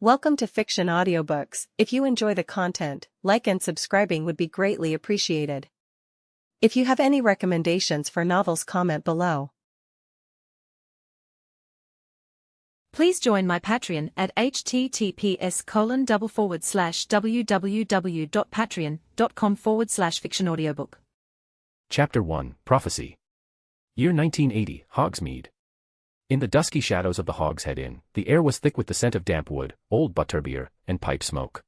Welcome to Fiction Audiobooks. If you enjoy the content, like and subscribing would be greatly appreciated. If you have any recommendations for novels, comment below. Please join my Patreon at https://www.patreon.com/fictionaudiobook. Chapter 1, Prophecy. Year 1980, Hogsmeade. In the dusky shadows of the Hogshead Inn, the air was thick with the scent of damp wood, old butterbeer, and pipe smoke.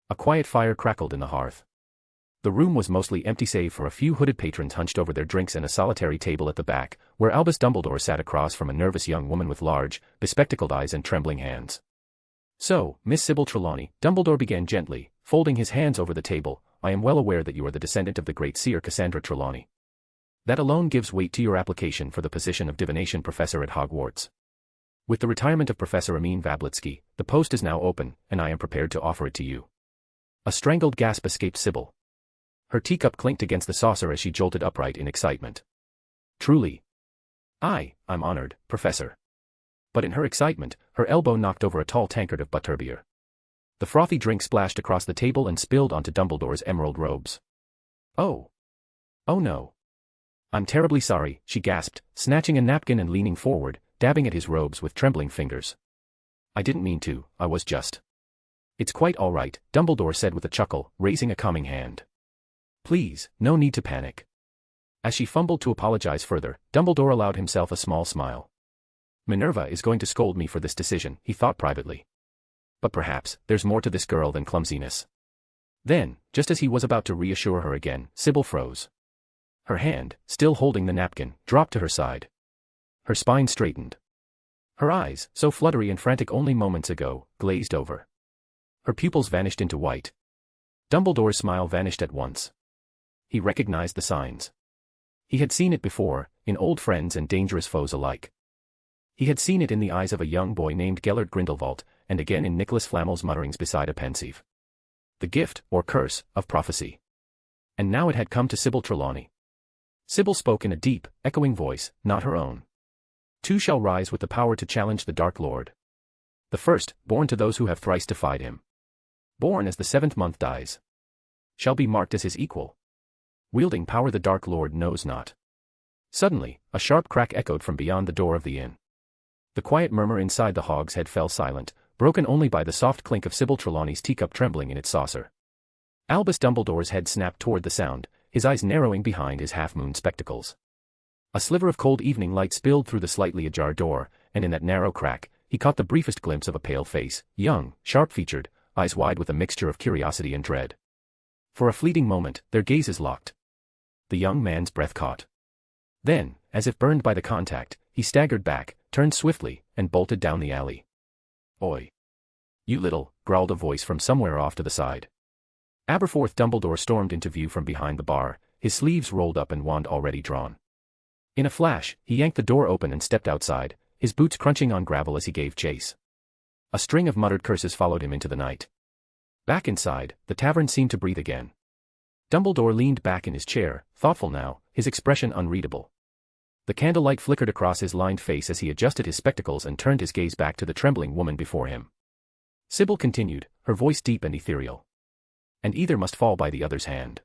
A quiet fire crackled in the hearth. The room was mostly empty save for a few hooded patrons hunched over their drinks and a solitary table at the back, where Albus Dumbledore sat across from a nervous young woman with large, bespectacled eyes and trembling hands. "So, Miss Sybil Trelawney," Dumbledore began gently, folding his hands over the table, "I am well aware that you are the descendant of the great seer Cassandra Trelawney. That alone gives weight to your application for the position of divination professor at Hogwarts. With the retirement of Professor Amin Vablitsky, the post is now open, and I am prepared to offer it to you." A strangled gasp escaped Sybil. Her teacup clinked against the saucer as she jolted upright in excitement. "Truly? I'm honored, Professor." But in her excitement, her elbow knocked over a tall tankard of butterbeer. The frothy drink splashed across the table and spilled onto Dumbledore's emerald robes. Oh no. "I'm terribly sorry," she gasped, snatching a napkin and leaning forward, dabbing at his robes with trembling fingers. "I didn't mean to, I was just..." "It's quite all right," Dumbledore said with a chuckle, raising a calming hand. "Please, no need to panic." As she fumbled to apologize further, Dumbledore allowed himself a small smile. "Minerva is going to scold me for this decision," he thought privately. "But perhaps, there's more to this girl than clumsiness." Then, just as he was about to reassure her again, Sybil froze. Her hand, still holding the napkin, dropped to her side. Her spine straightened. Her eyes, so fluttery and frantic only moments ago, glazed over. Her pupils vanished into white. Dumbledore's smile vanished at once. He recognized the signs. He had seen it before, in old friends and dangerous foes alike. He had seen it in the eyes of a young boy named Gellert Grindelwald, and again in Nicholas Flamel's mutterings beside a pensieve. The gift, or curse, of prophecy. And now it had come to Sybil Trelawney. Sybil spoke in a deep, echoing voice, not her own. "Two shall rise with the power to challenge the Dark Lord. The first, born to those who have thrice defied him. Born as the 7th month dies. Shall be marked as his equal. Wielding power the Dark Lord knows not." Suddenly, a sharp crack echoed from beyond the door of the inn. The quiet murmur inside the hogshead fell silent, broken only by the soft clink of Sybil Trelawney's teacup trembling in its saucer. Albus Dumbledore's head snapped toward the sound, his eyes narrowing behind his half-moon spectacles. A sliver of cold evening light spilled through the slightly ajar door, and in that narrow crack, he caught the briefest glimpse of a pale face, young, sharp-featured, eyes wide with a mixture of curiosity and dread. For a fleeting moment, their gazes locked. The young man's breath caught. Then, as if burned by the contact, he staggered back, turned swiftly, and bolted down the alley. "Oi! You little," growled a voice from somewhere off to the side. Aberforth Dumbledore stormed into view from behind the bar, his sleeves rolled up and wand already drawn. In a flash, he yanked the door open and stepped outside, his boots crunching on gravel as he gave chase. A string of muttered curses followed him into the night. Back inside, the tavern seemed to breathe again. Dumbledore leaned back in his chair, thoughtful now, his expression unreadable. The candlelight flickered across his lined face as he adjusted his spectacles and turned his gaze back to the trembling woman before him. Sybil continued, her voice deep and ethereal. "And either must fall by the other's hand.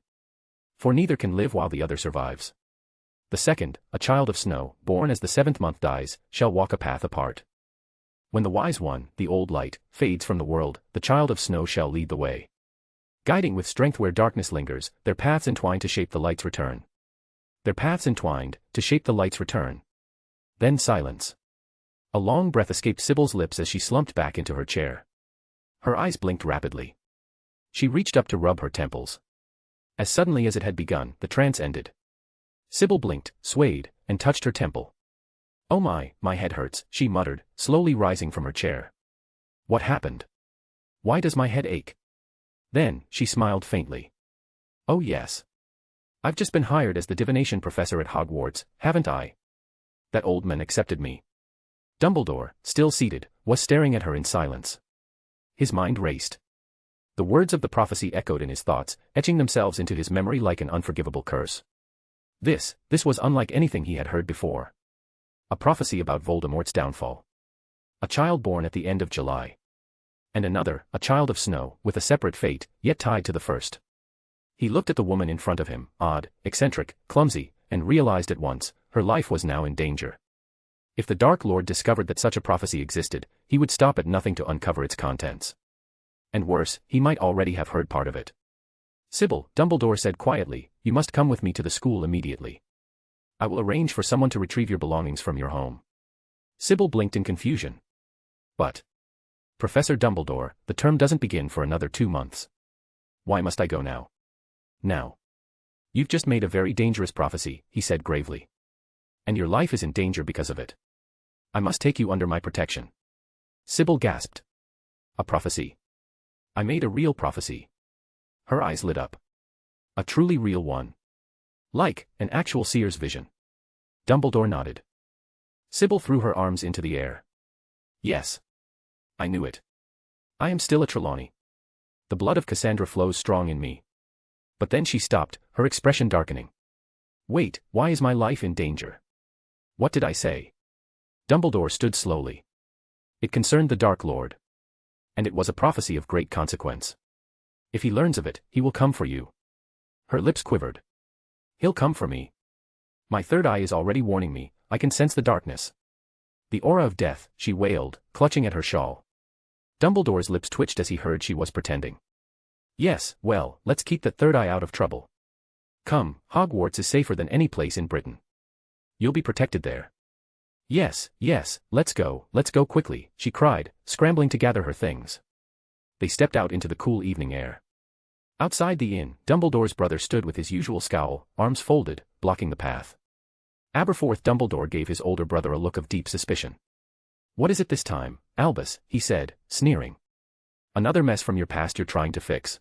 For neither can live while the other survives. The second, a child of snow, born as the 7th month dies, shall walk a path apart. When the wise one, the old light, fades from the world, the child of snow shall lead the way. Guiding with strength where darkness lingers, their paths entwine to shape the light's return. Their paths entwined, to shape the light's return." Then silence. A long breath escaped Sybil's lips as she slumped back into her chair. Her eyes blinked rapidly. She reached up to rub her temples. As suddenly as it had begun, the trance ended. Sybil blinked, swayed, and touched her temple. "Oh my head hurts," she muttered, slowly rising from her chair. "What happened? Why does my head ache?" Then, she smiled faintly. "Oh yes. I've just been hired as the divination professor at Hogwarts, haven't I? That old man accepted me." Dumbledore, still seated, was staring at her in silence. His mind raced. The words of the prophecy echoed in his thoughts, etching themselves into his memory like an unforgivable curse. This was unlike anything he had heard before. A prophecy about Voldemort's downfall. A child born at the end of July. And another, a child of snow, with a separate fate, yet tied to the first. He looked at the woman in front of him, odd, eccentric, clumsy, and realized at once, her life was now in danger. If the Dark Lord discovered that such a prophecy existed, he would stop at nothing to uncover its contents. And worse, he might already have heard part of it. "Sybil," Dumbledore said quietly, "you must come with me to the school immediately. I will arrange for someone to retrieve your belongings from your home." Sybil blinked in confusion. "But, Professor Dumbledore, the term doesn't begin for another 2 months. Why must I go now?" "Now. You've just made a very dangerous prophecy," he said gravely. "And your life is in danger because of it. I must take you under my protection." Sybil gasped. "A prophecy? I made a real prophecy." Her eyes lit up. "A truly real one? Like an actual seer's vision?" Dumbledore nodded. Sybil threw her arms into the air. "Yes. I knew it. I am still a Trelawney. The blood of Cassandra flows strong in me." But then she stopped, her expression darkening. "Wait, why is my life in danger? What did I say?" Dumbledore stood slowly. "It concerned the Dark Lord. And it was a prophecy of great consequence. If he learns of it, he will come for you." Her lips quivered. "He'll come for me. My third eye is already warning me, I can sense the darkness. The aura of death," she wailed, clutching at her shawl. Dumbledore's lips twitched as he heard she was pretending. "Yes, well, let's keep that third eye out of trouble. Come, Hogwarts is safer than any place in Britain. You'll be protected there." Yes, let's go quickly," she cried, scrambling to gather her things. They stepped out into the cool evening air. Outside the inn, Dumbledore's brother stood with his usual scowl, arms folded, blocking the path. Aberforth Dumbledore gave his older brother a look of deep suspicion. "What is it this time, Albus?" he said, sneering. "Another mess from your past you're trying to fix.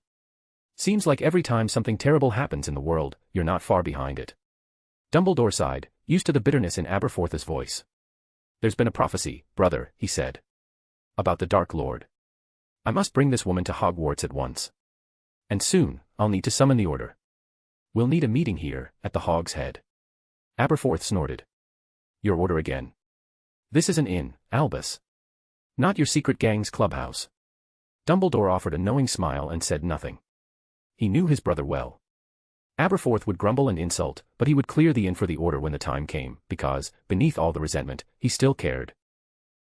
Seems like every time something terrible happens in the world, you're not far behind it." Dumbledore sighed, used to the bitterness in Aberforth's voice. "There's been a prophecy, brother," he said. "About the Dark Lord. I must bring this woman to Hogwarts at once. And soon, I'll need to summon the order. We'll need a meeting here, at the Hog's Head." Aberforth snorted. "Your order again? This is an inn, Albus. Not your secret gang's clubhouse." Dumbledore offered a knowing smile and said nothing. He knew his brother well. Aberforth would grumble and insult, but he would clear the inn for the order when the time came, because, beneath all the resentment, he still cared.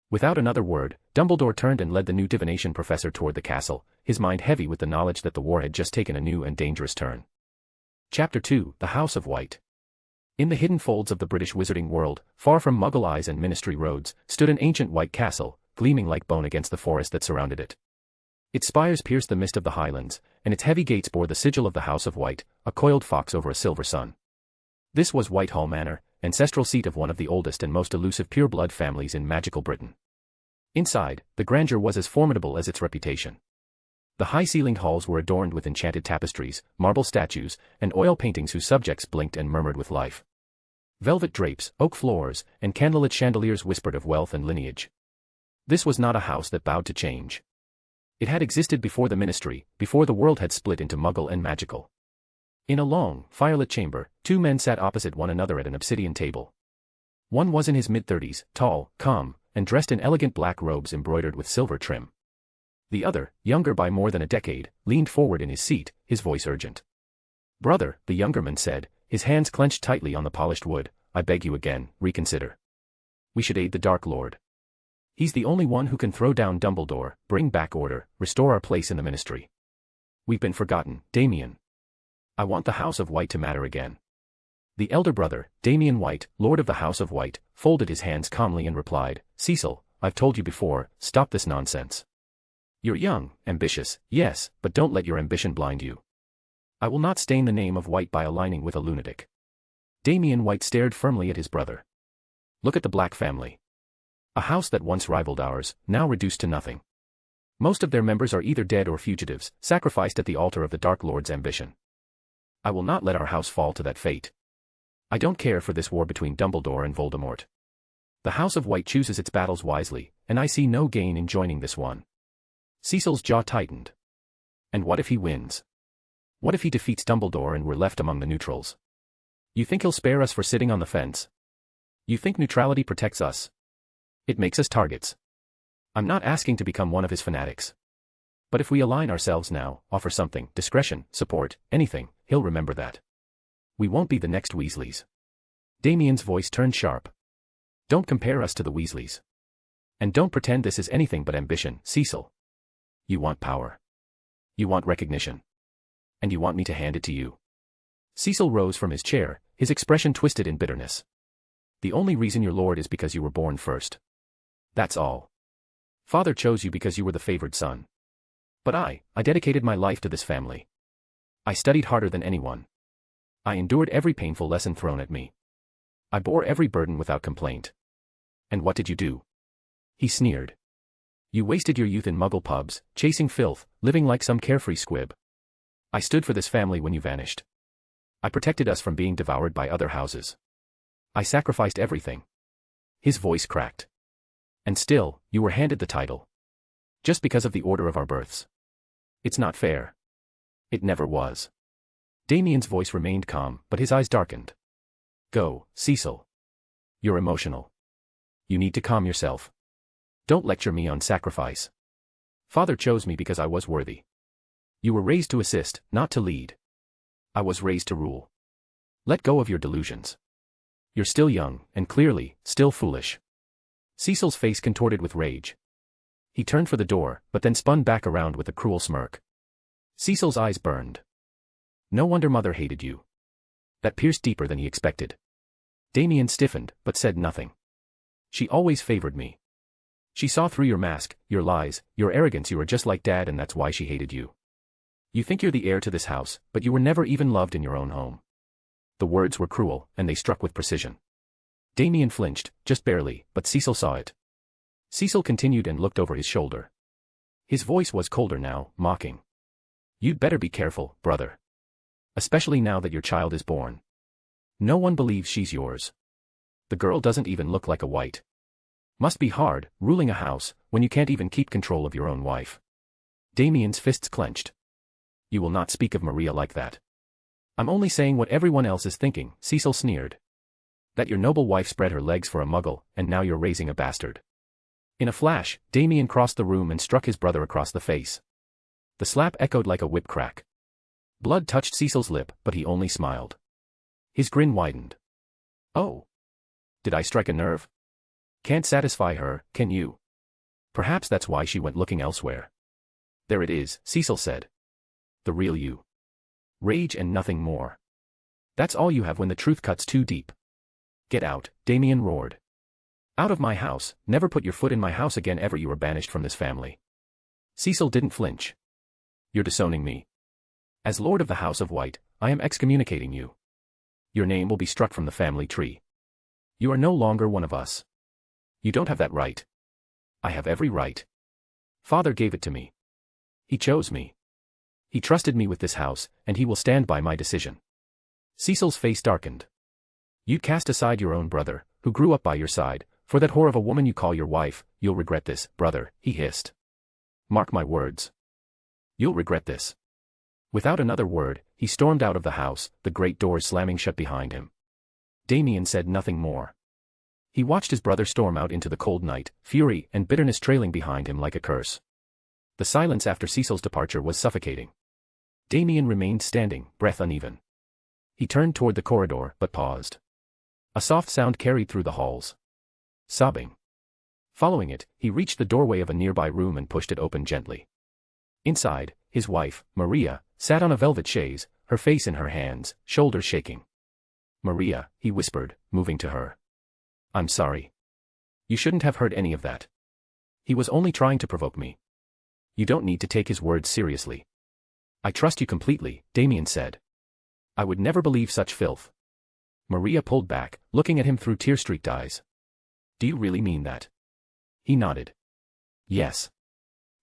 Without another word, Dumbledore turned and led the new divination professor toward the castle, his mind heavy with the knowledge that the war had just taken a new and dangerous turn. Chapter 2: The House of White. In the hidden folds of the British wizarding world, far from Muggle eyes and ministry roads, stood an ancient white castle, gleaming like bone against the forest that surrounded it. Its spires pierced the mist of the highlands, and its heavy gates bore the sigil of the House of White, a coiled fox over a silver sun. This was Whitehall Manor, ancestral seat of one of the oldest and most elusive pure-blood families in magical Britain. Inside, the grandeur was as formidable as its reputation. The high-ceilinged halls were adorned with enchanted tapestries, marble statues, and oil paintings whose subjects blinked and murmured with life. Velvet drapes, oak floors, and candlelit chandeliers whispered of wealth and lineage. This was not a house that bowed to change. It had existed before the ministry, before the world had split into Muggle and magical. In a long, firelit chamber, two men sat opposite one another at an obsidian table. One was in his mid-30s, tall, calm, and dressed in elegant black robes embroidered with silver trim. The other, younger by more than a decade, leaned forward in his seat, his voice urgent. "Brother," the younger man said, his hands clenched tightly on the polished wood, "I beg you again, reconsider. We should aid the Dark Lord. He's the only one who can throw down Dumbledore, bring back order, restore our place in the ministry. We've been forgotten, Damien. I want the House of White to matter again." The elder brother, Damien White, Lord of the House of White, folded his hands calmly and replied, "Cecil, I've told you before, stop this nonsense. You're young, ambitious, yes, but don't let your ambition blind you. I will not stain the name of White by aligning with a lunatic." Damien White stared firmly at his brother. "Look at the Black family. A house that once rivaled ours, now reduced to nothing. Most of their members are either dead or fugitives, sacrificed at the altar of the Dark Lord's ambition. I will not let our house fall to that fate. I don't care for this war between Dumbledore and Voldemort. The House of White chooses its battles wisely, and I see no gain in joining this one." Cecil's jaw tightened. "And what if he wins? What if he defeats Dumbledore and we're left among the neutrals? You think he'll spare us for sitting on the fence? You think neutrality protects us? It makes us targets. I'm not asking to become one of his fanatics. But if we align ourselves now, offer something, discretion, support, anything, he'll remember that. We won't be the next Weasleys. Damien's voice turned sharp. Don't compare us to the Weasleys. And don't pretend this is anything but ambition, Cecil. You want power. You want recognition. And you want me to hand it to you. Cecil rose from his chair, his expression twisted in bitterness. The only reason you're Lord is because you were born first. That's all. Father chose you because you were the favored son. But I dedicated my life to this family. I studied harder than anyone. I endured every painful lesson thrown at me. I bore every burden without complaint. And what did you do? He sneered. You wasted your youth in muggle pubs, chasing filth, living like some carefree squib. I stood for this family when you vanished. I protected us from being devoured by other houses. I sacrificed everything. His voice cracked. And still, you were handed the title. Just because of the order of our births. It's not fair. It never was. Damien's voice remained calm, but his eyes darkened. Go, Cecil. You're emotional. You need to calm yourself. Don't lecture me on sacrifice. Father chose me because I was worthy. You were raised to assist, not to lead. I was raised to rule. Let go of your delusions. You're still young, and clearly, still foolish. Cecil's face contorted with rage. He turned for the door, but then spun back around with a cruel smirk. Cecil's eyes burned. No wonder Mother hated you. That pierced deeper than he expected. Damien stiffened, but said nothing. She always favored me. She saw through your mask, your lies, your arrogance. You were just like Dad, and that's why she hated you. You think you're the heir to this house, but you were never even loved in your own home. The words were cruel, and they struck with precision. Damien flinched, just barely, but Cecil saw it. Cecil continued and looked over his shoulder. His voice was colder now, mocking. You'd better be careful, brother. Especially now that your child is born. No one believes she's yours. The girl doesn't even look like a white. Must be hard, ruling a house, when you can't even keep control of your own wife. Damien's fists clenched. You will not speak of Maria like that. I'm only saying what everyone else is thinking, Cecil sneered. That your noble wife spread her legs for a muggle, and now you're raising a bastard. In a flash, Damien crossed the room and struck his brother across the face. The slap echoed like a whip crack. Blood touched Cecil's lip, but he only smiled. His grin widened. Oh. Did I strike a nerve? Can't satisfy her, can you? Perhaps that's why she went looking elsewhere. There it is, Cecil said. The real you. Rage and nothing more. That's all you have when the truth cuts too deep. Get out, Damien roared. Out of my house, never put your foot in my house again ever. You were banished from this family. Cecil didn't flinch. You're disowning me. As Lord of the House of White, I am excommunicating you. Your name will be struck from the family tree. You are no longer one of us. You don't have that right. I have every right. Father gave it to me. He chose me. He trusted me with this house, and he will stand by my decision. Cecil's face darkened. You'd cast aside your own brother, who grew up by your side, for that whore of a woman you call your wife. You'll regret this, brother, he hissed. Mark my words. You'll regret this. Without another word, he stormed out of the house, the great doors slamming shut behind him. Damien said nothing more. He watched his brother storm out into the cold night, fury and bitterness trailing behind him like a curse. The silence after Cecil's departure was suffocating. Damien remained standing, breath uneven. He turned toward the corridor, but paused. A soft sound carried through the halls. Sobbing. Following it, he reached the doorway of a nearby room and pushed it open gently. Inside, his wife, Maria, sat on a velvet chaise, her face in her hands, shoulders shaking. Maria, he whispered, moving to her. I'm sorry. You shouldn't have heard any of that. He was only trying to provoke me. You don't need to take his words seriously. I trust you completely, Damien said. I would never believe such filth. Maria pulled back, looking at him through tear-streaked eyes. Do you really mean that? He nodded. Yes.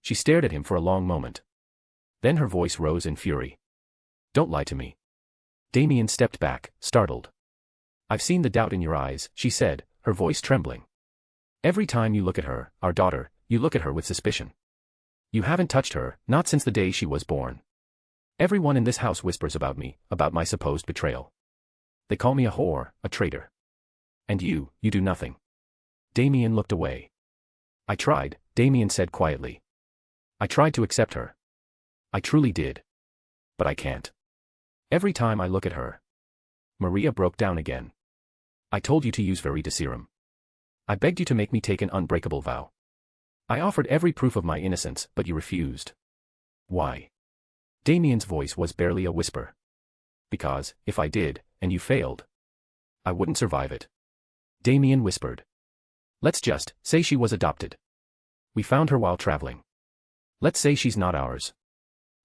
She stared at him for a long moment. Then her voice rose in fury. Don't lie to me. Damien stepped back, startled. I've seen the doubt in your eyes, she said, her voice trembling. Every time you look at her, our daughter, you look at her with suspicion. You haven't touched her, not since the day she was born. Everyone in this house whispers about me, about my supposed betrayal. They call me a whore, a traitor. And you do nothing. Damien looked away. I tried, Damien said quietly. I tried to accept her. I truly did. But I can't. Every time I look at her. Maria broke down again. I told you to use Veritaserum. I begged you to make me take an unbreakable vow. I offered every proof of my innocence, but you refused. Why? Damien's voice was barely a whisper. Because, if I did, and you failed, I wouldn't survive it. Damien whispered. Let's just say she was adopted. We found her while traveling. Let's say she's not ours.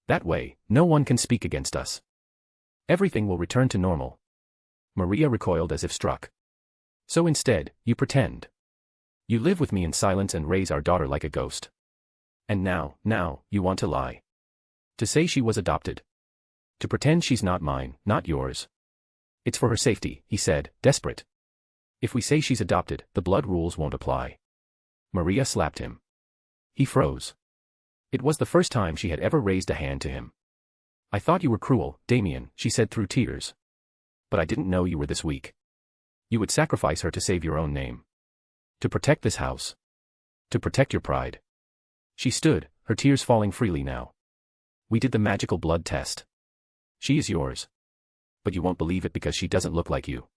That way, no one can speak against us. Everything will return to normal. Maria recoiled as if struck. So instead, you pretend. You live with me in silence and raise our daughter like a ghost. And now, you want to lie. To say she was adopted. To pretend she's not mine, not yours. It's for her safety, he said, desperate. If we say she's adopted, the blood rules won't apply. Maria slapped him. He froze. It was the first time she had ever raised a hand to him. I thought you were cruel, Damien, she said through tears. But I didn't know you were this weak. You would sacrifice her to save your own name. To protect this house. To protect your pride. She stood, her tears falling freely now. We did the magical blood test. She is yours. But you won't believe it because she doesn't look like you.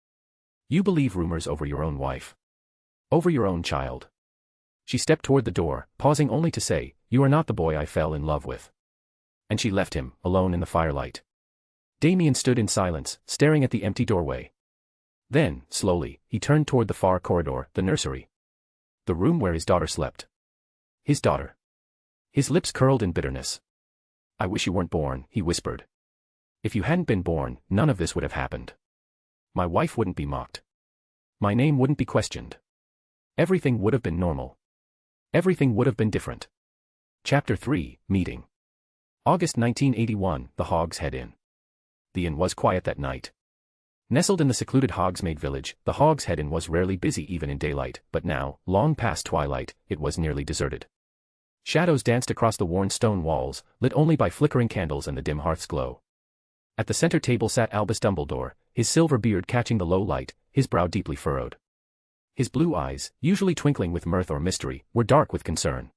You believe rumors over your own wife. Over your own child. She stepped toward the door, pausing only to say, you are not the boy I fell in love with. And she left him, alone in the firelight. Damien stood in silence, staring at the empty doorway. Then, slowly, he turned toward the far corridor, the nursery. The room where his daughter slept. His daughter. His lips curled in bitterness. I wish you weren't born, he whispered. If you hadn't been born, none of this would have happened. My wife wouldn't be mocked. My name wouldn't be questioned. Everything would have been normal. Everything would have been different. Chapter 3, Meeting. August 1981, the Hogs Head Inn. The inn was quiet that night. Nestled in the secluded Hogsmeade village, the Hogs Head Inn was rarely busy even in daylight, but now, long past twilight, it was nearly deserted. Shadows danced across the worn stone walls, lit only by flickering candles and the dim hearth's glow. At the center table sat Albus Dumbledore, his silver beard catching the low light, his brow deeply furrowed. His blue eyes, usually twinkling with mirth or mystery, were dark with concern.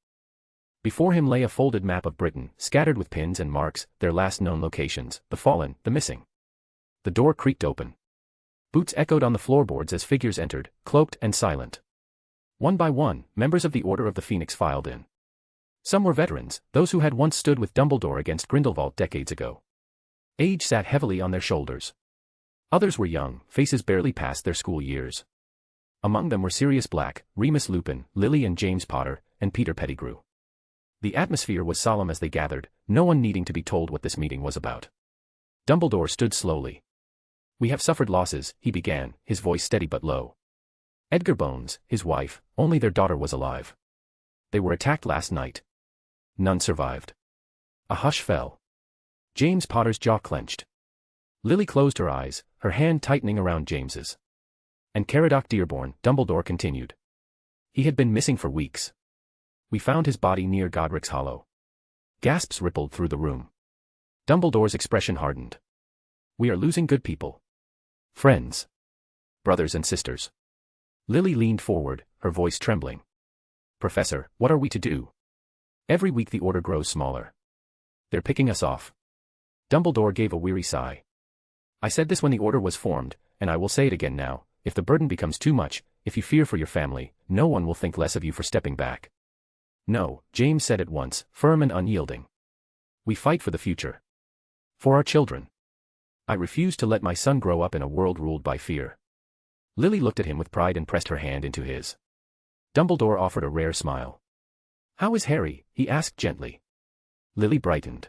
Before him lay a folded map of Britain, scattered with pins and marks, their last known locations, the fallen, the missing. The door creaked open. Boots echoed on the floorboards as figures entered, cloaked and silent. One by one, members of the Order of the Phoenix filed in. Some were veterans, those who had once stood with Dumbledore against Grindelwald decades ago. Age sat heavily on their shoulders. Others were young, faces barely past their school years. Among them were Sirius Black, Remus Lupin, Lily and James Potter, and Peter Pettigrew. The atmosphere was solemn as they gathered, no one needing to be told what this meeting was about. Dumbledore stood slowly. We have suffered losses, he began, his voice steady but low. Edgar Bones, his wife, only their daughter was alive. They were attacked last night. None survived. A hush fell. James Potter's jaw clenched. Lily closed her eyes, her hand tightening around James's. And Caradoc Dearborn, Dumbledore continued. He had been missing for weeks. We found his body near Godric's Hollow. Gasps rippled through the room. Dumbledore's expression hardened. We are losing good people. Friends. Brothers and sisters. Lily leaned forward, her voice trembling. Professor, what are we to do? Every week the Order grows smaller. They're picking us off. Dumbledore gave a weary sigh. I said this when the Order was formed, and I will say it again now, if the burden becomes too much, if you fear for your family, no one will think less of you for stepping back. No, James said at once, firm and unyielding. We fight for the future. For our children. I refuse to let my son grow up in a world ruled by fear. Lily looked at him with pride and pressed her hand into his. Dumbledore offered a rare smile. How is Harry? He asked gently. Lily brightened.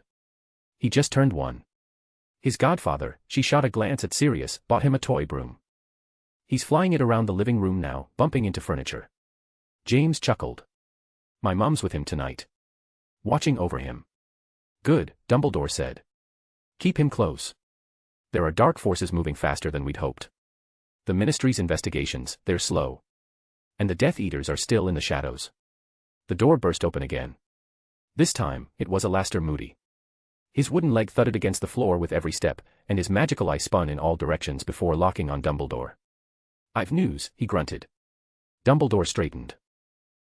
He just turned 1. His godfather, she shot a glance at Sirius, bought him a toy broom. He's flying it around the living room now, bumping into furniture. James chuckled. My mom's with him tonight. Watching over him. Good, Dumbledore said. Keep him close. There are dark forces moving faster than we'd hoped. The Ministry's investigations, they're slow. And the Death Eaters are still in the shadows. The door burst open again. This time, it was Alastair Moody. His wooden leg thudded against the floor with every step, and his magical eye spun in all directions before locking on Dumbledore. I've news, he grunted. Dumbledore straightened.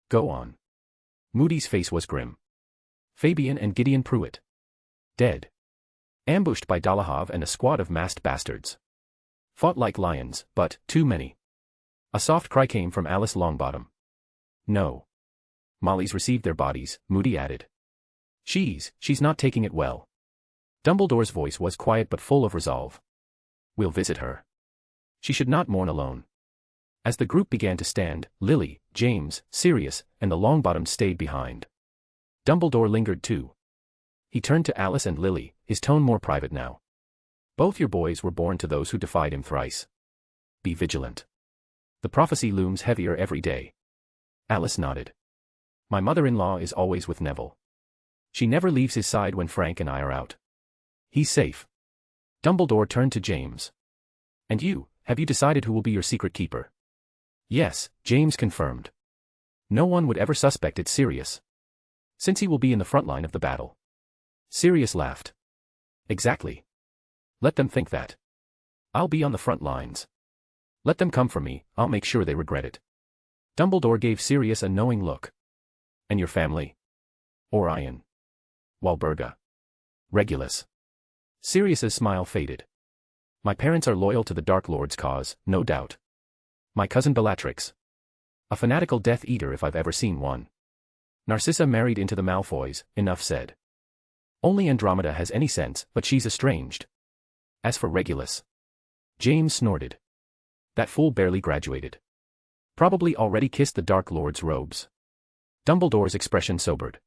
Go on. Moody's face was grim. Fabian and Gideon Pruitt. dead. Ambushed by Dalahav and a squad of masked bastards. Fought like lions, but too many. A soft cry came from Alice Longbottom. No. Molly's received their bodies, Moody added. She's not taking it well. Dumbledore's voice was quiet but full of resolve. We'll visit her. She should not mourn alone. As the group began to stand, Lily, James, Sirius, and the Longbottoms stayed behind. Dumbledore lingered too. He turned to Alice and Lily, his tone more private now. Both your boys were born to those who defied him thrice. Be vigilant. The prophecy looms heavier every day. Alice nodded. My mother-in-law is always with Neville. She never leaves his side when Frank and I are out. He's safe. Dumbledore turned to James. And you, have you decided who will be your secret keeper? Yes, James confirmed. No one would ever suspect it's Sirius. Since he will be in the front line of the battle. Sirius laughed. Exactly. Let them think that. I'll be on the front lines. Let them come for me, I'll make sure they regret it. Dumbledore gave Sirius a knowing look. And your family? Orion. Walburga. Regulus. Sirius's smile faded. My parents are loyal to the Dark Lord's cause, no doubt. My cousin Bellatrix. A fanatical Death Eater if I've ever seen one. Narcissa married into the Malfoys, enough said. Only Andromeda has any sense, but she's estranged. As for Regulus. James snorted. That fool barely graduated. Probably already kissed the Dark Lord's robes. Dumbledore's expression sobered.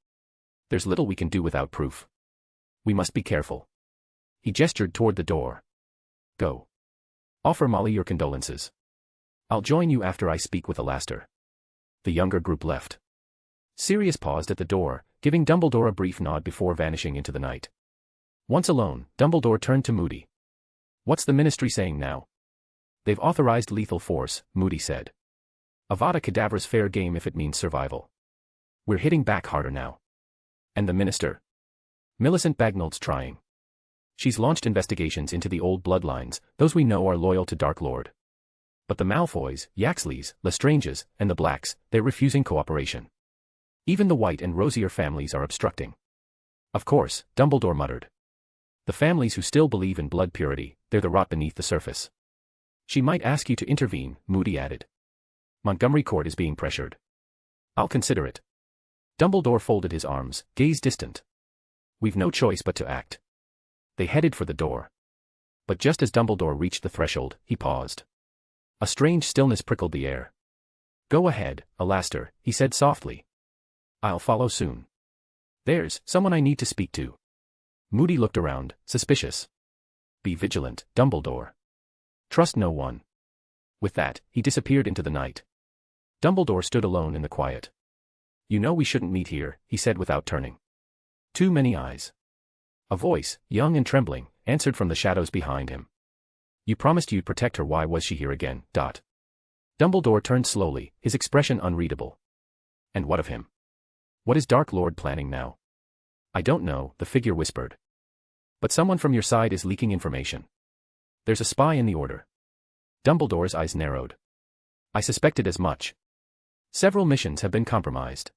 There's little we can do without proof. We must be careful. He gestured toward the door. Go. Offer Molly your condolences. I'll join you after I speak with Alastair. The younger group left. Sirius paused at the door, giving Dumbledore a brief nod before vanishing into the night. Once alone, Dumbledore turned to Moody. What's the Ministry saying now? They've authorized lethal force, Moody said. Avada Kedavra's fair game if it means survival. We're hitting back harder now. And the Minister? Millicent Bagnold's trying. She's launched investigations into the old bloodlines, those we know are loyal to Dark Lord. But the Malfoys, Yaxleys, Lestranges, and the Blacks, they're refusing cooperation. Even the White and Rosier families are obstructing. Of course, Dumbledore muttered. The families who still believe in blood purity, they're the rot beneath the surface. She might ask you to intervene, Moody added. Montgomery Court is being pressured. I'll consider it. Dumbledore folded his arms, gaze distant. We've no choice but to act. They headed for the door. But just as Dumbledore reached the threshold, he paused. A strange stillness prickled the air. Go ahead, Alastair, he said softly. I'll follow soon. There's someone I need to speak to. Moody looked around, suspicious. Be vigilant, Dumbledore. Trust no one. With that, he disappeared into the night. Dumbledore stood alone in the quiet. You know we shouldn't meet here, he said without turning. Too many eyes. A voice, young and trembling, answered from the shadows behind him. You promised you'd protect her. Why was she here again? Dumbledore turned slowly, his expression unreadable. And what of him? What is Dark Lord planning now? I don't know, the figure whispered. But someone from your side is leaking information. There's a spy in the Order. Dumbledore's eyes narrowed. I suspected as much. Several missions have been compromised.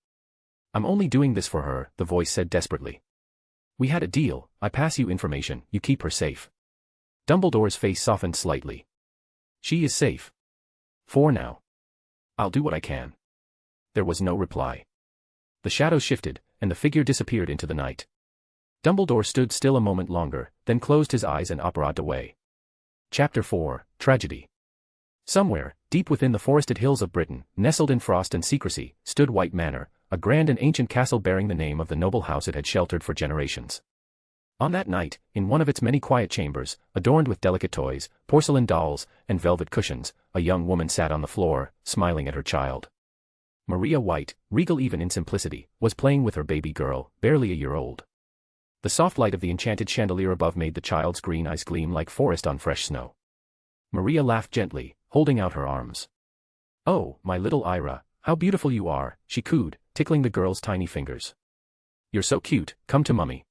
I'm only doing this for her, the voice said desperately. We had a deal, I pass you information, you keep her safe. Dumbledore's face softened slightly. She is safe. For now. I'll do what I can. There was no reply. The shadows shifted, and the figure disappeared into the night. Dumbledore stood still a moment longer, then closed his eyes and operated away. Chapter 4, Tragedy. Somewhere, deep within the forested hills of Britain, nestled in frost and secrecy, stood White Manor, a grand and ancient castle bearing the name of the noble house it had sheltered for generations. On that night, in one of its many quiet chambers, adorned with delicate toys, porcelain dolls, and velvet cushions, a young woman sat on the floor, smiling at her child. Maria White, regal even in simplicity, was playing with her baby girl, barely a year old. The soft light of the enchanted chandelier above made the child's green eyes gleam like forest on fresh snow. Maria laughed gently, holding out her arms. Oh, my little Ira, how beautiful you are, she cooed, tickling the girl's tiny fingers. You're so cute, come to Mummy.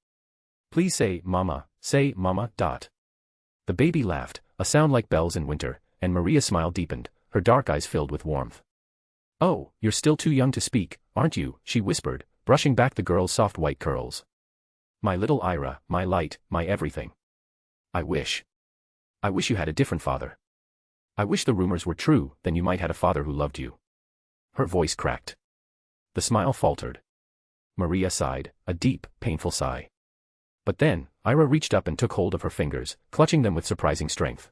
Please say, Mama, say, Mama. The baby laughed, a sound like bells in winter, and Maria's smile deepened, her dark eyes filled with warmth. Oh, you're still too young to speak, aren't you, she whispered, brushing back the girl's soft white curls. My little Ira, my light, my everything. I wish you had a different father. I wish the rumors were true, then you might had a father who loved you. Her voice cracked. The smile faltered. Maria sighed, a deep, painful sigh. But then, Ira reached up and took hold of her fingers, clutching them with surprising strength.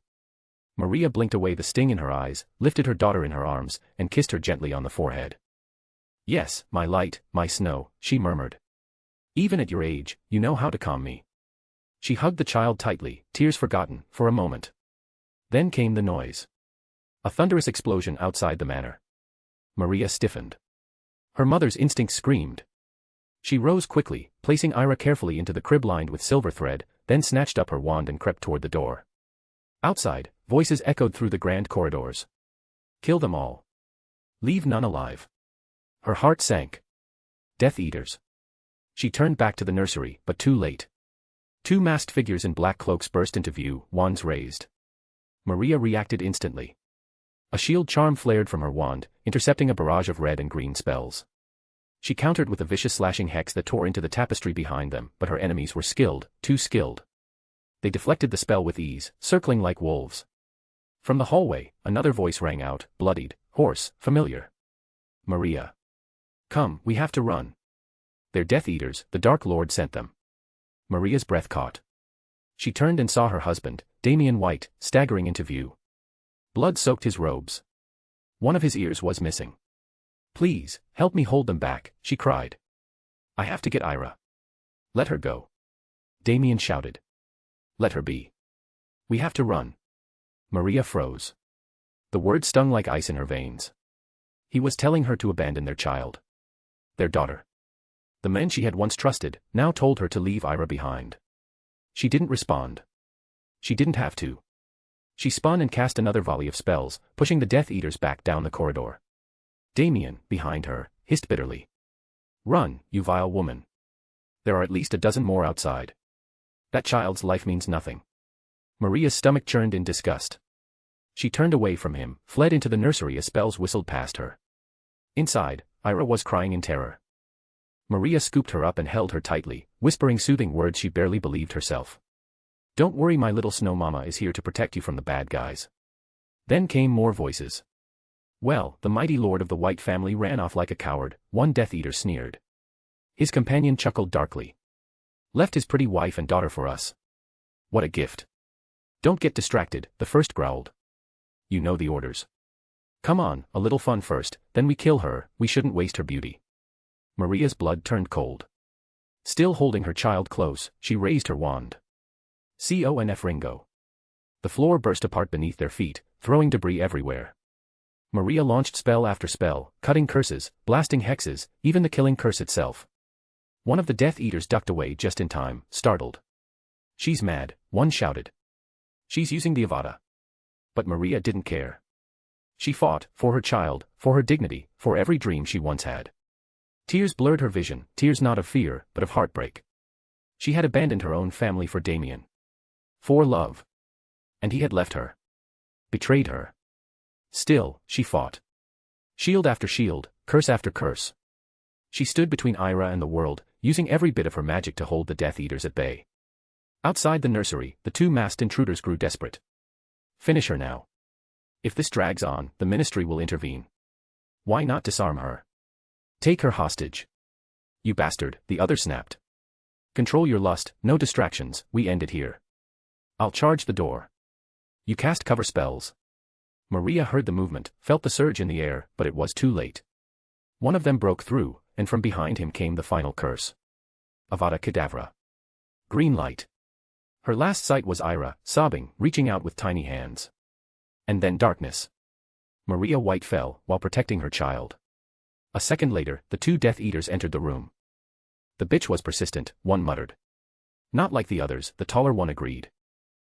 Maria blinked away the sting in her eyes, lifted her daughter in her arms, and kissed her gently on the forehead. Yes, my light, my snow, she murmured. Even at your age, you know how to calm me. She hugged the child tightly, tears forgotten, for a moment. Then came the noise. A thunderous explosion outside the manor. Maria stiffened. Her mother's instinct screamed. She rose quickly, placing Ira carefully into the crib lined with silver thread, then snatched up her wand and crept toward the door. Outside, voices echoed through the grand corridors. Kill them all. Leave none alive. Her heart sank. Death Eaters. She turned back to the nursery, but too late. Two masked figures in black cloaks burst into view, wands raised. Maria reacted instantly. A shield charm flared from her wand, intercepting a barrage of red and green spells. She countered with a vicious slashing hex that tore into the tapestry behind them, but her enemies were skilled, too skilled. They deflected the spell with ease, circling like wolves. From the hallway, another voice rang out, bloodied, hoarse, familiar. Maria. Come, we have to run. They're Death Eaters, the Dark Lord sent them. Maria's breath caught. She turned and saw her husband, Damien White, staggering into view. Blood soaked his robes. One of his ears was missing. Please, help me hold them back, she cried. I have to get Ira. Let her go. Damien shouted. Let her be. We have to run. Maria froze. The word stung like ice in her veins. He was telling her to abandon their child. Their daughter. The men she had once trusted, now told her to leave Ira behind. She didn't respond. She didn't have to. She spun and cast another volley of spells, pushing the Death Eaters back down the corridor. Damien, behind her, hissed bitterly. Run, you vile woman. There are at least a dozen more outside. That child's life means nothing. Maria's stomach churned in disgust. She turned away from him, fled into the nursery as spells whistled past her. Inside, Ira was crying in terror. Maria scooped her up and held her tightly, whispering soothing words she barely believed herself. Don't worry, my little snow mama is here to protect you from the bad guys. Then came more voices. Well, the mighty lord of the White family ran off like a coward, one Death Eater sneered. His companion chuckled darkly. Left his pretty wife and daughter for us. What a gift. Don't get distracted, the first growled. You know the orders. Come on, a little fun first, then we kill her, we shouldn't waste her beauty. Maria's blood turned cold. Still holding her child close, she raised her wand. Conf Ringo. The floor burst apart beneath their feet, throwing debris everywhere. Maria launched spell after spell, cutting curses, blasting hexes, even the killing curse itself. One of the Death Eaters ducked away just in time, startled. She's mad, one shouted. She's using the Avada. But Maria didn't care. She fought, for her child, for her dignity, for every dream she once had. Tears blurred her vision, tears not of fear, but of heartbreak. She had abandoned her own family for Damien. For love. And he had left her. Betrayed her. Still, she fought. Shield after shield, curse after curse. She stood between Ira and the world, using every bit of her magic to hold the Death Eaters at bay. Outside the nursery, the two masked intruders grew desperate. Finish her now. If this drags on, the ministry will intervene. Why not disarm her? Take her hostage. You bastard, the other snapped. Control your lust, no distractions, we end it here. I'll charge the door. You cast cover spells. Maria heard the movement, felt the surge in the air, but it was too late. One of them broke through, and from behind him came the final curse. Avada Kedavra. Green light. Her last sight was Ira, sobbing, reaching out with tiny hands. And then darkness. Maria White fell, while protecting her child. A second later, the two Death Eaters entered the room. The bitch was persistent, one muttered. Not like the others, the taller one agreed.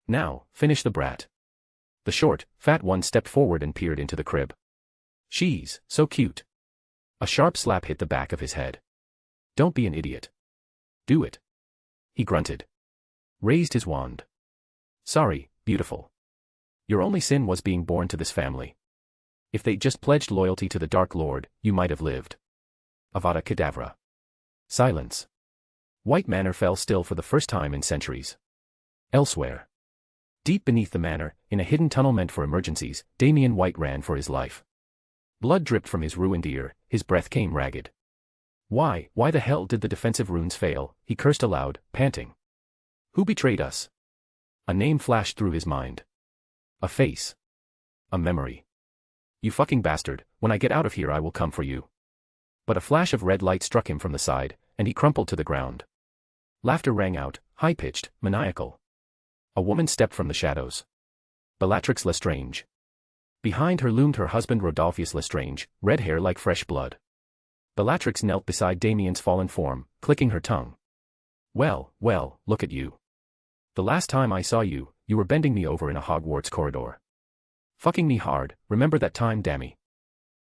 Now, finish the brat. The short, fat one stepped forward and peered into the crib. She's so cute. A sharp slap hit the back of his head. Don't be an idiot. Do it. He grunted. Raised his wand. Sorry, beautiful. Your only sin was being born to this family. If they'd just pledged loyalty to the Dark Lord, you might have lived. Avada Kedavra. Silence. White Manor fell still for the first time in centuries. Elsewhere. Deep beneath the manor, in a hidden tunnel meant for emergencies, Damien White ran for his life. Blood dripped from his ruined ear, his breath came ragged. Why the hell did the defensive runes fail? He cursed aloud, panting. Who betrayed us? A name flashed through his mind. A face. A memory. You fucking bastard, when I get out of here I will come for you. But a flash of red light struck him from the side, and he crumpled to the ground. Laughter rang out, high-pitched, maniacal. A woman stepped from the shadows. Bellatrix Lestrange. Behind her loomed her husband Rodolphius Lestrange, red hair like fresh blood. Bellatrix knelt beside Damien's fallen form, clicking her tongue. Well, look at you. The last time I saw you, you were bending me over in a Hogwarts corridor. Fucking me hard, remember that time, Dammy?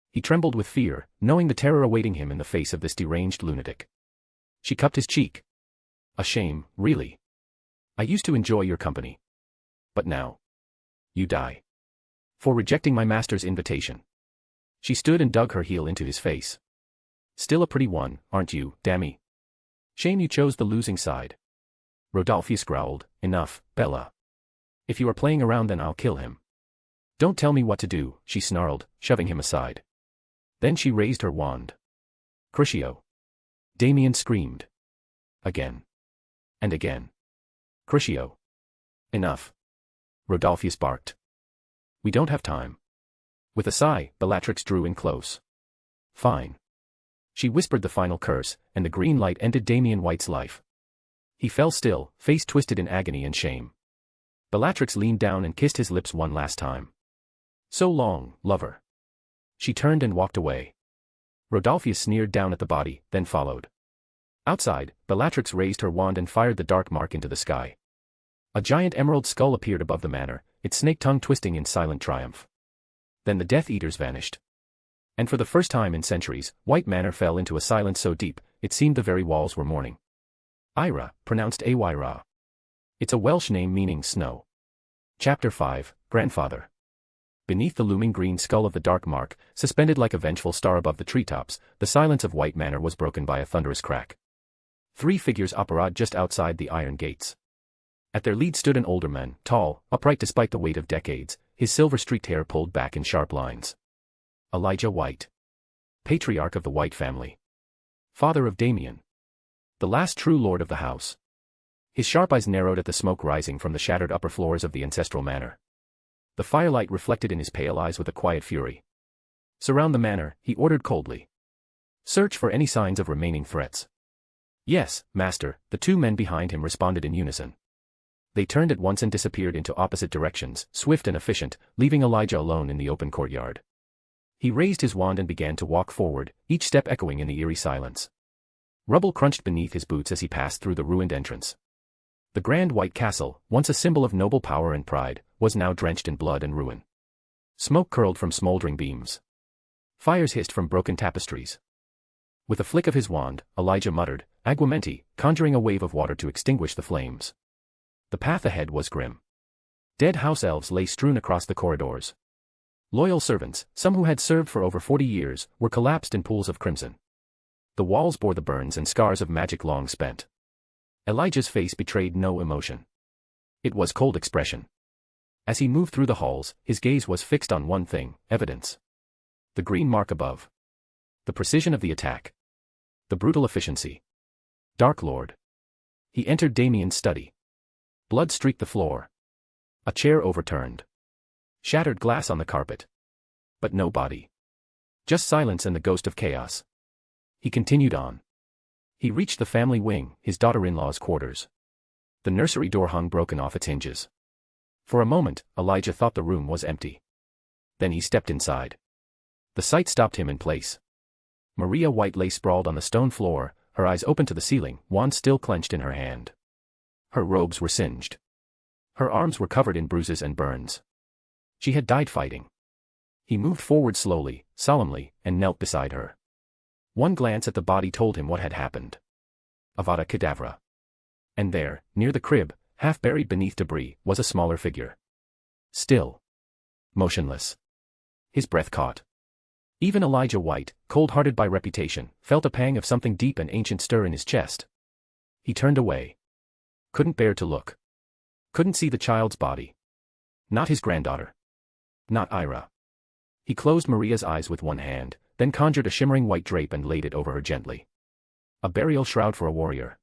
He trembled with fear, knowing the terror awaiting him in the face of this deranged lunatic. She cupped his cheek. A shame, really. I used to enjoy your company. But now. You die. For rejecting my master's invitation. She stood and dug her heel into his face. Still a pretty one, aren't you, Dammy? Shame you chose the losing side. Rodolphius growled, enough, Bella. If you are playing around then I'll kill him. Don't tell me what to do, she snarled, shoving him aside. Then she raised her wand. Crucio. Damien screamed. Again. And again. Crucio. Enough. Rodolphius barked. We don't have time. With a sigh, Bellatrix drew in close. Fine. She whispered the final curse, and the green light ended Damien White's life. He fell still, face twisted in agony and shame. Bellatrix leaned down and kissed his lips one last time. So long, lover. She turned and walked away. Rodolphius sneered down at the body, then followed. Outside, Bellatrix raised her wand and fired the dark mark into the sky. A giant emerald skull appeared above the manor, its snake tongue twisting in silent triumph. Then the Death Eaters vanished. And for the first time in centuries, White Manor fell into a silence so deep, it seemed the very walls were mourning. Ira, pronounced Ayra. It's a Welsh name meaning snow. Chapter 5, Grandfather. Beneath the looming green skull of the dark mark, suspended like a vengeful star above the treetops, the silence of White Manor was broken by a thunderous crack. 3 figures apparat just outside the iron gates. At their lead stood an older man, tall, upright despite the weight of decades, his silver-streaked hair pulled back in sharp lines. Elijah White. Patriarch of the White family. Father of Damien. The last true lord of the house. His sharp eyes narrowed at the smoke rising from the shattered upper floors of the ancestral manor. The firelight reflected in his pale eyes with a quiet fury. Surround the manor, he ordered coldly. Search for any signs of remaining threats. Yes, master, the 2 men behind him responded in unison. They turned at once and disappeared into opposite directions, swift and efficient, leaving Elijah alone in the open courtyard. He raised his wand and began to walk forward, each step echoing in the eerie silence. Rubble crunched beneath his boots as he passed through the ruined entrance. The grand white castle, once a symbol of noble power and pride, was now drenched in blood and ruin. Smoke curled from smoldering beams. Fires hissed from broken tapestries. With a flick of his wand, Elijah muttered, Aguamenti, conjuring a wave of water to extinguish the flames. The path ahead was grim. Dead house elves lay strewn across the corridors. Loyal servants, some who had served for over 40 years, were collapsed in pools of crimson. The walls bore the burns and scars of magic long spent. Elijah's face betrayed no emotion. It was cold expression. As he moved through the halls, his gaze was fixed on one thing, evidence. The green mark above. The precision of the attack. The brutal efficiency. Dark Lord. He entered Damien's study. Blood streaked the floor. A chair overturned. Shattered glass on the carpet. But no body. Just silence and the ghost of chaos. He continued on. He reached the family wing, his daughter-in-law's quarters. The nursery door hung broken off its hinges. For a moment, Elijah thought the room was empty. Then he stepped inside. The sight stopped him in place. Maria White lay sprawled on the stone floor, her eyes open to the ceiling, wand still clenched in her hand. Her robes were singed. Her arms were covered in bruises and burns. She had died fighting. He moved forward slowly, solemnly, and knelt beside her. One glance at the body told him what had happened. Avada Kedavra. And there, near the crib, half buried beneath debris, was a smaller figure. Still. Motionless. His breath caught. Even Elijah White, cold-hearted by reputation, felt a pang of something deep and ancient stir in his chest. He turned away. Couldn't bear to look. Couldn't see the child's body. Not his granddaughter. Not Ira. He closed Maria's eyes with one hand, then conjured a shimmering white drape and laid it over her gently. A burial shroud for a warrior.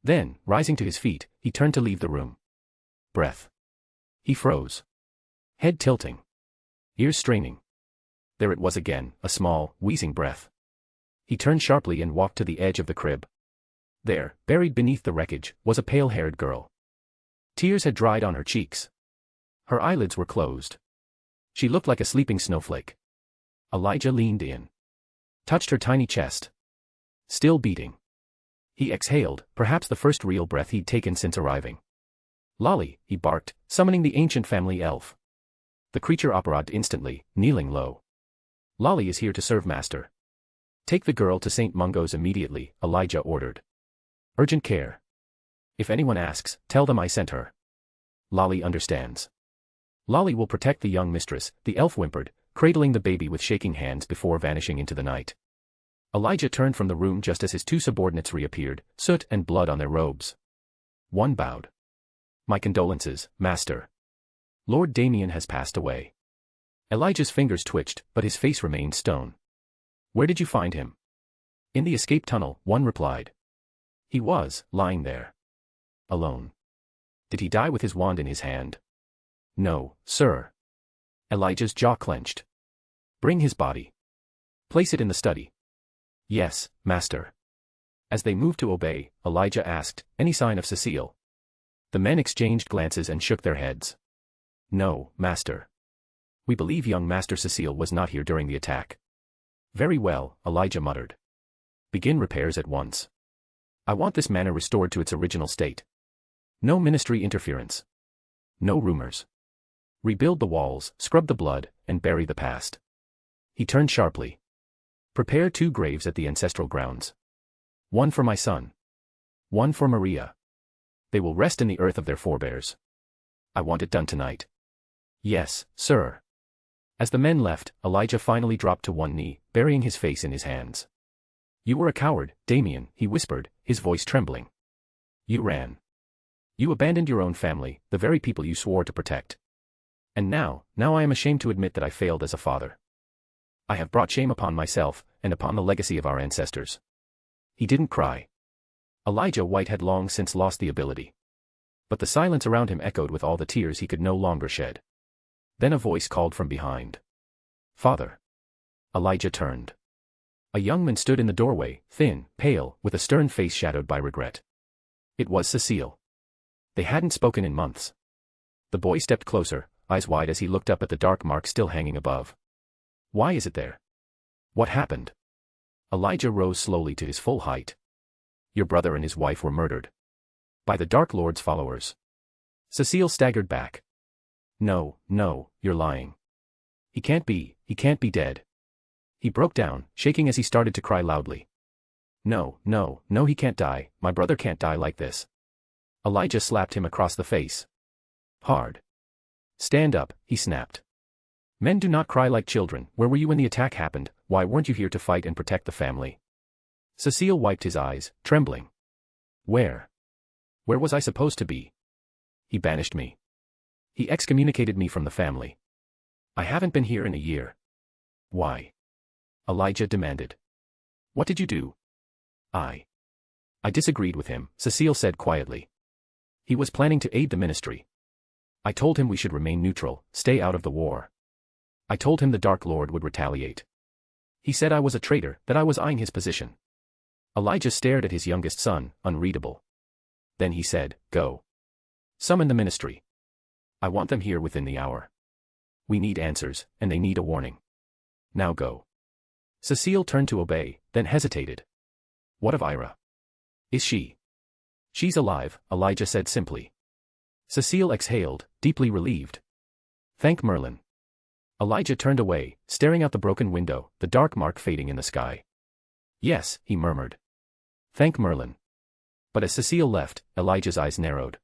Then, rising to his feet, he turned to leave the room. Breath. He froze. Head tilting. Ears straining. There it was again, a small, wheezing breath. He turned sharply and walked to the edge of the crib. There, buried beneath the wreckage, was a pale-haired girl. Tears had dried on her cheeks. Her eyelids were closed. She looked like a sleeping snowflake. Elijah leaned in. Touched her tiny chest. Still beating. He exhaled, perhaps the first real breath he'd taken since arriving. Lolly, he barked, summoning the ancient family elf. The creature apparatted instantly, kneeling low. Lolly is here to serve master. Take the girl to St. Mungo's immediately, Elijah ordered. Urgent care. If anyone asks, tell them I sent her. Lolly understands. Lolly will protect the young mistress, the elf whimpered, cradling the baby with shaking hands before vanishing into the night. Elijah turned from the room just as his two subordinates reappeared, soot and blood on their robes. One bowed. My condolences, master. Lord Damien has passed away. Elijah's fingers twitched, but his face remained stone. Where did you find him? In the escape tunnel, one replied. He was, lying there. Alone. Did he die with his wand in his hand? No, sir. Elijah's jaw clenched. Bring his body. Place it in the study. Yes, master. As they moved to obey, Elijah asked, any sign of Cecile? The men exchanged glances and shook their heads. No, master. We believe young Master Cecile was not here during the attack. Very well, Elijah muttered. Begin repairs at once. I want this manor restored to its original state. No ministry interference. No rumors. Rebuild the walls, scrub the blood, and bury the past. He turned sharply. Prepare 2 graves at the ancestral grounds. One for my son. One for Maria. They will rest in the earth of their forebears. I want it done tonight. Yes, sir. As the men left, Elijah finally dropped to one knee, burying his face in his hands. You were a coward, Damien, he whispered, his voice trembling. You ran. You abandoned your own family, the very people you swore to protect. And now I am ashamed to admit that I failed as a father. I have brought shame upon myself, and upon the legacy of our ancestors. He didn't cry. Elijah White had long since lost the ability. But the silence around him echoed with all the tears he could no longer shed. Then a voice called from behind. Father. Elijah turned. A young man stood in the doorway, thin, pale, with a stern face shadowed by regret. It was Cecile. They hadn't spoken in months. The boy stepped closer, eyes wide as he looked up at the dark mark still hanging above. Why is it there? What happened? Elijah rose slowly to his full height. Your brother and his wife were murdered. By the Dark Lord's followers. Cecile staggered back. No, you're lying. He can't be dead. He broke down, shaking as he started to cry loudly. No, he can't die, my brother can't die like this. Elijah slapped him across the face. Hard. Stand up, he snapped. Men do not cry like children. Where were you when the attack happened? Why weren't you here to fight and protect the family? Cecile wiped his eyes, trembling. Where was I supposed to be? He banished me. He excommunicated me from the family. I haven't been here in a year. Why? Elijah demanded. What did you do? I disagreed with him, Cecile said quietly. He was planning to aid the ministry. I told him we should remain neutral, stay out of the war. I told him the Dark Lord would retaliate. He said I was a traitor, that I was eyeing his position. Elijah stared at his youngest son, unreadable. Then he said, Go. Summon the ministry. I want them here within the hour. We need answers, and they need a warning. Now go. Cecile turned to obey, then hesitated. What of Ira? Is she? She's alive, Elijah said simply. Cecile exhaled, deeply relieved. Thank Merlin. Elijah turned away, staring out the broken window, the dark mark fading in the sky. Yes, he murmured. Thank Merlin. But as Cecile left, Elijah's eyes narrowed.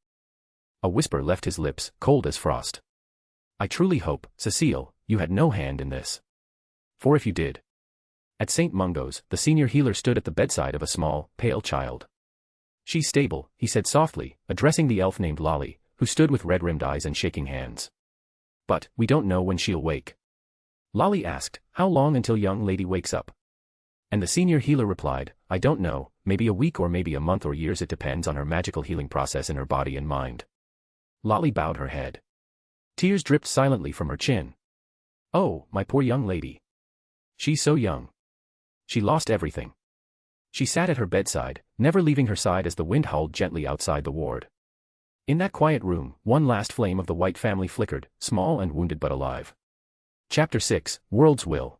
A whisper left his lips, cold as frost. I truly hope, Cecile, you had no hand in this. For if you did. At St. Mungo's, the senior healer stood at the bedside of a small, pale child. She's stable, he said softly, addressing the elf named Lolly, who stood with red-rimmed eyes and shaking hands. But, we don't know when she'll wake. Lolly asked, how long until young lady wakes up? And the senior healer replied, I don't know, maybe a week or maybe a month or years, it depends on her magical healing process in her body and mind. Lolly bowed her head. Tears dripped silently from her chin. Oh, my poor young lady. She's so young. She lost everything. She sat at her bedside, never leaving her side as the wind howled gently outside the ward. In that quiet room, one last flame of the White family flickered, small and wounded but alive. Chapter 6, World's Will.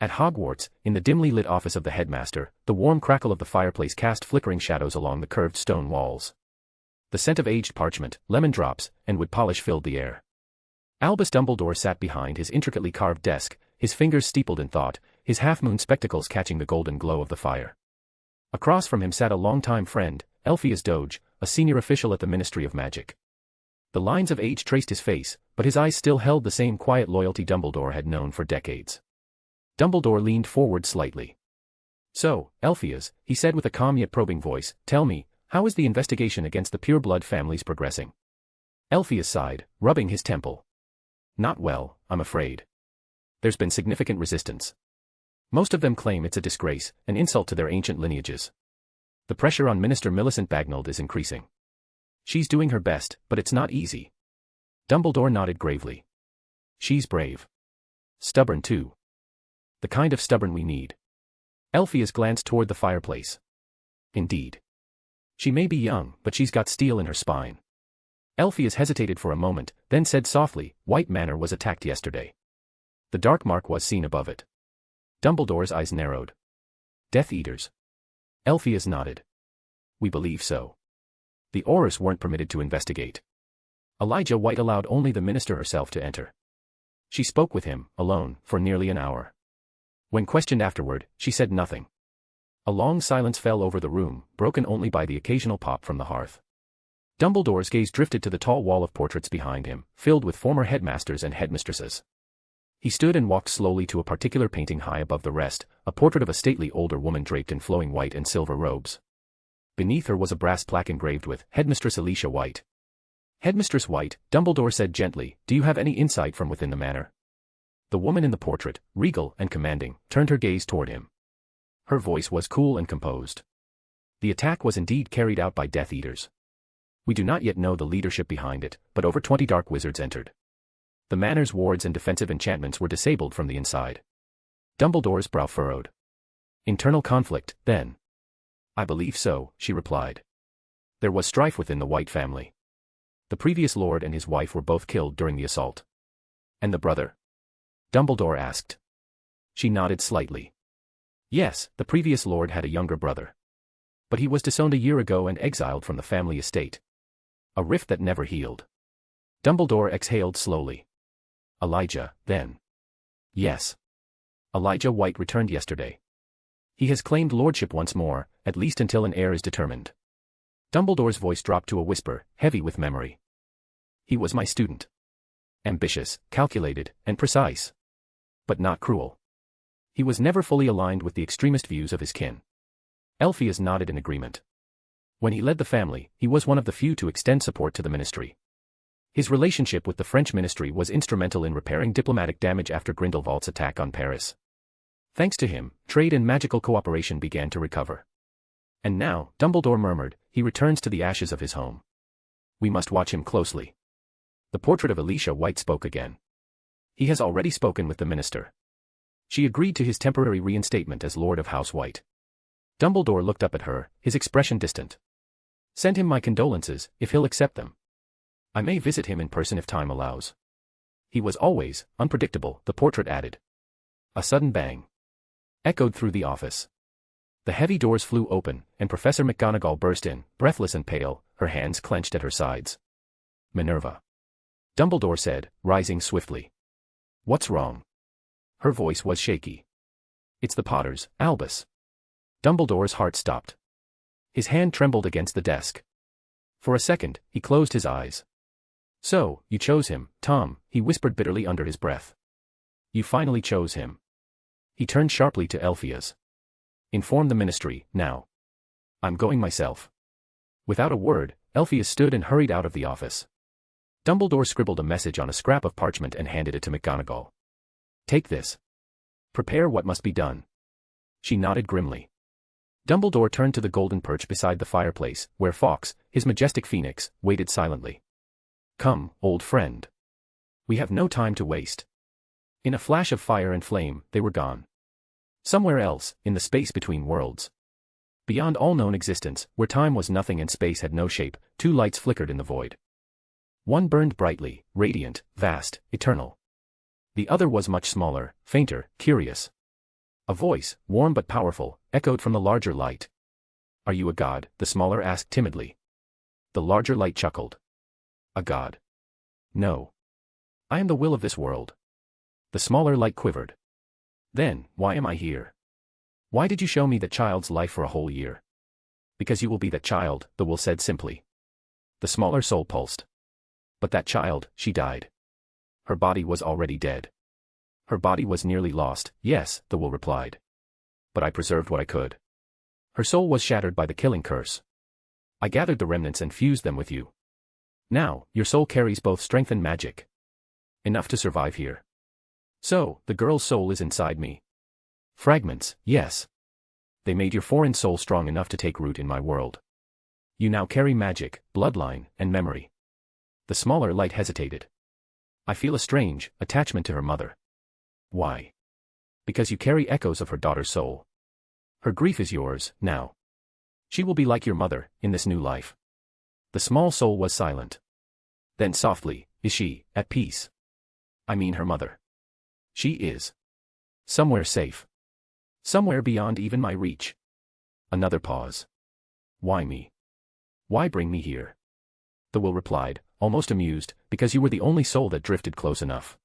At Hogwarts, in the dimly lit office of the headmaster, the warm crackle of the fireplace cast flickering shadows along the curved stone walls. The scent of aged parchment, lemon drops, and wood polish filled the air. Albus Dumbledore sat behind his intricately carved desk, his fingers steepled in thought, his half-moon spectacles catching the golden glow of the fire. Across from him sat a longtime friend, Elphias Doge, a senior official at the Ministry of Magic. The lines of age traced his face, but his eyes still held the same quiet loyalty Dumbledore had known for decades. Dumbledore leaned forward slightly. So, Elphias, he said with a calm yet probing voice, tell me, how is the investigation against the pureblood families progressing? Elphias sighed, rubbing his temple. Not well, I'm afraid. There's been significant resistance. Most of them claim it's a disgrace, an insult to their ancient lineages. The pressure on Minister Millicent Bagnold is increasing. She's doing her best, but it's not easy. Dumbledore nodded gravely. She's brave. Stubborn too. The kind of stubborn we need. Elphias glanced toward the fireplace. Indeed. She may be young, but she's got steel in her spine. Elphias hesitated for a moment, then said softly, White Manor was attacked yesterday. The dark mark was seen above it. Dumbledore's eyes narrowed. Death Eaters. Elphias nodded. We believe so. The Heiress weren't permitted to investigate. Elijah White allowed only the minister herself to enter. She spoke with him, alone, for nearly an hour. When questioned afterward, she said nothing. A long silence fell over the room, broken only by the occasional pop from the hearth. Dumbledore's gaze drifted to the tall wall of portraits behind him, filled with former headmasters and headmistresses. He stood and walked slowly to a particular painting high above the rest, a portrait of a stately older woman draped in flowing white and silver robes. Beneath her was a brass plaque engraved with Headmistress Alicia White. Headmistress White, Dumbledore said gently, do you have any insight from within the manor? The woman in the portrait, regal and commanding, turned her gaze toward him. Her voice was cool and composed. The attack was indeed carried out by Death Eaters. We do not yet know the leadership behind it, but over 20 dark wizards entered. The manor's wards and defensive enchantments were disabled from the inside. Dumbledore's brow furrowed. Internal conflict, then? I believe so, she replied. There was strife within the White family. The previous lord and his wife were both killed during the assault. And the brother? Dumbledore asked. She nodded slightly. Yes, the previous lord had a younger brother. But he was disowned a year ago and exiled from the family estate. A rift that never healed. Dumbledore exhaled slowly. Elijah, then. Yes. Elijah White returned yesterday. He has claimed lordship once more, at least until an heir is determined. Dumbledore's voice dropped to a whisper, heavy with memory. He was my student. Ambitious, calculated, and precise. But not cruel. He was never fully aligned with the extremist views of his kin. Elphias nodded in agreement. When he led the family, he was one of the few to extend support to the ministry. His relationship with the French ministry was instrumental in repairing diplomatic damage after Grindelwald's attack on Paris. Thanks to him, trade and magical cooperation began to recover. And now, Dumbledore murmured, he returns to the ashes of his home. We must watch him closely. The portrait of Alicia White spoke again. He has already spoken with the minister. She agreed to his temporary reinstatement as Lord of House White. Dumbledore looked up at her, his expression distant. Send him my condolences, if he'll accept them. I may visit him in person if time allows. He was always unpredictable, the portrait added. A sudden bang echoed through the office. The heavy doors flew open, and Professor McGonagall burst in, breathless and pale, her hands clenched at her sides. Minerva. Dumbledore said, rising swiftly. What's wrong? Her voice was shaky. It's the Potters, Albus. Dumbledore's heart stopped. His hand trembled against the desk. For a second, he closed his eyes. So, you chose him, Tom, he whispered bitterly under his breath. You finally chose him. He turned sharply to Elphias. Inform the ministry, now. I'm going myself. Without a word, Elphias stood and hurried out of the office. Dumbledore scribbled a message on a scrap of parchment and handed it to McGonagall. "Take this. Prepare what must be done." She nodded grimly. Dumbledore turned to the golden perch beside the fireplace, where Fawkes, his majestic phoenix, waited silently. "Come, old friend. We have no time to waste." In a flash of fire and flame, they were gone. Somewhere else, in the space between worlds. Beyond all known existence, where time was nothing and space had no shape, two lights flickered in the void. One burned brightly, radiant, vast, eternal. The other was much smaller, fainter, curious. A voice, warm but powerful, echoed from the larger light. "Are you a god?" the smaller asked timidly. The larger light chuckled. "A god? No. I am the will of this world." The smaller light quivered. "Then, why am I here? Why did you show me that child's life for a whole year?" "Because you will be that child," the will said simply. The smaller soul pulsed. "But that child, she died. Her body was already dead." "Her body was nearly lost, yes," the will replied. "But I preserved what I could. Her soul was shattered by the killing curse. I gathered the remnants and fused them with you. Now, your soul carries both strength and magic. Enough to survive here. So, the girl's soul is inside me. Fragments, yes. They made your foreign soul strong enough to take root in my world. You now carry magic, bloodline, and memory." The smaller light hesitated. "I feel a strange attachment to her mother." "Why?" "Because you carry echoes of her daughter's soul. Her grief is yours, now. She will be like your mother, in this new life." The small soul was silent. Then softly, "Is she at peace?" "I mean her mother. She is. Somewhere safe. Somewhere beyond even my reach." Another pause. "Why me? Why bring me here?" The will replied, almost amused, "Because you were the only soul that drifted close enough.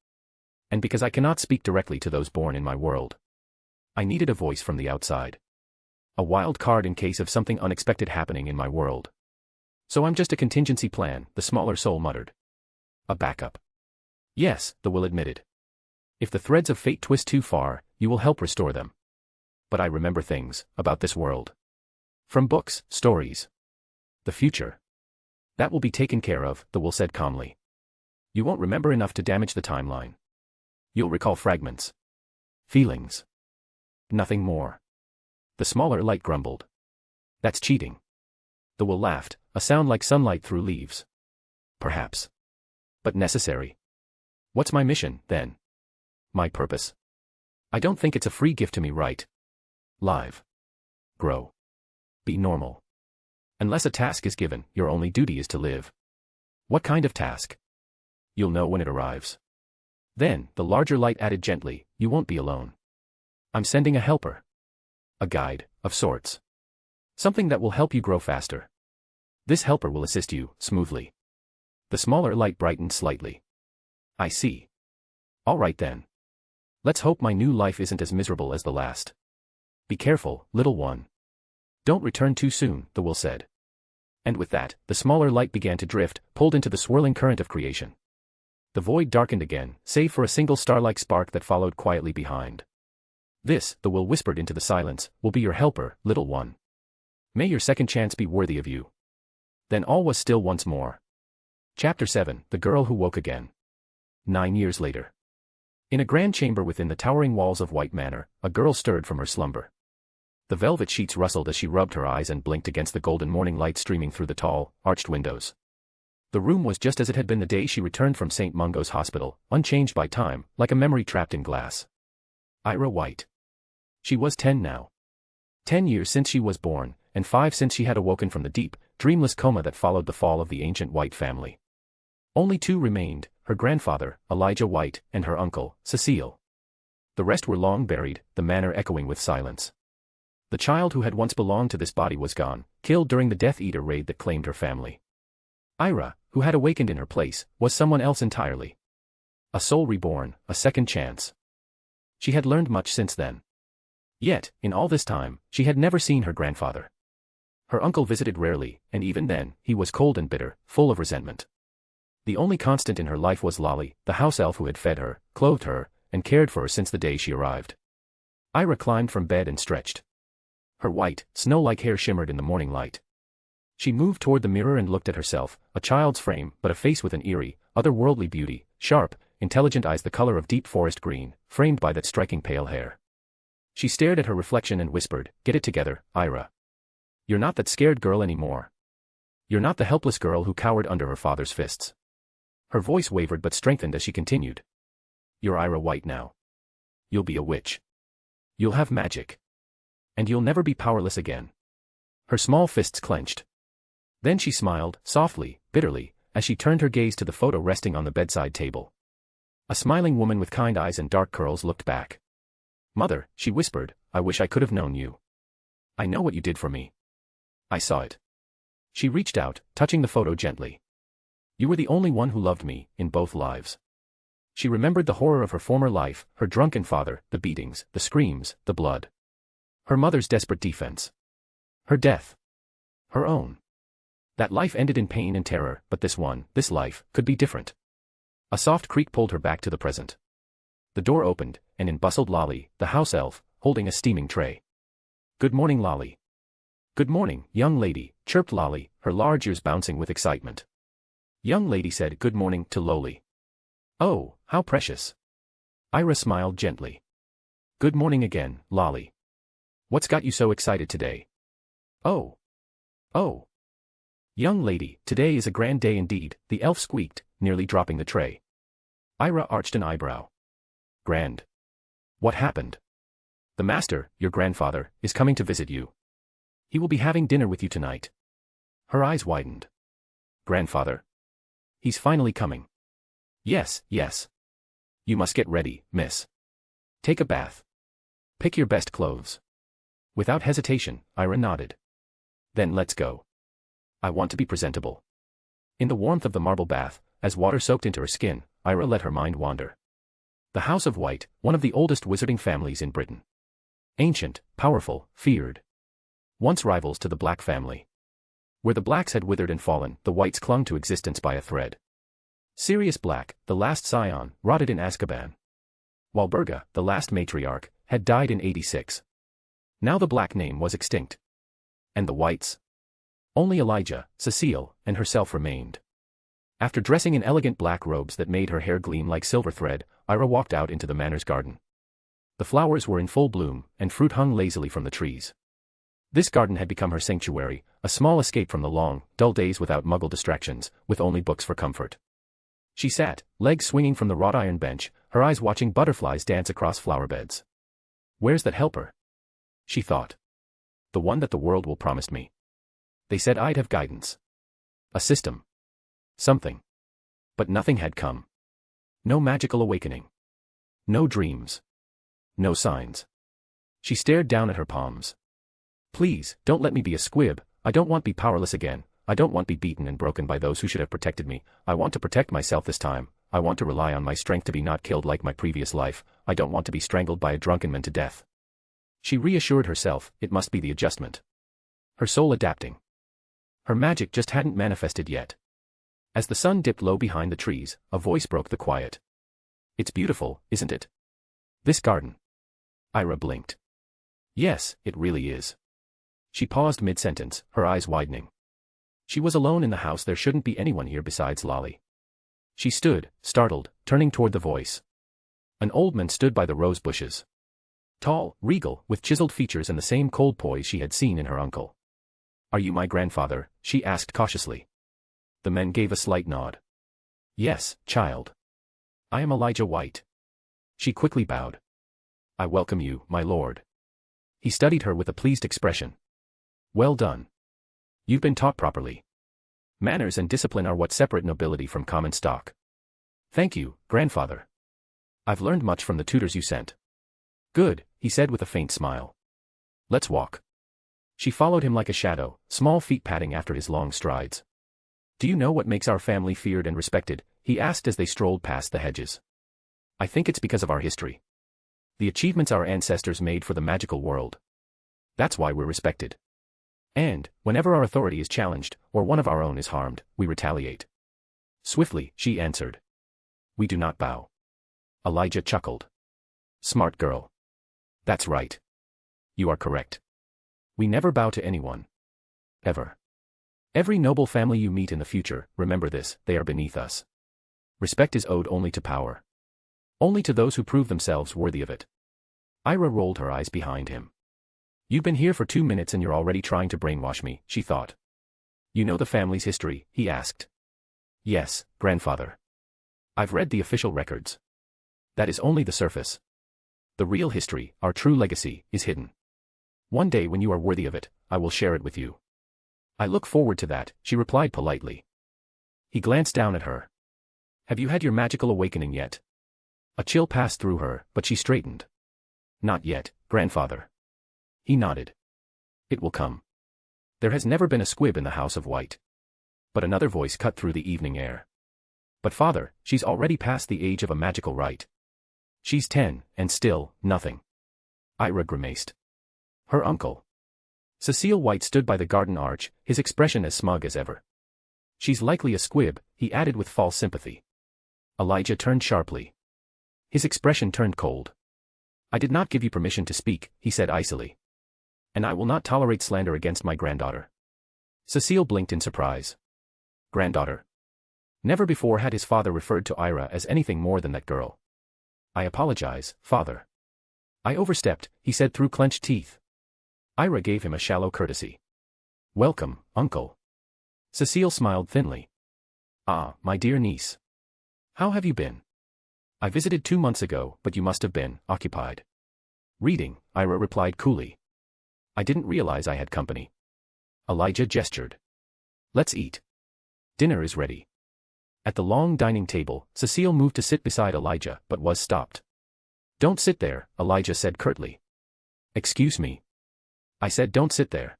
And because I cannot speak directly to those born in my world. I needed a voice from the outside. A wild card in case of something unexpected happening in my world. So I'm just a contingency plan," the smaller soul muttered. "A backup." "Yes," the will admitted. "If the threads of fate twist too far, you will help restore them. But I remember things about this world. From books, stories. The future. That will be taken care of," the will said calmly. "You won't remember enough to damage the timeline. You'll recall fragments. Feelings. Nothing more." The smaller light grumbled. "That's cheating." The will laughed, a sound like sunlight through leaves. "Perhaps. But necessary. What's my mission, then? My purpose? I don't think it's a free gift to me, right? Live. Grow. Be normal. Unless a task is given, your only duty is to live. What kind of task? You'll know when it arrives." Then, the larger light added gently, "You won't be alone. I'm sending a helper. A guide, of sorts. Something that will help you grow faster. This helper will assist you, smoothly." The smaller light brightened slightly. "I see. All right then. Let's hope my new life isn't as miserable as the last. Be careful, little one. Don't return too soon," the will said. And with that, the smaller light began to drift, pulled into the swirling current of creation. The void darkened again, save for a single star-like spark that followed quietly behind. "This," the will whispered into the silence, "will be your helper, little one. May your second chance be worthy of you." Then all was still once more. Chapter 7, The Girl Who Woke Again. 9 years later. In a grand chamber within the towering walls of White Manor, a girl stirred from her slumber. The velvet sheets rustled as she rubbed her eyes and blinked against the golden morning light streaming through the tall, arched windows. The room was just as it had been the day she returned from St. Mungo's hospital, unchanged by time, like a memory trapped in glass. Ira White. She was 10 now. 10 years since she was born, and 5 since she had awoken from the deep, dreamless coma that followed the fall of the ancient White family. Only 2 remained, her grandfather, Elijah White, and her uncle, Cecile. The rest were long buried, the manor echoing with silence. The child who had once belonged to this body was gone, killed during the Death Eater raid that claimed her family. Ira, who had awakened in her place, was someone else entirely. A soul reborn, a second chance. She had learned much since then. Yet, in all this time, she had never seen her grandfather. Her uncle visited rarely, and even then, he was cold and bitter, full of resentment. The only constant in her life was Lolly, the house elf who had fed her, clothed her, and cared for her since the day she arrived. Ira climbed from bed and stretched. Her white, snow-like hair shimmered in the morning light. She moved toward the mirror and looked at herself, a child's frame, but a face with an eerie, otherworldly beauty, sharp, intelligent eyes the color of deep forest green, framed by that striking pale hair. She stared at her reflection and whispered, "Get it together, Ira. You're not that scared girl anymore. You're not the helpless girl who cowered under her father's fists." Her voice wavered but strengthened as she continued. "You're Ira White now. You'll be a witch. You'll have magic. And you'll never be powerless again." Her small fists clenched. Then she smiled, softly, bitterly, as she turned her gaze to the photo resting on the bedside table. A smiling woman with kind eyes and dark curls looked back. "Mother," she whispered, "I wish I could have known you. I know what you did for me. I saw it." She reached out, touching the photo gently. "You were the only one who loved me, in both lives." She remembered the horror of her former life, her drunken father, the beatings, the screams, the blood. Her mother's desperate defense. Her death. Her own. That life ended in pain and terror, but this life, could be different. A soft creak pulled her back to the present. The door opened, and in bustled Lolly, the house elf, holding a steaming tray. "Good morning, Lolly." "Good morning, young lady," chirped Lolly, her large ears bouncing with excitement. Young lady said good morning to Lolly. "Oh, how precious." Ira smiled gently. "Good morning again, Lolly. What's got you so excited today?" Oh. Young lady, today is a grand day indeed," the elf squeaked, nearly dropping the tray. Ira arched an eyebrow. "Grand? What happened?" "The master, your grandfather, is coming to visit you. He will be having dinner with you tonight." Her eyes widened. "Grandfather? He's finally coming." Yes. "You must get ready, miss. Take a bath. Pick your best clothes." Without hesitation, Ira nodded. "Then let's go. I want to be presentable." In the warmth of the marble bath, as water soaked into her skin, Ira let her mind wander. The House of White, one of the oldest wizarding families in Britain. Ancient, powerful, feared. Once rivals to the Black family. Where the Blacks had withered and fallen, the Whites clung to existence by a thread. Sirius Black, the last scion, rotted in Azkaban. While Berga, the last matriarch, had died in 86. Now the Black name was extinct. And the Whites? Only Elijah, Cecile, and herself remained. After dressing in elegant black robes that made her hair gleam like silver thread, Ira walked out into the manor's garden. The flowers were in full bloom, and fruit hung lazily from the trees. This garden had become her sanctuary, a small escape from the long, dull days without Muggle distractions, with only books for comfort. She sat, legs swinging from the wrought iron bench, her eyes watching butterflies dance across flower beds. "Where's that helper?" she thought. "The one that the world will promise me. They said I'd have guidance. A system. Something. But nothing had come. No magical awakening. No dreams. No signs." She stared down at her palms. "Please, don't let me be a squib. I don't want to be powerless again. I don't want to be beaten and broken by those who should have protected me. I want to protect myself this time. I want to rely on my strength to be not killed like my previous life. I don't want to be strangled by a drunken man to death." She reassured herself, it must be the adjustment. Her soul adapting. Her magic just hadn't manifested yet. As the sun dipped low behind the trees, a voice broke the quiet. "It's beautiful, isn't it? This garden." Ira blinked. "Yes, it really is." She paused mid-sentence, her eyes widening. She was alone in the house. There shouldn't be anyone here besides Lolly. She stood, startled, turning toward the voice. An old man stood by the rose bushes. Tall, regal, with chiseled features and the same cold poise she had seen in her uncle. "Are you my grandfather?" she asked cautiously. The man gave a slight nod. "Yes, child. I am Elijah White." She quickly bowed. "I welcome you, my lord." He studied her with a pleased expression. "Well done. You've been taught properly. Manners and discipline are what separate nobility from common stock." "Thank you, grandfather. I've learned much from the tutors you sent." "Good," he said with a faint smile. "Let's walk." She followed him like a shadow, small feet padding after his long strides. "Do you know what makes our family feared and respected?" he asked as they strolled past the hedges. "I think it's because of our history. The achievements our ancestors made for the magical world. That's why we're respected. And, whenever our authority is challenged, or one of our own is harmed, we retaliate." Swiftly, she answered. "We do not bow." Elijah chuckled. "Smart girl. That's right. You are correct. We never bow to anyone. Ever. Every noble family you meet in the future, remember this, they are beneath us. Respect is owed only to power. Only to those who prove themselves worthy of it. Ira rolled her eyes behind him. You've been here for 2 minutes and you're already trying to brainwash me, she thought. You know the family's history, he asked. Yes, grandfather. I've read the official records. That is only the surface. The real history, our true legacy, is hidden. One day when you are worthy of it, I will share it with you. I look forward to that, she replied politely. He glanced down at her. Have you had your magical awakening yet? A chill passed through her, but she straightened. Not yet, grandfather. He nodded. It will come. There has never been a squib in the House of White. But another voice cut through the evening air. But father, she's already past the age of a magical rite. She's 10, and still, nothing. Ira grimaced. Her uncle. Cecile White stood by the garden arch, his expression as smug as ever. She's likely a squib, he added with false sympathy. Elijah turned sharply. His expression turned cold. I did not give you permission to speak, he said icily. And I will not tolerate slander against my granddaughter. Cecile blinked in surprise. Granddaughter. Never before had his father referred to Ira as anything more than that girl. I apologize, father. I overstepped, he said through clenched teeth. Ira gave him a shallow courtesy. Welcome, uncle. Cecile smiled thinly. Ah, my dear niece. How have you been? I visited 2 months ago, but you must have been occupied. Reading, Ira replied coolly. I didn't realize I had company. Elijah gestured. Let's eat. Dinner is ready. At the long dining table, Cecile moved to sit beside Elijah, but was stopped. Don't sit there, Elijah said curtly. Excuse me. I said don't sit there.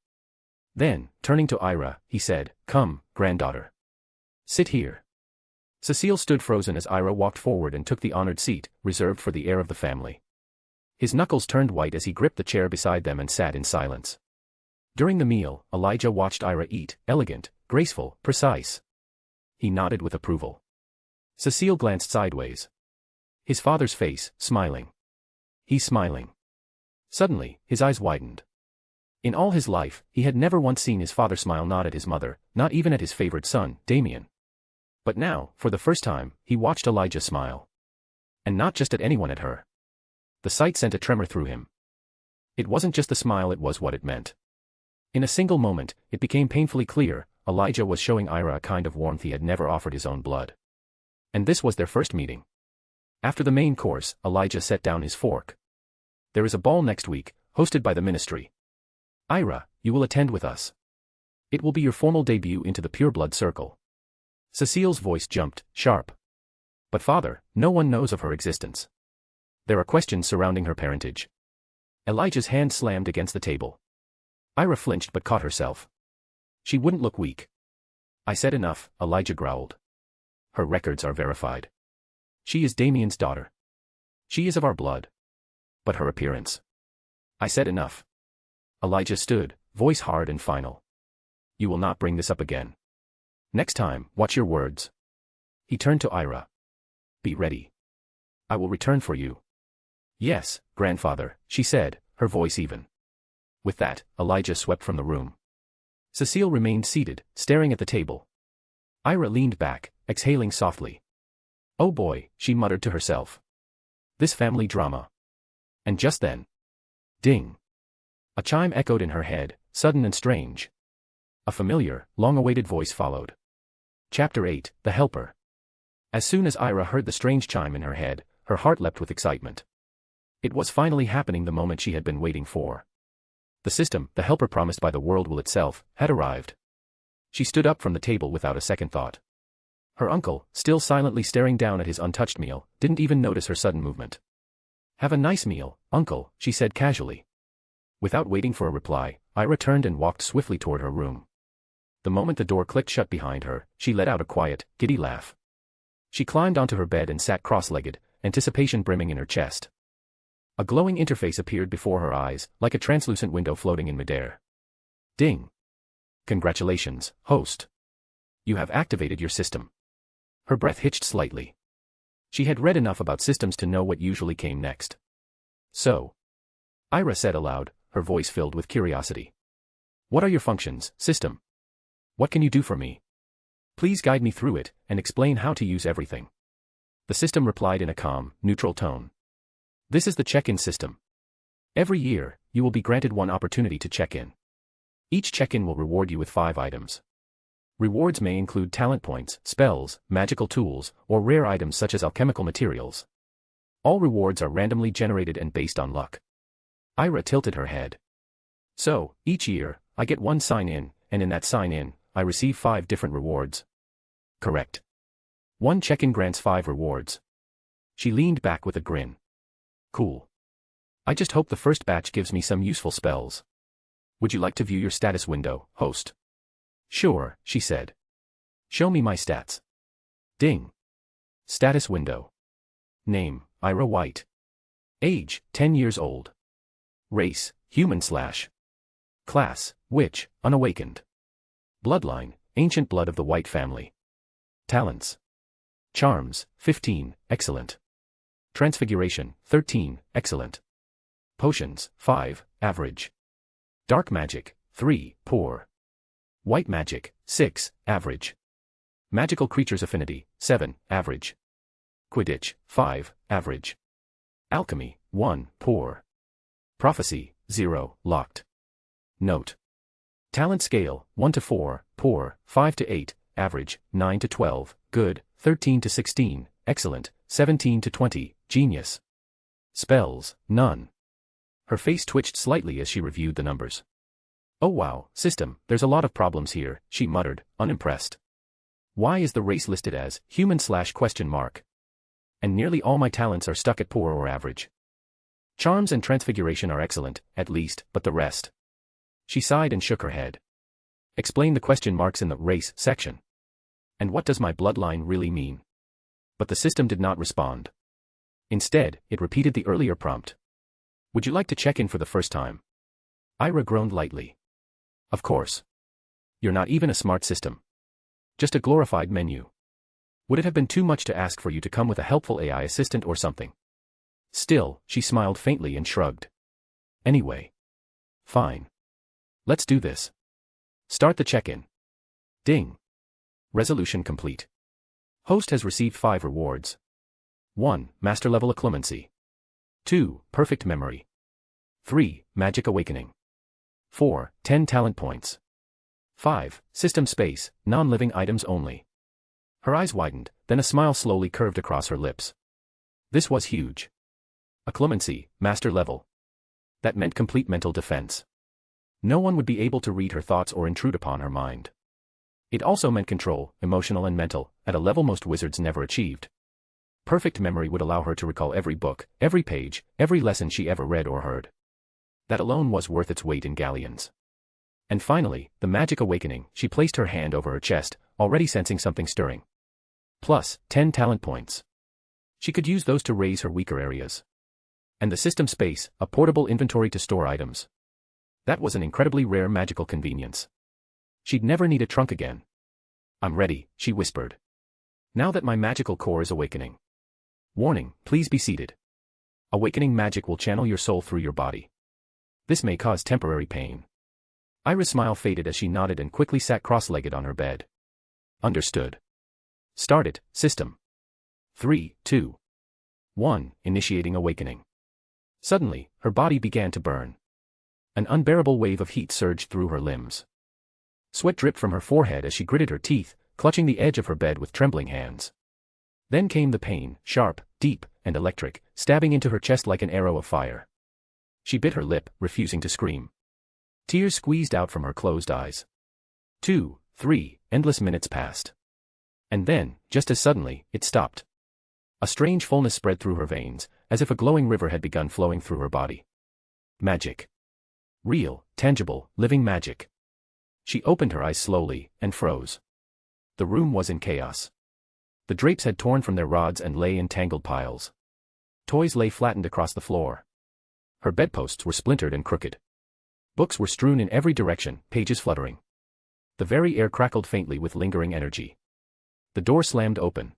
Then, turning to Ira, he said, come, granddaughter. Sit here. Cecile stood frozen as Ira walked forward and took the honored seat, reserved for the heir of the family. His knuckles turned white as he gripped the chair beside them and sat in silence. During the meal, Elijah watched Ira eat, elegant, graceful, precise. He nodded with approval. Cecile glanced sideways. His father's face, smiling. He's smiling. Suddenly, his eyes widened. In all his life, he had never once seen his father smile not at his mother, not even at his favorite son, Damien. But now, for the first time, he watched Elijah smile. And not just at anyone at her. The sight sent a tremor through him. It wasn't just the smile, it was what it meant. In a single moment, it became painfully clear, Elijah was showing Ira a kind of warmth he had never offered his own blood. And this was their first meeting. After the main course, Elijah set down his fork. There is a ball next week, hosted by the ministry. Ira, you will attend with us. It will be your formal debut into the pureblood circle. Cecile's voice jumped, sharp. But father, no one knows of her existence. There are questions surrounding her parentage. Elijah's hand slammed against the table. Ira flinched but caught herself. She wouldn't look weak. I said enough, Elijah growled. Her records are verified. She is Damien's daughter. She is of our blood. But her appearance. I said enough. Elijah stood, voice hard and final. You will not bring this up again. Next time, watch your words. He turned to Ira. Be ready. I will return for you. Yes, grandfather, she said, her voice even. With that, Elijah swept from the room. Cecile remained seated, staring at the table. Ira leaned back, exhaling softly. Oh boy, she muttered to herself. This family drama. And just then. Ding. A chime echoed in her head, sudden and strange. A familiar, long-awaited voice followed. Chapter 8, The Helper. As soon as Ira heard the strange chime in her head, her heart leapt with excitement. It was finally happening, the moment she had been waiting for. The system, the helper promised by the world will itself, had arrived. She stood up from the table without a second thought. Her uncle, still silently staring down at his untouched meal, didn't even notice her sudden movement. Have a nice meal, uncle, she said casually. Without waiting for a reply, Ira turned and walked swiftly toward her room. The moment the door clicked shut behind her, she let out a quiet, giddy laugh. She climbed onto her bed and sat cross-legged, anticipation brimming in her chest. A glowing interface appeared before her eyes, like a translucent window floating in midair. Ding. Congratulations, host. You have activated your system. Her breath hitched slightly. She had read enough about systems to know what usually came next. So. Ira said aloud, her voice filled with curiosity. What are your functions, system? What can you do for me? Please guide me through it, and explain how to use everything. The system replied in a calm, neutral tone. This is the check-in system. Every year, you will be granted one opportunity to check in. Each check-in will reward you with 5 items. Rewards may include talent points, spells, magical tools, or rare items such as alchemical materials. All rewards are randomly generated and based on luck. Ira tilted her head. So, each year, I get 1 sign-in, and in that sign-in, I receive 5 different rewards. Correct. 1 check-in grants 5 rewards. She leaned back with a grin. Cool. I just hope the first batch gives me some useful spells. Would you like to view your status window, host? Sure, she said. Show me my stats. Ding. Status window. Name, Ira White. Age, 10 years old. Race, human/. Class, witch, unawakened. Bloodline, ancient blood of the White family. Talents. Charms, 15, excellent. Transfiguration, 13, excellent. Potions, 5, average. Dark magic, 3, poor. White magic, 6, average. Magical creatures affinity, 7, average. Quidditch, 5, average. Alchemy, 1, poor. Prophecy, 0, locked. Note. Talent scale, 1 to 4, poor, 5 to 8, average, 9 to 12, good, 13 to 16, excellent, 17 to 20, genius. Spells, none. Her face twitched slightly as she reviewed the numbers. Oh wow, system, there's a lot of problems here, she muttered, unimpressed. Why is the race listed as human/? And nearly all my talents are stuck at poor or average. Charms and transfiguration are excellent, at least, but the rest. She sighed and shook her head. Explain the question marks in the race section. And what does my bloodline really mean? But the system did not respond. Instead, it repeated the earlier prompt. Would you like to check in for the first time? Ira groaned lightly. Of course. You're not even a smart system. Just a glorified menu. Would it have been too much to ask for you to come with a helpful AI assistant or something? Still, she smiled faintly and shrugged. Anyway. Fine. Let's do this. Start the check-in. Ding. Resolution complete. Host has received 5 rewards. 1. Master level Occlumency. 2. Perfect memory. 3. Magic awakening. 4. 10 talent points. 5. System space, non-living items only. Her eyes widened, then a smile slowly curved across her lips. This was huge. Occlumency, master level. That meant complete mental defense. No one would be able to read her thoughts or intrude upon her mind. It also meant control, emotional and mental, at a level most wizards never achieved. Perfect memory would allow her to recall every book, every page, every lesson she ever read or heard. That alone was worth its weight in galleons. And finally, the magic awakening, she placed her hand over her chest, already sensing something stirring. Plus, 10 talent points. She could use those to raise her weaker areas. And the system space, a portable inventory to store items. That was an incredibly rare magical convenience. She'd never need a trunk again. I'm ready, she whispered. Now that my magical core is awakening. Warning, please be seated. Awakening magic will channel your soul through your body. This may cause temporary pain. Ira's smile faded as she nodded and quickly sat cross-legged on her bed. Understood. Start it, system. 3, 2, 1, initiating awakening. Suddenly, her body began to burn. An unbearable wave of heat surged through her limbs. Sweat dripped from her forehead as she gritted her teeth, clutching the edge of her bed with trembling hands. Then came the pain, sharp, deep, and electric, stabbing into her chest like an arrow of fire. She bit her lip, refusing to scream. Tears squeezed out from her closed eyes. 2, 3, endless minutes passed. And then, just as suddenly, it stopped. A strange fullness spread through her veins, as if a glowing river had begun flowing through her body. Magic. Real, tangible, living magic. She opened her eyes slowly, and froze. The room was in chaos. The drapes had torn from their rods and lay in tangled piles. Toys lay flattened across the floor. Her bedposts were splintered and crooked. Books were strewn in every direction, pages fluttering. The very air crackled faintly with lingering energy. The door slammed open.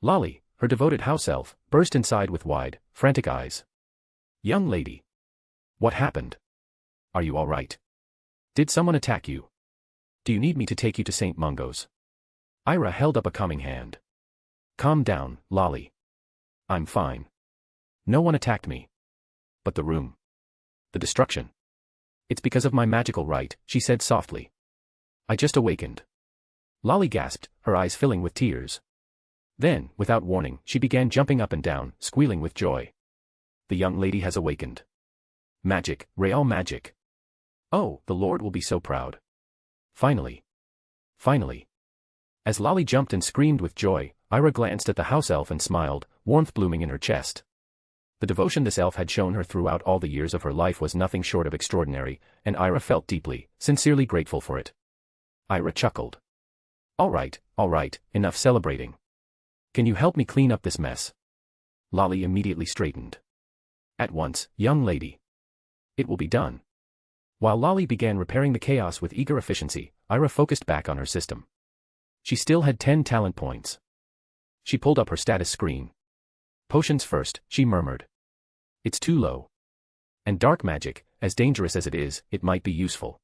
Lolly, her devoted house elf, burst inside with wide, frantic eyes. Young lady. What happened? Are you all right? Did someone attack you? Do you need me to take you to St. Mungo's? Ira held up a calming hand. Calm down, Lolly. I'm fine. No one attacked me. But the room. The destruction. It's because of my magical right, she said softly. I just awakened. Lolly gasped, her eyes filling with tears. Then, without warning, she began jumping up and down, squealing with joy. The young lady has awakened. Magic, real magic. Oh, the Lord will be so proud. Finally. Finally. As Lolly jumped and screamed with joy, Ira glanced at the house elf and smiled, warmth blooming in her chest. The devotion this elf had shown her throughout all the years of her life was nothing short of extraordinary, and Ira felt deeply, sincerely grateful for it. Ira chuckled. All right, enough celebrating. Can you help me clean up this mess? Lolly immediately straightened. At once, young lady. It will be done. While Lolly began repairing the chaos with eager efficiency, Ira focused back on her system. She still had 10 talent points. She pulled up her status screen. Potions first, she murmured. It's too low. And dark magic, as dangerous as it is, it might be useful.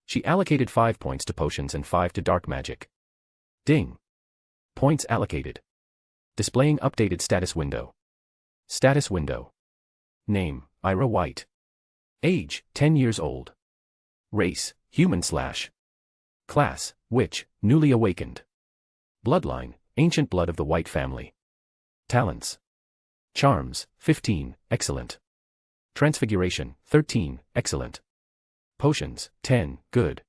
She allocated 5 points to potions and 5 to dark magic. Ding. Points allocated. Displaying updated status window. Status window. Name, Ira White. Age, 10 years old. Race, human/. Class, witch, newly awakened. Bloodline, ancient blood of the White family. Talents. Charms, 15, excellent. Transfiguration, 13, excellent. Potions, 10, good.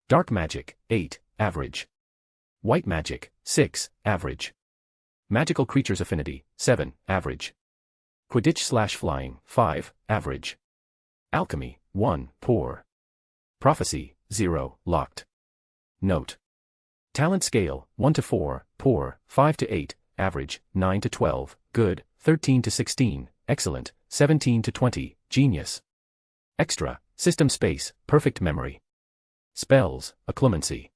Dark magic, 8, average. White magic, 6, average. Magical creatures affinity, 7, average. Quidditch/flying, 5, average. Alchemy, 1, poor. Prophecy, 0, locked. Note. Talent scale, 1 to 4, poor, 5 to 8, average, 9 to 12, good, 13 to 16, excellent, 17 to 20, genius. Extra, system space, perfect memory. Spells, occlumency.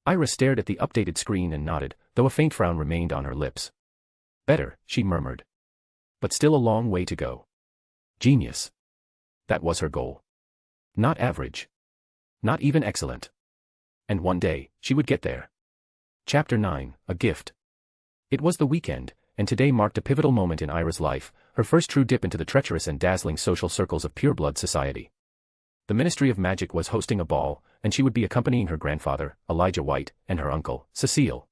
Ira stared at the updated screen and nodded, though a faint frown remained on her lips. Better, she murmured. But still a long way to go. Genius. That was her goal. Not average. Not even excellent. And one day, she would get there. Chapter 9, A Gift. It was the weekend, and today marked a pivotal moment in Ira's life, her first true dip into the treacherous and dazzling social circles of pureblood society. The Ministry of Magic was hosting a ball, and she would be accompanying her grandfather, Elijah White, and her uncle, Cecile.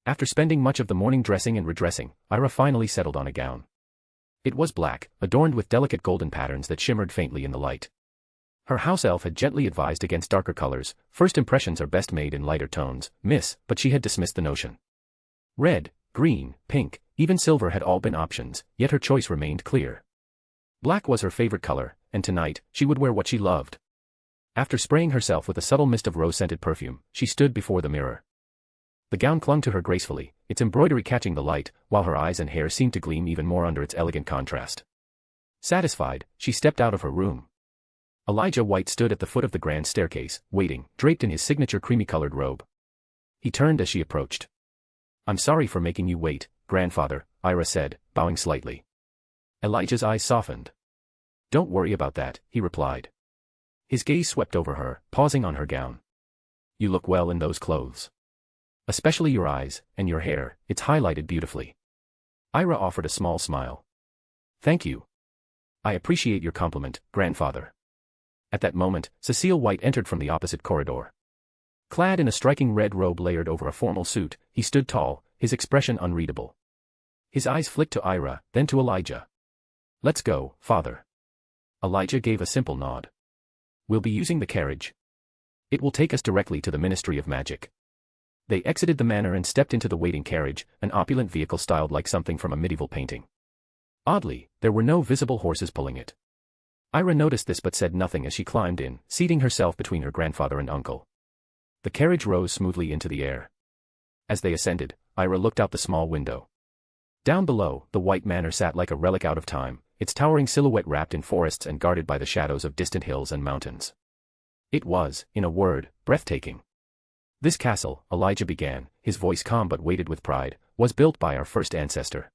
After spending much of the morning dressing and redressing, Ira finally settled on a gown. It was black, adorned with delicate golden patterns that shimmered faintly in the light. Her house elf had gently advised against darker colors. First impressions are best made in lighter tones, miss, but she had dismissed the notion. Red, green, pink, even silver had all been options, yet her choice remained clear. Black was her favorite color, and tonight, she would wear what she loved. After spraying herself with a subtle mist of rose-scented perfume, she stood before the mirror. The gown clung to her gracefully, its embroidery catching the light, while her eyes and hair seemed to gleam even more under its elegant contrast. Satisfied, she stepped out of her room. Elijah White stood at the foot of the grand staircase, waiting, draped in his signature creamy-colored robe. He turned as she approached. I'm sorry for making you wait, grandfather, Ira said, bowing slightly. Elijah's eyes softened. Don't worry about that, he replied. His gaze swept over her, pausing on her gown. You look well in those clothes. Especially your eyes, and your hair, it's highlighted beautifully. Ira offered a small smile. Thank you. I appreciate your compliment, grandfather. At that moment, Cecile White entered from the opposite corridor. Clad in a striking red robe layered over a formal suit, he stood tall, his expression unreadable. His eyes flicked to Ira, then to Elijah. Let's go, father. Elijah gave a simple nod. We'll be using the carriage. It will take us directly to the Ministry of Magic. They exited the manor and stepped into the waiting carriage, an opulent vehicle styled like something from a medieval painting. Oddly, there were no visible horses pulling it. Ira noticed this but said nothing as she climbed in, seating herself between her grandfather and uncle. The carriage rose smoothly into the air. As they ascended, Ira looked out the small window. Down below, the White Manor sat like a relic out of time, its towering silhouette wrapped in forests and guarded by the shadows of distant hills and mountains. It was, in a word, breathtaking. This castle, Elijah began, his voice calm but weighted with pride, was built by our first ancestor.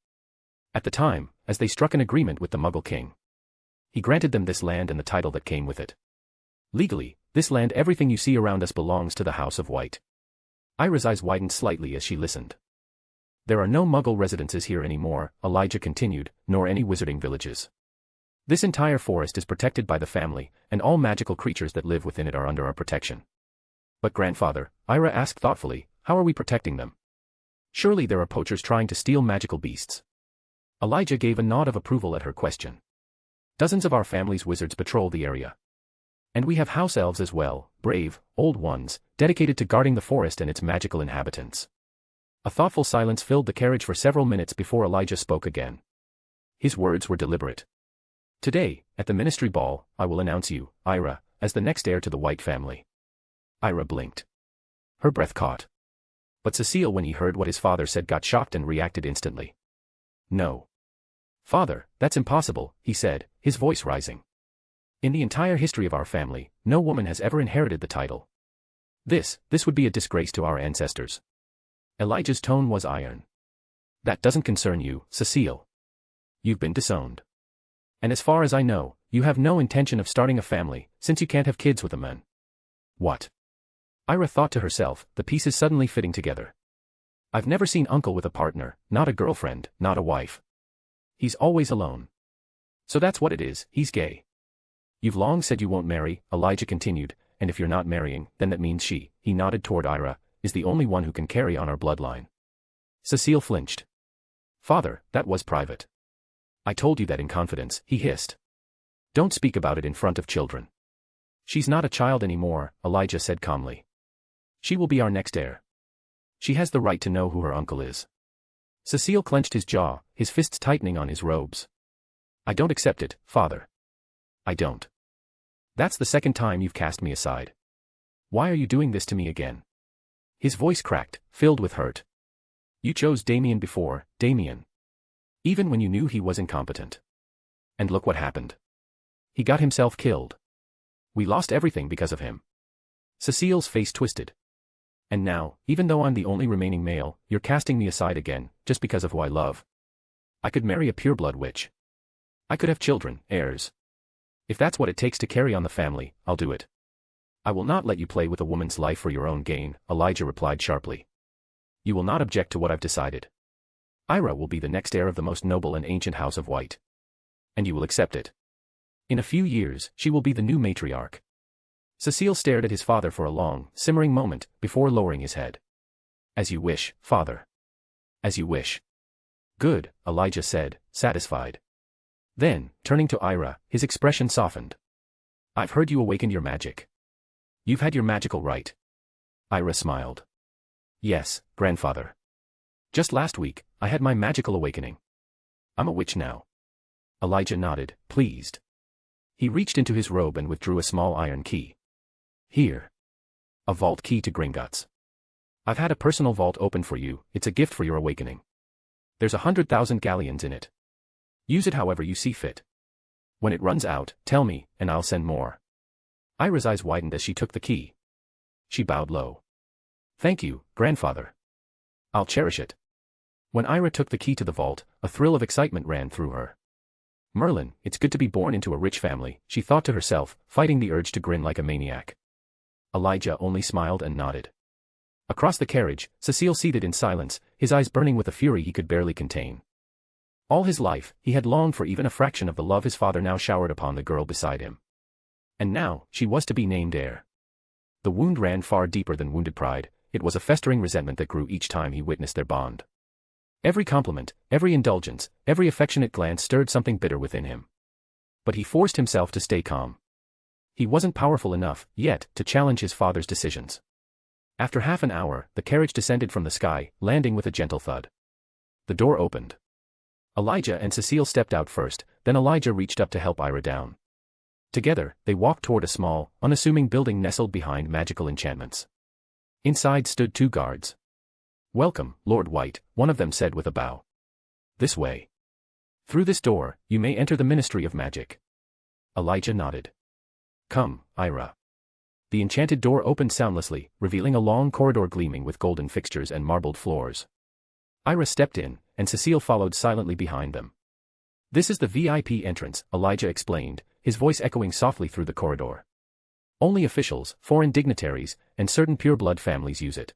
At the time, as they struck an agreement with the Muggle king. He granted them this land and the title that came with it. Legally, This land, everything you see around us belongs to the House of White. Ira's eyes widened slightly as she listened. There are no Muggle residences here anymore, Elijah continued, nor any wizarding villages. This entire forest is protected by the family, and all magical creatures that live within it are under our protection. But grandfather, Ira asked thoughtfully, how are we protecting them? Surely there are poachers trying to steal magical beasts. Elijah gave a nod of approval at her question. Dozens of our family's wizards patrol the area. And we have house elves as well, brave, old ones, dedicated to guarding the forest and its magical inhabitants. A thoughtful silence filled the carriage for several minutes before Elijah spoke again. His words were deliberate. Today, at the ministry ball, I will announce you, Ira, as the next heir to the White family. Ira blinked. Her breath caught. But Cecile, when he heard what his father said, got shocked and reacted instantly. No. Father, that's impossible, he said, his voice rising. In the entire history of our family, no woman has ever inherited the title. This would be a disgrace to our ancestors. Elijah's tone was iron. That doesn't concern you, Cecile. You've been disowned. And as far as I know, you have no intention of starting a family, since you can't have kids with a man. What? Ira thought to herself, the pieces suddenly fitting together. I've never seen Uncle with a partner, not a girlfriend, not a wife. He's always alone. So that's what it is, he's gay. You've long said you won't marry, Elijah continued, and if you're not marrying, then that means she, he nodded toward Ira, is the only one who can carry on our bloodline. Cecile flinched. Father, that was private. I told you that in confidence, he hissed. Don't speak about it in front of children. She's not a child anymore, Elijah said calmly. She will be our next heir. She has the right to know who her uncle is. Cecile clenched his jaw, his fists tightening on his robes. I don't accept it, father. I don't. That's the second time you've cast me aside. Why are you doing this to me again? His voice cracked, filled with hurt. You chose Damien before, Damien. Even when you knew he was incompetent. And look what happened. He got himself killed. We lost everything because of him. Cecile's face twisted. And now, even though I'm the only remaining male, you're casting me aside again, just because of who I love. I could marry a pureblood witch. I could have children, heirs. If that's what it takes to carry on the family, I'll do it. I will not let you play with a woman's life for your own gain, Elijah replied sharply. You will not object to what I've decided. Ira will be the next heir of the most noble and ancient House of White. And you will accept it. In a few years, she will be the new matriarch. Cecile stared at his father for a long, simmering moment, before lowering his head. As you wish, father. As you wish. Good, Elijah said, satisfied. Then, turning to Ira, his expression softened. I've heard you awakened your magic. You've had your magical right. Ira smiled. Yes, grandfather. Just last week, I had my magical awakening. I'm a witch now. Elijah nodded, pleased. He reached into his robe and withdrew a small iron key. Here. A vault key to Gringotts. I've had a personal vault opened for you, it's a gift for your awakening. There's 100,000 galleons in it. Use it however you see fit. When it runs out, tell me, and I'll send more. Ira's eyes widened as she took the key. She bowed low. Thank you, grandfather. I'll cherish it. When Ira took the key to the vault, a thrill of excitement ran through her. Merlin, it's good to be born into a rich family, she thought to herself, fighting the urge to grin like a maniac. Elijah only smiled and nodded. Across the carriage, Cecile seated in silence, his eyes burning with a fury he could barely contain. All his life, he had longed for even a fraction of the love his father now showered upon the girl beside him. And now, she was to be named heir. The wound ran far deeper than wounded pride, it was a festering resentment that grew each time he witnessed their bond. Every compliment, every indulgence, every affectionate glance stirred something bitter within him. But he forced himself to stay calm. He wasn't powerful enough, yet, to challenge his father's decisions. After half an hour, the carriage descended from the sky, landing with a gentle thud. The door opened. Elijah and Cecile stepped out first, then Elijah reached up to help Ira down. Together, they walked toward a small, unassuming building nestled behind magical enchantments. Inside stood 2 guards. Welcome, Lord White, one of them said with a bow. This way. Through this door, you may enter the Ministry of Magic. Elijah nodded. Come, Ira. The enchanted door opened soundlessly, revealing a long corridor gleaming with golden fixtures and marbled floors. Ira stepped in, and Cecile followed silently behind them. This is the VIP entrance, Elijah explained, his voice echoing softly through the corridor. Only officials, foreign dignitaries, and certain pure-blood families use it.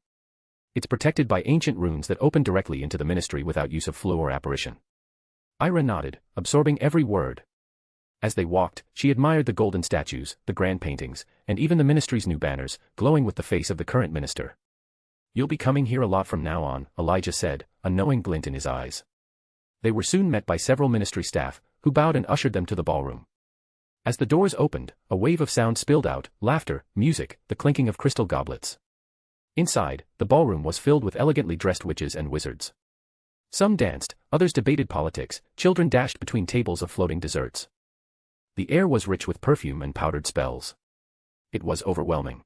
It's protected by ancient runes that open directly into the ministry without use of flow or apparition. Ira nodded, absorbing every word. As they walked, she admired the golden statues, the grand paintings, and even the ministry's new banners, glowing with the face of the current minister. "You'll be coming here a lot from now on," Elijah said, a knowing glint in his eyes. They were soon met by several ministry staff, who bowed and ushered them to the ballroom. As the doors opened, a wave of sound spilled out, laughter, music, the clinking of crystal goblets. Inside, the ballroom was filled with elegantly dressed witches and wizards. Some danced, others debated politics, children dashed between tables of floating desserts. The air was rich with perfume and powdered spells. It was overwhelming.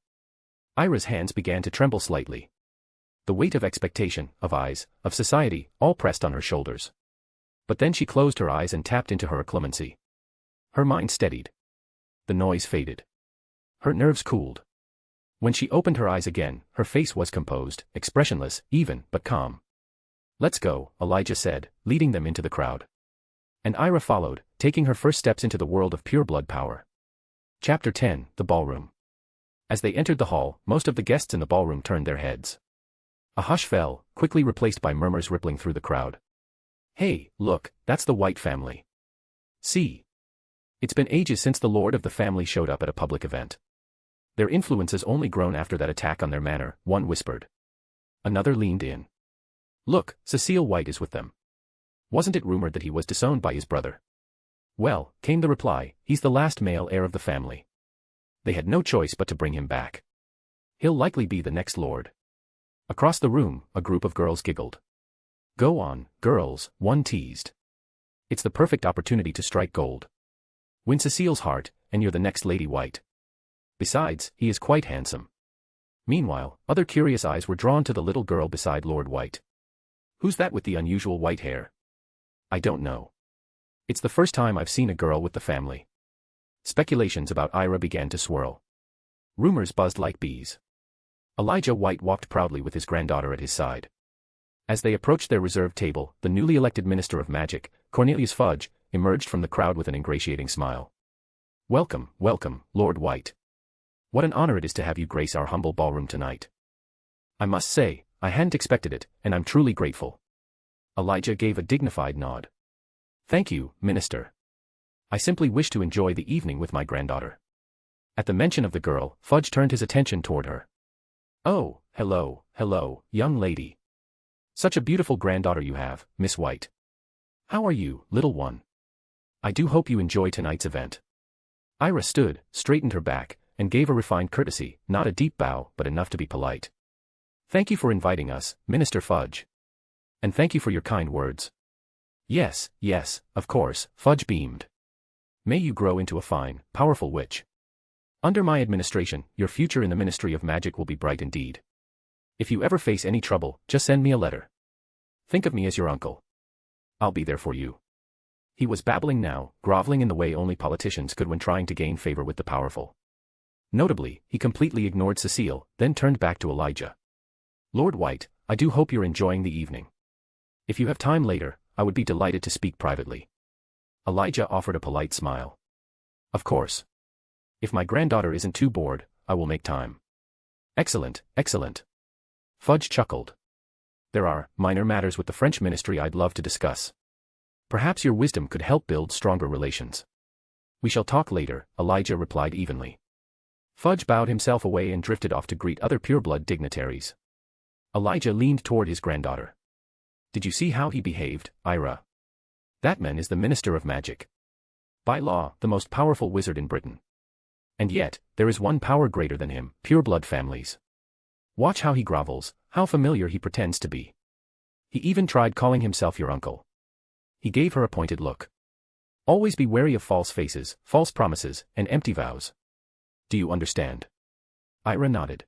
Ira's hands began to tremble slightly. The weight of expectation, of eyes, of society, all pressed on her shoulders. But then she closed her eyes and tapped into her clemency. Her mind steadied. The noise faded. Her nerves cooled. When she opened her eyes again, her face was composed, expressionless, even, but calm. "Let's go," Elijah said, leading them into the crowd. And Ira followed, taking her first steps into the world of pure-blood power. Chapter 10, The Ballroom. As they entered the hall, most of the guests in the ballroom turned their heads. A hush fell, quickly replaced by murmurs rippling through the crowd. "Hey, look, that's the White family. See? It's been ages since the lord of the family showed up at a public event. Their influence has only grown after that attack on their manor," one whispered. Another leaned in. "Look, Cecile White is with them. Wasn't it rumored that he was disowned by his brother?" "Well," came the reply, "he's the last male heir of the family. They had no choice but to bring him back. He'll likely be the next lord." Across the room, a group of girls giggled. "Go on, girls," one teased. "It's the perfect opportunity to strike gold. Win Cecile's heart, and you're the next Lady White. Besides, he is quite handsome." Meanwhile, other curious eyes were drawn to the little girl beside Lord White. "Who's that with the unusual white hair?" "I don't know. It's the first time I've seen a girl with the family." Speculations about Ira began to swirl. Rumors buzzed like bees. Elijah White walked proudly with his granddaughter at his side. As they approached their reserved table, the newly elected Minister of Magic, Cornelius Fudge, emerged from the crowd with an ingratiating smile. "Welcome, welcome, Lord White. What an honor it is to have you grace our humble ballroom tonight. I must say, I hadn't expected it, and I'm truly grateful." Elijah gave a dignified nod. "Thank you, Minister. I simply wish to enjoy the evening with my granddaughter." At the mention of the girl, Fudge turned his attention toward her. "Oh, hello, young lady. Such a beautiful granddaughter you have, Miss White. How are you, little one? I do hope you enjoy tonight's event." Ira stood, straightened her back, and gave a refined courtesy, not a deep bow, but enough to be polite. "Thank you for inviting us, Minister Fudge. And thank you for your kind words." Yes, of course," Fudge beamed. "May you grow into a fine, powerful witch. Under my administration, your future in the Ministry of Magic will be bright indeed. If you ever face any trouble, just send me a letter. Think of me as your uncle. I'll be there for you." He was babbling now, groveling in the way only politicians could when trying to gain favor with the powerful. Notably, he completely ignored Cecile, then turned back to Elijah. "Lord White, I do hope you're enjoying the evening. If you have time later, I would be delighted to speak privately." Elijah offered a polite smile. "Of course. If my granddaughter isn't too bored, I will make time." Excellent. Fudge chuckled. "There are minor matters with the French ministry I'd love to discuss. Perhaps your wisdom could help build stronger relations." "We shall talk later," Elijah replied evenly. Fudge bowed himself away and drifted off to greet other pure-blood dignitaries. Elijah leaned toward his granddaughter. "Did you see how he behaved, Ira? That man is the Minister of Magic. By law, the most powerful wizard in Britain. And yet, there is one power greater than him, pure-blood families. Watch how he grovels, how familiar he pretends to be. He even tried calling himself your uncle." He gave her a pointed look. "Always be wary of false faces, false promises, and empty vows. Do you understand?" Ira nodded.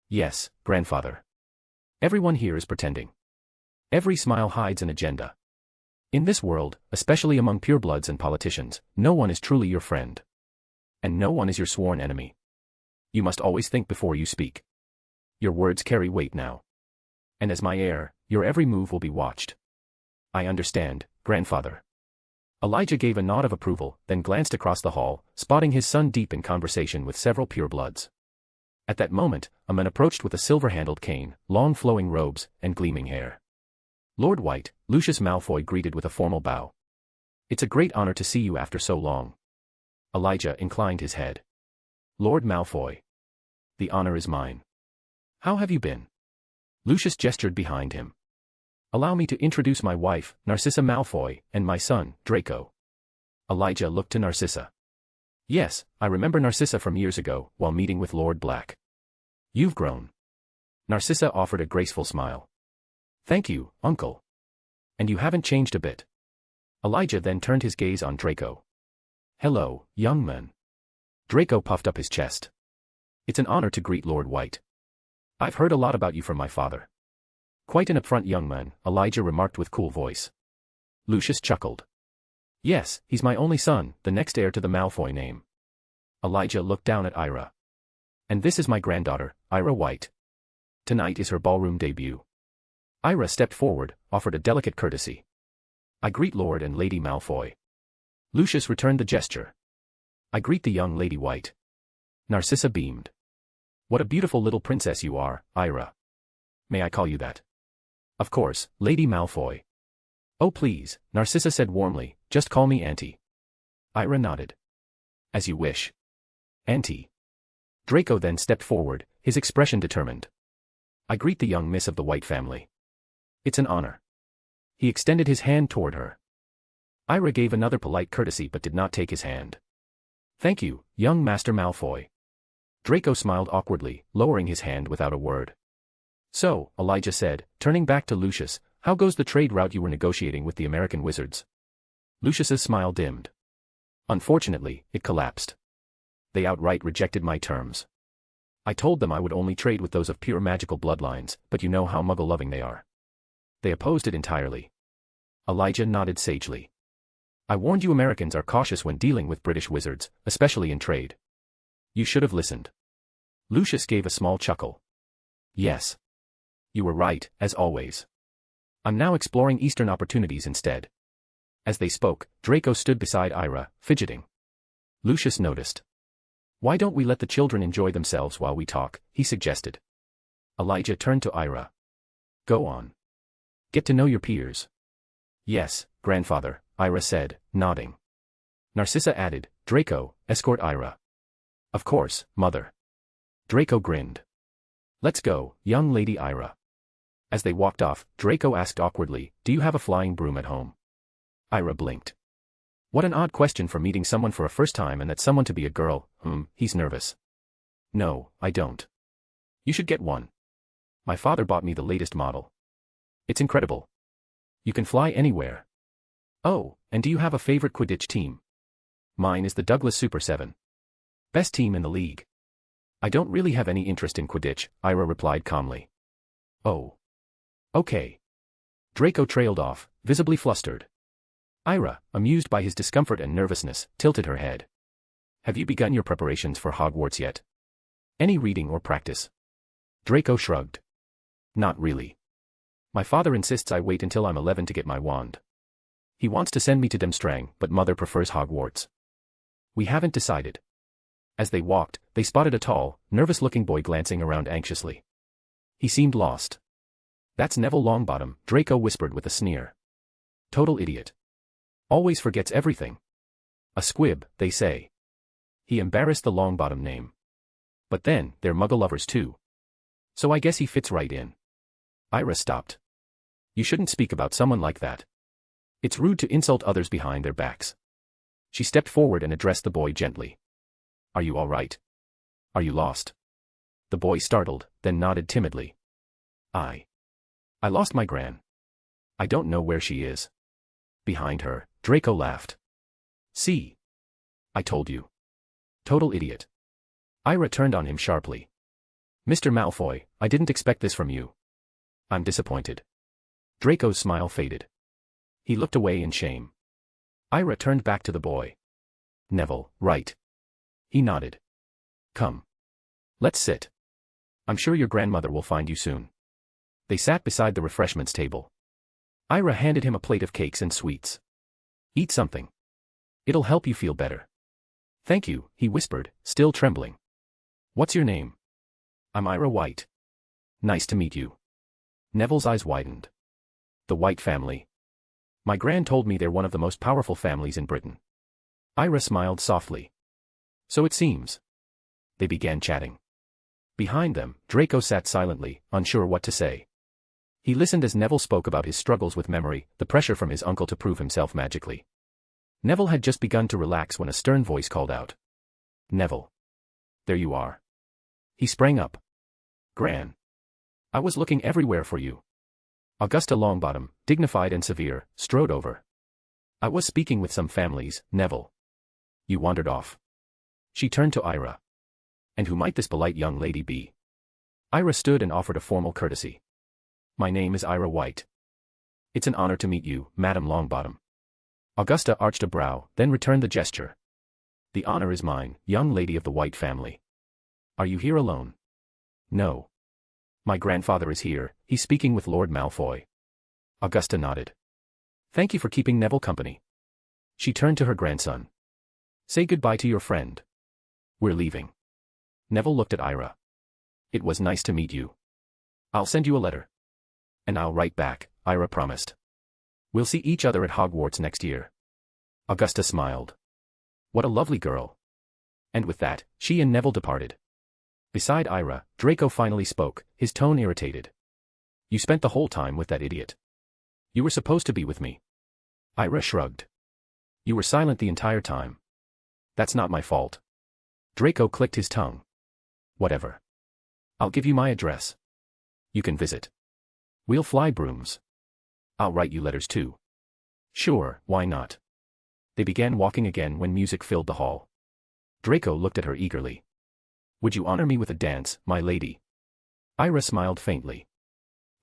"Yes, grandfather. Everyone here is pretending. Every smile hides an agenda. In this world, especially among purebloods and politicians, no one is truly your friend. And no one is your sworn enemy. You must always think before you speak. Your words carry weight now. And as my heir, your every move will be watched." "I understand, grandfather." Elijah gave a nod of approval, then glanced across the hall, spotting his son deep in conversation with several purebloods. At that moment, a man approached with a silver-handled cane, long flowing robes, and gleaming hair. Lord White, Lucius Malfoy greeted with a formal bow. It's a great honor to see you after so long. Elijah inclined his head. Lord Malfoy. The honor is mine. How have you been? Lucius gestured behind him. Allow me to introduce my wife, Narcissa Malfoy, and my son, Draco. Elijah looked to Narcissa. Yes, I remember Narcissa from years ago, while meeting with Lord Black. You've grown. Narcissa offered a graceful smile. Thank you, uncle. And you haven't changed a bit. Elijah then turned his gaze on Draco. Hello, young man. Draco puffed up his chest. It's an honor to greet Lord White. I've heard a lot about you from my father. Quite an upfront young man, Elijah remarked with cool voice. Lucius chuckled. Yes, he's my only son, the next heir to the Malfoy name. Elijah looked down at Ira. And this is my granddaughter, Ira White. Tonight is her ballroom debut. Ira stepped forward, offered a delicate courtesy. I greet Lord and Lady Malfoy. Lucius returned the gesture. I greet the young Lady White. Narcissa beamed. What a beautiful little princess you are, Ira. May I call you that? Of course, Lady Malfoy. Oh please, Narcissa said warmly, just call me Auntie. Ira nodded. As you wish. Auntie. Draco then stepped forward, his expression determined. I greet the young miss of the White family. It's an honor. He extended his hand toward her. Ira gave another polite courtesy but did not take his hand. Thank you, young Master Malfoy. Draco smiled awkwardly, lowering his hand without a word. So, Elijah said, turning back to Lucius, how goes the trade route you were negotiating with the American wizards? Lucius's smile dimmed. Unfortunately, it collapsed. They outright rejected my terms. I told them I would only trade with those of pure magical bloodlines, but you know how muggle-loving they are. They opposed it entirely. Elijah nodded sagely. I warned you Americans are cautious when dealing with British wizards, especially in trade. You should have listened. Lucius gave a small chuckle. Yes. You were right, as always. I'm now exploring Eastern opportunities instead. As they spoke, Draco stood beside Ira, fidgeting. Lucius noticed. Why don't we let the children enjoy themselves while we talk, he suggested. Elijah turned to Ira. Go on. Get to know your peers. Yes, grandfather, Ira said, nodding. Narcissa added, Draco, escort Ira. Of course, mother. Draco grinned. Let's go, young Lady Ira. As they walked off, Draco asked awkwardly, do you have a flying broom at home? Ira blinked. What an odd question for meeting someone for a first time and that someone to be a girl, he's nervous. No, I don't. You should get one. My father bought me the latest model. It's incredible. You can fly anywhere. Oh, and do you have a favorite Quidditch team? Mine is the Douglas Super 7. Best team in the league. I don't really have any interest in Quidditch, Ira replied calmly. Oh. Okay. Draco trailed off, visibly flustered. Ira, amused by his discomfort and nervousness, tilted her head. Have you begun your preparations for Hogwarts yet? Any reading or practice? Draco shrugged. Not really. My father insists I wait until I'm 11 to get my wand. He wants to send me to Demstrang, but mother prefers Hogwarts. We haven't decided. As they walked, they spotted a tall, nervous-looking boy glancing around anxiously. He seemed lost. That's Neville Longbottom, Draco whispered with a sneer. Total idiot. Always forgets everything. A squib, they say. He embarrassed the Longbottom name. But then, they're muggle lovers too. So I guess he fits right in. Ira stopped. You shouldn't speak about someone like that. It's rude to insult others behind their backs. She stepped forward and addressed the boy gently. Are you all right? Are you lost? The boy startled, then nodded timidly. I lost my gran. I don't know where she is. Behind her, Draco laughed. See? I told you. Total idiot. Ira turned on him sharply. Mr. Malfoy, I didn't expect this from you. I'm disappointed. Draco's smile faded. He looked away in shame. Ira turned back to the boy. Neville, right. He nodded. Come. Let's sit. I'm sure your grandmother will find you soon. They sat beside the refreshments table. Ira handed him a plate of cakes and sweets. Eat something. It'll help you feel better. Thank you, he whispered, still trembling. What's your name? I'm Ira White. Nice to meet you. Neville's eyes widened. The White family. My gran told me they're one of the most powerful families in Britain. Ira smiled softly. So it seems. They began chatting. Behind them, Draco sat silently, unsure what to say. He listened as Neville spoke about his struggles with memory, the pressure from his uncle to prove himself magically. Neville had just begun to relax when a stern voice called out. Neville. There you are. He sprang up. Gran. I was looking everywhere for you. Augusta Longbottom, dignified and severe, strode over. I was speaking with some families, Neville. You wandered off. She turned to Ira. And who might this polite young lady be? Ira stood and offered a formal courtesy. My name is Ira White. It's an honor to meet you, Madam Longbottom. Augusta arched a brow, then returned the gesture. The honor is mine, young lady of the White family. Are you here alone? No. My grandfather is here, he's speaking with Lord Malfoy. Augusta nodded. Thank you for keeping Neville company. She turned to her grandson. Say goodbye to your friend. We're leaving. Neville looked at Ira. It was nice to meet you. I'll send you a letter. And I'll write back, Ira promised. We'll see each other at Hogwarts next year. Augusta smiled. What a lovely girl. And with that, she and Neville departed. Beside Ira, Draco finally spoke, his tone irritated. You spent the whole time with that idiot. You were supposed to be with me. Ira shrugged. You were silent the entire time. That's not my fault. Draco clicked his tongue. Whatever. I'll give you my address. You can visit. We'll fly brooms. I'll write you letters too. Sure, why not? They began walking again when music filled the hall. Draco looked at her eagerly. Would you honor me with a dance, my lady? Ira smiled faintly.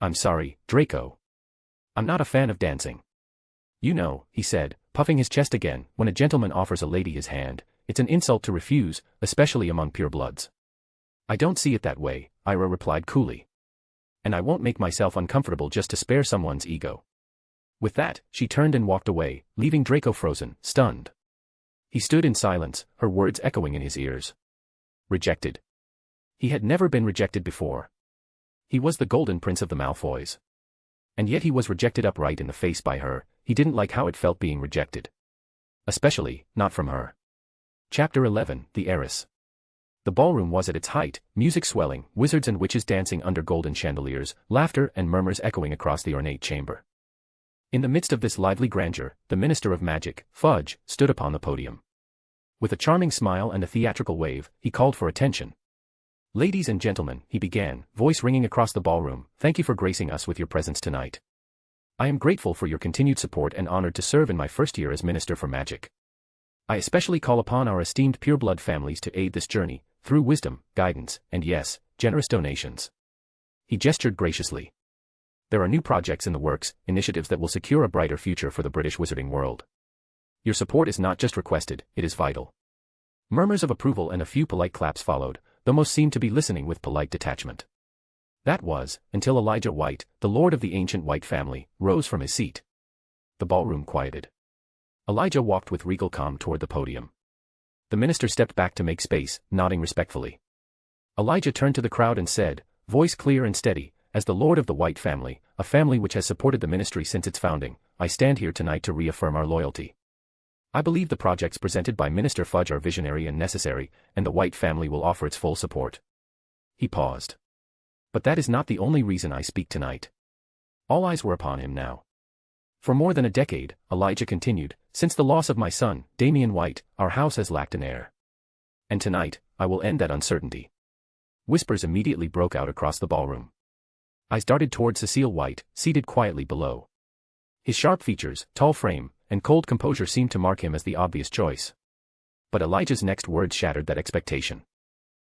I'm sorry, Draco. I'm not a fan of dancing. You know, he said, puffing his chest again, when a gentleman offers a lady his hand, it's an insult to refuse, especially among purebloods. I don't see it that way, Ira replied coolly. And I won't make myself uncomfortable just to spare someone's ego. With that, she turned and walked away, leaving Draco frozen, stunned. He stood in silence, her words echoing in his ears. Rejected. He had never been rejected before. He was the Golden Prince of the Malfoys. And yet he was rejected upright in the face by her. He didn't like how it felt being rejected. Especially, not from her. Chapter 11, The Heiress. The ballroom was at its height, music swelling, wizards and witches dancing under golden chandeliers, laughter and murmurs echoing across the ornate chamber. In the midst of this lively grandeur, the Minister of Magic, Fudge, stood upon the podium. With a charming smile and a theatrical wave, he called for attention. Ladies and gentlemen, he began, voice ringing across the ballroom, thank you for gracing us with your presence tonight. I am grateful for your continued support and honored to serve in my first year as Minister for Magic. I especially call upon our esteemed pureblood families to aid this journey, through wisdom, guidance, and yes, generous donations. He gestured graciously. There are new projects in the works, initiatives that will secure a brighter future for the British wizarding world. Your support is not just requested, it is vital. Murmurs of approval and a few polite claps followed, though most seemed to be listening with polite detachment. That was, until Elijah White, the lord of the ancient White family, rose from his seat. The ballroom quieted. Elijah walked with regal calm toward the podium. The minister stepped back to make space, nodding respectfully. Elijah turned to the crowd and said, voice clear and steady, as the lord of the White family, a family which has supported the ministry since its founding, I stand here tonight to reaffirm our loyalty. I believe the projects presented by Minister Fudge are visionary and necessary, and the White family will offer its full support. He paused. But that is not the only reason I speak tonight. All eyes were upon him now. For more than a decade, Elijah continued, since the loss of my son, Damian White, our house has lacked an heir. And tonight, I will end that uncertainty. Whispers immediately broke out across the ballroom. Eyes darted toward Cecile White, seated quietly below. His sharp features, tall frame, and cold composure seemed to mark him as the obvious choice. But Elijah's next words shattered that expectation.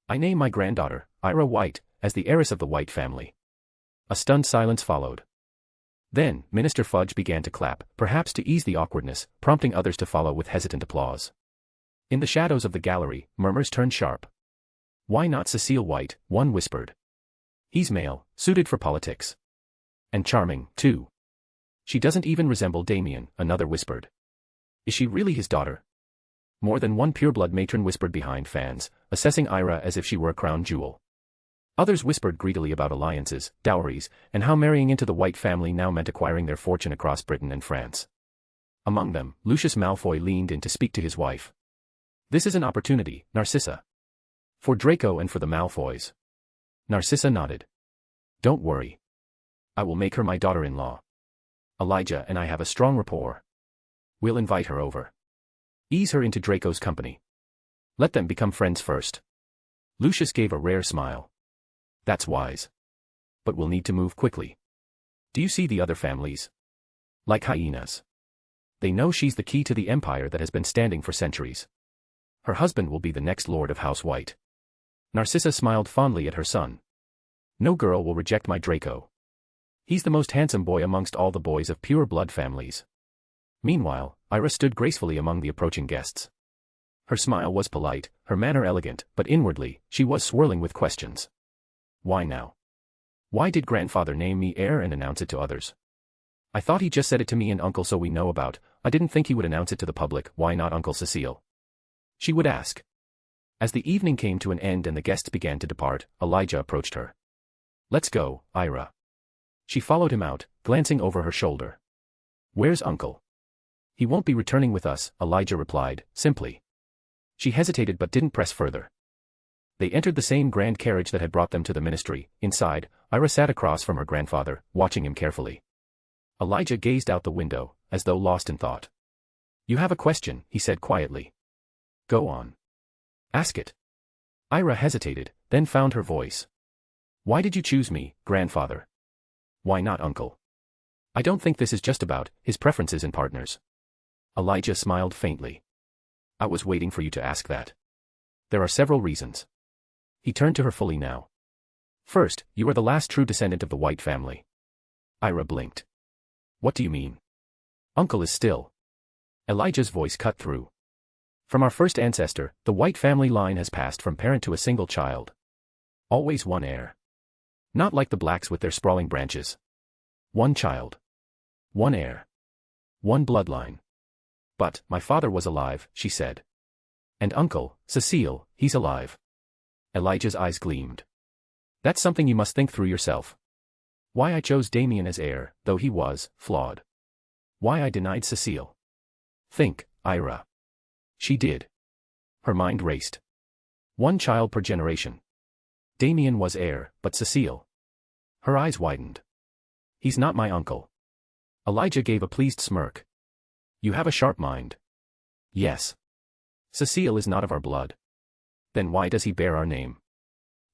I name my granddaughter, Ira White, as the heiress of the White family. A stunned silence followed. Then, Minister Fudge began to clap, perhaps to ease the awkwardness, prompting others to follow with hesitant applause. In the shadows of the gallery, murmurs turned sharp. Why not Cecile White, one whispered. He's male, suited for politics. And charming, too. She doesn't even resemble Damien, another whispered. Is she really his daughter? More than one pureblood matron whispered behind fans, assessing Ira as if she were a crown jewel. Others whispered greedily about alliances, dowries, and how marrying into the White family now meant acquiring their fortune across Britain and France. Among them, Lucius Malfoy leaned in to speak to his wife. This is an opportunity, Narcissa. For Draco and for the Malfoys. Narcissa nodded. Don't worry. I will make her my daughter-in-law. Elijah and I have a strong rapport. We'll invite her over. Ease her into Draco's company. Let them become friends first. Lucius gave a rare smile. That's wise. But we'll need to move quickly. Do you see the other families? Like hyenas. They know she's the key to the empire that has been standing for centuries. Her husband will be the next Lord of House White. Narcissa smiled fondly at her son. No girl will reject my Draco. He's the most handsome boy amongst all the boys of pure blood families. Meanwhile, Ira stood gracefully among the approaching guests. Her smile was polite, her manner elegant, but inwardly, she was swirling with questions. Why now? Why did grandfather name me heir and announce it to others? I thought he just said it to me and uncle so we know about. I didn't think he would announce it to the public. Why not Uncle Cecile? She would ask. As the evening came to an end and the guests began to depart, Elijah approached her. Let's go, Ira. She followed him out, glancing over her shoulder. Where's uncle? He won't be returning with us, Elijah replied, simply. She hesitated but didn't press further. They entered the same grand carriage that had brought them to the ministry. Inside, Ira sat across from her grandfather, watching him carefully. Elijah gazed out the window, as though lost in thought. You have a question, he said quietly. Go on. Ask it. Ira hesitated, then found her voice. Why did you choose me, grandfather? Why not uncle? I don't think this is just about his preferences in partners. Elijah smiled faintly. I was waiting for you to ask that. There are several reasons. He turned to her fully now. First, you are the last true descendant of the White family. Ira blinked. What do you mean? Uncle is still. Elijah's voice cut through. From our first ancestor, the White family line has passed from parent to a single child. Always one heir. Not like the Blacks with their sprawling branches. One child. One heir. One bloodline. But, my father was alive, she said. And uncle, Cecile, he's alive. Elijah's eyes gleamed. That's something you must think through yourself. Why I chose Damien as heir, though he was flawed. Why I denied Cecile. Think, Ira. She did. Her mind raced. One child per generation. Damien was heir, but Cecile. Her eyes widened. He's not my uncle. Elijah gave a pleased smirk. You have a sharp mind. Yes. Cecile is not of our blood. Then why does he bear our name?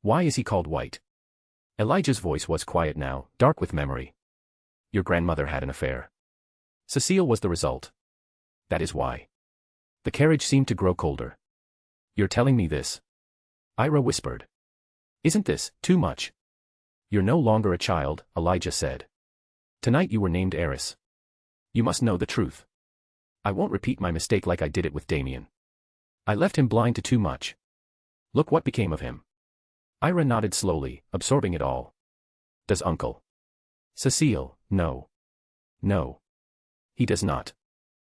Why is he called White? Elijah's voice was quiet now, dark with memory. Your grandmother had an affair. Cecile was the result. That is why. The carriage seemed to grow colder. You're telling me this? Ira whispered. Isn't this too much? You're no longer a child, Elijah said. Tonight you were named heiress. You must know the truth. I won't repeat my mistake like I did it with Damien. I left him blind to too much. Look what became of him. Ira nodded slowly, absorbing it all. Does uncle Cecile know? No. He does not.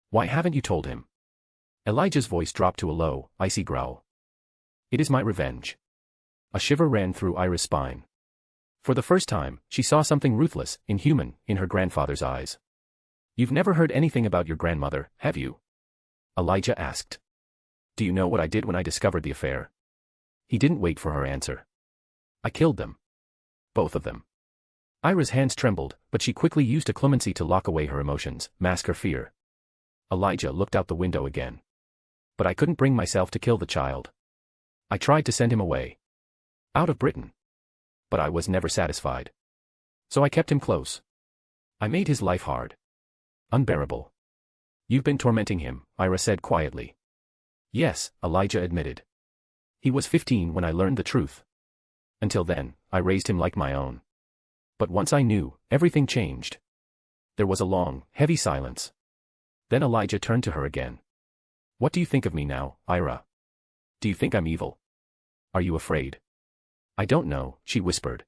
Why haven't you told him? Elijah's voice dropped to a low, icy growl. It is my revenge. A shiver ran through Ira's spine. For the first time, she saw something ruthless, inhuman, in her grandfather's eyes. You've never heard anything about your grandmother, have you? Elijah asked. Do you know what I did when I discovered the affair? He didn't wait for her answer. I killed them. Both of them. Ira's hands trembled, but she quickly used a clemency to lock away her emotions, mask her fear. Elijah looked out the window again. But I couldn't bring myself to kill the child. I tried to send him away. Out of Britain. But I was never satisfied. So I kept him close. I made his life hard. Unbearable. You've been tormenting him, Ira said quietly. Yes, Elijah admitted. He was 15 when I learned the truth. Until then, I raised him like my own. But once I knew, everything changed. There was a long, heavy silence. Then Elijah turned to her again. What do you think of me now, Ira? Do you think I'm evil? Are you afraid? I don't know, she whispered.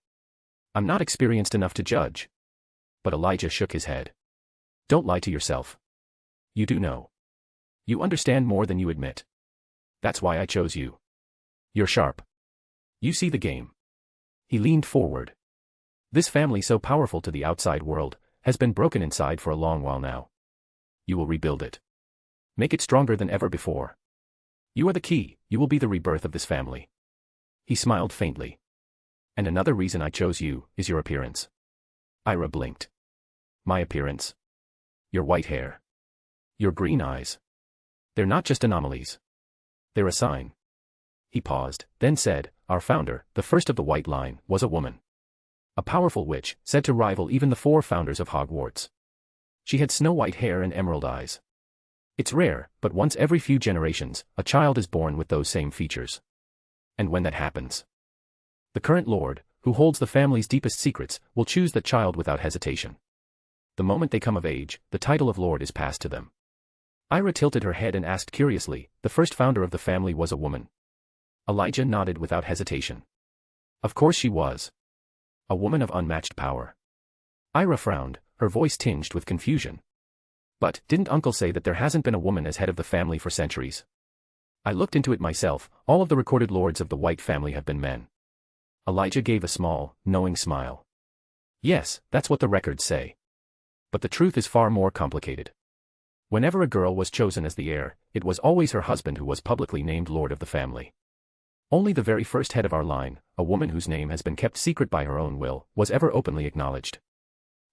I'm not experienced enough to judge. But Elijah shook his head. Don't lie to yourself. You do know. You understand more than you admit. That's why I chose you. You're sharp. You see the game. He leaned forward. This family, so powerful to the outside world, has been broken inside for a long while now. You will rebuild it. Make it stronger than ever before. You are the key. You will be the rebirth of this family. He smiled faintly. And another reason I chose you is your appearance. Ira blinked. My appearance? Your white hair. Your green eyes. They're not just anomalies. They're a sign. He paused, then said, our founder, the first of the White Line, was a woman. A powerful witch, said to rival even the 4 founders of Hogwarts. She had snow-white hair and emerald eyes. It's rare, but once every few generations, a child is born with those same features. And when that happens, the current lord, who holds the family's deepest secrets, will choose that child without hesitation. The moment they come of age, the title of lord is passed to them. Ira tilted her head and asked curiously, the first founder of the family was a woman. Elijah nodded without hesitation. Of course she was. A woman of unmatched power. Ira frowned, her voice tinged with confusion. But, didn't Uncle say that there hasn't been a woman as head of the family for centuries? I looked into it myself, all of the recorded lords of the White family have been men. Elijah gave a small, knowing smile. Yes, that's what the records say. But the truth is far more complicated. Whenever a girl was chosen as the heir, it was always her husband who was publicly named lord of the family. Only the very first head of our line, a woman whose name has been kept secret by her own will, was ever openly acknowledged.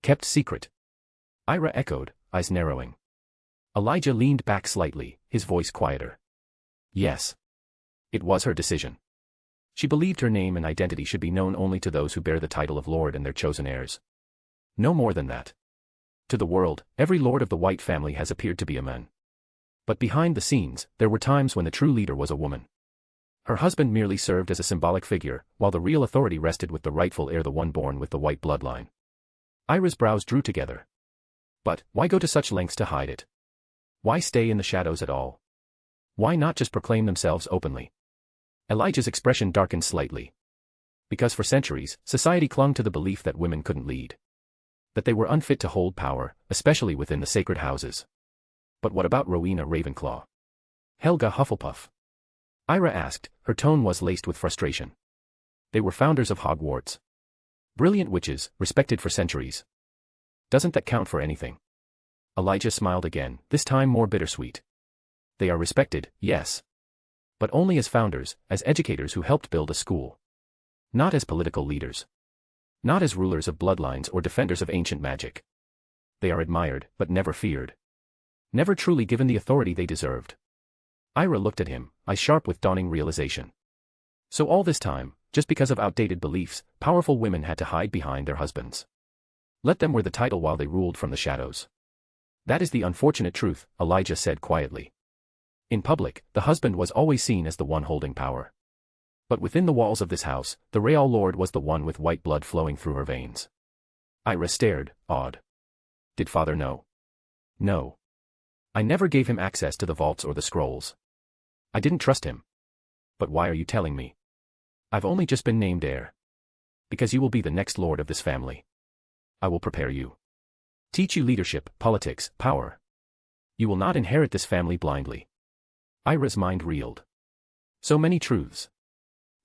Kept secret? Ira echoed, eyes narrowing. Elijah leaned back slightly, his voice quieter. Yes. It was her decision. She believed her name and identity should be known only to those who bear the title of lord and their chosen heirs. No more than that. To the world, every lord of the White family has appeared to be a man. But behind the scenes, there were times when the true leader was a woman. Her husband merely served as a symbolic figure, while the real authority rested with the rightful heir, the one born with the white bloodline. Ira's brows drew together. But, why go to such lengths to hide it? Why stay in the shadows at all? Why not just proclaim themselves openly? Elijah's expression darkened slightly. Because for centuries, society clung to the belief that women couldn't lead. That they were unfit to hold power, especially within the sacred houses. But what about Rowena Ravenclaw? Helga Hufflepuff? Ira asked, her tone was laced with frustration. They were founders of Hogwarts. Brilliant witches, respected for centuries. Doesn't that count for anything? Elijah smiled again, this time more bittersweet. They are respected, yes. But only as founders, as educators who helped build a school. Not as political leaders. Not as rulers of bloodlines or defenders of ancient magic. They are admired, but never feared. Never truly given the authority they deserved. Ira looked at him, eyes sharp with dawning realization. So all this time, just because of outdated beliefs, powerful women had to hide behind their husbands. Let them wear the title while they ruled from the shadows. That is the unfortunate truth, Elijah said quietly. In public, the husband was always seen as the one holding power. But within the walls of this house, the Real Lord was the one with white blood flowing through her veins. Ira stared, awed. Did father know? No. I never gave him access to the vaults or the scrolls. I didn't trust him. But why are you telling me? I've only just been named heir. Because you will be the next lord of this family. I will prepare you. Teach you leadership, politics, power. You will not inherit this family blindly. Ira's mind reeled. So many truths.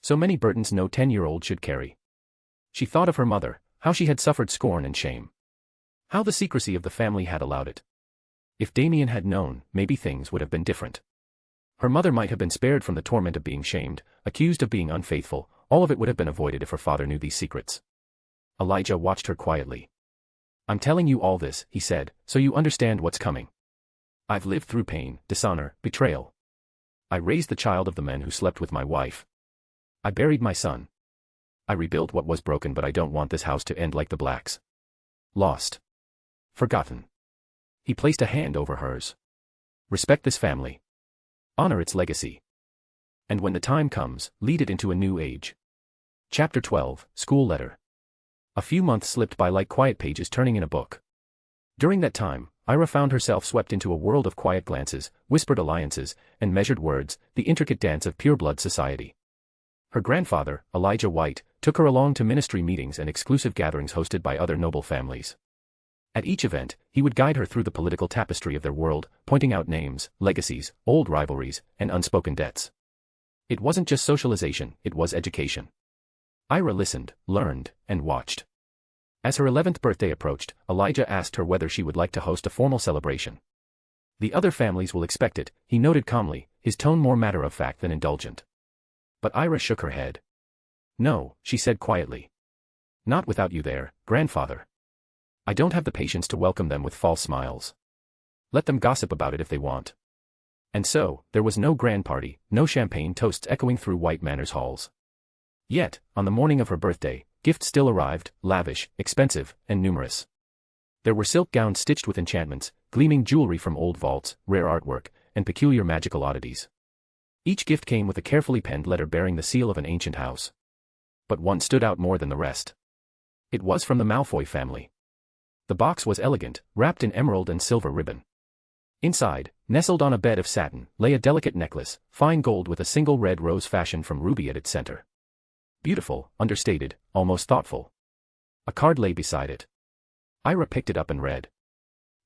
So many burdens no 10-year-old should carry. She thought of her mother, how she had suffered scorn and shame. How the secrecy of the family had allowed it. If Damien had known, maybe things would have been different. Her mother might have been spared from the torment of being shamed, accused of being unfaithful, all of it would have been avoided if her father knew these secrets. Elijah watched her quietly. I'm telling you all this, he said, so you understand what's coming. I've lived through pain, dishonor, betrayal. I raised the child of the men who slept with my wife. I buried my son. I rebuilt what was broken, but I don't want this house to end like the Blacks. Lost. Forgotten. He placed a hand over hers. Respect this family. Honor its legacy. And when the time comes, lead it into a new age. Chapter 12, School Letter. A few months slipped by like quiet pages turning in a book. During that time, Ira found herself swept into a world of quiet glances, whispered alliances, and measured words, the intricate dance of pureblood society. Her grandfather, Elijah White, took her along to ministry meetings and exclusive gatherings hosted by other noble families. At each event, he would guide her through the political tapestry of their world, pointing out names, legacies, old rivalries, and unspoken debts. It wasn't just socialization, it was education. Ira listened, learned, and watched. As her 11th birthday approached, Elijah asked her whether she would like to host a formal celebration. The other families will expect it, he noted calmly, his tone more matter-of-fact than indulgent. But Ira shook her head. No, she said quietly. Not without you there, grandfather. I don't have the patience to welcome them with false smiles. Let them gossip about it if they want. And so, there was no grand party, no champagne toasts echoing through White Manor's halls. Yet, on the morning of her birthday, gifts still arrived, lavish, expensive, and numerous. There were silk gowns stitched with enchantments, gleaming jewelry from old vaults, rare artwork, and peculiar magical oddities. Each gift came with a carefully penned letter bearing the seal of an ancient house. But one stood out more than the rest. It was from the Malfoy family. The box was elegant, wrapped in emerald and silver ribbon. Inside, nestled on a bed of satin, lay a delicate necklace, fine gold with a single red rose fashioned from ruby at its center. Beautiful, understated, almost thoughtful. A card lay beside it. Ira picked it up and read.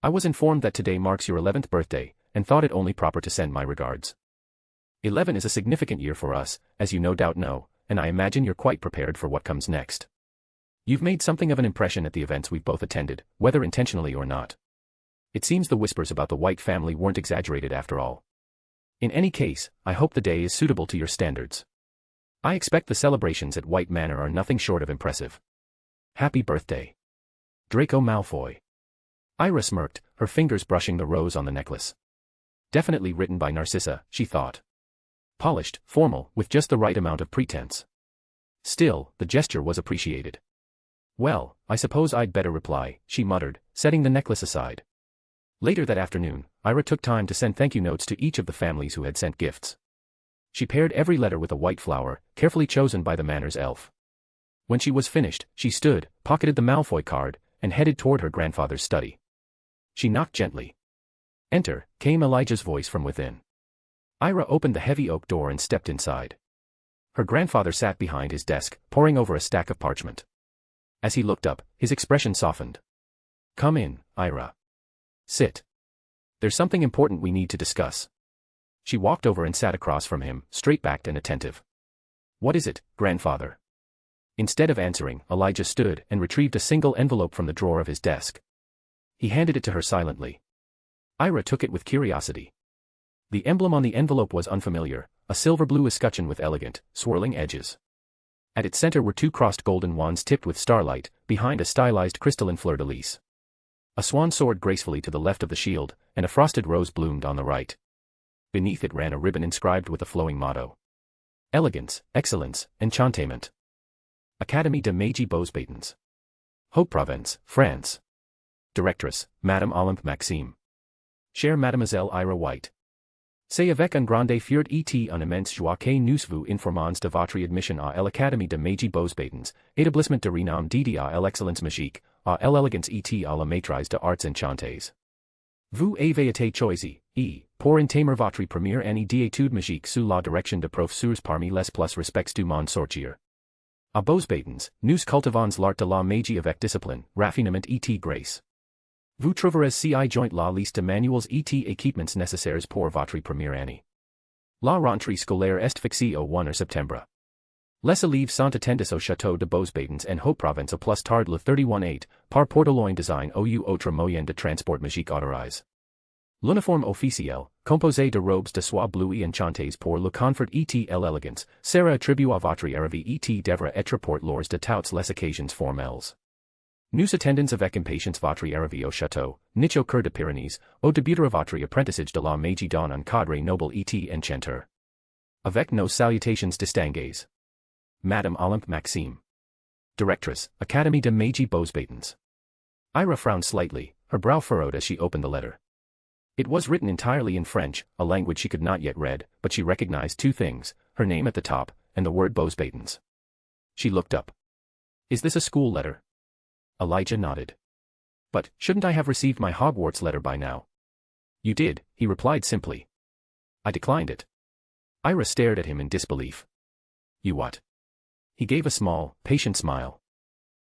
I was informed that today marks your 11th birthday, and thought it only proper to send my regards. 11 is a significant year for us, as you no doubt know, and I imagine you're quite prepared for what comes next. You've made something of an impression at the events we've both attended, whether intentionally or not. It seems the whispers about the White family weren't exaggerated after all. In any case, I hope the day is suitable to your standards. I expect the celebrations at White Manor are nothing short of impressive. Happy birthday. Draco Malfoy. Ira smirked, her fingers brushing the rose on the necklace. Definitely written by Narcissa, she thought. Polished, formal, with just the right amount of pretense. Still, the gesture was appreciated. Well, I suppose I'd better reply, she muttered, setting the necklace aside. Later that afternoon, Ira took time to send thank you notes to each of the families who had sent gifts. She paired every letter with a white flower, carefully chosen by the manor's elf. When she was finished, she stood, pocketed the Malfoy card, and headed toward her grandfather's study. She knocked gently. Enter, came Elijah's voice from within. Ira opened the heavy oak door and stepped inside. Her grandfather sat behind his desk, poring over a stack of parchment. As he looked up, his expression softened. Come in, Ira. Sit. There's something important we need to discuss. She walked over and sat across from him, straight-backed and attentive. What is it, grandfather? Instead of answering, Elijah stood and retrieved a single envelope from the drawer of his desk. He handed it to her silently. Ira took it with curiosity. The emblem on the envelope was unfamiliar, a silver-blue escutcheon with elegant, swirling edges. At its center were two crossed golden wands tipped with starlight, behind a stylized crystalline fleur-de-lis. A swan soared gracefully to the left of the shield, and a frosted rose bloomed on the right. Beneath it ran a ribbon inscribed with a flowing motto. Elegance, Excellence, Enchantement. Académie de Magie Beauxbatons. Haute-Provence, France. Directress, Madame Olympe Maxime. Chère Mademoiselle Ira White. C'est avec un grande fierté et un immense joie que nous vous informons de votre admission à l'Académie de Magie Beauxbatons, établissement de renomme dédié à l'excellence magique, à l'élégance et à la maîtrise de arts enchantés. Vous avez été choisi, pour entamer votre première année d'études magiques sous la direction de professeurs parmi les plus respects du monde sortir. À Beauxbatons, nous cultivons l'art de la magie avec discipline, raffinement et grâce. Vous trouverez ci joint la liste de manuels et équipements nécessaires pour votre première année. La rentrée scolaire est fixée au 1er septembre. Les élèves sont attendus au château de Beauxbatons en Haute-Provence au plus tard le 31 par Portoloin design ou autre moyen de transport magique autorisé. L'uniforme officiel, composé de robes de soie bleue et enchantées pour le confort et l'élégance, sera attribué à votre arrivée et devra être pour lors de toutes les occasions formelles. Nous attendons avec impatience votre arrivée au château, niche au cœur de Pyrénées, au début de votre apprentissage de la magie dans un cadre noble et enchanteur. Avec nos salutations distinguées. Madame Olympe Maxime. Directress, Académie de Magie Beauxbatons. Ira frowned slightly, her brow furrowed as she opened the letter. It was written entirely in French, a language she could not yet read, but she recognized two things, her name at the top, and the word Beauxbatons. She looked up. Is this a school letter? Elijah nodded. But, shouldn't I have received my Hogwarts letter by now? You did, he replied simply. I declined it. Ira stared at him in disbelief. You what? He gave a small, patient smile.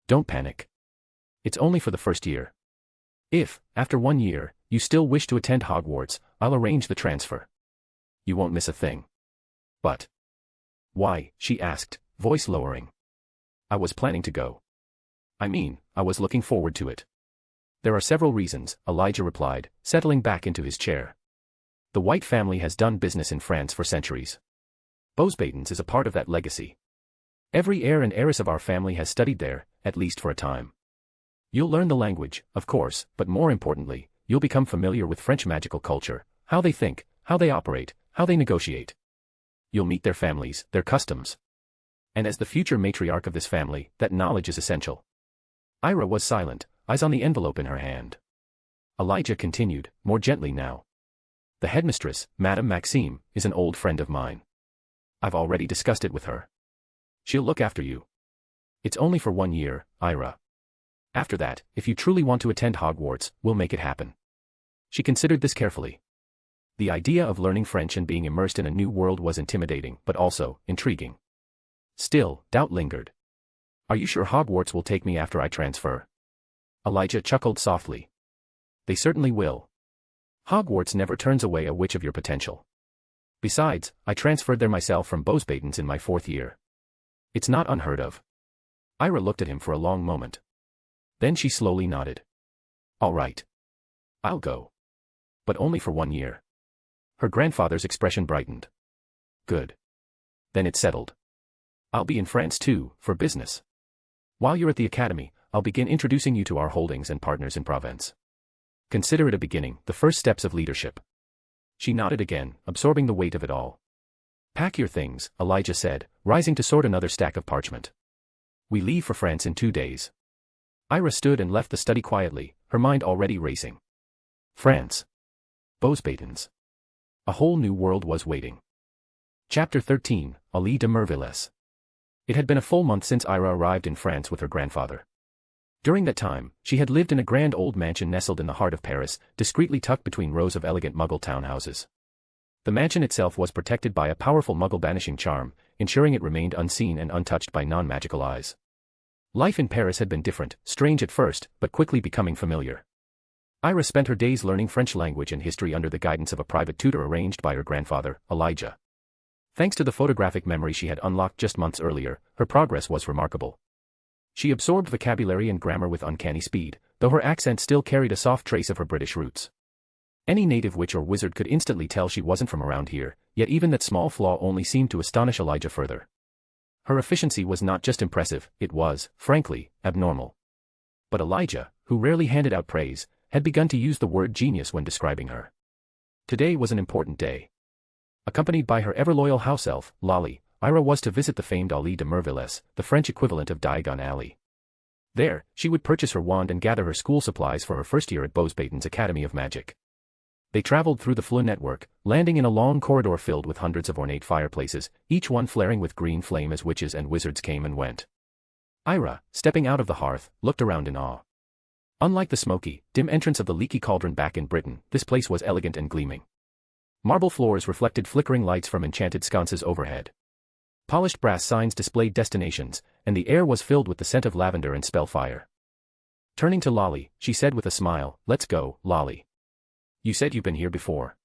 Don't panic. It's only for the first year. If, after 1 year, you still wish to attend Hogwarts, I'll arrange the transfer. You won't miss a thing. But. Why? She asked, voice lowering. I was planning to go. I mean, I was looking forward to it. There are several reasons, Elijah replied, settling back into his chair. The White family has done business in France for centuries. Beauxbatons is a part of that legacy. Every heir and heiress of our family has studied there, at least for a time. You'll learn the language, of course, but more importantly, you'll become familiar with French magical culture, how they think, how they operate, how they negotiate. You'll meet their families, their customs. And as the future matriarch of this family, that knowledge is essential. Ira was silent, eyes on the envelope in her hand. Elijah continued, more gently now. The headmistress, Madame Maxime, is an old friend of mine. I've already discussed it with her. She'll look after you. It's only for 1 year, Ira. After that, if you truly want to attend Hogwarts, we'll make it happen. She considered this carefully. The idea of learning French and being immersed in a new world was intimidating, but also intriguing. Still, doubt lingered. Are you sure Hogwarts will take me after I transfer? Elijah chuckled softly. They certainly will. Hogwarts never turns away a witch of your potential. Besides, I transferred there myself from Beauxbatons in my 4th year. It's not unheard of. Ira looked at him for a long moment. Then she slowly nodded. All right. I'll go. But only for 1 year. Her grandfather's expression brightened. Good. Then it's settled. I'll be in France too, for business. While you're at the academy, I'll begin introducing you to our holdings and partners in Provence. Consider it a beginning, the first steps of leadership. She nodded again, absorbing the weight of it all. Pack your things, Elijah said, rising to sort another stack of parchment. We leave for France in 2 days. Ira stood and left the study quietly, her mind already racing. France. Beauxbatons. A whole new world was waiting. Chapter 13, Ali de Mervillers. It had been a full month since Ira arrived in France with her grandfather. During that time, she had lived in a grand old mansion nestled in the heart of Paris, discreetly tucked between rows of elegant Muggle townhouses. The mansion itself was protected by a powerful Muggle banishing charm, ensuring it remained unseen and untouched by non-magical eyes. Life in Paris had been different, strange at first, but quickly becoming familiar. Ira spent her days learning French language and history under the guidance of a private tutor arranged by her grandfather, Elijah. Thanks to the photographic memory she had unlocked just months earlier, her progress was remarkable. She absorbed vocabulary and grammar with uncanny speed, though her accent still carried a soft trace of her British roots. Any native witch or wizard could instantly tell she wasn't from around here, yet even that small flaw only seemed to astonish Elijah further. Her efficiency was not just impressive, it was, frankly, abnormal. But Elijah, who rarely handed out praise, had begun to use the word genius when describing her. Today was an important day. Accompanied by her ever-loyal house elf, Lolly, Ira was to visit the famed Ali de Mervillers, the French equivalent of Diagon Alley. There, she would purchase her wand and gather her school supplies for her first year at Beauxbatons Academy of Magic. They traveled through the Fleur network, landing in a long corridor filled with hundreds of ornate fireplaces, each one flaring with green flame as witches and wizards came and went. Ira, stepping out of the hearth, looked around in awe. Unlike the smoky, dim entrance of the leaky cauldron back in Britain, this place was elegant and gleaming. Marble floors reflected flickering lights from enchanted sconces overhead. Polished brass signs displayed destinations, and the air was filled with the scent of lavender and spellfire. Turning to Lolly, she said with a smile, "Let's go, Lolly. You said you've been here before."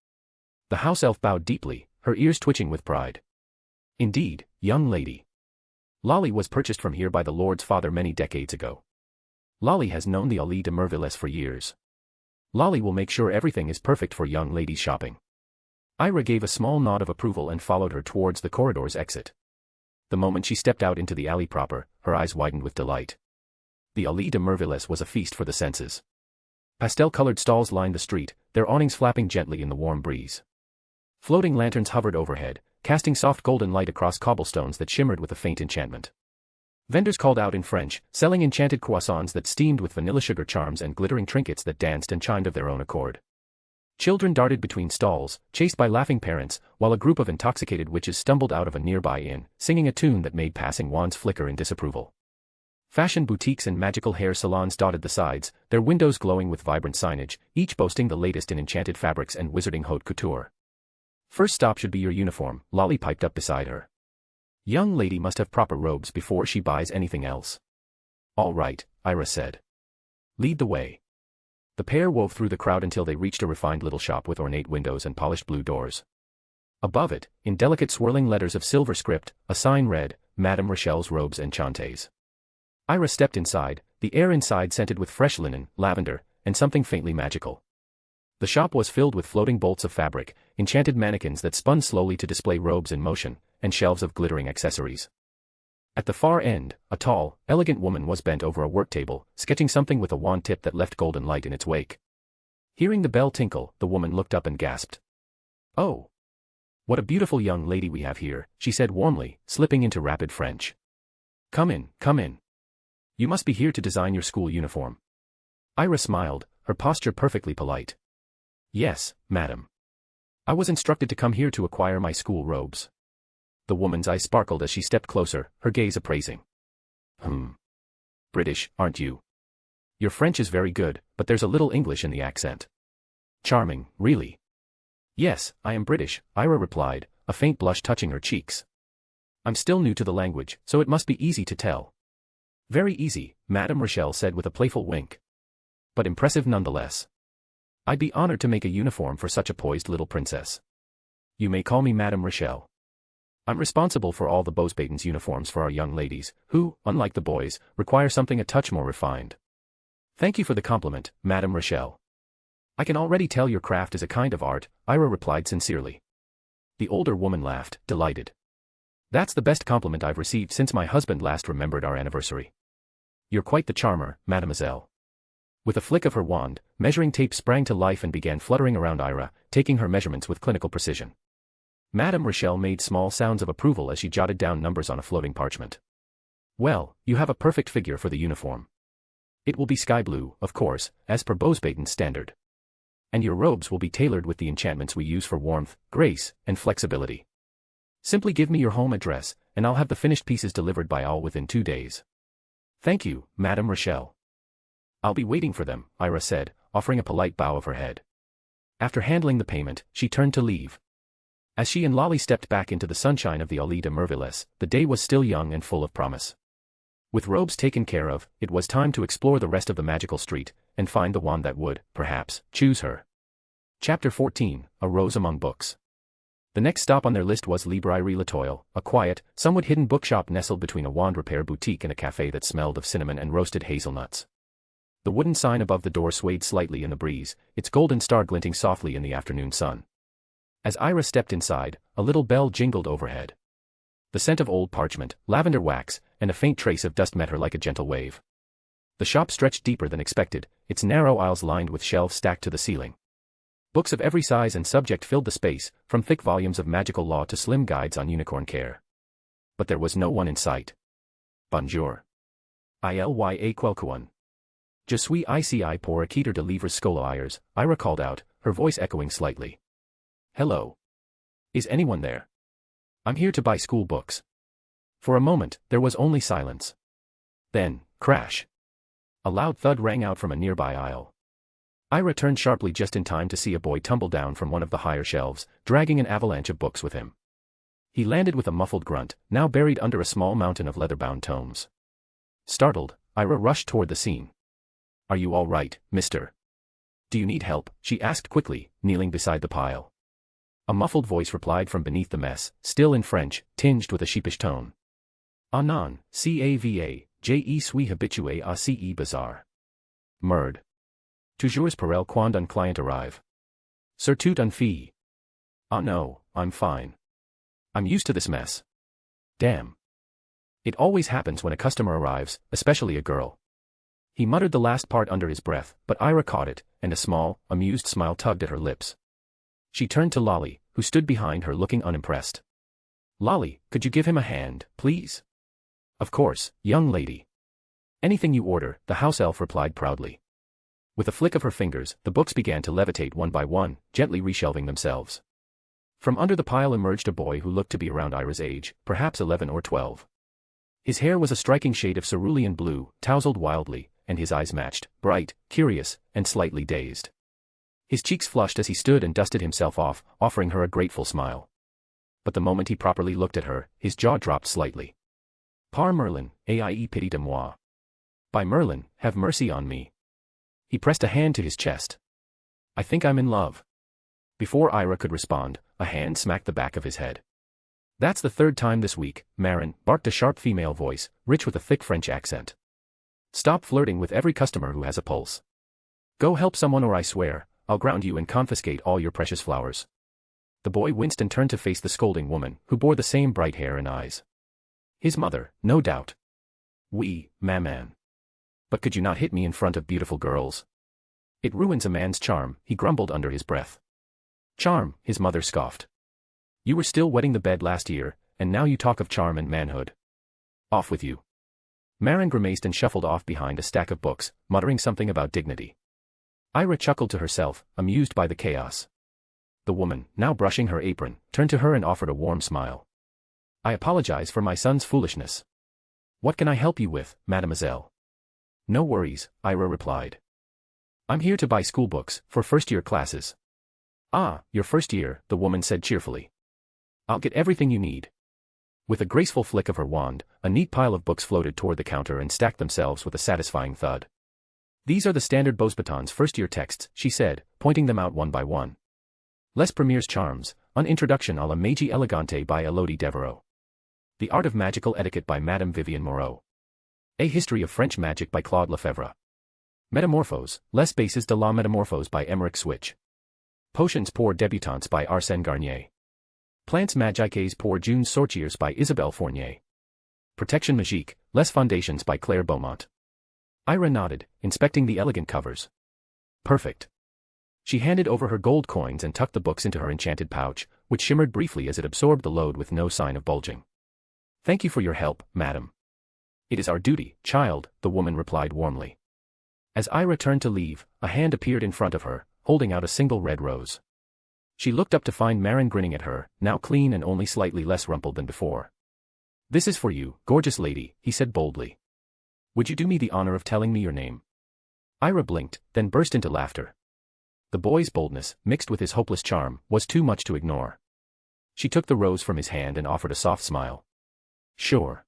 The house elf bowed deeply, her ears twitching with pride. "Indeed, young lady. Lolly was purchased from here by the Lord's father many decades ago. Lolly has known the Ali de Mervillers for years. Lolly will make sure everything is perfect for young ladies shopping." Ira gave a small nod of approval and followed her towards the corridor's exit. The moment she stepped out into the alley proper, her eyes widened with delight. The Ali de Mervillers was a feast for the senses. Pastel-colored stalls lined the street, their awnings flapping gently in the warm breeze. Floating lanterns hovered overhead, casting soft golden light across cobblestones that shimmered with a faint enchantment. Vendors called out in French, selling enchanted croissants that steamed with vanilla sugar charms and glittering trinkets that danced and chimed of their own accord. Children darted between stalls, chased by laughing parents, while a group of intoxicated witches stumbled out of a nearby inn, singing a tune that made passing wands flicker in disapproval. Fashion boutiques and magical hair salons dotted the sides, their windows glowing with vibrant signage, each boasting the latest in enchanted fabrics and wizarding haute couture. "First stop should be your uniform," Lolly piped up beside her. "Young lady must have proper robes before she buys anything else." "All right," Ira said. "Lead the way." The pair wove through the crowd until they reached a refined little shop with ornate windows and polished blue doors. Above it, in delicate swirling letters of silver script, a sign read, Madame Rachel's Robes Enchantés. Ira stepped inside, the air inside scented with fresh linen, lavender, and something faintly magical. The shop was filled with floating bolts of fabric, enchanted mannequins that spun slowly to display robes in motion, and shelves of glittering accessories. At the far end, a tall, elegant woman was bent over a work table, sketching something with a wand tip that left golden light in its wake. Hearing the bell tinkle, the woman looked up and gasped. "Oh! What a beautiful young lady we have here," she said warmly, slipping into rapid French. Come in, come in. You must be here to design your school uniform." Ira smiled, her posture perfectly polite. "Yes, madam. I was instructed to come here to acquire my school robes." The woman's eyes sparkled as she stepped closer, her gaze appraising. British, aren't you? Your French is very good, but there's a little English in the accent." "Charming, really." "Yes, I am British," Ira replied, a faint blush touching her cheeks. "I'm still new to the language, so it must be easy to tell." "Very easy," Madame Rachel said with a playful wink. "But impressive nonetheless. I'd be honored to make a uniform for such a poised little princess. You may call me Madame Rachel. I'm responsible for all the Beauxbatons uniforms for our young ladies, who, unlike the boys, require something a touch more refined." "Thank you for the compliment, Madame Rachel. I can already tell your craft is a kind of art," Ira replied sincerely. The older woman laughed, delighted. "That's the best compliment I've received since my husband last remembered our anniversary. You're quite the charmer, mademoiselle." With a flick of her wand, measuring tape sprang to life and began fluttering around Ira, taking her measurements with clinical precision. Madame Rachel made small sounds of approval as she jotted down numbers on a floating parchment. "Well, you have a perfect figure for the uniform. It will be sky blue, of course, as per Beauxbaton's standard. And your robes will be tailored with the enchantments we use for warmth, grace, and flexibility. Simply give me your home address, and I'll have the finished pieces delivered by all within 2 days." "Thank you, Madame Rachel. I'll be waiting for them," Ira said, offering a polite bow of her head. After handling the payment, she turned to leave. As she and Lolly stepped back into the sunshine of the Allée de Merveilles, the day was still young and full of promise. With robes taken care of, it was time to explore the rest of the magical street, and find the wand that would, perhaps, choose her. Chapter 14, A Rose Among Books. The next stop on their list was Librairie Latoile, a quiet, somewhat hidden bookshop nestled between a wand repair boutique and a cafe that smelled of cinnamon and roasted hazelnuts. The wooden sign above the door swayed slightly in the breeze, its golden star glinting softly in the afternoon sun. As Ira stepped inside, a little bell jingled overhead. The scent of old parchment, lavender wax, and a faint trace of dust met her like a gentle wave. The shop stretched deeper than expected, its narrow aisles lined with shelves stacked to the ceiling. Books of every size and subject filled the space, from thick volumes of magical law to slim guides on unicorn care. But there was no one in sight. "Bonjour. Ilya quelqu'un. Je suis ici pour acquitter de livres scolaires," Ira called out, her voice echoing slightly. "Hello. Is anyone there? I'm here to buy school books." For a moment, there was only silence. Then, crash. A loud thud rang out from a nearby aisle. Ira turned sharply just in time to see a boy tumble down from one of the higher shelves, dragging an avalanche of books with him. He landed with a muffled grunt, now buried under a small mountain of leather-bound tomes. Startled, Ira rushed toward the scene. "Are you all right, mister? Do you need help?" she asked quickly, kneeling beside the pile. A muffled voice replied from beneath the mess, still in French, tinged with a sheepish tone. "Ah non, cava, je suis habitué à ce bazar. Merde. Toujours pareil quand un client arrive. Surtout une fille. Ah no, I'm fine. I'm used to this mess. Damn. It always happens when a customer arrives, especially a girl." He muttered the last part under his breath, but Ira caught it, and a small, amused smile tugged at her lips. She turned to Lolly, who stood behind her looking unimpressed. "Lolly, could you give him a hand, please?" "Of course, young lady. Anything you order," the house elf replied proudly. With a flick of her fingers, the books began to levitate one by one, gently reshelving themselves. From under the pile emerged a boy who looked to be around Ira's age, perhaps 11 or 12. His hair was a striking shade of cerulean blue, tousled wildly, and his eyes matched, bright, curious, and slightly dazed. His cheeks flushed as he stood and dusted himself off, offering her a grateful smile. But the moment he properly looked at her, his jaw dropped slightly. "Par Merlin, aie pitié de moi. By Merlin, have mercy on me." He pressed a hand to his chest. I think I'm in love. Before Ira could respond, a hand smacked the back of his head. That's the third time this week, Marin, barked a sharp female voice, rich with a thick French accent. Stop flirting with every customer who has a pulse. Go help someone or I swear, I'll ground you and confiscate all your precious flowers. The boy winced and turned to face the scolding woman, who bore the same bright hair and eyes. His mother, no doubt. Oui, maman. But could you not hit me in front of beautiful girls? It ruins a man's charm, he grumbled under his breath. Charm, his mother scoffed. You were still wetting the bed last year, and now you talk of charm and manhood. Off with you. Marin grimaced and shuffled off behind a stack of books, muttering something about dignity. Ira chuckled to herself, amused by the chaos. The woman, now brushing her apron, turned to her and offered a warm smile. I apologize for my son's foolishness. What can I help you with, mademoiselle? No worries, Ira replied. I'm here to buy schoolbooks, for first-year classes. Ah, your first year, the woman said cheerfully. I'll get everything you need. With a graceful flick of her wand, a neat pile of books floated toward the counter and stacked themselves with a satisfying thud. These are the standard Beauxbatons first-year texts, she said, pointing them out one by one. Les Premiers Charms, An Introduction à la Magie Elegante by Elodie Devereux. The Art of Magical Etiquette by Madame Vivienne Moreau. A History of French Magic by Claude Lefebvre. Métamorphose, Les Bases de la Métamorphose by Émeric Switch. Potions pour débutantes by Arsène Garnier. Plantes magiques pour jeunes sorciers by Isabelle Fournier. Protection Magique, Les Fondations by Claire Beaumont. Ira nodded, inspecting the elegant covers. Perfect. She handed over her gold coins and tucked the books into her enchanted pouch, which shimmered briefly as it absorbed the load with no sign of bulging. Thank you for your help, madam. It is our duty, child, the woman replied warmly. As Ira turned to leave, a hand appeared in front of her, holding out a single red rose. She looked up to find Marin grinning at her, now clean and only slightly less rumpled than before. This is for you, gorgeous lady, he said boldly. Would you do me the honor of telling me your name? Ira blinked, then burst into laughter. The boy's boldness, mixed with his hopeless charm, was too much to ignore. She took the rose from his hand and offered a soft smile. Sure.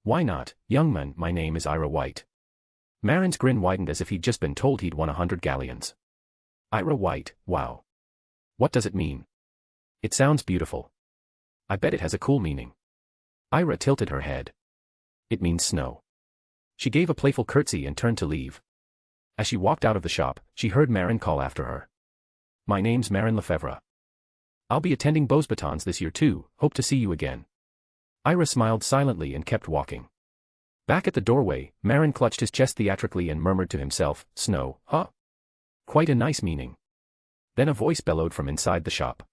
Why not, young man, my name is Ira White. Marin's grin widened as if he'd just been told he'd won 100 galleons. Ira White, wow. What does it mean? It sounds beautiful. I bet it has a cool meaning. Ira tilted her head. It means snow. She gave a playful curtsy and turned to leave. As she walked out of the shop, she heard Marin call after her. My name's Marin Lefebvre. I'll be attending Beauxbatons this year too, hope to see you again. Ira smiled silently and kept walking. Back at the doorway, Marin clutched his chest theatrically and murmured to himself, snow, huh? Quite a nice meaning. Then a voice bellowed from inside the shop.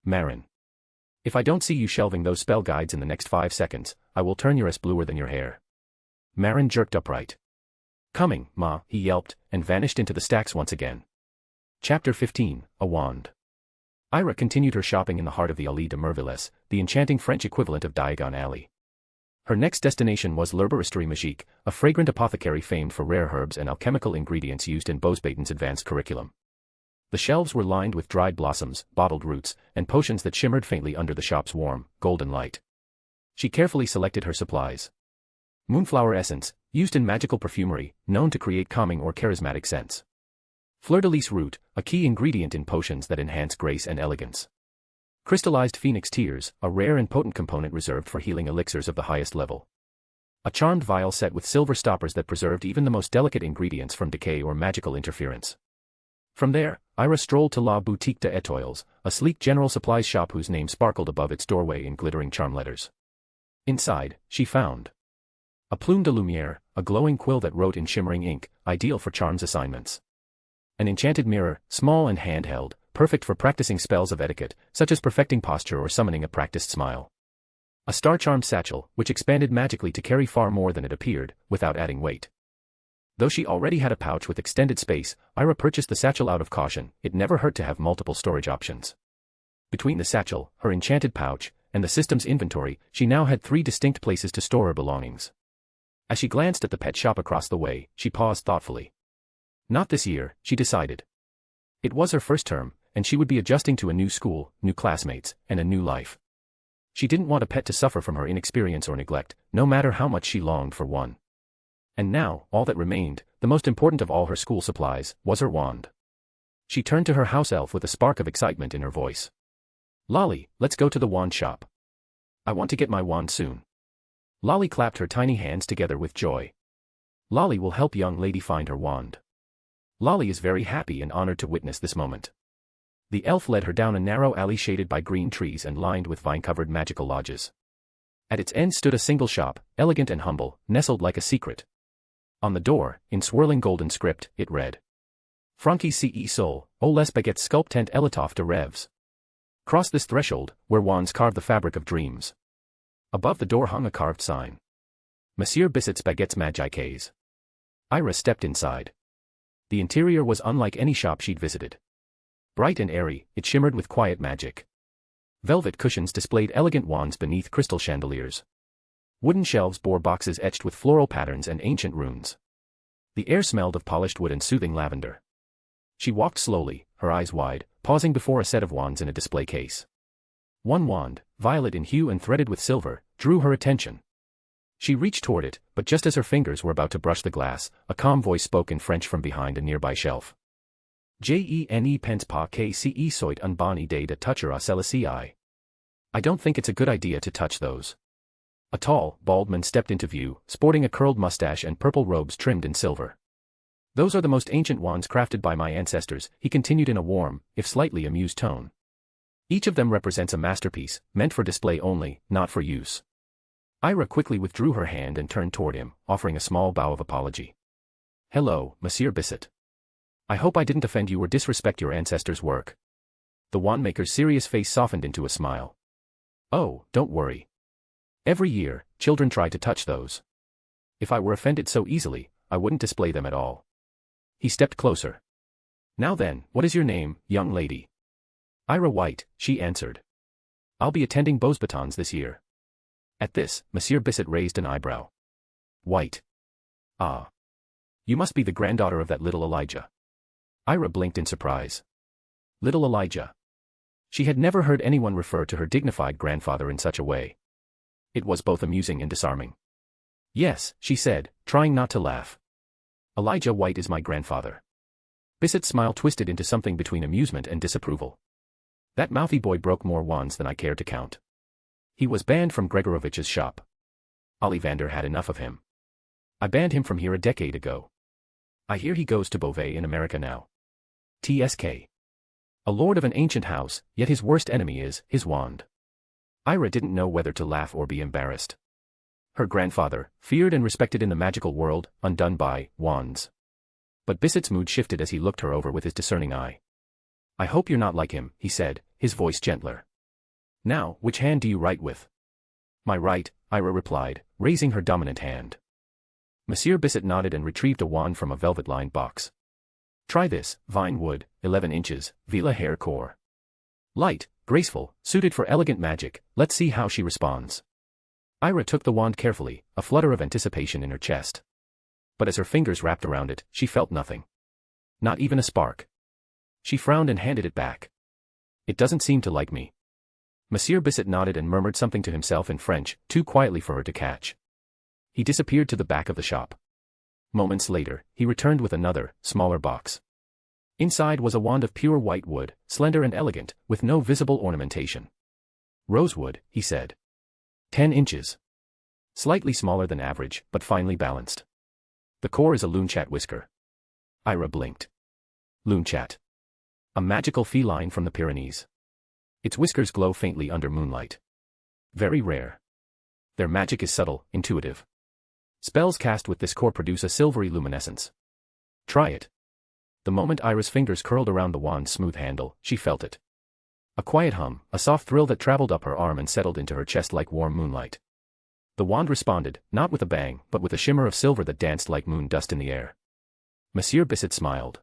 Marin. If I don't see you shelving those spell guides in the next 5 seconds, I will turn yours bluer than your hair. Marin jerked upright. Coming, ma, he yelped, and vanished into the stacks once again. Chapter 15, A Wand. Ira continued her shopping in the heart of the Allée de Merveilles, the enchanting French equivalent of Diagon Alley. Her next destination was l'Herboristerie Magique, a fragrant apothecary famed for rare herbs and alchemical ingredients used in Beauxbaton's advanced curriculum. The shelves were lined with dried blossoms, bottled roots, and potions that shimmered faintly under the shop's warm, golden light. She carefully selected her supplies. Moonflower essence, used in magical perfumery, known to create calming or charismatic scents. Fleur-de-lis root, a key ingredient in potions that enhance grace and elegance. Crystallized phoenix tears, a rare and potent component reserved for healing elixirs of the highest level. A charmed vial set with silver stoppers that preserved even the most delicate ingredients from decay or magical interference. From there, Ira strolled to La Boutique des Étoiles, a sleek general supplies shop whose name sparkled above its doorway in glittering charm letters. Inside, she found a plume de lumière, a glowing quill that wrote in shimmering ink, ideal for charms assignments. An enchanted mirror, small and handheld, perfect for practicing spells of etiquette, such as perfecting posture or summoning a practiced smile. A star-charmed satchel, which expanded magically to carry far more than it appeared, without adding weight. Though she already had a pouch with extended space, Ira purchased the satchel out of caution. It never hurt to have multiple storage options. Between the satchel, her enchanted pouch, and the system's inventory, she now had 3 distinct places to store her belongings. As she glanced at the pet shop across the way, she paused thoughtfully. Not this year, she decided. It was her first term, and she would be adjusting to a new school, new classmates, and a new life. She didn't want a pet to suffer from her inexperience or neglect, no matter how much she longed for one. And now, all that remained, the most important of all her school supplies, was her wand. She turned to her house elf with a spark of excitement in her voice. Lolly, let's go to the wand shop. I want to get my wand soon. Lolly clapped her tiny hands together with joy. Lolly will help young lady find her wand. Lolly is very happy and honored to witness this moment. The elf led her down a narrow alley shaded by green trees and lined with vine-covered magical lodges. At its end stood a single shop, elegant and humble, nestled like a secret. On the door, in swirling golden script, it read: Franchi ce sol, o les baguettes sculptent elitoff de rêves. Cross this threshold, where wands carve the fabric of dreams. Above the door hung a carved sign. Monsieur Bissot's baguettes magiques. Ira stepped inside. The interior was unlike any shop she'd visited. Bright and airy, it shimmered with quiet magic. Velvet cushions displayed elegant wands beneath crystal chandeliers. Wooden shelves bore boxes etched with floral patterns and ancient runes. The air smelled of polished wood and soothing lavender. She walked slowly, her eyes wide, pausing before a set of wands in a display case. One wand, violet in hue and threaded with silver, drew her attention. She reached toward it, but just as her fingers were about to brush the glass, a calm voice spoke in French from behind a nearby shelf. Je ne pense pas que ce soit une bonne idée de toucher à celle-ci. I don't think it's a good idea to touch those. A tall, bald man stepped into view, sporting a curled mustache and purple robes trimmed in silver. Those are the most ancient wands crafted by my ancestors, he continued in a warm, if slightly amused tone. Each of them represents a masterpiece, meant for display only, not for use. Ira quickly withdrew her hand and turned toward him, offering a small bow of apology. Hello, Monsieur Bissot. I hope I didn't offend you or disrespect your ancestors' work. The wandmaker's serious face softened into a smile. Oh, don't worry. Every year, children try to touch those. If I were offended so easily, I wouldn't display them at all. He stepped closer. Now then, what is your name, young lady? Ira White, she answered. I'll be attending Beauxbatons this year. At this, Monsieur Bissot raised an eyebrow. White. Ah. You must be the granddaughter of that little Elijah. Ira blinked in surprise. Little Elijah. She had never heard anyone refer to her dignified grandfather in such a way. It was both amusing and disarming. Yes, she said, trying not to laugh. Elijah White is my grandfather. Bissot's smile twisted into something between amusement and disapproval. That mouthy boy broke more wands than I cared to count. He was banned from Gregorovich's shop. Ollivander had enough of him. I banned him from here a decade ago. I hear he goes to Beauvais in America now. TSK. A lord of an ancient house, yet his worst enemy is his wand. Ira didn't know whether to laugh or be embarrassed. Her grandfather, feared and respected in the magical world, undone by wands. But Bissot's mood shifted as he looked her over with his discerning eye. I hope you're not like him, he said, his voice gentler. Now, which hand do you write with? My right, Ira replied, raising her dominant hand. Monsieur Bissot nodded and retrieved a wand from a velvet-lined box. Try this, vine wood, 11 inches, Vila hair core. Light, graceful, suited for elegant magic, let's see how she responds. Ira took the wand carefully, a flutter of anticipation in her chest. But as her fingers wrapped around it, she felt nothing. Not even a spark. She frowned and handed it back. It doesn't seem to like me. Monsieur Bissot nodded and murmured something to himself in French, too quietly for her to catch. He disappeared to the back of the shop. Moments later, he returned with another, smaller box. Inside was a wand of pure white wood, slender and elegant, with no visible ornamentation. Rosewood, he said. 10 inches. Slightly smaller than average, but finely balanced. The core is a loon-chat whisker. Ira blinked. Loon-chat. A magical feline from the Pyrenees. Its whiskers glow faintly under moonlight. Very rare. Their magic is subtle, intuitive. Spells cast with this core produce a silvery luminescence. Try it. The moment Ira's fingers curled around the wand's smooth handle, she felt it. A quiet hum, a soft thrill that traveled up her arm and settled into her chest like warm moonlight. The wand responded, not with a bang, but with a shimmer of silver that danced like moon dust in the air. Monsieur Bissot smiled.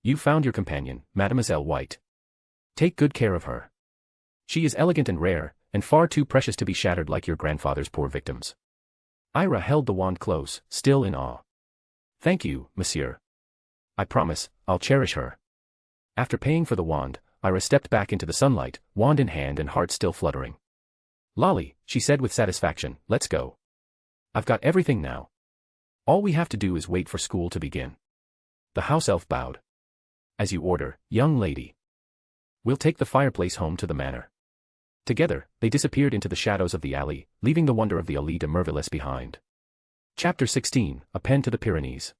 You found your companion, Mademoiselle White. Take good care of her. She is elegant and rare, and far too precious to be shattered like your grandfather's poor victims. Ira held the wand close, still in awe. Thank you, monsieur. I promise, I'll cherish her. After paying for the wand, Ira stepped back into the sunlight, wand in hand and heart still fluttering. Lolly, she said with satisfaction, let's go. I've got everything now. All we have to do is wait for school to begin. The house elf bowed. As you order, young lady. We'll take the fireplace home to the manor. Together, they disappeared into the shadows of the alley, leaving the wonder of the Allée de Merveilleux behind. Chapter 16, A Pen to the Pyrenees.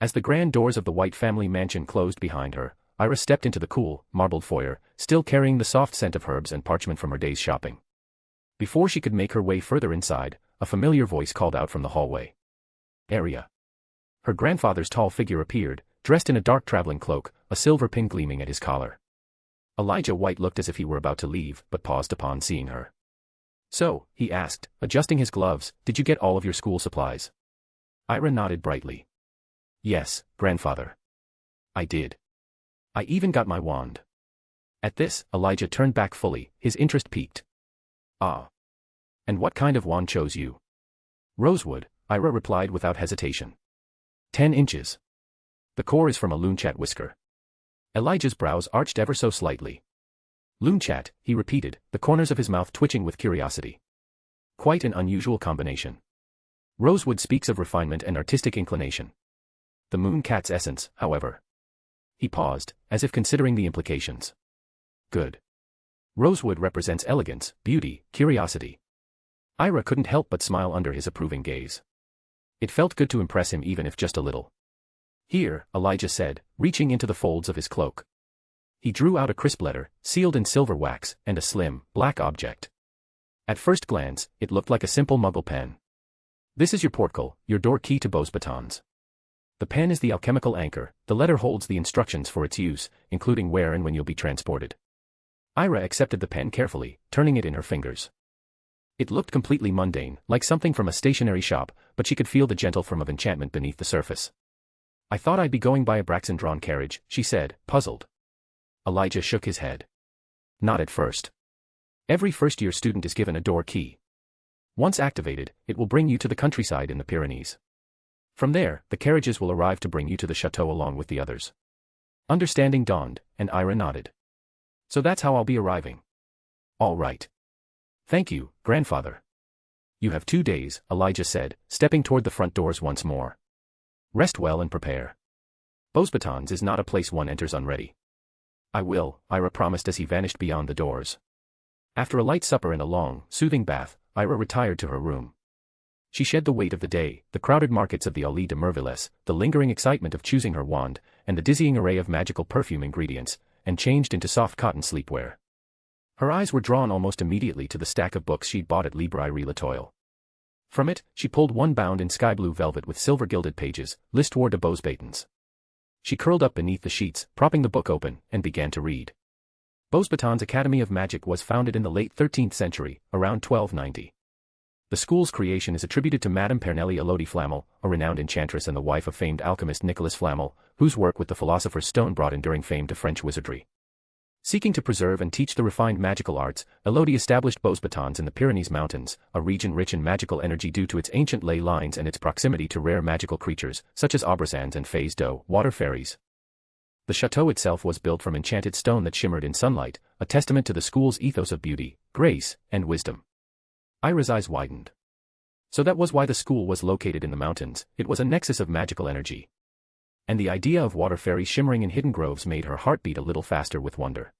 As the grand doors of the White family mansion closed behind her, Heiress stepped into the cool, marbled foyer, still carrying the soft scent of herbs and parchment from her day's shopping. Before she could make her way further inside, a familiar voice called out from the hallway. Area. Her grandfather's tall figure appeared, dressed in a dark traveling cloak, a silver pin gleaming at his collar. Elijah White looked as if he were about to leave, but paused upon seeing her. So, he asked, adjusting his gloves, did you get all of your school supplies? Ira nodded brightly. Yes, grandfather. I did. I even got my wand. At this, Elijah turned back fully, his interest piqued. Ah. And what kind of wand chose you? Rosewood, Ira replied without hesitation. 10 inches. The core is from a loon-chat whisker. Elijah's brows arched ever so slightly. Loon-chat, he repeated, the corners of his mouth twitching with curiosity. Quite an unusual combination. Rosewood speaks of refinement and artistic inclination. The moon-cat's essence, however. He paused, as if considering the implications. Good. Rosewood represents elegance, beauty, curiosity. Ira couldn't help but smile under his approving gaze. It felt good to impress him even if just a little. Here, Elijah said, reaching into the folds of his cloak. He drew out a crisp letter, sealed in silver wax, and a slim, black object. At first glance, it looked like a simple muggle pen. This is your portcle, your door key to Beauxbatons. The pen is the alchemical anchor, the letter holds the instructions for its use, including where and when you'll be transported. Ira accepted the pen carefully, turning it in her fingers. It looked completely mundane, like something from a stationery shop, but she could feel the gentle thrum of enchantment beneath the surface. I thought I'd be going by a Braxton-drawn carriage, she said, puzzled. Elijah shook his head. Not at first. Every first-year student is given a door key. Once activated, it will bring you to the countryside in the Pyrenees. From there, the carriages will arrive to bring you to the chateau along with the others. Understanding dawned, and Ira nodded. So that's how I'll be arriving. All right. Thank you, grandfather. You have 2 days, Elijah said, stepping toward the front doors once more. Rest well and prepare. Beauxbatons is not a place one enters unready. I will, Ira promised as he vanished beyond the doors. After a light supper and a long, soothing bath, Ira retired to her room. She shed the weight of the day, the crowded markets of the Allée de Merveilleux, the lingering excitement of choosing her wand, and the dizzying array of magical perfume ingredients, and changed into soft cotton sleepwear. Her eyes were drawn almost immediately to the stack of books she'd bought at Librairie Latoile. From it, she pulled one bound in sky-blue velvet with silver-gilded pages, L'Histoire de Beauxbatons. She curled up beneath the sheets, propping the book open, and began to read. Beauxbatons Academy of Magic was founded in the late 13th century, around 1290. The school's creation is attributed to Madame Pernelle Elodie Flamel, a renowned enchantress and the wife of famed alchemist Nicolas Flamel, whose work with the Philosopher's Stone brought enduring fame to French wizardry. Seeking to preserve and teach the refined magical arts, Elodie established Beauxbatons in the Pyrenees Mountains, a region rich in magical energy due to its ancient ley lines and its proximity to rare magical creatures, such as abrasans and fées d'eau, water fairies. The chateau itself was built from enchanted stone that shimmered in sunlight, a testament to the school's ethos of beauty, grace, and wisdom. Ira's eyes widened. So that was why the school was located in the mountains, it was a nexus of magical energy. And the idea of water fairies shimmering in hidden groves made her heart beat a little faster with wonder.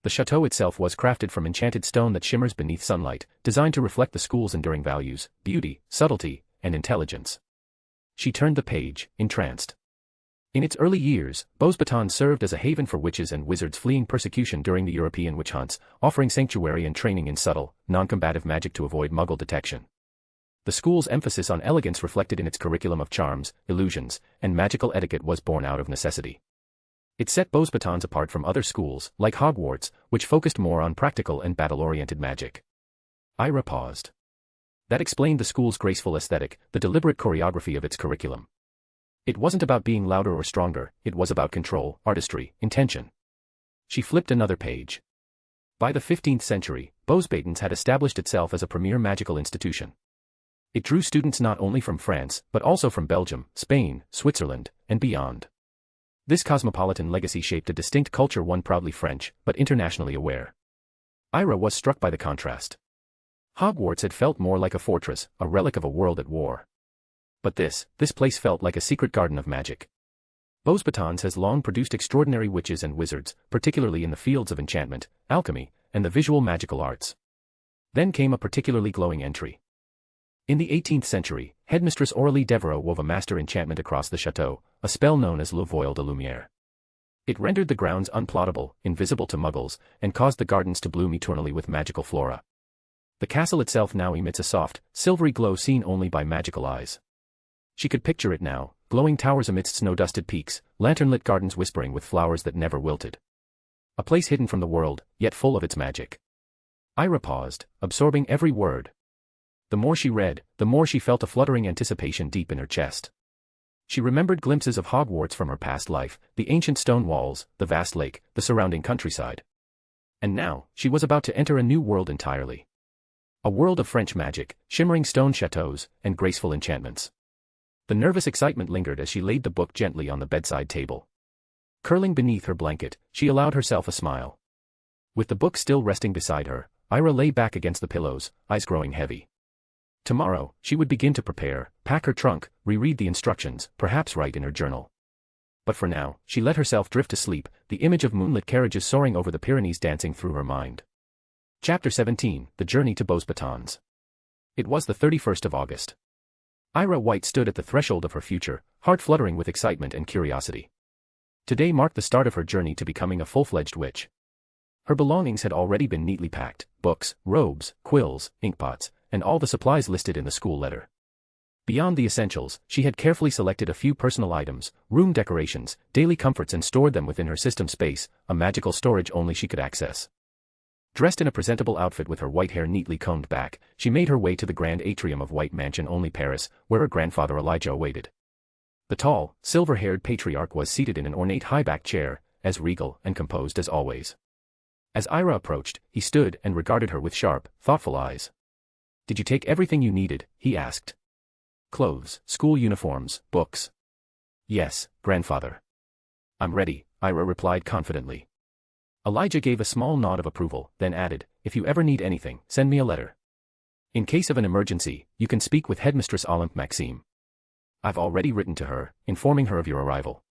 The chateau itself was crafted from enchanted stone that shimmers beneath sunlight, designed to reflect the school's enduring values, beauty, subtlety, and intelligence. She turned the page, entranced. In its early years, Beauxbatons served as a haven for witches and wizards fleeing persecution during the European witch hunts, offering sanctuary and training in subtle, non-combative magic to avoid Muggle detection. The school's emphasis on elegance reflected in its curriculum of charms, illusions, and magical etiquette was born out of necessity. It set Beauxbatons apart from other schools, like Hogwarts, which focused more on practical and battle-oriented magic. Ira paused. That explained the school's graceful aesthetic, the deliberate choreography of its curriculum. It wasn't about being louder or stronger, it was about control, artistry, intention. She flipped another page. By the 15th century, Beauxbatons had established itself as a premier magical institution. It drew students not only from France, but also from Belgium, Spain, Switzerland, and beyond. This cosmopolitan legacy shaped a distinct culture, one proudly French, but internationally aware. Ira was struck by the contrast. Hogwarts had felt more like a fortress, a relic of a world at war. But this place felt like a secret garden of magic. Beauxbatons has long produced extraordinary witches and wizards, particularly in the fields of enchantment, alchemy, and the visual magical arts. Then came a particularly glowing entry. In the 18th century, Headmistress Aurélie Devereux wove a master enchantment across the chateau, a spell known as le voile de lumière. It rendered the grounds unplottable, invisible to muggles, and caused the gardens to bloom eternally with magical flora. The castle itself now emits a soft, silvery glow seen only by magical eyes. She could picture it now, glowing towers amidst snow-dusted peaks, lantern-lit gardens whispering with flowers that never wilted. A place hidden from the world, yet full of its magic. Ira paused, absorbing every word. The more she read, the more she felt a fluttering anticipation deep in her chest. She remembered glimpses of Hogwarts from her past life, the ancient stone walls, the vast lake, the surrounding countryside. And now, she was about to enter a new world entirely. A world of French magic, shimmering stone chateaux, and graceful enchantments. The nervous excitement lingered as she laid the book gently on the bedside table. Curling beneath her blanket, she allowed herself a smile. With the book still resting beside her, Ira lay back against the pillows, eyes growing heavy. Tomorrow, she would begin to prepare, pack her trunk, reread the instructions, perhaps write in her journal. But for now, she let herself drift to sleep, the image of moonlit carriages soaring over the Pyrenees dancing through her mind. Chapter 17, The Journey to Beauxbatons. It was the 31st of August. Ira White stood at the threshold of her future, heart fluttering with excitement and curiosity. Today marked the start of her journey to becoming a full-fledged witch. Her belongings had already been neatly packed, books, robes, quills, inkpots, and all the supplies listed in the school letter. Beyond the essentials, she had carefully selected a few personal items, room decorations, daily comforts and stored them within her system space, a magical storage only she could access. Dressed in a presentable outfit with her white hair neatly combed back, she made her way to the grand atrium of White Mansion-only Paris, where her grandfather Elijah awaited. The tall, silver-haired patriarch was seated in an ornate high-backed chair, as regal and composed as always. As Ira approached, he stood and regarded her with sharp, thoughtful eyes. "Did you take everything you needed?" he asked. "Clothes, school uniforms, books." "Yes, grandfather." "I'm ready," Ira replied confidently. Elijah gave a small nod of approval, then added, "If you ever need anything, send me a letter. In case of an emergency, you can speak with Headmistress Olympe Maxime. I've already written to her, informing her of your arrival.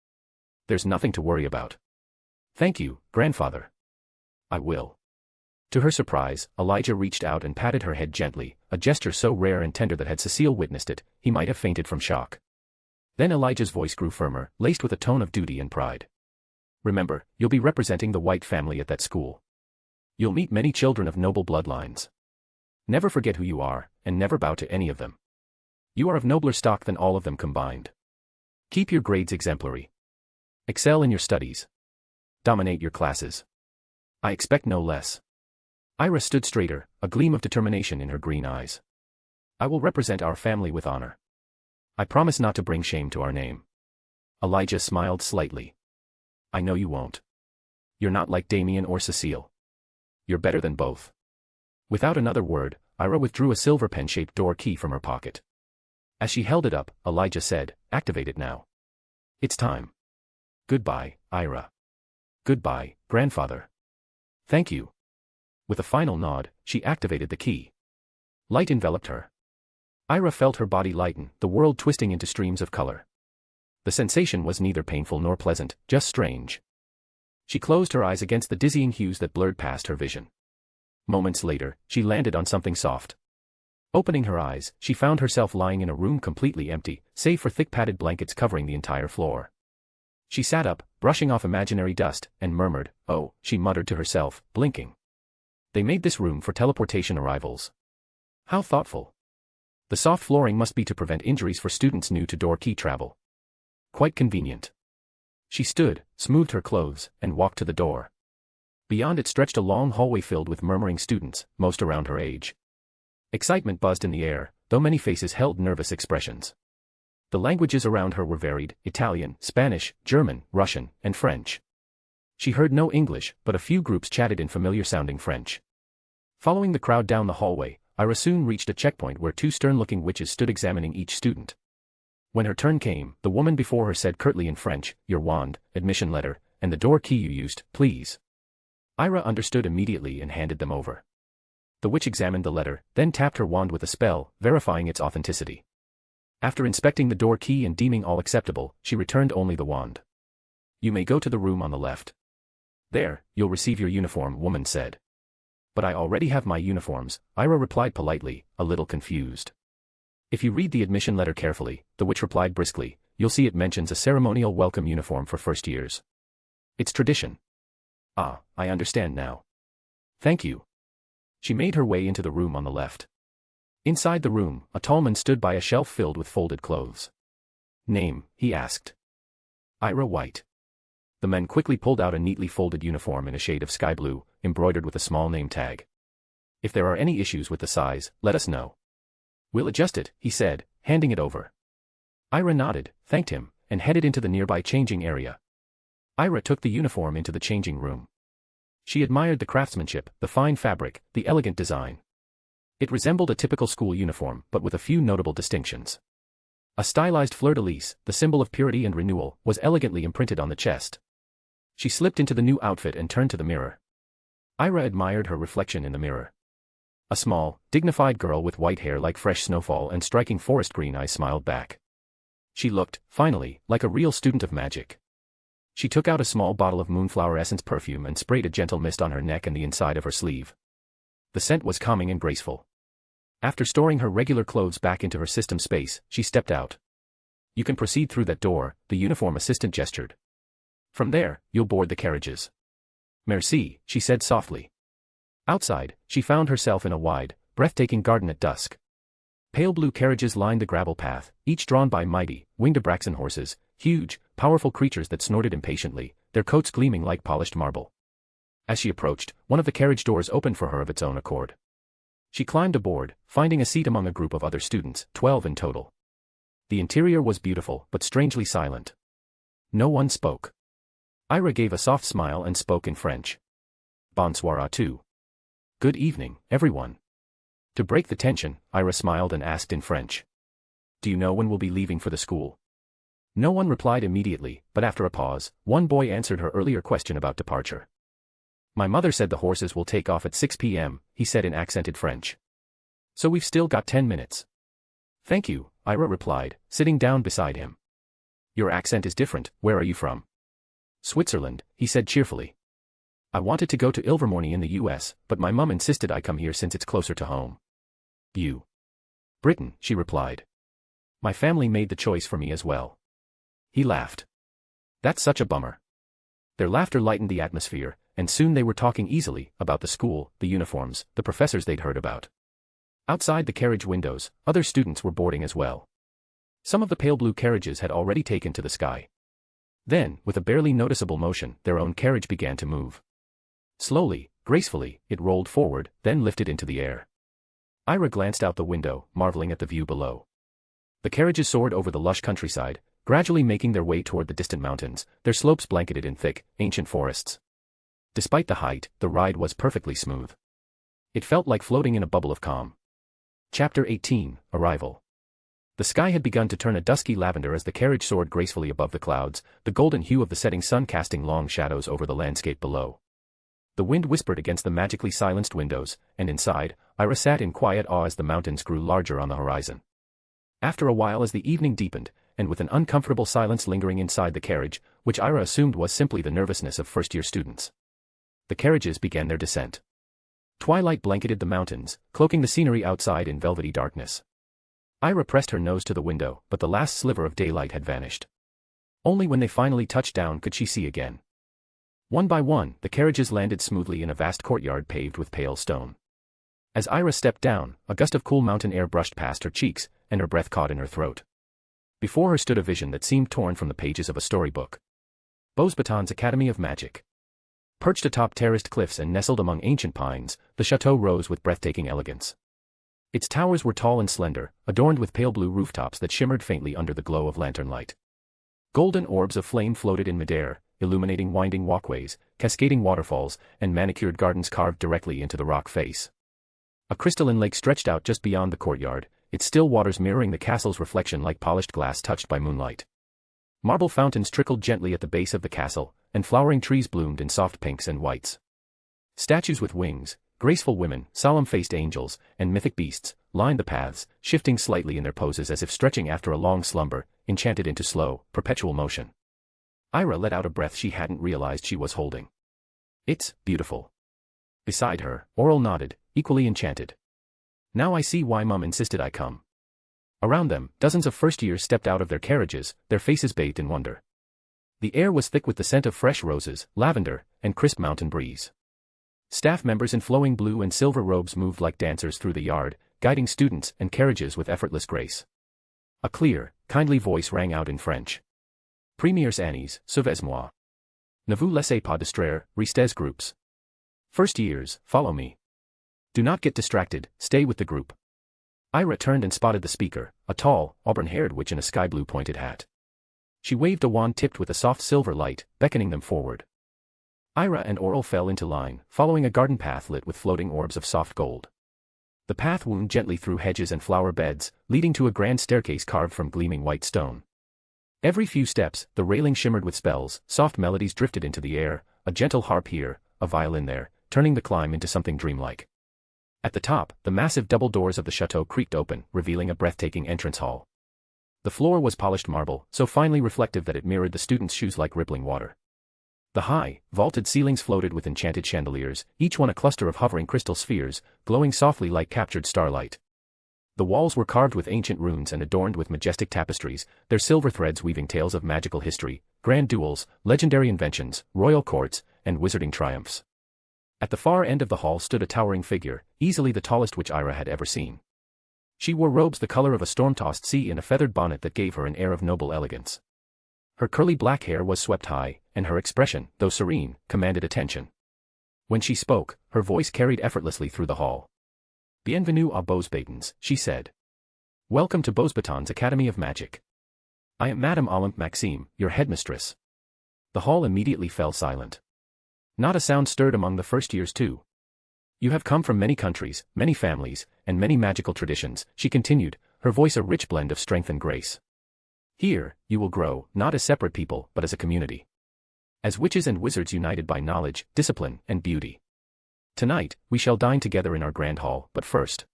There's nothing to worry about." "Thank you, grandfather." "I will." To her surprise, Elijah reached out and patted her head gently, a gesture so rare and tender that had Cecile witnessed it, he might have fainted from shock. Then Elijah's voice grew firmer, laced with a tone of duty and pride. "Remember, you'll be representing the White family at that school. You'll meet many children of noble bloodlines. Never forget who you are, and never bow to any of them. You are of nobler stock than all of them combined. Keep your grades exemplary. Excel in your studies. Dominate your classes. I expect no less." Ira stood straighter, a gleam of determination in her green eyes. "I will represent our family with honor. I promise not to bring shame to our name." Elijah smiled slightly. "I know you won't. You're not like Damien or Cecile. You're better than both." Without another word, Ira withdrew a silver pen-shaped door key from her pocket. As she held it up, Elijah said, "Activate it now. It's time. Goodbye, Ira." "Goodbye, grandfather." "Thank you." With a final nod, she activated the key. Light enveloped her. Ira felt her body lighten, the world twisting into streams of color. The sensation was neither painful nor pleasant, just strange. She closed her eyes against the dizzying hues that blurred past her vision. Moments later, she landed on something soft. Opening her eyes, she found herself lying in a room completely empty, save for thick padded blankets covering the entire floor. She sat up, brushing off imaginary dust, and murmured, "Oh," she muttered to herself, blinking. They made this room for teleportation arrivals. How thoughtful. The soft flooring must be to prevent injuries for students new to door key travel. Quite convenient. She stood, smoothed her clothes, and walked to the door. Beyond it stretched a long hallway filled with murmuring students, most around her age. Excitement buzzed in the air, though many faces held nervous expressions. The languages around her were varied: Italian, Spanish, German, Russian, and French. She heard no English, but a few groups chatted in familiar-sounding French. Following the crowd down the hallway, Ira soon reached a checkpoint where two stern-looking witches stood examining each student. When her turn came, the woman before her said curtly in French, "Your wand, admission letter, and the door key you used, please." Ira understood immediately and handed them over. The witch examined the letter, then tapped her wand with a spell, verifying its authenticity. After inspecting the door key and deeming all acceptable, she returned only the wand. "You may go to the room on the left. There, you'll receive your uniform," woman said. "But I already have my uniforms," Ira replied politely, a little confused. "If you read the admission letter carefully," the witch replied briskly, "you'll see it mentions a ceremonial welcome uniform for first years. It's tradition." "Ah, I understand now. Thank you." She made her way into the room on the left. Inside the room, a tall man stood by a shelf filled with folded clothes. "Name?" he asked. "Ira White." The man quickly pulled out a neatly folded uniform in a shade of sky blue, embroidered with a small name tag. "If there are any issues with the size, let us know." "We'll adjust it," he said, handing it over. Ira nodded, thanked him, and headed into the nearby changing area. Ira took the uniform into the changing room. She admired the craftsmanship, the fine fabric, the elegant design. It resembled a typical school uniform, but with a few notable distinctions. A stylized fleur-de-lis, the symbol of purity and renewal, was elegantly imprinted on the chest. She slipped into the new outfit and turned to the mirror. Ira admired her reflection in the mirror. A small, dignified girl with white hair like fresh snowfall and striking forest green eyes smiled back. She looked, finally, like a real student of magic. She took out a small bottle of moonflower essence perfume and sprayed a gentle mist on her neck and the inside of her sleeve. The scent was calming and graceful. After storing her regular clothes back into her system space, she stepped out. "You can proceed through that door," the uniform assistant gestured. "From there, you'll board the carriages." "Merci," she said softly. Outside, she found herself in a wide, breathtaking garden at dusk. Pale blue carriages lined the gravel path, each drawn by mighty, winged Abraxan horses, huge, powerful creatures that snorted impatiently, their coats gleaming like polished marble. As she approached, one of the carriage doors opened for her of its own accord. She climbed aboard, finding a seat among a group of other students, 12 in total. The interior was beautiful, but strangely silent. No one spoke. Ira gave a soft smile and spoke in French. "Bonsoir à tous." "Good evening, everyone." To break the tension, Ira smiled and asked in French. "Do you know when we'll be leaving for the school?" No one replied immediately, but after a pause, one boy answered her earlier question about departure. "My mother said the horses will take off at 6 p.m., he said in accented French. "So we've still got 10 minutes. "Thank you," Ira replied, sitting down beside him. "Your accent is different, where are you from?" "Switzerland," he said cheerfully. "I wanted to go to Ilvermorny in the US, but my mum insisted I come here since it's closer to home." "You?" "Britain," she replied. "My family made the choice for me as well." He laughed. "That's such a bummer." Their laughter lightened the atmosphere, and soon they were talking easily about the school, the uniforms, the professors they'd heard about. Outside the carriage windows, other students were boarding as well. Some of the pale blue carriages had already taken to the sky. Then, with a barely noticeable motion, their own carriage began to move. Slowly, gracefully, it rolled forward, then lifted into the air. Ira glanced out the window, marveling at the view below. The carriages soared over the lush countryside, gradually making their way toward the distant mountains, their slopes blanketed in thick, ancient forests. Despite the height, the ride was perfectly smooth. It felt like floating in a bubble of calm. Chapter 18, Arrival. The sky had begun to turn a dusky lavender as the carriage soared gracefully above the clouds, the golden hue of the setting sun casting long shadows over the landscape below. The wind whispered against the magically silenced windows, and inside, Ira sat in quiet awe as the mountains grew larger on the horizon. After a while, as the evening deepened, and with an uncomfortable silence lingering inside the carriage, which Ira assumed was simply the nervousness of first-year students, the carriages began their descent. Twilight blanketed the mountains, cloaking the scenery outside in velvety darkness. Ira pressed her nose to the window, but the last sliver of daylight had vanished. Only when they finally touched down could she see again. One by one, the carriages landed smoothly in a vast courtyard paved with pale stone. As Ira stepped down, a gust of cool mountain air brushed past her cheeks, and her breath caught in her throat. Before her stood a vision that seemed torn from the pages of a storybook. Beauxbatons Academy of Magic. Perched atop terraced cliffs and nestled among ancient pines, the chateau rose with breathtaking elegance. Its towers were tall and slender, adorned with pale blue rooftops that shimmered faintly under the glow of lantern light. Golden orbs of flame floated in midair, illuminating winding walkways, cascading waterfalls, and manicured gardens carved directly into the rock face. A crystalline lake stretched out just beyond the courtyard, its still waters mirroring the castle's reflection like polished glass touched by moonlight. Marble fountains trickled gently at the base of the castle, and flowering trees bloomed in soft pinks and whites. Statues with wings, graceful women, solemn-faced angels, and mythic beasts, lined the paths, shifting slightly in their poses as if stretching after a long slumber, enchanted into slow, perpetual motion. Ira let out a breath she hadn't realized she was holding. "It's beautiful." Beside her, Oral nodded, equally enchanted. "Now I see why Mum insisted I come." Around them, dozens of first-years stepped out of their carriages, their faces bathed in wonder. The air was thick with the scent of fresh roses, lavender, and crisp mountain breeze. Staff members in flowing blue and silver robes moved like dancers through the yard, guiding students and carriages with effortless grace. A clear, kindly voice rang out in French. "Premiers Annies, suivez-moi. Ne vous laissez pas distraire, restez groups. First years, follow me. Do not get distracted, stay with the group." Ira turned and spotted the speaker, a tall, auburn-haired witch in a sky-blue pointed hat. She waved a wand tipped with a soft silver light, beckoning them forward. Ira and Oral fell into line, following a garden path lit with floating orbs of soft gold. The path wound gently through hedges and flower beds, leading to a grand staircase carved from gleaming white stone. Every few steps, the railing shimmered with spells, soft melodies drifted into the air, a gentle harp here, a violin there, turning the climb into something dreamlike. At the top, the massive double doors of the chateau creaked open, revealing a breathtaking entrance hall. The floor was polished marble, so finely reflective that it mirrored the students' shoes like rippling water. The high, vaulted ceilings floated with enchanted chandeliers, each one a cluster of hovering crystal spheres, glowing softly like captured starlight. The walls were carved with ancient runes and adorned with majestic tapestries, their silver threads weaving tales of magical history, grand duels, legendary inventions, royal courts, and wizarding triumphs. At the far end of the hall stood a towering figure, easily the tallest witch Ira had ever seen. She wore robes the color of a storm-tossed sea and a feathered bonnet that gave her an air of noble elegance. Her curly black hair was swept high, and her expression, though serene, commanded attention. When she spoke, her voice carried effortlessly through the hall. "Bienvenue à Beauxbatons," she said. "Welcome to Beauxbatons Academy of Magic. I am Madame Olympe Maxime, your headmistress." The hall immediately fell silent. Not a sound stirred among the first years too. "You have come from many countries, many families, and many magical traditions," she continued, her voice a rich blend of strength and grace. "Here, you will grow, not as separate people, but as a community. As witches and wizards united by knowledge, discipline, and beauty. Tonight, we shall dine together in our grand hall, but first,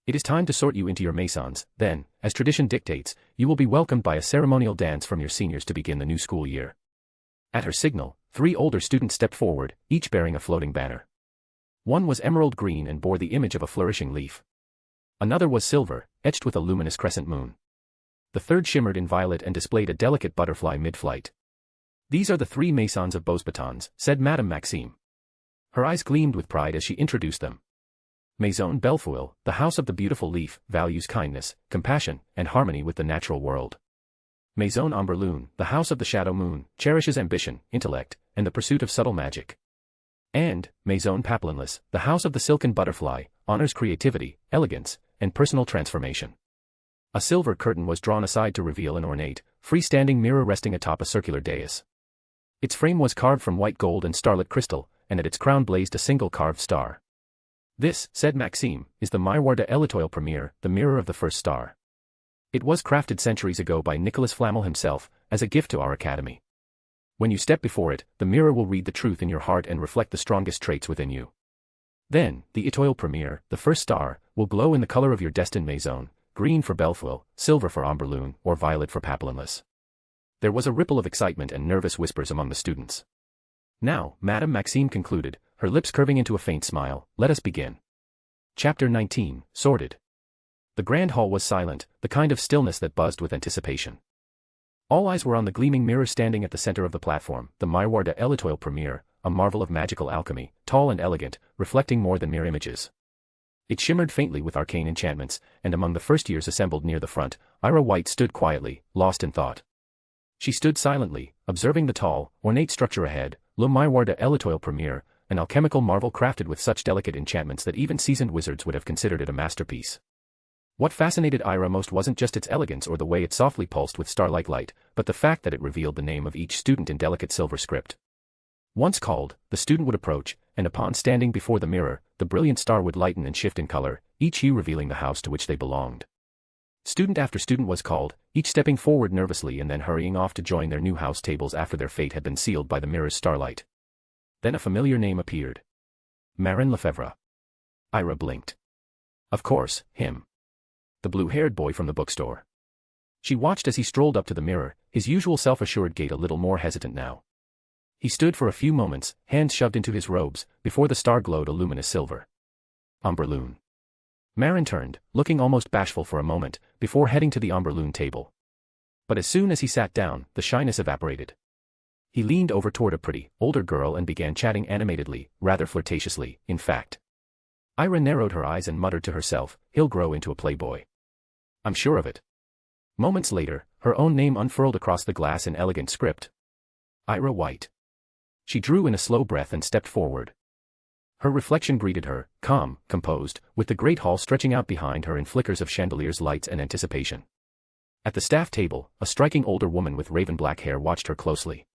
it is time to sort you into your maisons, then, as tradition dictates, you will be welcomed by a ceremonial dance from your seniors to begin the new school year." At her signal, 3 older students stepped forward, each bearing a floating banner. One was emerald green and bore the image of a flourishing leaf. Another was silver, etched with a luminous crescent moon. The third shimmered in violet and displayed a delicate butterfly mid-flight. "These are the 3 Maisons of Beauxbatons," said Madame Maxime. Her eyes gleamed with pride as she introduced them. "Maison Bellefeuille, the house of the beautiful leaf, values kindness, compassion, and harmony with the natural world. Maison Amberlune, the house of the shadow moon, cherishes ambition, intellect, and the pursuit of subtle magic. And, Maison Papillonless, the house of the silken butterfly, honors creativity, elegance, and personal transformation." A silver curtain was drawn aside to reveal an ornate, freestanding mirror resting atop a circular dais. Its frame was carved from white gold and starlit crystal, and at its crown blazed a single carved star. "This," said Maxime, "is the Miroir de l'Étoile Première, the mirror of the first star. It was crafted centuries ago by Nicolas Flamel himself, as a gift to our academy. When you step before it, the mirror will read the truth in your heart and reflect the strongest traits within you. Then, the Étoile Première, the first star, will glow in the color of your destined maison, green for Bellefeuille, silver for Amberlune, or violet for Papillonless." There was a ripple of excitement and nervous whispers among the students. "Now," Madame Maxime concluded, her lips curving into a faint smile, "let us begin." Chapter 19, Sorted. The grand hall was silent, the kind of stillness that buzzed with anticipation. All eyes were on the gleaming mirror standing at the center of the platform, the Miroir de l'Étoile Première, a marvel of magical alchemy, tall and elegant, reflecting more than mere images. It shimmered faintly with arcane enchantments, and among the first years assembled near the front, Ira White stood quietly, lost in thought. She stood silently, observing the tall, ornate structure ahead, Le Miroir de l'Étoile Première, an alchemical marvel crafted with such delicate enchantments that even seasoned wizards would have considered it a masterpiece. What fascinated Ira most wasn't just its elegance or the way it softly pulsed with star-like light, but the fact that it revealed the name of each student in delicate silver script. Once called, the student would approach, and upon standing before the mirror, the brilliant star would lighten and shift in color, each hue revealing the house to which they belonged. Student after student was called, each stepping forward nervously and then hurrying off to join their new house tables after their fate had been sealed by the mirror's starlight. Then a familiar name appeared. Marin Lefebvre. Ira blinked. Of course, him. The blue-haired boy from the bookstore. She watched as he strolled up to the mirror, his usual self-assured gait a little more hesitant now. He stood for a few moments, hands shoved into his robes, before the star glowed a luminous silver. Omberloon. Marin turned, looking almost bashful for a moment, before heading to the Omberloon table. But as soon as he sat down, the shyness evaporated. He leaned over toward a pretty, older girl and began chatting animatedly, rather flirtatiously, in fact. Ira narrowed her eyes and muttered to herself, he'll grow into a playboy. I'm sure of it. Moments later, her own name unfurled across the glass in elegant script. Ira White. She drew in a slow breath and stepped forward. Her reflection greeted her, calm, composed, with the great hall stretching out behind her in flickers of chandeliers' lights and anticipation. At the staff table, a striking older woman with raven black hair watched her closely.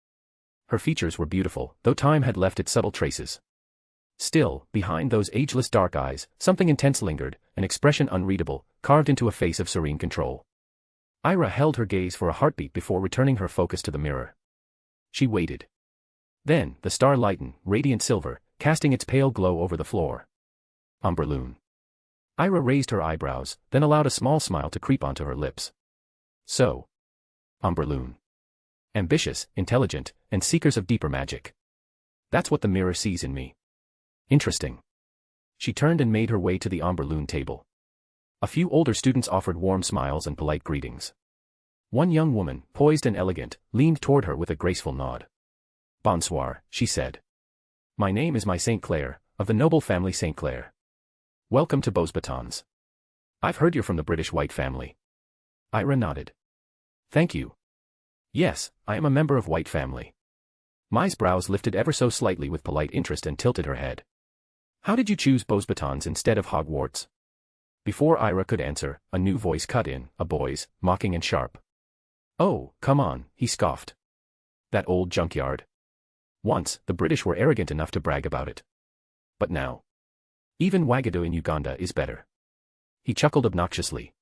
Her features were beautiful, though time had left its subtle traces. Still, behind those ageless dark eyes, something intense lingered, an expression unreadable, carved into a face of serene control. Ira held her gaze for a heartbeat before returning her focus to the mirror. She waited. Then, the star lightened, radiant silver, casting its pale glow over the floor. Omberloon. Ira raised her eyebrows, then allowed a small smile to creep onto her lips. So. Omberloon. Ambitious, intelligent, and seekers of deeper magic. That's what the mirror sees in me. Interesting. She turned and made her way to the Omberloon table. A few older students offered warm smiles and polite greetings. One young woman, poised and elegant, leaned toward her with a graceful nod. Bonsoir, she said. My name is St. Clair, of the noble family St. Clair. Welcome to Beauxbatons. I've heard you're from the British White family. Ira nodded. Thank you. Yes, I am a member of White family. Mai's brows lifted ever so slightly with polite interest and tilted her head. How did you choose Beauxbatons instead of Hogwarts? Before Ira could answer, a new voice cut in, a boy's, mocking and sharp. Oh, come on, he scoffed. That old junkyard. Once, the British were arrogant enough to brag about it. But now. Even Wagadu in Uganda is better. He chuckled obnoxiously.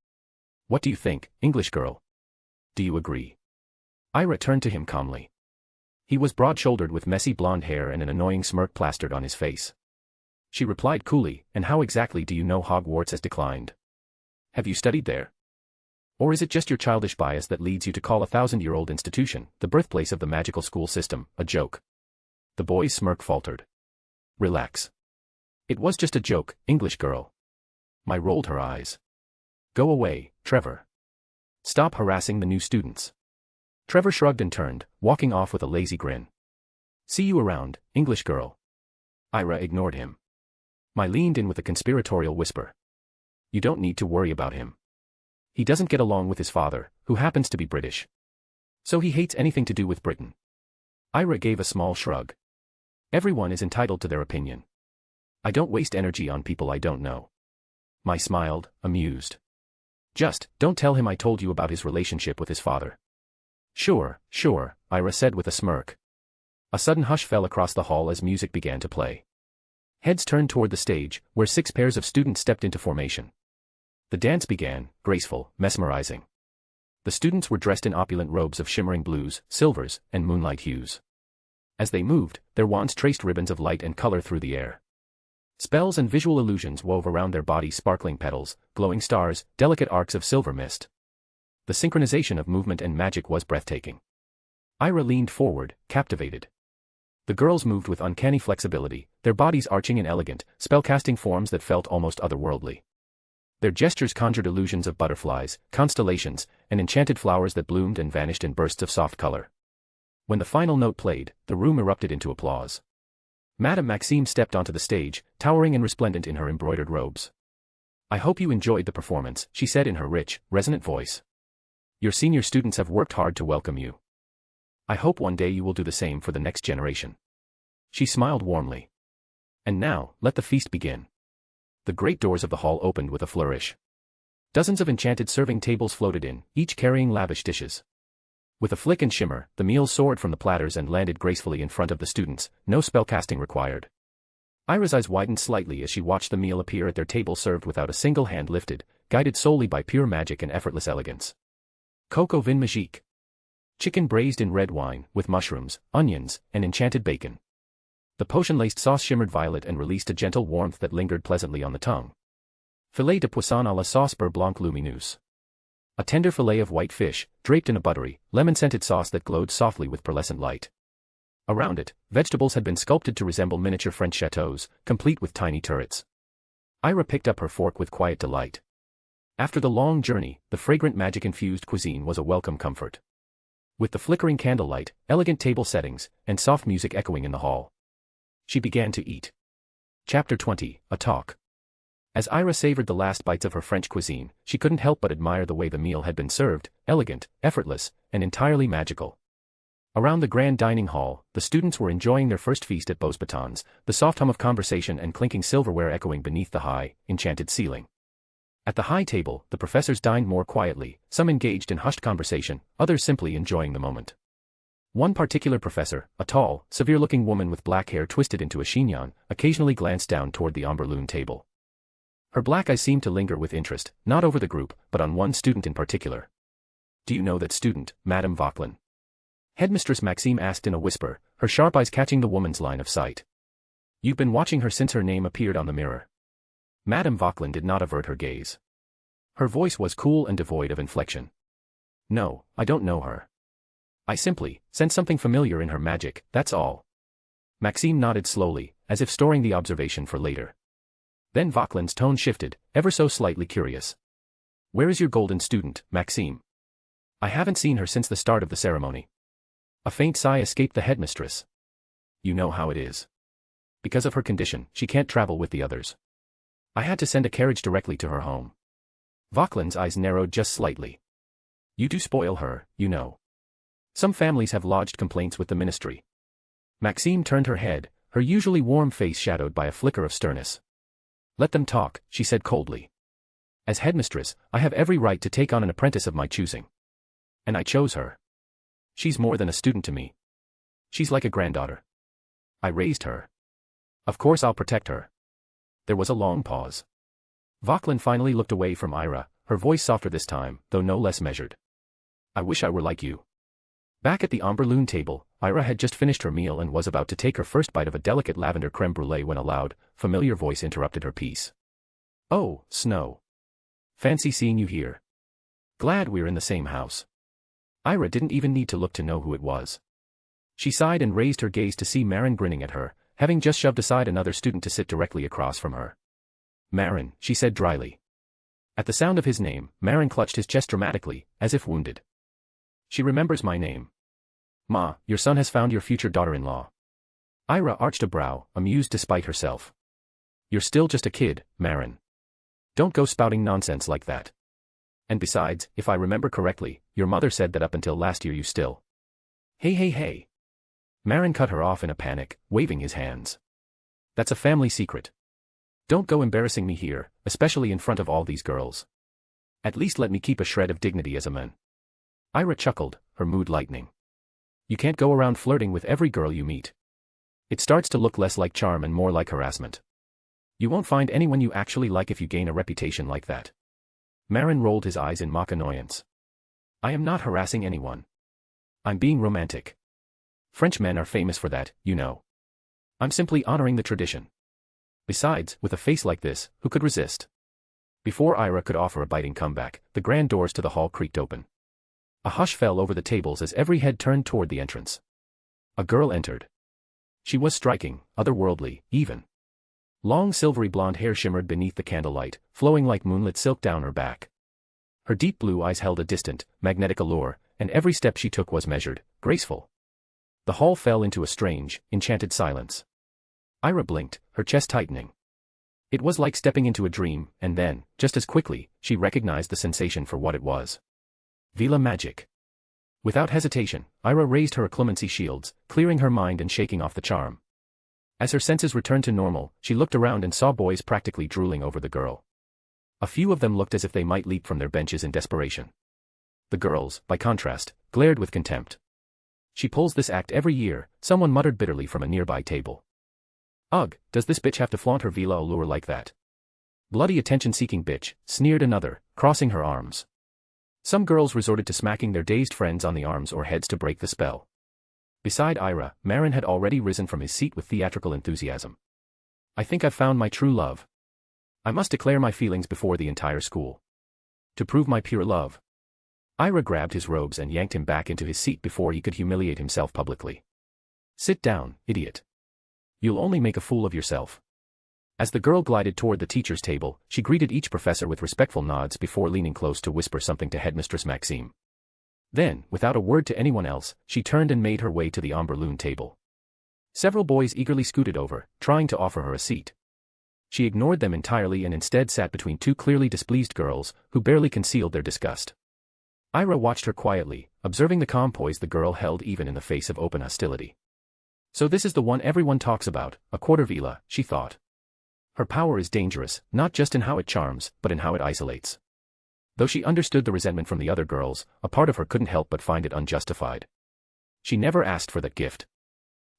What do you think, English girl? Do you agree? Ira turned to him calmly. He was broad-shouldered with messy blonde hair and an annoying smirk plastered on his face. She replied coolly, and how exactly do you know Hogwarts has declined? Have you studied there? Or is it just your childish bias that leads you to call a 1,000-year-old institution, the birthplace of the magical school system, a joke? The boy's smirk faltered. Relax. It was just a joke, English girl. Mai rolled her eyes. Go away, Trevor. Stop harassing the new students. Trevor shrugged and turned, walking off with a lazy grin. See you around, English girl. Ira ignored him. Mai leaned in with a conspiratorial whisper. You don't need to worry about him. He doesn't get along with his father, who happens to be British. So he hates anything to do with Britain. Ira gave a small shrug. Everyone is entitled to their opinion. I don't waste energy on people I don't know. Mai smiled, amused. Just, don't tell him I told you about his relationship with his father. Sure, Ira said with a smirk. A sudden hush fell across the hall as music began to play. Heads turned toward the stage, where 6 pairs of students stepped into formation. The dance began, graceful, mesmerizing. The students were dressed in opulent robes of shimmering blues, silvers, and moonlight hues. As they moved, their wands traced ribbons of light and color through the air. Spells and visual illusions wove around their bodies, sparkling petals, glowing stars, delicate arcs of silver mist. The synchronization of movement and magic was breathtaking. Ira leaned forward, captivated. The girls moved with uncanny flexibility, their bodies arching in elegant, spell-casting forms that felt almost otherworldly. Their gestures conjured illusions of butterflies, constellations, and enchanted flowers that bloomed and vanished in bursts of soft color. When the final note played, the room erupted into applause. Madame Maxime stepped onto the stage, towering and resplendent in her embroidered robes. I hope you enjoyed the performance, she said in her rich, resonant voice. Your senior students have worked hard to welcome you. I hope one day you will do the same for the next generation. She smiled warmly. And now, let the feast begin. The great doors of the hall opened with a flourish. Dozens of enchanted serving tables floated in, each carrying lavish dishes. With a flick and shimmer, the meals soared from the platters and landed gracefully in front of the students, no spellcasting required. Ira's eyes widened slightly as she watched the meal appear at their table served without a single hand lifted, guided solely by pure magic and effortless elegance. Coco vin magique. Chicken braised in red wine, with mushrooms, onions, and enchanted bacon. The potion-laced sauce shimmered violet and released a gentle warmth that lingered pleasantly on the tongue. Filet de poisson à la sauce beurre blanc lumineuse. A tender fillet of white fish, draped in a buttery, lemon-scented sauce that glowed softly with pearlescent light. Around it, vegetables had been sculpted to resemble miniature French chateaux, complete with tiny turrets. Ira picked up her fork with quiet delight. After the long journey, the fragrant magic-infused cuisine was a welcome comfort. With the flickering candlelight, elegant table settings, and soft music echoing in the hall, she began to eat. Chapter 20, A Talk. As Ira savored the last bites of her French cuisine, she couldn't help but admire the way the meal had been served, elegant, effortless, and entirely magical. Around the grand dining hall, the students were enjoying their first feast at Beaux Batons, the soft hum of conversation and clinking silverware echoing beneath the high, enchanted ceiling. At the high table, the professors dined more quietly, some engaged in hushed conversation, others simply enjoying the moment. One particular professor, a tall, severe-looking woman with black hair twisted into a chignon, occasionally glanced down toward the ombre-lune table. Her black eyes seemed to linger with interest, not over the group, but on one student in particular. "Do you know that student, Madame Vauquelin?" Headmistress Maxime asked in a whisper, her sharp eyes catching the woman's line of sight. "You've been watching her since her name appeared on the mirror." Madame Vauquelin did not avert her gaze. Her voice was cool and devoid of inflection. "No, I don't know her. I simply sense something familiar in her magic, that's all." Maxime nodded slowly, as if storing the observation for later. Then Vauquelin's tone shifted, ever so slightly curious. "Where is your golden student, Maxime? I haven't seen her since the start of the ceremony." A faint sigh escaped the headmistress. "You know how it is. Because of her condition, she can't travel with the others. I had to send a carriage directly to her home." Vauquelin's eyes narrowed just slightly. "You do spoil her, you know. Some families have lodged complaints with the ministry." Maxime turned her head, her usually warm face shadowed by a flicker of sternness. "Let them talk," she said coldly. "As headmistress, I have every right to take on an apprentice of my choosing. And I chose her. She's more than a student to me. She's like a granddaughter. I raised her. Of course I'll protect her." There was a long pause. Vauquelin finally looked away from Ira, her voice softer this time, though no less measured. "I wish I were like you." Back at the ombre-lune table, Ira had just finished her meal and was about to take her first bite of a delicate lavender creme brulee when a loud, familiar voice interrupted her peace. "Oh, Snow. Fancy seeing you here. Glad we're in the same house." Ira didn't even need to look to know who it was. She sighed and raised her gaze to see Marin grinning at her, having just shoved aside another student to sit directly across from her. "Marin," she said dryly. At the sound of his name, Marin clutched his chest dramatically, as if wounded. "She remembers my name. Ma, your son has found your future daughter-in-law." Ira arched a brow, amused despite herself. "You're still just a kid, Marin. Don't go spouting nonsense like that. And besides, if I remember correctly, your mother said that up until last year you still—" Hey. Marin cut her off in a panic, waving his hands. "That's a family secret. Don't go embarrassing me here, especially in front of all these girls. At least let me keep a shred of dignity as a man." Ira chuckled, her mood lightening. "You can't go around flirting with every girl you meet. It starts to look less like charm and more like harassment. You won't find anyone you actually like if you gain a reputation like that." Marin rolled his eyes in mock annoyance. "I am not harassing anyone. I'm being romantic. French men are famous for that, you know. I'm simply honoring the tradition. Besides, with a face like this, who could resist?" Before Ira could offer a biting comeback, the grand doors to the hall creaked open. A hush fell over the tables as every head turned toward the entrance. A girl entered. She was striking, otherworldly, even. Long silvery blonde hair shimmered beneath the candlelight, flowing like moonlit silk down her back. Her deep blue eyes held a distant, magnetic allure, and every step she took was measured, graceful. The hall fell into a strange, enchanted silence. Ira blinked, her chest tightening. It was like stepping into a dream, and then, just as quickly, she recognized the sensation for what it was. Villa magic. Without hesitation, Ira raised her occlumency shields, clearing her mind and shaking off the charm. As her senses returned to normal, she looked around and saw boys practically drooling over the girl. A few of them looked as if they might leap from their benches in desperation. The girls, by contrast, glared with contempt. "She pulls this act every year," someone muttered bitterly from a nearby table. "Ugh, does this bitch have to flaunt her villa allure like that? Bloody attention-seeking bitch," sneered another, crossing her arms. Some girls resorted to smacking their dazed friends on the arms or heads to break the spell. Beside Ira, Marin had already risen from his seat with theatrical enthusiasm. "I think I've found my true love." I must declare my feelings before the entire school. To prove my pure love. Ira grabbed his robes and yanked him back into his seat before he could humiliate himself publicly. Sit down, idiot. You'll only make a fool of yourself. As the girl glided toward the teacher's table, she greeted each professor with respectful nods before leaning close to whisper something to Headmistress Maxime. Then, without a word to anyone else, she turned and made her way to the ombre-lune table. Several boys eagerly scooted over, trying to offer her a seat. She ignored them entirely and instead sat between two clearly displeased girls, who barely concealed their disgust. Ira watched her quietly, observing the calm poise the girl held even in the face of open hostility. So this is the one everyone talks about, a quarter vila, she thought. Her power is dangerous, not just in how it charms, but in how it isolates. Though she understood the resentment from the other girls, a part of her couldn't help but find it unjustified. She never asked for that gift.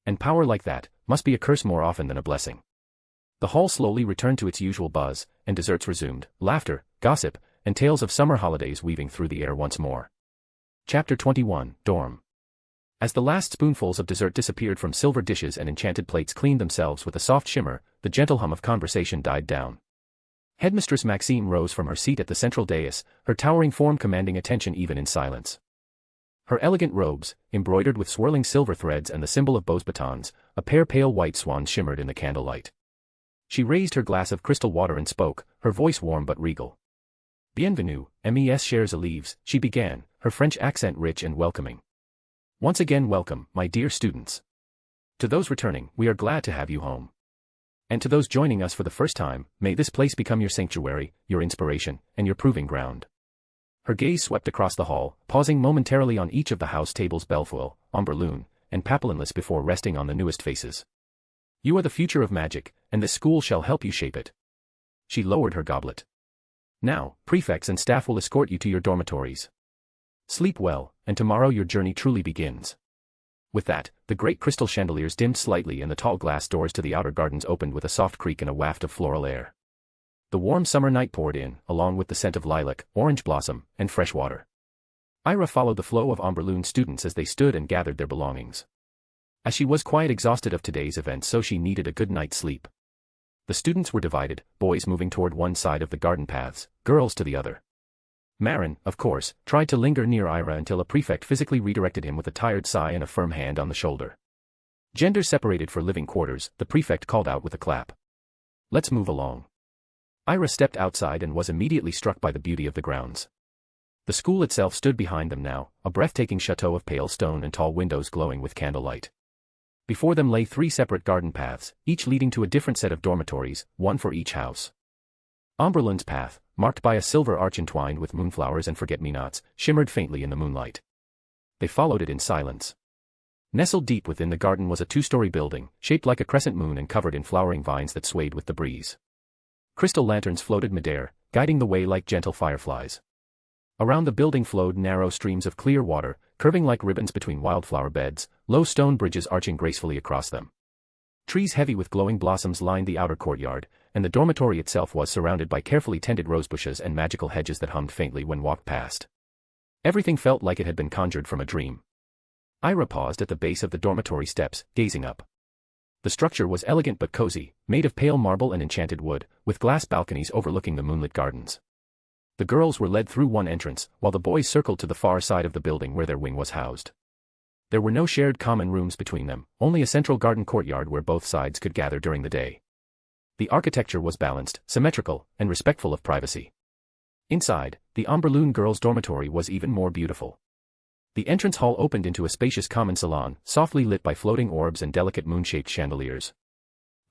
And power like that must be a curse more often than a blessing. The hall slowly returned to its usual buzz, and desserts resumed, laughter, gossip, and tales of summer holidays weaving through the air once more. Chapter 21, Dorm. As the last spoonfuls of dessert disappeared from silver dishes and enchanted plates cleaned themselves with a soft shimmer, the gentle hum of conversation died down. Headmistress Maxime rose from her seat at the central dais, her towering form commanding attention even in silence. Her elegant robes, embroidered with swirling silver threads and the symbol of beaux batons, a pair pale white swans shimmered in the candlelight. She raised her glass of crystal water and spoke, her voice warm but regal. Bienvenue, mes chers élèves, she began, her French accent rich and welcoming. Once again welcome, my dear students. To those returning, we are glad to have you home. And to those joining us for the first time, may this place become your sanctuary, your inspiration, and your proving ground. Her gaze swept across the hall, pausing momentarily on each of the house tables Belfoil, ombre-lune, and papillonless before resting on the newest faces. You are the future of magic, and this school shall help you shape it. She lowered her goblet. Now, prefects and staff will escort you to your dormitories. Sleep well, and tomorrow your journey truly begins. With that, the great crystal chandeliers dimmed slightly and the tall glass doors to the outer gardens opened with a soft creak and a waft of floral air. The warm summer night poured in, along with the scent of lilac, orange blossom, and fresh water. Ira followed the flow of ombre-lune students as they stood and gathered their belongings. As she was quite exhausted of today's event, so she needed a good night's sleep. The students were divided, boys moving toward one side of the garden paths, girls to the other. Marin, of course, tried to linger near Ira until a prefect physically redirected him with a tired sigh and a firm hand on the shoulder. Gender separated for living quarters, the prefect called out with a clap. Let's move along. Ira stepped outside and was immediately struck by the beauty of the grounds. The school itself stood behind them now, a breathtaking chateau of pale stone and tall windows glowing with candlelight. Before them lay 3 separate garden paths, each leading to a different set of dormitories, one for each house. Ombre-lune's path, marked by a silver arch entwined with moonflowers and forget-me-nots, shimmered faintly in the moonlight. They followed it in silence. Nestled deep within the garden was a 2-story building, shaped like a crescent moon and covered in flowering vines that swayed with the breeze. Crystal lanterns floated midair, guiding the way like gentle fireflies. Around the building flowed narrow streams of clear water, curving like ribbons between wildflower beds, low stone bridges arching gracefully across them. Trees heavy with glowing blossoms lined the outer courtyard, and the dormitory itself was surrounded by carefully tended rosebushes and magical hedges that hummed faintly when walked past. Everything felt like it had been conjured from a dream. Ira paused at the base of the dormitory steps, gazing up. The structure was elegant but cozy, made of pale marble and enchanted wood, with glass balconies overlooking the moonlit gardens. The girls were led through one entrance, while the boys circled to the far side of the building where their wing was housed. There were no shared common rooms between them, only a central garden courtyard where both sides could gather during the day. The architecture was balanced, symmetrical, and respectful of privacy. Inside, the ombre-lune girls' dormitory was even more beautiful. The entrance hall opened into a spacious common salon, softly lit by floating orbs and delicate moon-shaped chandeliers.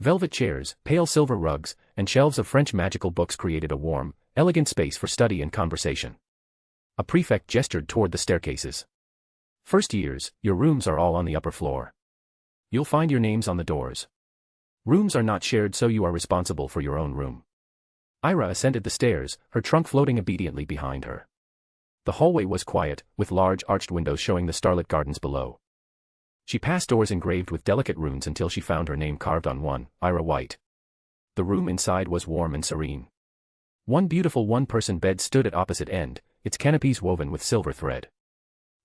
Velvet chairs, pale silver rugs, and shelves of French magical books created a warm, elegant space for study and conversation. A prefect gestured toward the staircases. First years, your rooms are all on the upper floor. You'll find your names on the doors. Rooms are not shared, so you are responsible for your own room. Ira ascended the stairs, her trunk floating obediently behind her. The hallway was quiet, with large arched windows showing the starlit gardens below. She passed doors engraved with delicate runes until she found her name carved on one, Ira White. The room inside was warm and serene. One beautiful one-person bed stood at opposite end, its canopies woven with silver thread.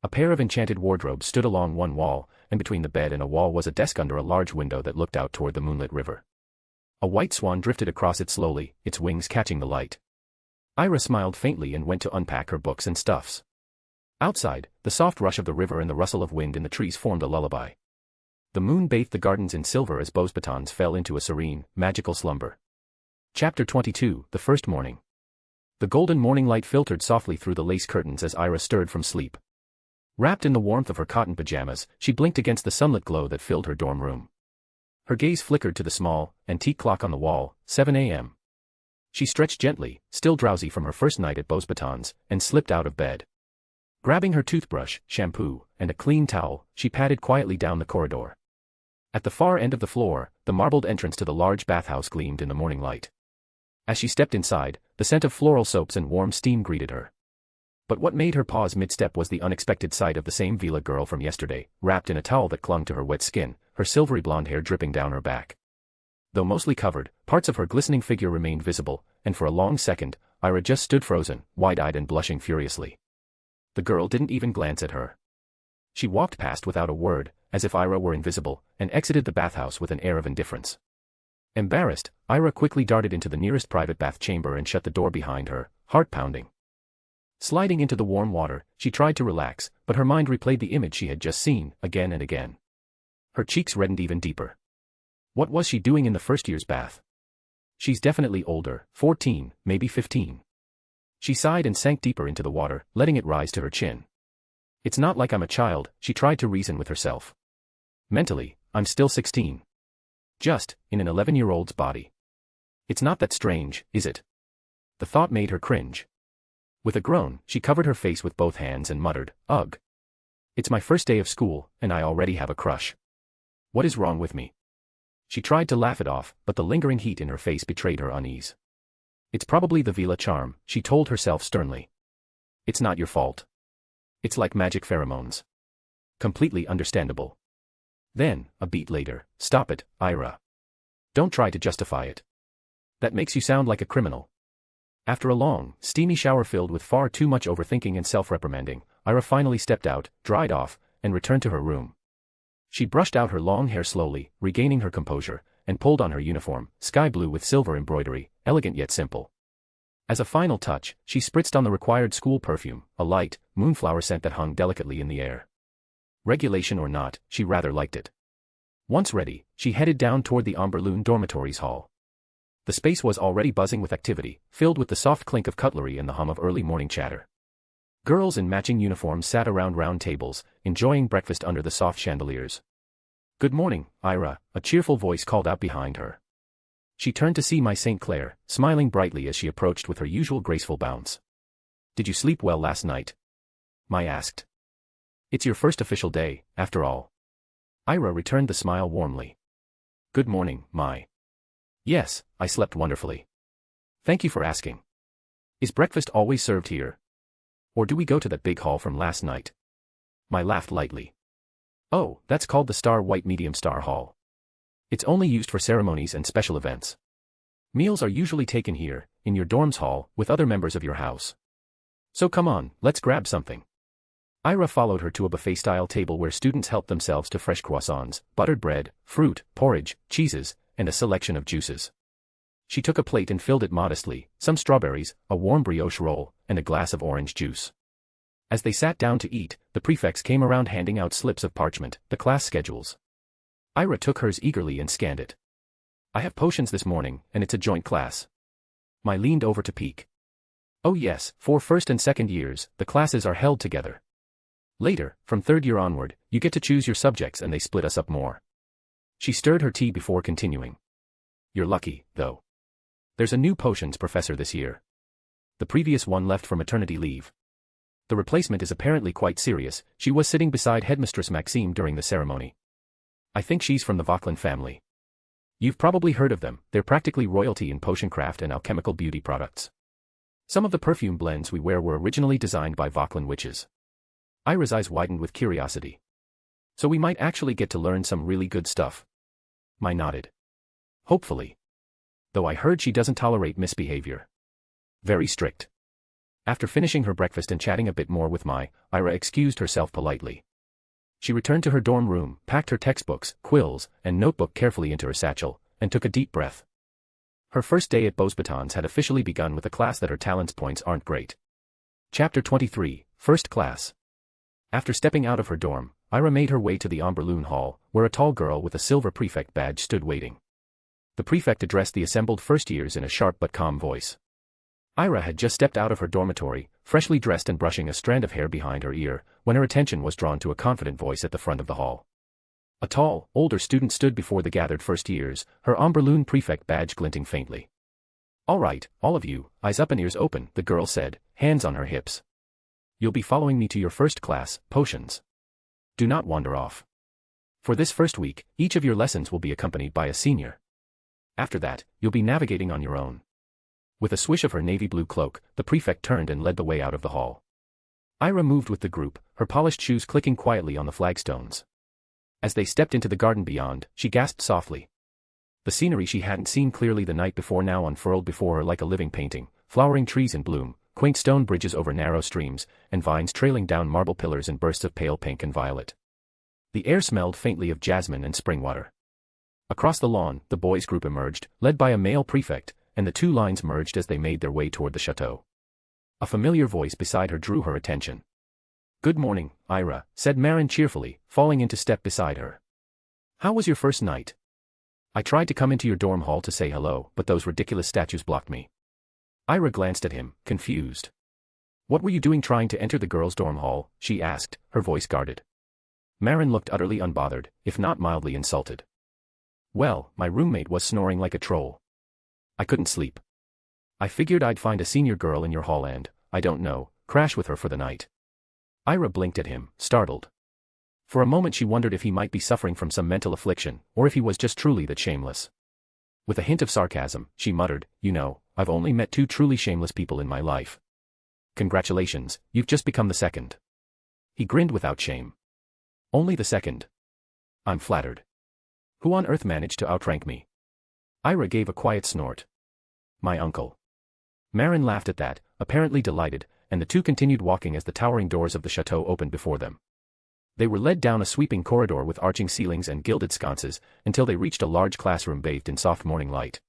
A pair of enchanted wardrobes stood along one wall, and between the bed and a wall was a desk under a large window that looked out toward the moonlit river. A white swan drifted across it slowly, its wings catching the light. Ira smiled faintly and went to unpack her books and stuffs. Outside, the soft rush of the river and the rustle of wind in the trees formed a lullaby. The moon bathed the gardens in silver as Beau's batons fell into a serene, magical slumber. Chapter 22, The First Morning. The golden morning light filtered softly through the lace curtains as Ira stirred from sleep. Wrapped in the warmth of her cotton pajamas, she blinked against the sunlit glow that filled her dorm room. Her gaze flickered to the small, antique clock on the wall, 7 a.m. She stretched gently, still drowsy from her first night at Beau's batons, and slipped out of bed. Grabbing her toothbrush, shampoo, and a clean towel, she padded quietly down the corridor. At the far end of the floor, the marbled entrance to the large bathhouse gleamed in the morning light. As she stepped inside, the scent of floral soaps and warm steam greeted her. But what made her pause mid-step was the unexpected sight of the same Vila girl from yesterday, wrapped in a towel that clung to her wet skin, her silvery blonde hair dripping down her back. Though mostly covered, parts of her glistening figure remained visible, and for a long second, Ira just stood frozen, wide-eyed and blushing furiously. The girl didn't even glance at her. She walked past without a word, as if Ira were invisible, and exited the bathhouse with an air of indifference. Embarrassed, Ira quickly darted into the nearest private bath chamber and shut the door behind her, heart pounding. Sliding into the warm water, she tried to relax, but her mind replayed the image she had just seen, again and again. Her cheeks reddened even deeper. What was she doing in the first year's bath? She's definitely older, 14, maybe 15. She sighed and sank deeper into the water, letting it rise to her chin. It's not like I'm a child, she tried to reason with herself. Mentally, I'm still 16. Just, in an 11-year-old's body. It's not that strange, is it? The thought made her cringe. With a groan, she covered her face with both hands and muttered, "Ugh. It's my first day of school, and I already have a crush. What is wrong with me?" She tried to laugh it off, but the lingering heat in her face betrayed her unease. It's probably the Vila charm, she told herself sternly. It's not your fault. It's like magic pheromones. Completely understandable. Then, a beat later, "Stop it, Ira. Don't try to justify it. That makes you sound like a criminal." After a long, steamy shower filled with far too much overthinking and self-reprimanding, Ira finally stepped out, dried off, and returned to her room. She brushed out her long hair slowly, regaining her composure, and pulled on her uniform, sky blue with silver embroidery, elegant yet simple. As a final touch, she spritzed on the required school perfume, a light, moonflower scent that hung delicately in the air. Regulation or not, she rather liked it. Once ready, she headed down toward the Amberloon dormitories hall. The space was already buzzing with activity, filled with the soft clink of cutlery and the hum of early morning chatter. Girls in matching uniforms sat around round tables, enjoying breakfast under the soft chandeliers. "Good morning, Ira," a cheerful voice called out behind her. She turned to see Mai St. Clair, smiling brightly as she approached with her usual graceful bounce. "Did you sleep well last night?" Mai asked. "It's your first official day, after all." Ira returned the smile warmly. "Good morning, Mai. Yes, I slept wonderfully. Thank you for asking. Is breakfast always served here? Or do we go to that big hall from last night?" Mai laughed lightly. "Oh, that's called the Star White Medium Star Hall. It's only used for ceremonies and special events. Meals are usually taken here, in your dorm's hall, with other members of your house. So come on, let's grab something." Ira followed her to a buffet-style table where students helped themselves to fresh croissants, buttered bread, fruit, porridge, cheeses, and a selection of juices. She took a plate and filled it modestly, some strawberries, a warm brioche roll, and a glass of orange juice. As they sat down to eat, the prefects came around handing out slips of parchment, the class schedules. Ira took hers eagerly and scanned it. "I have potions this morning, and it's a joint class." Mai leaned over to peek. "Oh yes, for first and second years, the classes are held together. Later, from third year onward, you get to choose your subjects and they split us up more." She stirred her tea before continuing. "You're lucky, though. There's a new potions professor this year. The previous one left for maternity leave. The replacement is apparently quite serious. She was sitting beside Headmistress Maxime during the ceremony. I think she's from the Vauquelin family. You've probably heard of them, they're practically royalty in potion craft and alchemical beauty products. Some of the perfume blends we wear were originally designed by Vauquelin witches." Ira's eyes widened with curiosity. "So we might actually get to learn some really good stuff." Mai nodded. "Hopefully. Though I heard she doesn't tolerate misbehavior. Very strict." After finishing her breakfast and chatting a bit more with Mai, Ira excused herself politely. She returned to her dorm room, packed her textbooks, quills, and notebook carefully into her satchel, and took a deep breath. Her first day at Beauxbatons had officially begun with a class that her talents points aren't great. Chapter 23, First Class. After stepping out of her dorm, Ira made her way to the Omberloon Hall, where a tall girl with a silver prefect badge stood waiting. The prefect addressed the assembled first years in a sharp but calm voice. Ira had just stepped out of her dormitory, freshly dressed and brushing a strand of hair behind her ear, when her attention was drawn to a confident voice at the front of the hall. A tall, older student stood before the gathered first years, her Omberloon prefect badge glinting faintly. "All right, all of you, eyes up and ears open," the girl said, hands on her hips. "You'll be following me to your first class, potions. Do not wander off. For this first week, each of your lessons will be accompanied by a senior. After that, you'll be navigating on your own." With a swish of her navy blue cloak, the prefect turned and led the way out of the hall. Ira moved with the group, her polished shoes clicking quietly on the flagstones. As they stepped into the garden beyond, she gasped softly. The scenery she hadn't seen clearly the night before now unfurled before her like a living painting, flowering trees in bloom, quaint stone bridges over narrow streams, and vines trailing down marble pillars in bursts of pale pink and violet. The air smelled faintly of jasmine and spring water. Across the lawn, the boys' group emerged, led by a male prefect, and the two lines merged as they made their way toward the chateau. A familiar voice beside her drew her attention. "Good morning, Ira," said Marin cheerfully, falling into step beside her. "How was your first night? I tried to come into your dorm hall to say hello, but those ridiculous statues blocked me." Ira glanced at him, confused. "What were you doing trying to enter the girls' dorm hall?" she asked, her voice guarded. Marin looked utterly unbothered, if not mildly insulted. "Well, my roommate was snoring like a troll. I couldn't sleep. I figured I'd find a senior girl in your hall and, I don't know, crash with her for the night." Ira blinked at him, startled. For a moment she wondered if he might be suffering from some mental affliction, or if he was just truly that shameless. With a hint of sarcasm, she muttered, "You know, I've only met two truly shameless people in my life. Congratulations, you've just become the second." He grinned without shame. "Only the second? I'm flattered. Who on earth managed to outrank me?" Ira gave a quiet snort. "My uncle." Marin laughed at that, apparently delighted, and the two continued walking as the towering doors of the chateau opened before them. They were led down a sweeping corridor with arching ceilings and gilded sconces, until they reached a large classroom bathed in soft morning light.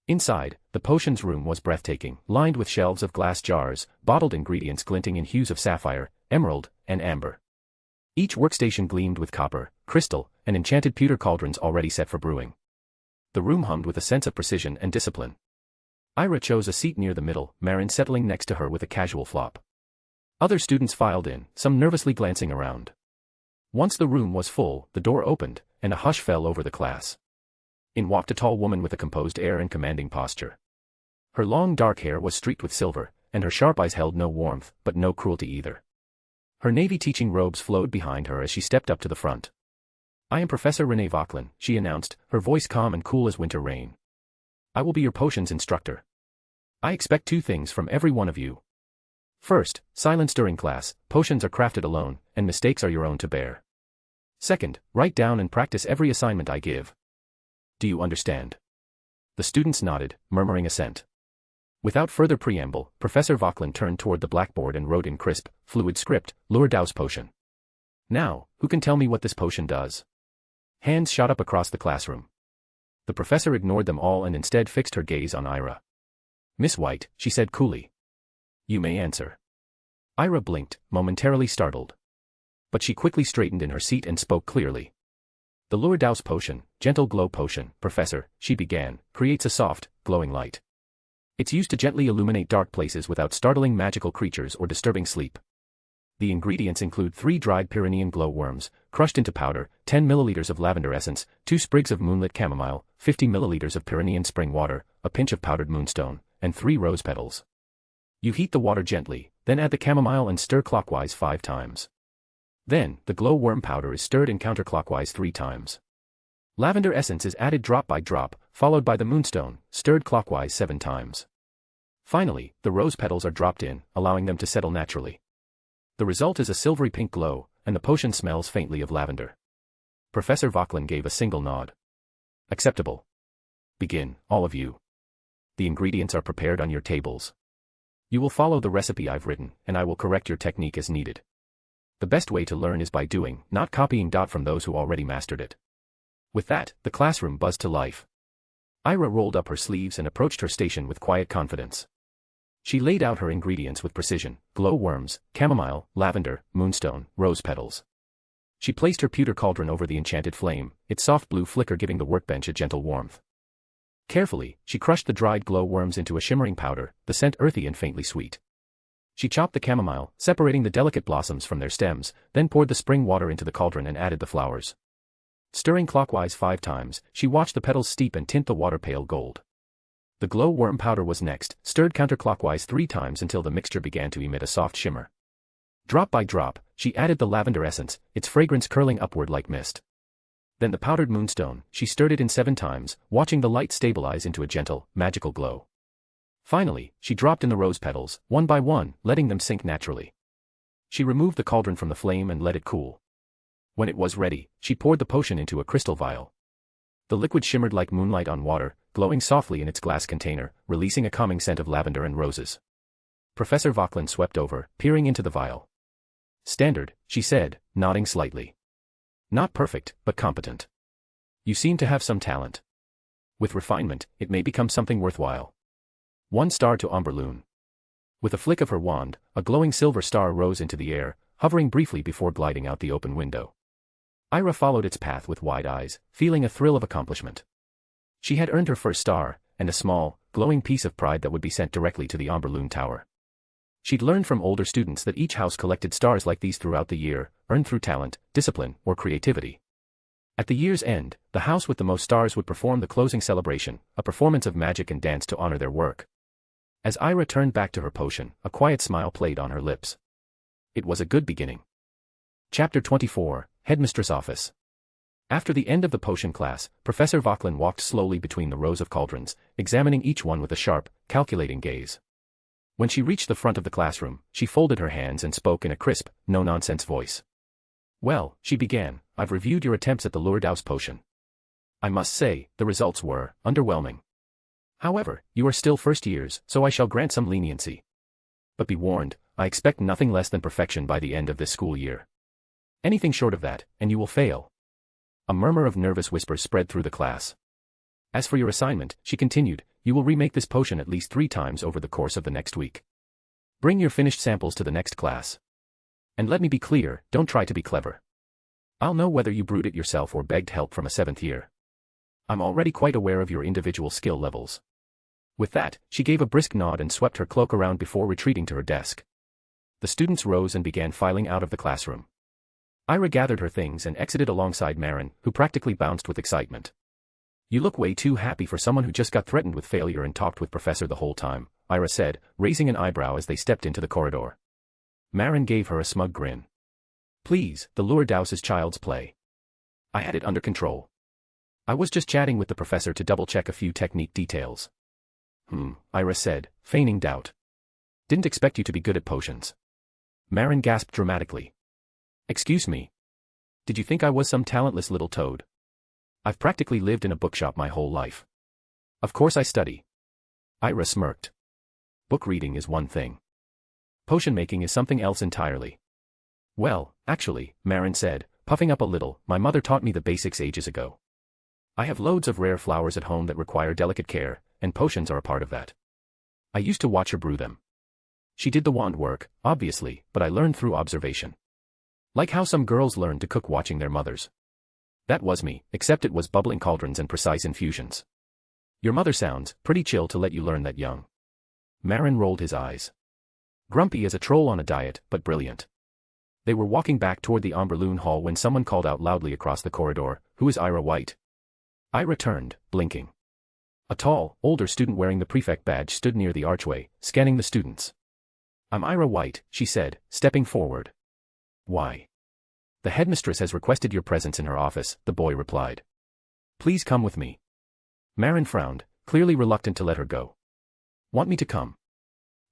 Inside, the potions room was breathtaking, lined with shelves of glass jars, bottled ingredients glinting in hues of sapphire, emerald, and amber. Each workstation gleamed with copper, crystal, and enchanted pewter cauldrons already set for brewing. The room hummed with a sense of precision and discipline. Ira chose a seat near the middle, Marin settling next to her with a casual flop. Other students filed in, some nervously glancing around. Once the room was full, the door opened, and a hush fell over the class. In walked a tall woman with a composed air and commanding posture. Her long dark hair was streaked with silver, and her sharp eyes held no warmth, but no cruelty either. Her navy teaching robes flowed behind her as she stepped up to the front. "I am Professor Renee Vauquelin," she announced, her voice calm and cool as winter rain. "I will be your potions instructor. I expect two things from every one of you. First, silence during class, potions are crafted alone, and mistakes are your own to bear. Second, write down and practice every assignment I give. Do you understand?" The students nodded, murmuring assent. Without further preamble, Professor Vauquelin turned toward the blackboard and wrote in crisp, fluid script, "Lourdes potion." "Now, who can tell me what this potion does?" Hands shot up across the classroom. The professor ignored them all and instead fixed her gaze on Ira. "Miss White," she said coolly. "You may answer." Ira blinked, momentarily startled. But she quickly straightened in her seat and spoke clearly. "The Lourdes potion, gentle glow potion, Professor," she began, "creates a soft, glowing light. It's used to gently illuminate dark places without startling magical creatures or disturbing sleep. The ingredients include 3 dried Pyrenean glowworms, crushed into powder, 10 milliliters of lavender essence, 2 sprigs of moonlit chamomile, 50 milliliters of Pyrenean spring water, a pinch of powdered moonstone, and 3 rose petals. You heat the water gently, then add the chamomile and stir clockwise 5 times. Then, the glowworm powder is stirred in counterclockwise 3 times. Lavender essence is added drop by drop, followed by the moonstone, stirred clockwise 7 times. Finally, the rose petals are dropped in, allowing them to settle naturally. The result is a silvery pink glow, and the potion smells faintly of lavender." Professor Vauquelin gave a single nod. "Acceptable. Begin, all of you. The ingredients are prepared on your tables. You will follow the recipe I've written, and I will correct your technique as needed. The best way to learn is by doing, not copying. From those who already mastered it." With that, the classroom buzzed to life. Ira rolled up her sleeves and approached her station with quiet confidence. She laid out her ingredients with precision: glowworms, chamomile, lavender, moonstone, rose petals. She placed her pewter cauldron over the enchanted flame, its soft blue flicker giving the workbench a gentle warmth. Carefully, she crushed the dried glowworms into a shimmering powder, the scent earthy and faintly sweet. She chopped the chamomile, separating the delicate blossoms from their stems, then poured the spring water into the cauldron and added the flowers. Stirring clockwise 5 times, she watched the petals steep and tint the water pale gold. The glowworm powder was next, stirred counterclockwise 3 times until the mixture began to emit a soft shimmer. Drop by drop, she added the lavender essence, its fragrance curling upward like mist. Then the powdered moonstone, she stirred it in 7 times, watching the light stabilize into a gentle, magical glow. Finally, she dropped in the rose petals, one by one, letting them sink naturally. She removed the cauldron from the flame and let it cool. When it was ready, she poured the potion into a crystal vial. The liquid shimmered like moonlight on water, glowing softly in its glass container, releasing a calming scent of lavender and roses. Professor Vauquelin swept over, peering into the vial. "Standard," she said, nodding slightly. "Not perfect, but competent. You seem to have some talent. With refinement, it may become something worthwhile." 1 star to Amberloon. With a flick of her wand, a glowing silver star rose into the air, hovering briefly before gliding out the open window. Ira followed its path with wide eyes, feeling a thrill of accomplishment. She had earned her first star, and a small, glowing piece of pride that would be sent directly to the Amberloon Tower. She'd learned from older students that each house collected stars like these throughout the year, earned through talent, discipline, or creativity. At the year's end, the house with the most stars would perform the closing celebration, a performance of magic and dance to honor their work. As Ira turned back to her potion, a quiet smile played on her lips. It was a good beginning. Chapter 24, Headmistress Office. After the end of the potion class, Professor Vauquelin walked slowly between the rows of cauldrons, examining each one with a sharp, calculating gaze. When she reached the front of the classroom, she folded her hands and spoke in a crisp, no-nonsense voice. "Well," she began, "I've reviewed your attempts at the Lourdes potion. I must say, the results were underwhelming. However, you are still first years, so I shall grant some leniency. But be warned, I expect nothing less than perfection by the end of this school year. Anything short of that, and you will fail." A murmur of nervous whispers spread through the class. "As for your assignment," she continued, "you will remake this potion at least 3 times over the course of the next week. Bring your finished samples to the next class. And let me be clear, don't try to be clever. I'll know whether you brewed it yourself or begged help from a 7th year. I'm already quite aware of your individual skill levels." With that, she gave a brisk nod and swept her cloak around before retreating to her desk. The students rose and began filing out of the classroom. Ira gathered her things and exited alongside Marin, who practically bounced with excitement. "You look way too happy for someone who just got threatened with failure and talked with Professor the whole time," Ira said, raising an eyebrow as they stepped into the corridor. Marin gave her a smug grin. "Please, the Lourdes is child's play. I had it under control. I was just chatting with the professor to double-check a few technique details." Ira said, feigning doubt. "Didn't expect you to be good at potions." Marin gasped dramatically. "Excuse me. Did you think I was some talentless little toad? I've practically lived in a bookshop my whole life. Of course I study." Ira smirked. "Book reading is one thing. Potion making is something else entirely." "Well, actually," Marin said, puffing up a little, "my mother taught me the basics ages ago. I have loads of rare flowers at home that require delicate care, and potions are a part of that. I used to watch her brew them. She did the wand work, obviously, but I learned through observation. Like how some girls learn to cook watching their mothers. That was me, except it was bubbling cauldrons and precise infusions. Your mother sounds pretty chill to let you learn that young." Marin rolled his eyes. Grumpy as a troll on a diet, but brilliant. They were walking back toward the Amberloon Hall when someone called out loudly across the corridor, "Who is Ira White?" Ira turned, blinking. A tall, older student wearing the prefect badge stood near the archway, scanning the students. "I'm Ira White," she said, stepping forward. "Why?" "The headmistress has requested your presence in her office," the boy replied. "Please come with me." Marin frowned, clearly reluctant to let her go. "Want me to come?"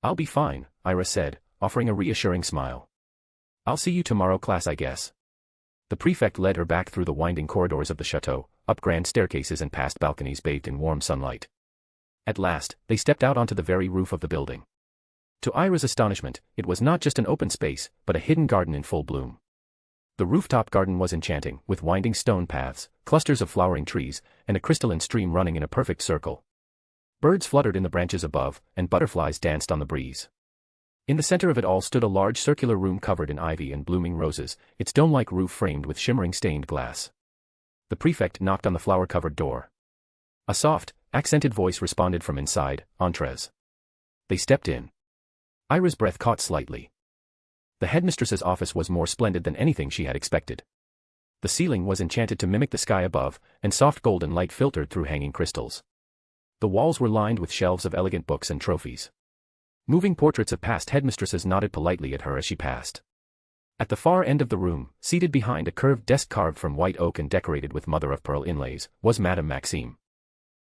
"I'll be fine," Ira said, offering a reassuring smile. "I'll see you tomorrow class I guess." The prefect led her back through the winding corridors of the chateau, up grand staircases and past balconies bathed in warm sunlight. At last, they stepped out onto the very roof of the building. To Ira's astonishment, it was not just an open space, but a hidden garden in full bloom. The rooftop garden was enchanting, with winding stone paths, clusters of flowering trees, and a crystalline stream running in a perfect circle. Birds fluttered in the branches above, and butterflies danced on the breeze. In the center of it all stood a large circular room covered in ivy and blooming roses, its dome-like roof framed with shimmering stained glass. The prefect knocked on the flower-covered door. A soft, accented voice responded from inside, "Entrez." They stepped in. Ira's breath caught slightly. The headmistress's office was more splendid than anything she had expected. The ceiling was enchanted to mimic the sky above, and soft golden light filtered through hanging crystals. The walls were lined with shelves of elegant books and trophies. Moving portraits of past headmistresses nodded politely at her as she passed. At the far end of the room, seated behind a curved desk carved from white oak and decorated with mother-of-pearl inlays, was Madame Maxime.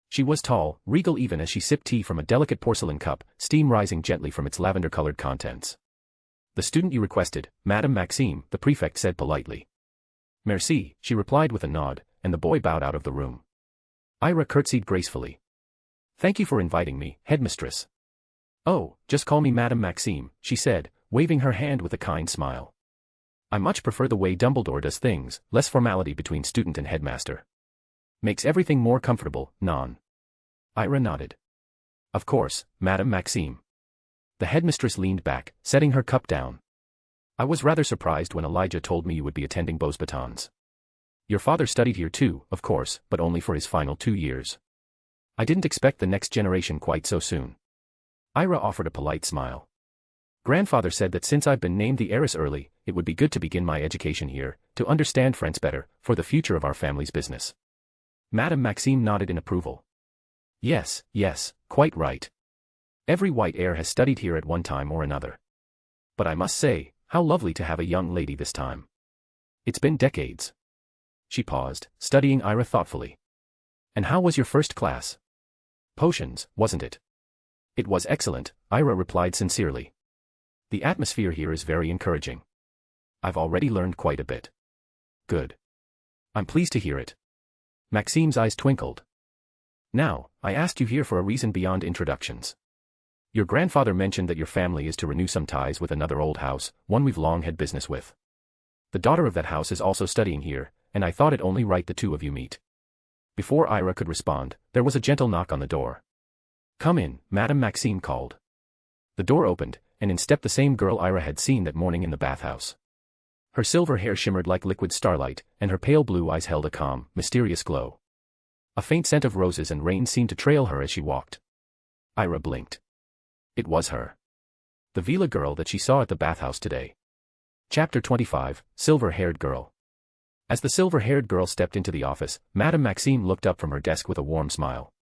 She was tall, regal even as she sipped tea from a delicate porcelain cup, steam rising gently from its lavender-colored contents. "The student you requested, Madame Maxime," the prefect said politely. "Merci," she replied with a nod, and the boy bowed out of the room. Ira curtsied gracefully. "Thank you for inviting me, headmistress." "Oh, just call me Madame Maxime," she said, waving her hand with a kind smile. "I much prefer the way Dumbledore does things, less formality between student and headmaster. Makes everything more comfortable, non?" Ira nodded. "Of course, Madame Maxime." The headmistress leaned back, setting her cup down. "I was rather surprised when Elijah told me you would be attending Beauxbatons. Your father studied here too, of course, but only for his final 2 years. I didn't expect the next generation quite so soon." Ira offered a polite smile. "Grandfather said that since I've been named the heiress early, it would be good to begin my education here, to understand France better, for the future of our family's business." Madame Maxime nodded in approval. Yes, quite right. Every white heir has studied here at one time or another. But I must say, how lovely to have a young lady this time. It's been decades." She paused, studying Ira thoughtfully. "And how was your first class?" "Potions, wasn't it?" "It was excellent," Ira replied sincerely. "The atmosphere here is very encouraging. I've already learned quite a bit." "Good. I'm pleased to hear it." Maxime's eyes twinkled. "Now, I asked you here for a reason beyond introductions. Your grandfather mentioned that your family is to renew some ties with another old house, one we've long had business with. The daughter of that house is also studying here, and I thought it only right the two of you meet." Before Ira could respond, there was a gentle knock on the door. "Come in," Madame Maxime called. The door opened, and in stepped the same girl Ira had seen that morning in the bathhouse. Her silver hair shimmered like liquid starlight, and her pale blue eyes held a calm, mysterious glow. A faint scent of roses and rain seemed to trail her as she walked. Ira blinked. It was her. The Vila girl that she saw at the bathhouse today. Chapter 25, Silver-Haired Girl. As the silver-haired girl stepped into the office, Madame Maxime looked up from her desk with a warm smile.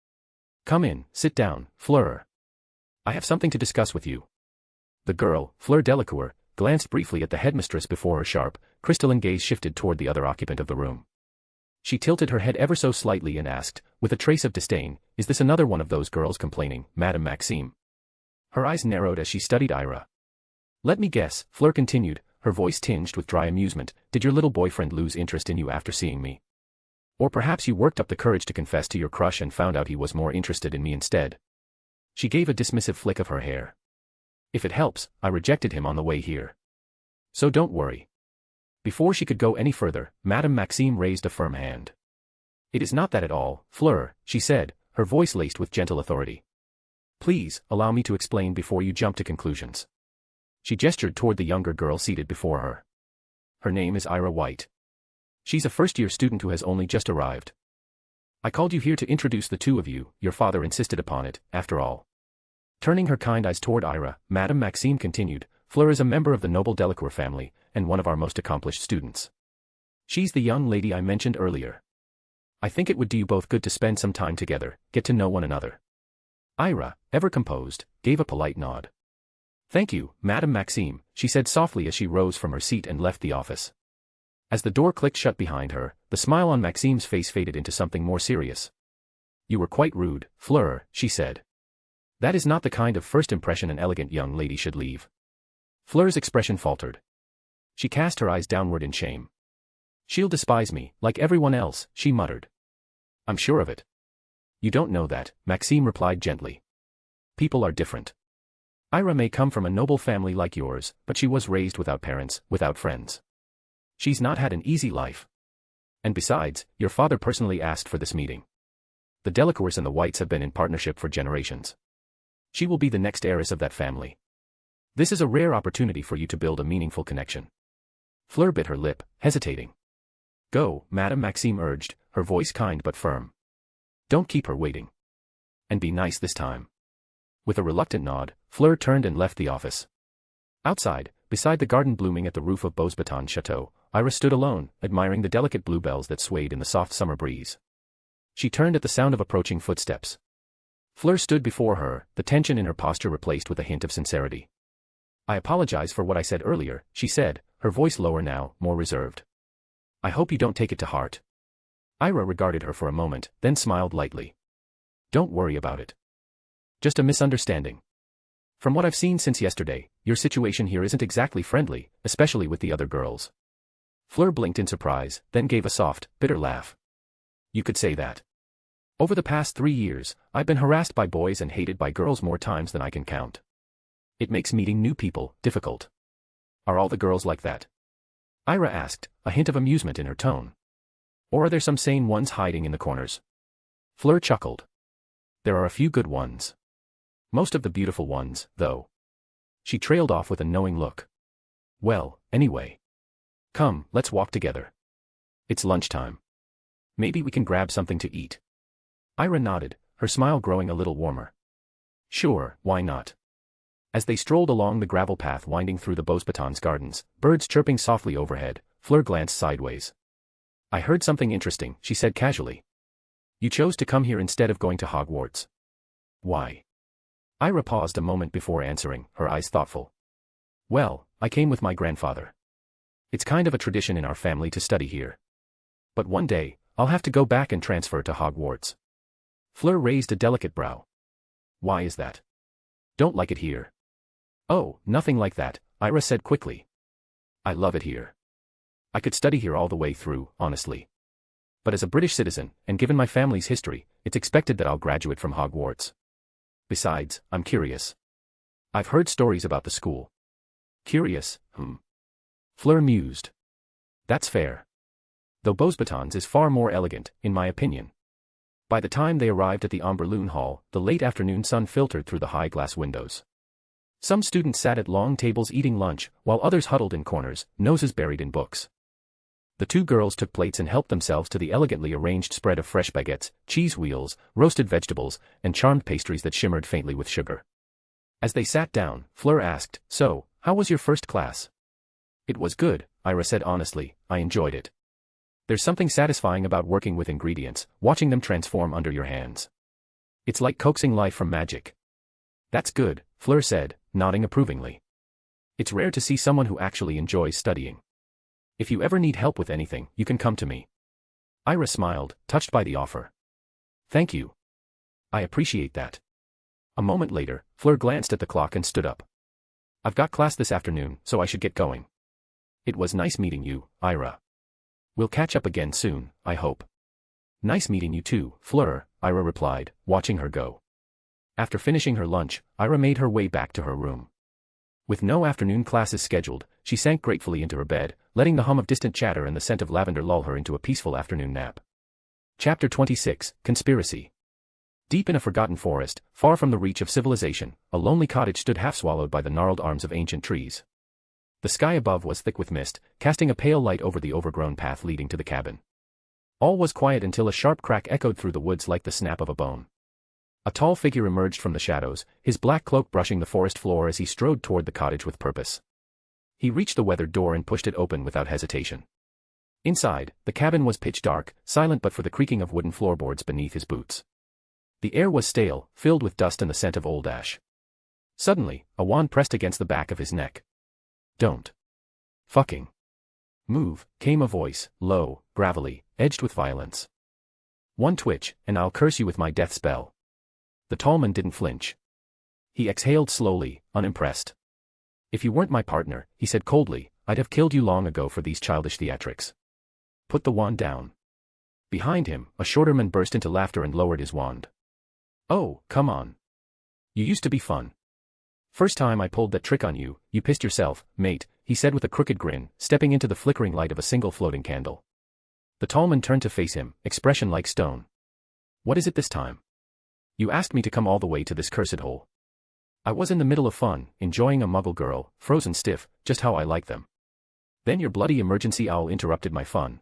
"Come in, sit down, Fleur. I have something to discuss with you." The girl, Fleur Delacour, glanced briefly at the headmistress before her sharp, crystalline gaze shifted toward the other occupant of the room. She tilted her head ever so slightly and asked, with a trace of disdain, "Is this another one of those girls complaining, Madame Maxime?" Her eyes narrowed as she studied Ira. "Let me guess," Fleur continued, her voice tinged with dry amusement, "did your little boyfriend lose interest in you after seeing me? Or perhaps you worked up the courage to confess to your crush and found out he was more interested in me instead." She gave a dismissive flick of her hair. "If it helps, I rejected him on the way here. So don't worry." Before she could go any further, Madame Maxime raised a firm hand. "It is not that at all, Fleur," she said, her voice laced with gentle authority. "Please, allow me to explain before you jump to conclusions." She gestured toward the younger girl seated before her. "Her name is Ira White. She's a first-year student who has only just arrived. I called you here to introduce the two of you, your father insisted upon it, after all." Turning her kind eyes toward Ira, Madame Maxime continued, "Fleur is a member of the noble Delacour family, and one of our most accomplished students. She's the young lady I mentioned earlier. I think it would do you both good to spend some time together, get to know one another." Ira, ever composed, gave a polite nod. "Thank you, Madame Maxime," she said softly as she rose from her seat and left the office. As the door clicked shut behind her, the smile on Maxime's face faded into something more serious. "You were quite rude, Fleur," she said. "That is not the kind of first impression an elegant young lady should leave." Fleur's expression faltered. She cast her eyes downward in shame. "She'll despise me, like everyone else," she muttered. "I'm sure of it." "You don't know that," Maxime replied gently. "People are different. Ira may come from a noble family like yours, but she was raised without parents, without friends. She's not had an easy life. And besides, your father personally asked for this meeting. The Delacours and the Whites have been in partnership for generations. She will be the next heiress of that family. This is a rare opportunity for you to build a meaningful connection. Fleur bit her lip, hesitating. Go, Madame Maxime urged, her voice kind but firm. Don't keep her waiting. And be nice this time. With a reluctant nod, Fleur turned and left the office. Outside, beside the garden blooming at the roof of Beauxbatons Chateau, Heiress stood alone, admiring the delicate bluebells that swayed in the soft summer breeze. She turned at the sound of approaching footsteps. Fleur stood before her, the tension in her posture replaced with a hint of sincerity. I apologize for what I said earlier, she said, her voice lower now, more reserved. I hope you don't take it to heart. Heiress regarded her for a moment, then smiled lightly. Don't worry about it. Just a misunderstanding. From what I've seen since yesterday, your situation here isn't exactly friendly, especially with the other girls. Fleur blinked in surprise, then gave a soft, bitter laugh. You could say that. Over the past 3 years, I've been harassed by boys and hated by girls more times than I can count. It makes meeting new people difficult. Are all the girls like that? Heiress asked, a hint of amusement in her tone. Or are there some sane ones hiding in the corners? Fleur chuckled. There are a few good ones. Most of the beautiful ones, though. She trailed off with a knowing look. Well, anyway. Come, let's walk together. It's lunchtime. Maybe we can grab something to eat. Heiress nodded, her smile growing a little warmer. Sure, why not? As they strolled along the gravel path winding through the Beauxbatons gardens, birds chirping softly overhead, Fleur glanced sideways. I heard something interesting, she said casually. You chose to come here instead of going to Hogwarts. Why? Heiress paused a moment before answering, her eyes thoughtful. Well, I came with my grandfather. It's kind of a tradition in our family to study here. But one day, I'll have to go back and transfer to Hogwarts. Fleur raised a delicate brow. Why is that? Don't like it here. Oh, nothing like that, Heiress said quickly. I love it here. I could study here all the way through, honestly. But as a British citizen, and given my family's history, it's expected that I'll graduate from Hogwarts. Besides, I'm curious. I've heard stories about the school. Curious, Fleur mused. That's fair. Though Beauxbatons is far more elegant, in my opinion. By the time they arrived at the Ombre Hall, the late afternoon sun filtered through the high glass windows. Some students sat at long tables eating lunch, while others huddled in corners, noses buried in books. The two girls took plates and helped themselves to the elegantly arranged spread of fresh baguettes, cheese wheels, roasted vegetables, and charmed pastries that shimmered faintly with sugar. As they sat down, Fleur asked, So, how was your first class? It was good, Heiress said honestly, I enjoyed it. There's something satisfying about working with ingredients, watching them transform under your hands. It's like coaxing life from magic. That's good, Fleur said, nodding approvingly. It's rare to see someone who actually enjoys studying. If you ever need help with anything, you can come to me. Heiress smiled, touched by the offer. Thank you. I appreciate that. A moment later, Fleur glanced at the clock and stood up. I've got class this afternoon, so I should get going. It was nice meeting you, Heiress. We'll catch up again soon, I hope. Nice meeting you too, Fleur, Heiress replied, watching her go. After finishing her lunch, Heiress made her way back to her room. With no afternoon classes scheduled, she sank gratefully into her bed, letting the hum of distant chatter and the scent of lavender lull her into a peaceful afternoon nap. Chapter 26, Conspiracy. Deep in a forgotten forest, far from the reach of civilization, a lonely cottage stood half swallowed by the gnarled arms of ancient trees. The sky above was thick with mist, casting a pale light over the overgrown path leading to the cabin. All was quiet until a sharp crack echoed through the woods like the snap of a bone. A tall figure emerged from the shadows, his black cloak brushing the forest floor as he strode toward the cottage with purpose. He reached the weathered door and pushed it open without hesitation. Inside, the cabin was pitch dark, silent but for the creaking of wooden floorboards beneath his boots. The air was stale, filled with dust and the scent of old ash. Suddenly, a wand pressed against the back of his neck. Don't fucking move, came a voice, low, gravelly, edged with violence. One twitch, and I'll curse you with my death spell. The tall man didn't flinch. He exhaled slowly, unimpressed. If you weren't my partner, he said coldly, I'd have killed you long ago for these childish theatrics. Put the wand down. Behind him, a shorter man burst into laughter and lowered his wand. Oh, come on. You used to be fun. First time I pulled that trick on you, you pissed yourself, mate, he said with a crooked grin, stepping into the flickering light of a single floating candle. The tall man turned to face him, expression like stone. What is it this time? You asked me to come all the way to this cursed hole. I was in the middle of fun, enjoying a muggle girl, frozen stiff, just how I like them. Then your bloody emergency owl interrupted my fun.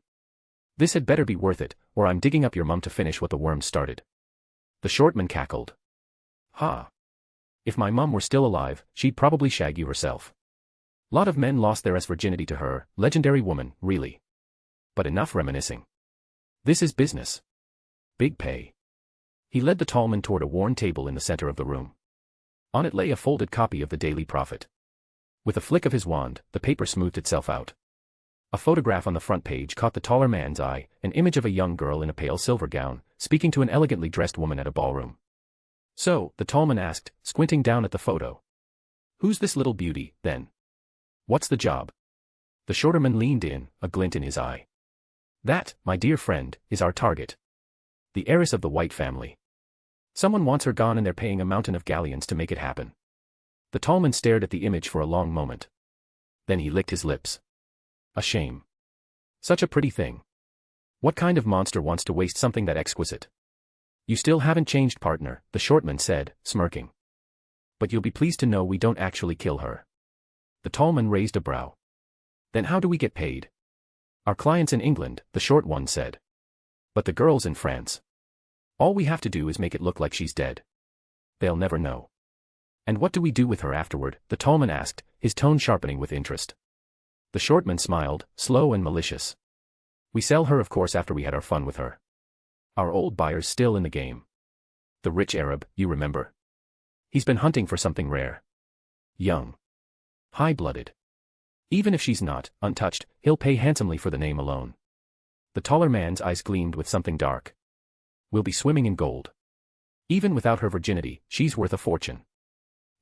This had better be worth it, or I'm digging up your mum to finish what the worms started. The short man cackled. Ha! If my mum were still alive, she'd probably shag you herself. Lot of men lost their virginity to her, legendary woman, really. But enough reminiscing. This is business. Big pay. He led the tall man toward a worn table in the center of the room. On it lay a folded copy of the Daily Prophet. With a flick of his wand, the paper smoothed itself out. A photograph on the front page caught the taller man's eye, an image of a young girl in a pale silver gown, speaking to an elegantly dressed woman at a ballroom. So, the tall man asked, squinting down at the photo. Who's this little beauty, then? What's the job? The shorter man leaned in, a glint in his eye. That, my dear friend, is our target. The heiress of the White family. Someone wants her gone and they're paying a mountain of galleons to make it happen. The tall man stared at the image for a long moment. Then he licked his lips. A shame. Such a pretty thing. What kind of monster wants to waste something that exquisite? You still haven't changed, partner, the short man said, smirking. But you'll be pleased to know we don't actually kill her. The tall man raised a brow. Then how do we get paid? Our client's in England, the short one said. But the girl's in France. All we have to do is make it look like she's dead. They'll never know. And what do we do with her afterward? The tall man asked, his tone sharpening with interest. The short man smiled, slow and malicious. We sell her, of course, after we had our fun with her. Our old buyer's still in the game. The rich Arab, you remember. He's been hunting for something rare. Young. High-blooded. Even if she's not, untouched, he'll pay handsomely for the name alone. The taller man's eyes gleamed with something dark. We'll be swimming in gold. Even without her virginity, she's worth a fortune.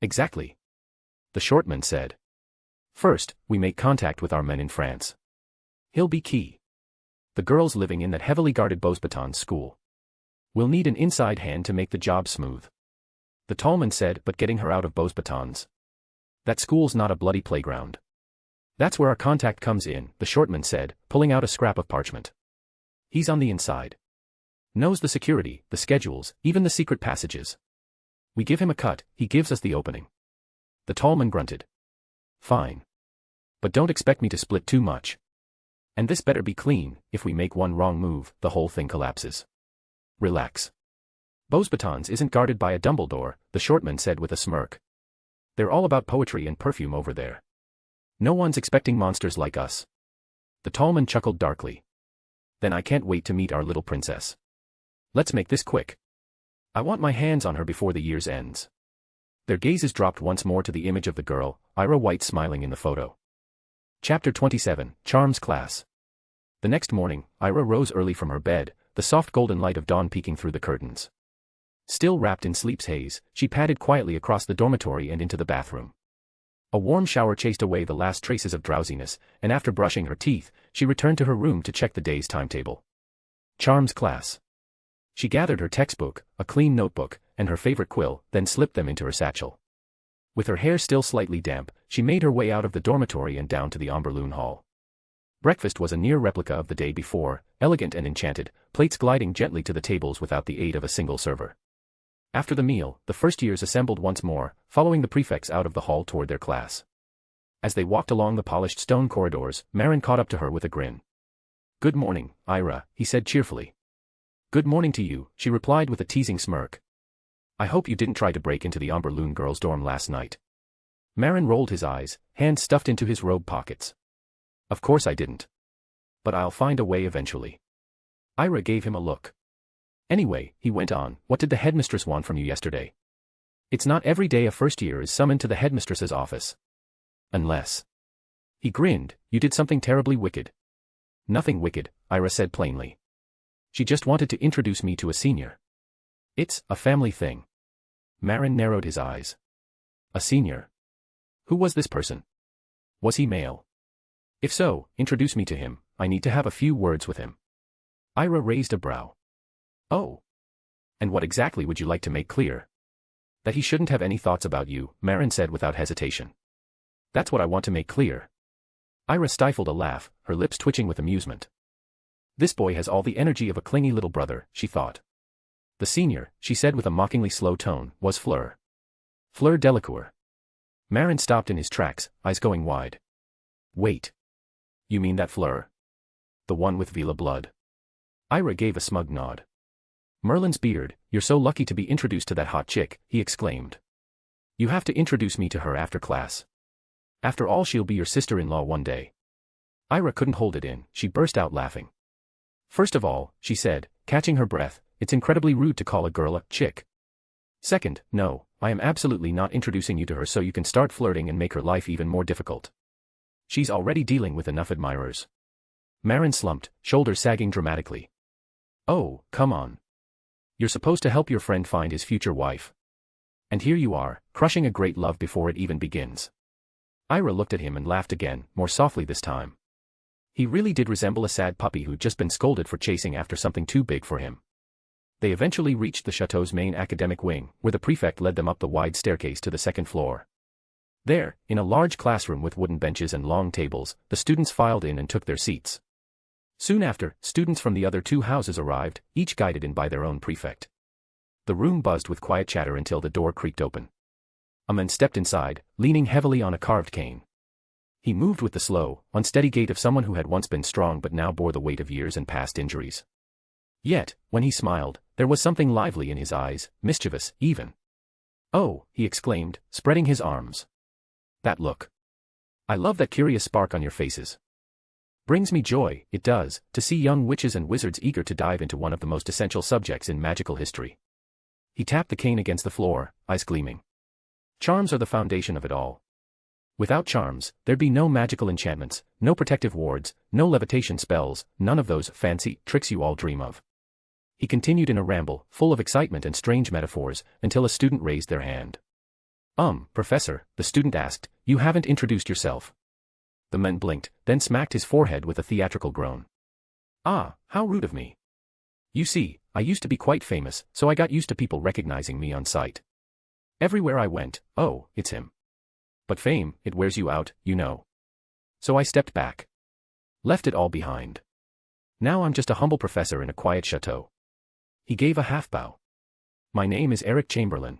Exactly. The short man said. First, we make contact with our men in France. He'll be key. The girl's living in that heavily guarded Beauxbatons school. We'll need an inside hand to make the job smooth. The tall man said, but getting her out of Beauxbatons. That school's not a bloody playground. That's where our contact comes in, the short man said, pulling out a scrap of parchment. He's on the inside. Knows the security, the schedules, even the secret passages. We give him a cut, he gives us the opening. The tall man grunted. Fine. But don't expect me to split too much. And this better be clean, if we make one wrong move, the whole thing collapses. Relax. Beauxbatons isn't guarded by a Dumbledore, the short man said with a smirk. They're all about poetry and perfume over there. No one's expecting monsters like us. The tall man chuckled darkly. Then I can't wait to meet our little princess. Let's make this quick. I want my hands on her before the year's ends. Their gazes dropped once more to the image of the girl, Ira White smiling in the photo. Chapter 27, Charms Class. The next morning, Ira rose early from her bed, the soft golden light of dawn peeking through the curtains. Still wrapped in sleep's haze, she padded quietly across the dormitory and into the bathroom. A warm shower chased away the last traces of drowsiness, and after brushing her teeth, she returned to her room to check the day's timetable. Charms class. She gathered her textbook, a clean notebook, and her favorite quill, then slipped them into her satchel. With her hair still slightly damp, she made her way out of the dormitory and down to the Omberloon Hall. Breakfast was a near replica of the day before, elegant and enchanted, plates gliding gently to the tables without the aid of a single server. After the meal, the first years assembled once more, following the prefects out of the hall toward their class. As they walked along the polished stone corridors, Marin caught up to her with a grin. "Good morning, Ira," he said cheerfully. "Good morning to you," she replied with a teasing smirk. "I hope you didn't try to break into the Omberloon girls' dorm last night." Marin rolled his eyes, hands stuffed into his robe pockets. "Of course I didn't. But I'll find a way eventually." Ira gave him a look. "Anyway," he went on, "what did the headmistress want from you yesterday? It's not every day a first year is summoned to the headmistress's office. Unless..." He grinned, "You did something terribly wicked." "Nothing wicked," Ira said plainly. "She just wanted to introduce me to a senior. It's a family thing." Marin narrowed his eyes. "A senior? Who was this person? Was he male? If so, introduce me to him, I need to have a few words with him." Ira raised a brow. "Oh. And what exactly would you like to make clear?" "That he shouldn't have any thoughts about you," Marin said without hesitation. "That's what I want to make clear. Ira stifled a laugh, her lips twitching with amusement. This boy has all the energy of a clingy little brother, she thought. The senior, she said with a mockingly slow tone, was Fleur. Fleur Delacour. Marin stopped in his tracks, eyes going wide. Wait. You mean that Fleur? The one with Vila blood? Ira gave a smug nod. Merlin's beard, you're so lucky to be introduced to that hot chick, he exclaimed. You have to introduce me to her after class. After all, she'll be your sister-in-law one day. Ira couldn't hold it in, she burst out laughing. First of all, she said, catching her breath, it's incredibly rude to call a girl a chick. Second, no, I am absolutely not introducing you to her so you can start flirting and make her life even more difficult. She's already dealing with enough admirers. Marin slumped, shoulders sagging dramatically. Oh, come on. You're supposed to help your friend find his future wife. And here you are, crushing a great love before it even begins. Ira looked at him and laughed again, more softly this time. He really did resemble a sad puppy who'd just been scolded for chasing after something too big for him. They eventually reached the chateau's main academic wing, where the prefect led them up the wide staircase to the second floor. There, in a large classroom with wooden benches and long tables, the students filed in and took their seats. Soon after, students from the other two houses arrived, each guided in by their own prefect. The room buzzed with quiet chatter until the door creaked open. A man stepped inside, leaning heavily on a carved cane. He moved with the slow, unsteady gait of someone who had once been strong but now bore the weight of years and past injuries. Yet, when he smiled, there was something lively in his eyes, mischievous, even. Oh, he exclaimed, spreading his arms. That look. I love that curious spark on your faces. Brings me joy, it does, to see young witches and wizards eager to dive into one of the most essential subjects in magical history. He tapped the cane against the floor, eyes gleaming. Charms are the foundation of it all. Without charms, there'd be no magical enchantments, no protective wards, no levitation spells, none of those fancy tricks you all dream of. He continued in a ramble, full of excitement and strange metaphors, until a student raised their hand. Professor, the student asked, you haven't introduced yourself. The man blinked, then smacked his forehead with a theatrical groan. Ah, how rude of me. You see, I used to be quite famous, so I got used to people recognizing me on sight. Everywhere I went, oh, it's him. But fame, it wears you out, you know. So I stepped back. Left it all behind. Now I'm just a humble professor in a quiet chateau. He gave a half-bow. My name is Eric Chamberlain.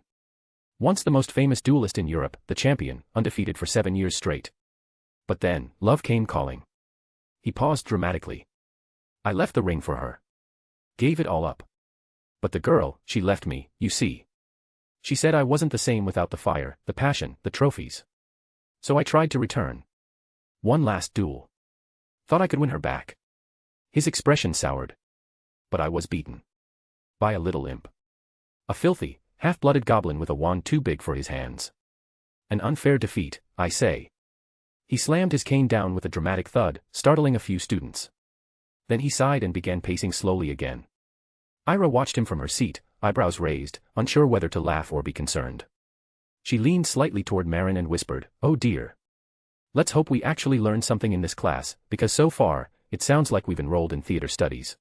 Once the most famous duelist in Europe, the champion, undefeated for 7 years straight. But then, love came calling. He paused dramatically. I left the ring for her. Gave it all up. But the girl, she left me, you see. She said I wasn't the same without the fire, the passion, the trophies. So I tried to return. One last duel. Thought I could win her back. His expression soured. But I was beaten. By a little imp. A filthy, half-blooded goblin with a wand too big for his hands. An unfair defeat, I say. He slammed his cane down with a dramatic thud, startling a few students. Then he sighed and began pacing slowly again. Ira watched him from her seat, eyebrows raised, unsure whether to laugh or be concerned. She leaned slightly toward Marin and whispered, oh dear. Let's hope we actually learn something in this class, because so far, it sounds like we've enrolled in theater studies.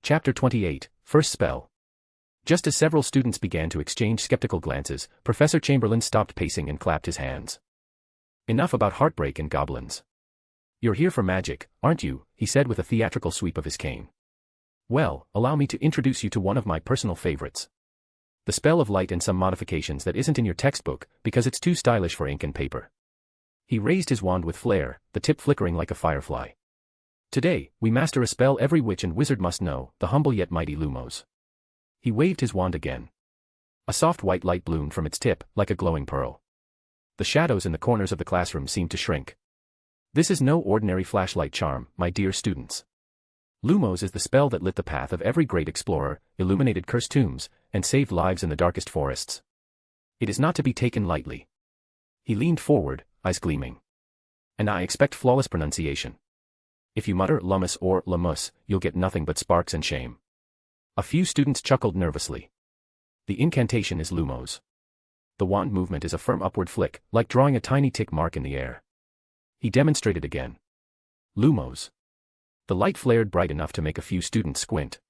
Chapter 28, First Spell. Just as several students began to exchange skeptical glances, Professor Chamberlain stopped pacing and clapped his hands. Enough about heartbreak and goblins. You're here for magic, aren't you? He said with a theatrical sweep of his cane. Well, allow me to introduce you to one of my personal favorites. The spell of light and some modifications that isn't in your textbook, because it's too stylish for ink and paper. He raised his wand with flair, the tip flickering like a firefly. Today, we master a spell every witch and wizard must know, the humble yet mighty Lumos. He waved his wand again. A soft white light bloomed from its tip, like a glowing pearl. The shadows in the corners of the classroom seemed to shrink. This is no ordinary flashlight charm, my dear students. Lumos is the spell that lit the path of every great explorer, illuminated cursed tombs, and saved lives in the darkest forests. It is not to be taken lightly. He leaned forward, eyes gleaming. And I expect flawless pronunciation. If you mutter Lumus or Lamus, you'll get nothing but sparks and shame. A few students chuckled nervously. The incantation is Lumos. The wand movement is a firm upward flick, like drawing a tiny tick mark in the air. He demonstrated again. Lumos. The light flared bright enough to make a few students squint.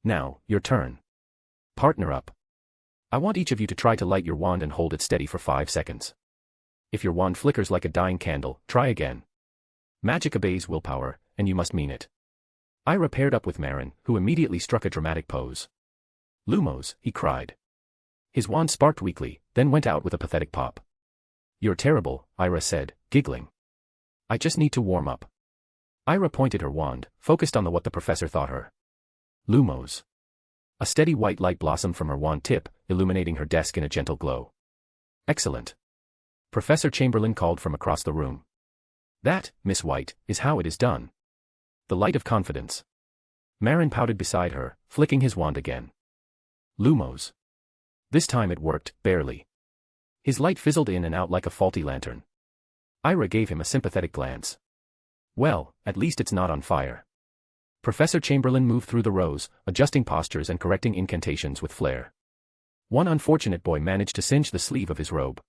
Now, your turn. Partner up. I want each of you to try to light your wand and hold it steady for 5 seconds. If your wand flickers like a dying candle, try again. Magic obeys willpower, and you must mean it. Ira paired up with Marin, who immediately struck a dramatic pose. Lumos, he cried. His wand sparked weakly, then went out with a pathetic pop. You're terrible, Ira said, giggling. I just need to warm up. Ira pointed her wand, focused on what the professor thought her. Lumos. A steady white light blossomed from her wand tip, illuminating her desk in a gentle glow. Excellent. Professor Chamberlain called from across the room. That, Miss White, is how it is done. The light of confidence. Marin pouted beside her, flicking his wand again. Lumos. This time it worked, barely. His light fizzled in and out like a faulty lantern. Ira gave him a sympathetic glance. Well, at least it's not on fire. Professor Chamberlain moved through the rows, adjusting postures and correcting incantations with flair. One unfortunate boy managed to singe the sleeve of his robe.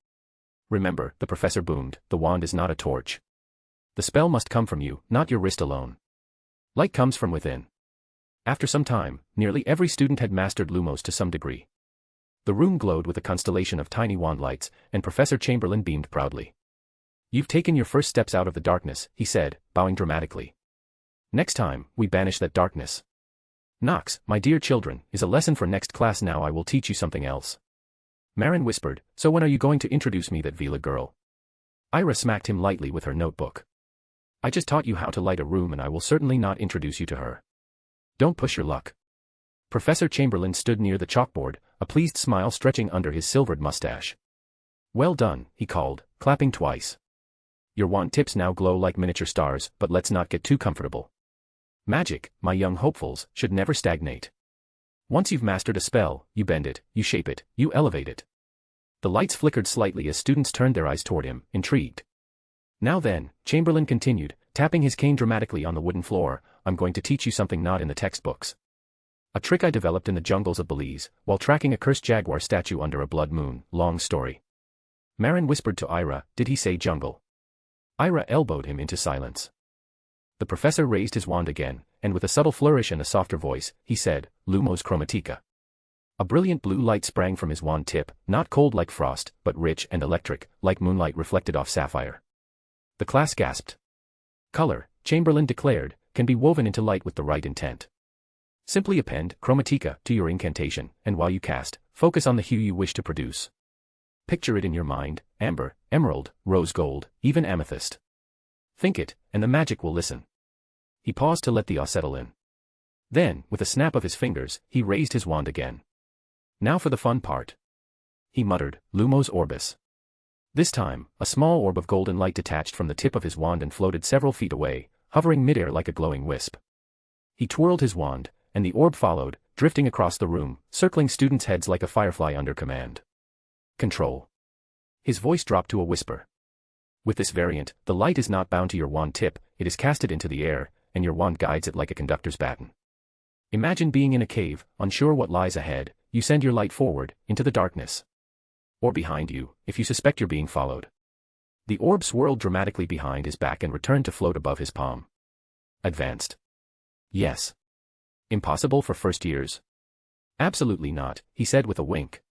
Remember, the professor boomed, the wand is not a torch. The spell must come from you, not your wrist alone. Light comes from within. After some time, nearly every student had mastered Lumos to some degree. The room glowed with a constellation of tiny wand lights, and Professor Chamberlain beamed proudly. You've taken your first steps out of the darkness, he said, bowing dramatically. Next time, we banish that darkness. Knox, my dear children, is a lesson for next class. Now I will teach you something else. Marin whispered, so when are you going to introduce me that Vila girl? Ira smacked him lightly with her notebook. I just taught you how to light a room and I will certainly not introduce you to her. Don't push your luck. Professor Chamberlain stood near the chalkboard, a pleased smile stretching under his silvered mustache. Well done, he called, clapping twice. Your wand tips now glow like miniature stars, but let's not get too comfortable. Magic, my young hopefuls, should never stagnate. Once you've mastered a spell, you bend it, you shape it, you elevate it. The lights flickered slightly as students turned their eyes toward him, intrigued. Now then, Chamberlain continued, tapping his cane dramatically on the wooden floor, I'm going to teach you something not in the textbooks. A trick I developed in the jungles of Belize, while tracking a cursed jaguar statue under a blood moon, long story. Marin whispered to Ira, did he say jungle? Ira elbowed him into silence. The professor raised his wand again, and with a subtle flourish and a softer voice, he said, Lumos chromatica. A brilliant blue light sprang from his wand tip, not cold like frost, but rich and electric, like moonlight reflected off sapphire. The class gasped. Color, Chamberlain declared, can be woven into light with the right intent. Simply append chromatica to your incantation, and while you cast, focus on the hue you wish to produce. Picture it in your mind, amber, emerald, rose gold, even amethyst. Think it, and the magic will listen. He paused to let the awe settle in. Then, with a snap of his fingers, he raised his wand again. Now for the fun part. He muttered, Lumos orbis. This time, a small orb of golden light detached from the tip of his wand and floated several feet away, hovering midair like a glowing wisp. He twirled his wand, and the orb followed, drifting across the room, circling students' heads like a firefly under command. Control. His voice dropped to a whisper. With this variant, the light is not bound to your wand tip, it is casted into the air, and your wand guides it like a conductor's baton. Imagine being in a cave, unsure what lies ahead, you send your light forward, into the darkness. Or behind you, if you suspect you're being followed. The orb swirled dramatically behind his back and returned to float above his palm. Advanced. Yes. Impossible for first years? Absolutely not, he said with a wink.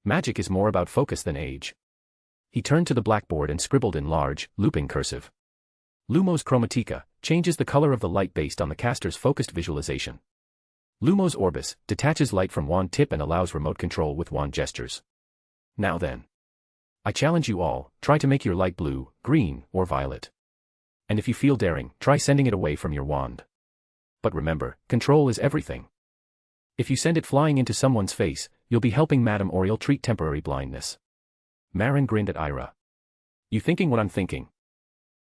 Magic is more about focus than age. He turned to the blackboard and scribbled in large, looping cursive. Lumos chromatica changes the color of the light based on the caster's focused visualization. Lumos orbis detaches light from wand tip and allows remote control with wand gestures. Now then. I challenge you all, try to make your light blue, green, or violet. And if you feel daring, try sending it away from your wand. But remember, control is everything. If you send it flying into someone's face, you'll be helping Madame Oriel treat temporary blindness. Marin grinned at Ira. You thinking what I'm thinking?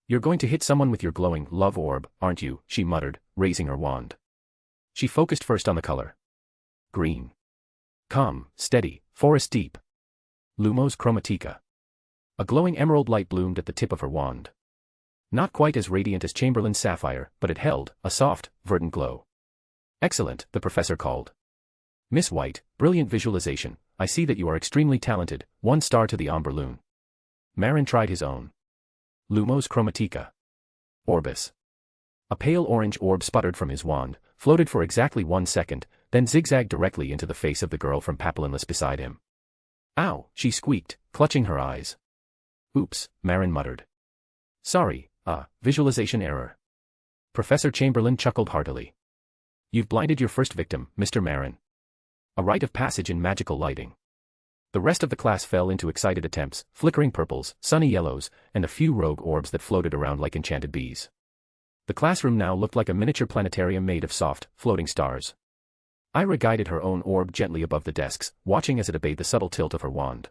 You're going to hit someone with your glowing love orb, aren't you? She muttered, raising her wand. She focused first on the color. Green. Calm, steady, forest deep. Lumos chromatica. A glowing emerald light bloomed at the tip of her wand. Not quite as radiant as Chamberlain's sapphire, but it held a soft, verdant glow. Excellent, the professor called. Miss White, brilliant visualization, I see that you are extremely talented, 1 star to the Amberloon. Marin tried his own. Lumos chromatica. Orbis. A pale orange orb sputtered from his wand, floated for exactly 1 second, then zigzagged directly into the face of the girl from Papalinless beside him. Ow, she squeaked, clutching her eyes. Oops, Marin muttered. Sorry, Visualization error. Professor Chamberlain chuckled heartily. You've blinded your first victim, Mr. Marin. A rite of passage in magical lighting. The rest of the class fell into excited attempts, flickering purples, sunny yellows, and a few rogue orbs that floated around like enchanted bees. The classroom now looked like a miniature planetarium made of soft, floating stars. Ira guided her own orb gently above the desks, watching as it obeyed the subtle tilt of her wand.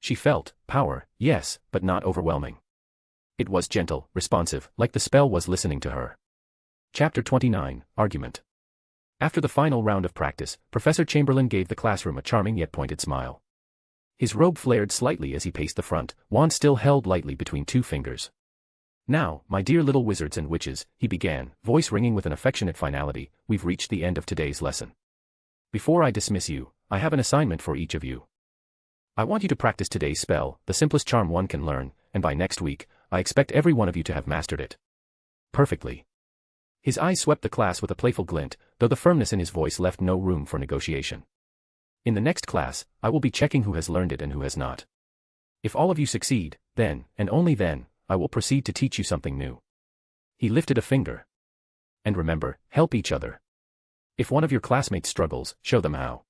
She felt power, yes, but not overwhelming. It was gentle, responsive, like the spell was listening to her. Chapter 29, Argument. After the final round of practice, Professor Chamberlain gave the classroom a charming yet pointed smile. His robe flared slightly as he paced the front, wand still held lightly between two fingers. Now, my dear little wizards and witches, he began, voice ringing with an affectionate finality, we've reached the end of today's lesson. Before I dismiss you, I have an assignment for each of you. I want you to practice today's spell, the simplest charm one can learn, and by next week, I expect every one of you to have mastered it. Perfectly. His eyes swept the class with a playful glint, though the firmness in his voice left no room for negotiation. In the next class, I will be checking who has learned it and who has not. If all of you succeed, then, and only then, I will proceed to teach you something new. He lifted a finger. And remember, help each other. If one of your classmates struggles, show them how.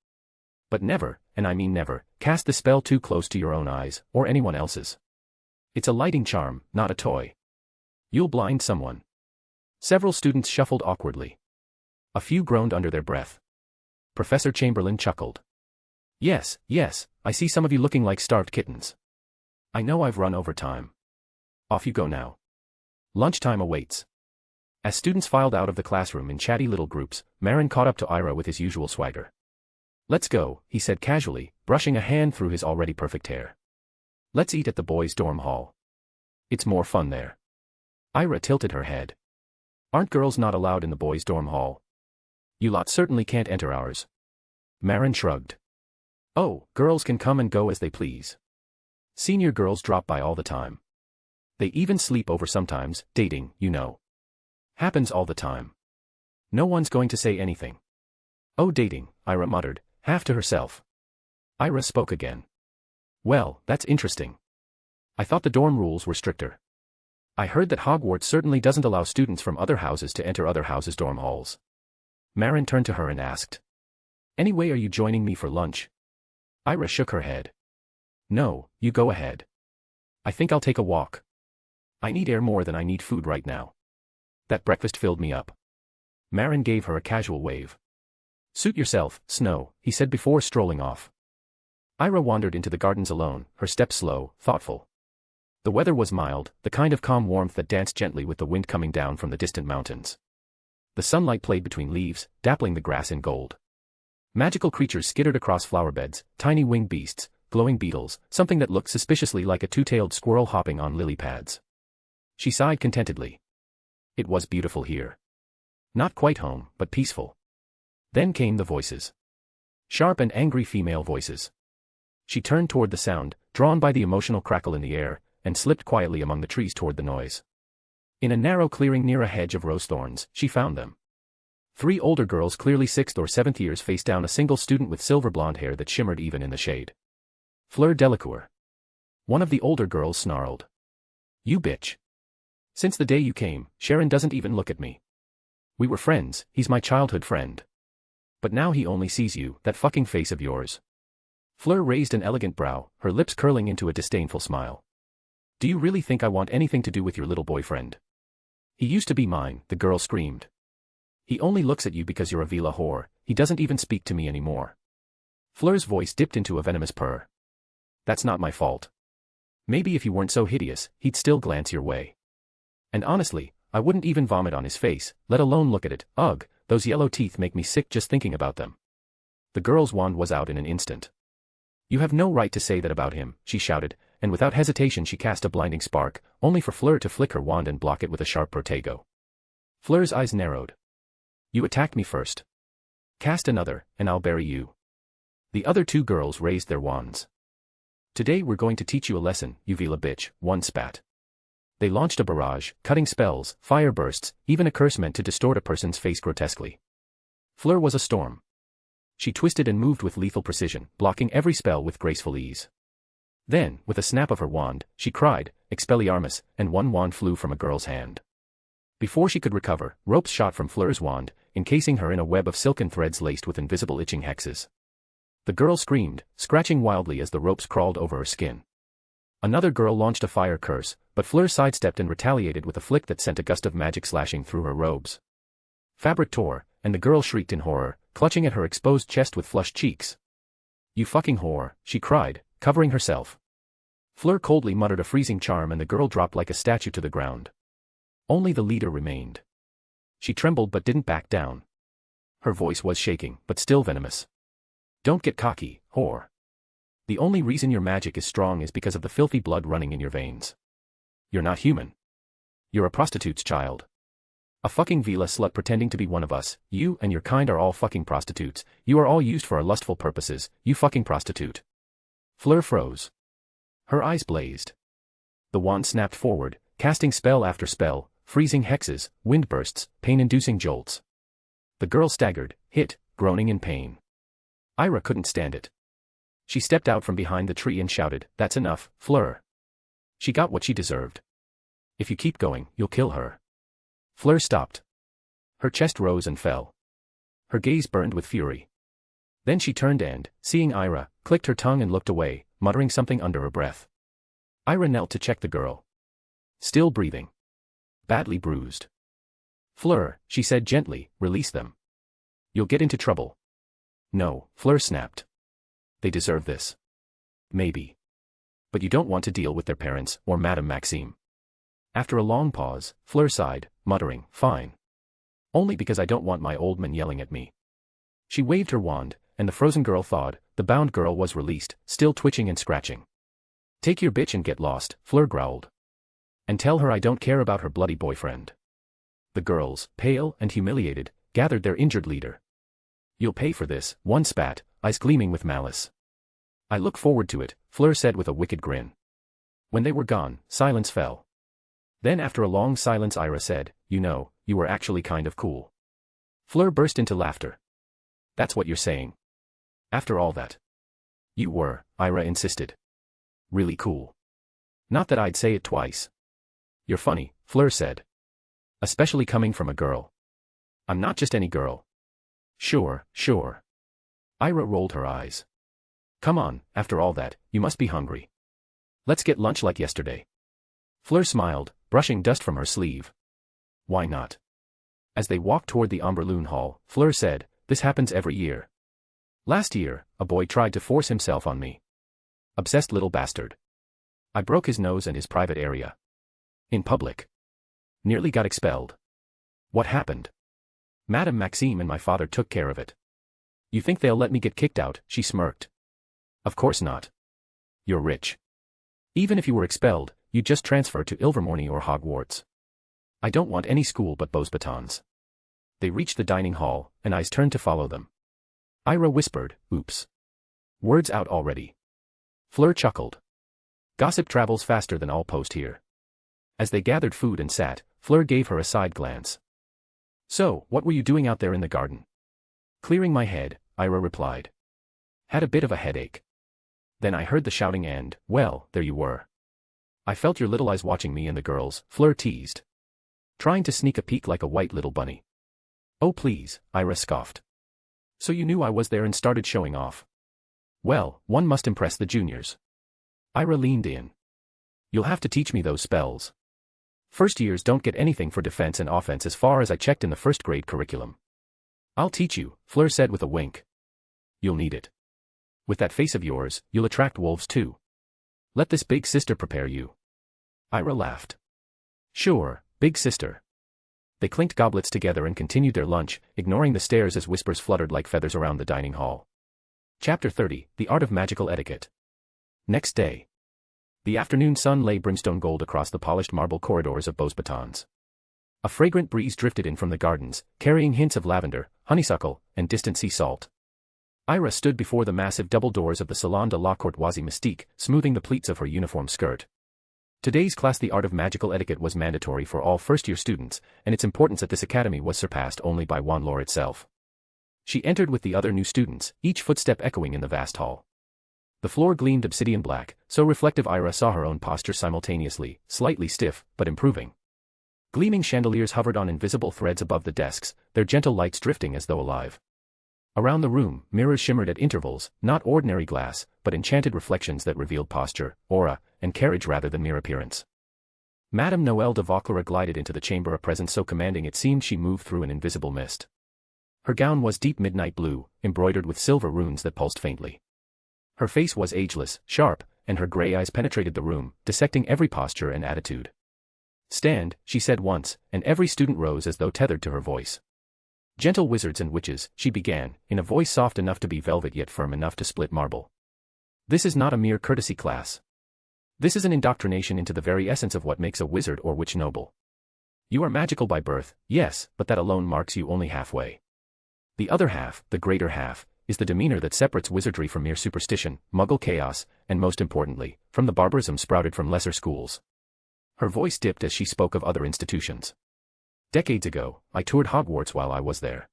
But never, and I mean never, cast the spell too close to your own eyes, or anyone else's. It's a lighting charm, not a toy. You'll blind someone. Several students shuffled awkwardly. A few groaned under their breath. Professor Chamberlain chuckled. Yes, I see some of you looking like starved kittens. I know I've run over time. Off you go now. Lunchtime awaits. As students filed out of the classroom in chatty little groups, Marin caught up to Ira with his usual swagger. Let's go, he said casually, brushing a hand through his already perfect hair. Let's eat at the boys' dorm hall. It's more fun there. Ira tilted her head. Aren't girls not allowed in the boys' dorm hall? You lot certainly can't enter ours. Marin shrugged. Oh, girls can come and go as they please. Senior girls drop by all the time. They even sleep over sometimes, dating, you know. Happens all the time. No one's going to say anything. Oh, dating, Ira muttered, half to herself. Ira spoke again. Well, that's interesting. I thought the dorm rules were stricter. I heard that Hogwarts certainly doesn't allow students from other houses to enter other houses' dorm halls. Marin turned to her and asked. Anyway, are you joining me for lunch? Ira shook her head. No, you go ahead. I think I'll take a walk. I need air more than I need food right now. That breakfast filled me up. Marin gave her a casual wave. Suit yourself, Snow, he said before strolling off. Ira wandered into the gardens alone, her step slow, thoughtful. The weather was mild, the kind of calm warmth that danced gently with the wind coming down from the distant mountains. The sunlight played between leaves, dappling the grass in gold. Magical creatures skittered across flower beds, tiny winged beasts, glowing beetles, something that looked suspiciously like a two-tailed squirrel hopping on lily pads. She sighed contentedly. It was beautiful here. Not quite home, but peaceful. Then came the voices. Sharp and angry female voices. She turned toward the sound, drawn by the emotional crackle in the air, and slipped quietly among the trees toward the noise. In a narrow clearing near a hedge of rose thorns, she found them. 3 older girls, clearly 6th or 7th years, faced down a single student with silver blonde hair that shimmered even in the shade. Fleur Delacour. One of the older girls snarled. You bitch. Since the day you came, Sharon doesn't even look at me. We were friends, he's my childhood friend. But now he only sees you, that fucking face of yours. Fleur raised an elegant brow, her lips curling into a disdainful smile. Do you really think I want anything to do with your little boyfriend? He used to be mine, the girl screamed. He only looks at you because you're a Vila whore, he doesn't even speak to me anymore. Fleur's voice dipped into a venomous purr. That's not my fault. Maybe if you weren't so hideous, he'd still glance your way. And honestly, I wouldn't even vomit on his face, let alone look at it. Ugh, those yellow teeth make me sick just thinking about them. The girl's wand was out in an instant. You have no right to say that about him, she shouted, and without hesitation she cast a blinding spark, only for Fleur to flick her wand and block it with a sharp protego. Fleur's eyes narrowed. You attacked me first. Cast another, and I'll bury you. The other 2 girls raised their wands. Today we're going to teach you a lesson, you Vila bitch, one spat. They launched a barrage, cutting spells, fire bursts, even a curse meant to distort a person's face grotesquely. Fleur was a storm. She twisted and moved with lethal precision, blocking every spell with graceful ease. Then, with a snap of her wand, she cried, Expelliarmus, and one wand flew from a girl's hand. Before she could recover, ropes shot from Fleur's wand, encasing her in a web of silken threads laced with invisible itching hexes. The girl screamed, scratching wildly as the ropes crawled over her skin. Another girl launched a fire curse, but Fleur sidestepped and retaliated with a flick that sent a gust of magic slashing through her robes. Fabric tore, and the girl shrieked in horror, clutching at her exposed chest with flushed cheeks. "You fucking whore," she cried, covering herself. Fleur coldly muttered a freezing charm and the girl dropped like a statue to the ground. Only the leader remained. She trembled but didn't back down. Her voice was shaking, but still venomous. "Don't get cocky, whore. The only reason your magic is strong is because of the filthy blood running in your veins. You're not human. You're a prostitute's child. A fucking vila slut pretending to be one of us. You and your kind are all fucking prostitutes. You are all used for our lustful purposes, you fucking prostitute." Fleur froze. Her eyes blazed. The wand snapped forward, casting spell after spell, freezing hexes, wind bursts, pain-inducing jolts. The girl staggered, hit, groaning in pain. Ira couldn't stand it. She stepped out from behind the tree and shouted, "That's enough, Fleur. She got what she deserved. If you keep going, you'll kill her." Fleur stopped. Her chest rose and fell. Her gaze burned with fury. Then she turned and, seeing Ira, clicked her tongue and looked away, muttering something under her breath. Ira knelt to check the girl. Still breathing. Badly bruised. "Fleur," she said gently, "release them. You'll get into trouble." "No," Fleur snapped. "They deserve this." "Maybe. But you don't want to deal with their parents, or Madame Maxime." After a long pause, Fleur sighed, muttering, "Fine. Only because I don't want my old man yelling at me." She waved her wand, and the frozen girl thawed. The bound girl was released, still twitching and scratching. "Take your bitch and get lost," Fleur growled. "And tell her I don't care about her bloody boyfriend." The girls, pale and humiliated, gathered their injured leader. "You'll pay for this," one spat, eyes gleaming with malice. "I look forward to it," Fleur said with a wicked grin. When they were gone, silence fell. Then after a long silence Ira said, "You know, you were actually kind of cool." Fleur burst into laughter. "That's what you're saying. After all that." "You were," Ira insisted. "Really cool. Not that I'd say it twice." "You're funny," Fleur said. "Especially coming from a girl." "I'm not just any girl." Sure. Ira rolled her eyes. "Come on, after all that, you must be hungry. Let's get lunch like yesterday." Fleur smiled, brushing dust from her sleeve. "Why not?" As they walked toward the Amberloon Hall, Fleur said, "This happens every year. Last year, a boy tried to force himself on me. Obsessed little bastard. I broke his nose and his private area. In public. Nearly got expelled. What happened? Madame Maxime and my father took care of it." "You think they'll let me get kicked out?" she smirked. "Of course not. You're rich. Even if you were expelled, you'd just transfer to Ilvermorny or Hogwarts. I don't want any school but Beauxbatons." They reached the dining hall, and eyes turned to follow them. Ira whispered, "Oops. Words out already." Fleur chuckled. Gossip travels faster than all post here. As they gathered food and sat, Fleur gave her a side glance. "So, what were you doing out there in the garden?" "Clearing my head," Ira replied. "Had a bit of a headache. Then I heard the shouting and, well, there you were. I felt your little eyes watching me and the girls," Fleur teased. "Trying to sneak a peek like a white little bunny." "Oh please," Ira scoffed. "So you knew I was there and started showing off." "Well, one must impress the juniors." Ira leaned in. "You'll have to teach me those spells. First years don't get anything for defense and offense as far as I checked in the first grade curriculum." "I'll teach you," Fleur said with a wink. "You'll need it. With that face of yours, you'll attract wolves too. Let this big sister prepare you." Ira laughed. "Sure, big sister." They clinked goblets together and continued their lunch, ignoring the stares as whispers fluttered like feathers around the dining hall. Chapter 30, The Art of Magical Etiquette. Next day. The afternoon sun lay brimstone gold across the polished marble corridors of Beauxbatons. A fragrant breeze drifted in from the gardens, carrying hints of lavender, honeysuckle, and distant sea salt. Ira stood before the massive double doors of the Salon de la Courtoisie Mystique, smoothing the pleats of her uniform skirt. Today's class, The Art of Magical Etiquette, was mandatory for all first-year students, and its importance at this academy was surpassed only by Wanlor itself. She entered with the other new students, each footstep echoing in the vast hall. The floor gleamed obsidian black, so reflective Ira saw her own posture simultaneously, slightly stiff, but improving. Gleaming chandeliers hovered on invisible threads above the desks, their gentle lights drifting as though alive. Around the room, mirrors shimmered at intervals, not ordinary glass, but enchanted reflections that revealed posture, aura, and carriage rather than mere appearance. Madame Noël de Vauclair glided into the chamber, a presence so commanding it seemed she moved through an invisible mist. Her gown was deep midnight blue, embroidered with silver runes that pulsed faintly. Her face was ageless, sharp, and her gray eyes penetrated the room, dissecting every posture and attitude. "Stand," she said once, and every student rose as though tethered to her voice. "Gentle wizards and witches," she began, in a voice soft enough to be velvet yet firm enough to split marble. "This is not a mere courtesy class. This is an indoctrination into the very essence of what makes a wizard or witch noble. You are magical by birth, yes, but that alone marks you only halfway. The other half, the greater half, is the demeanor that separates wizardry from mere superstition, muggle chaos, and most importantly, from the barbarism sprouted from lesser schools." Her voice dipped as she spoke of other institutions. "Decades ago, I toured Hogwarts while I was there.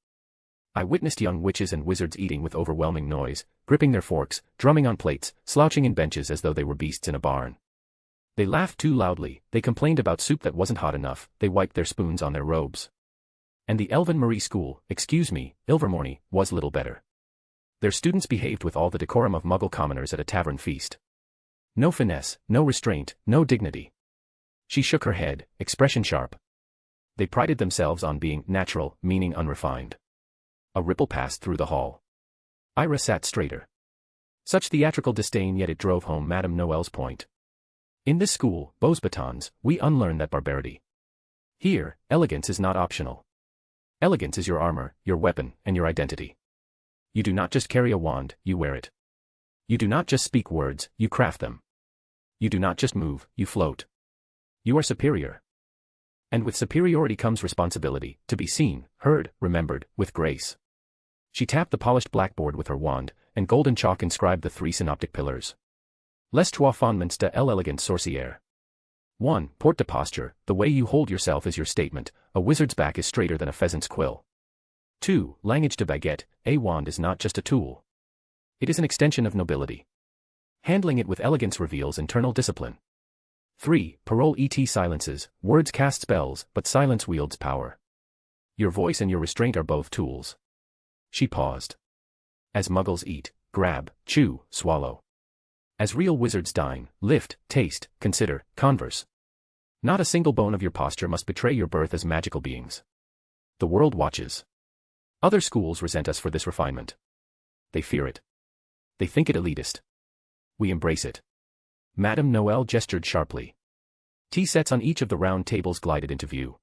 I witnessed young witches and wizards eating with overwhelming noise, gripping their forks, drumming on plates, slouching in benches as though they were beasts in a barn. They laughed too loudly, they complained about soup that wasn't hot enough, they wiped their spoons on their robes. And the Elven Marie School, Ilvermorny, was little better. Their students behaved with all the decorum of muggle commoners at a tavern feast. No finesse, no restraint, no dignity." She shook her head, expression sharp. "They prided themselves on being natural, meaning unrefined." A ripple passed through the hall. Ira sat straighter. Such theatrical disdain, yet it drove home Madame Noël's point. "In this school, Beauxbatons, we unlearn that barbarity. Here, elegance is not optional. Elegance is your armor, your weapon, and your identity. You do not just carry a wand, you wear it. You do not just speak words, you craft them. You do not just move, you float. You are superior. And with superiority comes responsibility, to be seen, heard, remembered, with grace." She tapped the polished blackboard with her wand, and golden chalk inscribed the 3 synoptic pillars. Les 3 fondements de l'élégante sorcière. 1. Porte de posture, the way you hold yourself is your statement, a wizard's back is straighter than a pheasant's quill. 2. Lineage de baguette, a wand is not just a tool. It is an extension of nobility. Handling it with elegance reveals internal discipline. 3. Parole et silences, words cast spells, but silence wields power. Your voice and your restraint are both tools. She paused. As muggles eat, grab, chew, swallow. As real wizards dine, lift, taste, consider, converse. Not a single bone of your posture must betray your birth as magical beings. The world watches. Other schools resent us for this refinement. They fear it. They think it elitist. We embrace it. Madame Noël gestured sharply. Tea sets on each of the round tables glided into view.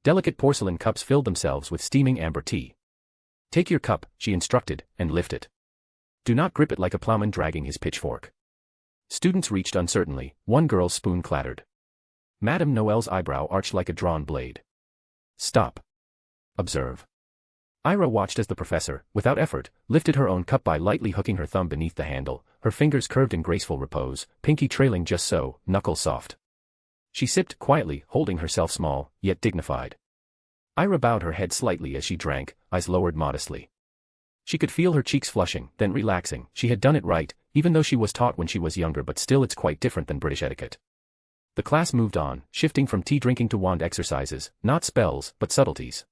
Delicate porcelain cups filled themselves with steaming amber tea. Take your cup, she instructed, and lift it. Do not grip it like a plowman dragging his pitchfork. Students reached uncertainly, one girl's spoon clattered. Madame Noël's eyebrow arched like a drawn blade. Stop. Observe. Ira watched as the professor, without effort, lifted her own cup by lightly hooking her thumb beneath the handle, her fingers curved in graceful repose, pinky trailing just so, knuckles soft. She sipped quietly, holding herself small, yet dignified. Ira bowed her head slightly as she drank, eyes lowered modestly. She could feel her cheeks flushing, then relaxing. She had done it right, even though she was taught when she was younger, but still it's quite different than British etiquette. The class moved on, shifting from tea drinking to wand exercises, not spells, but subtleties.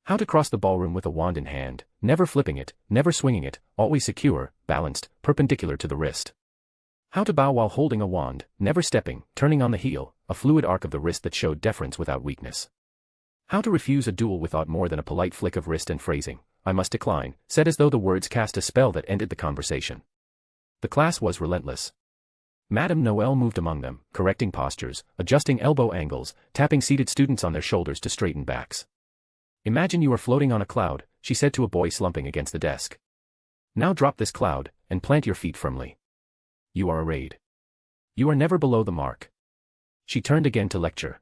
How to cross the ballroom with a wand in hand, never flipping it, never swinging it, always secure, balanced, perpendicular to the wrist. How to bow while holding a wand, never stepping, turning on the heel, a fluid arc of the wrist that showed deference without weakness. How to refuse a duel without more than a polite flick of wrist and phrasing, "I must decline," said as though the words cast a spell that ended the conversation. The class was relentless. Madame Noël moved among them, correcting postures, adjusting elbow angles, tapping seated students on their shoulders to straighten backs. "Imagine you are floating on a cloud," she said to a boy slumping against the desk. "Now drop this cloud, and plant your feet firmly. You are arrayed. You are never below the mark." She turned again to lecture.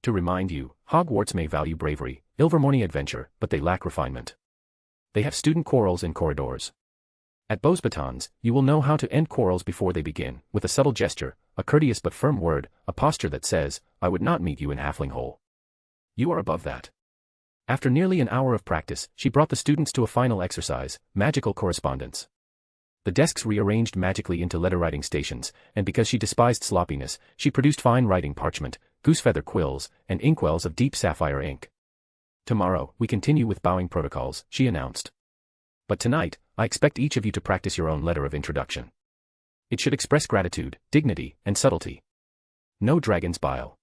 "To remind you, Hogwarts may value bravery, Ilvermorny adventure, but they lack refinement. They have student quarrels in corridors. At Beauxbatons, you will know how to end quarrels before they begin, with a subtle gesture, a courteous but firm word, a posture that says, 'I would not meet you in Halfling Hole.' You are above that." After nearly an hour of practice, she brought the students to a final exercise, magical correspondence. The desks rearranged magically into letter-writing stations, and because she despised sloppiness, she produced fine writing parchment, goosefeather quills, and inkwells of deep sapphire ink. "Tomorrow, we continue with bowing protocols," she announced. "But tonight, I expect each of you to practice your own letter of introduction. It should express gratitude, dignity, and subtlety. No dragon's bile.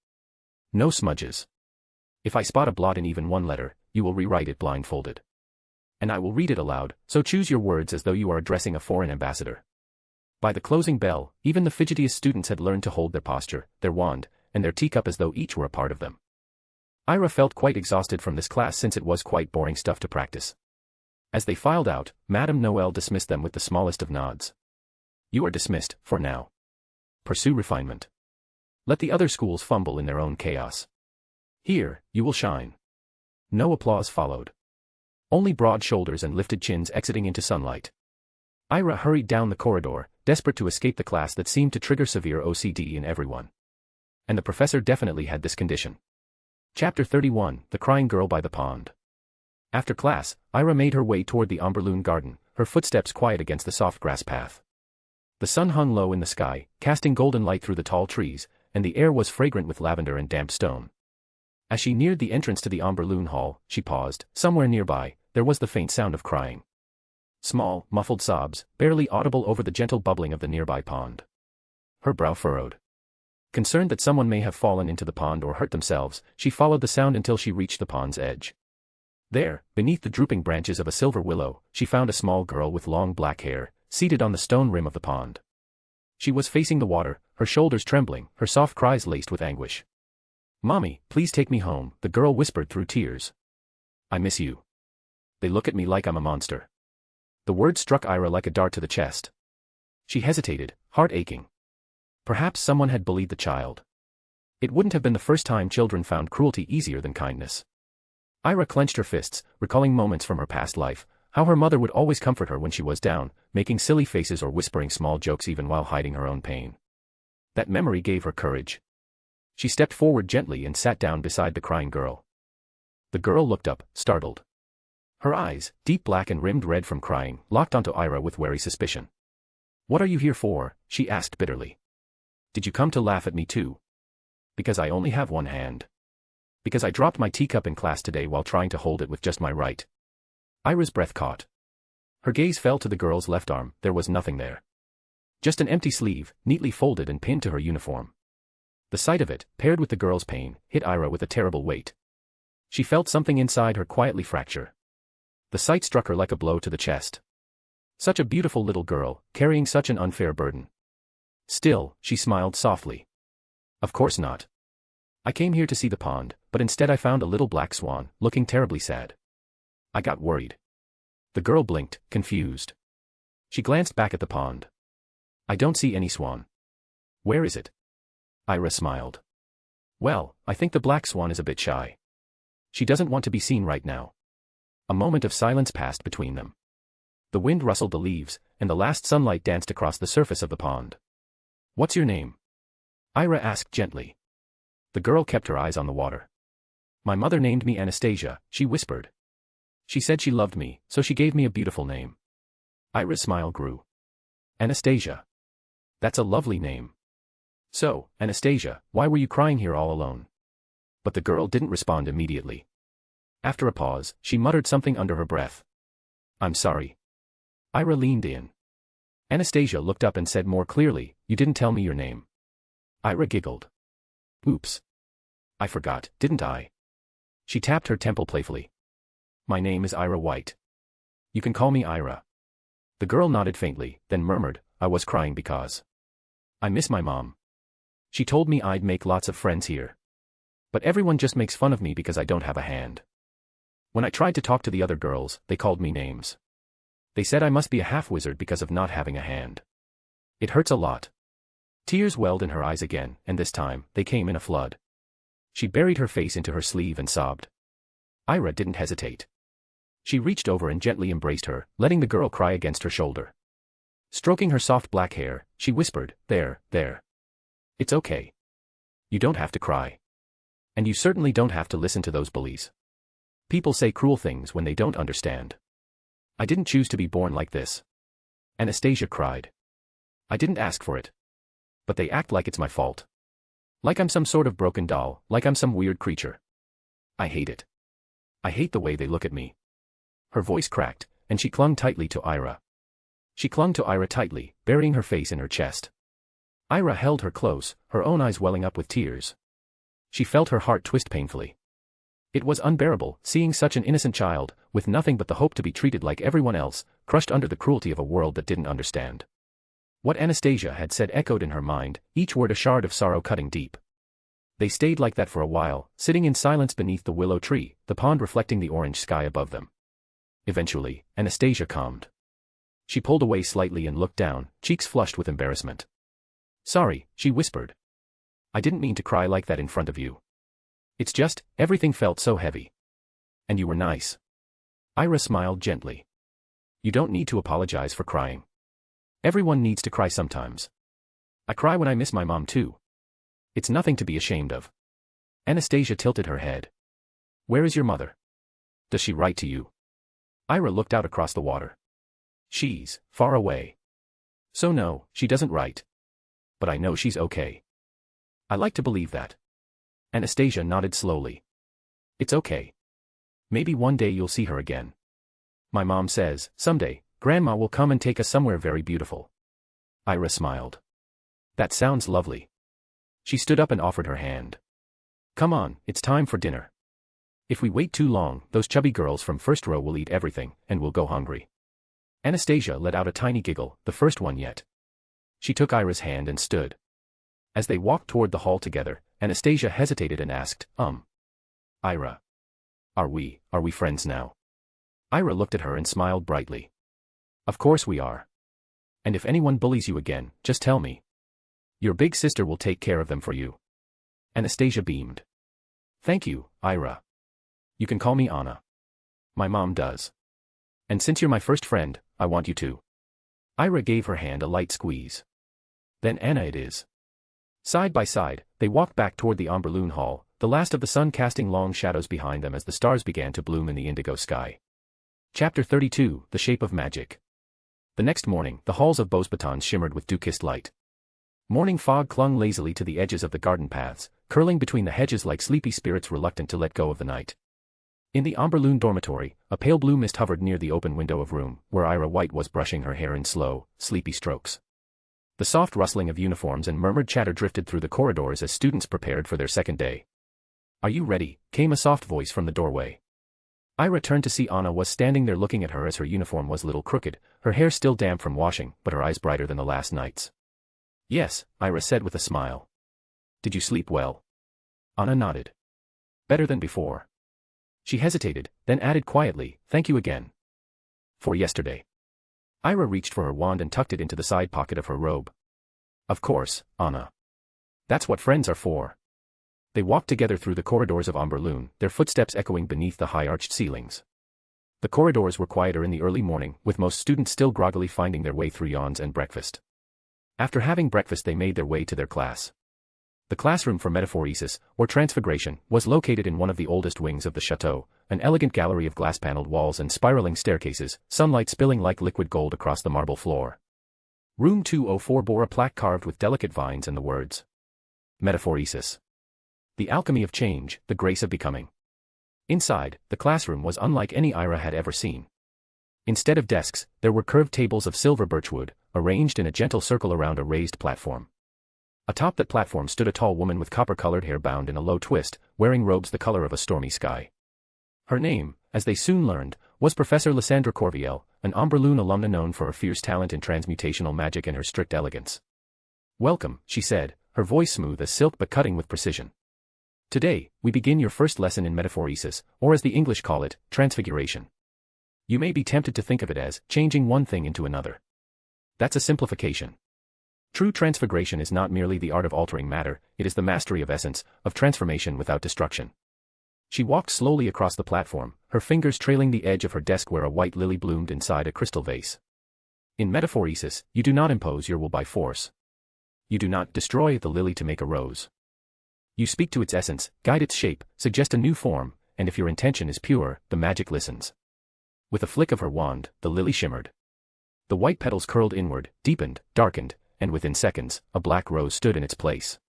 No smudges. If I spot a blot in even one letter, you will rewrite it blindfolded. And I will read it aloud, so choose your words as though you are addressing a foreign ambassador." By the closing bell, even the fidgetiest students had learned to hold their posture, their wand, and their teacup as though each were a part of them. Ira felt quite exhausted from this class since it was quite boring stuff to practice. As they filed out, Madame Noel dismissed them with the smallest of nods. "You are dismissed, for now. Pursue refinement. Let the other schools fumble in their own chaos. Here, you will shine." No applause followed. Only broad shoulders and lifted chins exiting into sunlight. Ira hurried down the corridor, desperate to escape the class that seemed to trigger severe OCD in everyone. And the professor definitely had this condition. Chapter 31, The Crying Girl by the Pond. After class, Ira made her way toward the Amberloon garden, her footsteps quiet against the soft grass path. The sun hung low in the sky, casting golden light through the tall trees, and the air was fragrant with lavender and damp stone. As she neared the entrance to the Amberloon Hall, she paused. Somewhere nearby, there was the faint sound of crying. Small, muffled sobs, barely audible over the gentle bubbling of the nearby pond. Her brow furrowed. Concerned that someone may have fallen into the pond or hurt themselves, she followed the sound until she reached the pond's edge. There, beneath the drooping branches of a silver willow, she found a small girl with long black hair, seated on the stone rim of the pond. She was facing the water, her shoulders trembling, her soft cries laced with anguish. "Mommy, please take me home," the girl whispered through tears. "I miss you. They look at me like I'm a monster." The word struck Ira like a dart to the chest. She hesitated, heart aching. Perhaps someone had bullied the child. It wouldn't have been the first time children found cruelty easier than kindness. Ira clenched her fists, recalling moments from her past life, how her mother would always comfort her when she was down, making silly faces or whispering small jokes even while hiding her own pain. That memory gave her courage. She stepped forward gently and sat down beside the crying girl. The girl looked up, startled. Her eyes, deep black and rimmed red from crying, locked onto Ira with wary suspicion. "What are you here for?" she asked bitterly. "Did you come to laugh at me too? Because I only have one hand. Because I dropped my teacup in class today while trying to hold it with just my right." Ira's breath caught. Her gaze fell to the girl's left arm. There was nothing there. Just an empty sleeve, neatly folded and pinned to her uniform. The sight of it, paired with the girl's pain, hit Ira with a terrible weight. She felt something inside her quietly fracture. The sight struck her like a blow to the chest. Such a beautiful little girl, carrying such an unfair burden. Still, she smiled softly. "Of course not. I came here to see the pond, but instead I found a little black swan, looking terribly sad. I got worried." The girl blinked, confused. She glanced back at the pond. "I don't see any swan. Where is it?" Ira smiled. "Well, I think the black swan is a bit shy. She doesn't want to be seen right now." A moment of silence passed between them. The wind rustled the leaves, and the last sunlight danced across the surface of the pond. "What's your name?" Ira asked gently. The girl kept her eyes on the water. "My mother named me Anastasia," she whispered. "She said she loved me, so she gave me a beautiful name." Ira's smile grew. "Anastasia. That's a lovely name. So, Anastasia, why were you crying here all alone?" But the girl didn't respond immediately. After a pause, she muttered something under her breath. "I'm sorry." Ira leaned in. Anastasia looked up and said more clearly, "You didn't tell me your name." Ira giggled. "Oops. I forgot, didn't I?" She tapped her temple playfully. "My name is Ira White. You can call me Ira." The girl nodded faintly, then murmured, "I was crying because I miss my mom. She told me I'd make lots of friends here. But everyone just makes fun of me because I don't have a hand. When I tried to talk to the other girls, they called me names. They said I must be a half-wizard because of not having a hand. It hurts a lot." Tears welled in her eyes again, and this time, they came in a flood. She buried her face into her sleeve and sobbed. Ira didn't hesitate. She reached over and gently embraced her, letting the girl cry against her shoulder. Stroking her soft black hair, she whispered, There. It's okay. You don't have to cry. And you certainly don't have to listen to those bullies. People say cruel things when they don't understand. I didn't choose to be born like this. Anastasia cried. I didn't ask for it. But they act like it's my fault. Like I'm some sort of broken doll, like I'm some weird creature. I hate it. I hate the way they look at me. Her voice cracked, and she clung tightly to Ira. She clung to Ira tightly, burying her face in her chest. Ira held her close, her own eyes welling up with tears. She felt her heart twist painfully. It was unbearable, seeing such an innocent child, with nothing but the hope to be treated like everyone else, crushed under the cruelty of a world that didn't understand. What Anastasia had said echoed in her mind, each word a shard of sorrow cutting deep. They stayed like that for a while, sitting in silence beneath the willow tree, the pond reflecting the orange sky above them. Eventually, Anastasia calmed. She pulled away slightly and looked down, cheeks flushed with embarrassment. Sorry, she whispered. I didn't mean to cry like that in front of you. It's just, everything felt so heavy. And you were nice. Ira smiled gently. You don't need to apologize for crying. Everyone needs to cry sometimes. I cry when I miss my mom too. It's nothing to be ashamed of. Anastasia tilted her head. Where is your mother? Does she write to you? Ira looked out across the water. She's far away. So no, she doesn't write. But I know she's okay. I like to believe that. Anastasia nodded slowly. It's okay. Maybe one day you'll see her again. My mom says, someday, Grandma will come and take us somewhere very beautiful. Ira smiled. That sounds lovely. She stood up and offered her hand. Come on, it's time for dinner. If we wait too long, those chubby girls from first row will eat everything, and we'll go hungry. Anastasia let out a tiny giggle, the first one yet. She took Ira's hand and stood. As they walked toward the hall together, Anastasia hesitated and asked, Ira. Are we friends now? Ira looked at her and smiled brightly. Of course we are. And if anyone bullies you again, just tell me. Your big sister will take care of them for you. Anastasia beamed. Thank you, Ira. You can call me Anna. My mom does. And since you're my first friend, I want you to. Ira gave her hand a light squeeze. Then Anna it is. Side by side, they walked back toward the Amberloon Hall, the last of the sun casting long shadows behind them as the stars began to bloom in the indigo sky. Chapter 32, The Shape of Magic. The next morning, the halls of Beauxbatons shimmered with dew-kissed light. Morning fog clung lazily to the edges of the garden paths, curling between the hedges like sleepy spirits reluctant to let go of the night. In the Amberloon dormitory, a pale blue mist hovered near the open window of room, where Ira White was brushing her hair in slow, sleepy strokes. The soft rustling of uniforms and murmured chatter drifted through the corridors as students prepared for their second day. Are you ready? Came a soft voice from the doorway. Ira turned to see Anna was standing there looking at her as her uniform was a little crooked, her hair still damp from washing, but her eyes brighter than the last night's. Yes, Ira said with a smile. Did you sleep well? Anna nodded. Better than before. She hesitated, then added quietly, thank you again. For yesterday. Ira reached for her wand and tucked it into the side pocket of her robe. Of course, Anna. That's what friends are for. They walked together through the corridors of Amberloon, their footsteps echoing beneath the high-arched ceilings. The corridors were quieter in the early morning, with most students still groggily finding their way through yawns and breakfast. After having breakfast they made their way to their class. The classroom for metaphoresis, or transfiguration, was located in one of the oldest wings of the chateau, an elegant gallery of glass-paneled walls and spiraling staircases, sunlight spilling like liquid gold across the marble floor. Room 204 bore a plaque carved with delicate vines and the words, Metaphoresis. The alchemy of change, the grace of becoming. Inside, the classroom was unlike any Ira had ever seen. Instead of desks, there were curved tables of silver birchwood, arranged in a gentle circle around a raised platform. Atop that platform stood a tall woman with copper-colored hair bound in a low twist, wearing robes the color of a stormy sky. Her name, as they soon learned, was Professor Lysandra Corviel, an Amberloon alumna known for her fierce talent in transmutational magic and her strict elegance. Welcome, she said, her voice smooth as silk but cutting with precision. Today, we begin your first lesson in metaphoresis, or as the English call it, transfiguration. You may be tempted to think of it as changing one thing into another. That's a simplification. True transfiguration is not merely the art of altering matter, it is the mastery of essence, of transformation without destruction. She walked slowly across the platform, her fingers trailing the edge of her desk where a white lily bloomed inside a crystal vase. In metaphoresis, you do not impose your will by force. You do not destroy the lily to make a rose. You speak to its essence, guide its shape, suggest a new form, and if your intention is pure, the magic listens. With a flick of her wand, the lily shimmered. The white petals curled inward, deepened, darkened, and within seconds, a black rose stood in its place.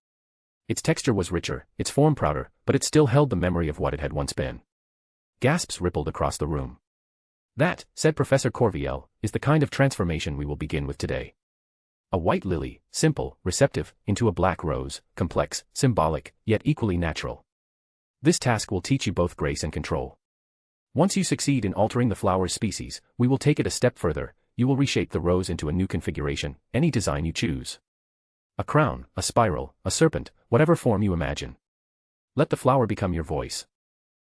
Its texture was richer, its form prouder, but it still held the memory of what it had once been. Gasps rippled across the room. That, said Professor Corviel, is the kind of transformation we will begin with today. A white lily, simple, receptive, into a black rose, complex, symbolic, yet equally natural. This task will teach you both grace and control. Once you succeed in altering the flower's species, we will take it a step further. You will reshape the rose into a new configuration, any design you choose. A crown, a spiral, a serpent, whatever form you imagine. Let the flower become your voice.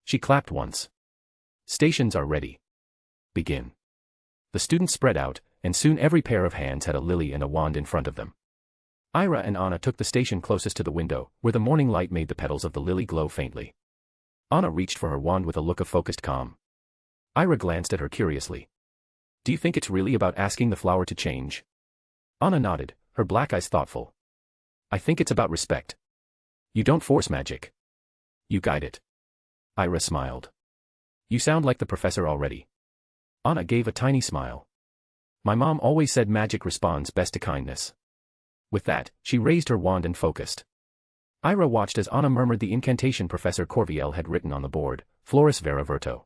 She clapped once. Stations are ready. Begin. The students spread out, and soon every pair of hands had a lily and a wand in front of them. Ira and Anna took the station closest to the window, where the morning light made the petals of the lily glow faintly. Anna reached for her wand with a look of focused calm. Ira glanced at her curiously. Do you think it's really about asking the flower to change? Anna nodded, her black eyes thoughtful. I think it's about respect. You don't force magic. You guide it. Ira smiled. You sound like the professor already. Anna gave a tiny smile. My mom always said magic responds best to kindness. With that, she raised her wand and focused. Ira watched as Anna murmured the incantation Professor Corviel had written on the board, Floris Vera Verto.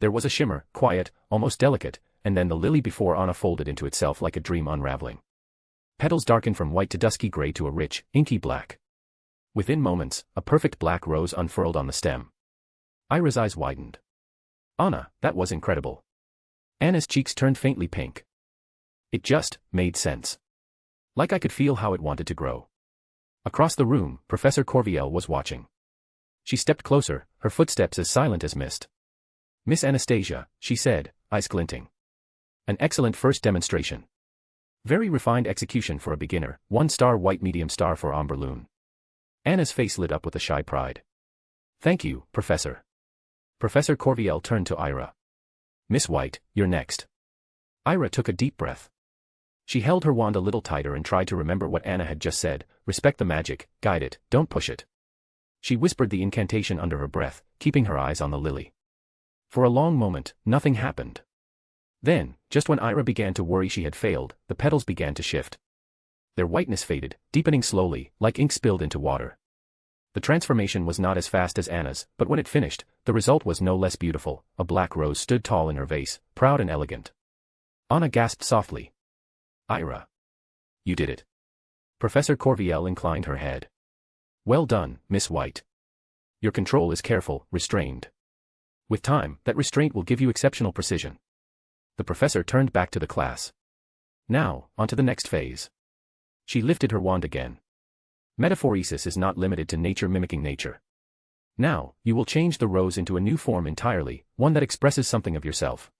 There was a shimmer, quiet, almost delicate, and then the lily before Anna folded into itself like a dream unraveling. Petals darkened from white to dusky gray to a rich, inky black. Within moments, a perfect black rose unfurled on the stem. Ira's eyes widened. Anna, that was incredible. Anna's cheeks turned faintly pink. It just made sense. Like I could feel how it wanted to grow. Across the room, Professor Corviel was watching. She stepped closer, her footsteps as silent as mist. Miss Anastasia, she said, eyes glinting. An excellent first demonstration. Very refined execution for a beginner, 1-star white medium star for Amberloon. Anna's face lit up with a shy pride. Thank you, Professor. Professor Corviel turned to Ira. Miss White, you're next. Ira took a deep breath. She held her wand a little tighter and tried to remember what Anna had just said, respect the magic, guide it, don't push it. She whispered the incantation under her breath, keeping her eyes on the lily. For a long moment, nothing happened. Then, just when Ira began to worry she had failed, the petals began to shift. Their whiteness faded, deepening slowly, like ink spilled into water. The transformation was not as fast as Anna's, but when it finished, the result was no less beautiful. A black rose stood tall in her vase, proud and elegant. Anna gasped softly. Ira. You did it. Professor Corviel inclined her head. Well done, Miss White. Your control is careful, restrained. With time, that restraint will give you exceptional precision. The professor turned back to the class. Now, on to the next phase. She lifted her wand again. Metaphoresis is not limited to nature mimicking nature. Now, you will change the rose into a new form entirely, one that expresses something of yourself.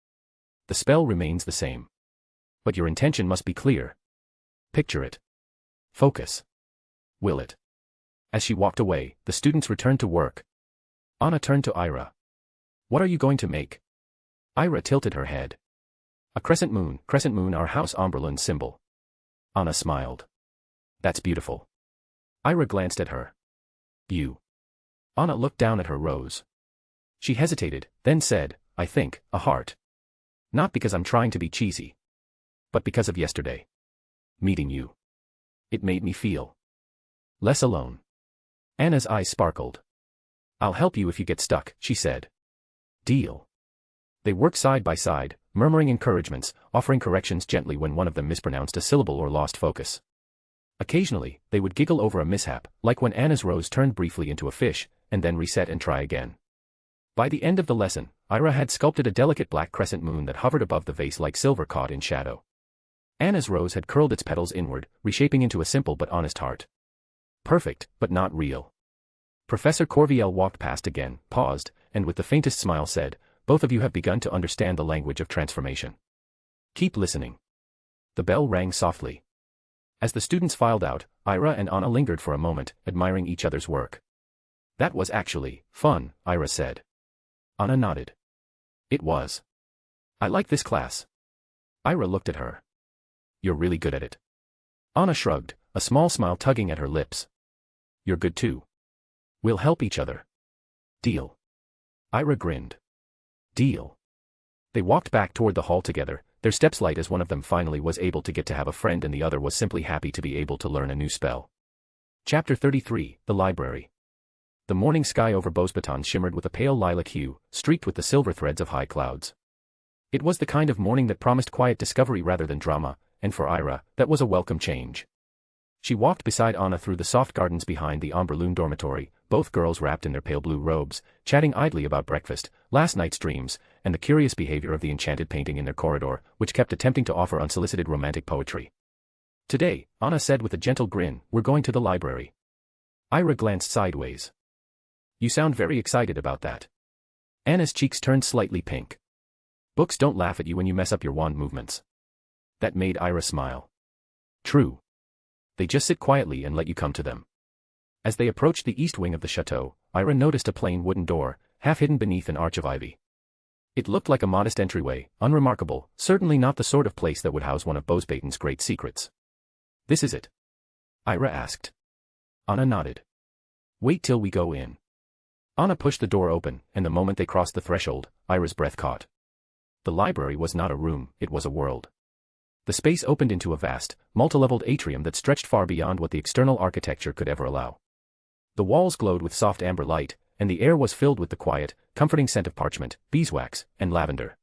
The spell remains the same. But your intention must be clear. Picture it. Focus. Will it. As she walked away, the students returned to work. Anna turned to Ira. What are you going to make? Ira tilted her head. A crescent moon, our house Amberlin symbol. Anna smiled. That's beautiful. Ira glanced at her. You. Anna looked down at her rose. She hesitated, then said, I think, a heart. Not because I'm trying to be cheesy. But because of yesterday. Meeting you. It made me feel less alone. Anna's eyes sparkled. I'll help you if you get stuck, she said. Deal. They worked side by side, murmuring encouragements, offering corrections gently when one of them mispronounced a syllable or lost focus. Occasionally, they would giggle over a mishap, like when Anna's rose turned briefly into a fish, and then reset and try again. By the end of the lesson, Ira had sculpted a delicate black crescent moon that hovered above the vase like silver caught in shadow. Anna's rose had curled its petals inward, reshaping into a simple but honest heart. Perfect, but not real. Professor Corviel walked past again, paused, and with the faintest smile said, Both of you have begun to understand the language of transformation. Keep listening. The bell rang softly. As the students filed out, Ira and Anna lingered for a moment, admiring each other's work. That was actually fun, Ira said. Anna nodded. It was. I like this class. Ira looked at her. You're really good at it. Anna shrugged, a small smile tugging at her lips. You're good too. We'll help each other. Deal. Ira grinned. Deal. They walked back toward the hall together, their steps light as one of them finally was able to get to have a friend and the other was simply happy to be able to learn a new spell. Chapter 33, The Library. The morning sky over Beauxbatons shimmered with a pale lilac hue, streaked with the silver threads of high clouds. It was the kind of morning that promised quiet discovery rather than drama, and for Ira, that was a welcome change. She walked beside Anna through the soft gardens behind the Ombre-Lune dormitory, both girls wrapped in their pale blue robes, chatting idly about breakfast, last night's dreams, and the curious behavior of the enchanted painting in their corridor, which kept attempting to offer unsolicited romantic poetry. Today, Anna said with a gentle grin, we're going to the library. Ira glanced sideways. You sound very excited about that. Anna's cheeks turned slightly pink. Books don't laugh at you when you mess up your wand movements. That made Ira smile. True. They just sit quietly and let you come to them. As they approached the east wing of the chateau, Ira noticed a plain wooden door, half hidden beneath an arch of ivy. It looked like a modest entryway, unremarkable, certainly not the sort of place that would house one of Beauxbatons' great secrets. This is it? Ira asked. Anna nodded. Wait till we go in. Anna pushed the door open, and the moment they crossed the threshold, Ira's breath caught. The library was not a room, it was a world. The space opened into a vast, multi-leveled atrium that stretched far beyond what the external architecture could ever allow. The walls glowed with soft amber light, and the air was filled with the quiet, comforting scent of parchment, beeswax, and lavender.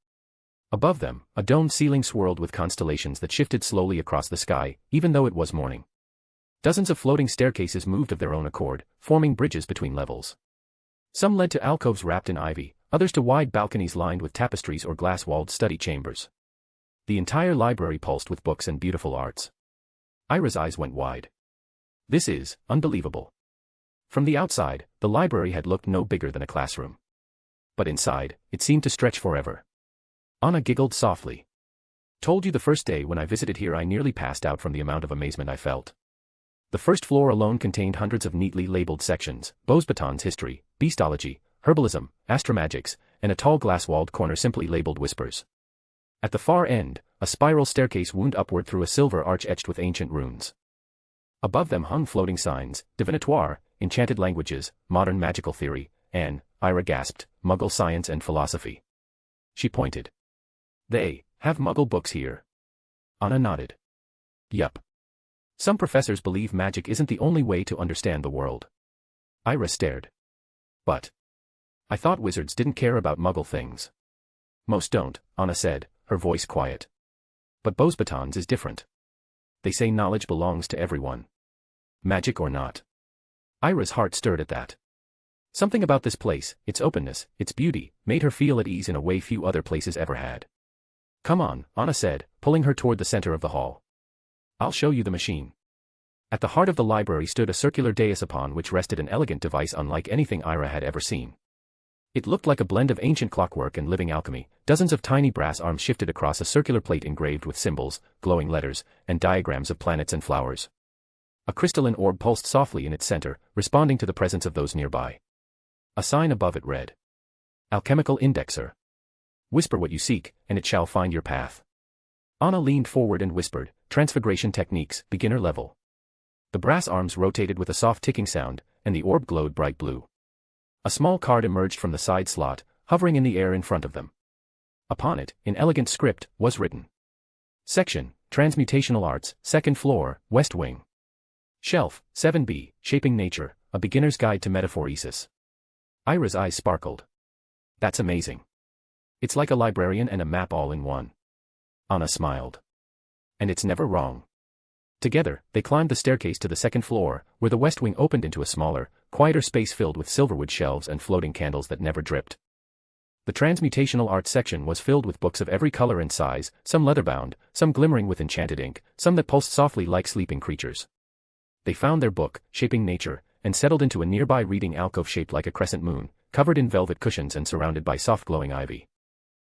Above them, a domed ceiling swirled with constellations that shifted slowly across the sky, even though it was morning. Dozens of floating staircases moved of their own accord, forming bridges between levels. Some led to alcoves wrapped in ivy, others to wide balconies lined with tapestries or glass-walled study chambers. The entire library pulsed with books and beautiful arts. Ira's eyes went wide. This is unbelievable. From the outside, the library had looked no bigger than a classroom. But inside, it seemed to stretch forever. Anna giggled softly. Told you the first day when I visited here I nearly passed out from the amount of amazement I felt. The first floor alone contained hundreds of neatly labeled sections, Beauxbatons history, beastology, herbalism, astromagics, and a tall glass-walled corner simply labeled whispers. At the far end, a spiral staircase wound upward through a silver arch etched with ancient runes. Above them hung floating signs, divinatoire, enchanted languages, modern magical theory, and, Ira gasped, Muggle science and philosophy. She pointed. They have Muggle books here. Anna nodded. Yup. Some professors believe magic isn't the only way to understand the world. Ira stared. But I thought wizards didn't care about Muggle things. Most don't, Anna said, her voice quiet. But Beauxbatons is different. They say knowledge belongs to everyone. Magic or not. Ira's heart stirred at that. Something about this place, its openness, its beauty, made her feel at ease in a way few other places ever had. Come on, Anna said, pulling her toward the center of the hall. I'll show you the machine. At the heart of the library stood a circular dais upon which rested an elegant device unlike anything Ira had ever seen. It looked like a blend of ancient clockwork and living alchemy. Dozens of tiny brass arms shifted across a circular plate engraved with symbols, glowing letters, and diagrams of planets and flowers. A crystalline orb pulsed softly in its center, responding to the presence of those nearby. A sign above it read, Alchemical Indexer. Whisper what you seek, and it shall find your path. Anna leaned forward and whispered, Transfiguration techniques, beginner level. The brass arms rotated with a soft ticking sound, and the orb glowed bright blue. A small card emerged from the side slot, hovering in the air in front of them. Upon it, in elegant script, was written. Section, Transmutational Arts, 2nd floor, West Wing. Shelf, 7B, Shaping Nature, A Beginner's Guide to Metaphoresis. Ira's eyes sparkled. That's amazing. It's like a librarian and a map all in one. Anna smiled. And it's never wrong. Together, they climbed the staircase to the 2nd floor, where the west wing opened into a smaller, quieter space filled with silverwood shelves and floating candles that never dripped. The transmutational arts section was filled with books of every color and size, some leather-bound, some glimmering with enchanted ink, some that pulsed softly like sleeping creatures. They found their book, Shaping Nature, and settled into a nearby reading alcove shaped like a crescent moon, covered in velvet cushions and surrounded by soft glowing ivy.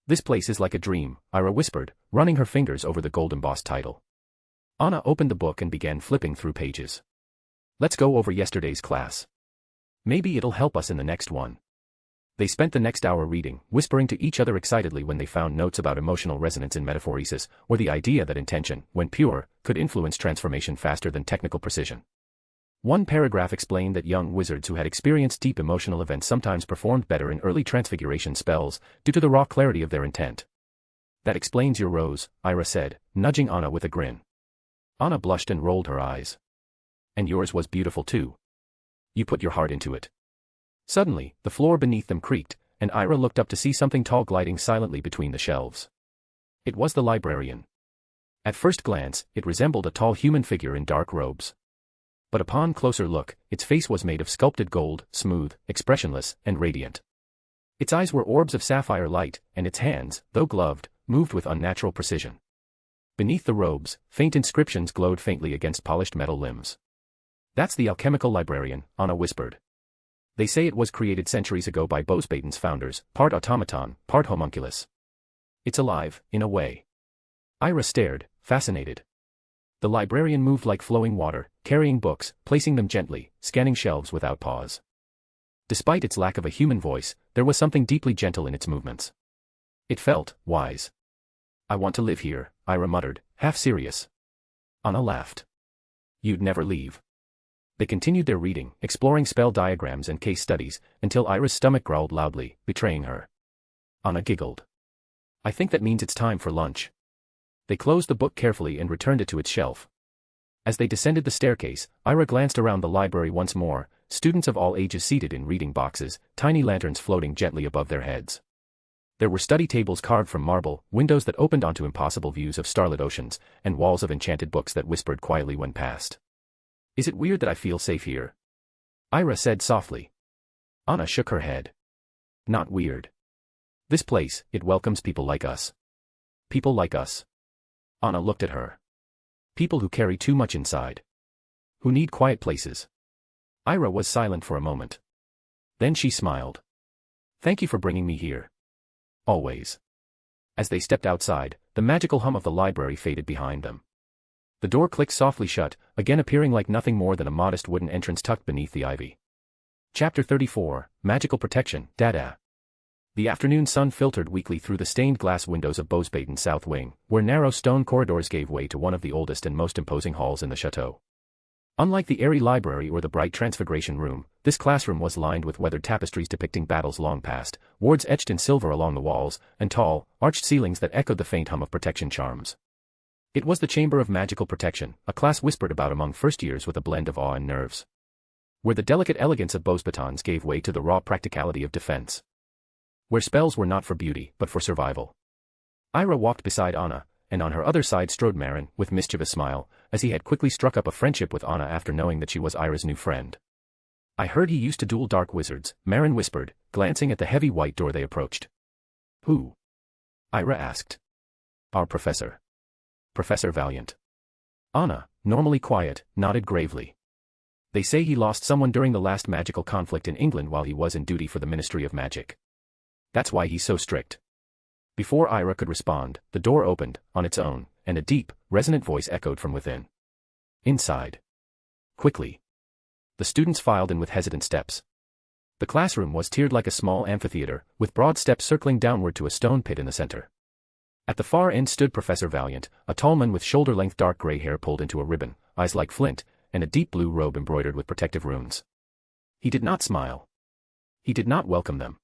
This place is like a dream, Ira whispered, running her fingers over the gold-embossed title. Anna opened the book and began flipping through pages. Let's go over yesterday's class. Maybe it'll help us in the next one. They spent the next hour reading, whispering to each other excitedly when they found notes about emotional resonance in metaphoresis, or the idea that intention, when pure, could influence transformation faster than technical precision. One paragraph explained that young wizards who had experienced deep emotional events sometimes performed better in early transfiguration spells, due to the raw clarity of their intent. That explains your rose, Ira said, nudging Anna with a grin. Anna blushed and rolled her eyes. And yours was beautiful too. You put your heart into it. Suddenly, the floor beneath them creaked, and Ira looked up to see something tall gliding silently between the shelves. It was the librarian. At first glance, it resembled a tall human figure in dark robes. But upon closer look, its face was made of sculpted gold, smooth, expressionless, and radiant. Its eyes were orbs of sapphire light, and its hands, though gloved, moved with unnatural precision. Beneath the robes, faint inscriptions glowed faintly against polished metal limbs. That's the alchemical librarian, Anna whispered. They say it was created centuries ago by Bosbaden's founders, part automaton, part homunculus. It's alive, in a way. Ira stared, fascinated. The librarian moved like flowing water, carrying books, placing them gently, scanning shelves without pause. Despite its lack of a human voice, there was something deeply gentle in its movements. It felt wise. I want to live here, Ira muttered, half serious. Anna laughed. You'd never leave. They continued their reading, exploring spell diagrams and case studies, until Ira's stomach growled loudly, betraying her. Anna giggled. I think that means it's time for lunch. They closed the book carefully and returned it to its shelf. As they descended the staircase, Ira glanced around the library once more, students of all ages seated in reading boxes, tiny lanterns floating gently above their heads. There were study tables carved from marble, windows that opened onto impossible views of starlit oceans, and walls of enchanted books that whispered quietly when passed. Is it weird that I feel safe here? Ira said softly. Anna shook her head. Not weird. This place, it welcomes people like us. People like us. Anna looked at her. People who carry too much inside. Who need quiet places. Ira was silent for a moment. Then she smiled. Thank you for bringing me here. Always. As they stepped outside, the magical hum of the library faded behind them. The door clicked softly shut, again appearing like nothing more than a modest wooden entrance tucked beneath the ivy. Chapter 34, Magical Protection, Dada. The afternoon sun filtered weakly through the stained glass windows of Bosbaden's south wing, where narrow stone corridors gave way to one of the oldest and most imposing halls in the chateau. Unlike the airy library or the bright transfiguration room, this classroom was lined with weathered tapestries depicting battles long past, wards etched in silver along the walls, and tall, arched ceilings that echoed the faint hum of protection charms. It was the Chamber of Magical Protection, a class whispered about among first years with a blend of awe and nerves. Where the delicate elegance of Bosbatons gave way to the raw practicality of defense. Where spells were not for beauty, but for survival. Ira walked beside Anna, and on her other side strode Marin, with mischievous smile, as he had quickly struck up a friendship with Anna after knowing that she was Ira's new friend. I heard he used to duel dark wizards, Marin whispered, glancing at the heavy white door they approached. Who? Ira asked. Our professor. Professor Valiant. Anna, normally quiet, nodded gravely. They say he lost someone during the last magical conflict in England while he was in duty for the Ministry of Magic. That's why he's so strict. Before Ira could respond, the door opened, on its own, and a deep, resonant voice echoed from within. Inside. Quickly. The students filed in with hesitant steps. The classroom was tiered like a small amphitheater, with broad steps circling downward to a stone pit in the center. At the far end stood Professor Valiant, a tall man with shoulder-length dark gray hair pulled into a ribbon, eyes like flint, and a deep blue robe embroidered with protective runes. He did not smile. He did not welcome them.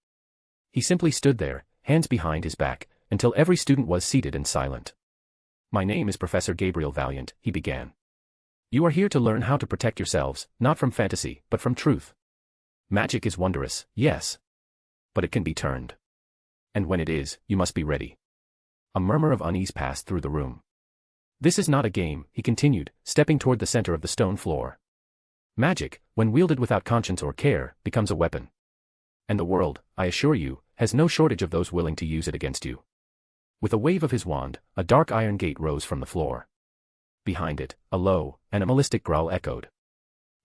He simply stood there, hands behind his back, until every student was seated and silent. My name is Professor Gabriel Valiant, he began. You are here to learn how to protect yourselves, not from fantasy, but from truth. Magic is wondrous, yes. But it can be turned. And when it is, you must be ready. A murmur of unease passed through the room. This is not a game, he continued, stepping toward the center of the stone floor. Magic, when wielded without conscience or care, becomes a weapon. And the world, I assure you, has no shortage of those willing to use it against you. With a wave of his wand, a dark iron gate rose from the floor. Behind it, a low, animalistic growl echoed.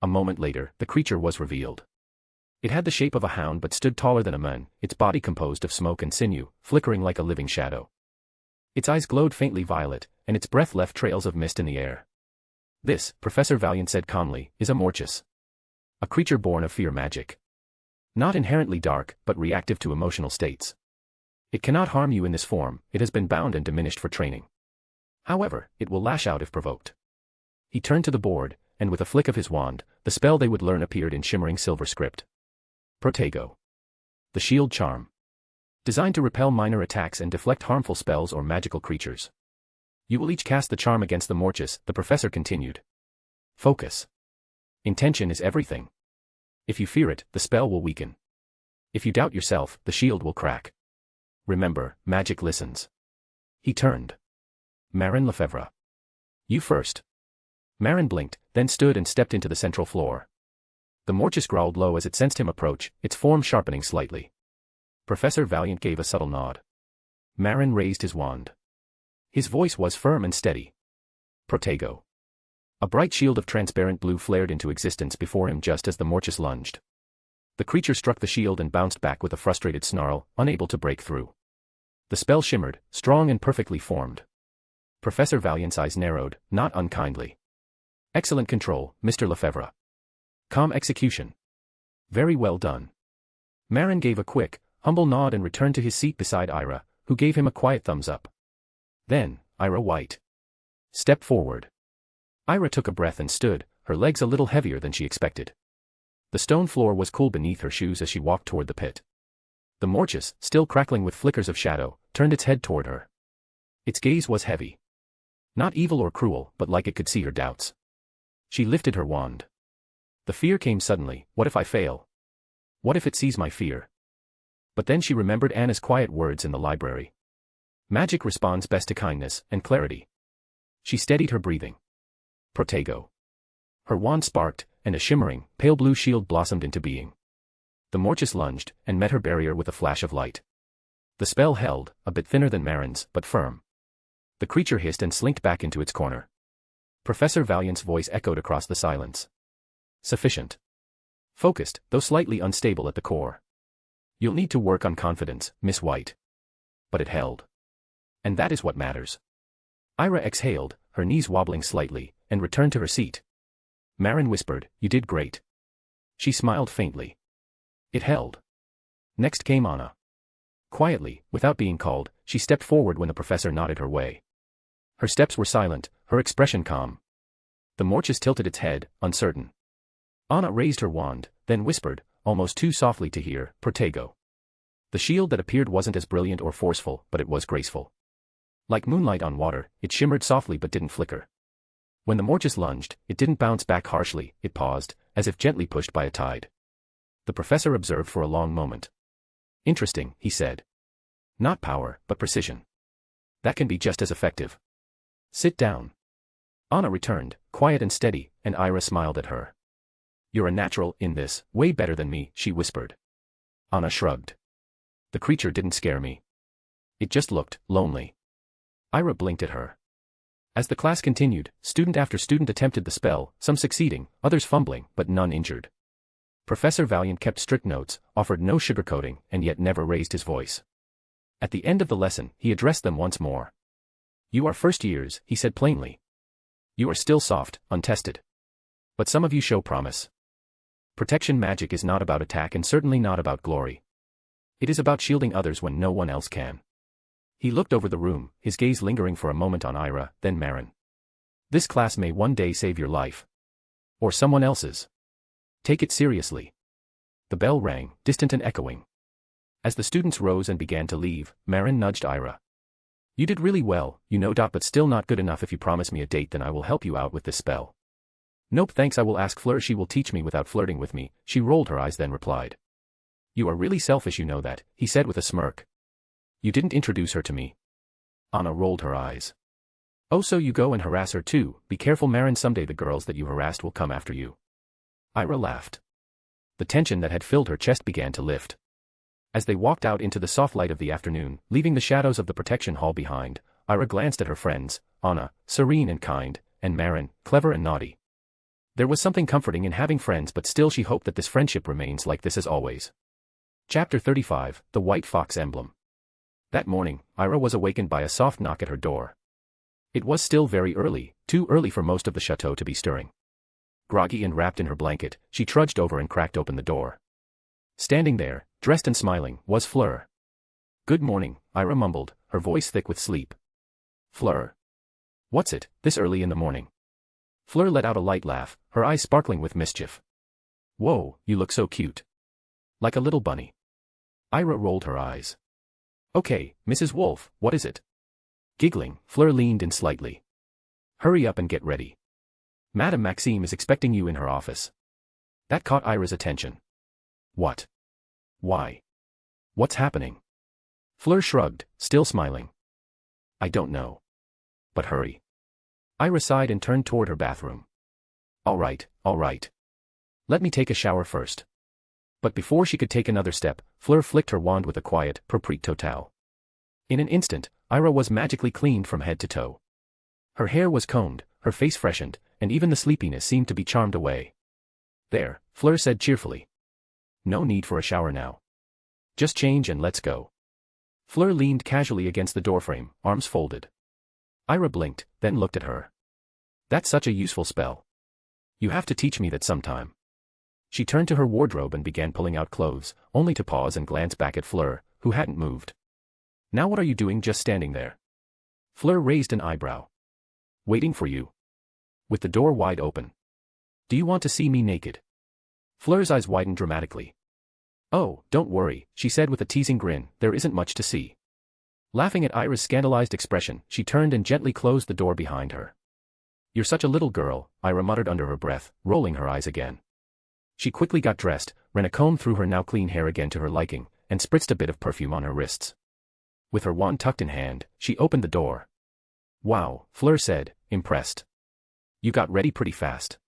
A moment later, the creature was revealed. It had the shape of a hound but stood taller than a man, its body composed of smoke and sinew, flickering like a living shadow. Its eyes glowed faintly violet, and its breath left trails of mist in the air. This, Professor Valiant said calmly, is a Morchus. A creature born of fear magic. Not inherently dark, but reactive to emotional states. It cannot harm you in this form, it has been bound and diminished for training. However, it will lash out if provoked. He turned to the board, and with a flick of his wand, the spell they would learn appeared in shimmering silver script. Protego. The shield charm. Designed to repel minor attacks and deflect harmful spells or magical creatures. You will each cast the charm against the Morchus, the professor continued. Focus. Intention is everything. If you fear it, the spell will weaken. If you doubt yourself, the shield will crack. Remember, magic listens. He turned. Marin Lefebvre. You first. Marin blinked, then stood and stepped into the central floor. The Morchus growled low as it sensed him approach, its form sharpening slightly. Professor Valiant gave a subtle nod. Marin raised his wand. His voice was firm and steady. Protego. A bright shield of transparent blue flared into existence before him just as the Morchus lunged. The creature struck the shield and bounced back with a frustrated snarl, unable to break through. The spell shimmered, strong and perfectly formed. Professor Valiant's eyes narrowed, not unkindly. Excellent control, Mr. Lefebvre. Calm execution. Very well done. Marin gave a quick, humble nod and returned to his seat beside Ira, who gave him a quiet thumbs up. Then, Ira White stepped forward. Ira took a breath and stood, her legs a little heavier than she expected. The stone floor was cool beneath her shoes as she walked toward the pit. The Morchus, still crackling with flickers of shadow, turned its head toward her. Its gaze was heavy. Not evil or cruel, but like it could see her doubts. She lifted her wand. The fear came suddenly. What if I fail? What if it sees my fear? But then she remembered Anna's quiet words in the library. Magic responds best to kindness and clarity. She steadied her breathing. Protego. Her wand sparked, and a shimmering, pale blue shield blossomed into being. The Morchus lunged, and met her barrier with a flash of light. The spell held, a bit thinner than Marin's, but firm. The creature hissed and slinked back into its corner. Professor Valiant's voice echoed across the silence. Sufficient. Focused, though slightly unstable at the core. You'll need to work on confidence, Miss White. But it held. And that is what matters. Ira exhaled, her knees wobbling slightly, and returned to her seat. Marin whispered, You did great. She smiled faintly. It held. Next came Anna. Quietly, without being called, she stepped forward when the professor nodded her way. Her steps were silent, her expression calm. The Morchus tilted its head, uncertain. Anna raised her wand, then whispered, almost too softly to hear, Protego. The shield that appeared wasn't as brilliant or forceful, but it was graceful. Like moonlight on water, it shimmered softly but didn't flicker. When the Morchus lunged, it didn't bounce back harshly, it paused, as if gently pushed by a tide. The professor observed for a long moment. Interesting, he said. Not power, but precision. That can be just as effective. Sit down. Anna returned, quiet and steady, and Ira smiled at her. You're a natural in this, way better than me, she whispered. Anna shrugged. The creature didn't scare me. It just looked lonely. Ira blinked at her. As the class continued, student after student attempted the spell, some succeeding, others fumbling, but none injured. Professor Valiant kept strict notes, offered no sugarcoating, and yet never raised his voice. At the end of the lesson, he addressed them once more. You are first years, he said plainly. You are still soft, untested. But some of you show promise. Protection magic is not about attack and certainly not about glory. It is about shielding others when no one else can. He looked over the room, his gaze lingering for a moment on Ira, then Marin. This class may one day save your life. Or someone else's. Take it seriously. The bell rang, distant and echoing. As the students rose and began to leave, Marin nudged Ira. You did really well, you know, but still not good enough. If you promise me a date, then I will help you out with this spell. Nope, thanks, I will ask Fleur. She will teach me without flirting with me. She rolled her eyes then replied. You are really selfish, you know that, he said with a smirk. You didn't introduce her to me. Anna rolled her eyes. Oh, so you go and harass her too. Be careful, Marin, someday the girls that you harassed will come after you. Ira laughed. The tension that had filled her chest began to lift. As they walked out into the soft light of the afternoon, leaving the shadows of the protection hall behind, Ira glanced at her friends, Anna, serene and kind, and Marin, clever and naughty. There was something comforting in having friends, but still she hoped that this friendship remains like this as always. Chapter 35, The White Fox Emblem. That morning, Ira was awakened by a soft knock at her door. It was still very early, too early for most of the chateau to be stirring. Groggy and wrapped in her blanket, she trudged over and cracked open the door. Standing there, dressed and smiling, was Fleur. Good morning, Ira mumbled, her voice thick with sleep. Fleur. What's it, this early in the morning? Fleur let out a light laugh, her eyes sparkling with mischief. Whoa, you look so cute. Like a little bunny. Ira rolled her eyes. Okay, Mrs. Wolf, what is it? Giggling, Fleur leaned in slightly. Hurry up and get ready. Madame Maxime is expecting you in her office. That caught Ira's attention. What? Why? What's happening? Fleur shrugged, still smiling. I don't know. But hurry. Ira sighed and turned toward her bathroom. All right. Let me take a shower first. But before she could take another step, Fleur flicked her wand with a quiet, propre total. In an instant, Ira was magically cleaned from head to toe. Her hair was combed, her face freshened, and even the sleepiness seemed to be charmed away. There, Fleur said cheerfully. No need for a shower now. Just change and let's go. Fleur leaned casually against the doorframe, arms folded. Ira blinked, then looked at her. That's such a useful spell. You have to teach me that sometime. She turned to her wardrobe and began pulling out clothes, only to pause and glance back at Fleur, who hadn't moved. Now what are you doing just standing there? Fleur raised an eyebrow. Waiting for you. With the door wide open. Do you want to see me naked? Fleur's eyes widened dramatically. Oh, don't worry, she said with a teasing grin, there isn't much to see. Laughing at Ira's scandalized expression, she turned and gently closed the door behind her. You're such a little girl, Ira muttered under her breath, rolling her eyes again. She quickly got dressed, ran a comb through her now clean hair again to her liking, and spritzed a bit of perfume on her wrists. With her wand tucked in hand, she opened the door. Wow, Fleur said, impressed. You got ready pretty fast.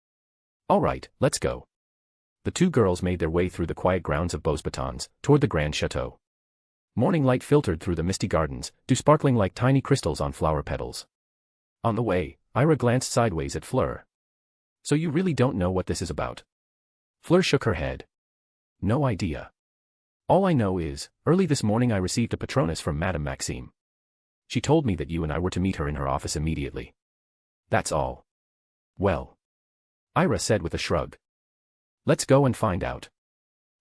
All right, let's go. The two girls made their way through the quiet grounds of Beauxbatons, toward the grand chateau. Morning light filtered through the misty gardens, dew sparkling like tiny crystals on flower petals. On the way, Ira glanced sideways at Fleur. So you really don't know what this is about? Fleur shook her head. No idea. All I know is, early this morning I received a patronus from Madame Maxime. She told me that you and I were to meet her in her office immediately. That's all. Well. Ira said with a shrug. Let's go and find out.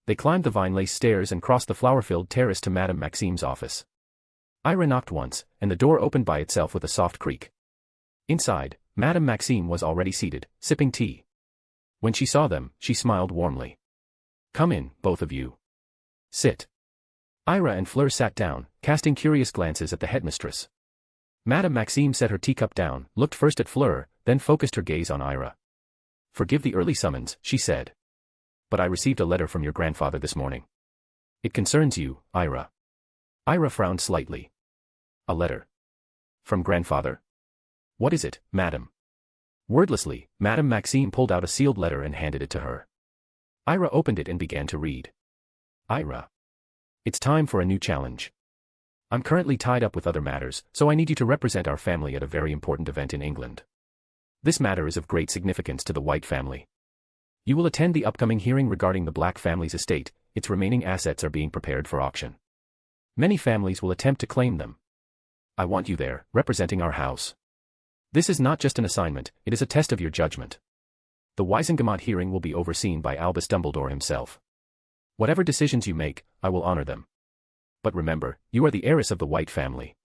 They climbed the vine-laced stairs and crossed the flower-filled terrace to Madame Maxime's office. Ira knocked once, and the door opened by itself with a soft creak. Inside, Madame Maxime was already seated, sipping tea. When she saw them, she smiled warmly. Come in, both of you. Sit. Ira and Fleur sat down, casting curious glances at the headmistress. Madame Maxime set her teacup down, looked first at Fleur, then focused her gaze on Ira. Forgive the early summons, she said. But I received a letter from your grandfather this morning. It concerns you, Ira. Ira frowned slightly. A letter. From grandfather? What is it, madam? Wordlessly, Madame Maxime pulled out a sealed letter and handed it to her. Ira opened it and began to read. Ira. It's time for a new challenge. I'm currently tied up with other matters, so I need you to represent our family at a very important event in England. This matter is of great significance to the White family. You will attend the upcoming hearing regarding the Black family's estate. Its remaining assets are being prepared for auction. Many families will attempt to claim them. I want you there, representing our house. This is not just an assignment, it is a test of your judgment. The Wisengamot hearing will be overseen by Albus Dumbledore himself. Whatever decisions you make, I will honor them. But remember, you are the heiress of the White family.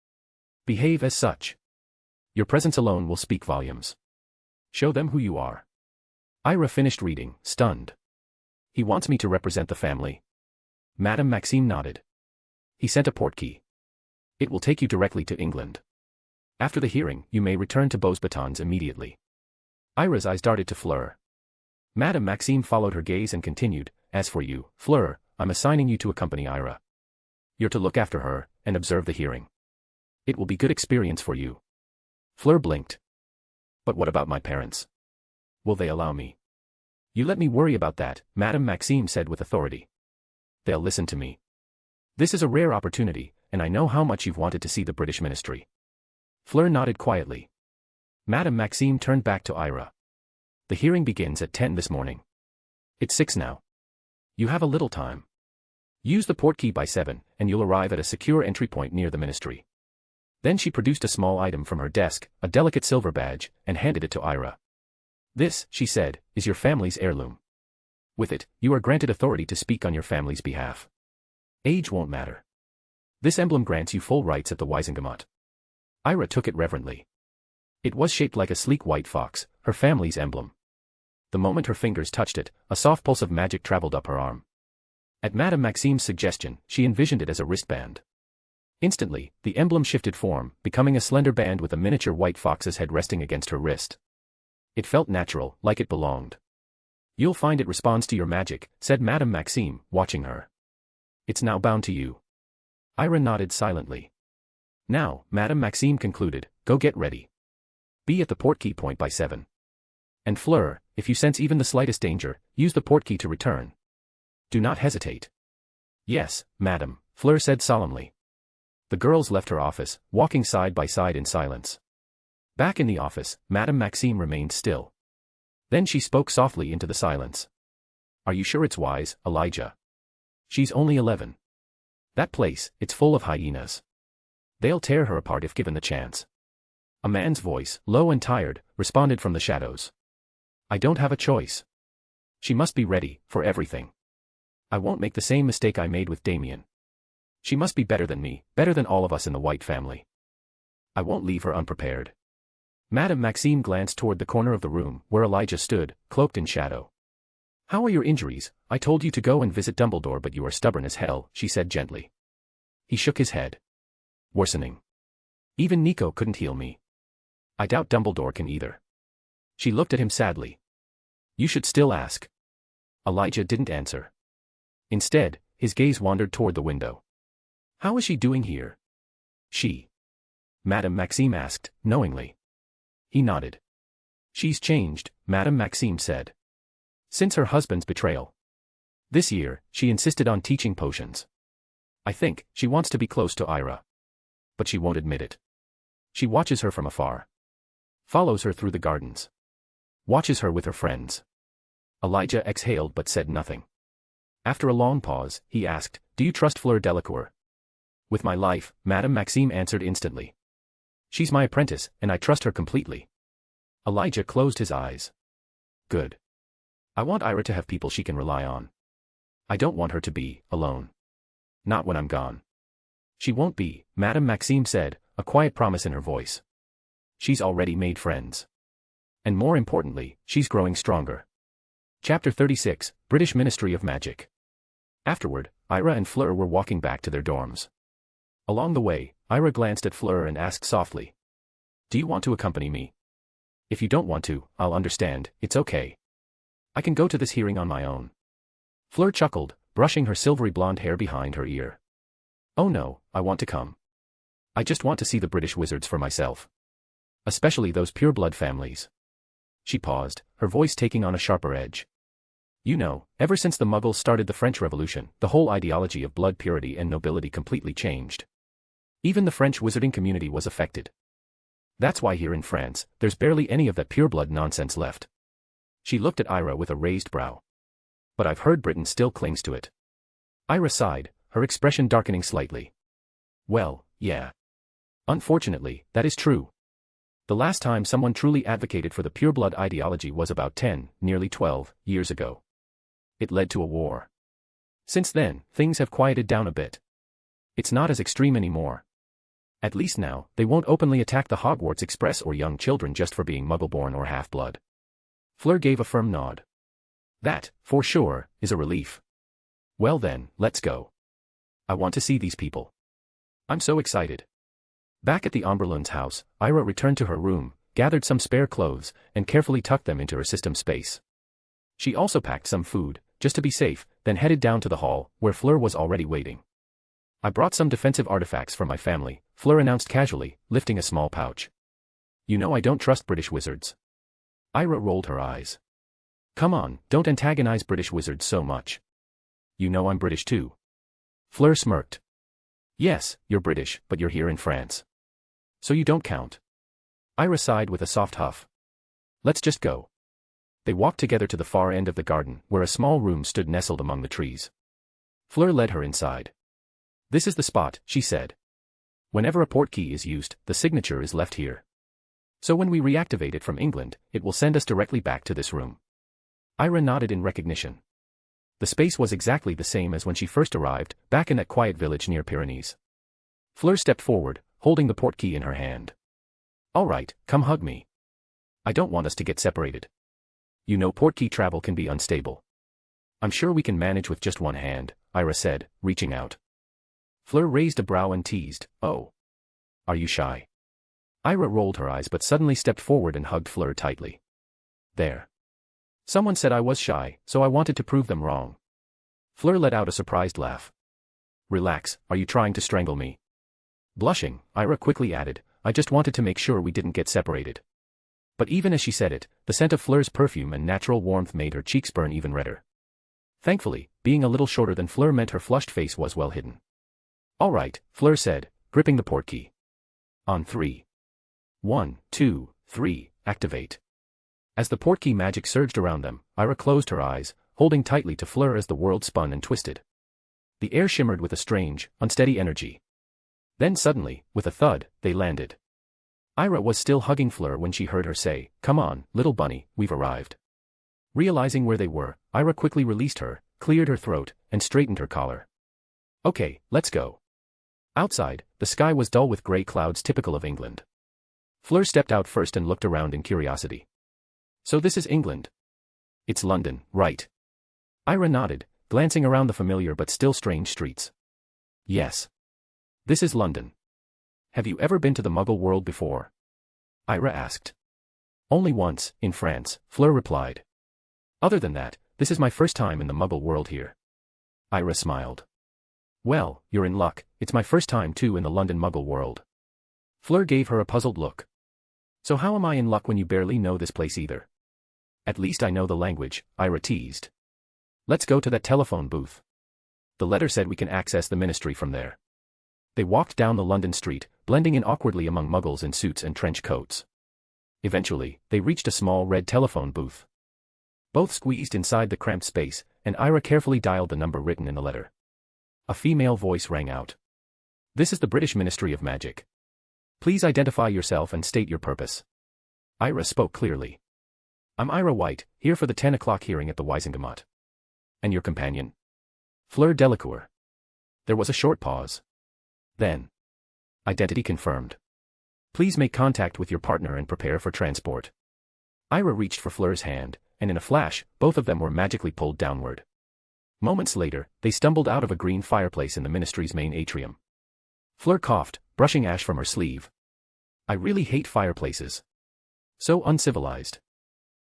Behave as such. Your presence alone will speak volumes. Show them who you are. Ira finished reading, stunned. He wants me to represent the family. Madame Maxime nodded. He sent a portkey. It will take you directly to England. After the hearing, you may return to Beauxbatons immediately. Ira's eyes darted to Fleur. Madame Maxime followed her gaze and continued, as for you, Fleur, I'm assigning you to accompany Ira. You're to look after her, and observe the hearing. It will be good experience for you. Fleur blinked. But what about my parents? Will they allow me? You let me worry about that, Madame Maxime said with authority. They'll listen to me. This is a rare opportunity, and I know how much you've wanted to see the British ministry. Fleur nodded quietly. Madame Maxime turned back to Ira. The hearing begins at 10 this morning. It's 6 now. You have a little time. Use the portkey by 7, and you'll arrive at a secure entry point near the ministry. Then she produced a small item from her desk, a delicate silver badge, and handed it to Ira. This, she said, is your family's heirloom. With it, you are granted authority to speak on your family's behalf. Age won't matter. This emblem grants you full rights at the Wisengamot. Ira took it reverently. It was shaped like a sleek white fox, her family's emblem. The moment her fingers touched it, a soft pulse of magic traveled up her arm. At Madame Maxime's suggestion, she envisioned it as a wristband. Instantly, the emblem shifted form, becoming a slender band with a miniature white fox's head resting against her wrist. It felt natural, like it belonged. "You'll find it responds to your magic," said Madame Maxime, watching her. "It's now bound to you." Ira nodded silently. "Now," Madame Maxime concluded, "go get ready. Be at the portkey point by 7. And Fleur, if you sense even the slightest danger, use the portkey to return. Do not hesitate." "Yes, madame," Fleur said solemnly. The girls left her office, walking side by side in silence. Back in the office, Madame Maxime remained still. Then she spoke softly into the silence. "Are you sure it's wise, Elijah? She's only 11. That place, it's full of hyenas. They'll tear her apart if given the chance." A man's voice, low and tired, responded from the shadows. "I don't have a choice. She must be ready, for everything. I won't make the same mistake I made with Damien. She must be better than me, better than all of us in the White family. I won't leave her unprepared." Madame Maxime glanced toward the corner of the room, where Elijah stood, cloaked in shadow. "How are your injuries? I told you to go and visit Dumbledore but you are stubborn as hell," she said gently. He shook his head. "Worsening. Even Nico couldn't heal me. I doubt Dumbledore can either." She looked at him sadly. "You should still ask." Elijah didn't answer. Instead, his gaze wandered toward the window. "How is she doing here?" "She?" Madame Maxime asked, knowingly. He nodded. "She's changed," Madame Maxime said. "Since her husband's betrayal. This year, she insisted on teaching potions. I think she wants to be close to Ira. But she won't admit it. She watches her from afar. Follows her through the gardens. Watches her with her friends." Elijah exhaled but said nothing. After a long pause, he asked, "Do you trust Fleur Delacour?" "With my life," Madame Maxime answered instantly. "She's my apprentice, and I trust her completely." Elijah closed his eyes. "Good. I want Ira to have people she can rely on. I don't want her to be alone. Not when I'm gone." "She won't be," Madame Maxime said, a quiet promise in her voice. "She's already made friends. And more importantly, she's growing stronger." Chapter 36, British Ministry of Magic. Afterward, Ira and Fleur were walking back to their dorms. Along the way, Ira glanced at Fleur and asked softly, "Do you want to accompany me? If you don't want to, I'll understand, it's okay. I can go to this hearing on my own." Fleur chuckled, brushing her silvery blonde hair behind her ear. "Oh no, I want to come. I just want to see the British wizards for myself. Especially those pureblood families." She paused, her voice taking on a sharper edge. "You know, ever since the Muggles started the French Revolution, the whole ideology of blood purity and nobility completely changed. Even the French wizarding community was affected. That's why here in France, there's barely any of that pureblood nonsense left." She looked at Ira with a raised brow. "But I've heard Britain still clings to it." Ira sighed, her expression darkening slightly. "Well, yeah. Unfortunately, that is true. The last time someone truly advocated for the pureblood ideology was about 10, nearly 12, years ago. It led to a war. Since then, things have quieted down a bit. It's not as extreme anymore. At least now, they won't openly attack the Hogwarts Express or young children just for being Muggle-born or half-blood." Fleur gave a firm nod. "That, for sure, is a relief. Well then, let's go. I want to see these people. I'm so excited." Back at the Omberlunds house, Ira returned to her room, gathered some spare clothes, and carefully tucked them into her system space. She also packed some food, just to be safe, then headed down to the hall, where Fleur was already waiting. "I brought some defensive artifacts for my family," Fleur announced casually, lifting a small pouch. "You know I don't trust British wizards." Ira rolled her eyes. "Come on, don't antagonize British wizards so much. You know I'm British too." Fleur smirked. "Yes, you're British, but you're here in France. So you don't count." Ira sighed with a soft huff. "Let's just go." They walked together to the far end of the garden, where a small room stood nestled among the trees. Fleur led her inside. "This is the spot," she said. "Whenever a portkey is used, the signature is left here. So when we reactivate it from England, it will send us directly back to this room." Ira nodded in recognition. The space was exactly the same as when she first arrived, back in that quiet village near Pyrenees. Fleur stepped forward, holding the portkey in her hand. "All right, come hug me. I don't want us to get separated. You know portkey travel can be unstable." "I'm sure we can manage with just one hand," Ira said, reaching out. Fleur raised a brow and teased, "Oh. Are you shy?" Ira rolled her eyes but suddenly stepped forward and hugged Fleur tightly. "There. Someone said I was shy, so I wanted to prove them wrong." Fleur let out a surprised laugh. "Relax, are you trying to strangle me?" Blushing, Ira quickly added, "I just wanted to make sure we didn't get separated." But even as she said it, the scent of Fleur's perfume and natural warmth made her cheeks burn even redder. Thankfully, being a little shorter than Fleur meant her flushed face was well hidden. "All right," Fleur said, gripping the portkey. "On 3. 1, 2, 3, activate." As the portkey magic surged around them, Ira closed her eyes, holding tightly to Fleur as the world spun and twisted. The air shimmered with a strange, unsteady energy. Then suddenly, with a thud, they landed. Ira was still hugging Fleur when she heard her say, "Come on, little bunny, we've arrived." Realizing where they were, Ira quickly released her, cleared her throat, and straightened her collar. "Okay, let's go." Outside, the sky was dull with grey clouds typical of England. Fleur stepped out first and looked around in curiosity. "So this is England?" "It's London, right?" Ira nodded, glancing around the familiar but still strange streets. "Yes. This is London. Have you ever been to the Muggle world before?" Ira asked. "Only once, in France," Fleur replied. "Other than that, this is my first time in the Muggle world here." Ira smiled. "Well, you're in luck, it's my first time too in the London Muggle world." Fleur gave her a puzzled look. "So how am I in luck when you barely know this place either?" "At least I know the language," Ira teased. "Let's go to that telephone booth. The letter said we can access the ministry from there." They walked down the London street, blending in awkwardly among muggles in suits and trench coats. Eventually, they reached a small red telephone booth. Both squeezed inside the cramped space, and Ira carefully dialed the number written in the letter. A female voice rang out. "This is the British Ministry of Magic. Please identify yourself and state your purpose." Ira spoke clearly. "I'm Ira White, here for the 10 o'clock hearing at the Wisengamot." "And your companion?" "Fleur Delacour." There was a short pause. Then, "Identity confirmed. Please make contact with your partner and prepare for transport." Ira reached for Fleur's hand, and in a flash, both of them were magically pulled downward. Moments later, they stumbled out of a green fireplace in the ministry's main atrium. Fleur coughed, brushing ash from her sleeve. "I really hate fireplaces. So uncivilized."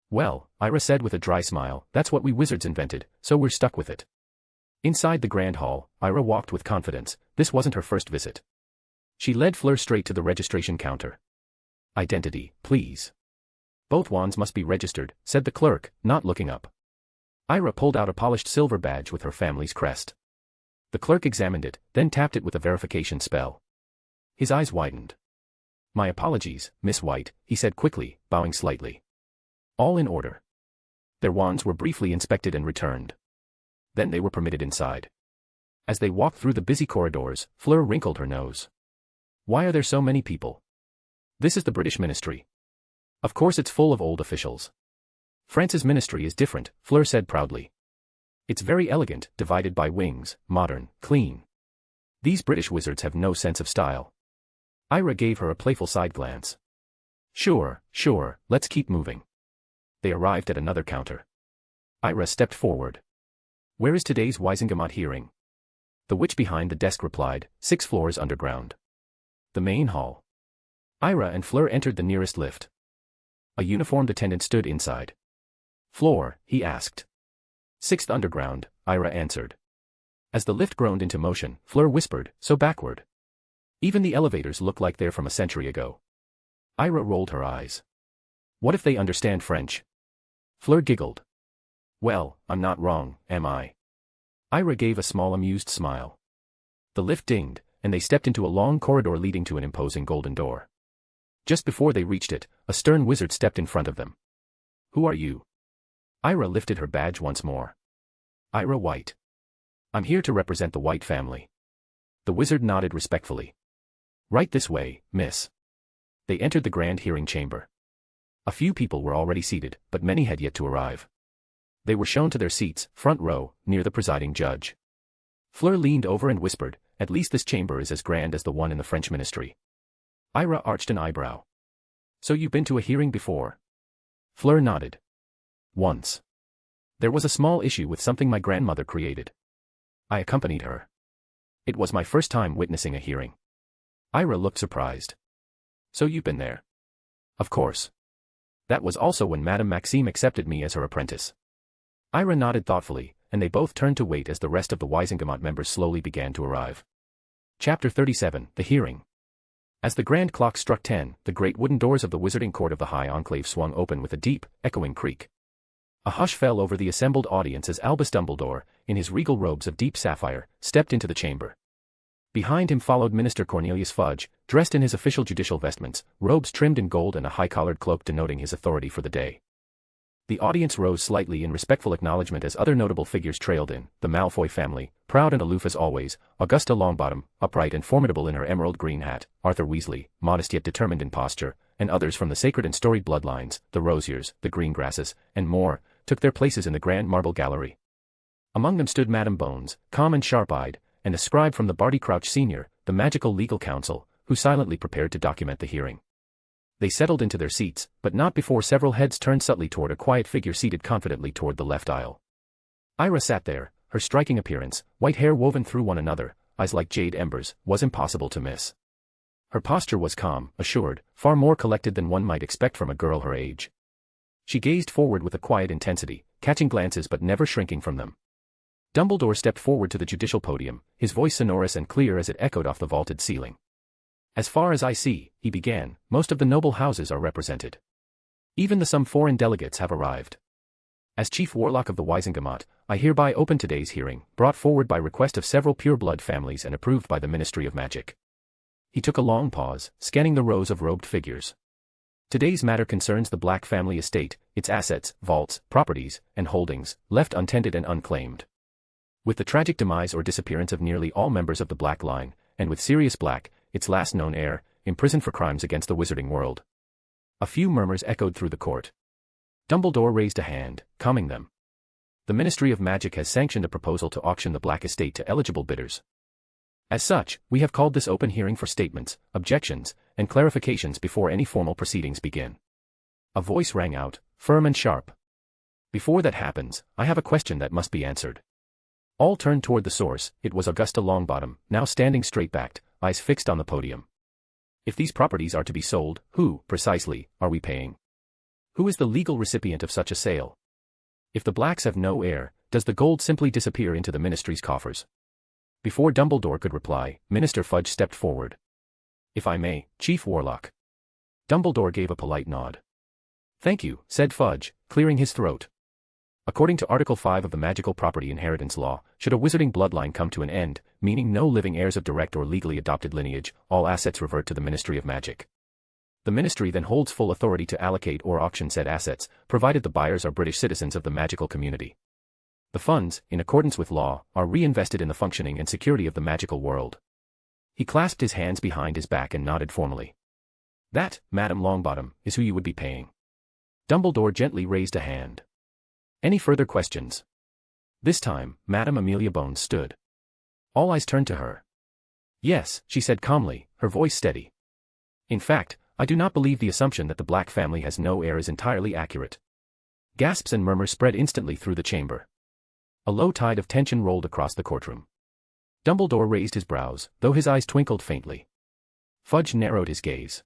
"Well," Ira said with a dry smile, "that's what we wizards invented, so we're stuck with it." Inside the grand hall, Ira walked with confidence. This wasn't her first visit. She led Fleur straight to the registration counter. "Identity, please." "Both wands must be registered," said the clerk, not looking up. Ira pulled out a polished silver badge with her family's crest. The clerk examined it, then tapped it with a verification spell. His eyes widened. "My apologies, Miss White," he said quickly, bowing slightly. "All in order." Their wands were briefly inspected and returned. Then they were permitted inside. As they walked through the busy corridors, Fleur wrinkled her nose. "Why are there so many people?" "This is the British Ministry. Of course it's full of old officials." "France's ministry is different," Fleur said proudly. "It's very elegant, divided by wings, modern, clean. These British wizards have no sense of style." Ira gave her a playful side glance. Sure, let's keep moving." They arrived at another counter. Ira stepped forward. "Where is today's Wisengamot hearing?" The witch behind the desk replied, 6 floors underground. The main hall. Ira and Fleur entered the nearest lift. A uniformed attendant stood inside. "Floor?" he asked. 6th underground," Ira answered. As the lift groaned into motion, Fleur whispered, "So backward. Even the elevators look like they're from a century ago." Ira rolled her eyes. "What if they understand French?" Fleur giggled. "Well, I'm not wrong, am I?" Ira gave a small amused smile. The lift dinged, and they stepped into a long corridor leading to an imposing golden door. Just before they reached it, a stern wizard stepped in front of them. "Who are you?" Ira lifted her badge once more. "Ira White. I'm here to represent the White family." The wizard nodded respectfully. "Right this way, miss." They entered the grand hearing chamber. A few people were already seated, but many had yet to arrive. They were shown to their seats, front row, near the presiding judge. Fleur leaned over and whispered, "At least this chamber is as grand as the one in the French ministry." Ira arched an eyebrow. "So you've been to a hearing before?" Fleur nodded. "Once. There was a small issue with something my grandmother created. I accompanied her." It was my first time witnessing a hearing. Ira looked surprised. So you've been there? Of course. That was also when Madame Maxime accepted me as her apprentice. Ira nodded thoughtfully, and they both turned to wait as the rest of the Wisingamot members slowly began to arrive. Chapter 37, The Hearing. As the grand clock struck 10, the great wooden doors of the wizarding court of the High Enclave swung open with a deep, echoing creak. A hush fell over the assembled audience as Albus Dumbledore, in his regal robes of deep sapphire, stepped into the chamber. Behind him followed Minister Cornelius Fudge, dressed in his official judicial vestments, robes trimmed in gold and a high-collared cloak denoting his authority for the day. The audience rose slightly in respectful acknowledgement as other notable figures trailed in: the Malfoy family, proud and aloof as always, Augusta Longbottom, upright and formidable in her emerald green hat, Arthur Weasley, modest yet determined in posture, and others from the sacred and storied bloodlines, the Rosiers, the Greengrasses, and more, took their places in the grand marble gallery. Among them stood Madame Bones, calm and sharp-eyed, and a scribe from the Barty Crouch Senior, the magical legal counsel, who silently prepared to document the hearing. They settled into their seats, but not before several heads turned subtly toward a quiet figure seated confidently toward the left aisle. Ira sat there, her striking appearance, white hair woven through one another, eyes like jade embers, was impossible to miss. Her posture was calm, assured, far more collected than one might expect from a girl her age. She gazed forward with a quiet intensity, catching glances but never shrinking from them. Dumbledore stepped forward to the judicial podium, his voice sonorous and clear as it echoed off the vaulted ceiling. As far as I see, he began, most of the noble houses are represented. Even the some foreign delegates have arrived. As Chief Warlock of the Wisingamot, I hereby open today's hearing, brought forward by request of several pure-blood families and approved by the Ministry of Magic. He took a long pause, scanning the rows of robed figures. Today's matter concerns the Black family estate, its assets, vaults, properties, and holdings, left untended and unclaimed. With the tragic demise or disappearance of nearly all members of the Black line, and with Sirius Black, its last known heir, imprisoned for crimes against the wizarding world. A few murmurs echoed through the court. Dumbledore raised a hand, calming them. The Ministry of Magic has sanctioned a proposal to auction the Black estate to eligible bidders. As such, we have called this open hearing for statements, objections, and clarifications before any formal proceedings begin. A voice rang out, firm and sharp. Before that happens, I have a question that must be answered. All turned toward the source. It was Augusta Longbottom, now standing straight-backed, eyes fixed on the podium. If these properties are to be sold, who, precisely, are we paying? Who is the legal recipient of such a sale? If the Blacks have no heir, does the gold simply disappear into the Ministry's coffers? Before Dumbledore could reply, Minister Fudge stepped forward. If I may, Chief Warlock. Dumbledore gave a polite nod. Thank you, said Fudge, clearing his throat. According to Article 5 of the Magical Property Inheritance Law, should a wizarding bloodline come to an end, meaning no living heirs of direct or legally adopted lineage, all assets revert to the Ministry of Magic. The Ministry then holds full authority to allocate or auction said assets, provided the buyers are British citizens of the magical community. The funds, in accordance with law, are reinvested in the functioning and security of the magical world. He clasped his hands behind his back and nodded formally. That, Madame Longbottom, is who you would be paying. Dumbledore gently raised a hand. Any further questions? This time, Madame Amelia Bones stood. All eyes turned to her. Yes, she said calmly, her voice steady. In fact, I do not believe the assumption that the Black family has no heir is entirely accurate. Gasps and murmurs spread instantly through the chamber. A low tide of tension rolled across the courtroom. Dumbledore raised his brows, though his eyes twinkled faintly. Fudge narrowed his gaze.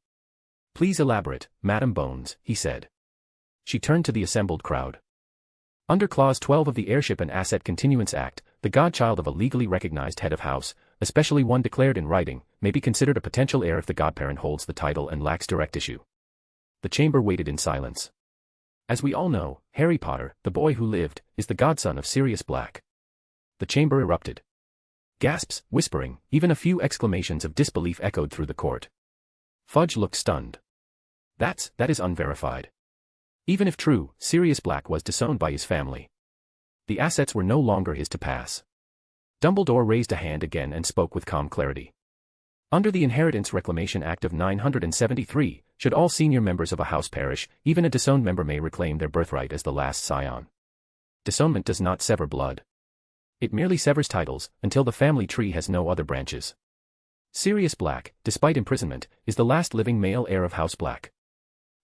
Please elaborate, Madame Bones, he said. She turned to the assembled crowd. Under Clause 12 of the Heirship and Asset Continuance Act, the godchild of a legally recognized head of house, especially one declared in writing, may be considered a potential heir if the godparent holds the title and lacks direct issue. The chamber waited in silence. As we all know, Harry Potter, the boy who lived, is the godson of Sirius Black. The chamber erupted. Gasps, whispering, even a few exclamations of disbelief echoed through the court. Fudge looked stunned. That is unverified. Even if true, Sirius Black was disowned by his family. The assets were no longer his to pass. Dumbledore raised a hand again and spoke with calm clarity. Under the Inheritance Reclamation Act of 973, should all senior members of a house perish, even a disowned member may reclaim their birthright as the last scion. Disownment does not sever blood. It merely severs titles, until the family tree has no other branches. Sirius Black, despite imprisonment, is the last living male heir of House Black.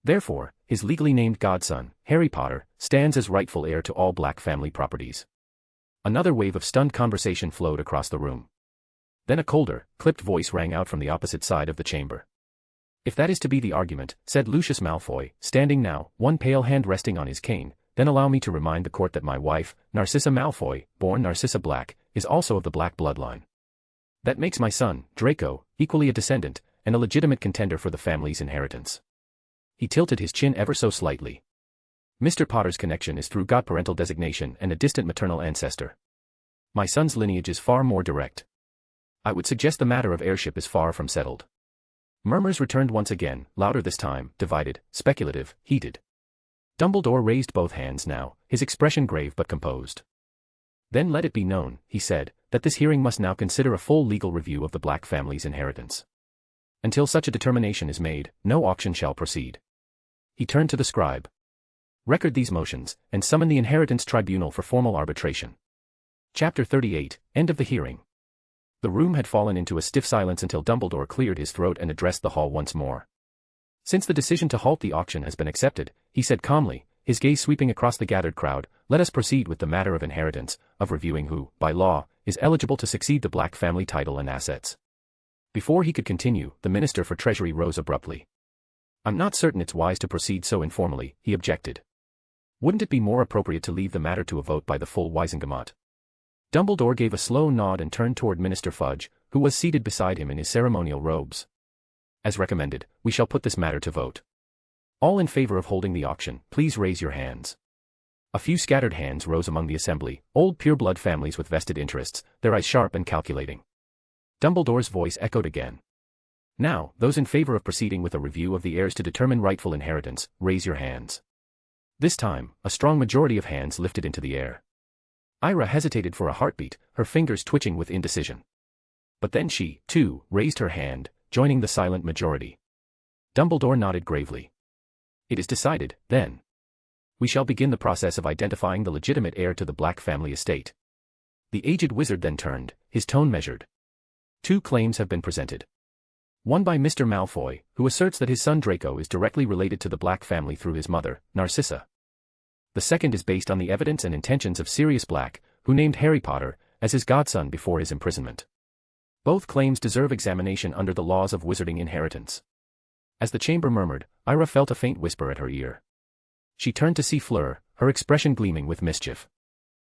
Therefore, his legally named godson, Harry Potter, stands as rightful heir to all Black family properties. Another wave of stunned conversation flowed across the room. Then a colder, clipped voice rang out from the opposite side of the chamber. "If that is to be the argument," said Lucius Malfoy, standing now, one pale hand resting on his cane, "then allow me to remind the court that my wife, Narcissa Malfoy, born Narcissa Black, is also of the Black bloodline. That makes my son, Draco, equally a descendant, and a legitimate contender for the family's inheritance." He tilted his chin ever so slightly. "Mr. Potter's connection is through godparental designation and a distant maternal ancestor. My son's lineage is far more direct. I would suggest the matter of heirship is far from settled." Murmurs returned once again, louder this time, divided, speculative, heated. Dumbledore raised both hands now, his expression grave but composed. "Then let it be known," he said, "that this hearing must now consider a full legal review of the Black family's inheritance. Until such a determination is made, no auction shall proceed." He turned to the scribe. "Record these motions, and summon the Inheritance Tribunal for formal arbitration." Chapter 38, End of the Hearing. The room had fallen into a stiff silence until Dumbledore cleared his throat and addressed the hall once more. "Since the decision to halt the auction has been accepted," he said calmly, his gaze sweeping across the gathered crowd, "let us proceed with the matter of inheritance, of reviewing who, by law, is eligible to succeed the Black family title and assets." Before he could continue, the Minister for Treasury rose abruptly. "I'm not certain it's wise to proceed so informally," he objected. "Wouldn't it be more appropriate to leave the matter to a vote by the full Wisengamot?" Dumbledore gave a slow nod and turned toward Minister Fudge, who was seated beside him in his ceremonial robes. "As recommended, we shall put this matter to vote. All in favor of holding the auction, please raise your hands." A few scattered hands rose among the assembly, old pureblood families with vested interests, their eyes sharp and calculating. Dumbledore's voice echoed again. "Now, those in favor of proceeding with a review of the heirs to determine rightful inheritance, raise your hands." This time, a strong majority of hands lifted into the air. Ira hesitated for a heartbeat, her fingers twitching with indecision. But then she, too, raised her hand, joining the silent majority. Dumbledore nodded gravely. "It is decided, then. We shall begin the process of identifying the legitimate heir to the Black family estate." The aged wizard then turned, his tone measured. "Two claims have been presented. One by Mr. Malfoy, who asserts that his son Draco is directly related to the Black family through his mother, Narcissa. The second is based on the evidence and intentions of Sirius Black, who named Harry Potter as his godson before his imprisonment. Both claims deserve examination under the laws of wizarding inheritance." As the chamber murmured, Ira felt a faint whisper at her ear. She turned to see Fleur, her expression gleaming with mischief.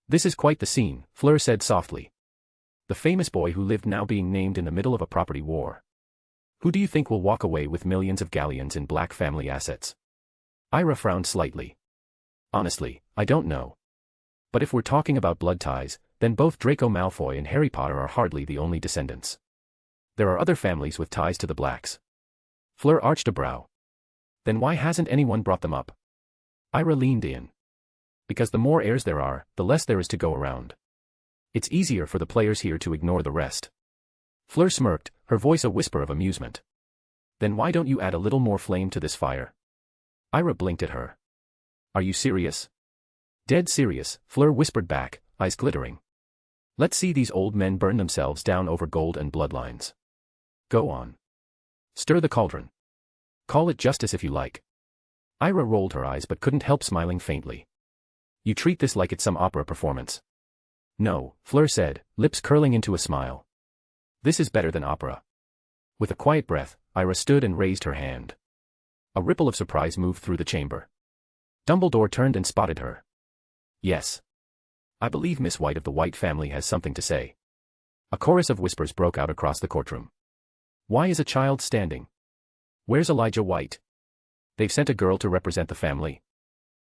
"This is quite the scene," Fleur said softly. "The famous boy who lived now being named in the middle of a property war. Who do you think will walk away with millions of galleons in Black family assets?" Ira frowned slightly. "Honestly, I don't know. But if we're talking about blood ties, then both Draco Malfoy and Harry Potter are hardly the only descendants. There are other families with ties to the Blacks." Fleur arched a brow. "Then why hasn't anyone brought them up?" Ira leaned in. "Because the more heirs there are, the less there is to go around. It's easier for the players here to ignore the rest." Fleur smirked, her voice a whisper of amusement. "Then why don't you add a little more flame to this fire?" Ira blinked at her. "Are you serious?" "Dead serious," Fleur whispered back, eyes glittering. "Let's see these old men burn themselves down over gold and bloodlines. Go on. Stir the cauldron. Call it justice if you like." Ira rolled her eyes but couldn't help smiling faintly. "You treat this like it's some opera performance." "No," Fleur said, lips curling into a smile. "This is better than opera." With a quiet breath, Ira stood and raised her hand. A ripple of surprise moved through the chamber. Dumbledore turned and spotted her. "Yes. I believe Miss White of the White family has something to say." A chorus of whispers broke out across the courtroom. "Why is a child standing? Where's Elijah White? They've sent a girl to represent the family."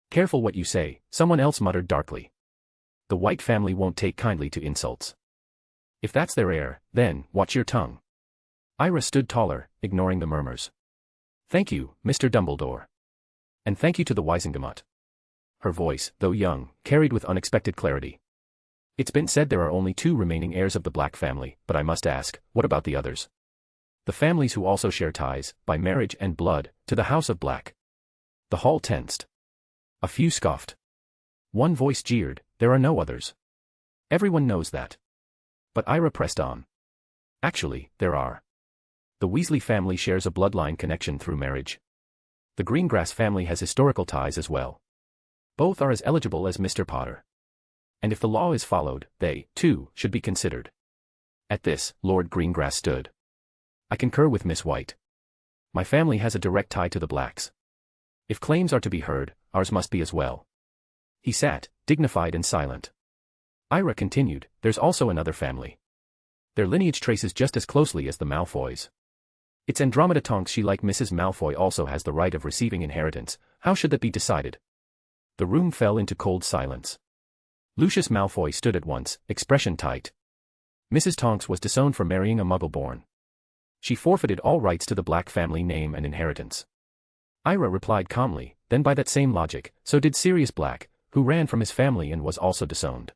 "Careful what you say," someone else muttered darkly. "The White family won't take kindly to insults. If that's their heir, then, watch your tongue." Ira stood taller, ignoring the murmurs. "Thank you, Mr. Dumbledore. And thank you to the Wisengamot." Her voice, though young, carried with unexpected clarity. "It's been said there are only 2 remaining heirs of the Black family, but I must ask, what about the others? The families who also share ties, by marriage and blood, to the House of Black." The hall tensed. A few scoffed. One voice jeered, "There are no others. Everyone knows that." But Ira pressed on. "Actually, there are. The Weasley family shares a bloodline connection through marriage. The Greengrass family has historical ties as well. Both are as eligible as Mr. Potter. And if the law is followed, they, too, should be considered." At this, Lord Greengrass stood. I concur with Miss White. My family has a direct tie to the blacks. If claims are to be heard, ours must be as well. He sat, dignified and silent. Ira continued, there's also another family. Their lineage traces just as closely as the Malfoys. It's Andromeda Tonks. She, like Mrs. Malfoy, also has the right of receiving inheritance. How should that be decided? The room fell into cold silence. Lucius Malfoy stood at once, expression tight. Mrs. Tonks was disowned for marrying a Muggle-born. She forfeited all rights to the Black family name and inheritance. Ira replied calmly, then by that same logic, so did Sirius Black, who ran from his family and was also disowned.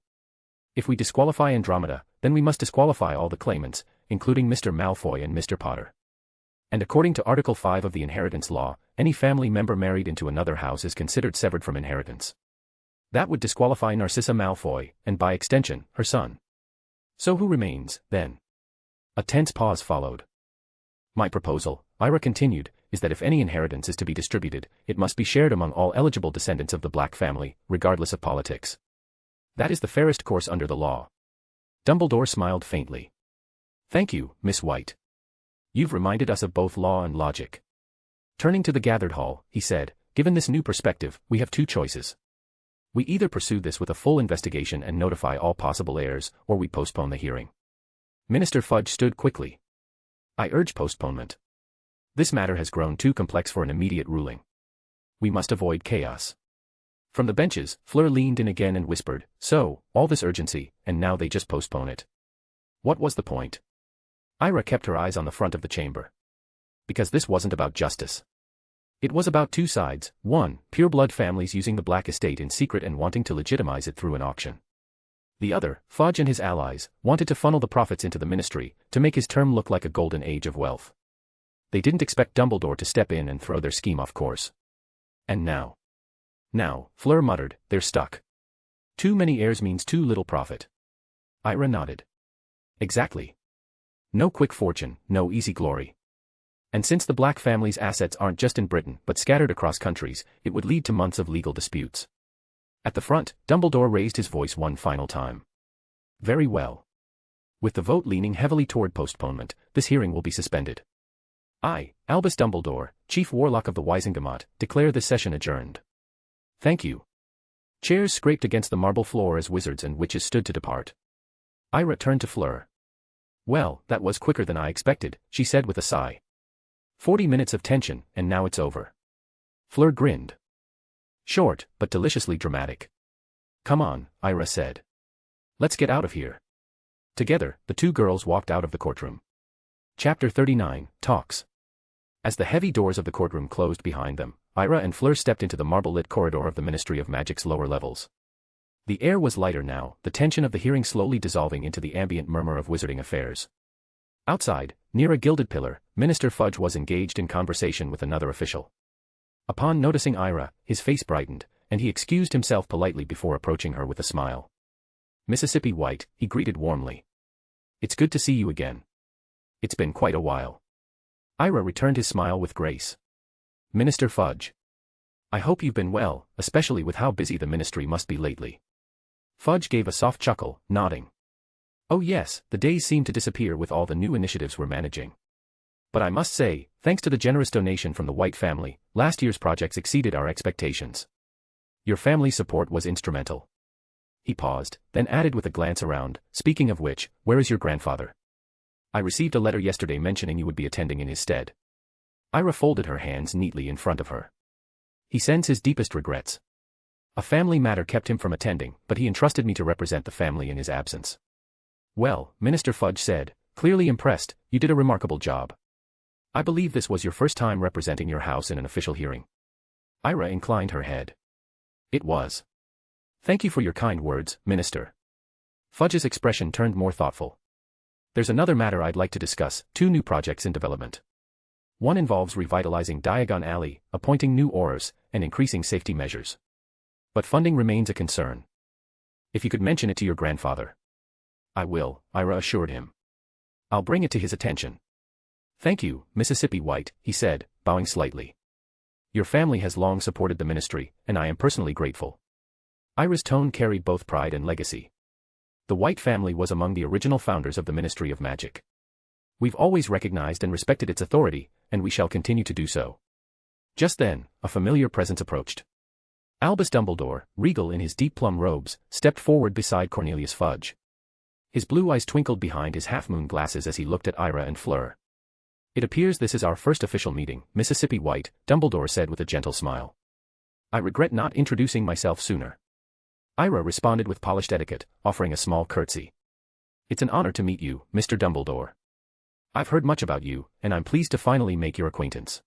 If we disqualify Andromeda, then we must disqualify all the claimants, including Mr. Malfoy and Mr. Potter. And according to Article 5 of the Inheritance Law, any family member married into another house is considered severed from inheritance. That would disqualify Narcissa Malfoy, and by extension, her son. So who remains, then? A tense pause followed. My proposal, Ira continued, is that if any inheritance is to be distributed, it must be shared among all eligible descendants of the Black family, regardless of politics. That is the fairest course under the law. Dumbledore smiled faintly. Thank you, Miss White. You've reminded us of both law and logic. Turning to the gathered hall, he said, given this new perspective, we have two choices. We either pursue this with a full investigation and notify all possible heirs, or we postpone the hearing. Minister Fudge stood quickly. I urge postponement. This matter has grown too complex for an immediate ruling. We must avoid chaos. From the benches, Fleur leaned in again and whispered, so, all this urgency, and now they just postpone it. What was the point? Ira kept her eyes on the front of the chamber. Because this wasn't about justice. It was about two sides, one, pure-blood families using the Black estate in secret and wanting to legitimize it through an auction. The other, Fudge and his allies, wanted to funnel the profits into the ministry, to make his term look like a golden age of wealth. They didn't expect Dumbledore to step in and throw their scheme off course. And now, Fleur muttered, they're stuck. Too many heirs means too little profit. Ira nodded. Exactly. No quick fortune, no easy glory. And since the Black family's assets aren't just in Britain but scattered across countries, it would lead to months of legal disputes. At the front, Dumbledore raised his voice one final time. Very well. With the vote leaning heavily toward postponement, this hearing will be suspended. I, Albus Dumbledore, Chief Warlock of the Wizengamot, declare this session adjourned. Thank you. Chairs scraped against the marble floor as wizards and witches stood to depart. Ira turned to Fleur. Well, that was quicker than I expected, she said with a sigh. 40 minutes of tension, and now it's over. Fleur grinned. Short, but deliciously dramatic. Come on, Ira said. Let's get out of here. Together, the two girls walked out of the courtroom. Chapter 39, Talks. As the heavy doors of the courtroom closed behind them, Ira and Fleur stepped into the marble-lit corridor of the Ministry of Magic's lower levels. The air was lighter now, the tension of the hearing slowly dissolving into the ambient murmur of wizarding affairs. Outside, near a gilded pillar, Minister Fudge was engaged in conversation with another official. Upon noticing Ira, his face brightened, and he excused himself politely before approaching her with a smile. Mississippi White, he greeted warmly. It's good to see you again. It's been quite a while. Ira returned his smile with grace. Minister Fudge. I hope you've been well, especially with how busy the ministry must be lately. Fudge gave a soft chuckle, nodding. Oh yes, the days seem to disappear with all the new initiatives we're managing. But I must say, thanks to the generous donation from the White family, last year's projects exceeded our expectations. Your family's support was instrumental. He paused, then added with a glance around, speaking of which, where is your grandfather? I received a letter yesterday mentioning you would be attending in his stead. Ira folded her hands neatly in front of her. He sends his deepest regrets. A family matter kept him from attending, but he entrusted me to represent the family in his absence. Well, Minister Fudge said, clearly impressed, you did a remarkable job. I believe this was your first time representing your house in an official hearing. Ira inclined her head. It was. Thank you for your kind words, Minister. Fudge's expression turned more thoughtful. There's another matter I'd like to discuss, two new projects in development. One involves revitalizing Diagon Alley, appointing new aurors, and increasing safety measures. But funding remains a concern. If you could mention it to your grandfather. I will, Ira assured him. I'll bring it to his attention. Thank you, Mississippi White, he said, bowing slightly. Your family has long supported the ministry, and I am personally grateful. Ira's tone carried both pride and legacy. The White family was among the original founders of the Ministry of Magic. We've always recognized and respected its authority, and we shall continue to do so. Just then, a familiar presence approached. Albus Dumbledore, regal in his deep plum robes, stepped forward beside Cornelius Fudge. His blue eyes twinkled behind his half-moon glasses as he looked at Ira and Fleur. "It appears this is our first official meeting, Mississippi White," Dumbledore said with a gentle smile. "I regret not introducing myself sooner." Ira responded with polished etiquette, offering a small curtsy. "It's an honor to meet you, Mr. Dumbledore. I've heard much about you, and I'm pleased to finally make your acquaintance."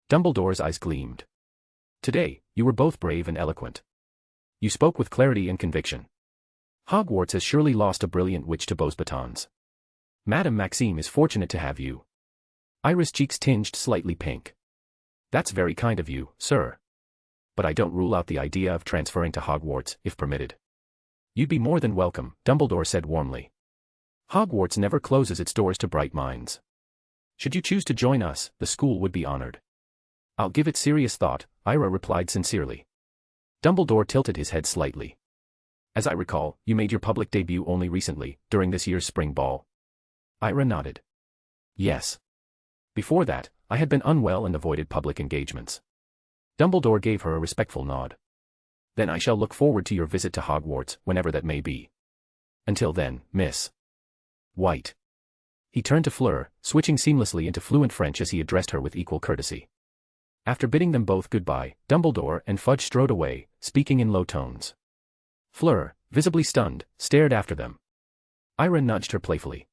Dumbledore's eyes gleamed. "Today, you were both brave and eloquent. You spoke with clarity and conviction. Hogwarts has surely lost a brilliant witch to Beauxbatons batons. Madame Maxime is fortunate to have you." Ira's cheeks tinged slightly pink. "That's very kind of you, sir. But I don't rule out the idea of transferring to Hogwarts, if permitted." "You'd be more than welcome," Dumbledore said warmly. "Hogwarts never closes its doors to bright minds. Should you choose to join us, the school would be honored." "I'll give it serious thought," Ira replied sincerely. Dumbledore tilted his head slightly. "As I recall, you made your public debut only recently, during this year's spring ball." Ira nodded. "Yes. Before that, I had been unwell and avoided public engagements." Dumbledore gave her a respectful nod. "Then I shall look forward to your visit to Hogwarts, whenever that may be. Until then, Miss White." He turned to Fleur, switching seamlessly into fluent French as he addressed her with equal courtesy. After bidding them both goodbye, Dumbledore and Fudge strode away, speaking in low tones. Fleur, visibly stunned, stared after them. Ira nudged her playfully.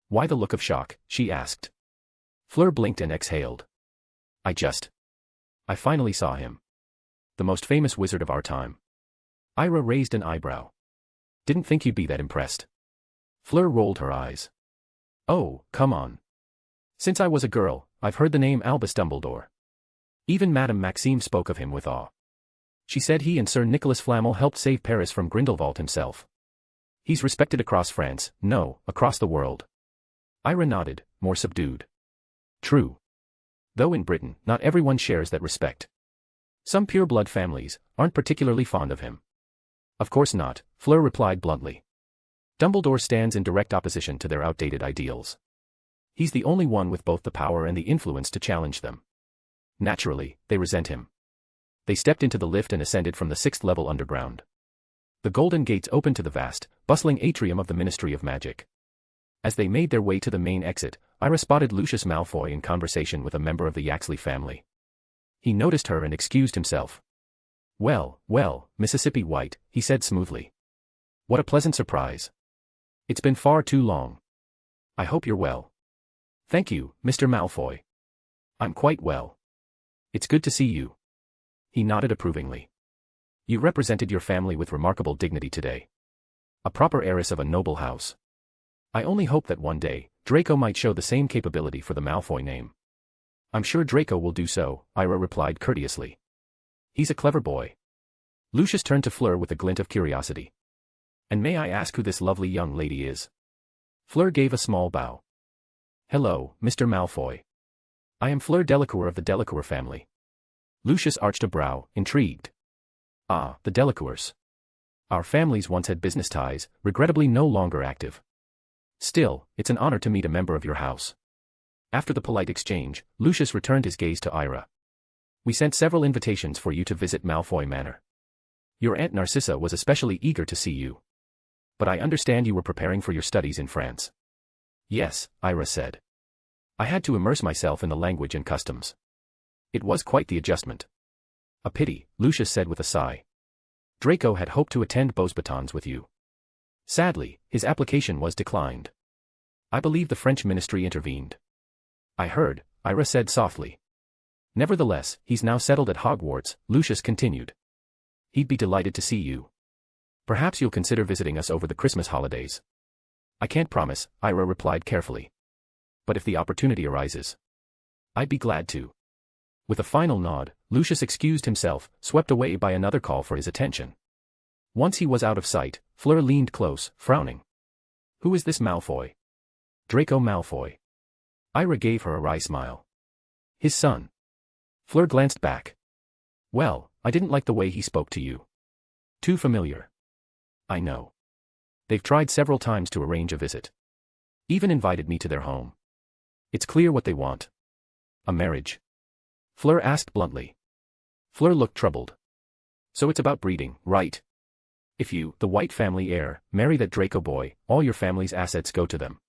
"Why the look of shock?" she asked. Fleur blinked and exhaled. I finally saw him. The most famous wizard of our time." Ira raised an eyebrow. "Didn't think you'd be that impressed." Fleur rolled her eyes. "Oh, come on. Since I was a girl, I've heard the name Albus Dumbledore. Even Madame Maxime spoke of him with awe. She said he and Sir Nicholas Flamel helped save Paris from Grindelwald himself. He's respected across France, no, across the world." Ira nodded, more subdued. "True. Though in Britain, not everyone shares that respect. Some pure-blood families aren't particularly fond of him." "Of course not," Fleur replied bluntly. "Dumbledore stands in direct opposition to their outdated ideals. He's the only one with both the power and the influence to challenge them. Naturally, they resent him." They stepped into the lift and ascended from the 6th level underground. The golden gates opened to the vast, bustling atrium of the Ministry of Magic. As they made their way to the main exit, Ira spotted Lucius Malfoy in conversation with a member of the Yaxley family. He noticed her and excused himself. Well, Mississippi White," he said smoothly. "What a pleasant surprise. It's been far too long. I hope you're well." "Thank you, Mr. Malfoy. I'm quite well. It's good to see you." He nodded approvingly. "You represented your family with remarkable dignity today. A proper heiress of a noble house. I only hope that one day, Draco might show the same capability for the Malfoy name." "I'm sure Draco will do so," Ira replied courteously. "He's a clever boy." Lucius turned to Fleur with a glint of curiosity. "And may I ask who this lovely young lady is?" Fleur gave a small bow. "Hello, Mr. Malfoy. I am Fleur Delacour of the Delacour family." Lucius arched a brow, intrigued. "Ah, the Delacours. Our families once had business ties, regrettably no longer active. Still, it's an honor to meet a member of your house." After the polite exchange, Lucius returned his gaze to Ira. "We sent several invitations for you to visit Malfoy Manor. Your Aunt Narcissa was especially eager to see you. But I understand you were preparing for your studies in France." "Yes," Ira said. "I had to immerse myself in the language and customs. It was quite the adjustment." "A pity," Lucius said with a sigh. "Draco had hoped to attend Beauxbatons batons with you. Sadly, his application was declined. I believe the French ministry intervened." "I heard," Ira said softly. "Nevertheless, he's now settled at Hogwarts," Lucius continued. "He'd be delighted to see you. Perhaps you'll consider visiting us over the Christmas holidays." "I can't promise," Ira replied carefully. "But if the opportunity arises, I'd be glad to." With a final nod, Lucius excused himself, swept away by another call for his attention. Once he was out of sight, Fleur leaned close, frowning. "Who is this Malfoy?" "Draco Malfoy." Ira gave her a wry smile. "His son." Fleur glanced back. "Well, I didn't like the way he spoke to you. Too familiar." "I know. They've tried several times to arrange a visit. Even invited me to their home. It's clear what they want. A marriage? Fleur asked bluntly. Fleur looked troubled. So it's about breeding, right? If you, the White family heir, marry that Draco boy, all your family's assets go to them.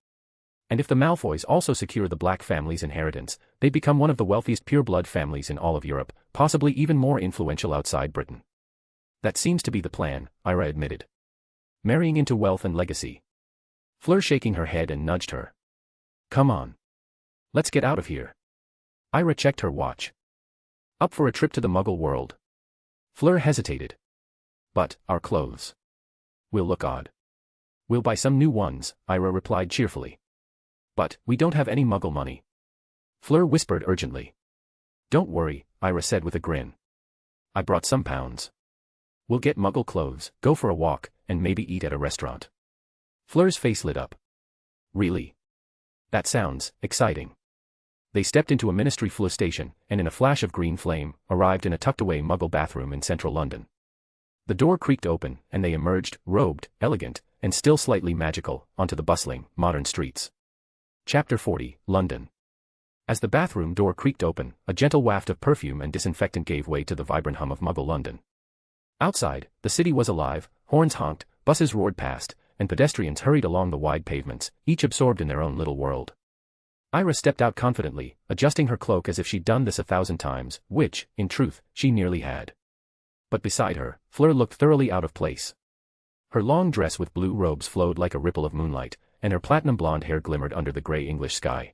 And if the Malfoys also secure the Black family's inheritance, they become one of the wealthiest pure-blood families in all of Europe, possibly even more influential outside Britain. That seems to be the plan, Ira admitted. Marrying into wealth and legacy. Fleur shaking her head and nudged her. Come on. Let's get out of here. Ira checked her watch. Up for a trip to the Muggle world. Fleur hesitated. But, our clothes. We'll look odd. We'll buy some new ones, Ira replied cheerfully. But, we don't have any Muggle money. Fleur whispered urgently. Don't worry, Ira said with a grin. I brought some pounds. We'll get Muggle clothes, go for a walk, and maybe eat at a restaurant. Fleur's face lit up. Really? That sounds exciting. They stepped into a Ministry Fleur station, and in a flash of green flame, arrived in a tucked-away Muggle bathroom in central London. The door creaked open, and they emerged, robed, elegant, and still slightly magical, onto the bustling, modern streets. Chapter 40, London. As the bathroom door creaked open, a gentle waft of perfume and disinfectant gave way to the vibrant hum of Muggle London. Outside, the city was alive, horns honked, buses roared past, and pedestrians hurried along the wide pavements, each absorbed in their own little world. Ira stepped out confidently, adjusting her cloak as if she'd done this 1,000 times, which, in truth, she nearly had. But beside her, Fleur looked thoroughly out of place. Her long dress with blue robes flowed like a ripple of moonlight, and her platinum blonde hair glimmered under the grey English sky.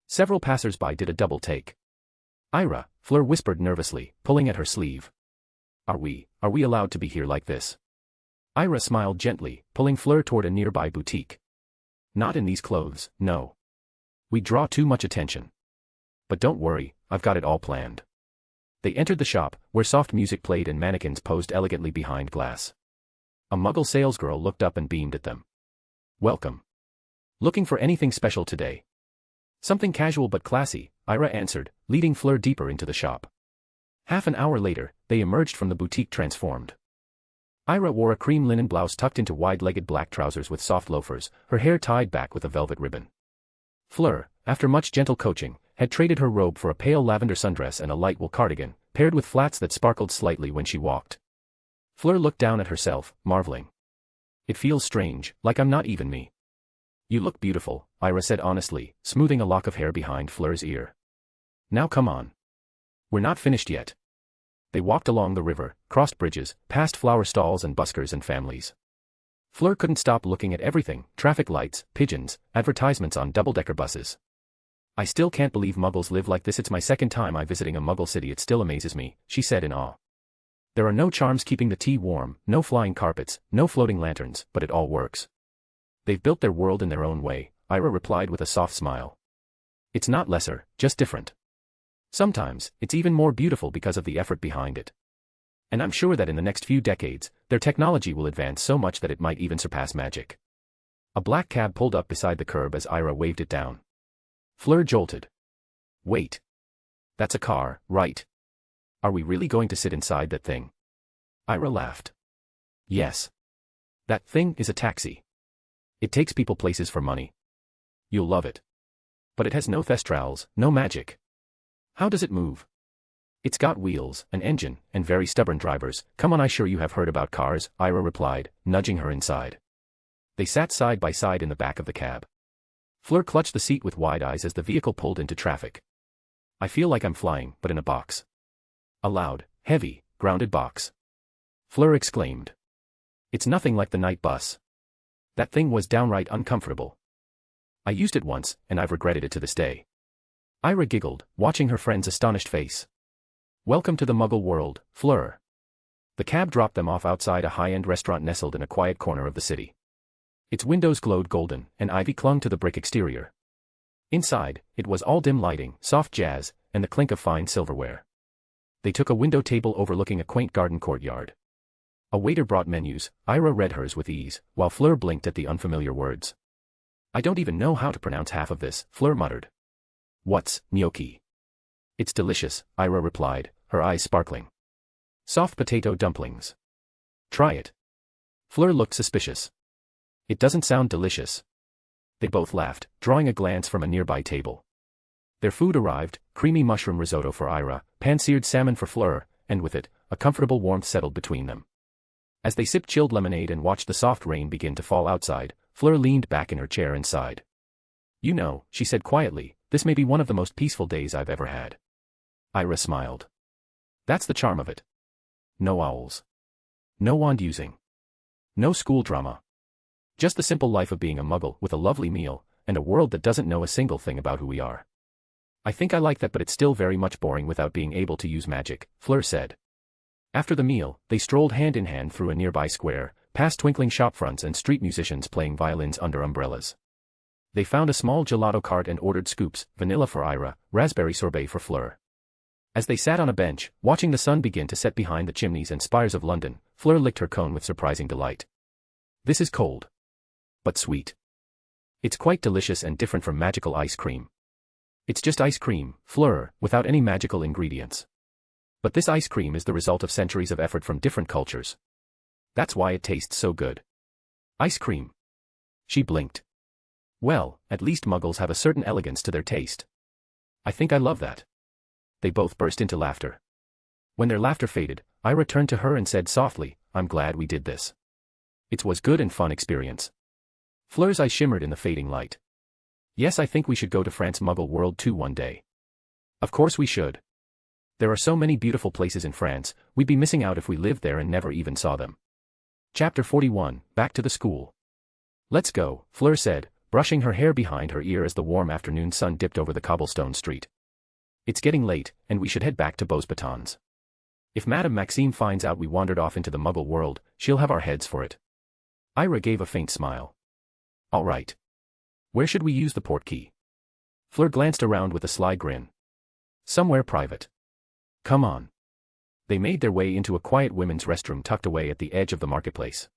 Several passers-by did a double take. Ira, Fleur whispered nervously, pulling at her sleeve. Are we allowed to be here like this? Ira smiled gently, pulling Fleur toward a nearby boutique. Not in these clothes, no. We draw too much attention. But don't worry, I've got it all planned. They entered the shop, where soft music played and mannequins posed elegantly behind glass. A Muggle salesgirl looked up and beamed at them. Welcome. Looking for anything special today? Something casual but classy, Ira answered, leading Fleur deeper into the shop. Half an hour later, they emerged from the boutique transformed. Ira wore a cream linen blouse tucked into wide-legged black trousers with soft loafers, her hair tied back with a velvet ribbon. Fleur, after much gentle coaching, had traded her robe for a pale lavender sundress and a light wool cardigan, paired with flats that sparkled slightly when she walked. Fleur looked down at herself, marveling. It feels strange, like I'm not even me. You look beautiful, Ira said honestly, smoothing a lock of hair behind Fleur's ear. Now come on. We're not finished yet. They walked along the river, crossed bridges, past flower stalls and buskers and families. Fleur couldn't stop looking at everything, traffic lights, pigeons, advertisements on double-decker buses. I still can't believe Muggles live like this. It's my second time visiting a Muggle city. It still amazes me, she said in awe. There are no charms keeping the tea warm, no flying carpets, no floating lanterns, but it all works. They've built their world in their own way, Ira replied with a soft smile. It's not lesser, just different. Sometimes, it's even more beautiful because of the effort behind it. And I'm sure that in the next few decades, their technology will advance so much that it might even surpass magic. A black cab pulled up beside the curb as Ira waved it down. Fleur jolted. Wait. That's a car, right? Are we really going to sit inside that thing? Ira laughed. Yes. That thing is a taxi. It takes people places for money. You'll love it. But it has no thestrals, no magic. How does it move? It's got wheels, an engine, and very stubborn drivers. Come on, I'm sure you have heard about cars, Ira replied, nudging her inside. They sat side by side in the back of the cab. Fleur clutched the seat with wide eyes as the vehicle pulled into traffic. I feel like I'm flying, but in a box. A loud, heavy, grounded box. Fleur exclaimed. It's nothing like the night bus. That thing was downright uncomfortable. I used it once, and I've regretted it to this day. Ira giggled, watching her friend's astonished face. Welcome to the Muggle world, Fleur. The cab dropped them off outside a high-end restaurant nestled in a quiet corner of the city. Its windows glowed golden, and ivy clung to the brick exterior. Inside, it was all dim lighting, soft jazz, and the clink of fine silverware. They took a window table overlooking a quaint garden courtyard. A waiter brought menus. Ira read hers with ease, while Fleur blinked at the unfamiliar words. I don't even know how to pronounce half of this, Fleur muttered. What's gnocchi? It's delicious, Ira replied, her eyes sparkling. Soft potato dumplings. Try it. Fleur looked suspicious. It doesn't sound delicious. They both laughed, drawing a glance from a nearby table. Their food arrived, creamy mushroom risotto for Ira, pan-seared salmon for Fleur, and with it, a comfortable warmth settled between them. As they sipped chilled lemonade and watched the soft rain begin to fall outside, Fleur leaned back in her chair and sighed. You know, she said quietly, this may be one of the most peaceful days I've ever had. Ira smiled. That's the charm of it. No owls. No wand using. No school drama. Just the simple life of being a muggle with a lovely meal, and a world that doesn't know a single thing about who we are. I think I like that, but it's still very much boring without being able to use magic, Fleur said. After the meal, they strolled hand in hand through a nearby square, past twinkling shopfronts and street musicians playing violins under umbrellas. They found a small gelato cart and ordered scoops, vanilla for Ira, raspberry sorbet for Fleur. As they sat on a bench, watching the sun begin to set behind the chimneys and spires of London, Fleur licked her cone with surprising delight. This is cold. But sweet. It's quite delicious and different from magical ice cream. It's just ice cream, Fleur, without any magical ingredients. But this ice cream is the result of centuries of effort from different cultures. That's why it tastes so good. Ice cream. She blinked. Well, at least muggles have a certain elegance to their taste. I think I love that. They both burst into laughter. When their laughter faded, Ira turned to her and said softly, I'm glad we did this. It was good and fun experience. Fleur's eyes shimmered in the fading light. Yes, I think we should go to France Muggle World too one day. Of course we should. There are so many beautiful places in France, we'd be missing out if we lived there and never even saw them. Chapter 41, Back to the School. Let's go, Fleur said, brushing her hair behind her ear as the warm afternoon sun dipped over the cobblestone street. It's getting late, and we should head back to Beauxbatons. If Madame Maxime finds out we wandered off into the Muggle world, she'll have our heads for it. Ira gave a faint smile. All right. Where should we use the portkey? Fleur glanced around with a sly grin. Somewhere private. Come on. They made their way into a quiet women's restroom tucked away at the edge of the marketplace.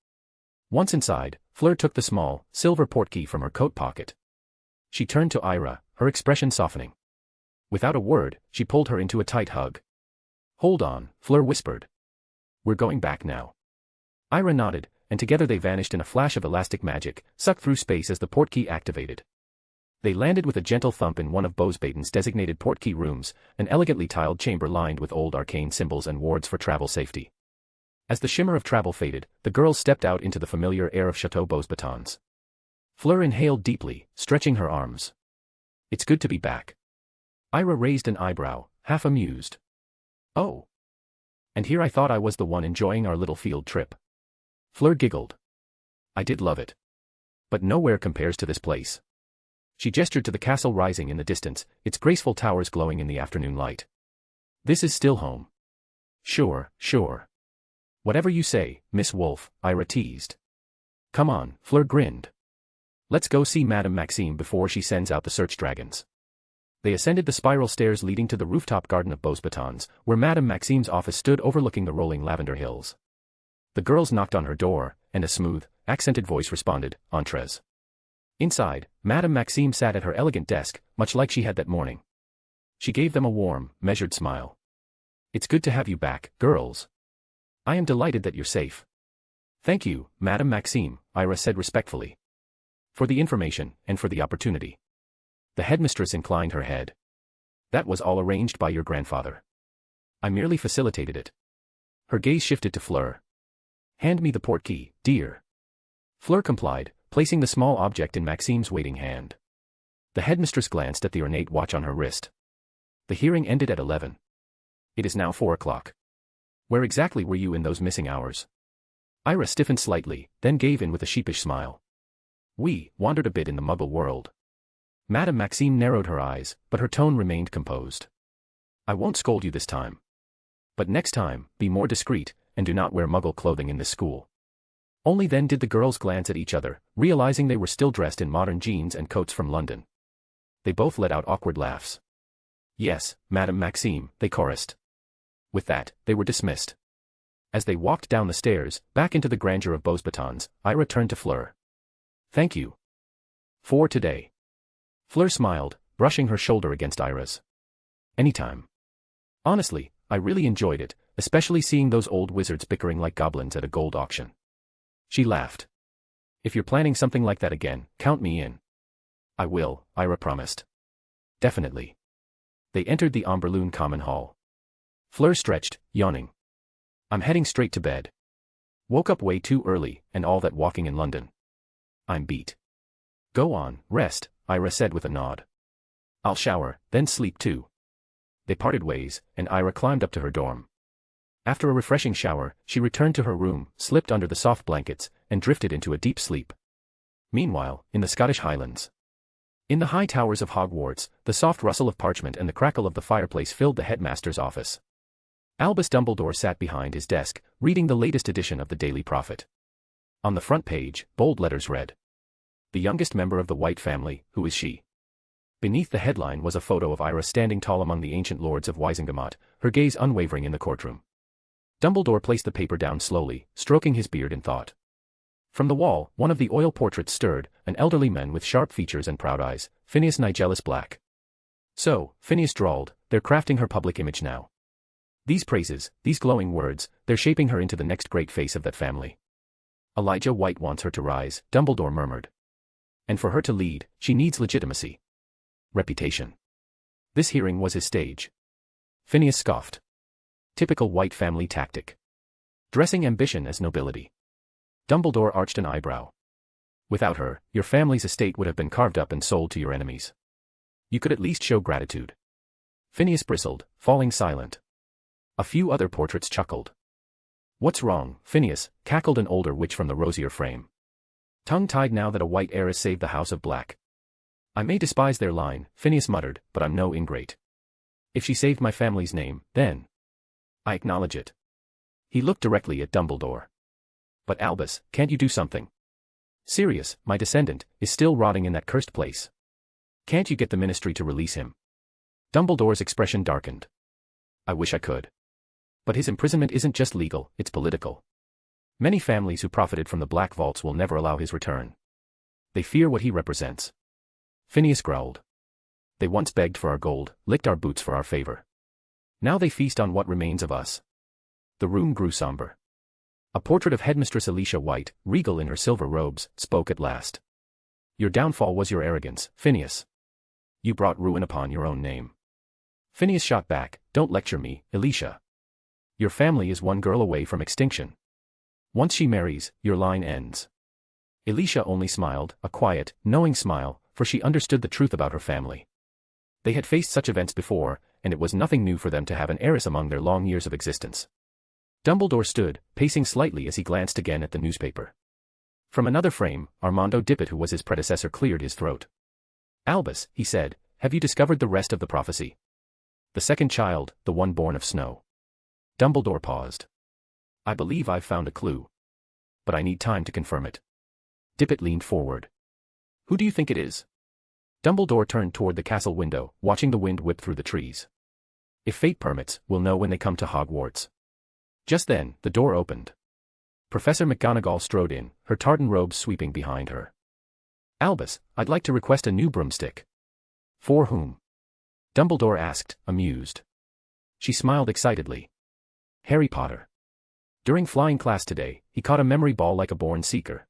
Once inside, Fleur took the small, silver portkey from her coat pocket. She turned to Ira, her expression softening. Without a word, she pulled her into a tight hug. Hold on, Fleur whispered. We're going back now. Ira nodded, and together they vanished in a flash of elastic magic, sucked through space as the portkey activated. They landed with a gentle thump in one of Beauxbatons' designated portkey rooms, an elegantly tiled chamber lined with old arcane symbols and wards for travel safety. As the shimmer of travel faded, the girls stepped out into the familiar air of Chateau Beauxbatons. Fleur inhaled deeply, stretching her arms. It's good to be back. Ira raised an eyebrow, half amused. Oh. And here I thought I was the one enjoying our little field trip. Fleur giggled. I did love it. But nowhere compares to this place. She gestured to the castle rising in the distance, its graceful towers glowing in the afternoon light. This is still home. Sure, sure. Whatever you say, Miss Wolf, Ira teased. Come on, Fleur grinned. Let's go see Madame Maxime before she sends out the search dragons. They ascended the spiral stairs leading to the rooftop garden of Beauxbatons, where Madame Maxime's office stood overlooking the rolling lavender hills. The girls knocked on her door, and a smooth, accented voice responded, Entrez. Inside, Madame Maxime sat at her elegant desk, much like she had that morning. She gave them a warm, measured smile. It's good to have you back, girls. I am delighted that you're safe. Thank you, Madame Maxime, Ira said respectfully. For the information, and for the opportunity. The headmistress inclined her head. That was all arranged by your grandfather. I merely facilitated it. Her gaze shifted to Fleur. Hand me the portkey, dear. Fleur complied, placing the small object in Maxime's waiting hand. The headmistress glanced at the ornate watch on her wrist. The hearing ended at 11. It is now 4 o'clock. Where exactly were you in those missing hours? Ira stiffened slightly, then gave in with a sheepish smile. We wandered a bit in the Muggle world. Madame Maxime narrowed her eyes, but her tone remained composed. I won't scold you this time. But next time, be more discreet, and do not wear Muggle clothing in this school. Only then did the girls glance at each other, realizing they were still dressed in modern jeans and coats from London. They both let out awkward laughs. Yes, Madame Maxime, they chorused. With that, they were dismissed. As they walked down the stairs, back into the grandeur of Beauxbatons, Ira turned to Fleur. Thank you. For today. Fleur smiled, brushing her shoulder against Ira's. Anytime. Honestly, I really enjoyed it, especially seeing those old wizards bickering like goblins at a gold auction. She laughed. If you're planning something like that again, count me in. I will, Ira promised. Definitely. They entered the Amberloon common hall. Fleur stretched, yawning. I'm heading straight to bed. Woke up way too early, and all that walking in London. I'm beat. Go on, rest, Ira said with a nod. I'll shower, then sleep too. They parted ways, and Ira climbed up to her dorm. After a refreshing shower, she returned to her room, slipped under the soft blankets, and drifted into a deep sleep. Meanwhile, in the Scottish Highlands. In the high towers of Hogwarts, the soft rustle of parchment and the crackle of the fireplace filled the headmaster's office. Albus Dumbledore sat behind his desk, reading the latest edition of the Daily Prophet. On the front page, bold letters read, "The youngest member of the White family, who is she?" Beneath the headline was a photo of Ira standing tall among the ancient lords of Wisengamot, her gaze unwavering in the courtroom. Dumbledore placed the paper down slowly, stroking his beard in thought. From the wall, one of the oil portraits stirred, an elderly man with sharp features and proud eyes, Phineas Nigellus Black. So, Phineas drawled, they're crafting her public image now. These praises, these glowing words, they're shaping her into the next great face of that family. Elijah White wants her to rise, Dumbledore murmured. And for her to lead, she needs legitimacy. Reputation. This hearing was his stage. Phineas scoffed. Typical White family tactic. Dressing ambition as nobility. Dumbledore arched an eyebrow. Without her, your family's estate would have been carved up and sold to your enemies. You could at least show gratitude. Phineas bristled, falling silent. A few other portraits chuckled. What's wrong, Phineas? Cackled an older witch from the rosier frame. Tongue-tied now that a white heiress saved the House of Black. I may despise their line, Phineas muttered, but I'm no ingrate. If she saved my family's name, then I acknowledge it. He looked directly at Dumbledore. But Albus, can't you do something? Sirius, my descendant, is still rotting in that cursed place. Can't you get the ministry to release him? Dumbledore's expression darkened. I wish I could. But his imprisonment isn't just legal, it's political. Many families who profited from the Black Vaults will never allow his return. They fear what he represents. Phineas growled. They once begged for our gold, licked our boots for our favor. Now they feast on what remains of us. The room grew somber. A portrait of Headmistress Alicia White, regal in her silver robes, spoke at last. Your downfall was your arrogance, Phineas. You brought ruin upon your own name. Phineas shot back, don't lecture me, Alicia. Your family is one girl away from extinction. Once she marries, your line ends. Alicia only smiled, a quiet, knowing smile, for she understood the truth about her family. They had faced such events before, and it was nothing new for them to have an heiress among their long years of existence. Dumbledore stood, pacing slightly as he glanced again at the newspaper. From another frame, Armando Dippet, who was his predecessor, cleared his throat. Albus, he said, have you discovered the rest of the prophecy? The second child, the one born of snow. Dumbledore paused. I believe I've found a clue. But I need time to confirm it. Dippet leaned forward. Who do you think it is? Dumbledore turned toward the castle window, watching the wind whip through the trees. If fate permits, we'll know when they come to Hogwarts. Just then, the door opened. Professor McGonagall strode in, her tartan robes sweeping behind her. Albus, I'd like to request a new broomstick. For whom? Dumbledore asked, amused. She smiled excitedly. Harry Potter. During flying class today, he caught a memory ball like a born seeker.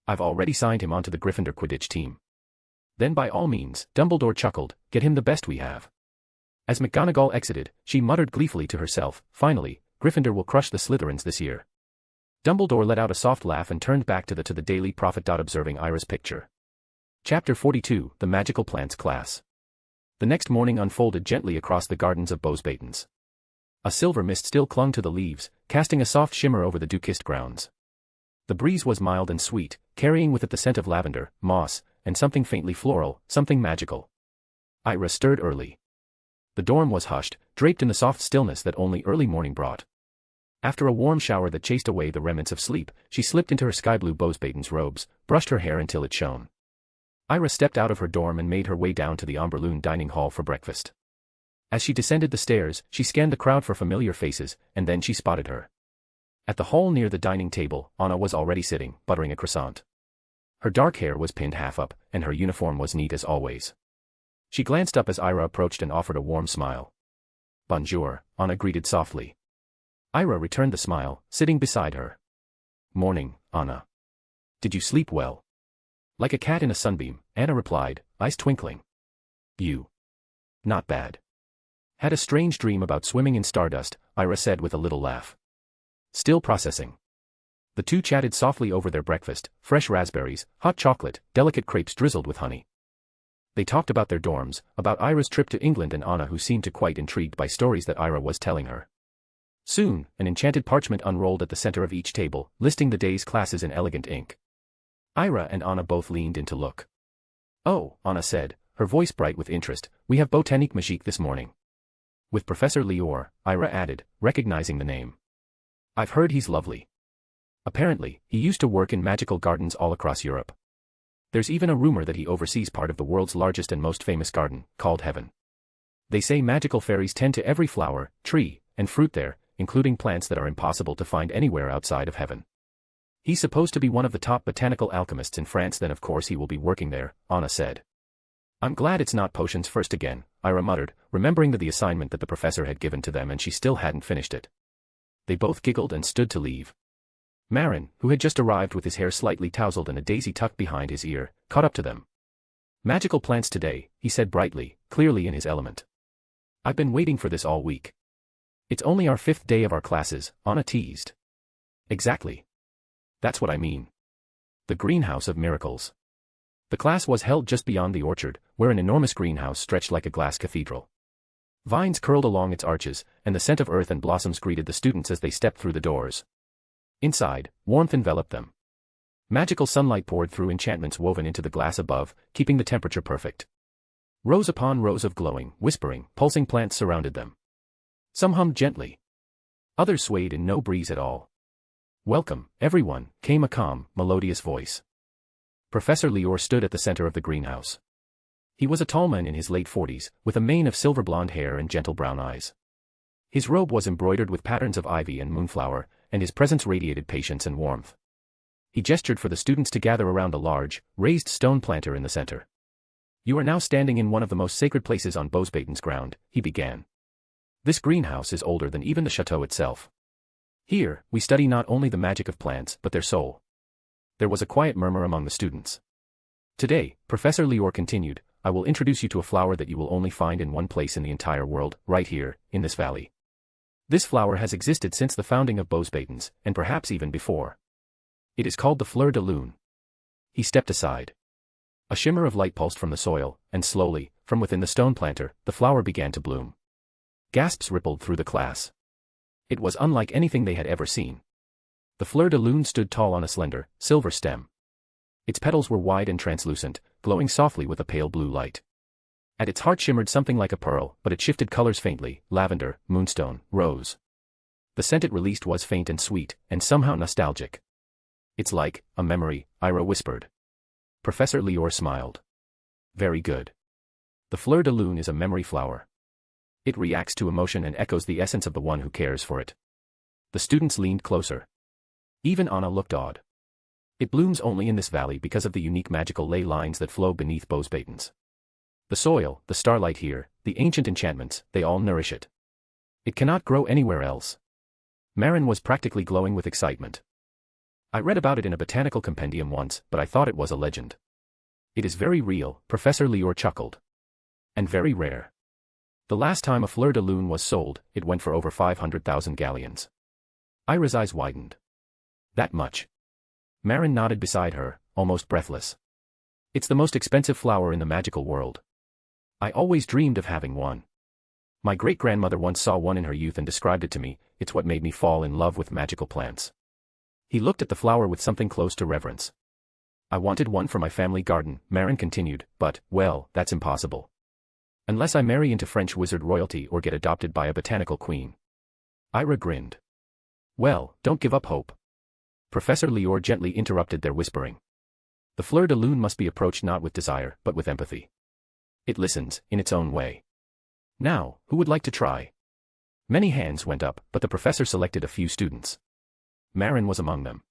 I've already signed him onto the Gryffindor Quidditch team. Then by all means, Dumbledore chuckled, get him the best we have. As McGonagall exited, she muttered gleefully to herself, finally, Gryffindor will crush the Slytherins this year. Dumbledore let out a soft laugh and turned back to the Daily Prophet. Observing Ira's picture. Chapter 42, The Magical Plants Class. The next morning unfolded gently across the gardens of Bowsbatons. A silver mist still clung to the leaves, casting a soft shimmer over the dew-kissed grounds. The breeze was mild and sweet, carrying with it the scent of lavender, moss, and something faintly floral, something magical. Ira stirred early. The dorm was hushed, draped in the soft stillness that only early morning brought. After a warm shower that chased away the remnants of sleep, she slipped into her sky-blue Bowsbaton's robes, brushed her hair until it shone. Ira stepped out of her dorm and made her way down to the Amberloon dining hall for breakfast. As she descended the stairs, she scanned the crowd for familiar faces, and then she spotted her. At the hall near the dining table, Anna was already sitting, buttering a croissant. Her dark hair was pinned half up, and her uniform was neat as always. She glanced up as Ira approached and offered a warm smile. Bonjour, Anna greeted softly. Ira returned the smile, sitting beside her. Morning, Anna. Did you sleep well? Like a cat in a sunbeam, Anna replied, eyes twinkling. You. Not bad. Had a strange dream about swimming in stardust, Ira said with a little laugh. Still processing. The two chatted softly over their breakfast, fresh raspberries, hot chocolate, delicate crepes drizzled with honey. They talked about their dorms, about Ira's trip to England and Anna, who seemed to quite intrigued by stories that Ira was telling her. Soon, an enchanted parchment unrolled at the center of each table, listing the day's classes in elegant ink. Ira and Anna both leaned in to look. Oh, Anna said, her voice bright with interest, we have Botanique Magique this morning. With Professor Lior, Ira added, recognizing the name. I've heard he's lovely. Apparently, he used to work in magical gardens all across Europe. There's even a rumor that he oversees part of the world's largest and most famous garden, called Heaven. They say magical fairies tend to every flower, tree, and fruit there, including plants that are impossible to find anywhere outside of Heaven. He's supposed to be one of the top botanical alchemists in France, then of course he will be working there, Anna said. I'm glad it's not potions first again, Ira muttered, remembering the assignment that the professor had given to them and she still hadn't finished it. They both giggled and stood to leave. Marin, who had just arrived with his hair slightly tousled and a daisy tucked behind his ear, caught up to them. Magical plants today, he said brightly, clearly in his element. I've been waiting for this all week. It's only our 5th day of our classes, Anna teased. Exactly. That's what I mean. The Greenhouse of Miracles. The class was held just beyond the orchard, where an enormous greenhouse stretched like a glass cathedral. Vines curled along its arches, and the scent of earth and blossoms greeted the students as they stepped through the doors. Inside, warmth enveloped them. Magical sunlight poured through enchantments woven into the glass above, keeping the temperature perfect. Rows upon rows of glowing, whispering, pulsing plants surrounded them. Some hummed gently. Others swayed in no breeze at all. Welcome, everyone, came a calm, melodious voice. Professor Lior stood at the center of the greenhouse. He was a tall man in his late 40s, with a mane of silver blonde hair and gentle brown eyes. His robe was embroidered with patterns of ivy and moonflower, and his presence radiated patience and warmth. He gestured for the students to gather around a large, raised stone planter in the center. You are now standing in one of the most sacred places on Bosbaten's ground, he began. This greenhouse is older than even the chateau itself. Here, we study not only the magic of plants but their soul. There was a quiet murmur among the students. Today, Professor Lior continued, I will introduce you to a flower that you will only find in one place in the entire world, right here, in this valley. This flower has existed since the founding of Bosbaten's, and perhaps even before. It is called the fleur de lune. He stepped aside. A shimmer of light pulsed from the soil, and slowly, from within the stone planter, the flower began to bloom. Gasps rippled through the class. It was unlike anything they had ever seen. The fleur de lune stood tall on a slender, silver stem. Its petals were wide and translucent, glowing softly with a pale blue light. At its heart shimmered something like a pearl, but it shifted colors faintly, lavender, moonstone, rose. The scent it released was faint and sweet, and somehow nostalgic. It's like a memory, Ira whispered. Professor Lior smiled. Very good. The fleur de lune is a memory flower. It reacts to emotion and echoes the essence of the one who cares for it. The students leaned closer. Even Anna looked awed. It blooms only in this valley because of the unique magical ley lines that flow beneath Bosbaten's. The soil, the starlight here, the ancient enchantments, they all nourish it. It cannot grow anywhere else. Marin was practically glowing with excitement. I read about it in a botanical compendium once, but I thought it was a legend. It is very real, Professor Lior chuckled. And very rare. The last time a fleur de lune was sold, it went for over 500,000 galleons. Ira's eyes widened. That much. Marin nodded beside her, almost breathless. It's the most expensive flower in the magical world. I always dreamed of having one. My great-grandmother once saw one in her youth and described it to me. It's what made me fall in love with magical plants. He looked at the flower with something close to reverence. I wanted one for my family garden, Marin continued, but, well, that's impossible. Unless I marry into French wizard royalty or get adopted by a botanical queen. Ira grinned. Well, don't give up hope. Professor Lior gently interrupted their whispering. The fleur de lune must be approached not with desire, but with empathy. It listens, in its own way. Now, who would like to try? Many hands went up, but the professor selected a few students. Marin was among them.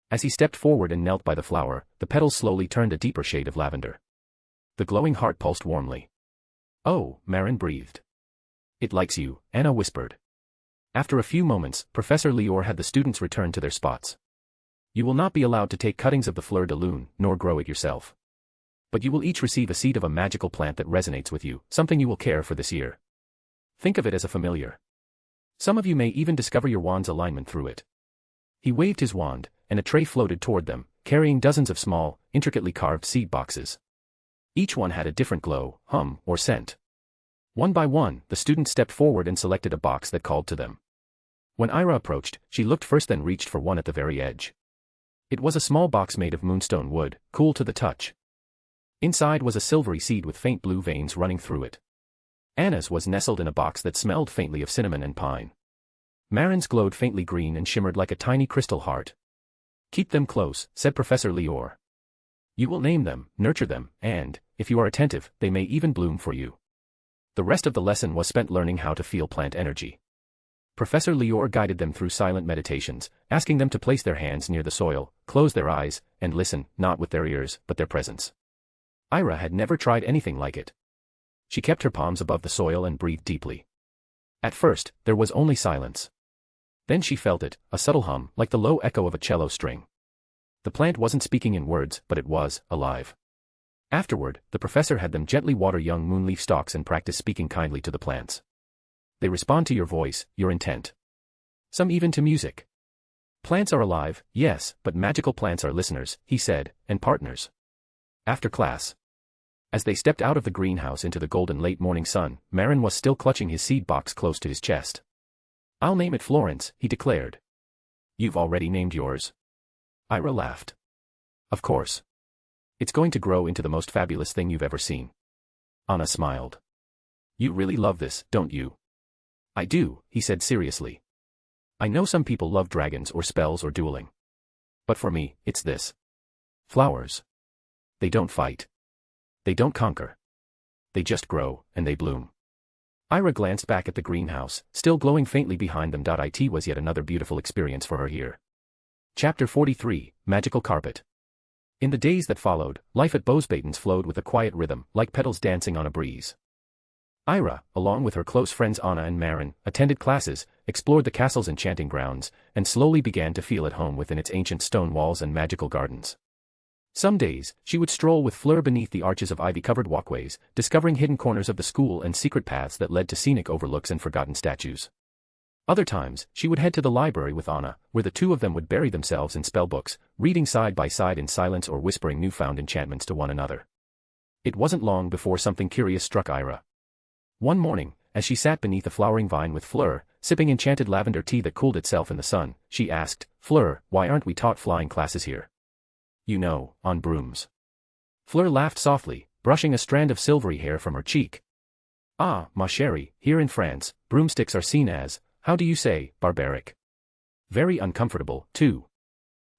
As he stepped forward and knelt by the flower, the petals slowly turned a deeper shade of lavender. The glowing heart pulsed warmly. Oh, Marin breathed. It likes you, Anna whispered. After a few moments, Professor Lior had the students return to their spots. You will not be allowed to take cuttings of the fleur de lune, nor grow it yourself. But you will each receive a seed of a magical plant that resonates with you, something you will care for this year. Think of it as a familiar. Some of you may even discover your wand's alignment through it. He waved his wand, and a tray floated toward them, carrying dozens of small, intricately carved seed boxes. Each one had a different glow, hum, or scent. One by one, the students stepped forward and selected a box that called to them. When Ira approached, she looked first, then reached for one at the very edge. It was a small box made of moonstone wood, cool to the touch. Inside was a silvery seed with faint blue veins running through it. Anna's was nestled in a box that smelled faintly of cinnamon and pine. Marin's glowed faintly green and shimmered like a tiny crystal heart. Keep them close, said Professor Lior. You will name them, nurture them, and, if you are attentive, they may even bloom for you. The rest of the lesson was spent learning how to feel plant energy. Professor Lior guided them through silent meditations, asking them to place their hands near the soil, close their eyes, and listen, not with their ears, but their presence. Ira had never tried anything like it. She kept her palms above the soil and breathed deeply. At first, there was only silence. Then she felt it, a subtle hum, like the low echo of a cello string. The plant wasn't speaking in words, but it was alive. Afterward, the professor had them gently water young moonleaf stalks and practice speaking kindly to the plants. They respond to your voice, your intent. Some even to music. Plants are alive, yes, but magical plants are listeners, he said, and partners. After class. As they stepped out of the greenhouse into the golden late morning sun, Marin was still clutching his seed box close to his chest. I'll name it Florence, he declared. You've already named yours. Ira laughed. Of course. It's going to grow into the most fabulous thing you've ever seen. Anna smiled. You really love this, don't you? I do, he said seriously. I know some people love dragons or spells or dueling. But for me, it's this. Flowers. They don't fight. They don't conquer. They just grow, and they bloom. Ira glanced back at the greenhouse, still glowing faintly behind them. It was yet another beautiful experience for her here. Chapter 43, Magical Carpet. In the days that followed, life at Bosbaitens flowed with a quiet rhythm, like petals dancing on a breeze. Ira, along with her close friends Anna and Marin, attended classes, explored the castle's enchanting grounds, and slowly began to feel at home within its ancient stone walls and magical gardens. Some days, she would stroll with Fleur beneath the arches of ivy-covered walkways, discovering hidden corners of the school and secret paths that led to scenic overlooks and forgotten statues. Other times, she would head to the library with Anna, where the two of them would bury themselves in spellbooks, reading side by side in silence or whispering newfound enchantments to one another. It wasn't long before something curious struck Ira. One morning, as she sat beneath a flowering vine with Fleur, sipping enchanted lavender tea that cooled itself in the sun, she asked, Fleur, why aren't we taught flying classes here? You know, on brooms. Fleur laughed softly, brushing a strand of silvery hair from her cheek. Ah, ma chérie, here in France, broomsticks are seen as, how do you say, barbaric. Very uncomfortable, too.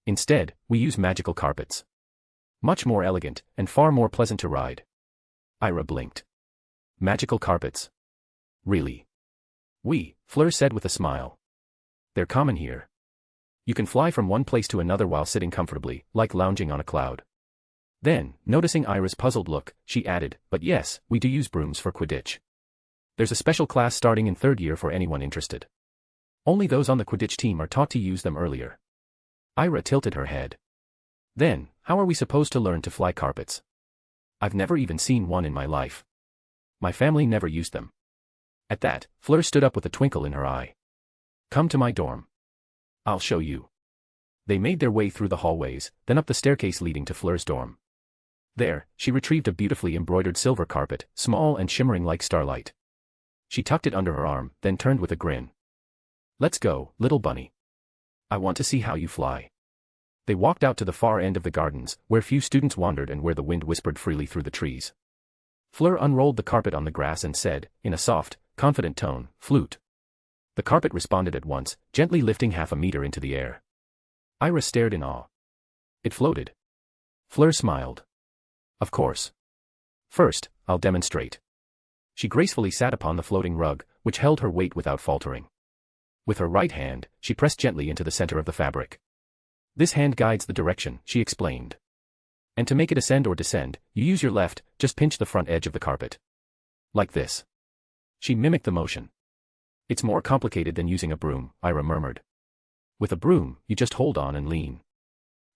Instead, we use magical carpets. Much more elegant, and far more pleasant to ride. Ira blinked. Magical carpets. Really? Oui, Fleur said with a smile. They're common here. You can fly from one place to another while sitting comfortably, like lounging on a cloud. Then, noticing Ira's puzzled look, she added, but yes, we do use brooms for Quidditch. There's a special class starting in third year for anyone interested. Only those on the Quidditch team are taught to use them earlier. Ira tilted her head. Then, how are we supposed to learn to fly carpets? I've never even seen one in my life. My family never used them. At that, Fleur stood up with a twinkle in her eye. Come to my dorm. I'll show you. They made their way through the hallways, then up the staircase leading to Fleur's dorm. There, she retrieved a beautifully embroidered silver carpet, small and shimmering like starlight. She tucked it under her arm, then turned with a grin. Let's go, little bunny. I want to see how you fly. They walked out to the far end of the gardens, where few students wandered and where the wind whispered freely through the trees. Fleur unrolled the carpet on the grass and said, in a soft, confident tone, flute. The carpet responded at once, gently lifting 1/2 meter into the air. Ira stared in awe. It floated. Fleur smiled. Of course. First, I'll demonstrate. She gracefully sat upon the floating rug, which held her weight without faltering. With her right hand, she pressed gently into the center of the fabric. This hand guides the direction, she explained. And to make it ascend or descend, you use your left, just pinch the front edge of the carpet. Like this. She mimicked the motion. It's more complicated than using a broom, Ira murmured. With a broom, you just hold on and lean.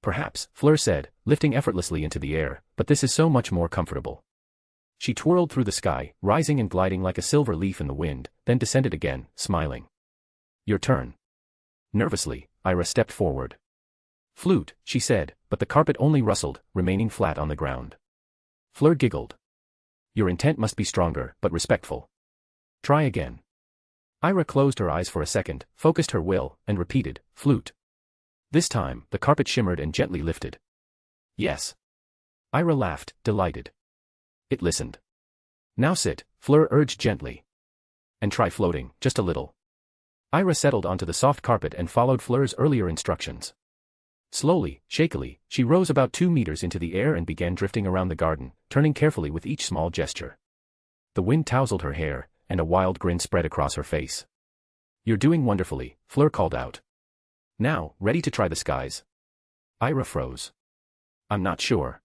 Perhaps, Fleur said, lifting effortlessly into the air, but this is so much more comfortable. She twirled through the sky, rising and gliding like a silver leaf in the wind, then descended again, smiling. Your turn. Nervously, Heiress stepped forward. Flute, she said, but the carpet only rustled, remaining flat on the ground. Fleur giggled. Your intent must be stronger, but respectful. Try again. Heiress closed her eyes for a second, focused her will, and repeated, flute. This time, the carpet shimmered and gently lifted. Yes. Heiress laughed, delighted. It listened. Now sit, Fleur urged gently. And try floating, just a little. Heiress settled onto the soft carpet and followed Fleur's earlier instructions. Slowly, shakily, she rose about 2 meters into the air and began drifting around the garden, turning carefully with each small gesture. The wind tousled her hair, and a wild grin spread across her face. You're doing wonderfully, Fleur called out. Now, ready to try the skies? Heiress froze. I'm not sure.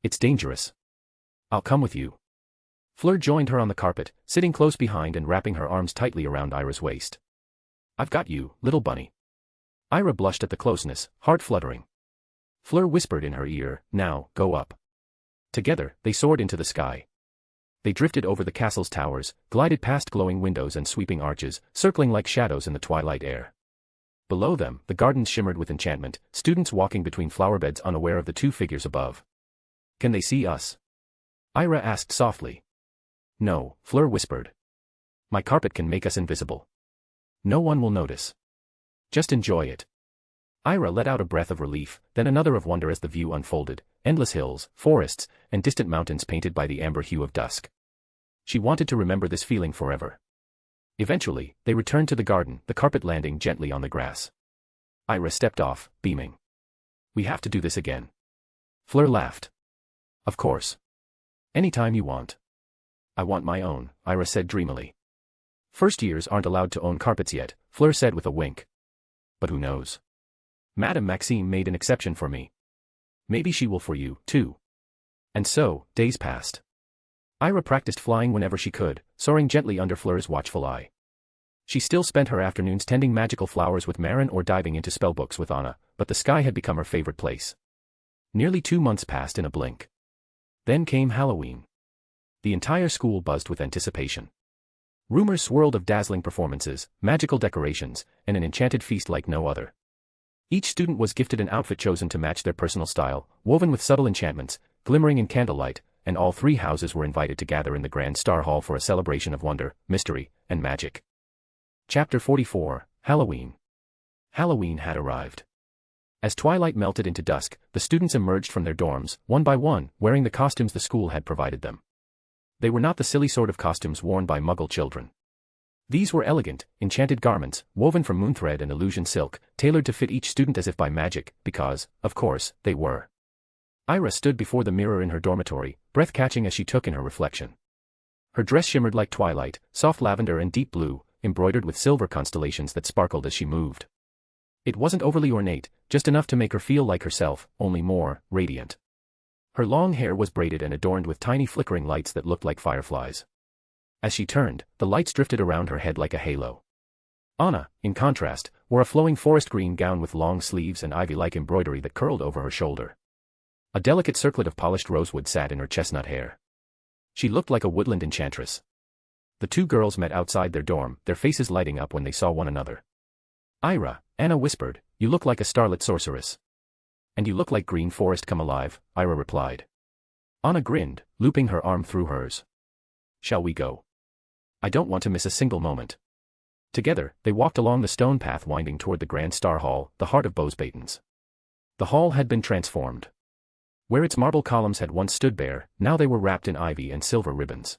It's dangerous. I'll come with you. Fleur joined her on the carpet, sitting close behind and wrapping her arms tightly around Heiress' waist. I've got you, little bunny. Heiress blushed at the closeness, heart fluttering. Fleur whispered in her ear, now, go up. Together, they soared into the sky. They drifted over the castle's towers, glided past glowing windows and sweeping arches, circling like shadows in the twilight air. Below them, the gardens shimmered with enchantment, students walking between flowerbeds unaware of the 2 figures above. Can they see us? Heiress asked softly. No, Fleur whispered. My carpet can make us invisible. No one will notice. Just enjoy it. Heiress let out a breath of relief, then another of wonder as the view unfolded, endless hills, forests, and distant mountains painted by the amber hue of dusk. She wanted to remember this feeling forever. Eventually, they returned to the garden, the carpet landing gently on the grass. Heiress stepped off, beaming. We have to do this again. Fleur laughed. Of course. Anytime you want. I want my own, Heiress said dreamily. First years aren't allowed to own carpets yet, Fleur said with a wink. But who knows? Madame Maxime made an exception for me. Maybe she will for you, too. And so, days passed. Heiress practiced flying whenever she could, soaring gently under Fleur's watchful eye. She still spent her afternoons tending magical flowers with Marin or diving into spellbooks with Anna, but the sky had become her favorite place. Nearly 2 months passed in a blink. Then came Halloween. The entire school buzzed with anticipation. Rumors swirled of dazzling performances, magical decorations, and an enchanted feast like no other. Each student was gifted an outfit chosen to match their personal style, woven with subtle enchantments, glimmering in candlelight, and all 3 houses were invited to gather in the Grand Star Hall for a celebration of wonder, mystery, and magic. Chapter 44, Halloween. Halloween had arrived. As twilight melted into dusk, the students emerged from their dorms, one by one, wearing the costumes the school had provided them. They were not the silly sort of costumes worn by Muggle children. These were elegant, enchanted garments, woven from moonthread and illusion silk, tailored to fit each student as if by magic, because, of course, they were. Heiress stood before the mirror in her dormitory, breath-catching as she took in her reflection. Her dress shimmered like twilight, soft lavender and deep blue, embroidered with silver constellations that sparkled as she moved. It wasn't overly ornate, just enough to make her feel like herself, only more radiant. Her long hair was braided and adorned with tiny flickering lights that looked like fireflies. As she turned, the lights drifted around her head like a halo. Anna, in contrast, wore a flowing forest green gown with long sleeves and ivy-like embroidery that curled over her shoulder. A delicate circlet of polished rosewood sat in her chestnut hair. She looked like a woodland enchantress. The 2 girls met outside their dorm, their faces lighting up when they saw one another. Heiress, Anna whispered, you look like a starlit sorceress. And you look like green forest come alive, Heiress replied. Anna grinned, looping her arm through hers. Shall we go? I don't want to miss a single moment. Together, they walked along the stone path winding toward the Grand Star Hall, the heart of Beauxbatons. The hall had been transformed. Where its marble columns had once stood bare, now they were wrapped in ivy and silver ribbons.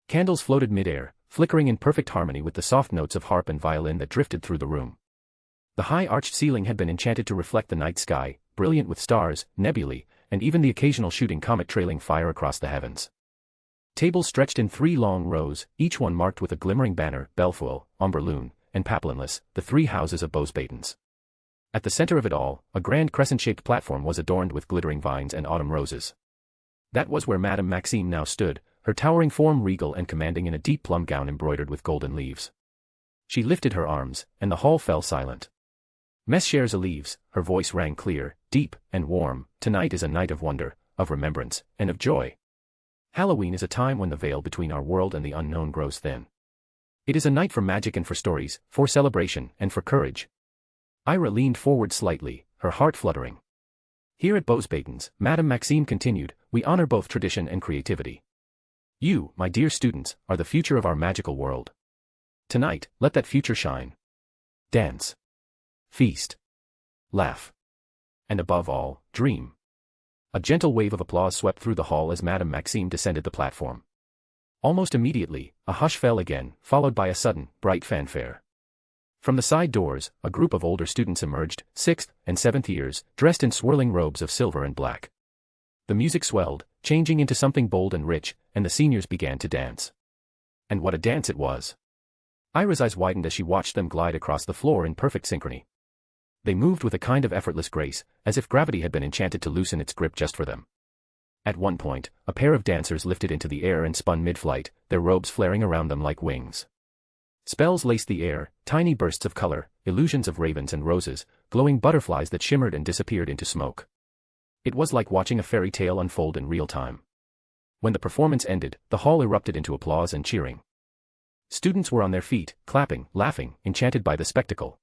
Candles floated mid-air, flickering in perfect harmony with the soft notes of harp and violin that drifted through the room. The high arched ceiling had been enchanted to reflect the night sky, brilliant with stars, nebulae, and even the occasional shooting comet trailing fire across the heavens. Tables stretched in 3 long rows, each one marked with a glimmering banner, Belfuil, Omberloon, and Paplinless, the 3 houses of Beauxbatons. At the center of it all, a grand crescent-shaped platform was adorned with glittering vines and autumn roses. That was where Madame Maxime now stood, her towering form regal and commanding in a deep plum gown embroidered with golden leaves. She lifted her arms, and the hall fell silent. Mes chers élèves, her voice rang clear, deep, and warm. Tonight is a night of wonder, of remembrance, and of joy. Halloween is a time when the veil between our world and the unknown grows thin. It is a night for magic and for stories, for celebration and for courage. Ira leaned forward slightly, her heart fluttering. Here at Beauxbatons, Madame Maxime continued, we honor both tradition and creativity. You, my dear students, are the future of our magical world. Tonight, let that future shine. Dance. Feast. Laugh. And above all, dream. A gentle wave of applause swept through the hall as Madame Maxime descended the platform. Almost immediately, a hush fell again, followed by a sudden, bright fanfare. From the side doors, a group of older students emerged, 6th and 7th years, dressed in swirling robes of silver and black. The music swelled, changing into something bold and rich, and the seniors began to dance. And what a dance it was! Ira's eyes widened as she watched them glide across the floor in perfect synchrony. They moved with a kind of effortless grace, as if gravity had been enchanted to loosen its grip just for them. At one point, a pair of dancers lifted into the air and spun mid-flight, their robes flaring around them like wings. Spells laced the air, tiny bursts of color, illusions of ravens and roses, glowing butterflies that shimmered and disappeared into smoke. It was like watching a fairy tale unfold in real time. When the performance ended, the hall erupted into applause and cheering. Students were on their feet, clapping, laughing, enchanted by the spectacle.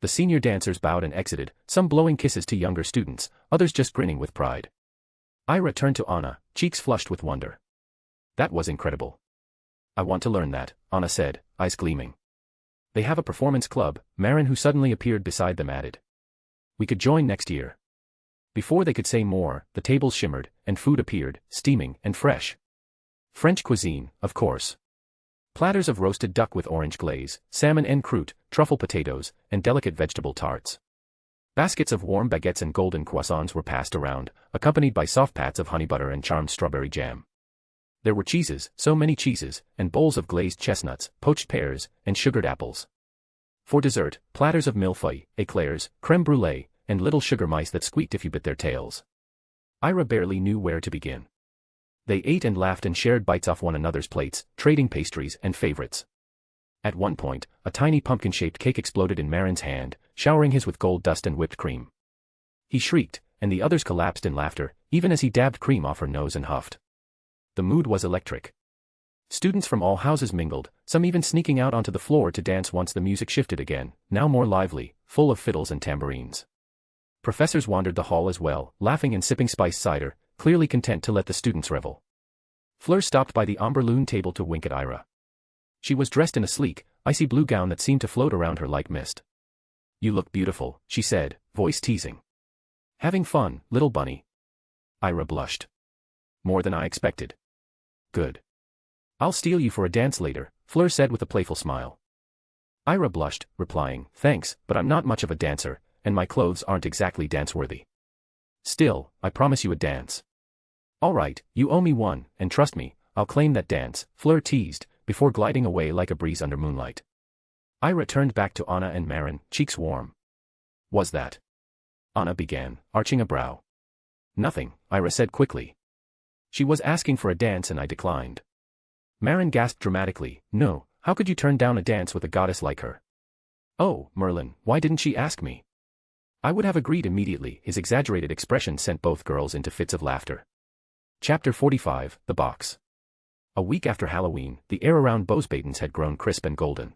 The senior dancers bowed and exited, some blowing kisses to younger students, others just grinning with pride. Ira turned to Anna, cheeks flushed with wonder. That was incredible. I want to learn that, Anna said, eyes gleaming. They have a performance club, Marin, who suddenly appeared beside them, added. We could join next year. Before they could say more, the tables shimmered, and food appeared, steaming and fresh. French cuisine, of course. Platters of roasted duck with orange glaze, salmon en croûte, truffle potatoes, and delicate vegetable tarts. Baskets of warm baguettes and golden croissants were passed around, accompanied by soft pats of honey butter and charmed strawberry jam. There were cheeses, so many cheeses, and bowls of glazed chestnuts, poached pears, and sugared apples. For dessert, platters of millefeuille, éclairs, crème brûlée, and little sugar mice that squeaked if you bit their tails. Ira barely knew where to begin. They ate and laughed and shared bites off one another's plates, trading pastries and favorites. At one point, a tiny pumpkin-shaped cake exploded in Marin's hand, showering his with gold dust and whipped cream. He shrieked, and the others collapsed in laughter, even as he dabbed cream off her nose and huffed. The mood was electric. Students from all houses mingled, some even sneaking out onto the floor to dance once the music shifted again, now more lively, full of fiddles and tambourines. Professors wandered the hall as well, laughing and sipping spiced cider, clearly content to let the students revel. Fleur stopped by the Amberloon table to wink at Ira. She was dressed in a sleek, icy blue gown that seemed to float around her like mist. You look beautiful, she said, voice teasing. Having fun, little bunny? Ira blushed. More than I expected. Good. I'll steal you for a dance later, Fleur said with a playful smile. Ira blushed, replying, thanks, but I'm not much of a dancer, and my clothes aren't exactly dance-worthy. Still, I promise you a dance. All right, you owe me one, and trust me, I'll claim that dance, Fleur teased, before gliding away like a breeze under moonlight. Ira turned back to Anna and Marin, cheeks warm. Was that? Anna began, arching a brow. Nothing, Ira said quickly. She was asking for a dance and I declined. Marin gasped dramatically, no, how could you turn down a dance with a goddess like her? Oh, Merlin, why didn't she ask me? I would have agreed immediately. His exaggerated expression sent both girls into fits of laughter. Chapter 45, The Box. A week after Halloween, the air around Beauxbatons had grown crisp and golden.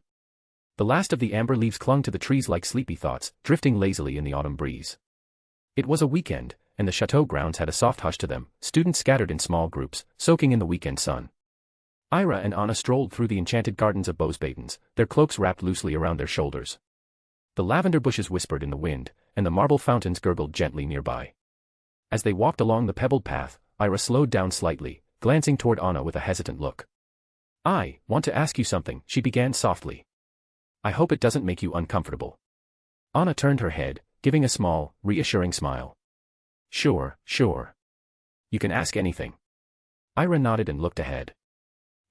The last of the amber leaves clung to the trees like sleepy thoughts, drifting lazily in the autumn breeze. It was a weekend, and the chateau grounds had a soft hush to them, students scattered in small groups, soaking in the weekend sun. Ira and Anna strolled through the enchanted gardens of Beauxbatons, their cloaks wrapped loosely around their shoulders. The lavender bushes whispered in the wind, and the marble fountains gurgled gently nearby. As they walked along the pebbled path, Ira slowed down slightly, glancing toward Anna with a hesitant look. I want to ask you something, she began softly. I hope it doesn't make you uncomfortable. Anna turned her head, giving a small, reassuring smile. Sure. You can ask anything. Ira nodded and looked ahead.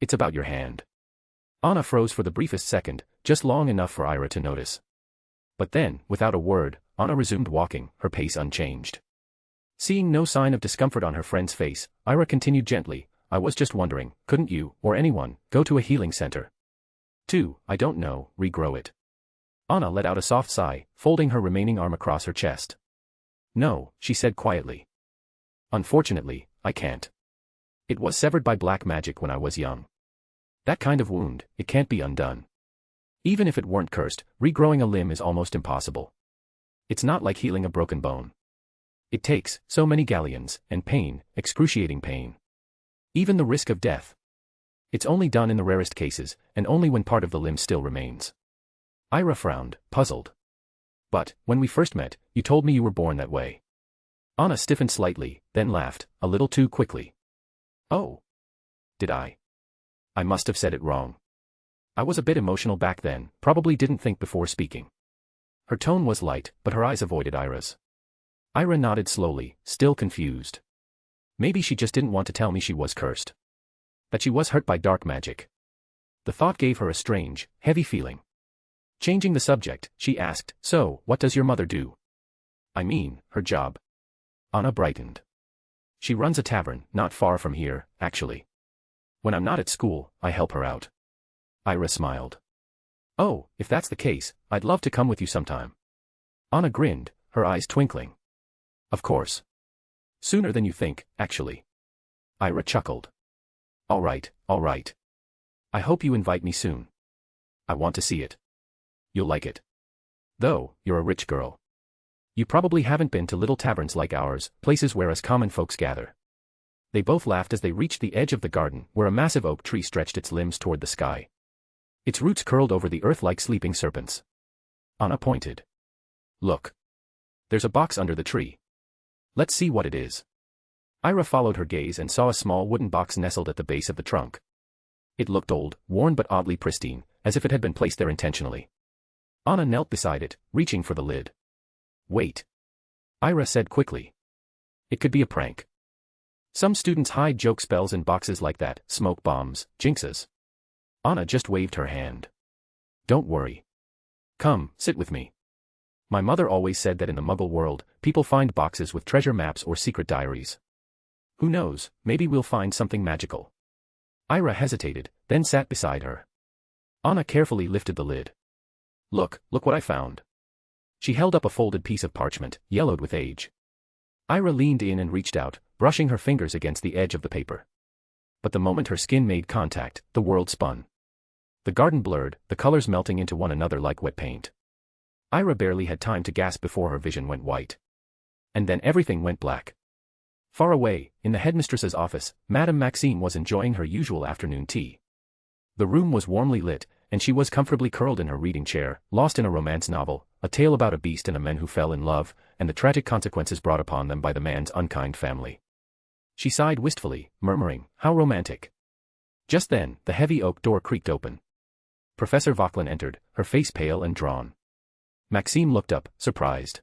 It's about your hand. Anna froze for the briefest second, just long enough for Ira to notice. But then, without a word, Anna resumed walking, her pace unchanged. Seeing no sign of discomfort on her friend's face, Ira continued gently, I was just wondering, couldn't you, or anyone, go to a healing center? I don't know, regrow it. Anna let out a soft sigh, folding her remaining arm across her chest. No, she said quietly. Unfortunately, I can't. It was severed by black magic when I was young. That kind of wound, it can't be undone. Even if it weren't cursed, regrowing a limb is almost impossible. It's not like healing a broken bone. It takes so many galleons, and pain, excruciating pain. Even the risk of death. It's only done in the rarest cases, and only when part of the limb still remains. Ira frowned, puzzled. But, when we first met, you told me you were born that way. Anna stiffened slightly, then laughed, a little too quickly. Oh. Did I? I must have said it wrong. I was a bit emotional back then, probably didn't think before speaking. Her tone was light, but her eyes avoided Ira's. Ira nodded slowly, still confused. Maybe she just didn't want to tell me she was cursed. That she was hurt by dark magic. The thought gave her a strange, heavy feeling. Changing the subject, she asked, so, what does your mother do? I mean, her job. Anna brightened. She runs a tavern, not far from here, actually. When I'm not at school, I help her out. Ira smiled. Oh, if that's the case, I'd love to come with you sometime. Anna grinned, her eyes twinkling. Of course. Sooner than you think, actually. Ira chuckled. All right, all right. I hope you invite me soon. I want to see it. You'll like it. Though, you're a rich girl. You probably haven't been to little taverns like ours, places where us common folks gather. They both laughed as they reached the edge of the garden, where a massive oak tree stretched its limbs toward the sky. Its roots curled over the earth like sleeping serpents. Anna pointed. Look. There's a box under the tree. Let's see what it is. Ira followed her gaze and saw a small wooden box nestled at the base of the trunk. It looked old, worn but oddly pristine, as if it had been placed there intentionally. Anna knelt beside it, reaching for the lid. Wait. Ira said quickly. It could be a prank. Some students hide joke spells in boxes like that, smoke bombs, jinxes. Anna just waved her hand. Don't worry. Come, sit with me. My mother always said that in the Muggle world, people find boxes with treasure maps or secret diaries. Who knows, maybe we'll find something magical. Ira hesitated, then sat beside her. Anna carefully lifted the lid. Look what I found. She held up a folded piece of parchment, yellowed with age. Ira leaned in and reached out, brushing her fingers against the edge of the paper. But the moment her skin made contact, the world spun. The garden blurred, the colors melting into one another like wet paint. Ira barely had time to gasp before her vision went white. And then everything went black. Far away, in the headmistress's office, Madame Maxime was enjoying her usual afternoon tea. The room was warmly lit, and she was comfortably curled in her reading chair, lost in a romance novel, a tale about a beast and a man who fell in love, and the tragic consequences brought upon them by the man's unkind family. She sighed wistfully, murmuring, "How romantic." Just then, the heavy oak door creaked open. Professor Vauquelin entered, her face pale and drawn. Maxime looked up, surprised.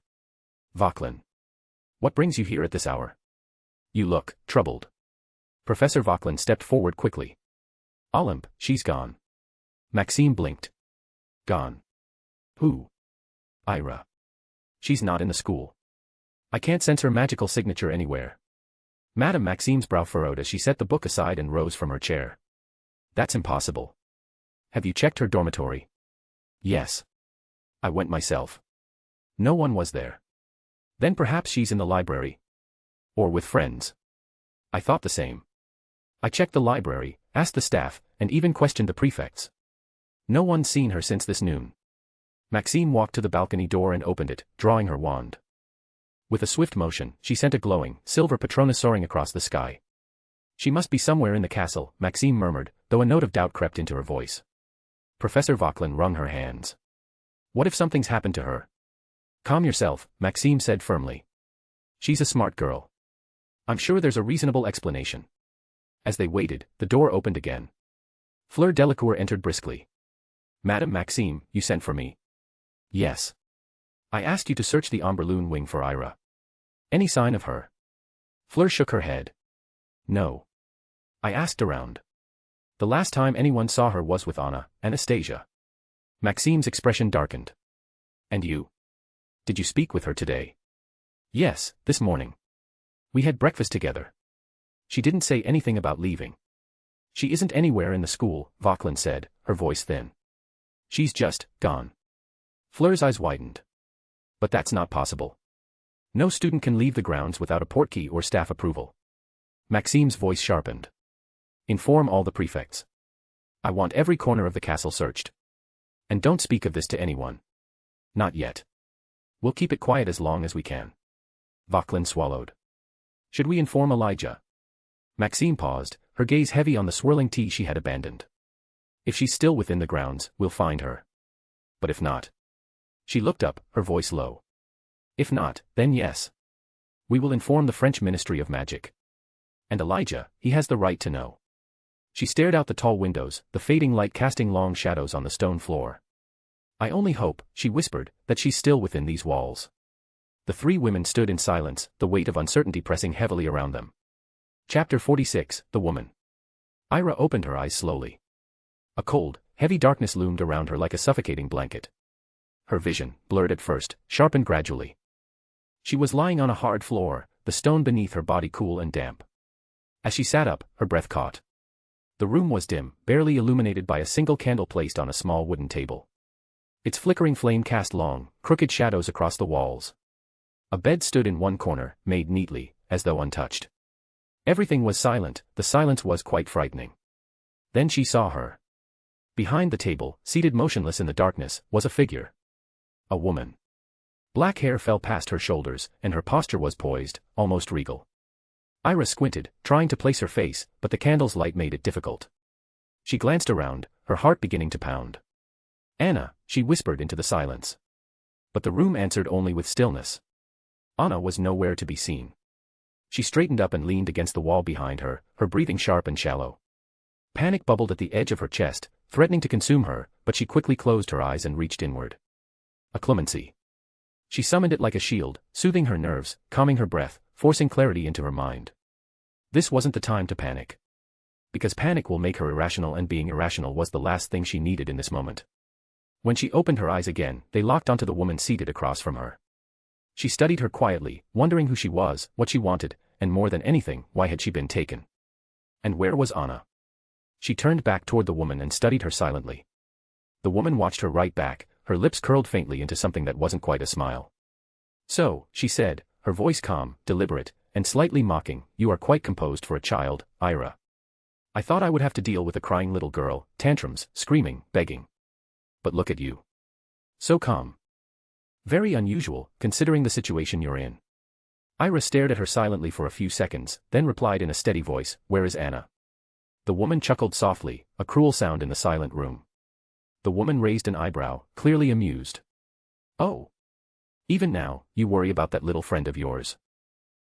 Vauquelin. What brings you here at this hour? You look troubled. Professor Vauquelin stepped forward quickly. Olympe, she's gone. Maxime blinked. Gone. Who? Ira. She's not in the school. I can't sense her magical signature anywhere. Madame Maxime's brow furrowed as she set the book aside and rose from her chair. That's impossible. Have you checked her dormitory? Yes. I went myself. No one was there. Then perhaps she's in the library. Or with friends. I thought the same. I checked the library, asked the staff, and even questioned the prefects. No one's seen her since this noon. Maxime walked to the balcony door and opened it, drawing her wand. With a swift motion, she sent a glowing, silver Patronus soaring across the sky. She must be somewhere in the castle, Maxime murmured, though a note of doubt crept into her voice. Professor Vauquelin wrung her hands. What if something's happened to her? Calm yourself, Maxime said firmly. She's a smart girl. I'm sure there's a reasonable explanation. As they waited, the door opened again. Fleur Delacour entered briskly. Madame Maxime, you sent for me. Yes. I asked you to search the Amberloon wing for Ira. Any sign of her? Fleur shook her head. No. I asked around. The last time anyone saw her was with Anna, Anastasia. Maxime's expression darkened. And you? Did you speak with her today? Yes, this morning. We had breakfast together. She didn't say anything about leaving. She isn't anywhere in the school, Vauquelin said, her voice thin. She's just gone. Fleur's eyes widened. But that's not possible. No student can leave the grounds without a portkey or staff approval. Maxime's voice sharpened. Inform all the prefects. I want every corner of the castle searched. And don't speak of this to anyone. Not yet. We'll keep it quiet as long as we can. Vauquelin swallowed. Should we inform Elijah? Maxime paused, her gaze heavy on the swirling tea she had abandoned. If she's still within the grounds, we'll find her. But if not. She looked up, her voice low. If not, then yes. We will inform the French Ministry of Magic. And Elijah, he has the right to know. She stared out the tall windows, the fading light casting long shadows on the stone floor. I only hope, she whispered, that she's still within these walls. The three women stood in silence, the weight of uncertainty pressing heavily around them. Chapter 46, The Woman. Ira opened her eyes slowly. A cold, heavy darkness loomed around her like a suffocating blanket. Her vision, blurred at first, sharpened gradually. She was lying on a hard floor, the stone beneath her body cool and damp. As she sat up, her breath caught. The room was dim, barely illuminated by a single candle placed on a small wooden table. Its flickering flame cast long, crooked shadows across the walls. A bed stood in one corner, made neatly, as though untouched. Everything was silent, the silence was quite frightening. Then she saw her. Behind the table, seated motionless in the darkness, was a figure. A woman. Black hair fell past her shoulders, and her posture was poised, almost regal. Ira squinted, trying to place her face, but the candle's light made it difficult. She glanced around, her heart beginning to pound. Anna, she whispered into the silence. But the room answered only with stillness. Anna was nowhere to be seen. She straightened up and leaned against the wall behind her, her breathing sharp and shallow. Panic bubbled at the edge of her chest, threatening to consume her, but she quickly closed her eyes and reached inward. A clemency. She summoned it like a shield, soothing her nerves, calming her breath, forcing clarity into her mind. This wasn't the time to panic. Because panic will make her irrational, and being irrational was the last thing she needed in this moment. When she opened her eyes again, they locked onto the woman seated across from her. She studied her quietly, wondering who she was, what she wanted, and more than anything, why had she been taken? And where was Anna? She turned back toward the woman and studied her silently. The woman watched her right back, her lips curled faintly into something that wasn't quite a smile. So, she said, her voice calm, deliberate, and slightly mocking, you are quite composed for a child, Ira. I thought I would have to deal with a crying little girl, tantrums, screaming, begging. But look at you. So calm. Very unusual, considering the situation you're in. Ira stared at her silently for a few seconds, then replied in a steady voice, where is Anna? The woman chuckled softly, a cruel sound in the silent room. The woman raised an eyebrow, clearly amused. Oh. Even now, you worry about that little friend of yours.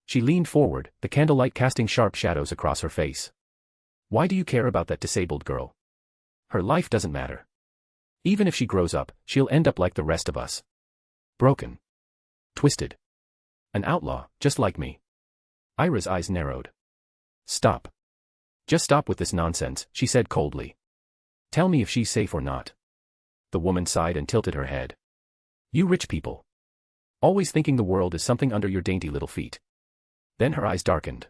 She leaned forward, the candlelight casting sharp shadows across her face. Why do you care about that disabled girl? Her life doesn't matter. Even if she grows up, she'll end up like the rest of us. Broken. Twisted. An outlaw, just like me. Ira's eyes narrowed. Stop. Just stop with this nonsense, she said coldly. Tell me if she's safe or not. The woman sighed and tilted her head. You rich people. Always thinking the world is something under your dainty little feet. Then her eyes darkened.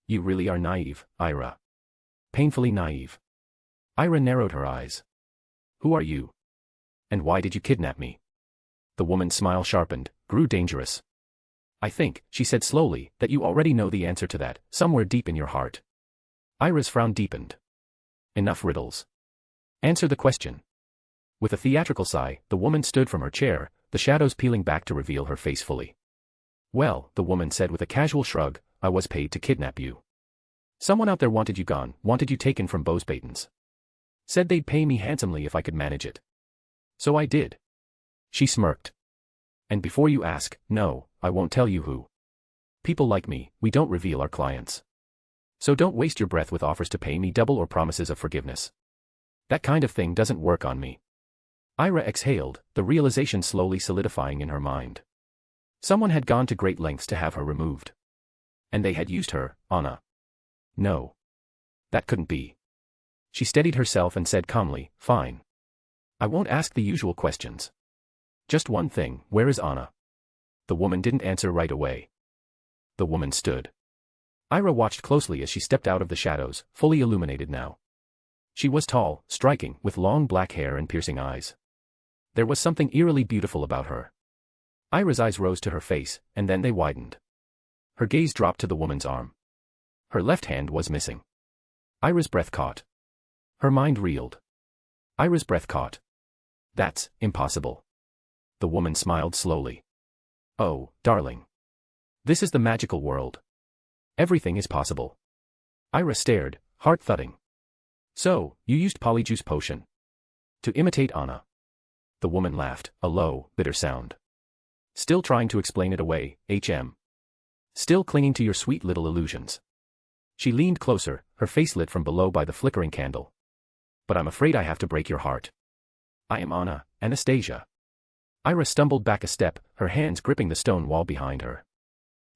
You really are naive, Ira. Painfully naive. Ira narrowed her eyes. Who are you? And why did you kidnap me? The woman's smile sharpened, grew dangerous. I think, she said slowly, that you already know the answer to that, somewhere deep in your heart. Ira's frown deepened. Enough riddles. Answer the question. With a theatrical sigh, the woman stood from her chair, the shadows peeling back to reveal her face fully. Well, the woman said with a casual shrug, I was paid to kidnap you. Someone out there wanted you gone, wanted you taken from Beauxbatons. Said they'd pay me handsomely if I could manage it. So I did. She smirked. And before you ask, no, I won't tell you who. People like me, we don't reveal our clients. So don't waste your breath with offers to pay me double or promises of forgiveness. That kind of thing doesn't work on me. Ira exhaled, the realization slowly solidifying in her mind. Someone had gone to great lengths to have her removed. And they had used her, Anna. No. That couldn't be. She steadied herself and said calmly, fine. I won't ask the usual questions. Just one thing, where is Anna? The woman didn't answer right away. The woman stood. Ira watched closely as she stepped out of the shadows, fully illuminated now. She was tall, striking, with long black hair and piercing eyes. There was something eerily beautiful about her. Ira's eyes rose to her face, and then they widened. Her gaze dropped to the woman's arm. Her left hand was missing. Ira's breath caught. Her mind reeled. Ira's breath caught. That's impossible. The woman smiled slowly. Oh, darling. This is the magical world. Everything is possible. Ira stared, heart thudding. So, you used polyjuice potion to imitate Anna. The woman laughed, a low, bitter sound. Still trying to explain it away, HM. Still clinging to your sweet little illusions. She leaned closer, her face lit from below by the flickering candle. But I'm afraid I have to break your heart. I am Anna, Anastasia. Ira stumbled back a step, her hands gripping the stone wall behind her.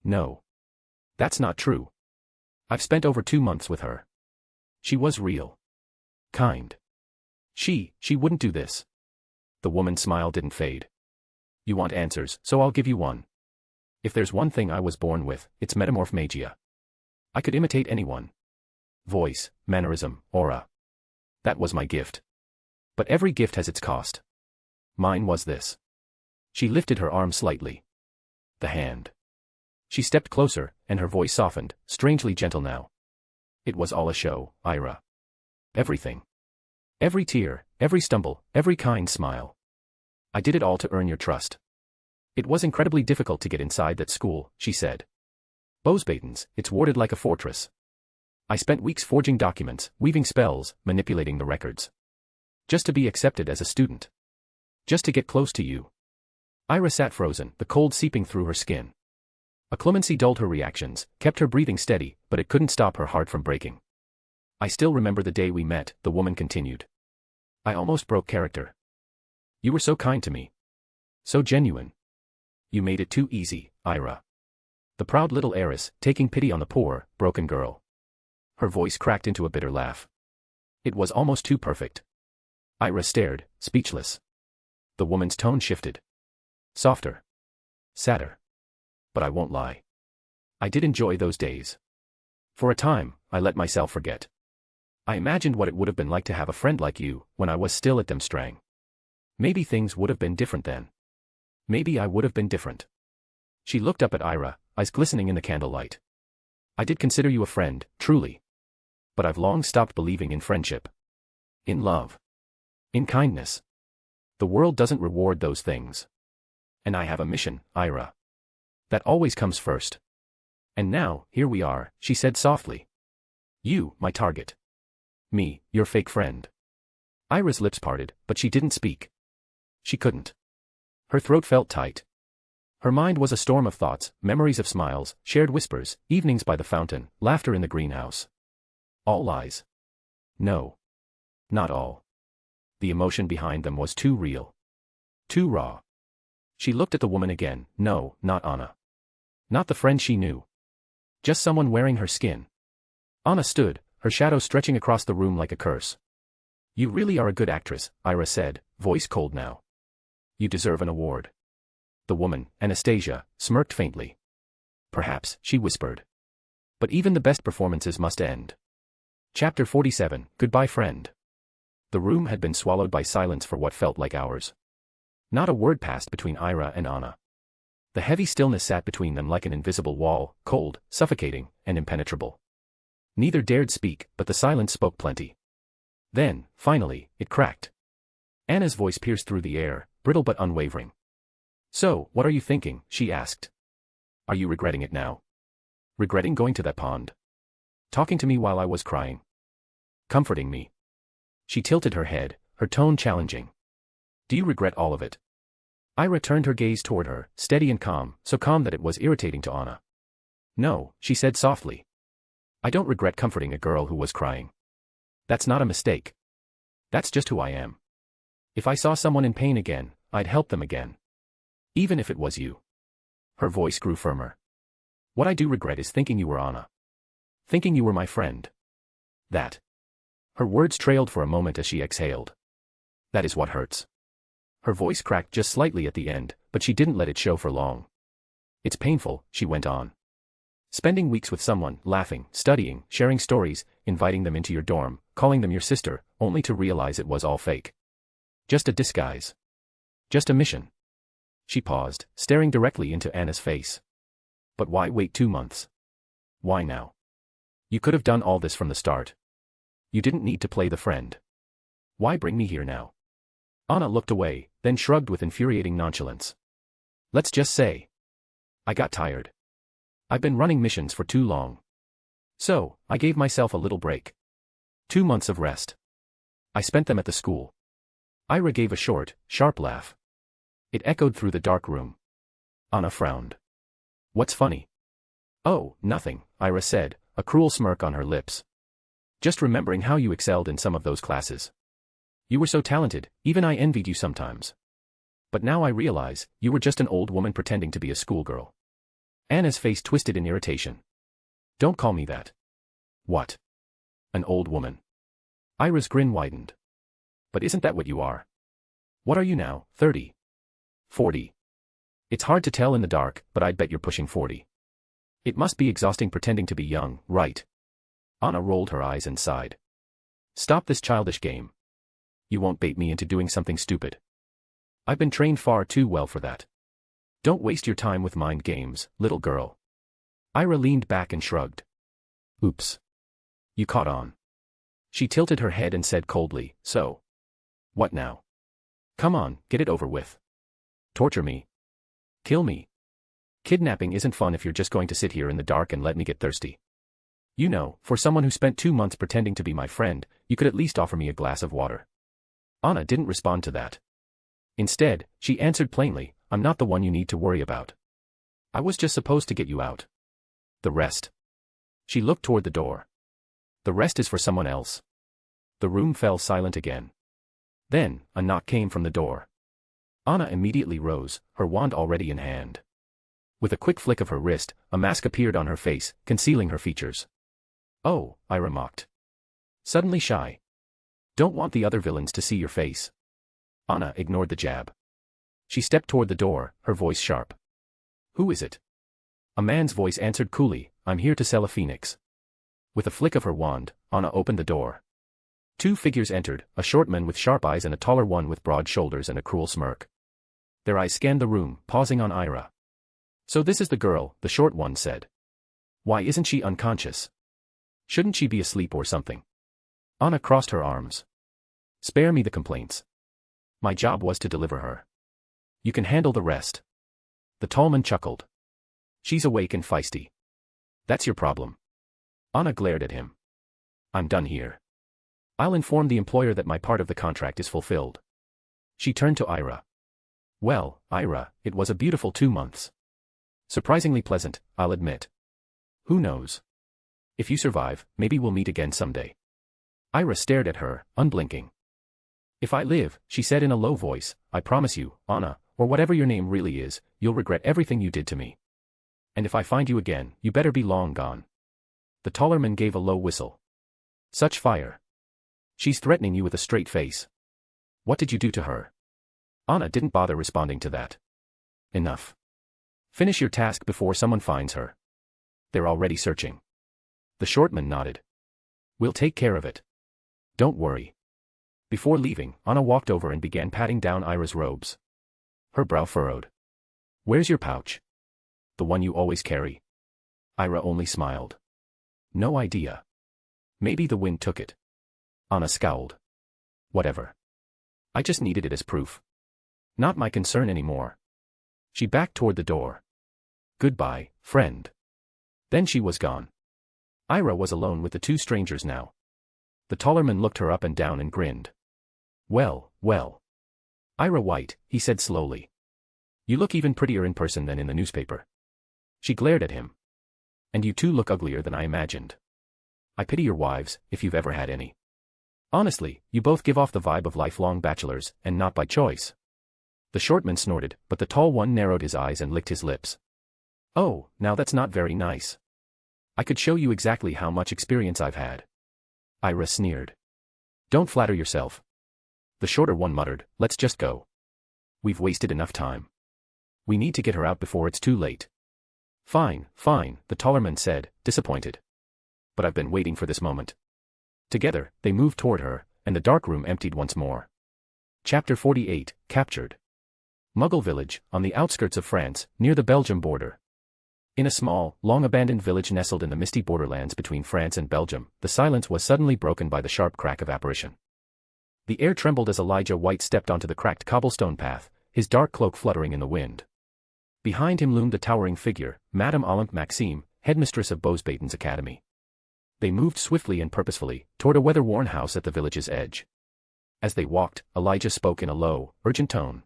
No. That's not true. I've spent over 2 months with her. She was real. Kind. She wouldn't do this. The woman's smile didn't fade. You want answers, so I'll give you one. If there's one thing I was born with, it's metamorph magia. I could imitate anyone. Voice, mannerism, aura. That was my gift. But every gift has its cost. Mine was this. She lifted her arm slightly. The hand. She stepped closer, and her voice softened, strangely gentle now. It was all a show, Ira. Everything. Every tear, every stumble, every kind smile. I did it all to earn your trust. It was incredibly difficult to get inside that school, she said. Bosbatons, it's warded like a fortress. I spent weeks forging documents, weaving spells, manipulating the records. Just to be accepted as a student. Just to get close to you. Ira sat frozen, the cold seeping through her skin. A clemency dulled her reactions, kept her breathing steady, but it couldn't stop her heart from breaking. I still remember the day we met, the woman continued. I almost broke character. You were so kind to me. So genuine. You made it too easy, Ira. The proud little heiress, taking pity on the poor, broken girl. Her voice cracked into a bitter laugh. It was almost too perfect. Ira stared, speechless. The woman's tone shifted. Softer. Sadder. But I won't lie. I did enjoy those days. For a time, I let myself forget. I imagined what it would have been like to have a friend like you, when I was still at Demstrang. Maybe things would have been different then. Maybe I would have been different. She looked up at Ira, eyes glistening in the candlelight. I did consider you a friend, truly. But I've long stopped believing in friendship. In love. In kindness. The world doesn't reward those things. And I have a mission, Ira. That always comes first. And now, here we are, she said softly. You, my target. Me, your fake friend. Ira's lips parted, but she didn't speak. She couldn't. Her throat felt tight. Her mind was a storm of thoughts, memories of smiles, shared whispers, evenings by the fountain, laughter in the greenhouse. All lies. No. Not all. The emotion behind them was too real. Too raw. She looked at the woman again. No, not Anna. Not the friend she knew. Just someone wearing her skin. Anna stood, her shadow stretching across the room like a curse. You really are a good actress, Ira said, voice cold now. You deserve an award. The woman, Anastasia, smirked faintly. Perhaps, she whispered. But even the best performances must end. Chapter 47, Goodbye Friend. The room had been swallowed by silence for what felt like hours. Not a word passed between Ira and Anna. The heavy stillness sat between them like an invisible wall, cold, suffocating, and impenetrable. Neither dared speak, but the silence spoke plenty. Then, finally, it cracked. Anna's voice pierced through the air, brittle but unwavering. So, what are you thinking? She asked. Are you regretting it now? Regretting going to that pond? Talking to me while I was crying? Comforting me? She tilted her head, her tone challenging. Do you regret all of it? Ira turned her gaze toward her, steady and calm, so calm that it was irritating to Anna. No, she said softly. I don't regret comforting a girl who was crying. That's not a mistake. That's just who I am. If I saw someone in pain again, I'd help them again. Even if it was you. Her voice grew firmer. What I do regret is thinking you were Anna. Thinking you were my friend. That. Her words trailed for a moment as she exhaled. That is what hurts. Her voice cracked just slightly at the end, but she didn't let it show for long. It's painful, she went on. Spending weeks with someone, laughing, studying, sharing stories, inviting them into your dorm, calling them your sister, only to realize it was all fake. Just a disguise. Just a mission. She paused, staring directly into Anna's face. But why wait 2 months? Why now? You could have done all this from the start. You didn't need to play the friend. Why bring me here now? Anna looked away, then shrugged with infuriating nonchalance. Let's just say, I got tired. I've been running missions for too long. So, I gave myself a little break. 2 months of rest. I spent them at the school. Ira gave a short, sharp laugh. It echoed through the dark room. Anna frowned. What's funny? Oh, nothing, Ira said, a cruel smirk on her lips. Just remembering how you excelled in some of those classes. You were so talented, even I envied you sometimes. But now I realize, you were just an old woman pretending to be a schoolgirl. Anna's face twisted in irritation. Don't call me that. What? An old woman. Ira's grin widened. But isn't that what you are? What are you now, 30? 40? It's hard to tell in the dark, but I'd bet you're pushing 40. It must be exhausting pretending to be young, right? Anna rolled her eyes and sighed. Stop this childish game. You won't bait me into doing something stupid. I've been trained far too well for that. Don't waste your time with mind games, little girl. Ira leaned back and shrugged. Oops. You caught on. She tilted her head and said coldly, so. What now? Come on, get it over with. Torture me. Kill me. Kidnapping isn't fun if you're just going to sit here in the dark and let me get thirsty. You know, for someone who spent 2 months pretending to be my friend, you could at least offer me a glass of water. Anna didn't respond to that. Instead, she answered plainly, I'm not the one you need to worry about. I was just supposed to get you out. The rest. She looked toward the door. The rest is for someone else. The room fell silent again. Then, a knock came from the door. Anna immediately rose, her wand already in hand. With a quick flick of her wrist, a mask appeared on her face, concealing her features. Oh, Ira mocked. Suddenly shy. Don't want the other villains to see your face. Anna ignored the jab. She stepped toward the door, her voice sharp. Who is it? A man's voice answered coolly, I'm here to sell a phoenix. With a flick of her wand, Anna opened the door. 2 figures entered, a short man with sharp eyes and a taller one with broad shoulders and a cruel smirk. Their eyes scanned the room, pausing on Ira. So this is the girl, the short one said. Why isn't she unconscious? Shouldn't she be asleep or something? Anna crossed her arms. Spare me the complaints. My job was to deliver her. You can handle the rest. The tall man chuckled. She's awake and feisty. That's your problem. Anna glared at him. I'm done here. I'll inform the employer that my part of the contract is fulfilled. She turned to Ira. Well, Ira, it was a beautiful 2 months. Surprisingly pleasant, I'll admit. Who knows? If you survive, maybe we'll meet again someday. Ira stared at her, unblinking. If I live, she said in a low voice, I promise you, Anna, or whatever your name really is, you'll regret everything you did to me. And if I find you again, you better be long gone. The taller man gave a low whistle. Such fire. She's threatening you with a straight face. What did you do to her? Anna didn't bother responding to that. Enough. Finish your task before someone finds her. They're already searching. The short man nodded. We'll take care of it. Don't worry. Before leaving, Anna walked over and began patting down Ira's robes. Her brow furrowed. Where's your pouch? The one you always carry. Ira only smiled. No idea. Maybe the wind took it. Anna scowled. Whatever. I just needed it as proof. Not my concern anymore. She backed toward the door. Goodbye, friend. Then she was gone. Ira was alone with the 2 strangers now. The taller man looked her up and down and grinned. Well, well. Ira White, he said slowly. You look even prettier in person than in the newspaper. She glared at him. And you 2 look uglier than I imagined. I pity your wives, if you've ever had any. Honestly, you both give off the vibe of lifelong bachelors, and not by choice. The short man snorted, but the tall one narrowed his eyes and licked his lips. Oh, now that's not very nice. I could show you exactly how much experience I've had. Ira sneered. Don't flatter yourself. The shorter one muttered, let's just go. We've wasted enough time. We need to get her out before it's too late. Fine, fine, the taller man said, disappointed. But I've been waiting for this moment. Together, they moved toward her, and the dark room emptied once more. Chapter 48, Captured. Muggle village, on the outskirts of France, near the Belgium border. In a small, long-abandoned village nestled in the misty borderlands between France and Belgium, the silence was suddenly broken by the sharp crack of apparition. The air trembled as Elijah White stepped onto the cracked cobblestone path, his dark cloak fluttering in the wind. Behind him loomed the towering figure, Madame Olympe Maxime, headmistress of Beauxbatons Academy. They moved swiftly and purposefully, toward a weather-worn house at the village's edge. As they walked, Elijah spoke in a low, urgent tone.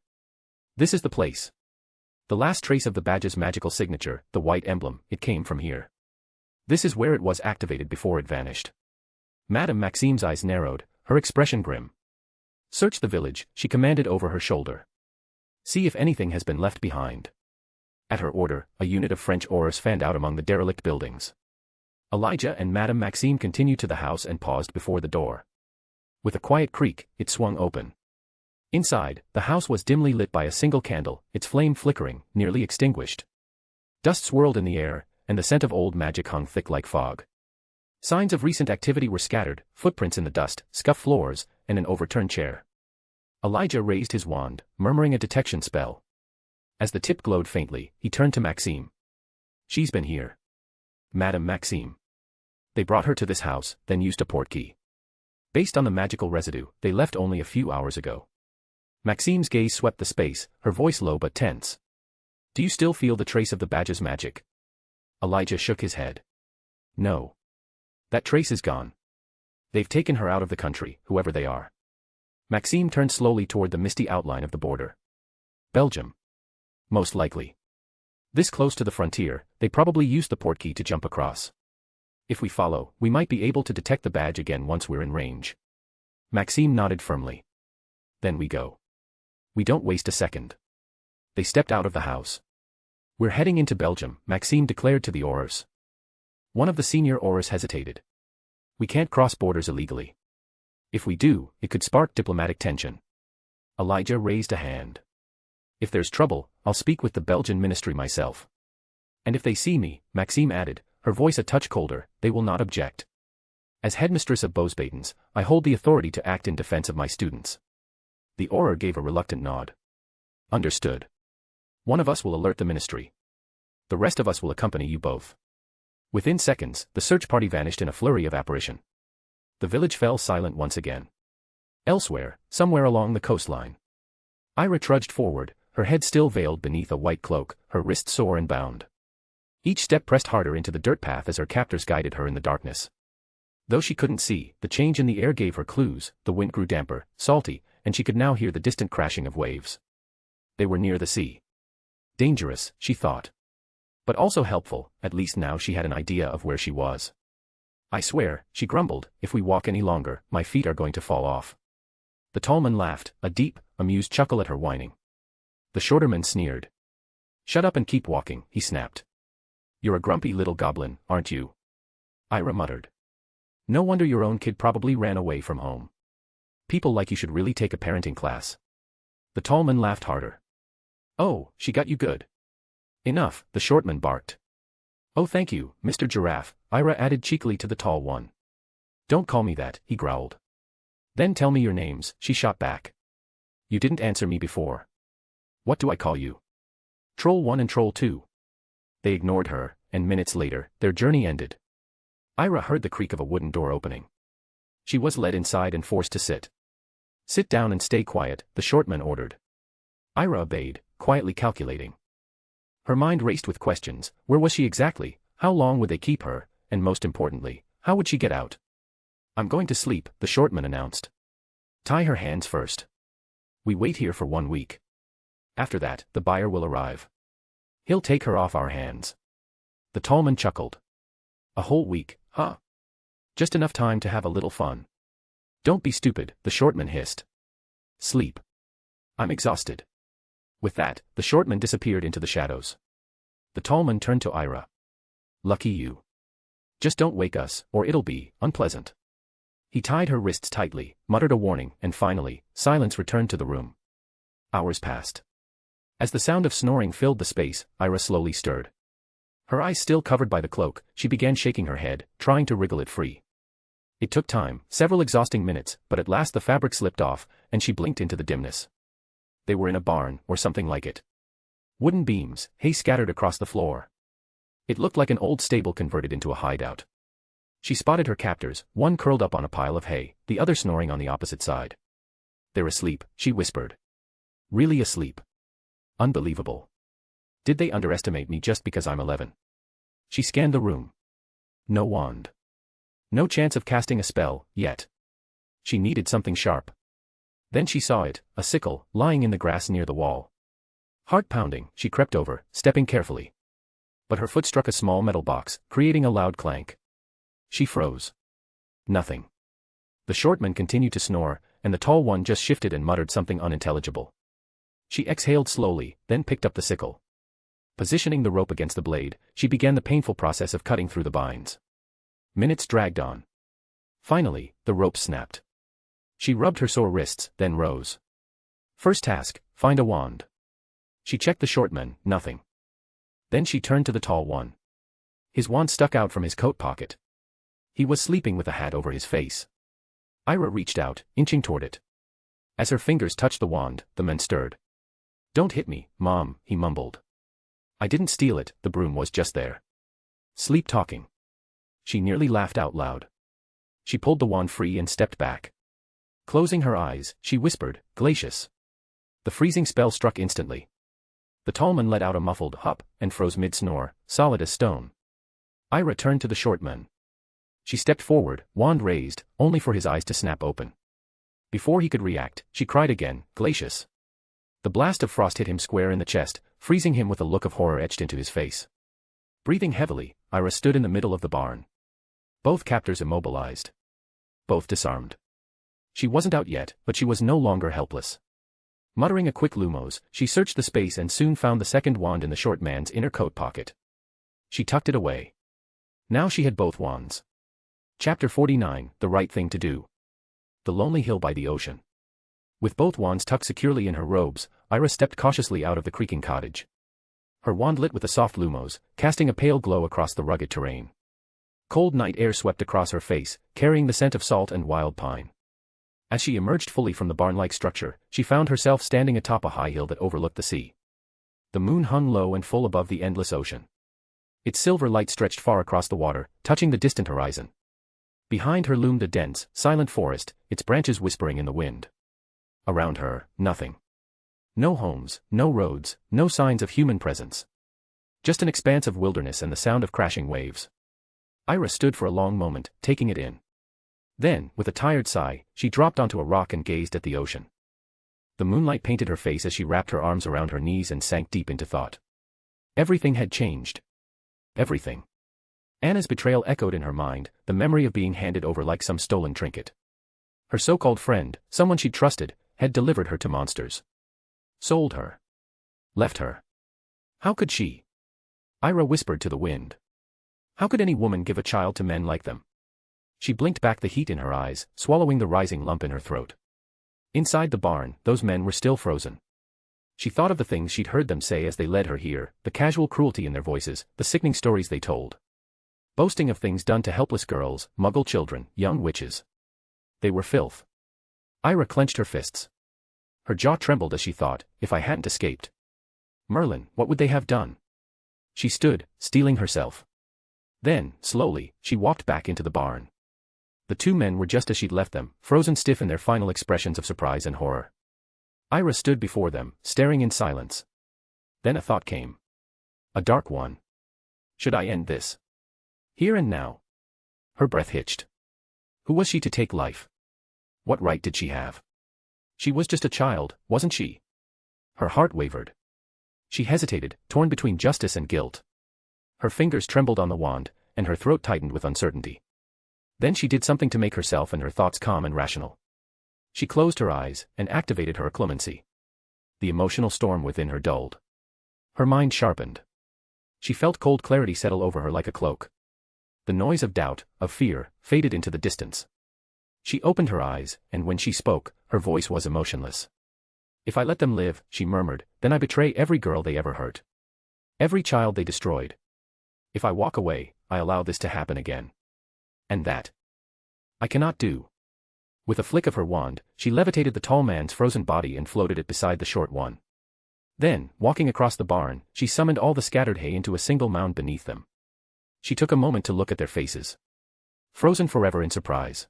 "This is the place. The last trace of the badge's magical signature, the white emblem, it came from here. This is where it was activated before it vanished." Madame Maxime's eyes narrowed, her expression grim. "Search the village," she commanded over her shoulder. "See if anything has been left behind." At her order, a unit of French aurors fanned out among the derelict buildings. Elijah and Madame Maxime continued to the house and paused before the door. With a quiet creak, it swung open. Inside, the house was dimly lit by a single candle, its flame flickering, nearly extinguished. Dust swirled in the air, and the scent of old magic hung thick like fog. Signs of recent activity were scattered, footprints in the dust, scuffed floors, and an overturned chair. Elijah raised his wand, murmuring a detection spell. As the tip glowed faintly, he turned to Maxime. "She's been here. Madame Maxime. They brought her to this house, then used a portkey. Based on the magical residue, they left only a few hours ago." Maxime's gaze swept the space, her voice low but tense. "Do you still feel the trace of the badge's magic?" Elijah shook his head. "No. That trace is gone. They've taken her out of the country, whoever they are." Maxime turned slowly toward the misty outline of the border. "Belgium. Most likely. This close to the frontier, they probably used the portkey to jump across. If we follow, we might be able to detect the badge again once we're in range." Maxime nodded firmly. "Then we go. We don't waste a second." They stepped out of the house. "We're heading into Belgium," Maxime declared to the aurors. One of the senior aurors hesitated. "We can't cross borders illegally. If we do, it could spark diplomatic tension." Elijah raised a hand. "If there's trouble, I'll speak with the Belgian ministry myself." "And if they see me," Maxime added, her voice a touch colder, "they will not object. As headmistress of Beauxbatons, I hold the authority to act in defense of my students." The auror gave a reluctant nod. "Understood. One of us will alert the ministry. The rest of us will accompany you both." Within seconds, the search party vanished in a flurry of apparition. The village fell silent once again. Elsewhere, somewhere along the coastline, Ira trudged forward, her head still veiled beneath a white cloak, her wrist sore and bound. Each step pressed harder into the dirt path as her captors guided her in the darkness. Though she couldn't see, the change in the air gave her clues. The wind grew damper, salty, and she could now hear the distant crashing of waves. They were near the sea. Dangerous, she thought. But also helpful, at least now she had an idea of where she was. "I swear," she grumbled, "if we walk any longer, my feet are going to fall off." The tall man laughed, a deep, amused chuckle at her whining. The shorter man sneered. "Shut up and keep walking," he snapped. "You're a grumpy little goblin, aren't you?" Ira muttered. "No wonder your own kid probably ran away from home. People like you should really take a parenting class." The tall man laughed harder. "Oh, she got you good." "Enough," the short man barked. "Oh thank you, Mr. Giraffe," Ira added cheekily to the tall one. "Don't call me that," he growled. "Then tell me your names," she shot back. "You didn't answer me before. What do I call you?" "Troll 1 and Troll 2. They ignored her, and minutes later, their journey ended. Ira heard the creak of a wooden door opening. She was led inside and forced to sit. "Sit down and stay quiet," the short man ordered. Ira obeyed, quietly calculating. Her mind raced with questions. Where was she exactly? How long would they keep her? And most importantly, how would she get out? "I'm going to sleep," the short man announced. "Tie her hands first. We wait here for 1 week. After that, the buyer will arrive. He'll take her off our hands." The tall man chuckled. "A whole week, huh? Just enough time to have a little fun." "Don't be stupid," the short man hissed. "Sleep. I'm exhausted." With that, the short man disappeared into the shadows. The tall man turned to Ira. "Lucky you. Just don't wake us, or it'll be unpleasant." He tied her wrists tightly, muttered a warning, and finally, silence returned to the room. Hours passed. As the sound of snoring filled the space, Ira slowly stirred. Her eyes still covered by the cloak, she began shaking her head, trying to wriggle it free. It took time, several exhausting minutes, but at last the fabric slipped off, and she blinked into the dimness. They were in a barn, or something like it. Wooden beams, hay scattered across the floor. It looked like an old stable converted into a hideout. She spotted her captors, one curled up on a pile of hay, the other snoring on the opposite side. "They're asleep," she whispered. "Really asleep. Unbelievable. Did they underestimate me just because I'm 11? She scanned the room. No wand. No chance of casting a spell, yet. She needed something sharp. Then she saw it, a sickle, lying in the grass near the wall. Heart pounding, she crept over, stepping carefully. But her foot struck a small metal box, creating a loud clank. She froze. Nothing. The short man continued to snore, and the tall one just shifted and muttered something unintelligible. She exhaled slowly, then picked up the sickle. Positioning the rope against the blade, she began the painful process of cutting through the binds. Minutes dragged on. Finally, the rope snapped. She rubbed her sore wrists, then rose. First task, find a wand. She checked the short man, nothing. Then she turned to the tall one. His wand stuck out from his coat pocket. He was sleeping with a hat over his face. Ira reached out, inching toward it. As her fingers touched the wand, the man stirred. "Don't hit me, Mom," he mumbled. "I didn't steal it, the broom was just there." Sleep talking. She nearly laughed out loud. She pulled the wand free and stepped back. Closing her eyes, she whispered, "Glacius." The freezing spell struck instantly. The tall man let out a muffled hup and froze mid-snore, solid as stone. Ira turned to the short man. She stepped forward, wand raised, only for his eyes to snap open. Before he could react, she cried again, "Glacius." The blast of frost hit him square in the chest, freezing him with a look of horror etched into his face. Breathing heavily, Ira stood in the middle of the barn. Both captors immobilized. Both disarmed. She wasn't out yet, but she was no longer helpless. Muttering a quick lumos, she searched the space and soon found the second wand in the short man's inner coat pocket. She tucked it away. Now she had both wands. Chapter 49, The Right Thing to Do. The lonely hill by the ocean. With both wands tucked securely in her robes, Ira stepped cautiously out of the creaking cottage. Her wand lit with a soft lumos, casting a pale glow across the rugged terrain. Cold night air swept across her face, carrying the scent of salt and wild pine. As she emerged fully from the barn-like structure, she found herself standing atop a high hill that overlooked the sea. The moon hung low and full above the endless ocean. Its silver light stretched far across the water, touching the distant horizon. Behind her loomed a dense, silent forest, its branches whispering in the wind. Around her, nothing. No homes, no roads, no signs of human presence. Just an expanse of wilderness and the sound of crashing waves. Ira stood for a long moment, taking it in. Then, with a tired sigh, she dropped onto a rock and gazed at the ocean. The moonlight painted her face as she wrapped her arms around her knees and sank deep into thought. Everything had changed. Everything. Anna's betrayal echoed in her mind, the memory of being handed over like some stolen trinket. Her so-called friend, someone she trusted, had delivered her to monsters. Sold her. Left her. How could she? Ira whispered to the wind. How could any woman give a child to men like them? She blinked back the heat in her eyes, swallowing the rising lump in her throat. Inside the barn, those men were still frozen. She thought of the things she'd heard them say as they led her here, the casual cruelty in their voices, the sickening stories they told. Boasting of things done to helpless girls, muggle children, young witches. They were filth. Ira clenched her fists. Her jaw trembled as she thought, if I hadn't escaped. Merlin, what would they have done? She stood, steeling herself. Then, slowly, she walked back into the barn. The two men were just as she'd left them, frozen stiff in their final expressions of surprise and horror. Ira stood before them, staring in silence. Then a thought came. A dark one. Should I end this? Here and now? Her breath hitched. Who was she to take life? What right did she have? She was just a child, wasn't she? Her heart wavered. She hesitated, torn between justice and guilt. Her fingers trembled on the wand, and her throat tightened with uncertainty. Then she did something to make herself and her thoughts calm and rational. She closed her eyes, and activated her occlumency. The emotional storm within her dulled. Her mind sharpened. She felt cold clarity settle over her like a cloak. The noise of doubt, of fear, faded into the distance. She opened her eyes, and when she spoke, her voice was emotionless. If I let them live, she murmured, then I betray every girl they ever hurt. Every child they destroyed. If I walk away, I allow this to happen again. And that I cannot do. With a flick of her wand, she levitated the tall man's frozen body and floated it beside the short one. Then, walking across the barn, she summoned all the scattered hay into a single mound beneath them. She took a moment to look at their faces. Frozen forever in surprise.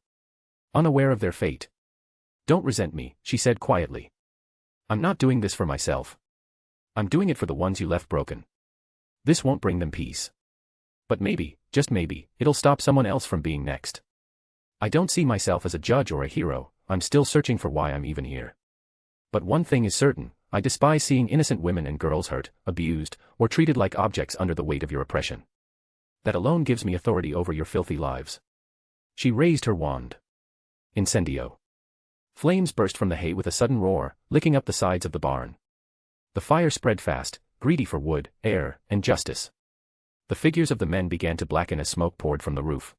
Unaware of their fate. "Don't resent me," she said quietly. "I'm not doing this for myself. I'm doing it for the ones you left broken. This won't bring them peace. But maybe, just maybe, it'll stop someone else from being next. I don't see myself as a judge or a hero, I'm still searching for why I'm even here. But one thing is certain, I despise seeing innocent women and girls hurt, abused, or treated like objects under the weight of your oppression. That alone gives me authority over your filthy lives." She raised her wand. Incendio. Flames burst from the hay with a sudden roar, licking up the sides of the barn. The fire spread fast, greedy for wood, air, and justice. The figures of the men began to blacken as smoke poured from the roof.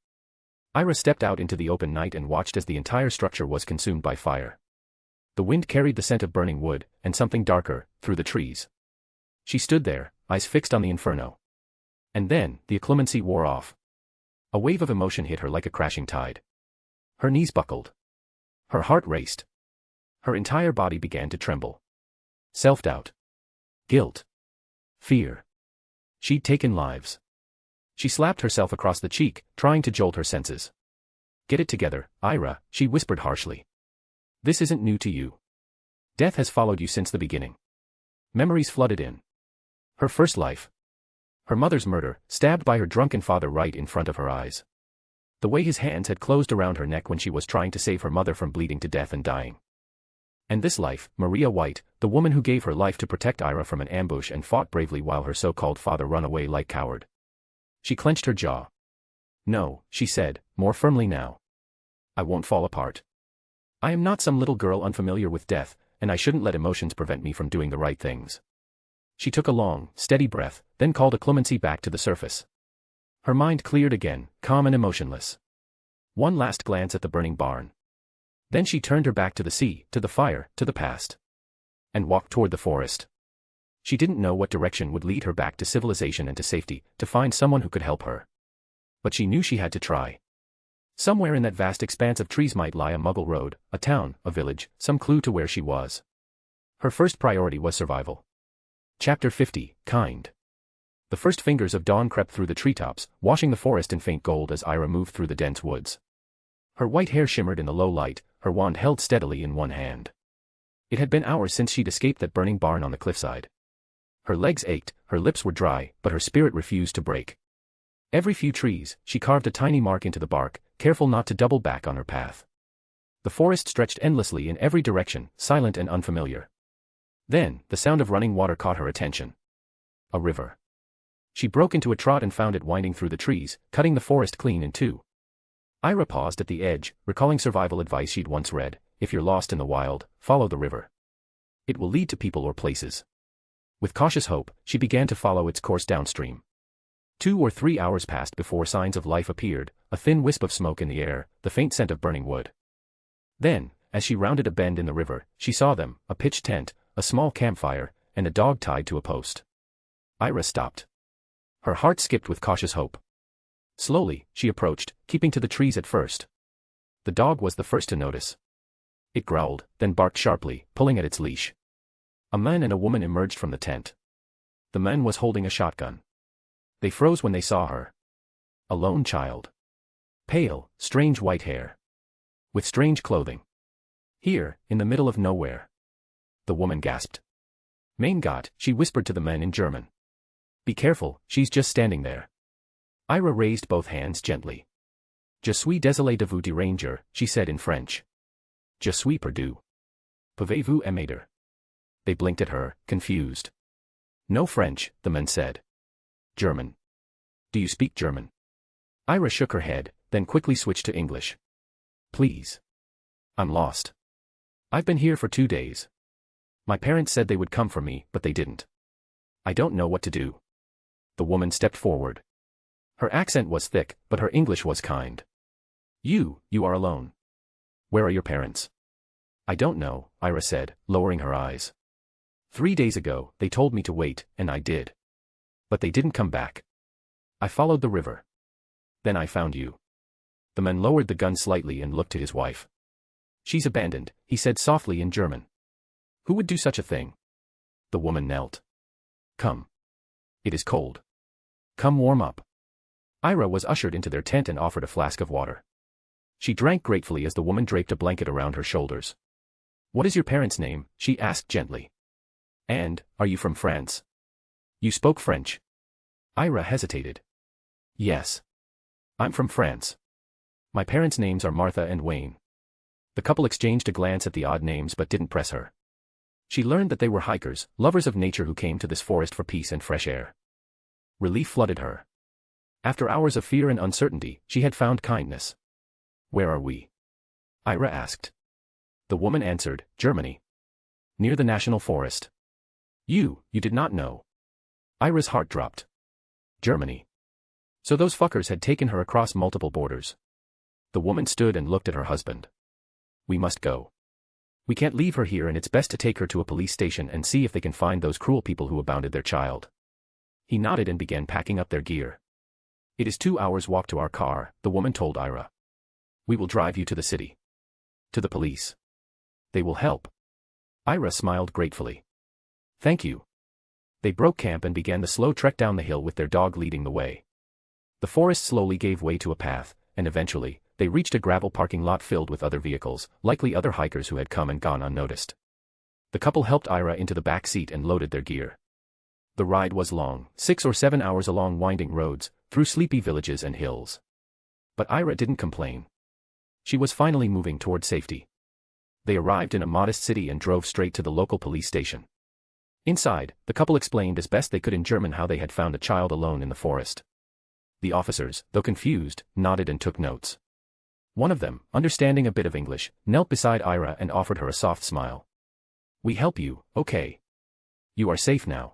Ira stepped out into the open night and watched as the entire structure was consumed by fire. The wind carried the scent of burning wood, and something darker, through the trees. She stood there, eyes fixed on the inferno. And then, the inclemency wore off. A wave of emotion hit her like a crashing tide. Her knees buckled. Her heart raced. Her entire body began to tremble. Self-doubt. Guilt. Fear. She'd taken lives. She slapped herself across the cheek, trying to jolt her senses. "Get it together, Ira," she whispered harshly. "This isn't new to you. Death has followed you since the beginning." Memories flooded in. Her first life. Her mother's murder, stabbed by her drunken father right in front of her eyes. The way his hands had closed around her neck when she was trying to save her mother from bleeding to death and dying. And this life, Maria White, the woman who gave her life to protect Ira from an ambush and fought bravely while her so-called father ran away like coward. She clenched her jaw. "No," she said, more firmly now. "I won't fall apart. I am not some little girl unfamiliar with death, and I shouldn't let emotions prevent me from doing the right things." She took a long, steady breath, then called inclemency back to the surface. Her mind cleared again, calm and emotionless. One last glance at the burning barn. Then she turned her back to the sea, to the fire, to the past. And walked toward the forest. She didn't know what direction would lead her back to civilization and to safety, to find someone who could help her. But she knew she had to try. Somewhere in that vast expanse of trees might lie a Muggle road, a town, a village, some clue to where she was. Her first priority was survival. Chapter 50, Kind. The first fingers of dawn crept through the treetops, washing the forest in faint gold as Ira moved through the dense woods. Her white hair shimmered in the low light, her wand held steadily in one hand. It had been hours since she'd escaped that burning barn on the cliffside. Her legs ached, her lips were dry, but her spirit refused to break. Every few trees, she carved a tiny mark into the bark, careful not to double back on her path. The forest stretched endlessly in every direction, silent and unfamiliar. Then, the sound of running water caught her attention. A river. She broke into a trot and found it winding through the trees, cutting the forest clean in two. Ira paused at the edge, recalling survival advice she'd once read: if you're lost in the wild, follow the river. It will lead to people or places. With cautious hope, she began to follow its course downstream. 2 or 3 hours passed before signs of life appeared, a thin wisp of smoke in the air, the faint scent of burning wood. Then, as she rounded a bend in the river, she saw them, a pitched tent, a small campfire, and a dog tied to a post. Ira stopped. Her heart skipped with cautious hope. Slowly, she approached, keeping to the trees at first. The dog was the first to notice. It growled, then barked sharply, pulling at its leash. A man and a woman emerged from the tent. The man was holding a shotgun. They froze when they saw her. A lone child. Pale, strange white hair. With strange clothing. Here, in the middle of nowhere. The woman gasped. Mein Gott, she whispered to the men in German. Be careful, she's just standing there. Ira raised both hands gently. Je suis désolé de vous déranger, she said in French. Je suis perdu. Pouvez-vous m'aider? They blinked at her, confused. No French, the men said. German. Do you speak German? Ira shook her head, then quickly switched to English. Please. I'm lost. I've been here for 2 days. My parents said they would come for me, but they didn't. I don't know what to do. The woman stepped forward. Her accent was thick, but her English was kind. You are alone. Where are your parents? I don't know, Ira said, lowering her eyes. 3 days ago, they told me to wait, and I did. But they didn't come back. I followed the river. Then I found you. The man lowered the gun slightly and looked to his wife. She's abandoned, he said softly in German. Who would do such a thing? The woman knelt. Come. It is cold. Come warm up. Ira was ushered into their tent and offered a flask of water. She drank gratefully as the woman draped a blanket around her shoulders. What is your parents' name? She asked gently. And, are you from France? You spoke French. Ira hesitated. Yes. I'm from France. My parents' names are Martha and Wayne. The couple exchanged a glance at the odd names but didn't press her. She learned that they were hikers, lovers of nature who came to this forest for peace and fresh air. Relief flooded her. After hours of fear and uncertainty, she had found kindness. Where are we? Ira asked. The woman answered, Germany. Near the national forest. You did not know. Ira's heart dropped. Germany. So those fuckers had taken her across multiple borders. The woman stood and looked at her husband. We must go. We can't leave her here, and it's best to take her to a police station and see if they can find those cruel people who abandoned their child. He nodded and began packing up their gear. It is 2 hours' walk to our car, the woman told Ira. We will drive you to the city. To the police. They will help. Ira smiled gratefully. Thank you. They broke camp and began the slow trek down the hill with their dog leading the way. The forest slowly gave way to a path, and eventually, they reached a gravel parking lot filled with other vehicles, likely other hikers who had come and gone unnoticed. The couple helped Ira into the back seat and loaded their gear. The ride was long, 6 or 7 hours along winding roads, through sleepy villages and hills. But Ira didn't complain. She was finally moving toward safety. They arrived in a modest city and drove straight to the local police station. Inside, the couple explained as best they could in German how they had found a child alone in the forest. The officers, though confused, nodded and took notes. One of them, understanding a bit of English, knelt beside Ira and offered her a soft smile. We help you, okay? You are safe now.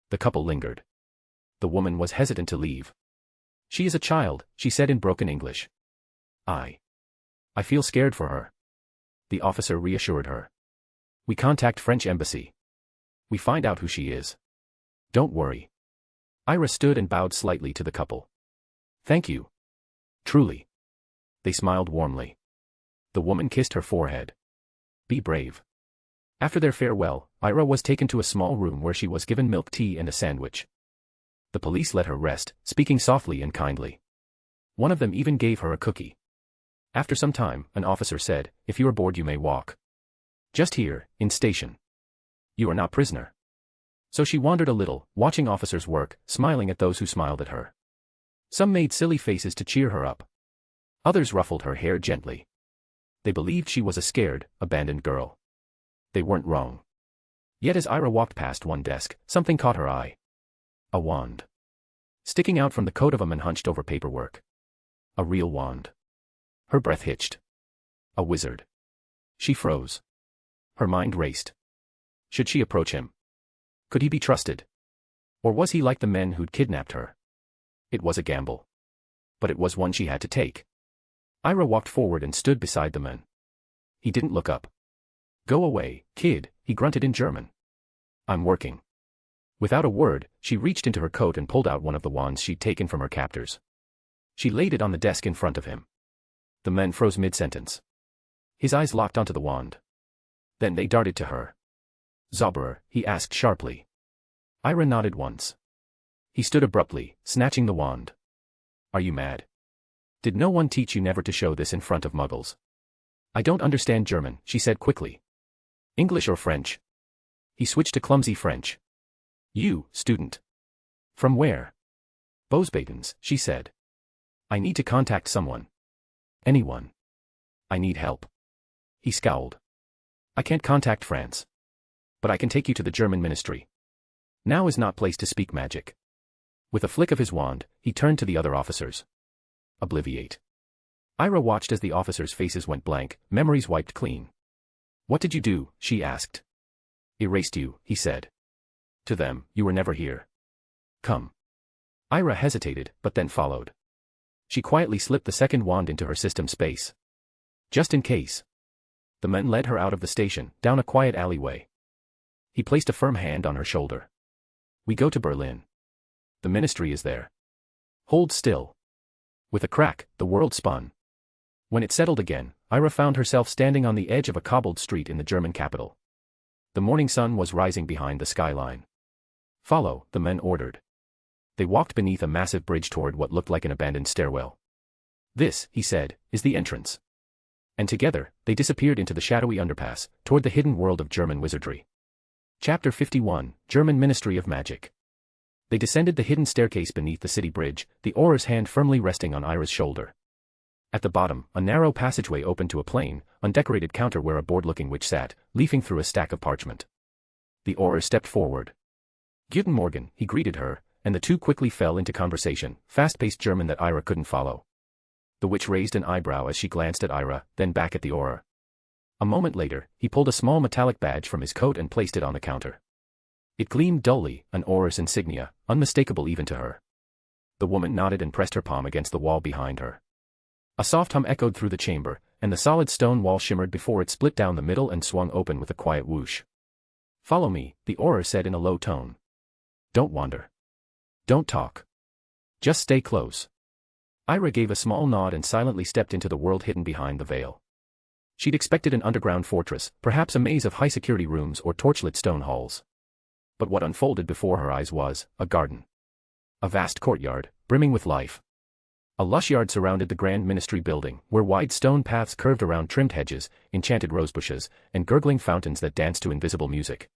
The couple lingered. The woman was hesitant to leave. She is a child, she said in broken English. I feel scared for her. The officer reassured her. We contact French embassy. We find out who she is. Don't worry. Ira stood and bowed slightly to the couple. Thank you. Truly. They smiled warmly. The woman kissed her forehead. Be brave. After their farewell, Ira was taken to a small room where she was given milk tea and a sandwich. The police let her rest, speaking softly and kindly. One of them even gave her a cookie. After some time, an officer said, if you are bored you may walk. Just here, in station. You are not prisoner. So she wandered a little, watching officers work, smiling at those who smiled at her. Some made silly faces to cheer her up. Others ruffled her hair gently. They believed she was a scared, abandoned girl. They weren't wrong. Yet as Ira walked past one desk, something caught her eye. A wand. Sticking out from the coat of a man hunched over paperwork. A real wand. Her breath hitched. A wizard. She froze. Her mind raced. Should she approach him? Could he be trusted? Or was he like the men who'd kidnapped her? It was a gamble. But it was one she had to take. Ira walked forward and stood beside the man. He didn't look up. Go away, kid, he grunted in German. I'm working. Without a word, she reached into her coat and pulled out one of the wands she'd taken from her captors. She laid it on the desk in front of him. The man froze mid-sentence. His eyes locked onto the wand. Then they darted to her. Zauberer, he asked sharply. Ira nodded once. He stood abruptly, snatching the wand. Are you mad? Did no one teach you never to show this in front of muggles? I don't understand German, she said quickly. English or French? He switched to clumsy French. You, student. From where? Bosbatens, she said. I need to contact someone. Anyone. I need help. He scowled. I can't contact France. But I can take you to the German ministry. Now is not place to speak magic. With a flick of his wand, he turned to the other officers. Obliviate. Ira watched as the officers' faces went blank, memories wiped clean. What did you do? She asked. Erased you, he said. To them, you were never here. Come. Ira hesitated, but then followed. She quietly slipped the second wand into her system space. Just in case. The men led her out of the station, down a quiet alleyway. He placed a firm hand on her shoulder. We go to Berlin. The ministry is there. Hold still. With a crack, the world spun. When it settled again, Ira found herself standing on the edge of a cobbled street in the German capital. The morning sun was rising behind the skyline. "Follow," the men ordered. They walked beneath a massive bridge toward what looked like an abandoned stairwell. "This," he said, "is the entrance." And together, they disappeared into the shadowy underpass, toward the hidden world of German wizardry. Chapter 51, German Ministry of Magic. They descended the hidden staircase beneath the city bridge, the Auror's hand firmly resting on Ira's shoulder. At the bottom, a narrow passageway opened to a plain, undecorated counter where a bored-looking witch sat, leafing through a stack of parchment. The Auror stepped forward. "Guten Morgen," he greeted her, and the two quickly fell into conversation, fast-paced German that Ira couldn't follow. The witch raised an eyebrow as she glanced at Ira, then back at the Auror. A moment later, he pulled a small metallic badge from his coat and placed it on the counter. It gleamed dully, an Auror's insignia, unmistakable even to her. The woman nodded and pressed her palm against the wall behind her. A soft hum echoed through the chamber, and the solid stone wall shimmered before it split down the middle and swung open with a quiet whoosh. "Follow me," the Auror said in a low tone. "Don't wander. Don't talk. Just stay close." Ira gave a small nod and silently stepped into the world hidden behind the veil. She'd expected an underground fortress, perhaps a maze of high-security rooms or torchlit stone halls. But what unfolded before her eyes was a garden. A vast courtyard, brimming with life. A lush yard surrounded the grand ministry building, where wide stone paths curved around trimmed hedges, enchanted rosebushes, and gurgling fountains that danced to invisible music.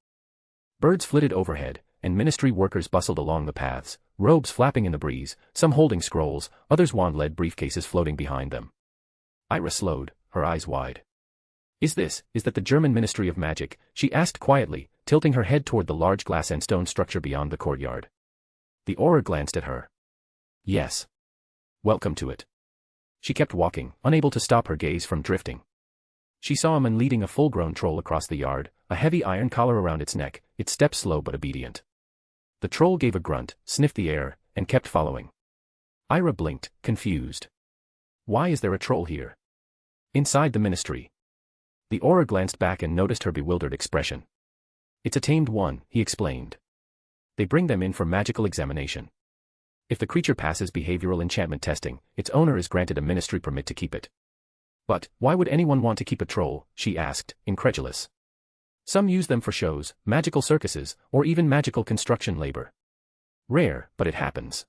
Birds flitted overhead, and ministry workers bustled along the paths, robes flapping in the breeze, some holding scrolls, others wand-led briefcases floating behind them. Ira slowed, her eyes wide. Is that the German Ministry of Magic?" she asked quietly, tilting her head toward the large glass and stone structure beyond the courtyard. The Auror glanced at her. "Yes. Welcome to it." She kept walking, unable to stop her gaze from drifting. She saw a man leading a full-grown troll across the yard, a heavy iron collar around its neck, its steps slow but obedient. The troll gave a grunt, sniffed the air, and kept following. Ira blinked, confused. Why is there a troll here? Inside the ministry. The Auror glanced back and noticed her bewildered expression. "It's a tamed one," he explained. "They bring them in for magical examination. If the creature passes behavioral enchantment testing, its owner is granted a ministry permit to keep it." "But, why would anyone want to keep a troll?" she asked, incredulous. "Some use them for shows, magical circuses, or even magical construction labor. Rare, but it happens.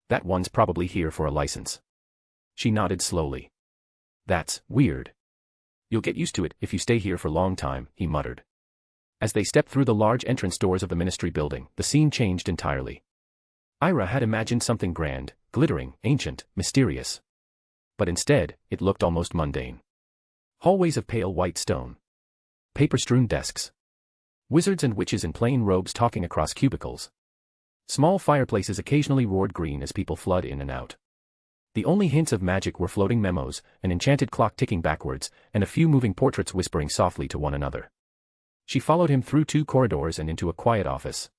That one's probably here for a license." She nodded slowly. "That's weird. You'll get used to it if you stay here for a long time," he muttered. As they stepped through the large entrance doors of the ministry building, the scene changed entirely. Ira had imagined something grand, glittering, ancient, mysterious. But instead, it looked almost mundane. Hallways of pale white stone. Paper-strewn desks. Wizards and witches in plain robes talking across cubicles. Small fireplaces occasionally roared green as people flood in and out. The only hints of magic were floating memos, an enchanted clock ticking backwards, and a few moving portraits whispering softly to one another. She followed him through 2 corridors and into a quiet office.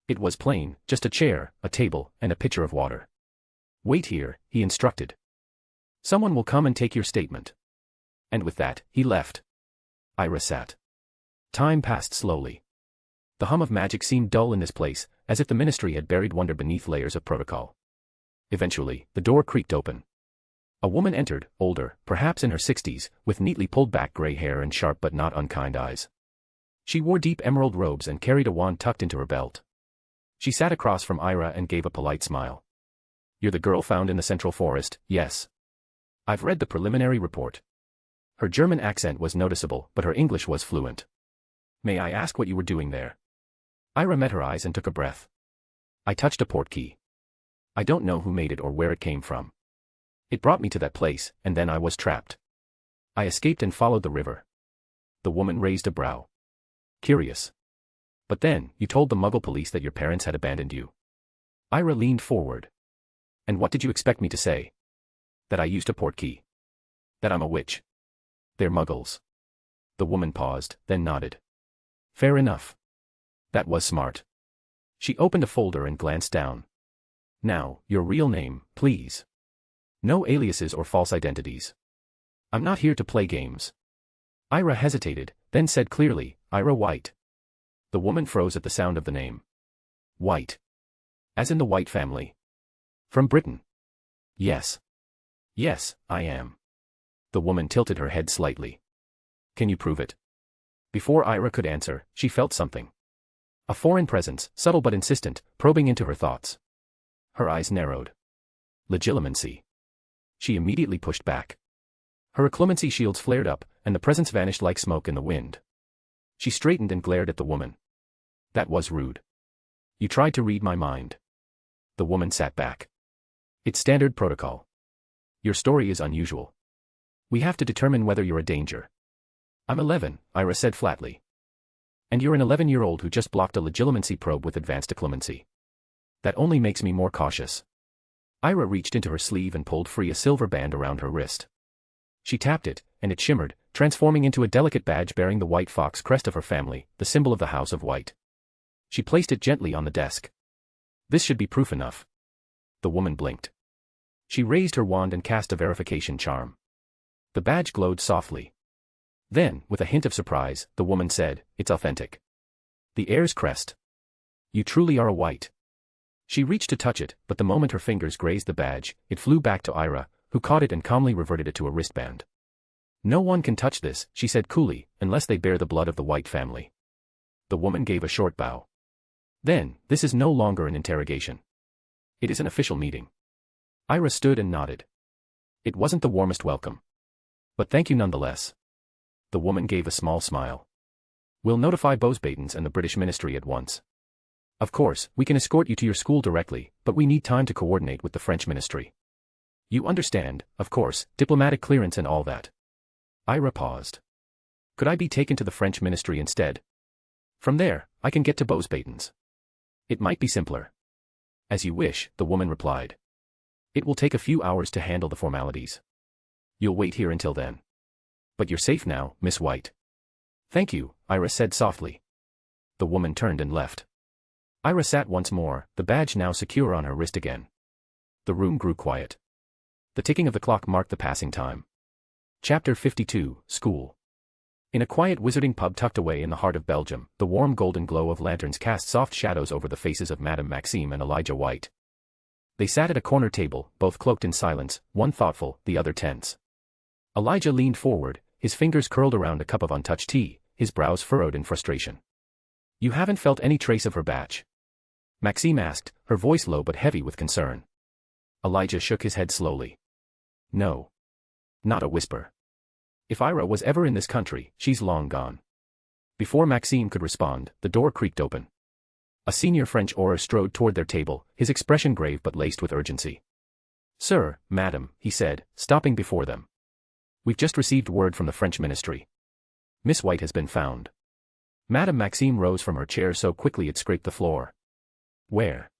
It was plain, just a chair, a table, and a pitcher of water. "Wait here," he instructed. "Someone will come and take your statement." And with that, he left. Ira sat. Time passed slowly. The hum of magic seemed dull in this place, as if the ministry had buried wonder beneath layers of protocol. Eventually, the door creaked open. A woman entered, older, perhaps in her 60s, with neatly pulled back gray hair and sharp but not unkind eyes. She wore deep emerald robes and carried a wand tucked into her belt. She sat across from Ira and gave a polite smile. "You're the girl found in the Central Forest, yes? I've read the preliminary report." Her German accent was noticeable, but her English was fluent. "May I ask what you were doing there?" Ira met her eyes and took a breath. "I touched a portkey. I don't know who made it or where it came from. It brought me to that place, and then I was trapped. I escaped and followed the river." The woman raised a brow. "Curious. But then, you told the Muggle police that your parents had abandoned you." Ira leaned forward. "And what did you expect me to say? That I used a portkey? That I'm a witch? They're Muggles." The woman paused, then nodded. "Fair enough. That was smart." She opened a folder and glanced down. "Now, your real name, please. No aliases or false identities. I'm not here to play games." Ira hesitated, then said clearly, "Ira White." The woman froze at the sound of the name. "White? As in the White family? From Britain?" "Yes. Yes, I am." The woman tilted her head slightly. Can you prove it? Before Ira could answer, she felt something. A foreign presence, subtle but insistent, probing into her thoughts. Her eyes narrowed. Legitimacy. She immediately pushed back. Her reclumency shields flared up, and the presence vanished like smoke in the wind. She straightened and glared at the woman. That was rude. You tried to read my mind. The woman sat back. It's standard protocol. Your story is unusual. We have to determine whether you're a danger. I'm 11, Ira said flatly. And you're an 11-year-old who just blocked a legitimacy probe with advanced occlumency. That only makes me more cautious. Ira reached into her sleeve and pulled free a silver band around her wrist. She tapped it, and it shimmered, transforming into a delicate badge bearing the white fox crest of her family, the symbol of the House of White. She placed it gently on the desk. This should be proof enough. The woman blinked. She raised her wand and cast a verification charm. The badge glowed softly. Then, with a hint of surprise, the woman said, "It's authentic. The heir's crest. You truly are a white." She reached to touch it, but the moment her fingers grazed the badge, it flew back to Ira, who caught it and calmly reverted it to a wristband. "No one can touch this," she said coolly, "unless they bear the blood of the White family." The woman gave a short bow. "Then, this is no longer an interrogation. It is an official meeting." Ira stood and nodded. It wasn't the warmest welcome. But thank you nonetheless. The woman gave a small smile. "We'll notify Bosbatons and the British Ministry at once. Of course, we can escort you to your school directly, but we need time to coordinate with the French Ministry. You understand, of course, diplomatic clearance and all that." Ira paused. "Could I be taken to the French Ministry instead? From there, I can get to Bosbatons. It might be simpler." "As you wish," the woman replied. "It will take a few hours to handle the formalities. You'll wait here until then. But you're safe now, Miss White." "Thank you," Ira said softly. The woman turned and left. Ira sat once more, the badge now secure on her wrist again. The room grew quiet. The ticking of the clock marked the passing time. Chapter 52, School. In a quiet wizarding pub tucked away in the heart of Belgium, the warm golden glow of lanterns cast soft shadows over the faces of Madame Maxime and Elijah White. They sat at a corner table, both cloaked in silence, one thoughtful, the other tense. Elijah leaned forward, his fingers curled around a cup of untouched tea, his brows furrowed in frustration. "You haven't felt any trace of her batch?" Maxime asked, her voice low but heavy with concern. Elijah shook his head slowly. "No. Not a whisper. If Ira was ever in this country, she's long gone." Before Maxime could respond, the door creaked open. A senior French auror strode toward their table, his expression grave but laced with urgency. "Sir, madam," he said, stopping before them. "We've just received word from the French Ministry. Miss White has been found." Madame Maxime rose from her chair so quickly it scraped the floor. "Where?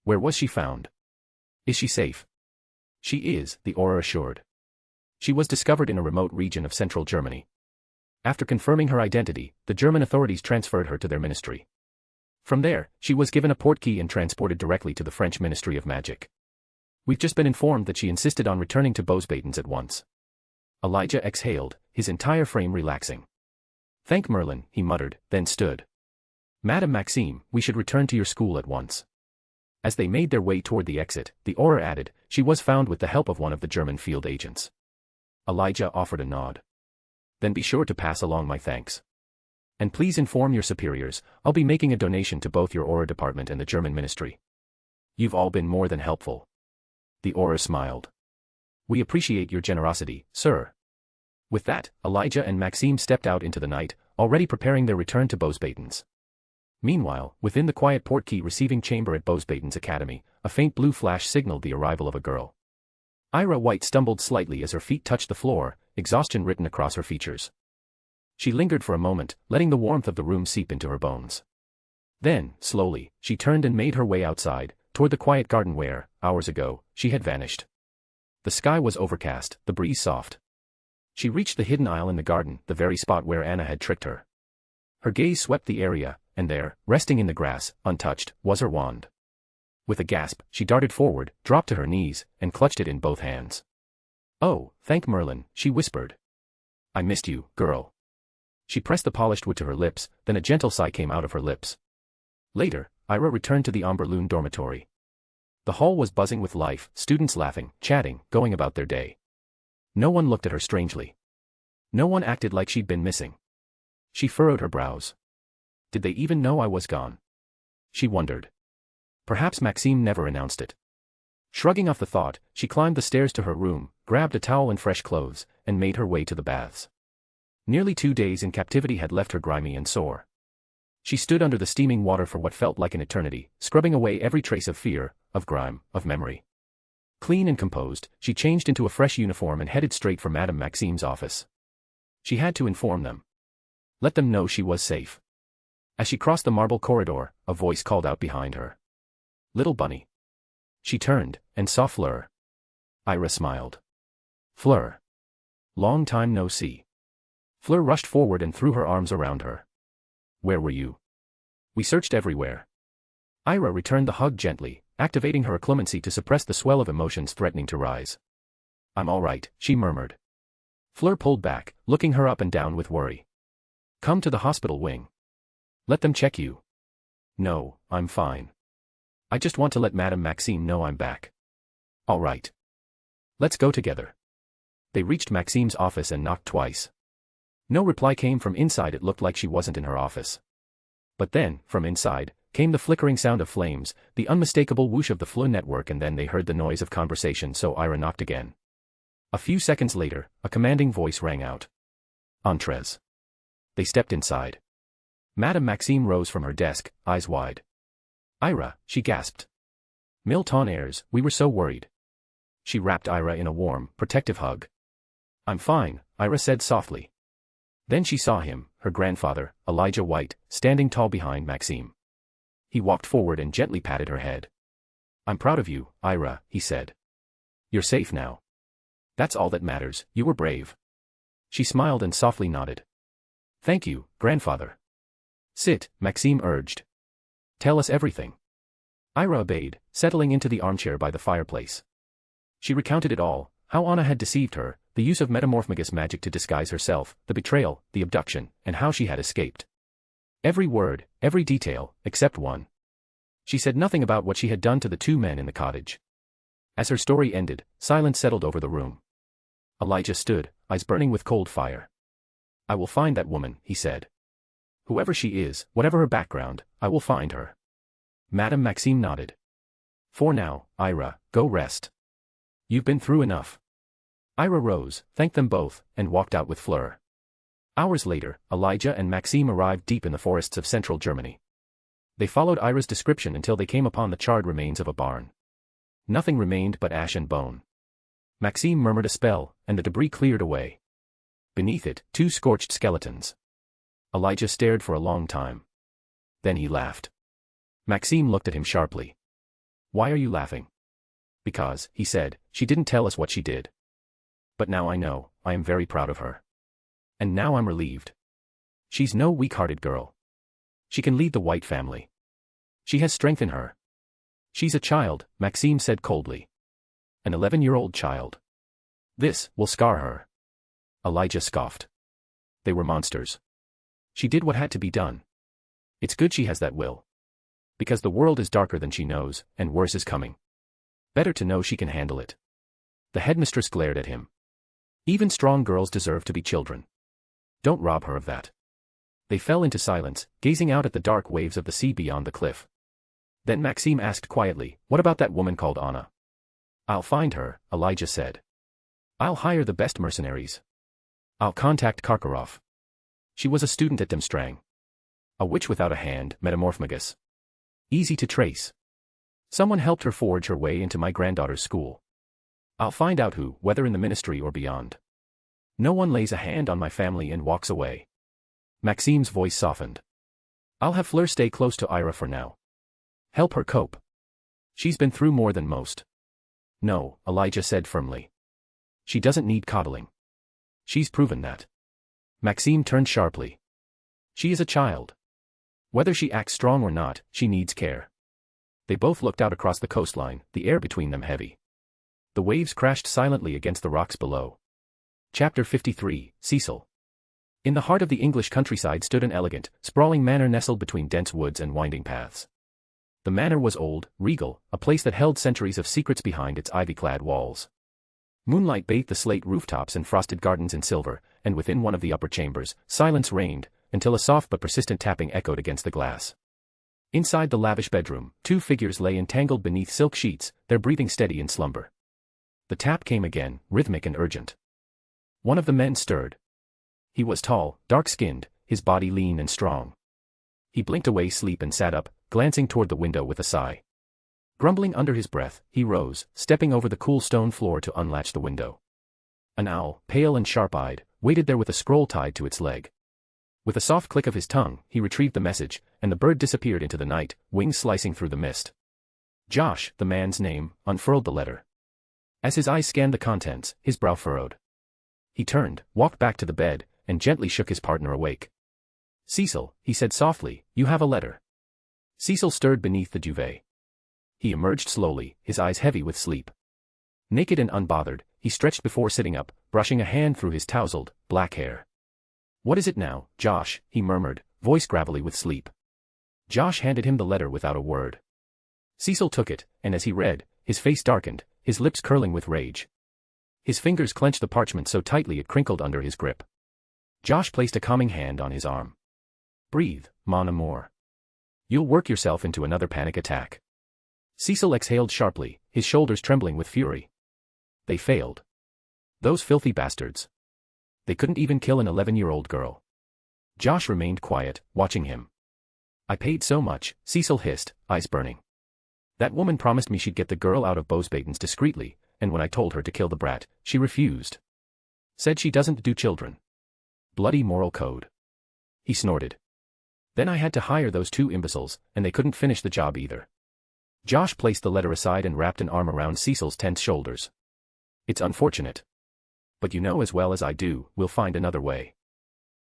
Where was she found? Is she safe?" "She is," the auror assured. "She was discovered in a remote region of central Germany. After confirming her identity, the German authorities transferred her to their ministry. From there, she was given a portkey and transported directly to the French Ministry of Magic. We've just been informed that she insisted on returning to Bosbatons at once." Elijah exhaled, his entire frame relaxing. "Thank Merlin," he muttered, then stood. "Madame Maxime, we should return to your school at once." As they made their way toward the exit, the auror added, "She was found with the help of one of the German field agents." Elijah offered a nod. "Then be sure to pass along my thanks. And please inform your superiors, I'll be making a donation to both your auror department and the German ministry. You've all been more than helpful." The auror smiled. "We appreciate your generosity, sir." With that, Elijah and Maxime stepped out into the night, already preparing their return to Bosbatons. Meanwhile, within the quiet portkey receiving chamber at Bosbatons Academy, a faint blue flash signaled the arrival of a girl. Ira White stumbled slightly as her feet touched the floor, exhaustion written across her features. She lingered for a moment, letting the warmth of the room seep into her bones. Then, slowly, she turned and made her way outside, toward the quiet garden where, hours ago, she had vanished. The sky was overcast, the breeze soft. She reached the hidden aisle in the garden, the very spot where Anna had tricked her. Her gaze swept the area, and there, resting in the grass, untouched, was her wand. With a gasp, she darted forward, dropped to her knees, and clutched it in both hands. "Oh, thank Merlin," she whispered. "I missed you, girl." She pressed the polished wood to her lips, then a gentle sigh came out of her lips. Later, Ira returned to the Amberloon dormitory. The hall was buzzing with life, students laughing, chatting, going about their day. No one looked at her strangely. No one acted like she'd been missing. She furrowed her brows. Did they even know I was gone? She wondered. Perhaps Maxime never announced it. Shrugging off the thought, she climbed the stairs to her room, grabbed a towel and fresh clothes, and made her way to the baths. Nearly 2 days in captivity had left her grimy and sore. She stood under the steaming water for what felt like an eternity, scrubbing away every trace of fear, of grime, of memory. Clean and composed, she changed into a fresh uniform and headed straight for Madame Maxime's office. She had to inform them. Let them know she was safe. As she crossed the marble corridor, a voice called out behind her. Little bunny. She turned, and saw Fleur. Ira smiled. Fleur. Long time no see. Fleur rushed forward and threw her arms around her. Where were you? We searched everywhere. Ira returned the hug gently, activating her clemency to suppress the swell of emotions threatening to rise. I'm all right, she murmured. Fleur pulled back, looking her up and down with worry. Come to the hospital wing. Let them check you. No, I'm fine. I just want to let Madame Maxime know I'm back. All right. Let's go together. They reached Maxime's office and knocked twice. No reply came from inside. It looked like she wasn't in her office. But then, from inside, came the flickering sound of flames, the unmistakable whoosh of the Fleur network, and then they heard the noise of conversation, so Ira knocked again. A few seconds later, a commanding voice rang out. Entrez. They stepped inside. Madame Maxime rose from her desk, eyes wide. Ira, she gasped. Mille tonnerres, we were so worried. She wrapped Ira in a warm, protective hug. I'm fine, Ira said softly. Then she saw him, her grandfather, Elijah White, standing tall behind Maxime. He walked forward and gently patted her head. I'm proud of you, Ira, he said. You're safe now. That's all that matters, you were brave. She smiled and softly nodded. Thank you, grandfather. Sit, Maxime urged. Tell us everything. Ira obeyed, settling into the armchair by the fireplace. She recounted it all, how Anna had deceived her, the use of metamorphomagus magic to disguise herself, the betrayal, the abduction, and how she had escaped. Every word, every detail, except one. She said nothing about what she had done to the 2 men in the cottage. As her story ended, silence settled over the room. Elijah stood, eyes burning with cold fire. I will find that woman, he said. Whoever she is, whatever her background, I will find her. Madame Maxime nodded. For now, Ira, go rest. You've been through enough. Ira rose, thanked them both, and walked out with Fleur. Hours later, Elijah and Maxime arrived deep in the forests of central Germany. They followed Ira's description until they came upon the charred remains of a barn. Nothing remained but ash and bone. Maxime murmured a spell, and the debris cleared away. Beneath it, 2 scorched skeletons. Elijah stared for a long time. Then he laughed. Maxime looked at him sharply. Why are you laughing? Because, he said, she didn't tell us what she did. But now I know, I am very proud of her. And now I'm relieved. She's no weak-hearted girl. She can lead the White family. She has strength in her. She's a child, Maxime said coldly. An 11-year-old child. This will scar her. Elijah scoffed. They were monsters. She did what had to be done. It's good she has that will. Because the world is darker than she knows, and worse is coming. Better to know she can handle it. The headmistress glared at him. Even strong girls deserve to be children. Don't rob her of that. They fell into silence, gazing out at the dark waves of the sea beyond the cliff. Then Maxime asked quietly, what about that woman called Anna? I'll find her, Elijah said. I'll hire the best mercenaries. I'll contact Karkaroff. She was a student at Demstrang. A witch without a hand, metamorphomagus. Easy to trace. Someone helped her forge her way into my granddaughter's school. I'll find out who, whether in the ministry or beyond. No one lays a hand on my family and walks away. Maxime's voice softened. I'll have Fleur stay close to Ira for now. Help her cope. She's been through more than most. No, Elijah said firmly. She doesn't need coddling. She's proven that. Maxime turned sharply. She is a child. Whether she acts strong or not, she needs care. They both looked out across the coastline, the air between them heavy. The waves crashed silently against the rocks below. Chapter 53, Cecil. In the heart of the English countryside stood an elegant, sprawling manor nestled between dense woods and winding paths. The manor was old, regal, a place that held centuries of secrets behind its ivy-clad walls. Moonlight bathed the slate rooftops and frosted gardens in silver, and within one of the upper chambers, silence reigned, until a soft but persistent tapping echoed against the glass. Inside the lavish bedroom, two figures lay entangled beneath silk sheets, their breathing steady in slumber. The tap came again, rhythmic and urgent. One of the men stirred. He was tall, dark-skinned, his body lean and strong. He blinked away sleep and sat up, glancing toward the window with a sigh. Grumbling under his breath, he rose, stepping over the cool stone floor to unlatch the window. An owl, pale and sharp-eyed, waited there with a scroll tied to its leg. With a soft click of his tongue, he retrieved the message, and the bird disappeared into the night, wings slicing through the mist. Josh, the man's name, unfurled the letter. As his eyes scanned the contents, his brow furrowed. He turned, walked back to the bed, and gently shook his partner awake. "Cecil," he said softly, "you have a letter." Cecil stirred beneath the duvet. He emerged slowly, his eyes heavy with sleep. Naked and unbothered, he stretched before sitting up, brushing a hand through his tousled, black hair. "What is it now, Josh?" he murmured, voice gravelly with sleep. Josh handed him the letter without a word. Cecil took it, and as he read, his face darkened, his lips curling with rage. His fingers clenched the parchment so tightly it crinkled under his grip. Josh placed a calming hand on his arm. "Breathe, mon amour. You'll work yourself into another panic attack." Cecil exhaled sharply, his shoulders trembling with fury. They failed. Those filthy bastards. They couldn't even kill an 11-year-old girl. Josh remained quiet, watching him. "I paid so much," Cecil hissed, eyes burning. "That woman promised me she'd get the girl out of Bosbaden's discreetly, and when I told her to kill the brat, she refused. Said she doesn't do children. Bloody moral code." He snorted. "Then I had to hire those two imbeciles, and they couldn't finish the job either." Josh placed the letter aside and wrapped an arm around Cecil's tense shoulders. "It's unfortunate. But you know as well as I do, we'll find another way.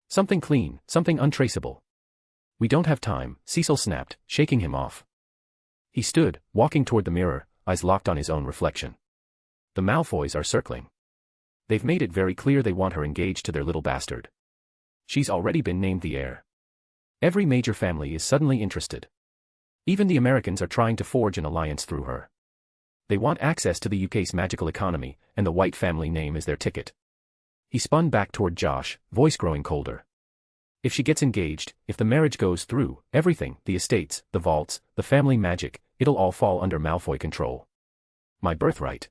Something clean, something untraceable." "We don't have time," Cecil snapped, shaking him off. He stood, walking toward the mirror, eyes locked on his own reflection. "The Malfoys are circling. They've made it very clear they want her engaged to their little bastard. She's already been named the heir. Every major family is suddenly interested. Even the Americans are trying to forge an alliance through her. They want access to the UK's magical economy, and the White family name is their ticket." He spun back toward Josh, voice growing colder. "If she gets engaged, if the marriage goes through, everything, the estates, the vaults, the family magic, it'll all fall under Malfoy control. My birthright.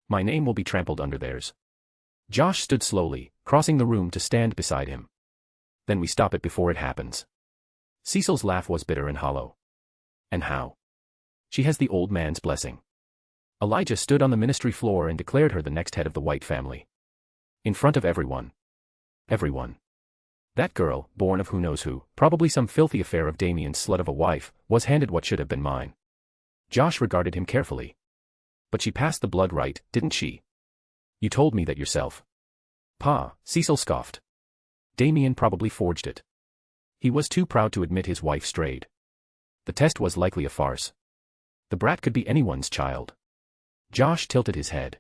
My name will be trampled under theirs." Josh stood slowly, crossing the room to stand beside him. "Then we stop it before it happens." Cecil's laugh was bitter and hollow. "And how?" "She has the old man's blessing. Elijah stood on the ministry floor and declared her the next head of the White family. In front of everyone. Everyone. That girl, born of who knows who, probably some filthy affair of Damien's slut of a wife, was handed what should have been mine." Josh regarded him carefully. "But she passed the blood right, didn't she? You told me that yourself." "Pa," Cecil scoffed. "Damien probably forged it. He was too proud to admit his wife strayed. The test was likely a farce. The brat could be anyone's child." Josh tilted his head.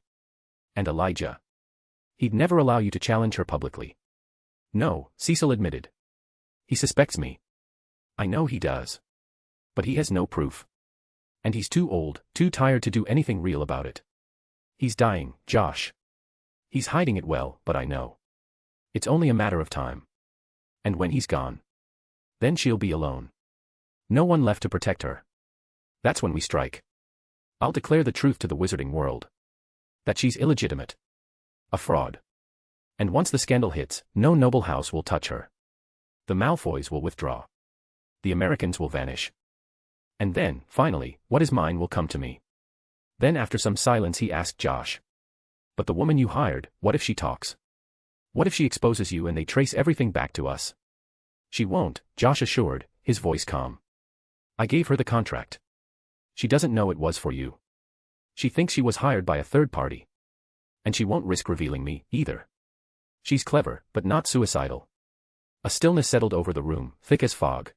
"And Elijah? He'd never allow you to challenge her publicly." "No," Cecil admitted. "He suspects me. I know he does. But he has no proof. And he's too old, too tired to do anything real about it. He's dying, Josh. He's hiding it well, but I know. It's only a matter of time. And when he's gone, then she'll be alone. No one left to protect her. That's when we strike. I'll declare the truth to the wizarding world. That she's illegitimate. A fraud. And once the scandal hits, no noble house will touch her. The Malfoys will withdraw. The Americans will vanish. And then, finally, what is mine will come to me." Then after some silence he asked Josh. "But the woman you hired, what if she talks? What if she exposes you and they trace everything back to us?" "She won't," Josh assured, his voice calm. "I gave her the contract. She doesn't know it was for you. She thinks she was hired by a third party. And she won't risk revealing me, either. She's clever, but not suicidal." A stillness settled over the room, thick as fog.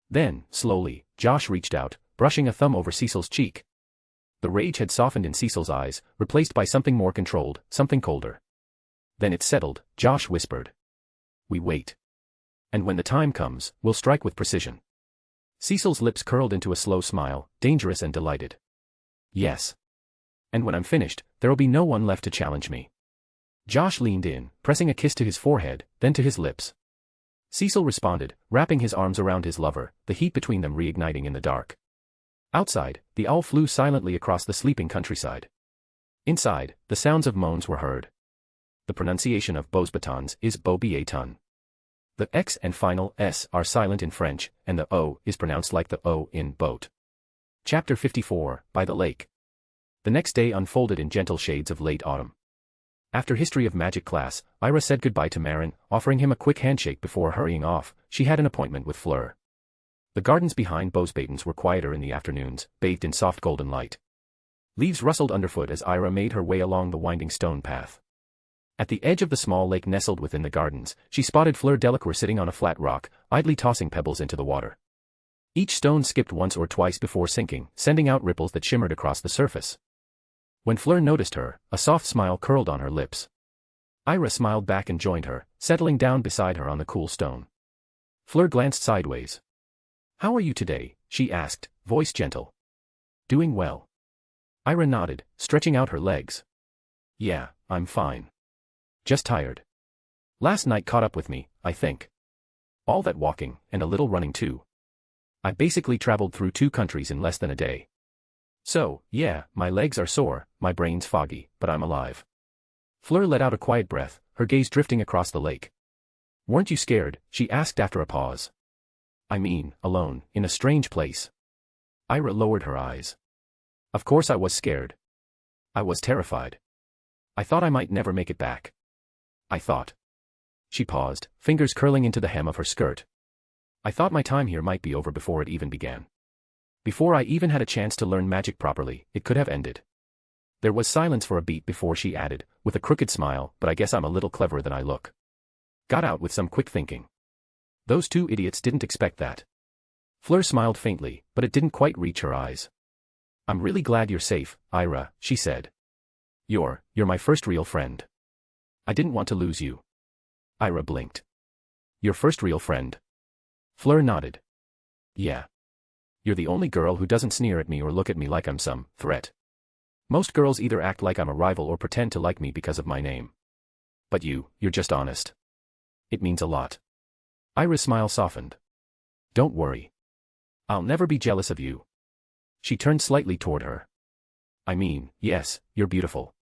Then, slowly, Josh reached out, brushing a thumb over Cecil's cheek. The rage had softened in Cecil's eyes, replaced by something more controlled, something colder. Then it settled, Josh whispered. "We wait. And when the time comes, we'll strike with precision." Cecil's lips curled into a slow smile, dangerous and delighted. "Yes. And when I'm finished, there'll be no one left to challenge me. Josh leaned in, pressing a kiss to his forehead, then to his lips. Cecil responded, wrapping his arms around his lover, the heat between them reigniting in the dark. Outside, the owl flew silently across the sleeping countryside. Inside, the sounds of moans were heard. The pronunciation of beaux batons is beau bâton. The X and final S are silent in French, and the O is pronounced like the O in boat. Chapter 54, By the Lake. The next day unfolded in gentle shades of late autumn. After History of Magic class, Ira said goodbye to Marin, offering him a quick handshake before hurrying off. She had an appointment with Fleur. The gardens behind beaux batons were quieter in the afternoons, bathed in soft golden light. Leaves rustled underfoot as Ira made her way along the winding stone path. At the edge of the small lake nestled within the gardens, she spotted Fleur Delacour sitting on a flat rock, idly tossing pebbles into the water. Each stone skipped once or twice before sinking, sending out ripples that shimmered across the surface. When Fleur noticed her, a soft smile curled on her lips. Ira smiled back and joined her, settling down beside her on the cool stone. Fleur glanced sideways. "How are you today?" she asked, voice gentle. "Doing well." Ira nodded, stretching out her legs. "Yeah, I'm fine. Just tired. Last night caught up with me, I think. All that walking, and a little running too. I basically traveled through 2 countries in less than a day. So, yeah, my legs are sore, my brain's foggy, but I'm alive." Fleur let out a quiet breath, her gaze drifting across the lake. "Weren't you scared?" she asked after a pause. "I mean, alone, in a strange place." Ira lowered her eyes. "Of course I was scared. I was terrified. I thought I might never make it back. I thought." She paused, fingers curling into the hem of her skirt. "I thought my time here might be over before it even began. Before I even had a chance to learn magic properly, it could have ended." There was silence for a beat before she added, with a crooked smile, "But I guess I'm a little cleverer than I look. Got out with some quick thinking. Those 2 idiots didn't expect that." Fleur smiled faintly, but it didn't quite reach her eyes. "I'm really glad you're safe, Ira," she said. You're my first real friend. I didn't want to lose you." Ira blinked. "Your first real friend?" Fleur nodded. "Yeah. You're the only girl who doesn't sneer at me or look at me like I'm some threat. Most girls either act like I'm a rival or pretend to like me because of my name. But you're just honest. It means a lot." Ira's smile softened. "Don't worry. I'll never be jealous of you." She turned slightly toward her. "I mean, yes, you're beautiful.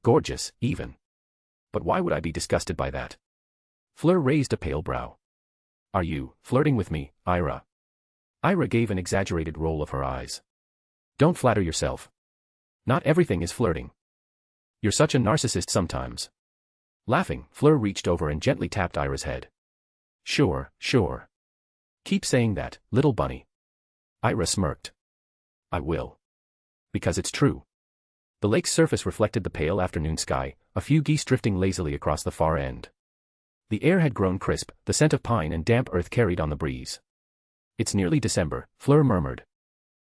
Gorgeous, even. But why would I be disgusted by that?" Fleur raised a pale brow. "Are you flirting with me, Ira?" Ira gave an exaggerated roll of her eyes. "Don't flatter yourself. Not everything is flirting. You're such a narcissist sometimes." Laughing, Fleur reached over and gently tapped Ira's head. Sure. Keep saying that, little bunny." Ira smirked. "I will. Because it's true." The lake's surface reflected the pale afternoon sky, a few geese drifting lazily across the far end. The air had grown crisp, the scent of pine and damp earth carried on the breeze. "It's nearly December," Fleur murmured.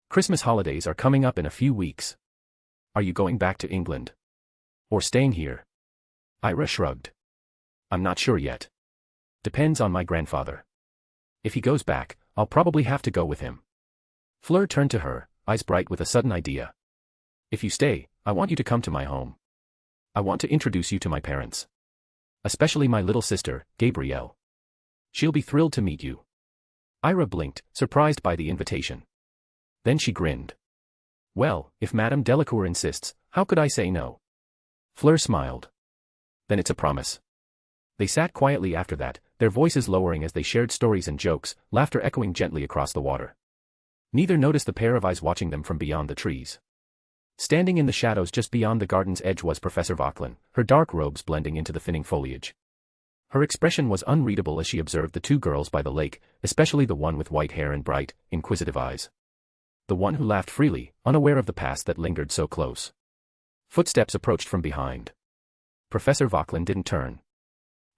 "Christmas holidays are coming up in a few weeks. Are you going back to England? Or staying here?" Ira shrugged. "I'm not sure yet. Depends on my grandfather. If he goes back, I'll probably have to go with him." Fleur turned to her, eyes bright with a sudden idea. "If you stay, I want you to come to my home. I want to introduce you to my parents. Especially my little sister, Gabrielle. She'll be thrilled to meet you." Ira blinked, surprised by the invitation. Then she grinned. "Well, if Madame Delacour insists, how could I say no?" Fleur smiled. "Then it's a promise." They sat quietly after that, their voices lowering as they shared stories and jokes, laughter echoing gently across the water. Neither noticed the pair of eyes watching them from beyond the trees. Standing in the shadows just beyond the garden's edge was Professor Vauquelin, her dark robes blending into the thinning foliage. Her expression was unreadable as she observed the 2 girls by the lake, especially the one with white hair and bright, inquisitive eyes. The one who laughed freely, unaware of the past that lingered so close. Footsteps approached from behind. Professor Vauquelin didn't turn.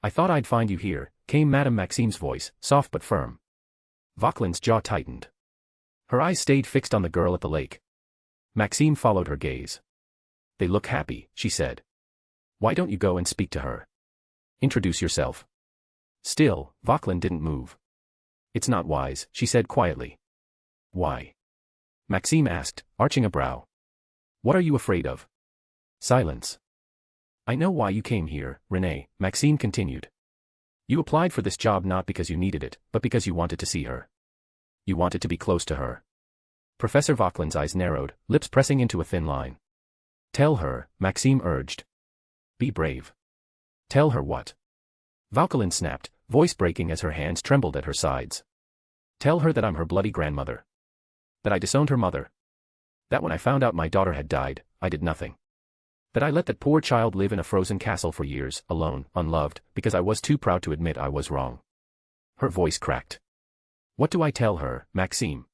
"I thought I'd find you here," came Madame Maxime's voice, soft but firm. Vauquelin's jaw tightened. Her eyes stayed fixed on the girl at the lake. Maxime followed her gaze. "They look happy," she said. "Why don't you go and speak to her? Introduce yourself." Still, Vauquelin didn't move. "It's not wise," she said quietly. "Why?" Maxime asked, arching a brow. What are you afraid of? Silence. I know why you came here, Renee, Maxime continued. You applied for this job not because you needed it, but because you wanted to see her. You wanted to be close to her. Professor Vauquelin's eyes narrowed, lips pressing into a thin line. Tell her, Maxime urged. Be brave. Tell her what? Vauquelin snapped, voice breaking as her hands trembled at her sides. Tell her that I'm her bloody grandmother. That I disowned her mother. That when I found out my daughter had died, I did nothing. That I let that poor child live in a frozen castle for years, alone, unloved, because I was too proud to admit I was wrong. Her voice cracked. What do I tell her, Maxime?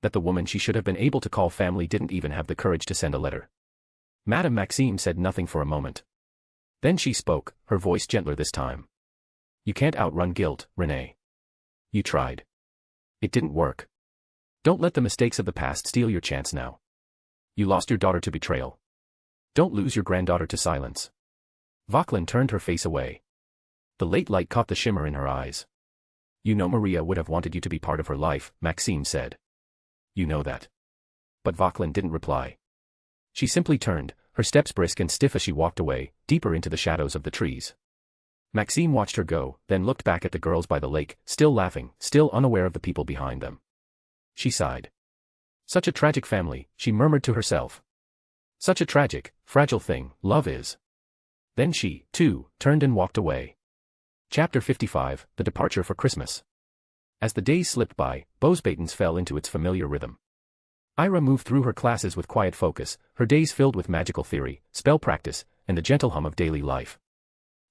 That the woman she should have been able to call family didn't even have the courage to send a letter. Madame Maxime said nothing for a moment. Then she spoke, her voice gentler this time. You can't outrun guilt, Renee. You tried. It didn't work. Don't let the mistakes of the past steal your chance now. You lost your daughter to betrayal. Don't lose your granddaughter to silence. Vauquelin turned her face away. The late light caught the shimmer in her eyes. You know Maria would have wanted you to be part of her life, Maxime said. You know that. But Vauquelin didn't reply. She simply turned, her steps brisk and stiff as she walked away, deeper into the shadows of the trees. Maxime watched her go, then looked back at the girls by the lake, still laughing, still unaware of the people behind them. She sighed. Such a tragic family, she murmured to herself. Such a tragic, fragile thing, love is. Then she, too, turned and walked away. Chapter 55, The Departure for Christmas. As the days slipped by, Bosbatons fell into its familiar rhythm. Ira moved through her classes with quiet focus, her days filled with magical theory, spell practice, and the gentle hum of daily life.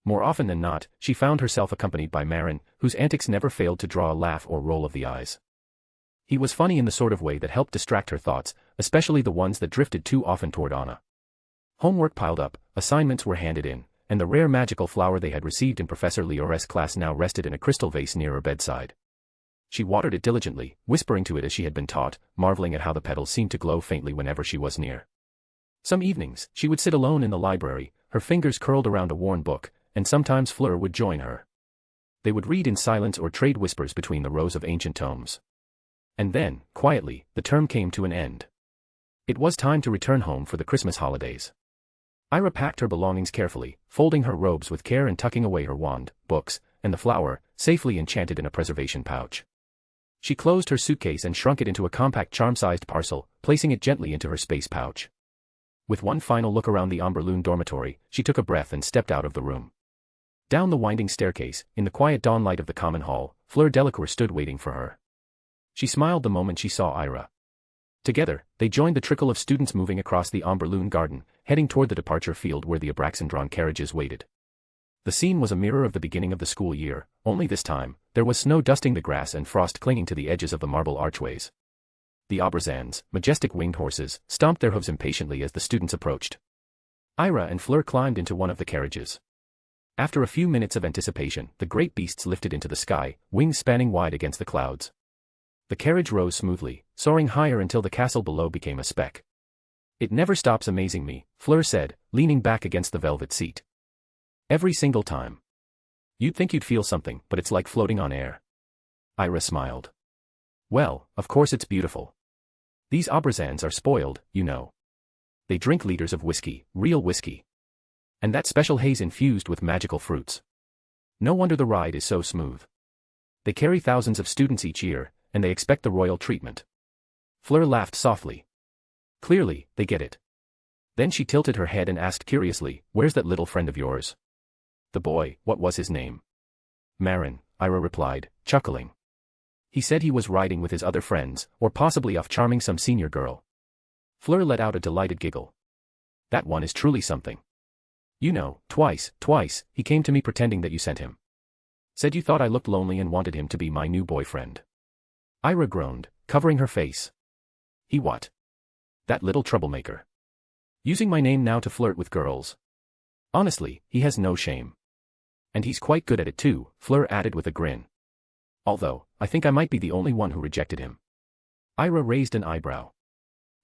More often than not, she found herself accompanied by Marin, whose antics never failed to draw a laugh or roll of the eyes. He was funny in the sort of way that helped distract her thoughts, especially the ones that drifted too often toward Anna. Homework piled up, assignments were handed in, and the rare magical flower they had received in Professor Heiress' class now rested in a crystal vase near her bedside. She watered it diligently, whispering to it as she had been taught, marveling at how the petals seemed to glow faintly whenever she was near. Some evenings, she would sit alone in the library, her fingers curled around a worn book, and sometimes Fleur would join her. They would read in silence or trade whispers between the rows of ancient tomes. And then, quietly, the term came to an end. It was time to return home for the Christmas holidays. Ira packed her belongings carefully, folding her robes with care and tucking away her wand, books, and the flower, safely enchanted in a preservation pouch. She closed her suitcase and shrunk it into a compact charm-sized parcel, placing it gently into her space pouch. With one final look around the Amberloon dormitory, she took a breath and stepped out of the room. Down the winding staircase, in the quiet dawnlight of the common hall, Fleur Delacour stood waiting for her. She smiled the moment she saw Ira. Together, they joined the trickle of students moving across the Amberloon garden, heading toward the departure field where the Abraxan-drawn carriages waited. The scene was a mirror of the beginning of the school year, only this time, there was snow dusting the grass and frost clinging to the edges of the marble archways. The Aubrazans, majestic winged horses, stomped their hooves impatiently as the students approached. Ira and Fleur climbed into one of the carriages. After a few minutes of anticipation, the great beasts lifted into the sky, wings spanning wide against the clouds. The carriage rose smoothly, soaring higher until the castle below became a speck. It never stops amazing me, Fleur said, leaning back against the velvet seat. Every single time. You'd think you'd feel something, but it's like floating on air. Ira smiled. Well, of course it's beautiful. These Aubrazans are spoiled, you know. They drink liters of whiskey, real whiskey. And that special haze infused with magical fruits. No wonder the ride is so smooth. They carry thousands of students each year, and they expect the royal treatment. Fleur laughed softly. Clearly, they get it. Then she tilted her head and asked curiously, where's that little friend of yours? The boy, what was his name? Marin, Ira replied, chuckling. He said he was riding with his other friends, or possibly off charming some senior girl. Fleur let out a delighted giggle. That one is truly something. You know, twice, he came to me pretending that you sent him. Said you thought I looked lonely and wanted him to be my new boyfriend. Ira groaned, covering her face. He what? That little troublemaker. Using my name now to flirt with girls. Honestly, he has no shame. And he's quite good at it too, Fleur added with a grin. Although, I think I might be the only one who rejected him. Ira raised an eyebrow.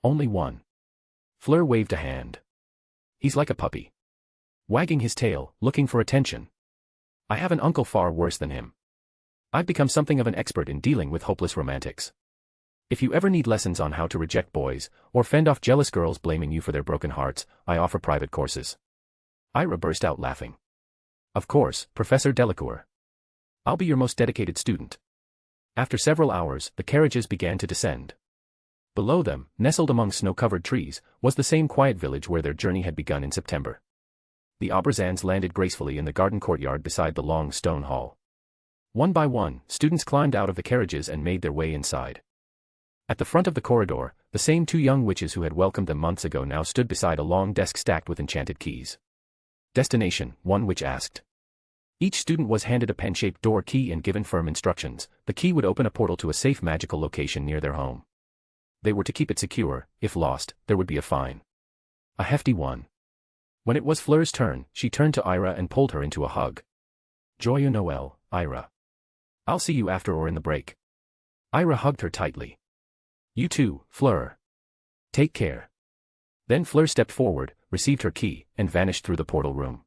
Only one. Fleur waved a hand. He's like a puppy. Wagging his tail, looking for attention. I have an uncle far worse than him. I've become something of an expert in dealing with hopeless romantics. If you ever need lessons on how to reject boys, or fend off jealous girls blaming you for their broken hearts, I offer private courses. Ira burst out laughing. Of course, Professor Delacour. I'll be your most dedicated student. After several hours, the carriages began to descend. Below them, nestled among snow-covered trees, was the same quiet village where their journey had begun in September. The Auberzans landed gracefully in the garden courtyard beside the long stone hall. One by one, students climbed out of the carriages and made their way inside. At the front of the corridor, the same two young witches who had welcomed them months ago now stood beside a long desk stacked with enchanted keys. Destination, one witch asked. Each student was handed a pen-shaped door key and given firm instructions. The key would open a portal to a safe magical location near their home. They were to keep it secure. If lost, there would be a fine. A hefty one. When it was Fleur's turn, she turned to Ira and pulled her into a hug. Joyeux Noël, Ira. I'll see you after or in the break. Ira hugged her tightly. You too, Fleur. Take care. Then Fleur stepped forward, received her key, and vanished through the portal room.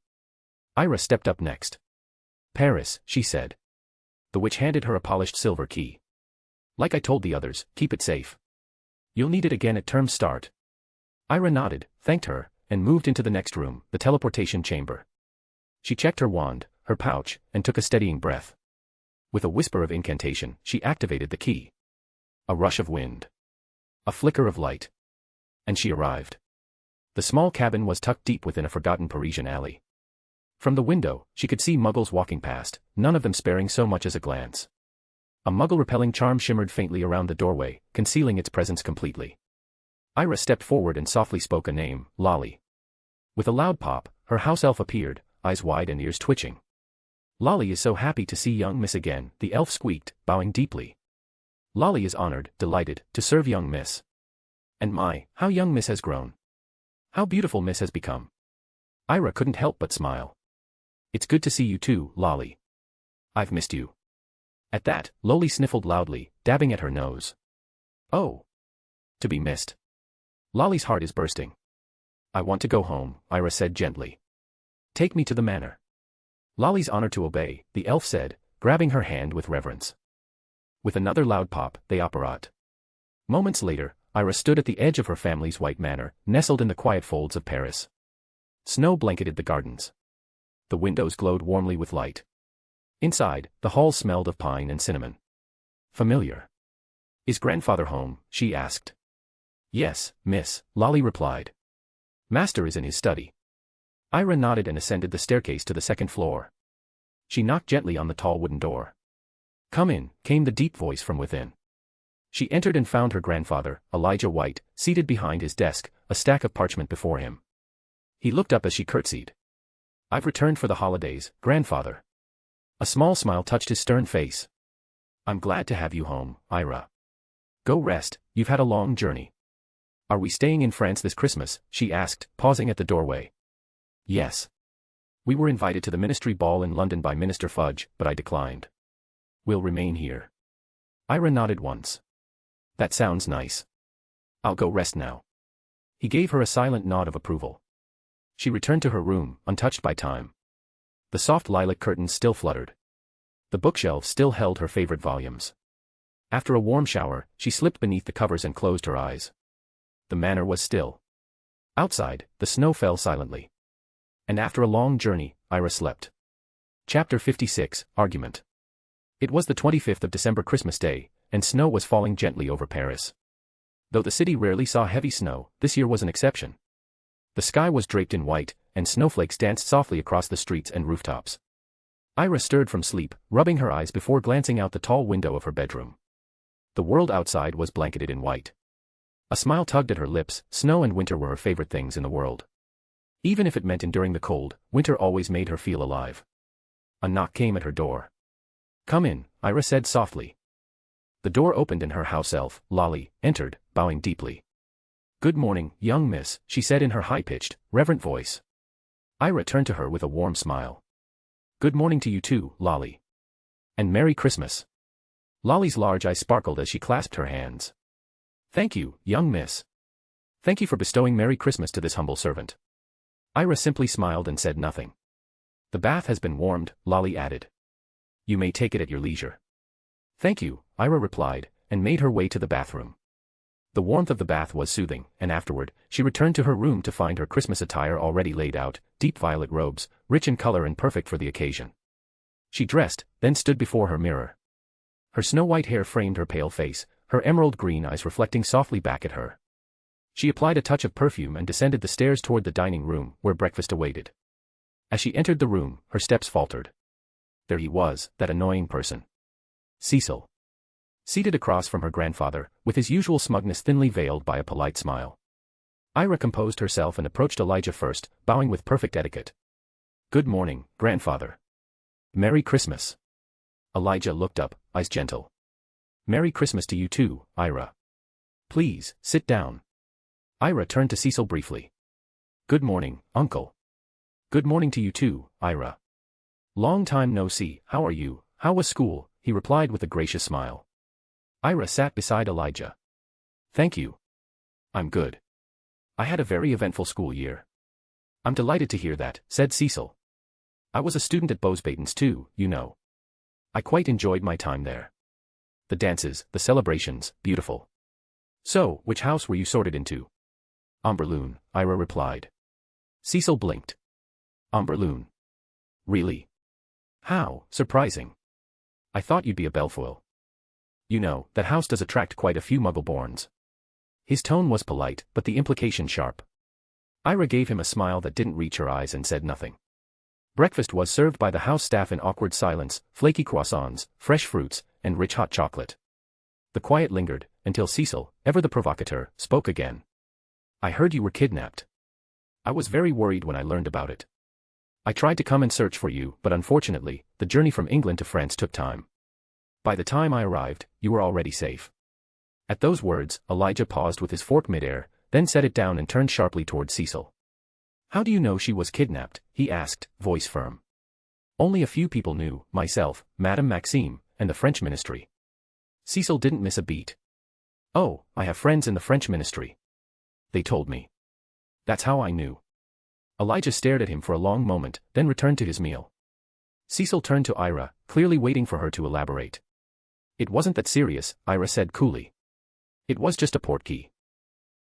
Ira stepped up next. Paris, she said. The witch handed her a polished silver key. Like I told the others, keep it safe. You'll need it again at term start. Ira nodded, thanked her, and moved into the next room, the teleportation chamber. She checked her wand, her pouch, and took a steadying breath. With a whisper of incantation, she activated the key. A rush of wind. A flicker of light. And she arrived. The small cabin was tucked deep within a forgotten Parisian alley. From the window, she could see muggles walking past, none of them sparing so much as a glance. A muggle-repelling charm shimmered faintly around the doorway, concealing its presence completely. Ira stepped forward and softly spoke a name, Lolly. With a loud pop, her house elf appeared, eyes wide and ears twitching. Lolly is so happy to see young Miss again, the elf squeaked, bowing deeply. Lolly is honored, delighted, to serve young Miss. And my, how young Miss has grown. How beautiful Miss has become. Ira couldn't help but smile. It's good to see you too, Lolly. I've missed you. At that, Lolly sniffled loudly, dabbing at her nose. Oh. To be missed. Lolly's heart is bursting. I want to go home, Ira said gently. Take me to the manor. Lolly's honor to obey, the elf said, grabbing her hand with reverence. With another loud pop, they apparat. Moments later, Ira stood at the edge of her family's white manor, nestled in the quiet folds of Paris. Snow blanketed the gardens. The windows glowed warmly with light. Inside, the hall smelled of pine and cinnamon. Familiar. Is grandfather home? She asked. Yes, miss, Lolly replied. Master is in his study. Ira nodded and ascended the staircase to the second floor. She knocked gently on the tall wooden door. Come in, came the deep voice from within. She entered and found her grandfather, Elijah White, seated behind his desk, a stack of parchment before him. He looked up as she curtsied. I've returned for the holidays, grandfather. A small smile touched his stern face. I'm glad to have you home, Ira. Go rest, you've had a long journey. Are we staying in France this Christmas? She asked, pausing at the doorway. Yes. We were invited to the ministry ball in London by Minister Fudge, but I declined. We'll remain here. Ira nodded once. That sounds nice. I'll go rest now. He gave her a silent nod of approval. She returned to her room, untouched by time. The soft lilac curtains still fluttered. The bookshelves still held her favorite volumes. After a warm shower, she slipped beneath the covers and closed her eyes. The manor was still. Outside, the snow fell silently. And after a long journey, Ira slept. Chapter 56, Argument. It was the 25th of December, Christmas Day, and snow was falling gently over Paris. Though the city rarely saw heavy snow, this year was an exception. The sky was draped in white, and snowflakes danced softly across the streets and rooftops. Ira stirred from sleep, rubbing her eyes before glancing out the tall window of her bedroom. The world outside was blanketed in white. A smile tugged at her lips. Snow and winter were her favorite things in the world. Even if it meant enduring the cold, winter always made her feel alive. A knock came at her door. Come in, Ira said softly. The door opened and her house elf, Lolly, entered, bowing deeply. Good morning, young miss, she said in her high-pitched, reverent voice. Ira turned to her with a warm smile. Good morning to you too, Lolly. And Merry Christmas. Lolly's large eyes sparkled as she clasped her hands. Thank you, young miss. Thank you for bestowing Merry Christmas to this humble servant. Ira simply smiled and said nothing. The bath has been warmed, Lolly added. You may take it at your leisure. Thank you, Ira replied, and made her way to the bathroom. The warmth of the bath was soothing, and afterward, she returned to her room to find her Christmas attire already laid out, deep violet robes, rich in color and perfect for the occasion. She dressed, then stood before her mirror. Her snow-white hair framed her pale face, her emerald-green eyes reflecting softly back at her. She applied a touch of perfume and descended the stairs toward the dining room, where breakfast awaited. As she entered the room, her steps faltered. There he was, that annoying person. Cecil. Seated across from her grandfather, with his usual smugness thinly veiled by a polite smile. Ira composed herself and approached Elijah first, bowing with perfect etiquette. "Good morning, grandfather." "Merry Christmas." Elijah looked up, eyes gentle. "Merry Christmas to you too, Ira. Please, sit down." Ira turned to Cecil briefly. "Good morning, Uncle." "Good morning to you too, Ira. Long time no see, how are you, how was school?" he replied with a gracious smile. Ira sat beside Elijah. "Thank you. I'm good. I had a very eventful school year." "I'm delighted to hear that," said Cecil. "I was a student at Bosbaden's too, you know. I quite enjoyed my time there. The dances, the celebrations, beautiful." "So, which house were you sorted into?" "Amberloon," Ira replied. Cecil blinked. "Amberloon. Really? How surprising. I thought you'd be a Belfoyle. You know, that house does attract quite a few Muggle-borns." His tone was polite, but the implication sharp. Ira gave him a smile that didn't reach her eyes and said nothing. Breakfast was served by the house staff in awkward silence, flaky croissants, fresh fruits, and rich hot chocolate. The quiet lingered, until Cecil, ever the provocateur, spoke again. "I heard you were kidnapped. I was very worried when I learned about it. I tried to come and search for you, but unfortunately, the journey from England to France took time. By the time I arrived, you were already safe." At those words, Elijah paused with his fork midair, then set it down and turned sharply toward Cecil. "How do you know she was kidnapped?" he asked, voice firm. "Only a few people knew, myself, Madame Maxime, and the French ministry." Cecil didn't miss a beat. "Oh, I have friends in the French ministry. They told me. That's how I knew." Elijah stared at him for a long moment, then returned to his meal. Cecil turned to Ira, clearly waiting for her to elaborate. "It wasn't that serious," Ira said coolly. "It was just a portkey.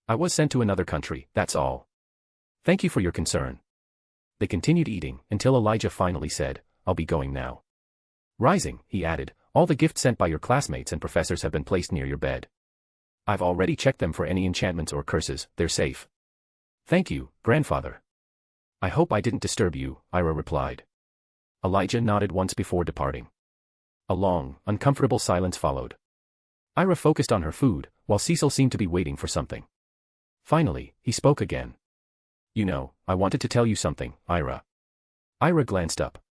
I was sent to another country, that's all. Thank you for your concern." They continued eating, until Elijah finally said, "I'll be going now." Rising, he added, "All the gifts sent by your classmates and professors have been placed near your bed. I've already checked them for any enchantments or curses, they're safe." "Thank you, grandfather." "I hope I didn't disturb you," Ira replied. Elijah nodded once before departing. A long, uncomfortable silence followed. Ira focused on her food, while Cecil seemed to be waiting for something. Finally, he spoke again. "You know, I wanted to tell you something, Ira." Ira glanced up.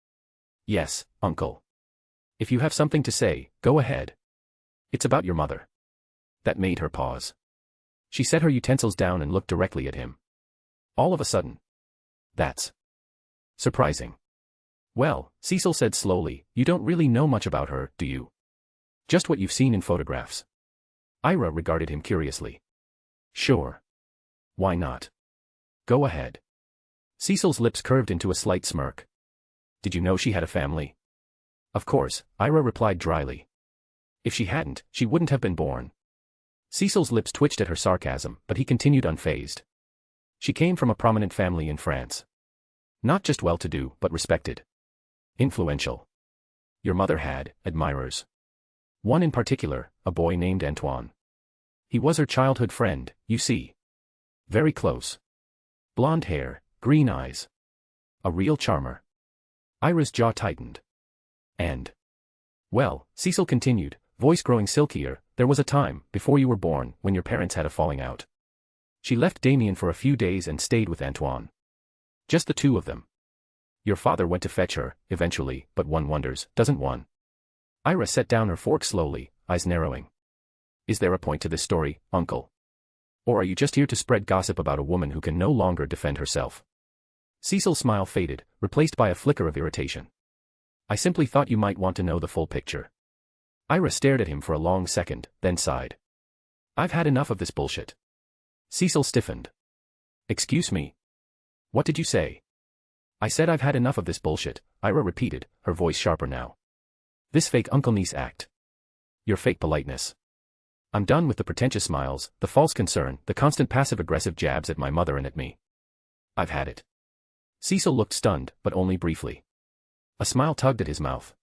"Yes, Uncle. If you have something to say, go ahead. It's about your mother." That made her pause. She set her utensils down and looked directly at him. All of a sudden. "That's surprising." "Well," Cecil said slowly, "you don't really know much about her, do you? Just what you've seen in photographs." Ira regarded him curiously. "Sure. Why not? Go ahead." Cecil's lips curved into a slight smirk. "Did you know she had a family?" "Of course," Ira replied dryly. "If she hadn't, she wouldn't have been born." Cecil's lips twitched at her sarcasm, but he continued unfazed. "She came from a prominent family in France. Not just well-to-do, but respected. Influential. Your mother had admirers. One in particular, a boy named Antoine. He was her childhood friend, you see. Very close. Blonde hair, green eyes. A real charmer." Ira's jaw tightened. "And? Well," Cecil continued, voice growing silkier, "there was a time, before you were born, when your parents had a falling out. She left Damien for a few days and stayed with Antoine. Just the two of them. Your father went to fetch her, eventually, but one wonders, doesn't one?" Ira set down her fork slowly, eyes narrowing. "Is there a point to this story, Uncle? Or are you just here to spread gossip about a woman who can no longer defend herself?" Cecil's smile faded, replaced by a flicker of irritation. "I simply thought you might want to know the full picture." Ira stared at him for a long second, then sighed. "I've had enough of this bullshit." Cecil stiffened. "Excuse me? What did you say?" "I said I've had enough of this bullshit," Ira repeated, her voice sharper now. "This fake uncle-niece act. Your fake politeness. I'm done with the pretentious smiles, the false concern, the constant passive-aggressive jabs at my mother and at me. I've had it. Cecil looked stunned, but only briefly. A smile tugged at his mouth.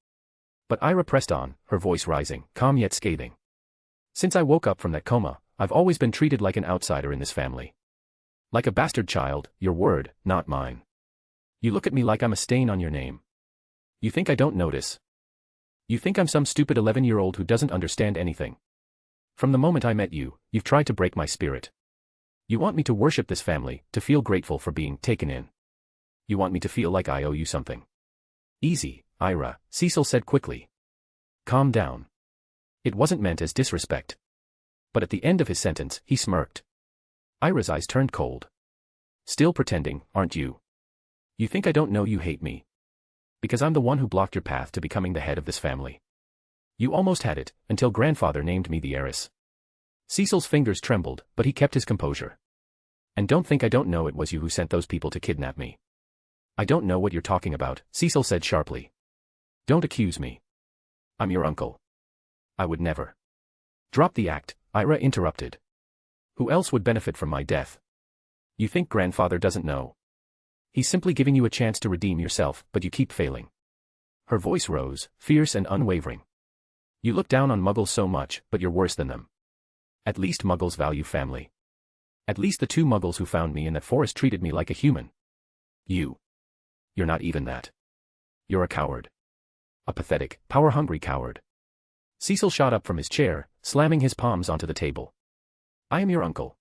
But Ira pressed on, her voice rising, calm yet scathing. Since I woke up from that coma, I've always been treated like an outsider in this family. Like a bastard child, your word, not mine. You look at me like I'm a stain on your name. You think I don't notice? You think I'm some stupid 11-year-old who doesn't understand anything? From the moment I met you, you've tried to break my spirit. You want me to worship this family, to feel grateful for being taken in. You want me to feel like I owe you something. Easy, Ira, Cecil said quickly. Calm down. It wasn't meant as disrespect. But at the end of his sentence, he smirked. Ira's eyes turned cold. Still pretending, aren't you? You think I don't know you hate me? Because I'm the one who blocked your path to becoming the head of this family. You almost had it, until grandfather named me the heiress. Cecil's fingers trembled, but he kept his composure. And don't think I don't know it was you who sent those people to kidnap me. I don't know what you're talking about, Cecil said sharply. Don't accuse me. I'm your uncle. I would never. Drop the act, Ira interrupted. Who else would benefit from my death? You think grandfather doesn't know? He's simply giving you a chance to redeem yourself, but you keep failing. Her voice rose, fierce and unwavering. You look down on muggles so much, but you're worse than them. At least muggles value family. At least the 2 muggles who found me in that forest treated me like a human. You're not even that. You're a coward. A pathetic, power-hungry coward. Cecil shot up from his chair, slamming his palms onto the table. I am your uncle.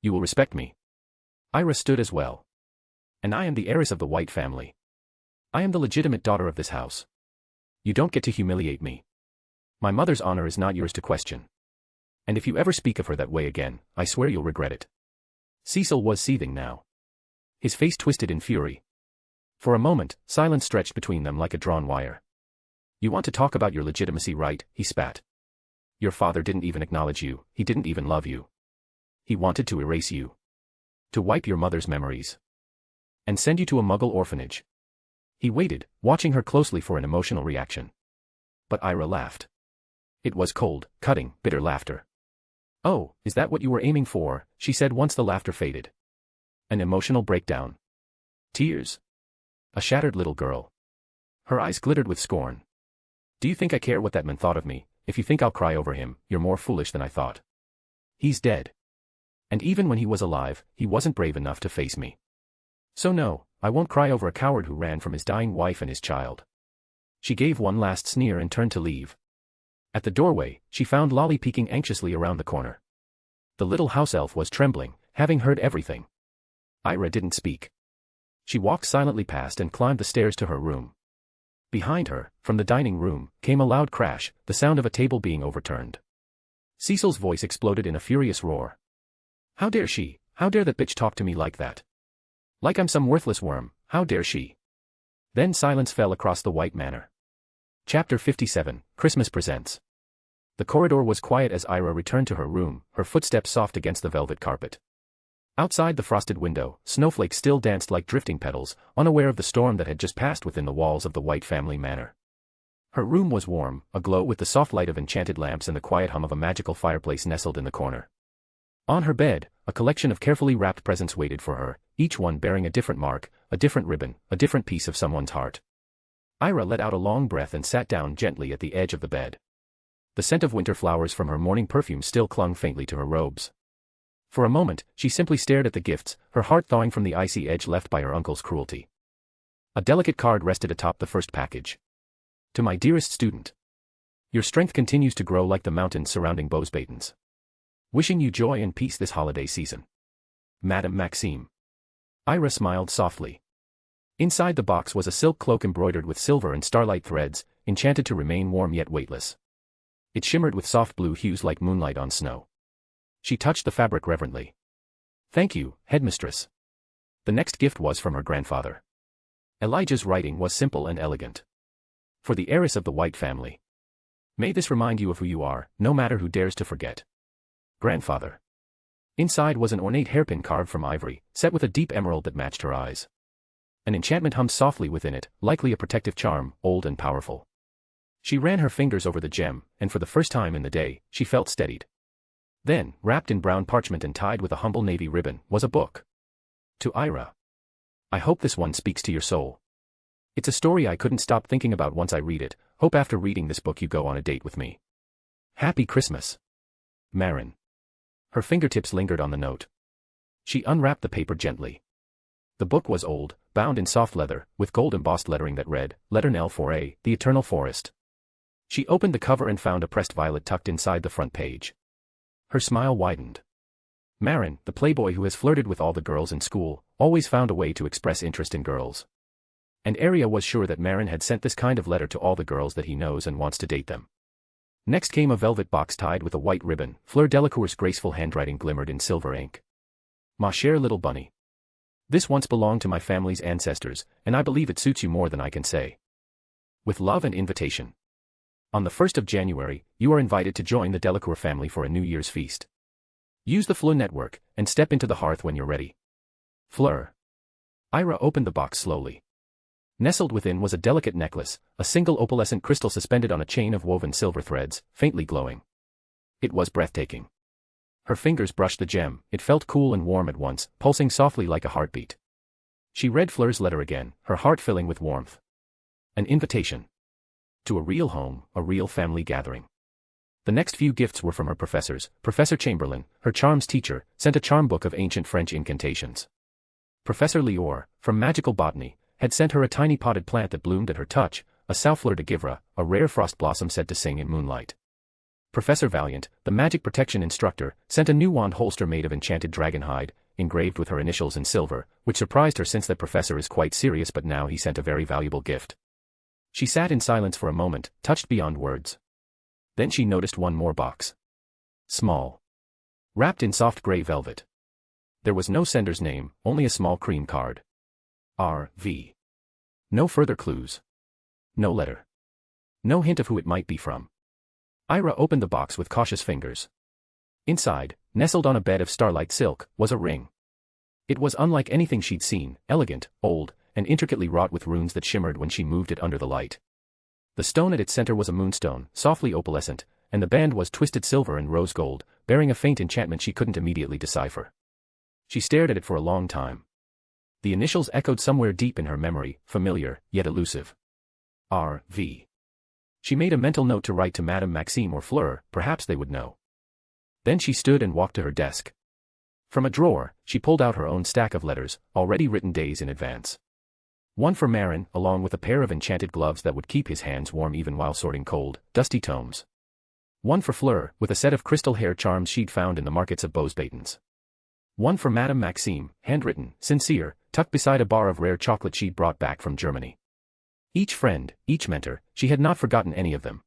You will respect me. Ira stood as well. And I am the heiress of the White family. I am the legitimate daughter of this house. You don't get to humiliate me. My mother's honor is not yours to question. And if you ever speak of her that way again, I swear you'll regret it. Cecil was seething now. His face twisted in fury. For a moment, silence stretched between them like a drawn wire. You want to talk about your legitimacy, right? He spat. Your father didn't even acknowledge you, he didn't even love you. He wanted to erase you. To wipe your mother's memories. And send you to a muggle orphanage. He waited, watching her closely for an emotional reaction. But Ira laughed. It was cold, cutting, bitter laughter. Oh, is that what you were aiming for? She said once the laughter faded. An emotional breakdown. Tears. A shattered little girl. Her eyes glittered with scorn. Do you think I care what that man thought of me? If you think I'll cry over him, you're more foolish than I thought. He's dead. And even when he was alive, he wasn't brave enough to face me. So no, I won't cry over a coward who ran from his dying wife and his child. She gave one last sneer and turned to leave. At the doorway, she found Lolly peeking anxiously around the corner. The little house elf was trembling, having heard everything. Ira didn't speak. She walked silently past and climbed the stairs to her room. Behind her, from the dining room, came a loud crash, the sound of a table being overturned. Cecil's voice exploded in a furious roar. How dare she? How dare that bitch talk to me like that? Like I'm some worthless worm, how dare she? Then silence fell across the White Manor. Chapter 57, Christmas Presents. The corridor was quiet as Ira returned to her room, her footsteps soft against the velvet carpet. Outside the frosted window, snowflakes still danced like drifting petals, unaware of the storm that had just passed within the walls of the White family manor. Her room was warm, aglow with the soft light of enchanted lamps and the quiet hum of a magical fireplace nestled in the corner. On her bed, a collection of carefully wrapped presents waited for her, each one bearing a different mark, a different ribbon, a different piece of someone's heart. Ira let out a long breath and sat down gently at the edge of the bed. The scent of winter flowers from her morning perfume still clung faintly to her robes. For a moment, she simply stared at the gifts, her heart thawing from the icy edge left by her uncle's cruelty. A delicate card rested atop the first package. To my dearest student. Your strength continues to grow like the mountains surrounding Bosbatons. Wishing you joy and peace this holiday season. Madame Maxime. Ira smiled softly. Inside the box was a silk cloak embroidered with silver and starlight threads, enchanted to remain warm yet weightless. It shimmered with soft blue hues like moonlight on snow. She touched the fabric reverently. Thank you, headmistress. The next gift was from her grandfather. Elijah's writing was simple and elegant. For the heiress of the White family. May this remind you of who you are, no matter who dares to forget. Grandfather. Inside was an ornate hairpin carved from ivory, set with a deep emerald that matched her eyes. An enchantment hummed softly within it, likely a protective charm, old and powerful. She ran her fingers over the gem, and for the first time in the day, she felt steadied. Then, wrapped in brown parchment and tied with a humble navy ribbon, was a book. To Ira. I hope this one speaks to your soul. It's a story I couldn't stop thinking about once I read it. Hope after reading this book you go on a date with me. Happy Christmas. Marin. Her fingertips lingered on the note. She unwrapped the paper gently. The book was old, bound in soft leather, with gold-embossed lettering that read, Letter L4A, The Eternal Forest. She opened the cover and found a pressed violet tucked inside the front page. Her smile widened. Marin, the playboy who has flirted with all the girls in school, always found a way to express interest in girls. And Arya was sure that Marin had sent this kind of letter to all the girls that he knows and wants to date them. Next came a velvet box tied with a white ribbon. Fleur Delacour's graceful handwriting glimmered in silver ink. Ma chère little bunny. This once belonged to my family's ancestors, and I believe it suits you more than I can say. With love and invitation. On the 1st of January, you are invited to join the Delacour family for a New Year's feast. Use the Fleur network, and step into the hearth when you're ready. Fleur. Ira opened the box slowly. Nestled within was a delicate necklace, a single opalescent crystal suspended on a chain of woven silver threads, faintly glowing. It was breathtaking. Her fingers brushed the gem. It felt cool and warm at once, pulsing softly like a heartbeat. She read Fleur's letter again, her heart filling with warmth. An invitation. To a real home, a real family gathering. The next few gifts were from her professors. Professor Chamberlain, her charms teacher, sent a charm book of ancient French incantations. Professor Lior, from magical botany, had sent her a tiny potted plant that bloomed at her touch, a Saufleur de Givre, a rare frost blossom said to sing in moonlight. Professor Valiant, the magic protection instructor, sent a new wand holster made of enchanted dragon hide, engraved with her initials in silver, which surprised her since that professor is quite serious, but now he sent a very valuable gift. She sat in silence for a moment, touched beyond words. Then she noticed one more box. Small. Wrapped in soft gray velvet. There was no sender's name, only a small cream card. R.V. No further clues. No letter. No hint of who it might be from. Ira opened the box with cautious fingers. Inside, nestled on a bed of starlight silk, was a ring. It was unlike anything she'd seen, elegant, old, and intricately wrought with runes that shimmered when she moved it under the light. The stone at its center was a moonstone, softly opalescent, and the band was twisted silver and rose gold, bearing a faint enchantment she couldn't immediately decipher. She stared at it for a long time. The initials echoed somewhere deep in her memory, familiar, yet elusive. R.V. She made a mental note to write to Madame Maxime or Fleur, perhaps they would know. Then she stood and walked to her desk. From a drawer, she pulled out her own stack of letters, already written days in advance. One for Marin, along with a pair of enchanted gloves that would keep his hands warm even while sorting cold, dusty tomes. One for Fleur, with a set of crystal hair charms she'd found in the markets of Beauxbatons. One for Madame Maxime, handwritten, sincere, tucked beside a bar of rare chocolate she'd brought back from Germany. Each friend, each mentor, she had not forgotten any of them.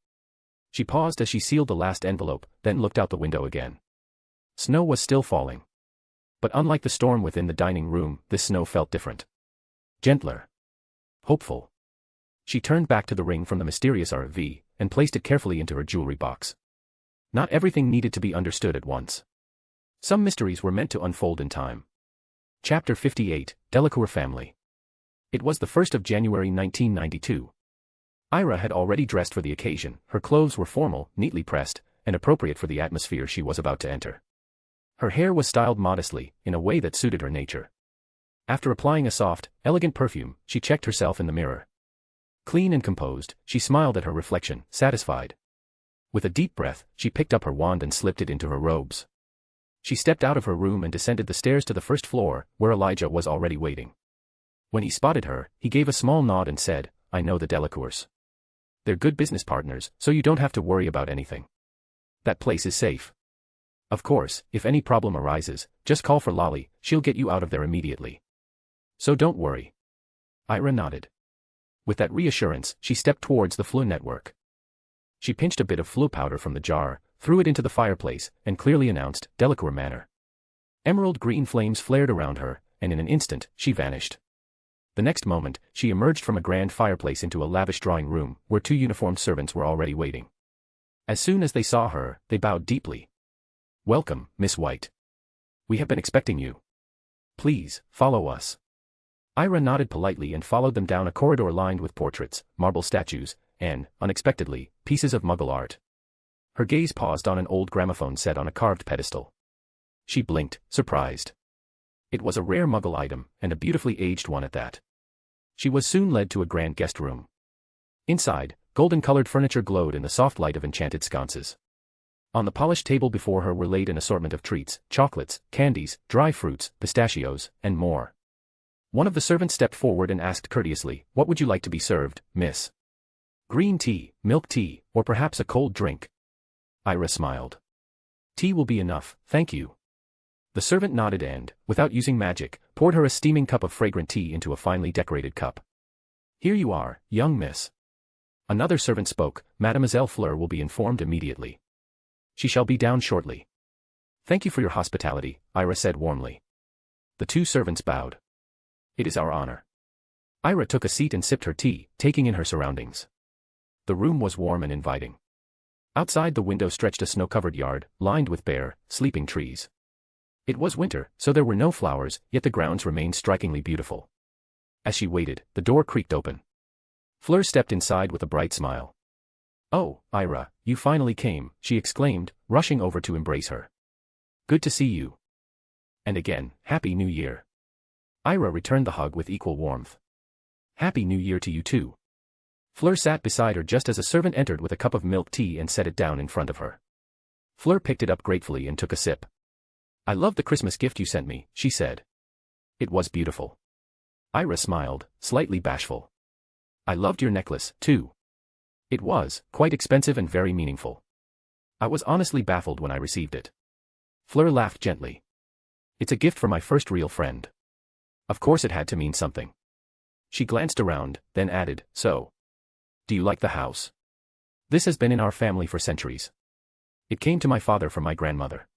She paused as she sealed the last envelope, then looked out the window again. Snow was still falling. But unlike the storm within the dining room, this snow felt different. Gentler. Hopeful. She turned back to the ring from the mysterious R.V. and placed it carefully into her jewelry box. Not everything needed to be understood at once. Some mysteries were meant to unfold in time. Chapter 58, Delacour Family. It was the 1st of January 1992. Ira had already dressed for the occasion. Her clothes were formal, neatly pressed, and appropriate for the atmosphere she was about to enter. Her hair was styled modestly, in a way that suited her nature. After applying a soft, elegant perfume, she checked herself in the mirror. Clean and composed, she smiled at her reflection, satisfied. With a deep breath, she picked up her wand and slipped it into her robes. She stepped out of her room and descended the stairs to the first floor, where Elijah was already waiting. When he spotted her, he gave a small nod and said, "I know the Delacours. They're good business partners, so you don't have to worry about anything. That place is safe. Of course, if any problem arises, just call for Lolly, she'll get you out of there immediately. So don't worry." Ira nodded. With that reassurance, she stepped towards the Fleur network. She pinched a bit of Fleur powder from the jar, threw it into the fireplace, and clearly announced, "Delacour Manor." Emerald green flames flared around her, and in an instant, she vanished. The next moment, she emerged from a grand fireplace into a lavish drawing room, where two uniformed servants were already waiting. As soon as they saw her, they bowed deeply. "Welcome, Miss White. We have been expecting you. Please, follow us." Ira nodded politely and followed them down a corridor lined with portraits, marble statues, and, unexpectedly, pieces of Muggle art. Her gaze paused on an old gramophone set on a carved pedestal. She blinked, surprised. It was a rare Muggle item, and a beautifully aged one at that. She was soon led to a grand guest room. Inside, golden-colored furniture glowed in the soft light of enchanted sconces. On the polished table before her were laid an assortment of treats, chocolates, candies, dry fruits, pistachios, and more. One of the servants stepped forward and asked courteously, "What would you like to be served, miss? Green tea, milk tea, or perhaps a cold drink?" Heiress smiled. "Tea will be enough, thank you." The servant nodded and, without using magic, poured her a steaming cup of fragrant tea into a finely decorated cup. "Here you are, young miss." Another servant spoke, "Mademoiselle Fleur will be informed immediately. She shall be down shortly." "Thank you for your hospitality," Ira said warmly. The two servants bowed. "It is our honor." Ira took a seat and sipped her tea, taking in her surroundings. The room was warm and inviting. Outside the window stretched a snow-covered yard, lined with bare, sleeping trees. It was winter, so there were no flowers, yet the grounds remained strikingly beautiful. As she waited, the door creaked open. Fleur stepped inside with a bright smile. "Oh, Ira, you finally came," she exclaimed, rushing over to embrace her. "Good to see you. And again, Happy New Year." Ira returned the hug with equal warmth. "Happy New Year to you too." Fleur sat beside her just as a servant entered with a cup of milk tea and set it down in front of her. Fleur picked it up gratefully and took a sip. "I love the Christmas gift you sent me," she said. "It was beautiful." Ira smiled, slightly bashful. "I loved your necklace, too. It was quite expensive and very meaningful. I was honestly baffled when I received it." Fleur laughed gently. "It's a gift for my first real friend. Of course it had to mean something." She glanced around, then added, "So, do you like the house? This has been in our family for centuries. It came to my father from my grandmother."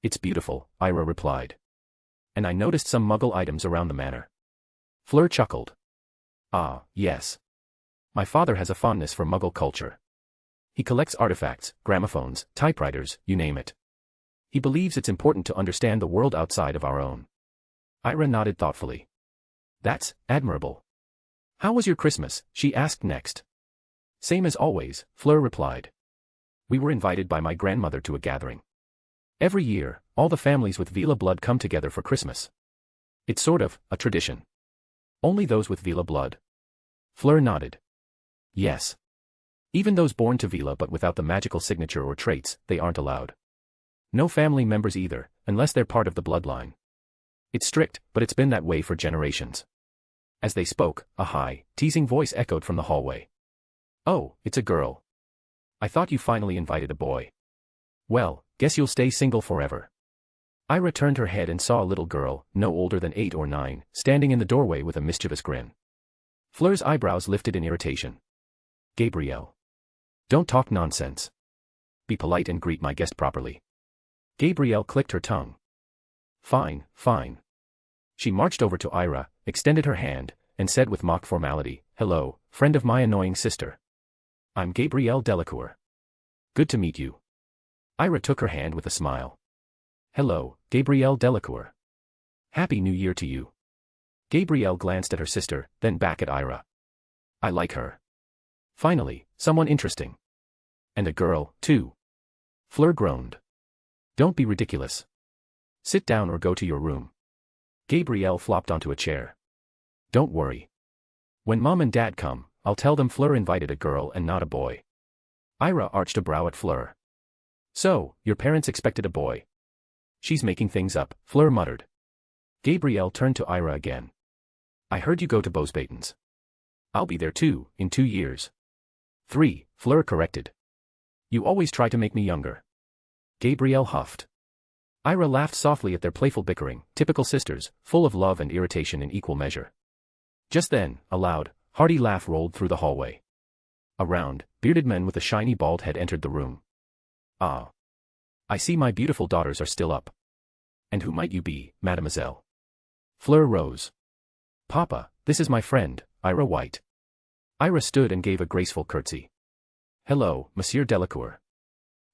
"It's beautiful," Ira replied. "And I noticed some Muggle items around the manor." Fleur chuckled. "Ah, yes. My father has a fondness for Muggle culture. He collects artifacts, gramophones, typewriters, you name it. He believes it's important to understand the world outside of our own." Ira nodded thoughtfully. "That's admirable. How was your Christmas?" she asked next. "Same as always," Fleur replied. "We were invited by my grandmother to a gathering. Every year, all the families with Vila blood come together for Christmas. It's sort of a tradition. Only those with Vila blood." Fleur nodded. "Yes. Even those born to Vila but without the magical signature or traits, they aren't allowed. No family members either, unless they're part of the bloodline. It's strict, but it's been that way for generations." As they spoke, a high, teasing voice echoed from the hallway. "Oh, it's a girl. I thought you finally invited a boy. Well, guess you'll stay single forever." Ira turned her head and saw a little girl, no older than 8 or 9, standing in the doorway with a mischievous grin. Fleur's eyebrows lifted in irritation. "Gabrielle. Don't talk nonsense. Be polite and greet my guest properly." Gabrielle clicked her tongue. "Fine, fine." She marched over to Ira, extended her hand, and said with mock formality, "Hello, friend of my annoying sister. I'm Gabrielle Delacour. Good to meet you." Ira took her hand with a smile. "Hello, Gabrielle Delacour. Happy New Year to you." Gabrielle glanced at her sister, then back at Ira. "I like her. Finally, someone interesting. And a girl, too." Fleur groaned. "Don't be ridiculous. Sit down or go to your room." Gabrielle flopped onto a chair. "Don't worry. When Mom and Dad come, I'll tell them Fleur invited a girl and not a boy." Ira arched a brow at Fleur. "So, your parents expected a boy?" "She's making things up," Fleur muttered. Gabrielle turned to Ira again. "I heard you go to Bosbaton's." "I'll be there too, in 2 years." 3, Fleur corrected. "You always try to make me younger." Gabrielle huffed. Ira laughed softly at their playful bickering, typical sisters, full of love and irritation in equal measure. Just then, a loud, hearty laugh rolled through the hallway. A round, bearded man with a shiny bald head entered the room. "Ah. I see my beautiful daughters are still up. And who might you be, mademoiselle?" Fleur rose. "Papa, this is my friend, Ira White." Ira stood and gave a graceful curtsy. "Hello, Monsieur Delacour.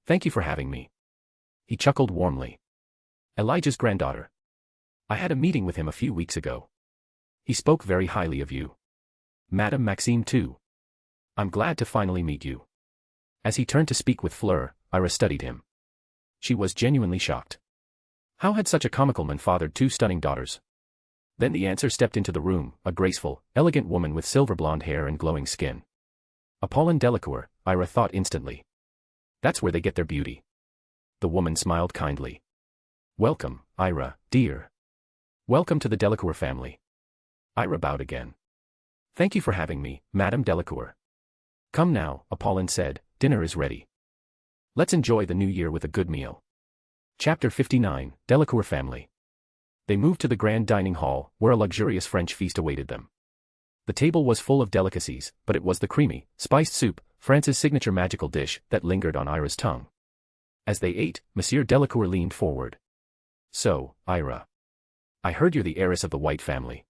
Thank you for having me." He chuckled warmly. "Elijah's granddaughter. I had a meeting with him a few weeks ago. He spoke very highly of you. Madame Maxime too. I'm glad to finally meet you." As he turned to speak with Fleur, Ira studied him. She was genuinely shocked. How had such a comical man fathered two stunning daughters? Then the answer stepped into the room, a graceful, elegant woman with silver blonde hair and glowing skin. Apollon Delacour, Ira thought instantly. That's where they get their beauty. The woman smiled kindly. Welcome, Ira, dear. Welcome to the Delacour family. Ira bowed again. Thank you for having me, Madame Delacour. Come now, Apollon said, dinner is ready. Let's enjoy the new year with a good meal. Chapter 59, Delacour Family. They moved to the grand dining hall, where a luxurious French feast awaited them. The table was full of delicacies, but it was the creamy, spiced soup, France's signature magical dish, that lingered on Ira's tongue. As they ate, Monsieur Delacour leaned forward. So, Ira. I heard you're the heiress of the White family.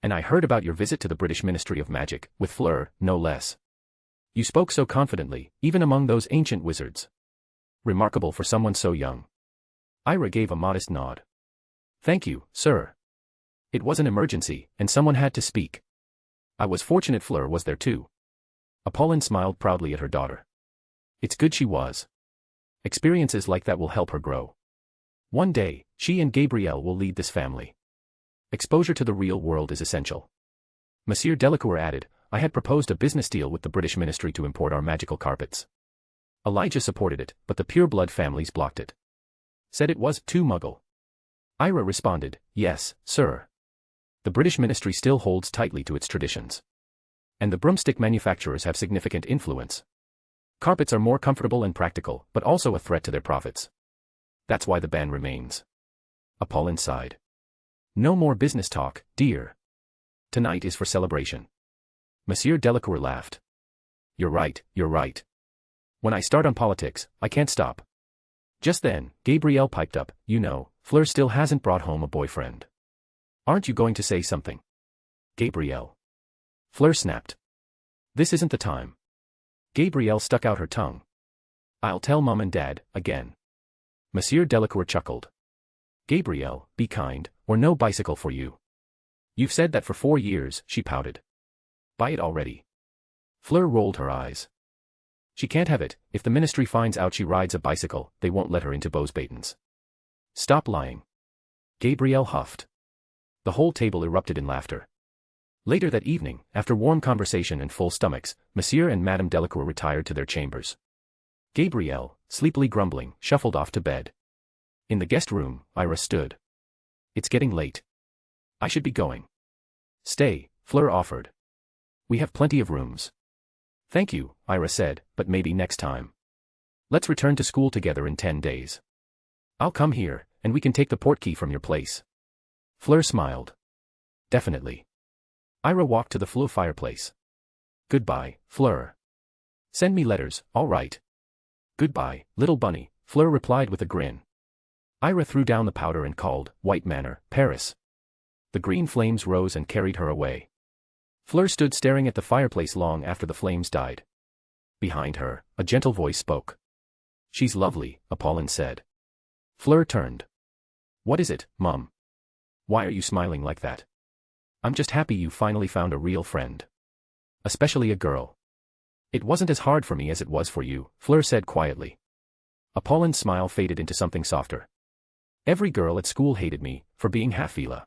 And I heard about your visit to the British Ministry of Magic, with Fleur, no less. You spoke so confidently, even among those ancient wizards. Remarkable for someone so young. Ira gave a modest nod. Thank you, sir. It was an emergency, and someone had to speak. I was fortunate Fleur was there too. Apollon smiled proudly at her daughter. It's good she was. Experiences like that will help her grow. One day, she and Gabrielle will lead this family. Exposure to the real world is essential. Monsieur Delacour added, I had proposed a business deal with the British Ministry to import our magical carpets. Elijah supported it, but the pure-blood families blocked it. Said it was too muggle. Ira responded, yes, sir. The British Ministry still holds tightly to its traditions. And the broomstick manufacturers have significant influence. Carpets are more comfortable and practical, but also a threat to their profits. That's why the ban remains. Apollon sighed. No more business talk, dear. Tonight is for celebration. Monsieur Delacour laughed. You're right, you're right. When I start on politics, I can't stop. Just then, Gabrielle piped up, you know, Fleur still hasn't brought home a boyfriend. Aren't you going to say something? Gabrielle. Fleur snapped. This isn't the time. Gabrielle stuck out her tongue. I'll tell Mom and Dad, again. Monsieur Delacour chuckled. Gabrielle, be kind, or no bicycle for you. You've said that for 4 years, she pouted. Buy it already. Fleur rolled her eyes. She can't have it. If the ministry finds out she rides a bicycle, they won't let her into Beauxbatons. Stop lying. Gabrielle huffed. The whole table erupted in laughter. Later that evening, after warm conversation and full stomachs, Monsieur and Madame Delacour retired to their chambers. Gabrielle, sleepily grumbling, shuffled off to bed. In the guest room, Ira stood. It's getting late. I should be going. Stay, Fleur offered. We have plenty of rooms. Thank you, Ira said, but maybe next time. Let's return to school together in 10 days. I'll come here, and we can take the portkey from your place. Fleur smiled. Definitely. Ira walked to the flue fireplace. Goodbye, Fleur. Send me letters, all right. Goodbye, little bunny, Fleur replied with a grin. Ira threw down the powder and called, White Manor, Paris. The green flames rose and carried her away. Fleur stood staring at the fireplace long after the flames died. Behind her, a gentle voice spoke. She's lovely, Apollon said. Fleur turned. What is it, Mum? Why are you smiling like that? I'm just happy you finally found a real friend. Especially a girl. It wasn't as hard for me as it was for you, Fleur said quietly. Apollon's smile faded into something softer. Every girl at school hated me, for being half Fila.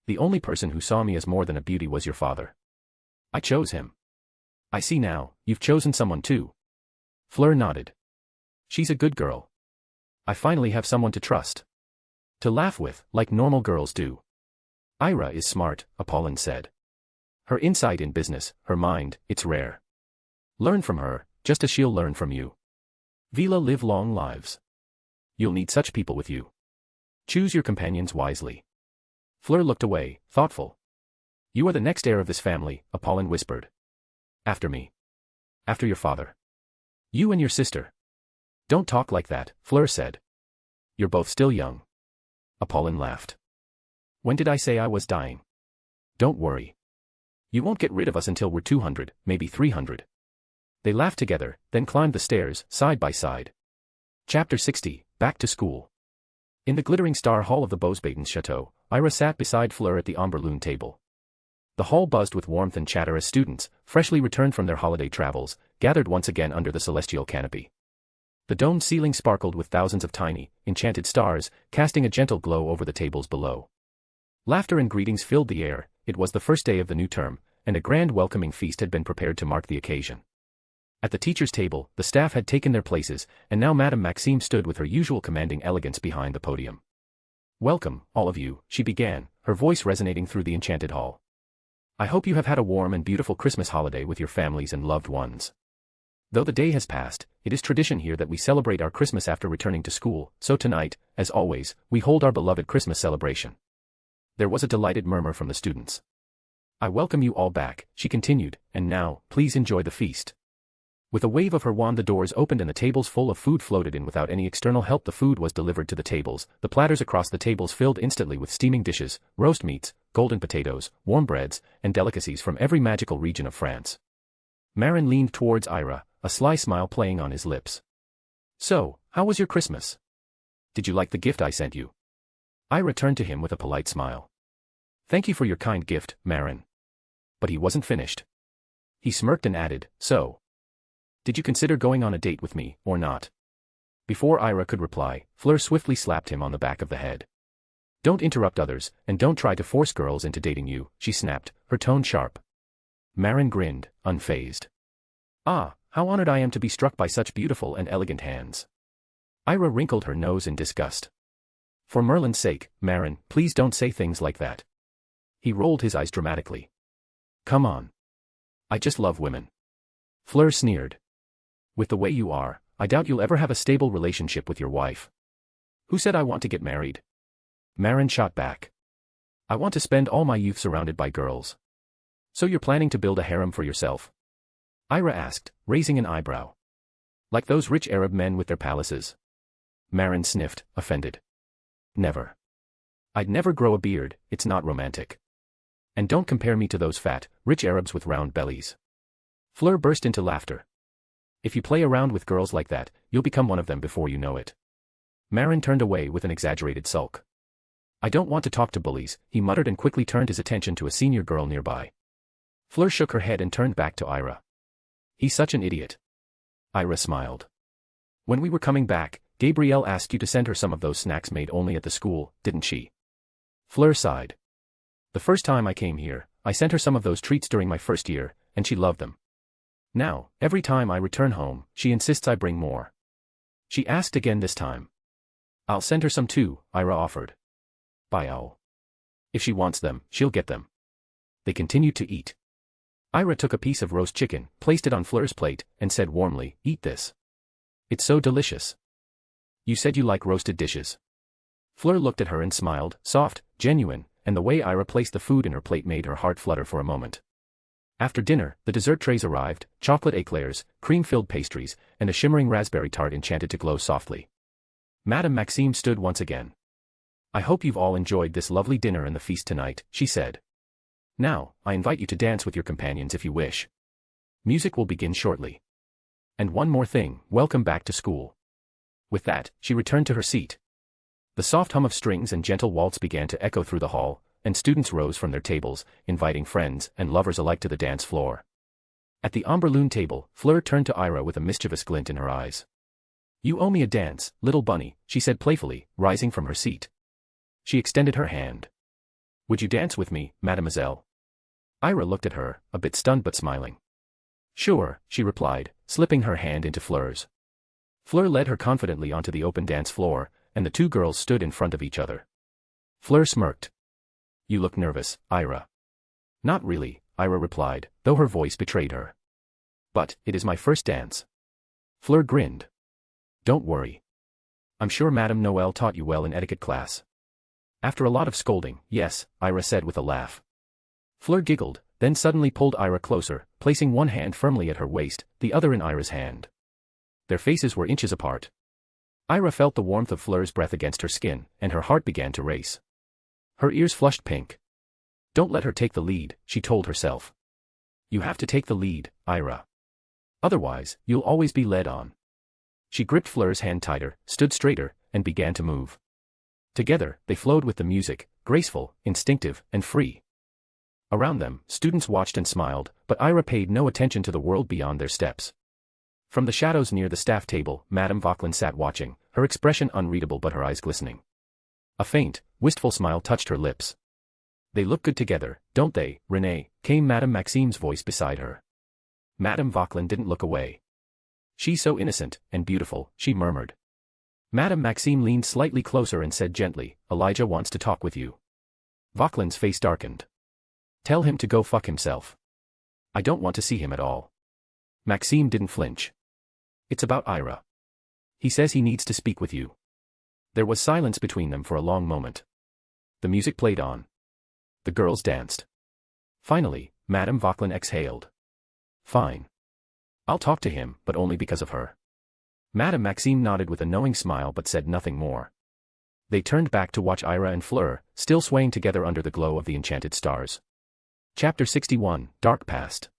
The only person who saw me as more than a beauty was your father. I chose him. I see now, you've chosen someone too. Fleur nodded. She's a good girl. I finally have someone to trust. To laugh with, like normal girls do. Ira is smart, Apollon said. Her insight in business, her mind, it's rare. Learn from her, just as she'll learn from you. Vila live long lives. You'll need such people with you. Choose your companions wisely. Fleur looked away, thoughtful. You are the next heir of this family, Apollon whispered. After me. After your father. You and your sister. Don't talk like that, Fleur said. You're both still young. Apollon laughed. When did I say I was dying? Don't worry. You won't get rid of us until we're 200, maybe 300. They laughed together, then climbed the stairs, side by side. Chapter 60, Back to School. In the glittering star hall of the Beauxbatons chateau, Ira sat beside Fleur at the ombre-lune table. The hall buzzed with warmth and chatter as students, freshly returned from their holiday travels, gathered once again under the celestial canopy. The domed ceiling sparkled with thousands of tiny, enchanted stars, casting a gentle glow over the tables below. Laughter and greetings filled the air. It was the first day of the new term, and a grand welcoming feast had been prepared to mark the occasion. At the teacher's table, the staff had taken their places, and now Madame Maxime stood with her usual commanding elegance behind the podium. "Welcome, all of you," she began, her voice resonating through the enchanted hall. "I hope you have had a warm and beautiful Christmas holiday with your families and loved ones. Though the day has passed, it is tradition here that we celebrate our Christmas after returning to school, so tonight, as always, we hold our beloved Christmas celebration." There was a delighted murmur from the students. "I welcome you all back," she continued, "and now, please enjoy the feast." With a wave of her wand the doors opened and the tables full of food floated in without any external help. The food was delivered to the tables, the platters across the tables filled instantly with steaming dishes, roast meats, golden potatoes, warm breads, and delicacies from every magical region of France. Marin leaned towards Ira, a sly smile playing on his lips. "So, how was your Christmas? Did you like the gift I sent you?" Ira turned to him with a polite smile. "Thank you for your kind gift, Marin." But he wasn't finished. He smirked and added, "So, did you consider going on a date with me, or not?" Before Ira could reply, Fleur swiftly slapped him on the back of the head. "Don't interrupt others, and don't try to force girls into dating you," she snapped, her tone sharp. Marin grinned, unfazed. "Ah, how honored I am to be struck by such beautiful and elegant hands." Ira wrinkled her nose in disgust. "For Merlin's sake, Marin, please don't say things like that." He rolled his eyes dramatically. "Come on. I just love women." Fleur sneered. "With the way you are, I doubt you'll ever have a stable relationship with your wife." "Who said I want to get married?" Marin shot back. "I want to spend all my youth surrounded by girls." "So you're planning to build a harem for yourself?" Ira asked, raising an eyebrow. "Like those rich Arab men with their palaces?" Marin sniffed, offended. "Never. I'd never grow a beard, it's not romantic. And don't compare me to those fat, rich Arabs with round bellies." Fleur burst into laughter. "If you play around with girls like that, you'll become one of them before you know it." Marin turned away with an exaggerated sulk. "I don't want to talk to bullies," he muttered and quickly turned his attention to a senior girl nearby. Fleur shook her head and turned back to Ira. "He's such an idiot." Ira smiled. "When we were coming back, Gabrielle asked you to send her some of those snacks made only at the school, didn't she?" Fleur sighed. "The first time I came here, I sent her some of those treats during my first year, and she loved them. Now, every time I return home, she insists I bring more." She asked again this time. "I'll send her some too," Ira offered. "By all. If she wants them, she'll get them." They continued to eat. Ira took a piece of roast chicken, placed it on Fleur's plate, and said warmly, "Eat this. It's so delicious. You said you like roasted dishes." Fleur looked at her and smiled, soft, genuine, and the way Ira placed the food in her plate made her heart flutter for a moment. After dinner, the dessert trays arrived, chocolate eclairs, cream-filled pastries, and a shimmering raspberry tart enchanted to glow softly. Madame Maxime stood once again. "I hope you've all enjoyed this lovely dinner and the feast tonight," she said. "Now, I invite you to dance with your companions if you wish. Music will begin shortly. And one more thing, welcome back to school." With that, she returned to her seat. The soft hum of strings and gentle waltz began to echo through the hall, and students rose from their tables, inviting friends and lovers alike to the dance floor. At the Amberloon table, Fleur turned to Ira with a mischievous glint in her eyes. "You owe me a dance, little bunny," she said playfully, rising from her seat. She extended her hand. "Would you dance with me, mademoiselle?" Ira looked at her, a bit stunned but smiling. "Sure," she replied, slipping her hand into Fleur's. Fleur led her confidently onto the open dance floor, and the two girls stood in front of each other. Fleur smirked. "You look nervous, Ira." "Not really," Ira replied, though her voice betrayed her. "But, it is my first dance." Fleur grinned. "Don't worry. I'm sure Madame Noël taught you well in etiquette class." "After a lot of scolding, yes," Ira said with a laugh. Fleur giggled, then suddenly pulled Ira closer, placing one hand firmly at her waist, the other in Ira's hand. Their faces were inches apart. Ira felt the warmth of Fleur's breath against her skin, and her heart began to race. Her ears flushed pink. "Don't let her take the lead," she told herself. "You have to take the lead, Ira. Otherwise, you'll always be led on." She gripped Fleur's hand tighter, stood straighter, and began to move. Together, they flowed with the music, graceful, instinctive, and free. Around them, students watched and smiled, but Ira paid no attention to the world beyond their steps. From the shadows near the staff table, Madame Vauquelin sat watching, her expression unreadable but her eyes glistening. A faint, wistful smile touched her lips. They look good together, don't they, Renee? Came Madame Maxime's voice beside her. Madame Vauquelin didn't look away. She's so innocent and beautiful, she murmured. Madame Maxime leaned slightly closer and said gently, Elijah wants to talk with you. Vauquelin's face darkened. Tell him to go fuck himself. I don't want to see him at all. Maxime didn't flinch. It's about Ira. He says he needs to speak with you. There was silence between them for a long moment. The music played on. The girls danced. Finally, Madame Vauquelin exhaled. Fine. I'll talk to him, but only because of her. Madame Maxime nodded with a knowing smile but said nothing more. They turned back to watch Ira and Fleur, still swaying together under the glow of the enchanted stars. Chapter 61, Dark Past.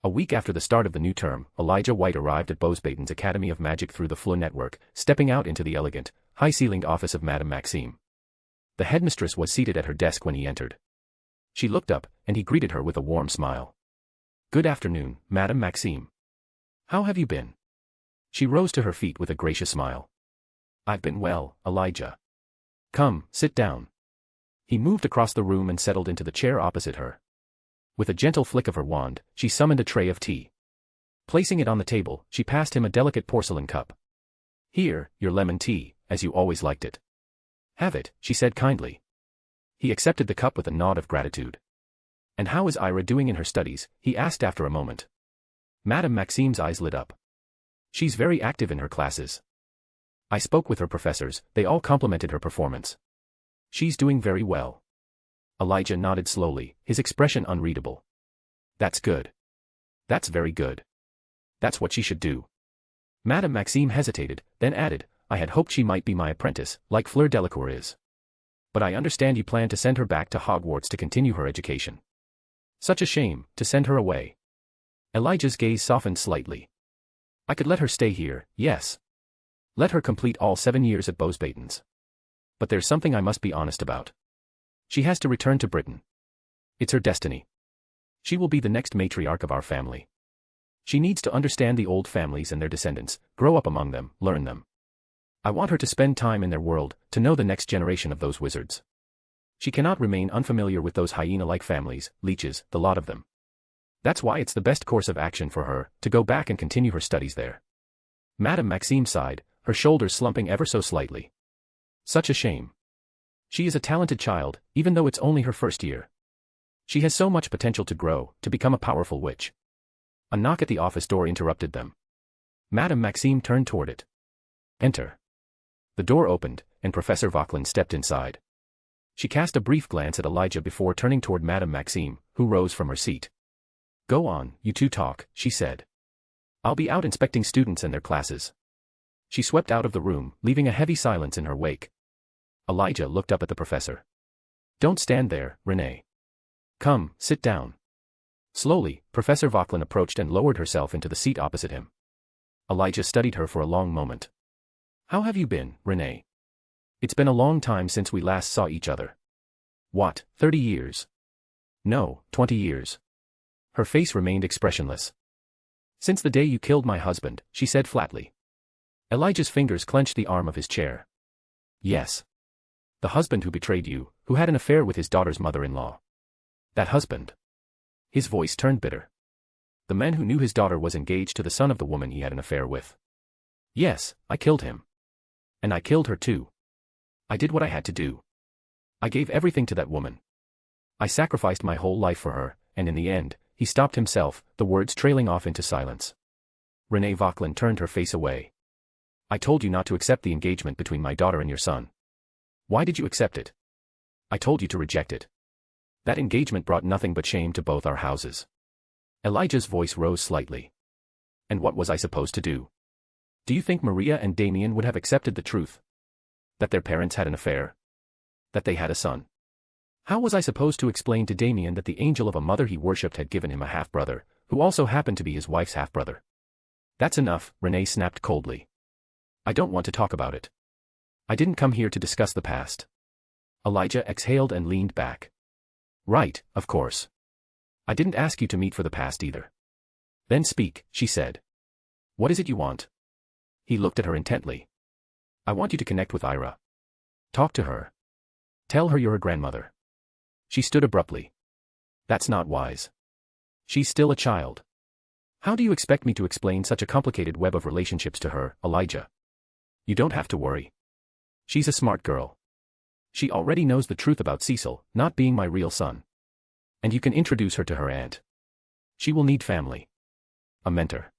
A week after the start of the new term, Elijah White arrived at Beauxbaton's Academy of Magic through the Fleur network, stepping out into the elegant, high-ceilinged office of Madame Maxime. The headmistress was seated at her desk when he entered. She looked up, and he greeted her with a warm smile. Good afternoon, Madame Maxime. How have you been? She rose to her feet with a gracious smile. I've been well, Elijah. Come, sit down. He moved across the room and settled into the chair opposite her. With a gentle flick of her wand, she summoned a tray of tea. Placing it on the table, she passed him a delicate porcelain cup. Here, your lemon tea, as you always liked it. Have it, she said kindly. He accepted the cup with a nod of gratitude. And how is Ira doing in her studies? He asked after a moment. Madame Maxime's eyes lit up. She's very active in her classes. I spoke with her professors, they all complimented her performance. She's doing very well. Elijah nodded slowly, his expression unreadable. That's good. That's very good. That's what she should do. Madame Maxime hesitated, then added, I had hoped she might be my apprentice, like Fleur Delacour is. But I understand you plan to send her back to Hogwarts to continue her education. Such a shame, to send her away. Elijah's gaze softened slightly. I could let her stay here, yes. Let her complete all 7 years at Beauxbaton's. But there's something I must be honest about. She has to return to Britain. It's her destiny. She will be the next matriarch of our family. She needs to understand the old families and their descendants, grow up among them, learn them. I want her to spend time in their world, to know the next generation of those wizards. She cannot remain unfamiliar with those hyena-like families, leeches, the lot of them. That's why it's the best course of action for her, to go back and continue her studies there. Madame Maxime sighed, her shoulders slumping ever so slightly. Such a shame. She is a talented child, even though it's only her first year. She has so much potential to grow, to become a powerful witch. A knock at the office door interrupted them. Madame Maxime turned toward it. Enter. The door opened, and Professor Vauquelin stepped inside. She cast a brief glance at Elijah before turning toward Madame Maxime, who rose from her seat. Go on, you two talk, she said. I'll be out inspecting students and their classes. She swept out of the room, leaving a heavy silence in her wake. Elijah looked up at the professor. Don't stand there, Renee. Come, sit down. Slowly, Professor Vauquelin approached and lowered herself into the seat opposite him. Elijah studied her for a long moment. How have you been, Renee? It's been a long time since we last saw each other. What, 30 years? No, 20 years. Her face remained expressionless. Since the day you killed my husband, she said flatly. Elijah's fingers clenched the arm of his chair. Yes. The husband who betrayed you, who had an affair with his daughter's mother-in-law. That husband. His voice turned bitter. The man who knew his daughter was engaged to the son of the woman he had an affair with. Yes, I killed him. And I killed her too. I did what I had to do. I gave everything to that woman. I sacrificed my whole life for her, and in the end, he stopped himself, the words trailing off into silence. Renee Vauquelin turned her face away. I told you not to accept the engagement between my daughter and your son. Why did you accept it? I told you to reject it. That engagement brought nothing but shame to both our houses. Elijah's voice rose slightly. And what was I supposed to do? Do you think Maria and Damien would have accepted the truth? That their parents had an affair? That they had a son? How was I supposed to explain to Damien that the angel of a mother he worshipped had given him a half-brother, who also happened to be his wife's half-brother? That's enough, Renee snapped coldly. I don't want to talk about it. I didn't come here to discuss the past. Elijah exhaled and leaned back. Right, of course. I didn't ask you to meet for the past either. Then speak, she said. What is it you want? He looked at her intently. I want you to connect with Ira. Talk to her. Tell her you're her grandmother. She stood abruptly. That's not wise. She's still a child. How do you expect me to explain such a complicated web of relationships to her, Elijah? You don't have to worry. She's a smart girl. She already knows the truth about Cecil not being my real son. And you can introduce her to her aunt. She will need family. A mentor.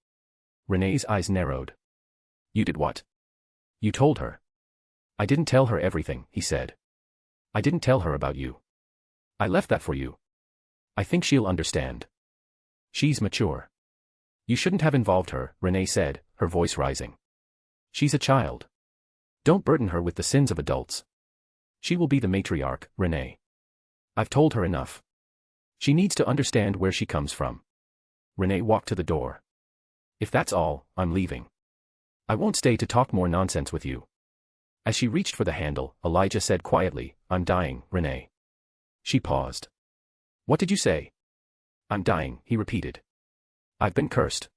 Renee's eyes narrowed. You did what? You told her. I didn't tell her everything, he said. I didn't tell her about you. I left that for you. I think she'll understand. She's mature. You shouldn't have involved her, Renee said, her voice rising. She's a child. Don't burden her with the sins of adults. She will be the matriarch, Renee. I've told her enough. She needs to understand where she comes from. Renee walked to the door. If that's all, I'm leaving. I won't stay to talk more nonsense with you. As she reached for the handle, Elijah said quietly, I'm dying, Renee. She paused. What did you say? I'm dying, he repeated. I've been cursed.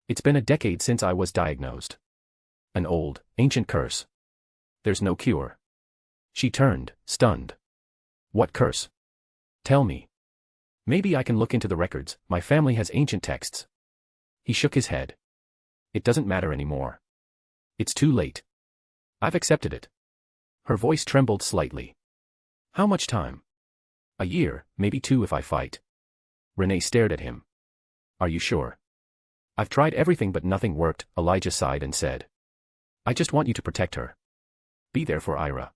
It's been a decade since I was diagnosed. An old, ancient curse. There's no cure. She turned, stunned. What curse? Tell me. Maybe I can look into the records, my family has ancient texts. He shook his head. It doesn't matter anymore. It's too late. I've accepted it. Her voice trembled slightly. How much time? A year, maybe 2 if I fight. Renee stared at him. Are you sure? I've tried everything but nothing worked, Elijah sighed and said. I just want you to protect her. Be there for Ira.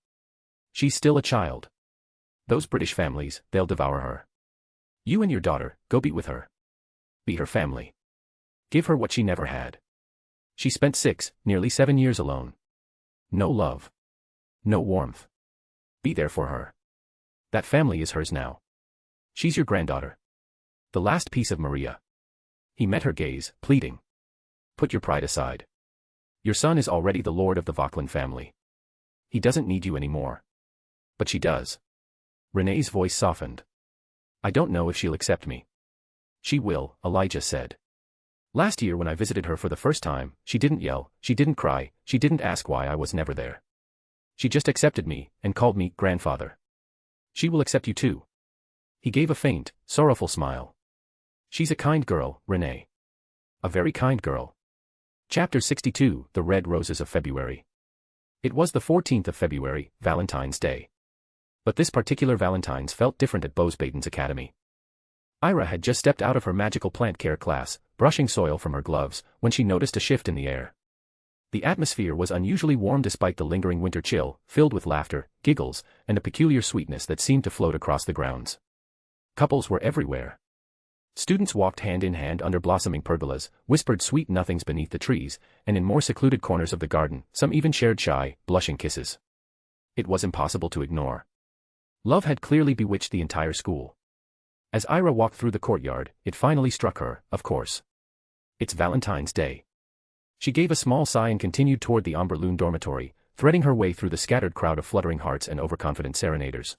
She's still a child. Those British families, they'll devour her. You and your daughter, go be with her. Be her family. Give her what she never had. She spent 6, nearly 7 years alone. No love. No warmth. Be there for her. That family is hers now. She's your granddaughter. The last piece of Maria. He met her gaze, pleading. Put your pride aside. Your son is already the lord of the Vauquelin family. He doesn't need you anymore. But she does. Renee's voice softened. I don't know if she'll accept me. She will, Elijah said. Last year when I visited her for the first time, she didn't yell, she didn't cry, she didn't ask why I was never there. She just accepted me, and called me grandfather. She will accept you too. He gave a faint, sorrowful smile. She's a kind girl, Renee. A very kind girl. Chapter 62, The Red Roses of February. It was the 14th of February, Valentine's Day. But this particular Valentine's felt different at Bosbaden's academy. Ira had just stepped out of her magical plant care class, brushing soil from her gloves, when she noticed a shift in the air. The atmosphere was unusually warm despite the lingering winter chill, filled with laughter, giggles, and a peculiar sweetness that seemed to float across the grounds. Couples were everywhere. Students walked hand in hand under blossoming pergolas, whispered sweet nothings beneath the trees, and in more secluded corners of the garden, some even shared shy, blushing kisses. It was impossible to ignore. Love had clearly bewitched the entire school. As Ira walked through the courtyard, it finally struck her, of course. It's Valentine's Day. She gave a small sigh and continued toward the Amberloon dormitory, threading her way through the scattered crowd of fluttering hearts and overconfident serenaders.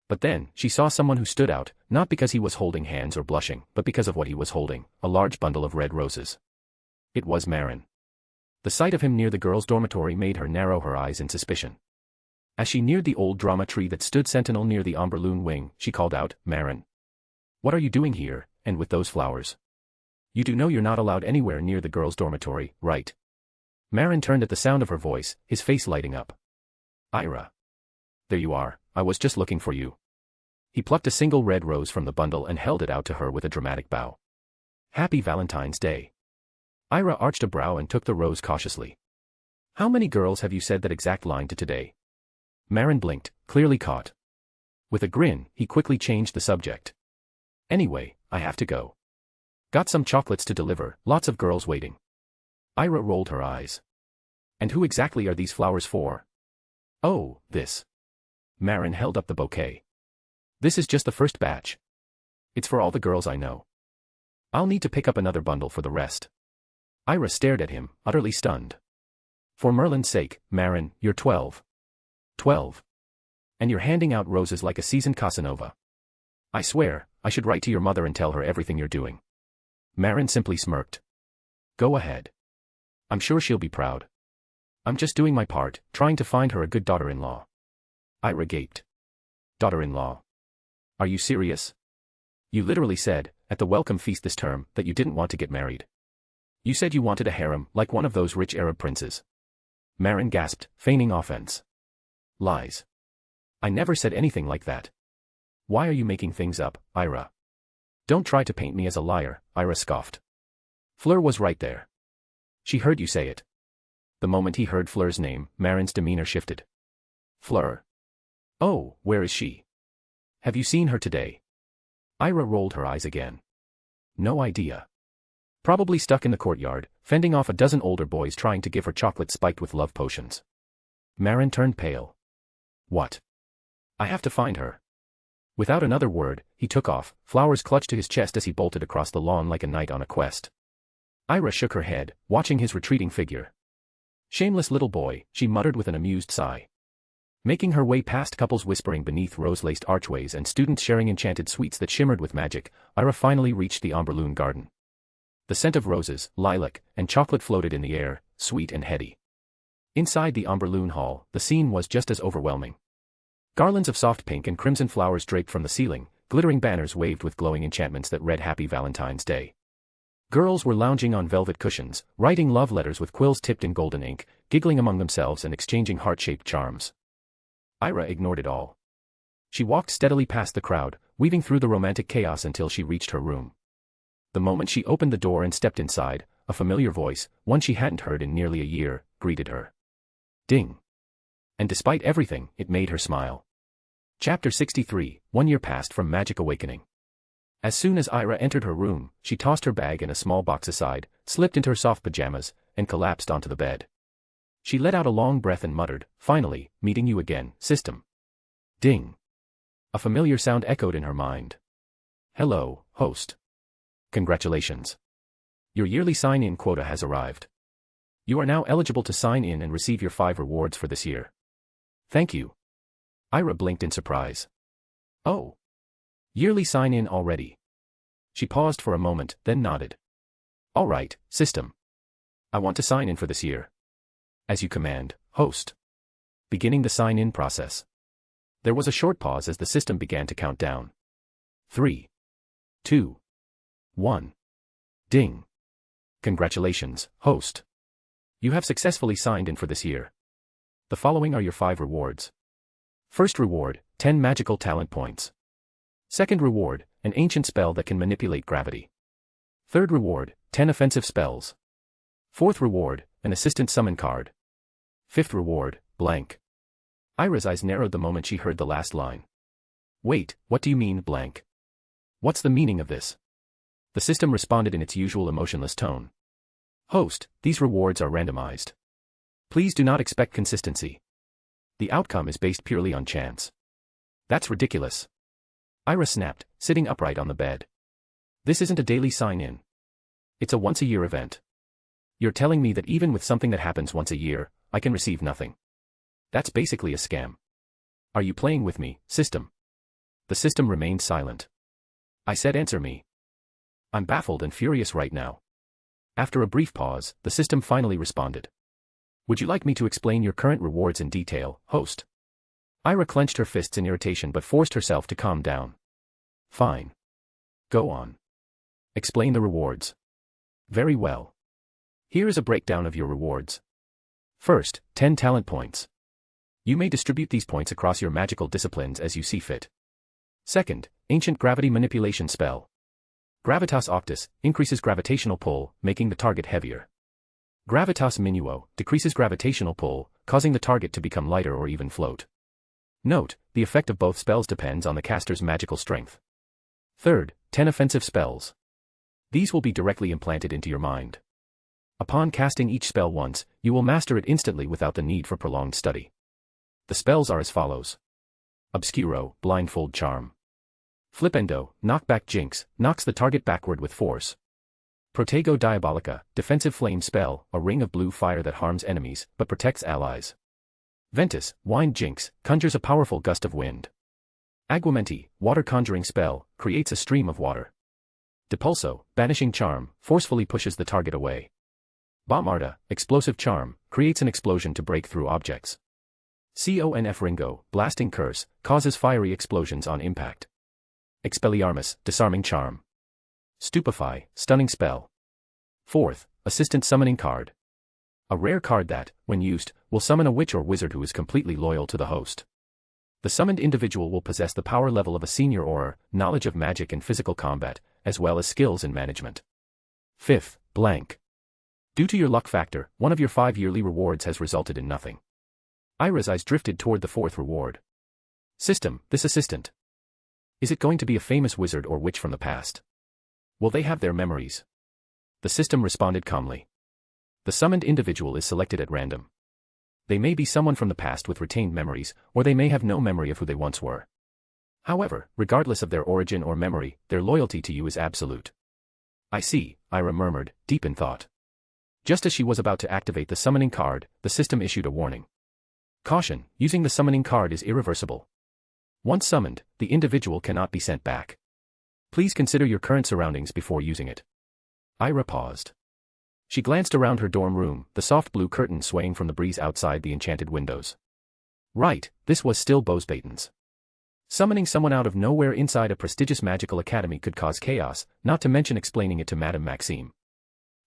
But then, she saw someone who stood out, not because he was holding hands or blushing, but because of what he was holding, a large bundle of red roses. It was Marin. The sight of him near the girls' dormitory made her narrow her eyes in suspicion. As she neared the old drama tree that stood sentinel near the Amberloon wing, she called out, Marin. What are you doing here, and with those flowers? You do know you're not allowed anywhere near the girls' dormitory, right? Marin turned at the sound of her voice, his face lighting up. Ira. There you are, I was just looking for you. He plucked a single red rose from the bundle and held it out to her with a dramatic bow. Happy Valentine's Day. Ira arched a brow and took the rose cautiously. How many girls have you said that exact line to today? Marin blinked, clearly caught. With a grin, he quickly changed the subject. Anyway, I have to go. Got some chocolates to deliver, lots of girls waiting. Ira rolled her eyes. And who exactly are these flowers for? Oh, this. Marin held up the bouquet. This is just the first batch. It's for all the girls I know. I'll need to pick up another bundle for the rest. Ira stared at him, utterly stunned. For Merlin's sake, Marin, you're 12. 12. And you're handing out roses like a seasoned Casanova. I swear, I should write to your mother and tell her everything you're doing. Marin simply smirked. Go ahead. I'm sure she'll be proud. I'm just doing my part, trying to find her a good daughter-in-law. Ira gaped. Daughter-in-law? Are you serious? You literally said, at the welcome feast this term, that you didn't want to get married. You said you wanted a harem, like one of those rich Arab princes. Marin gasped, feigning offense. Lies. I never said anything like that. Why are you making things up, Ira? Don't try to paint me as a liar, Ira scoffed. Fleur was right there. She heard you say it. The moment he heard Fleur's name, Marin's demeanor shifted. Fleur. Oh, where is she? Have you seen her today? Ira rolled her eyes again. No idea. Probably stuck in the courtyard, fending off a dozen older boys trying to give her chocolate spiked with love potions. Marin turned pale. What? I have to find her. Without another word, he took off, flowers clutched to his chest as he bolted across the lawn like a knight on a quest. Ira shook her head, watching his retreating figure. Shameless little boy, she muttered with an amused sigh. Making her way past couples whispering beneath rose-laced archways and students sharing enchanted sweets that shimmered with magic, Ira finally reached the Amberloon garden. The scent of roses, lilac, and chocolate floated in the air, sweet and heady. Inside the Amberloon hall, the scene was just as overwhelming. Garlands of soft pink and crimson flowers draped from the ceiling, glittering banners waved with glowing enchantments that read Happy Valentine's Day. Girls were lounging on velvet cushions, writing love letters with quills tipped in golden ink, giggling among themselves and exchanging heart-shaped charms. Ira ignored it all. She walked steadily past the crowd, weaving through the romantic chaos until she reached her room. The moment she opened the door and stepped inside, a familiar voice, one she hadn't heard in nearly a year, greeted her. Ding. And despite everything, it made her smile. Chapter 63, 1 year passed from Magic Awakening. As soon as Ira entered her room, she tossed her bag and a small box aside, slipped into her soft pajamas, and collapsed onto the bed. She let out a long breath and muttered, finally, meeting you again, system. Ding. A familiar sound echoed in her mind. Hello, host. Congratulations. Your yearly sign-in quota has arrived. You are now eligible to sign in and receive your 5 rewards for this year. Thank you. Ira blinked in surprise. Oh. Yearly sign-in already. She paused for a moment, then nodded. All right, system. I want to sign in for this year. As you command, host. Beginning the sign-in process. There was a short pause as the system began to count down. 3, 2, 1. Ding. Congratulations, host. You have successfully signed in for this year. The following are your 5 rewards. First reward, 10 magical talent points. Second reward, an ancient spell that can manipulate gravity. Third reward, 10 offensive spells. Fourth reward, an assistant summon card. Fifth reward, blank. Ira's eyes narrowed the moment she heard the last line. Wait, what do you mean, blank? What's the meaning of this? The system responded in its usual emotionless tone. Host, these rewards are randomized. Please do not expect consistency. The outcome is based purely on chance. That's ridiculous. Ira snapped, sitting upright on the bed. This isn't a daily sign-in. It's a once-a-year event. You're telling me that even with something that happens once a year, I can receive nothing. That's basically a scam. Are you playing with me, system? The system remained silent. I said answer me. I'm baffled and furious right now. After a brief pause, the system finally responded. Would you like me to explain your current rewards in detail, host? Ira clenched her fists in irritation but forced herself to calm down. Fine. Go on. Explain the rewards. Very well. Here is a breakdown of your rewards. First, 10 talent points. You may distribute these points across your magical disciplines as you see fit. Second, ancient gravity manipulation spell. Gravitas Octus increases gravitational pull, making the target heavier. Gravitas Minuo decreases gravitational pull, causing the target to become lighter or even float. Note, the effect of both spells depends on the caster's magical strength. Third, 10 offensive spells. These will be directly implanted into your mind. Upon casting each spell once, you will master it instantly without the need for prolonged study. The spells are as follows. Obscuro, blindfold charm. Flipendo, knockback jinx, knocks the target backward with force. Protego Diabolica, defensive flame spell, a ring of blue fire that harms enemies, but protects allies. Ventus, wind jinx, conjures a powerful gust of wind. Aguamenti, water conjuring spell, creates a stream of water. Depulso, banishing charm, forcefully pushes the target away. Bombarda, explosive charm, creates an explosion to break through objects. Conf Ringo, blasting curse, causes fiery explosions on impact. Expelliarmus, disarming charm. Stupefy, stunning spell. 4th, assistant summoning card. A rare card that, when used, will summon a witch or wizard who is completely loyal to the host. The summoned individual will possess the power level of a senior auror, knowledge of magic and physical combat, as well as skills in management. 5th, blank. Due to your luck factor, one of your 5 yearly rewards has resulted in nothing. Ira's eyes drifted toward the 4th reward. System, this assistant. Is it going to be a famous wizard or witch from the past? Will they have their memories? The system responded calmly. The summoned individual is selected at random. They may be someone from the past with retained memories, or they may have no memory of who they once were. However, regardless of their origin or memory, their loyalty to you is absolute. I see, Ira murmured, deep in thought. Just as she was about to activate the summoning card, the system issued a warning. Caution, using the summoning card is irreversible. Once summoned, the individual cannot be sent back. Please consider your current surroundings before using it. Ira paused. She glanced around her dorm room, the soft blue curtain swaying from the breeze outside the enchanted windows. Right, this was still Bosbaton's. Summoning someone out of nowhere inside a prestigious magical academy could cause chaos, not to mention explaining it to Madame Maxime.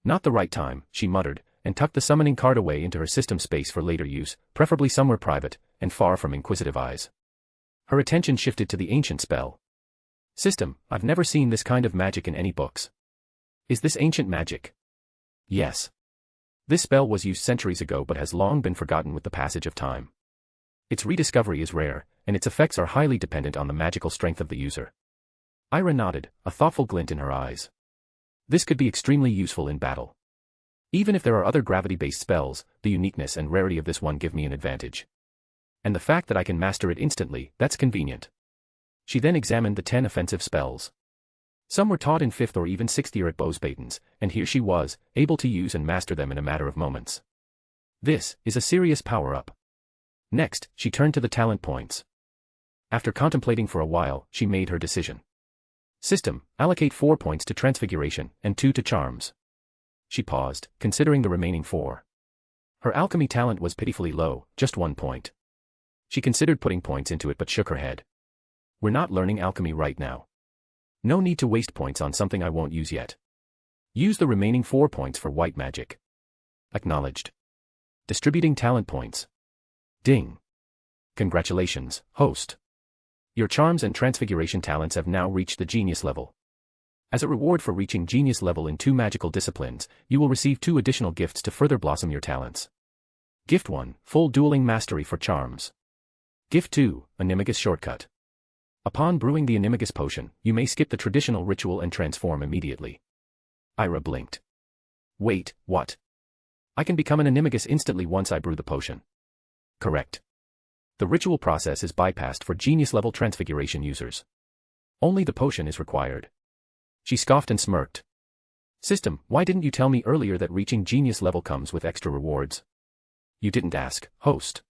Not the right time, she muttered, and tucked the summoning card away into her system space for later use, preferably somewhere private, and far from inquisitive eyes. Her attention shifted to the ancient spell. System, I've never seen this kind of magic in any books. Is this ancient magic? Yes. This spell was used centuries ago but has long been forgotten with the passage of time. Its rediscovery is rare, and its effects are highly dependent on the magical strength of the user. Ira nodded, a thoughtful glint in her eyes. This could be extremely useful in battle. Even if there are other gravity-based spells, the uniqueness and rarity of this one give me an advantage. And the fact that I can master it instantly, that's convenient. She then examined the 10 offensive spells. Some were taught in 5th or even 6th year at Bosbaton's, and here she was, able to use and master them in a matter of moments. This is a serious power-up. Next, she turned to the talent points. After contemplating for a while, she made her decision. System, allocate 4 points to transfiguration, and 2 to charms. She paused, considering the remaining 4. Her alchemy talent was pitifully low, just 1 point. She considered putting points into it but shook her head. We're not learning alchemy right now. No need to waste points on something I won't use yet. Use the remaining 4 points for white magic. Acknowledged. Distributing talent points. Ding. Congratulations, host. Your charms and transfiguration talents have now reached the genius level. As a reward for reaching genius level in 2 magical disciplines, you will receive 2 additional gifts to further blossom your talents. Gift 1, full dueling mastery for charms. Gift 2, Animagus shortcut. Upon brewing the Animagus potion, you may skip the traditional ritual and transform immediately. Ira blinked. Wait, what? I can become an Animagus instantly once I brew the potion. Correct. The ritual process is bypassed for genius-level transfiguration users. Only the potion is required. She scoffed and smirked. System, why didn't you tell me earlier that reaching genius level comes with extra rewards? You didn't ask, host.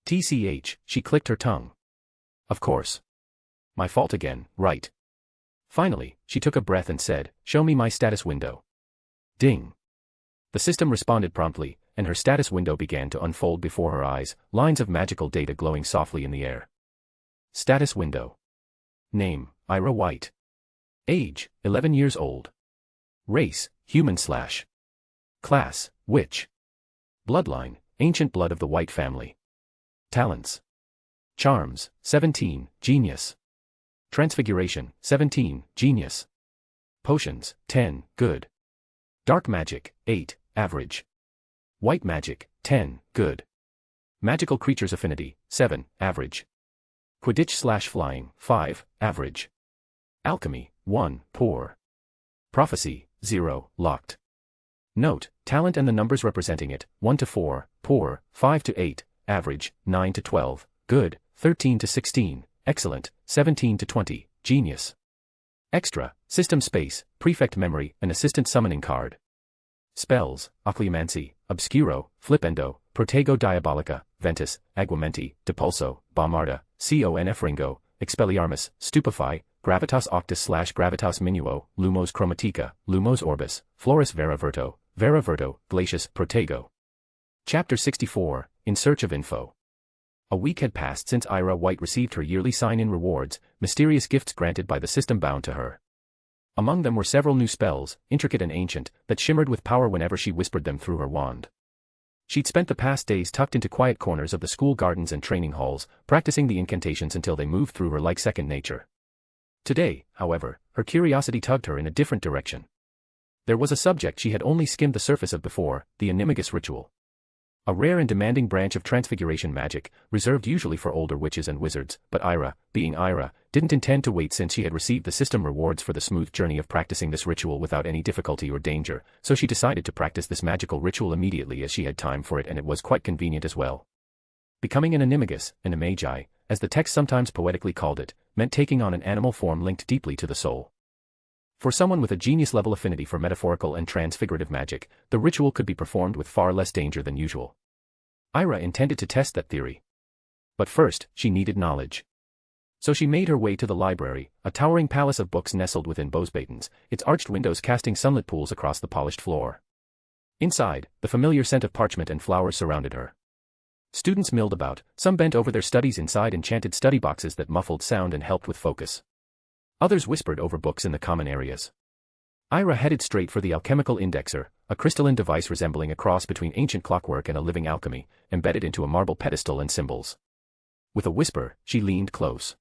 TCH, she clicked her tongue. Of course. My fault again, right. Finally, she took a breath and said, show me my status window. Ding. The system responded promptly, and her status window began to unfold before her eyes, lines of magical data glowing softly in the air. Status window. Name, Ira White. Age, 11 years old. Race, human/. Class, witch. Bloodline, ancient blood of the White family. Talents. Charms, 17, genius. Transfiguration, 17, genius. Potions, 10, good. Dark magic, 8, average. White magic, 10, good. Magical creatures affinity, 7, average. Quidditch/flying, 5, average. Alchemy, 1, poor. Prophecy, 0, locked. Note, talent and the numbers representing it, 1 to 4, poor, 5 to 8, average, 9 to 12, good, 13 to 16, excellent, 17 to 20, genius. Extra, system space, prefect memory, and assistant summoning card. Spells, Occlumancy, Obscuro, Flipendo, Protego Diabolica, Ventus, Aguamenti, Depulso, Bombarda, Conf Ringo, Expelliarmus, Stupefy, Gravitas Octus/Gravitas Minuo, Lumos Chromatica, Lumos Orbis, Floris Vera Verto, Vera Verto, Glacius, Protego. Chapter 64, In Search of Info. A week had passed since Ira White received her yearly sign-in rewards, mysterious gifts granted by the system bound to her. Among them were several new spells, intricate and ancient, that shimmered with power whenever she whispered them through her wand. She'd spent the past days tucked into quiet corners of the school gardens and training halls, practicing the incantations until they moved through her like second nature. Today, however, her curiosity tugged her in a different direction. There was a subject she had only skimmed the surface of before, the animagus ritual. A rare and demanding branch of transfiguration magic, reserved usually for older witches and wizards, but Ira, being Ira, didn't intend to wait since she had received the system rewards for the smooth journey of practicing this ritual without any difficulty or danger, so she decided to practice this magical ritual immediately as she had time for it, and it was quite convenient as well. Becoming an animagus, an imagi, as the text sometimes poetically called it, meant taking on an animal form linked deeply to the soul. For someone with a genius-level affinity for metaphorical and transfigurative magic, the ritual could be performed with far less danger than usual. Ira intended to test that theory. But first, she needed knowledge. So she made her way to the library, a towering palace of books nestled within Bosbatons, its arched windows casting sunlit pools across the polished floor. Inside, the familiar scent of parchment and flowers surrounded her. Students milled about, some bent over their studies inside enchanted study boxes that muffled sound and helped with focus. Others whispered over books in the common areas. Ira headed straight for the alchemical indexer, a crystalline device resembling a cross between ancient clockwork and a living alchemy, embedded into a marble pedestal and symbols. With a whisper, she leaned close.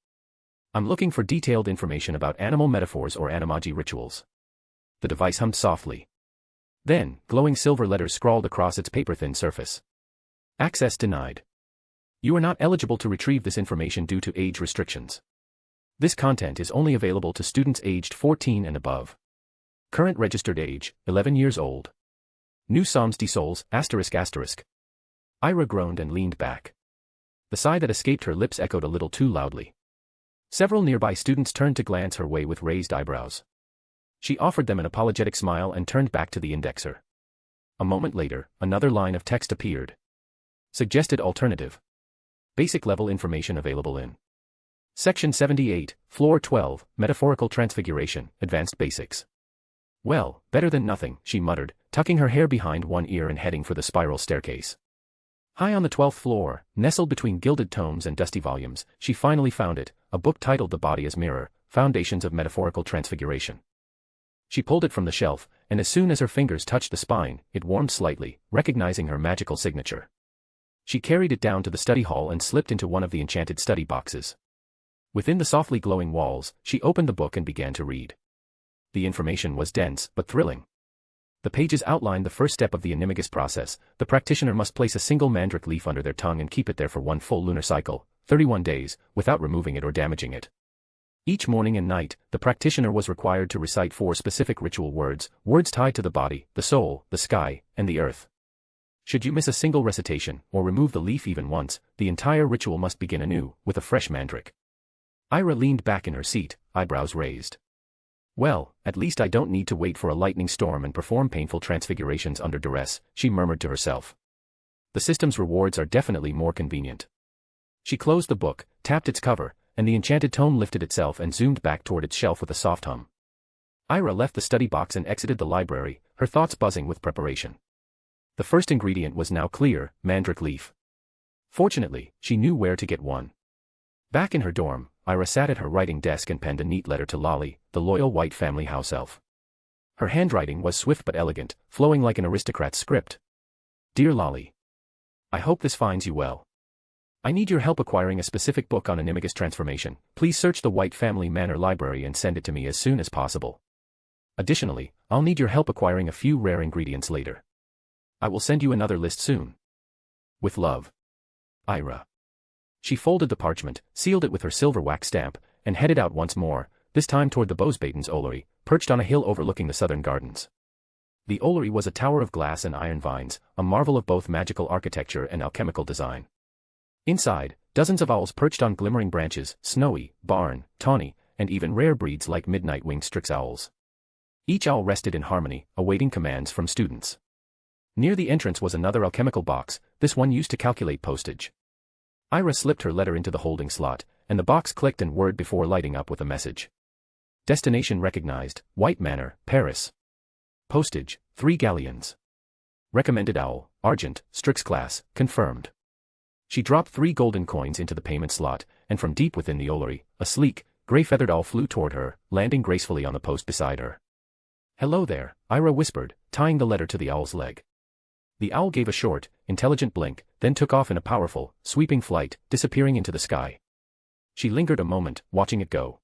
"I'm looking for detailed information about animal metaphors or animagi rituals." The device hummed softly. Then, glowing silver letters scrawled across its paper-thin surface. "Access denied. You are not eligible to retrieve this information due to age restrictions. This content is only available to students aged 14 and above. Current registered age, 11 years old. New Psalms des Souls, ***. Ira groaned and leaned back. The sigh that escaped her lips echoed a little too loudly. Several nearby students turned to glance her way with raised eyebrows. She offered them an apologetic smile and turned back to the indexer. A moment later, another line of text appeared. Suggested alternative. Basic level information available in Section 78, Floor 12, Metaphorical Transfiguration, Advanced Basics. Well, better than nothing, she muttered, tucking her hair behind one ear and heading for the spiral staircase. High on the 12th floor, nestled between gilded tomes and dusty volumes, she finally found it, a book titled The Body as Mirror, Foundations of Metaphorical Transfiguration. She pulled it from the shelf, and as soon as her fingers touched the spine, it warmed slightly, recognizing her magical signature. She carried it down to the study hall and slipped into one of the enchanted study boxes. Within the softly glowing walls, she opened the book and began to read. The information was dense, but thrilling. The pages outlined the first step of the animagus process. The practitioner must place a single mandrake leaf under their tongue and keep it there for one full lunar cycle, 31 days, without removing it or damaging it. Each morning and night, the practitioner was required to recite 4 specific ritual words, words tied to the body, the soul, the sky, and the earth. Should you miss a single recitation, or remove the leaf even once, the entire ritual must begin anew, with a fresh mandrake. Ira leaned back in her seat, eyebrows raised. Well, at least I don't need to wait for a lightning storm and perform painful transfigurations under duress, she murmured to herself. The system's rewards are definitely more convenient. She closed the book, tapped its cover, and the enchanted tome lifted itself and zoomed back toward its shelf with a soft hum. Ira left the study box and exited the library, her thoughts buzzing with preparation. The first ingredient was now clear, mandrake leaf. Fortunately, she knew where to get one. Back in her dorm, Ira sat at her writing desk and penned a neat letter to Lolly, the loyal White family house elf. Her handwriting was swift but elegant, flowing like an aristocrat's script. Dear Lolly, I hope this finds you well. I need your help acquiring a specific book on animagus transformation. Please search the White Family Manor library and send it to me as soon as possible. Additionally, I'll need your help acquiring a few rare ingredients later. I will send you another list soon. With love, Ira. She folded the parchment, sealed it with her silver wax stamp, and headed out once more, this time toward the Bosbatons' Ollery, perched on a hill overlooking the southern gardens. The Ollery was a tower of glass and iron vines, a marvel of both magical architecture and alchemical design. Inside, dozens of owls perched on glimmering branches, snowy, barn, tawny, and even rare breeds like midnight-winged strix owls. Each owl rested in harmony, awaiting commands from students. Near the entrance was another alchemical box, this one used to calculate postage. Ira slipped her letter into the holding slot, and the box clicked and whirred before lighting up with a message. Destination recognized, White Manor, Paris. Postage, 3 galleons. Recommended owl, Argent, Strix class, confirmed. She dropped 3 golden coins into the payment slot, and from deep within the orrery, a sleek, gray-feathered owl flew toward her, landing gracefully on the post beside her. "Hello there," Ira whispered, tying the letter to the owl's leg. The owl gave a short, intelligent blink, then took off in a powerful, sweeping flight, disappearing into the sky. She lingered a moment, watching it go.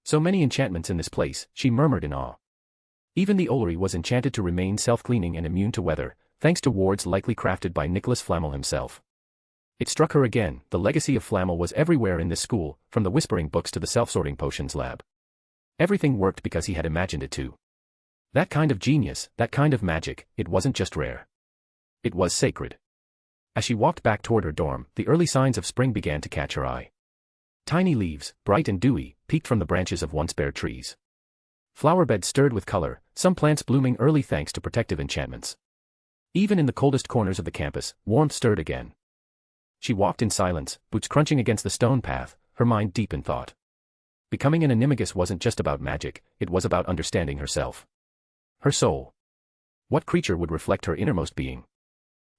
So many enchantments in this place, she murmured in awe. Even the orrery was enchanted to remain self-cleaning and immune to weather, thanks to wards likely crafted by Nicholas Flamel himself. It struck her again, the legacy of Flamel was everywhere in this school, from the whispering books to the self-sorting potions lab. Everything worked because he had imagined it to. That kind of genius, that kind of magic, it wasn't just rare. It was sacred. As she walked back toward her dorm, the early signs of spring began to catch her eye. Tiny leaves, bright and dewy, peeked from the branches of once bare trees. Flower beds stirred with color, some plants blooming early thanks to protective enchantments. Even in the coldest corners of the campus, warmth stirred again. She walked in silence, boots crunching against the stone path, her mind deep in thought. Becoming an animagus wasn't just about magic, it was about understanding herself. Her soul. What creature would reflect her innermost being?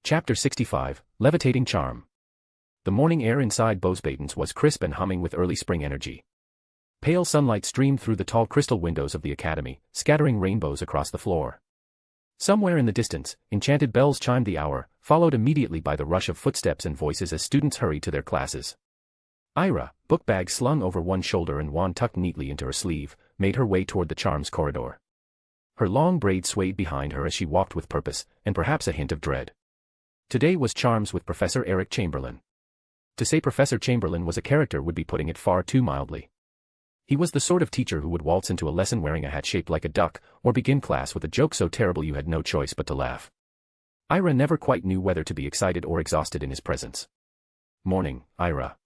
Chapter 65, Levitating Charm. The morning air inside Bosbatons was crisp and humming with early spring energy. Pale sunlight streamed through the tall crystal windows of the academy, scattering rainbows across the floor. Somewhere in the distance, enchanted bells chimed the hour, followed immediately by the rush of footsteps and voices as students hurried to their classes. Ira, book bag slung over one shoulder and wand tucked neatly into her sleeve, made her way toward the charms corridor. Her long braids swayed behind her as she walked with purpose, and perhaps a hint of dread. Today was charms with Professor Eric Chamberlain. To say Professor Chamberlain was a character would be putting it far too mildly. He was the sort of teacher who would waltz into a lesson wearing a hat shaped like a duck, or begin class with a joke so terrible you had no choice but to laugh. Ira never quite knew whether to be excited or exhausted in his presence. "Morning, Ira."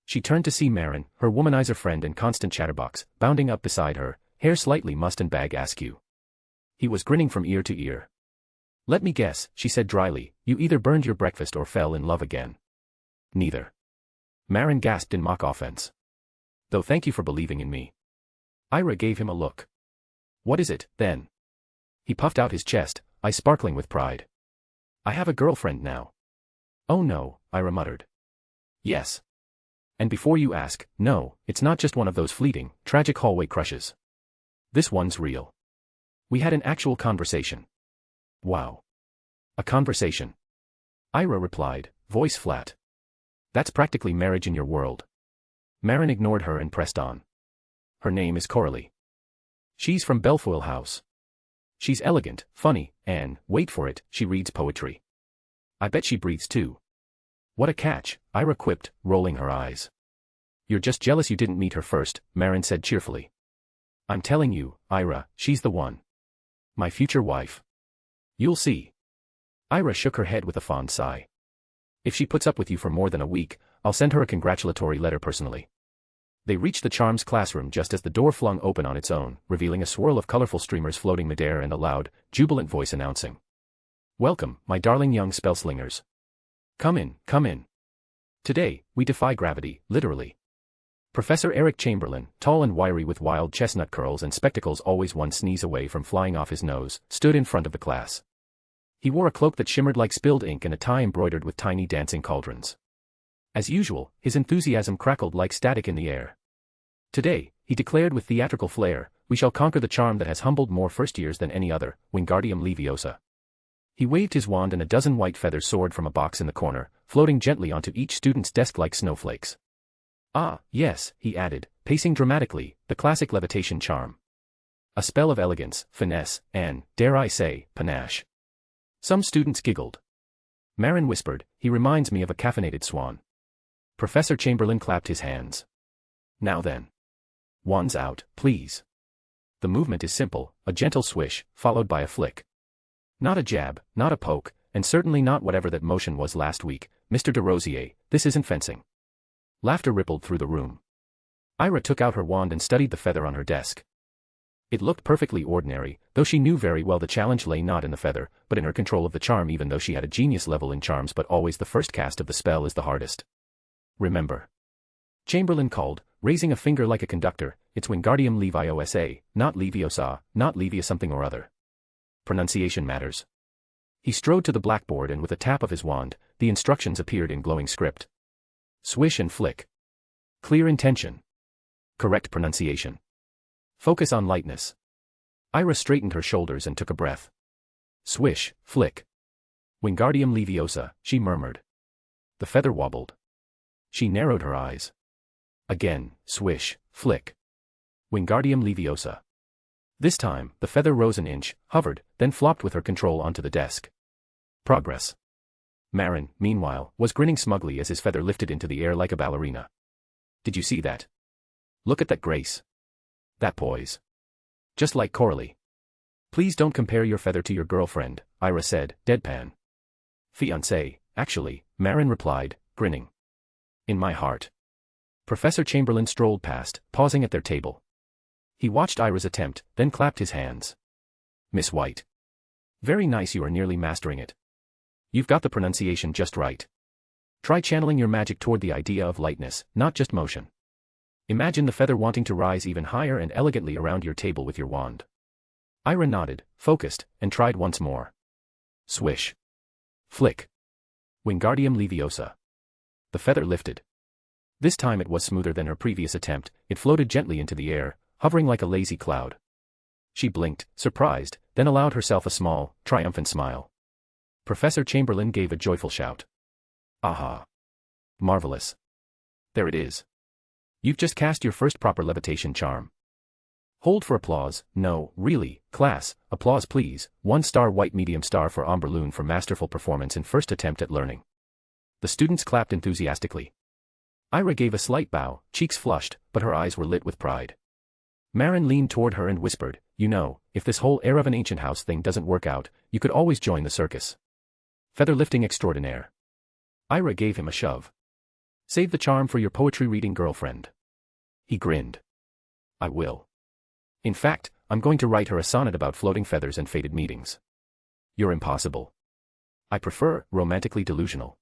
She turned to see Marin, her womanizer friend and constant chatterbox, bounding up beside her, hair slightly mussed and bag askew. He was grinning from ear to ear. "Let me guess," she said dryly, "you either burned your breakfast or fell in love again." "Neither." Marin gasped in mock offense. "Though thank you for believing in me." Ira gave him a look. "What is it, then?" He puffed out his chest, eyes sparkling with pride. "I have a girlfriend now." "Oh no," Ira muttered. "Yes. And before you ask, no, it's not just one of those fleeting, tragic hallway crushes. This one's real. We had an actual conversation." "Wow. A conversation?" Ira replied, voice flat. "That's practically marriage in your world." Marin ignored her and pressed on. "Her name is Coralie. She's from Belfoyle House. She's elegant, funny, and, wait for it, she reads poetry. I bet she breathes too." "What a catch," Ira quipped, rolling her eyes. "You're just jealous you didn't meet her first," Marin said cheerfully. "I'm telling you, Ira, she's the one. My future wife. You'll see." Ira shook her head with a fond sigh. "If she puts up with you for more than a week, I'll send her a congratulatory letter personally." They reached the charms classroom just as the door flung open on its own, revealing a swirl of colorful streamers floating midair and a loud, jubilant voice announcing, "Welcome, my darling young spellslingers. Come in, come in. Today, we defy gravity, literally." Professor Eric Chamberlain, tall and wiry with wild chestnut curls and spectacles always one sneeze away from flying off his nose, stood in front of the class. He wore a cloak that shimmered like spilled ink and a tie embroidered with tiny dancing cauldrons. As usual, his enthusiasm crackled like static in the air. "Today," he declared with theatrical flair, "we shall conquer the charm that has humbled more first years than any other, Wingardium Leviosa." He waved his wand and a dozen white feathers soared from a box in the corner, floating gently onto each student's desk like snowflakes. "Ah, yes," he added, pacing dramatically, "the classic levitation charm. A spell of elegance, finesse, and, dare I say, panache." Some students giggled. Marin whispered, "He reminds me of a caffeinated swan." Professor Chamberlain clapped his hands. "Now then. Wands out, please." The movement is simple, a gentle swish, followed by a flick. Not a jab, not a poke, and certainly not whatever that motion was last week, Mr. de Rosier, this isn't fencing. Laughter rippled through the room. Ira took out her wand and studied the feather on her desk. It looked perfectly ordinary, though she knew very well the challenge lay not in the feather, but in her control of the charm even though she had a genius level in charms but always the first cast of the spell is the hardest. "Remember." Chamberlain called, raising a finger like a conductor, "It's Wingardium Leviosa, not Leviosa, not Levia something or other." Pronunciation matters. He strode to the blackboard and with a tap of his wand, the instructions appeared in glowing script. Swish and flick. Clear intention. Correct pronunciation. Focus on lightness. Ira straightened her shoulders and took a breath. Swish, flick. Wingardium Leviosa, she murmured. The feather wobbled. She narrowed her eyes. Again, swish, flick. Wingardium Leviosa. This time, the feather rose an inch, hovered, then flopped with her control onto the desk. Progress. Marin, meanwhile, was grinning smugly as his feather lifted into the air like a ballerina. Did you see that? Look at that grace. That poise. Just like Coralie. Please don't compare your feather to your girlfriend, Ira said, deadpan. Fiancé, actually, Marin replied, grinning. In my heart. Professor Chamberlain strolled past, pausing at their table. He watched Ira's attempt, then clapped his hands. Miss White. Very nice, you are nearly mastering it. You've got the pronunciation just right. Try channeling your magic toward the idea of lightness, not just motion. Imagine the feather wanting to rise even higher and elegantly around your table with your wand. Ira nodded, focused, and tried once more. Swish. Flick. Wingardium Leviosa. The feather lifted. This time it was smoother than her previous attempt, it floated gently into the air, hovering like a lazy cloud. She blinked, surprised, then allowed herself a small, triumphant smile. Professor Chamberlain gave a joyful shout. Aha! Marvelous. There it is. You've just cast your first proper levitation charm. Hold for applause. No, really, class, applause please. 1-star white medium star for Amberloon for masterful performance in first attempt at learning. The students clapped enthusiastically. Ira gave a slight bow, cheeks flushed, but her eyes were lit with pride. Marin leaned toward her and whispered, you know, if this whole heir of an ancient house thing doesn't work out, you could always join the circus. Feather lifting extraordinaire. Ira gave him a shove. Save the charm for your poetry reading girlfriend. He grinned. I will. In fact, I'm going to write her a sonnet about floating feathers and fated meetings. You're impossible. I prefer romantically delusional.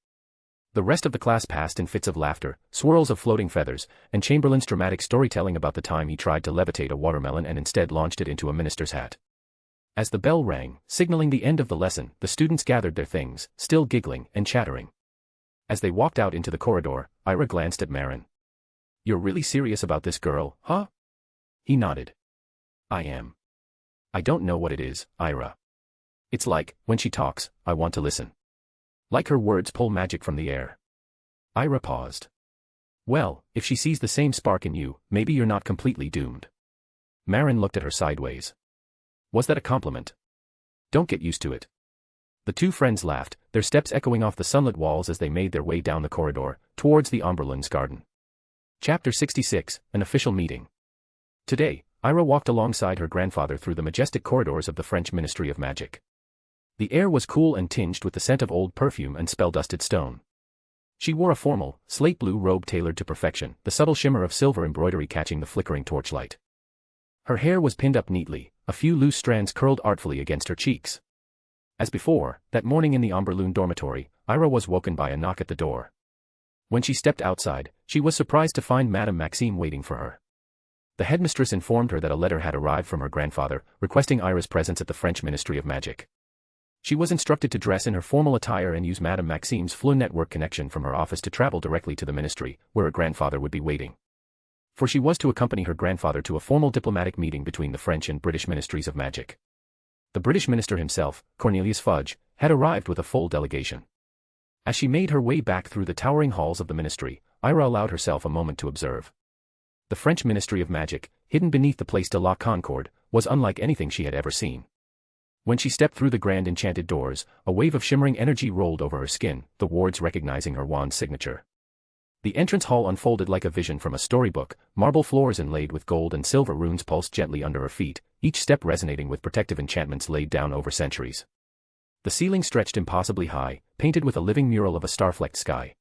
The rest of the class passed in fits of laughter, swirls of floating feathers, and Chamberlain's dramatic storytelling about the time he tried to levitate a watermelon and instead launched it into a minister's hat. As the bell rang, signaling the end of the lesson, the students gathered their things, still giggling and chattering. As they walked out into the corridor, Ira glanced at Marin. You're really serious about this girl, huh? He nodded. I am. I don't know what it is, Ira. It's like, when she talks, I want to listen. Like her words pull magic from the air. Ira paused. Well, if she sees the same spark in you, maybe you're not completely doomed. Marin looked at her sideways. Was that a compliment? Don't get used to it. The two friends laughed, their steps echoing off the sunlit walls as they made their way down the corridor, towards the Amberloon's garden. Chapter 66, An Official Meeting. Today, Ira walked alongside her grandfather through the majestic corridors of the French Ministry of Magic. The air was cool and tinged with the scent of old perfume and spell-dusted stone. She wore a formal, slate-blue robe tailored to perfection, the subtle shimmer of silver embroidery catching the flickering torchlight. Her hair was pinned up neatly, a few loose strands curled artfully against her cheeks. As before, that morning in the Amberloon dormitory, Ira was woken by a knock at the door. When she stepped outside, she was surprised to find Madame Maxime waiting for her. The headmistress informed her that a letter had arrived from her grandfather, requesting Ira's presence at the French Ministry of Magic. She was instructed to dress in her formal attire and use Madame Maxime's Fleur network connection from her office to travel directly to the ministry, where her grandfather would be waiting. For she was to accompany her grandfather to a formal diplomatic meeting between the French and British ministries of magic. The British minister himself, Cornelius Fudge, had arrived with a full delegation. As she made her way back through the towering halls of the ministry, Ira allowed herself a moment to observe. The French Ministry of Magic, hidden beneath the Place de la Concorde, was unlike anything she had ever seen. When she stepped through the grand enchanted doors, a wave of shimmering energy rolled over her skin, the wards recognizing her wand's signature. The entrance hall unfolded like a vision from a storybook, marble floors inlaid with gold and silver runes pulsed gently under her feet, each step resonating with protective enchantments laid down over centuries. The ceiling stretched impossibly high, painted with a living mural of a star-flecked sky.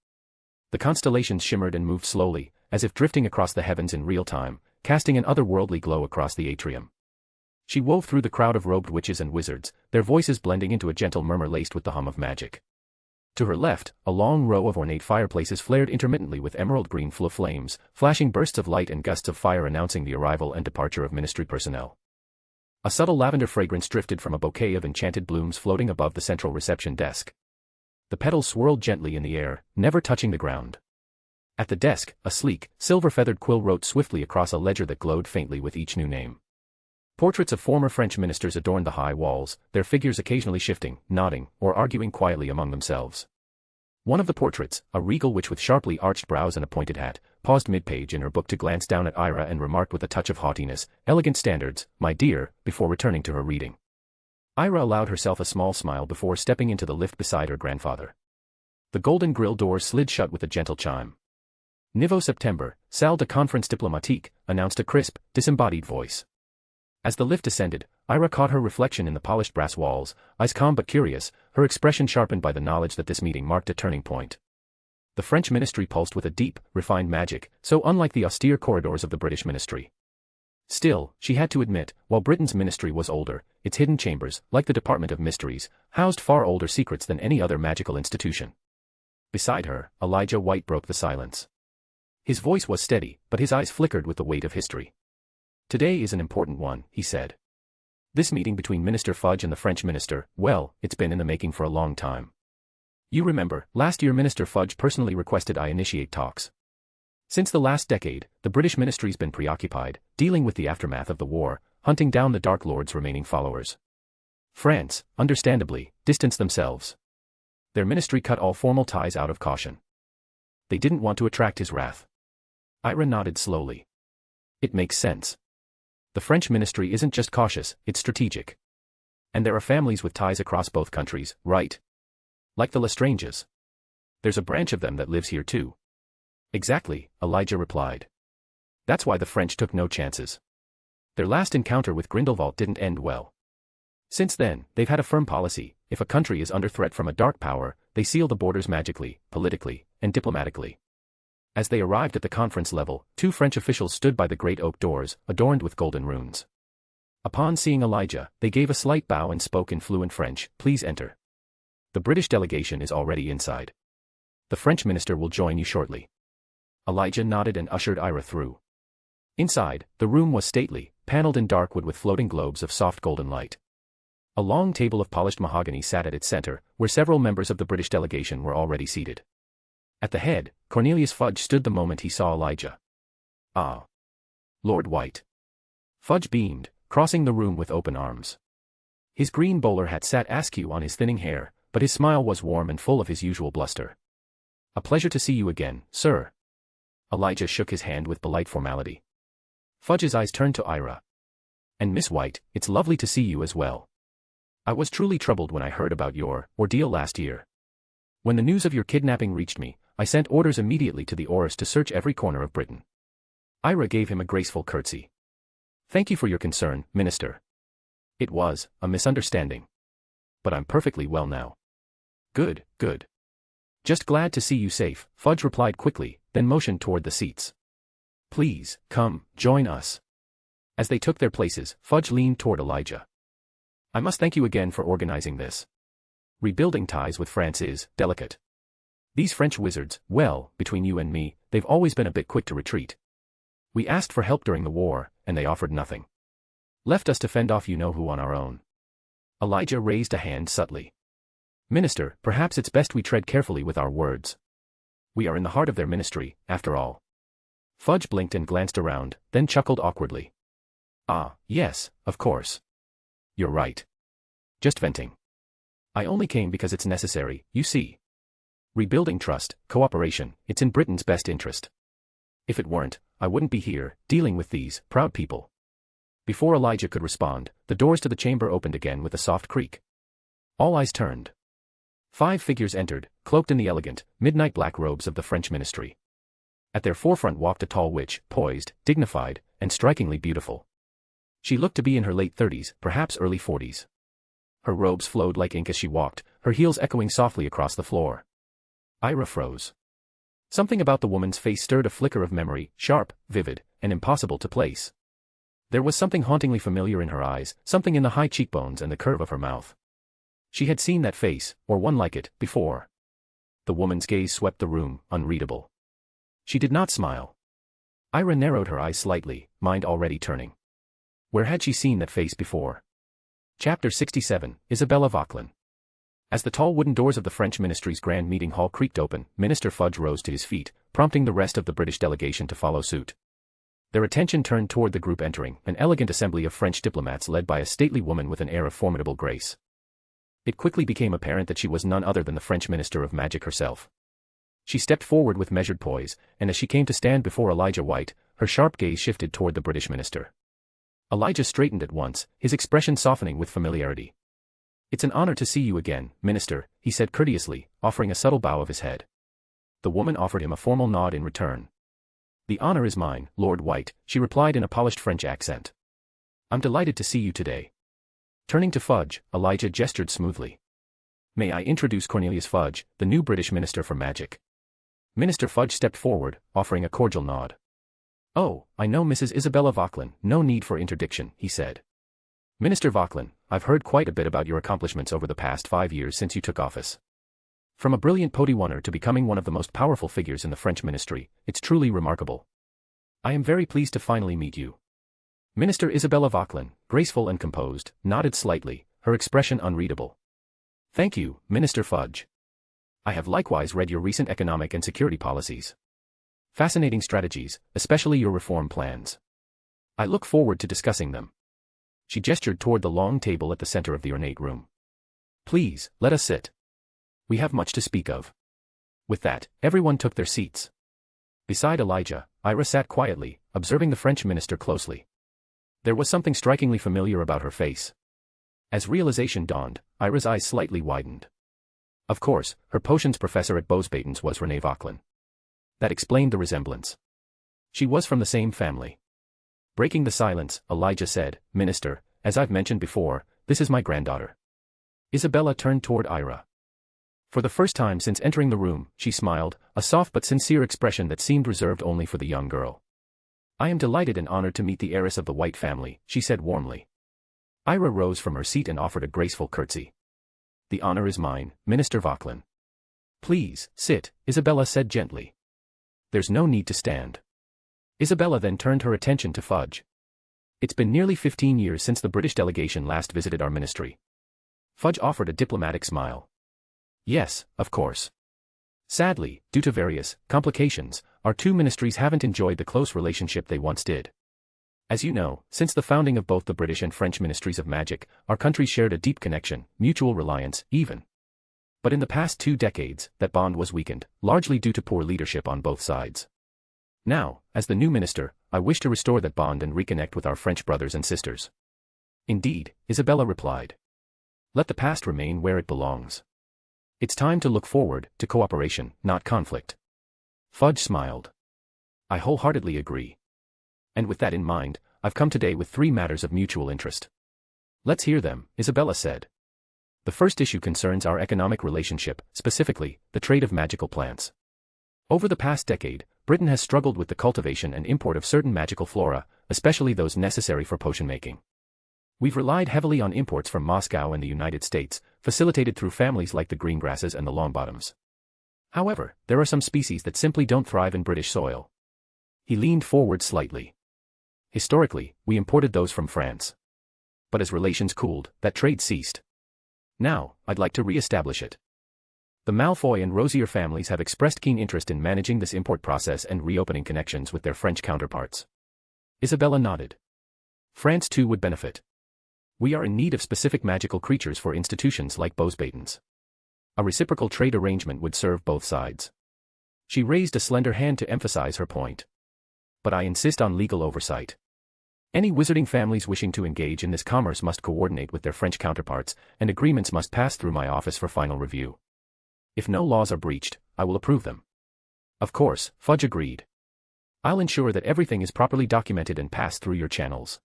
The constellations shimmered and moved slowly, as if drifting across the heavens in real time, casting an otherworldly glow across the atrium. She wove through the crowd of robed witches and wizards, their voices blending into a gentle murmur laced with the hum of magic. To her left, a long row of ornate fireplaces flared intermittently with emerald-green flames, flashing bursts of light and gusts of fire announcing the arrival and departure of ministry personnel. A subtle lavender fragrance drifted from a bouquet of enchanted blooms floating above the central reception desk. The petals swirled gently in the air, never touching the ground. At the desk, a sleek, silver-feathered quill wrote swiftly across a ledger that glowed faintly with each new name. Portraits of former French ministers adorned the high walls, their figures occasionally shifting, nodding, or arguing quietly among themselves. One of the portraits, a regal witch with sharply arched brows and a pointed hat, paused mid-page in her book to glance down at Ira and remarked with a touch of haughtiness, "Elegant standards, my dear," before returning to her reading. Ira allowed herself a small smile before stepping into the lift beside her grandfather. The golden grille doors slid shut with a gentle chime. "Niveau September, salle de conférence diplomatique," announced a crisp, disembodied voice. As the lift descended, Ira caught her reflection in the polished brass walls, eyes calm but curious, her expression sharpened by the knowledge that this meeting marked a turning point. The French ministry pulsed with a deep, refined magic, so unlike the austere corridors of the British ministry. Still, she had to admit, while Britain's ministry was older, its hidden chambers, like the Department of Mysteries, housed far older secrets than any other magical institution. Beside her, Elijah White broke the silence. His voice was steady, but his eyes flickered with the weight of history. "Today is an important one," he said. "This meeting between Minister Fudge and the French minister, well, it's been in the making for a long time. You remember, last year Minister Fudge personally requested I initiate talks. Since the last decade, the British ministry's been preoccupied, dealing with the aftermath of the war, hunting down the Dark Lord's remaining followers. France, understandably, distanced themselves. Their ministry cut all formal ties out of caution. They didn't want to attract his wrath." Ira nodded slowly. "It makes sense. The French ministry isn't just cautious, it's strategic. And there are families with ties across both countries, right? Like the Lestranges. There's a branch of them that lives here too." "Exactly," Elijah replied. "That's why the French took no chances. Their last encounter with Grindelwald didn't end well. Since then, they've had a firm policy: if a country is under threat from a dark power, they seal the borders magically, politically, and diplomatically." As they arrived at the conference level, two French officials stood by the great oak doors, adorned with golden runes. Upon seeing Elijah, they gave a slight bow and spoke in fluent French, "Please enter. The British delegation is already inside. The French minister will join you shortly." Elijah nodded and ushered Ira through. Inside, the room was stately, paneled in dark wood with floating globes of soft golden light. A long table of polished mahogany sat at its center, where several members of the British delegation were already seated. At the head, Cornelius Fudge stood the moment he saw Elijah. "Ah. Lord White." Fudge beamed, crossing the room with open arms. His green bowler hat sat askew on his thinning hair, but his smile was warm and full of his usual bluster. "A pleasure to see you again, sir." Elijah shook his hand with polite formality. Fudge's eyes turned to Ira. "And Miss White, it's lovely to see you as well. I was truly troubled when I heard about your ordeal last year. When the news of your kidnapping reached me, I sent orders immediately to the Heiress to search every corner of Britain." Ira gave him a graceful curtsy. "Thank you for your concern, Minister. It was a misunderstanding. But I'm perfectly well now." "Good, good. Just glad to see you safe," Fudge replied quickly, then motioned toward the seats. "Please, come, join us." As they took their places, Fudge leaned toward Elijah. "I must thank you again for organizing this. Rebuilding ties with France is delicate. These French wizards, well, between you and me, they've always been a bit quick to retreat. We asked for help during the war, and they offered nothing. Left us to fend off you-know-who on our own." Elijah raised a hand subtly. "Minister, perhaps it's best we tread carefully with our words. We are in the heart of their ministry, after all." Fudge blinked and glanced around, then chuckled awkwardly. "Ah, yes, of course. You're right. Just venting. I only came because it's necessary, you see. Rebuilding trust, cooperation, it's in Britain's best interest. If it weren't, I wouldn't be here, dealing with these proud people." Before Elijah could respond, the doors to the chamber opened again with a soft creak. All eyes turned. 5 figures entered, cloaked in the elegant, midnight black robes of the French ministry. At their forefront walked a tall witch, poised, dignified, and strikingly beautiful. She looked to be in her late 30s, perhaps early 40s. Her robes flowed like ink as she walked, her heels echoing softly across the floor. Ira froze. Something about the woman's face stirred a flicker of memory, sharp, vivid, and impossible to place. There was something hauntingly familiar in her eyes, something in the high cheekbones and the curve of her mouth. She had seen that face, or one like it, before. The woman's gaze swept the room, unreadable. She did not smile. Ira narrowed her eyes slightly, mind already turning. Where had she seen that face before? Chapter 67, Isabella Vauquelin. As the tall wooden doors of the French ministry's grand meeting hall creaked open, Minister Fudge rose to his feet, prompting the rest of the British delegation to follow suit. Their attention turned toward the group entering, an elegant assembly of French diplomats led by a stately woman with an air of formidable grace. It quickly became apparent that she was none other than the French Minister of Magic herself. She stepped forward with measured poise, and as she came to stand before Elijah White, her sharp gaze shifted toward the British minister. Elijah straightened at once, his expression softening with familiarity. "It's an honor to see you again, Minister," he said courteously, offering a subtle bow of his head. The woman offered him a formal nod in return. "The honor is mine, Lord White," she replied in a polished French accent. "I'm delighted to see you today." Turning to Fudge, Elijah gestured smoothly. "May I introduce Cornelius Fudge, the new British Minister for Magic?" Minister Fudge stepped forward, offering a cordial nod. "Oh, I know Mrs. Isabella Vauquelin, no need for interdiction," he said. "Minister Vauquelin, I've heard quite a bit about your accomplishments over the past 5 years since you took office. From a brilliant Podewunner to becoming one of the most powerful figures in the French ministry, it's truly remarkable. I am very pleased to finally meet you." Minister Isabella Vauquelin, graceful and composed, nodded slightly, her expression unreadable. "Thank you, Minister Fudge. I have likewise read your recent economic and security policies. Fascinating strategies, especially your reform plans. I look forward to discussing them." She gestured toward the long table at the center of the ornate room. "Please, let us sit. We have much to speak of." With that, everyone took their seats. Beside Elijah, Ira sat quietly, observing the French minister closely. There was something strikingly familiar about her face. As realization dawned, Ira's eyes slightly widened. Of course, her potions professor at Beauxbatons was Renée Vauquelin. That explained the resemblance. She was from the same family. Breaking the silence, Elijah said, "Minister, as I've mentioned before, this is my granddaughter." Isabella turned toward Ira. For the first time since entering the room, she smiled, a soft but sincere expression that seemed reserved only for the young girl. "I am delighted and honored to meet the heiress of the White family," she said warmly. Ira rose from her seat and offered a graceful curtsy. "The honor is mine, Minister Vauquelin." "Please, sit," Isabella said gently. "There's no need to stand." Isabella then turned her attention to Fudge. "It's been nearly 15 years since the British delegation last visited our ministry." Fudge offered a diplomatic smile. "Yes, of course. Sadly, due to various complications, our two ministries haven't enjoyed the close relationship they once did. As you know, since the founding of both the British and French ministries of magic, our countries shared a deep connection, mutual reliance, even. But in the past 2 decades, that bond was weakened, largely due to poor leadership on both sides. Now, as the new minister, I wish to restore that bond and reconnect with our French brothers and sisters." "Indeed," Isabella replied. "Let the past remain where it belongs. It's time to look forward to cooperation, not conflict." Fudge smiled. "I wholeheartedly agree. And with that in mind, I've come today with 3 matters of mutual interest." "Let's hear them," Isabella said. "The first issue concerns our economic relationship, specifically, the trade of magical plants. Over the past decade, Britain has struggled with the cultivation and import of certain magical flora, especially those necessary for potion making. We've relied heavily on imports from Moscow and the United States, facilitated through families like the Greengrasses and the Longbottoms. However, there are some species that simply don't thrive in British soil." He leaned forward slightly. "Historically, we imported those from France. But as relations cooled, that trade ceased. Now, I'd like to re-establish it. The Malfoy and Rosier families have expressed keen interest in managing this import process and reopening connections with their French counterparts." Isabella nodded. "France too would benefit. We are in need of specific magical creatures for institutions like Beauxbatons. A reciprocal trade arrangement would serve both sides." She raised a slender hand to emphasize her point. "But I insist on legal oversight. Any wizarding families wishing to engage in this commerce must coordinate with their French counterparts, and agreements must pass through my office for final review. If no laws are breached, I will approve them." "Of course," Fudge agreed. "I'll ensure that everything is properly documented and passed through your channels."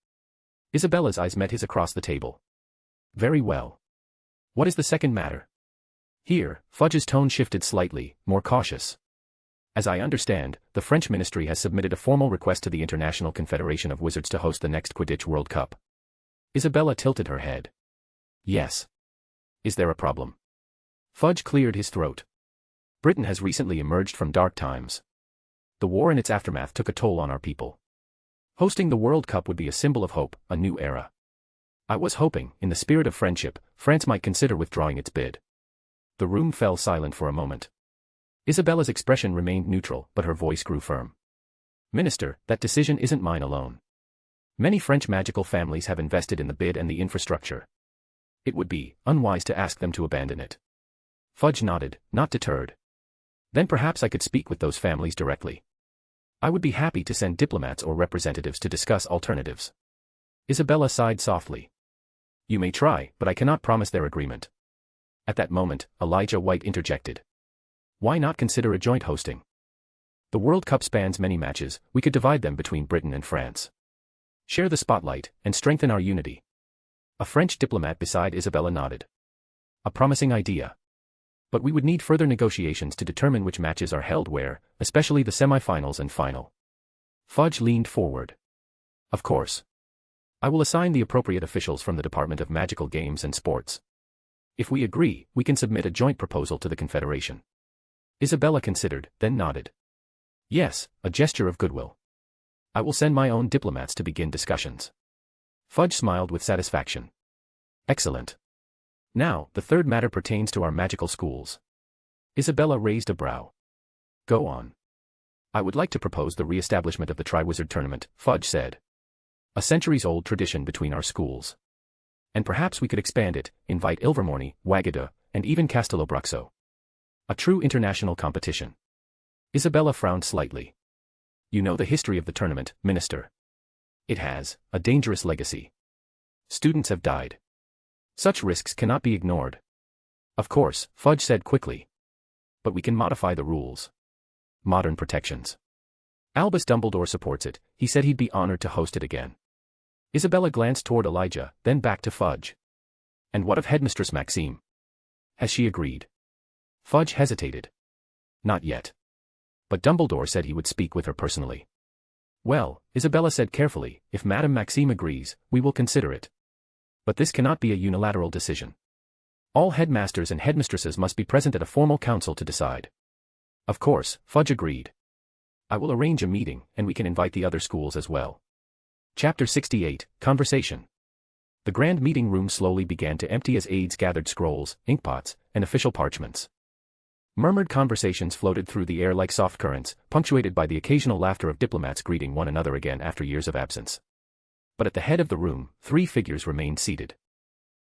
Isabella's eyes met his across the table. "Very well. What is the second matter?" Here, Fudge's tone shifted slightly, more cautious. "As I understand, the French ministry has submitted a formal request to the International Confederation of Wizards to host the next Quidditch World Cup." Isabella tilted her head. "Yes. Is there a problem?" Fudge cleared his throat. "Britain has recently emerged from dark times. The war and its aftermath took a toll on our people. Hosting the World Cup would be a symbol of hope, a new era. I was hoping, in the spirit of friendship, France might consider withdrawing its bid. The room fell silent for a moment. Isabella's expression remained neutral, but her voice grew firm. Minister, that decision isn't mine alone. Many French magical families have invested in the bid and the infrastructure. It would be unwise to ask them to abandon it. Fudge nodded, not deterred. Then perhaps I could speak with those families directly. I would be happy to send diplomats or representatives to discuss alternatives. Isabella sighed softly. You may try, but I cannot promise their agreement. At that moment, Elijah White interjected. Why not consider a joint hosting? The World Cup spans many matches, we could divide them between Britain and France. Share the spotlight, and strengthen our unity. A French diplomat beside Isabella nodded. A promising idea. But we would need further negotiations to determine which matches are held where, especially the semi-finals and final. Fudge leaned forward. Of course. I will assign the appropriate officials from the Department of Magical Games and Sports. If we agree, we can submit a joint proposal to the Confederation. Isabella considered, then nodded. Yes, a gesture of goodwill. I will send my own diplomats to begin discussions. Fudge smiled with satisfaction. Excellent. Now, the third matter pertains to our magical schools. Isabella raised a brow. Go on. I would like to propose the re-establishment of the Triwizard Tournament, Fudge said. A centuries-old tradition between our schools. And perhaps we could expand it, invite Ilvermorny, Wagada, and even Castelobruxo. A true international competition. Isabella frowned slightly. You know the history of the tournament, Minister. It has a dangerous legacy. Students have died. Such risks cannot be ignored. Of course, Fudge said quickly. But we can modify the rules. Modern protections. Albus Dumbledore supports it, he said he'd be honored to host it again. Isabella glanced toward Elijah, then back to Fudge. And what of Headmistress Maxime? Has she agreed? Fudge hesitated. Not yet. But Dumbledore said he would speak with her personally. Well, Isabella said carefully, if Madame Maxime agrees, we will consider it. But this cannot be a unilateral decision. All headmasters and headmistresses must be present at a formal council to decide. Of course, Fudge agreed. I will arrange a meeting, and we can invite the other schools as well. Chapter 68, Conversation. The grand meeting room slowly began to empty as aides gathered scrolls, inkpots, and official parchments. Murmured conversations floated through the air like soft currents, punctuated by the occasional laughter of diplomats greeting one another again after years of absence. But at the head of the room, three figures remained seated.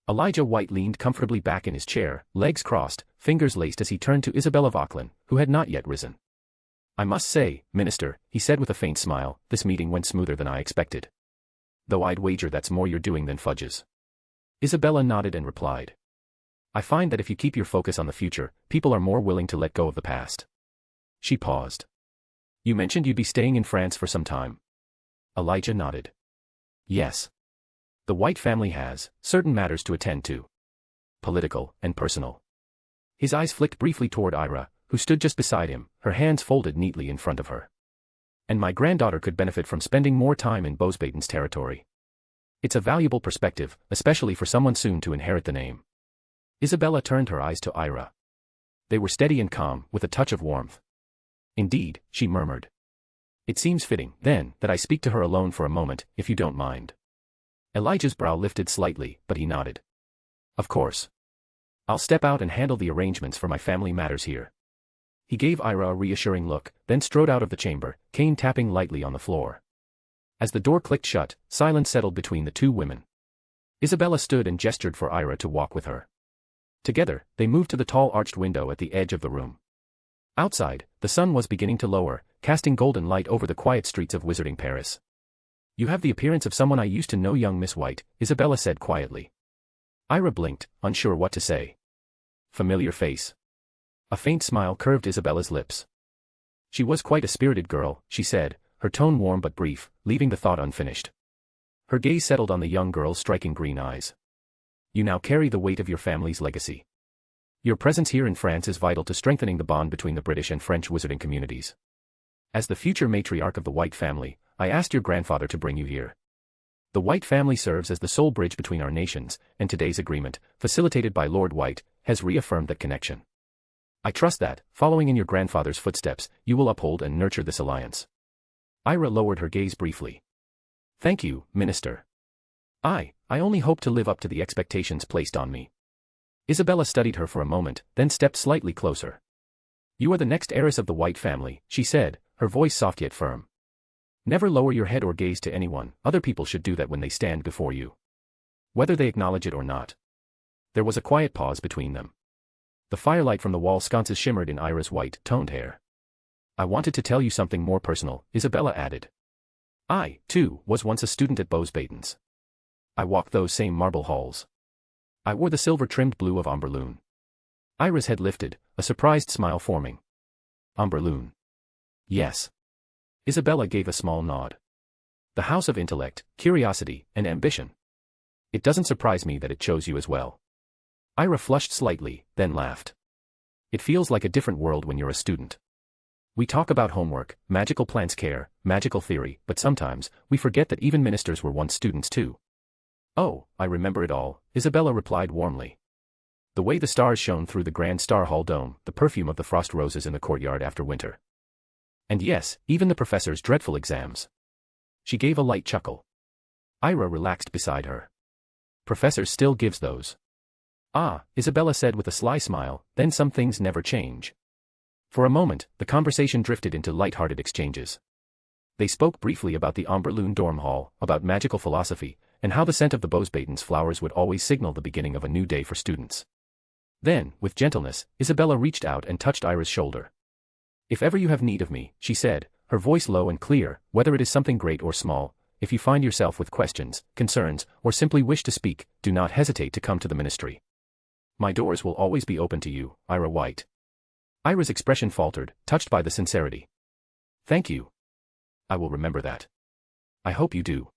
Elijah White leaned comfortably back in his chair, legs crossed, fingers laced as he turned to Isabella Vauquelin, who had not yet risen. I must say, Minister, he said with a faint smile, this meeting went smoother than I expected. Though I'd wager that's more your doing than Fudge's. Isabella nodded and replied. I find that if you keep your focus on the future, people are more willing to let go of the past. She paused. You mentioned you'd be staying in France for some time. Elijah nodded. Yes. The White family has certain matters to attend to. Political and personal. His eyes flicked briefly toward Ira, who stood just beside him, her hands folded neatly in front of her. And my granddaughter could benefit from spending more time in Bosbaden's territory. It's a valuable perspective, especially for someone soon to inherit the name. Isabella turned her eyes to Ira. They were steady and calm, with a touch of warmth. Indeed, she murmured. It seems fitting, then, that I speak to her alone for a moment, if you don't mind. Elijah's brow lifted slightly, but he nodded. Of course. I'll step out and handle the arrangements for my family matters here. He gave Ira a reassuring look, then strode out of the chamber, cane tapping lightly on the floor. As the door clicked shut, silence settled between the two women. Isabella stood and gestured for Ira to walk with her. Together, they moved to the tall arched window at the edge of the room. Outside, the sun was beginning to lower, casting golden light over the quiet streets of Wizarding Paris. You have the appearance of someone I used to know, young Miss White, Isabella said quietly. Ira blinked, unsure what to say. Familiar face. A faint smile curved Isabella's lips. She was quite a spirited girl, she said, her tone warm but brief, leaving the thought unfinished. Her gaze settled on the young girl's striking green eyes. You now carry the weight of your family's legacy. Your presence here in France is vital to strengthening the bond between the British and French wizarding communities. As the future matriarch of the White family, I asked your grandfather to bring you here. The White family serves as the sole bridge between our nations, and today's agreement, facilitated by Lord White, has reaffirmed that connection. I trust that, following in your grandfather's footsteps, you will uphold and nurture this alliance. Ira lowered her gaze briefly. Thank you, Minister. I only hope to live up to the expectations placed on me. Isabella studied her for a moment, then stepped slightly closer. You are the next heiress of the White family, she said, her voice soft yet firm. Never lower your head or gaze to anyone, other people should do that when they stand before you. Whether they acknowledge it or not. There was a quiet pause between them. The firelight from the wall sconces shimmered in Ira's white, toned hair. I wanted to tell you something more personal, Isabella added. I, too, was once a student at Bowes-Baton's. I walked those same marble halls. I wore the silver-trimmed blue of Amberloon. Ira's head lifted, a surprised smile forming. Amberloon. Yes. Isabella gave a small nod. The house of intellect, curiosity, and ambition. It doesn't surprise me that it chose you as well. Ira flushed slightly, then laughed. It feels like a different world when you're a student. We talk about homework, magical plants care, magical theory, but sometimes, we forget that even ministers were once students too. Oh, I remember it all, Isabella replied warmly. The way the stars shone through the grand Star Hall dome, the perfume of the frost roses in the courtyard after winter. And yes, even the professor's dreadful exams. She gave a light chuckle. Ira relaxed beside her. Professor still gives those. Ah, Isabella said with a sly smile, then some things never change. For a moment, the conversation drifted into light-hearted exchanges. They spoke briefly about the Amberloon dorm hall, about magical philosophy, and how the scent of the Bowes-Baton's flowers would always signal the beginning of a new day for students. Then, with gentleness, Isabella reached out and touched Ira's shoulder. If ever you have need of me, she said, her voice low and clear, whether it is something great or small, if you find yourself with questions, concerns, or simply wish to speak, do not hesitate to come to the ministry. My doors will always be open to you, Ira White. Ira's expression faltered, touched by the sincerity. Thank you. I will remember that. I hope you do.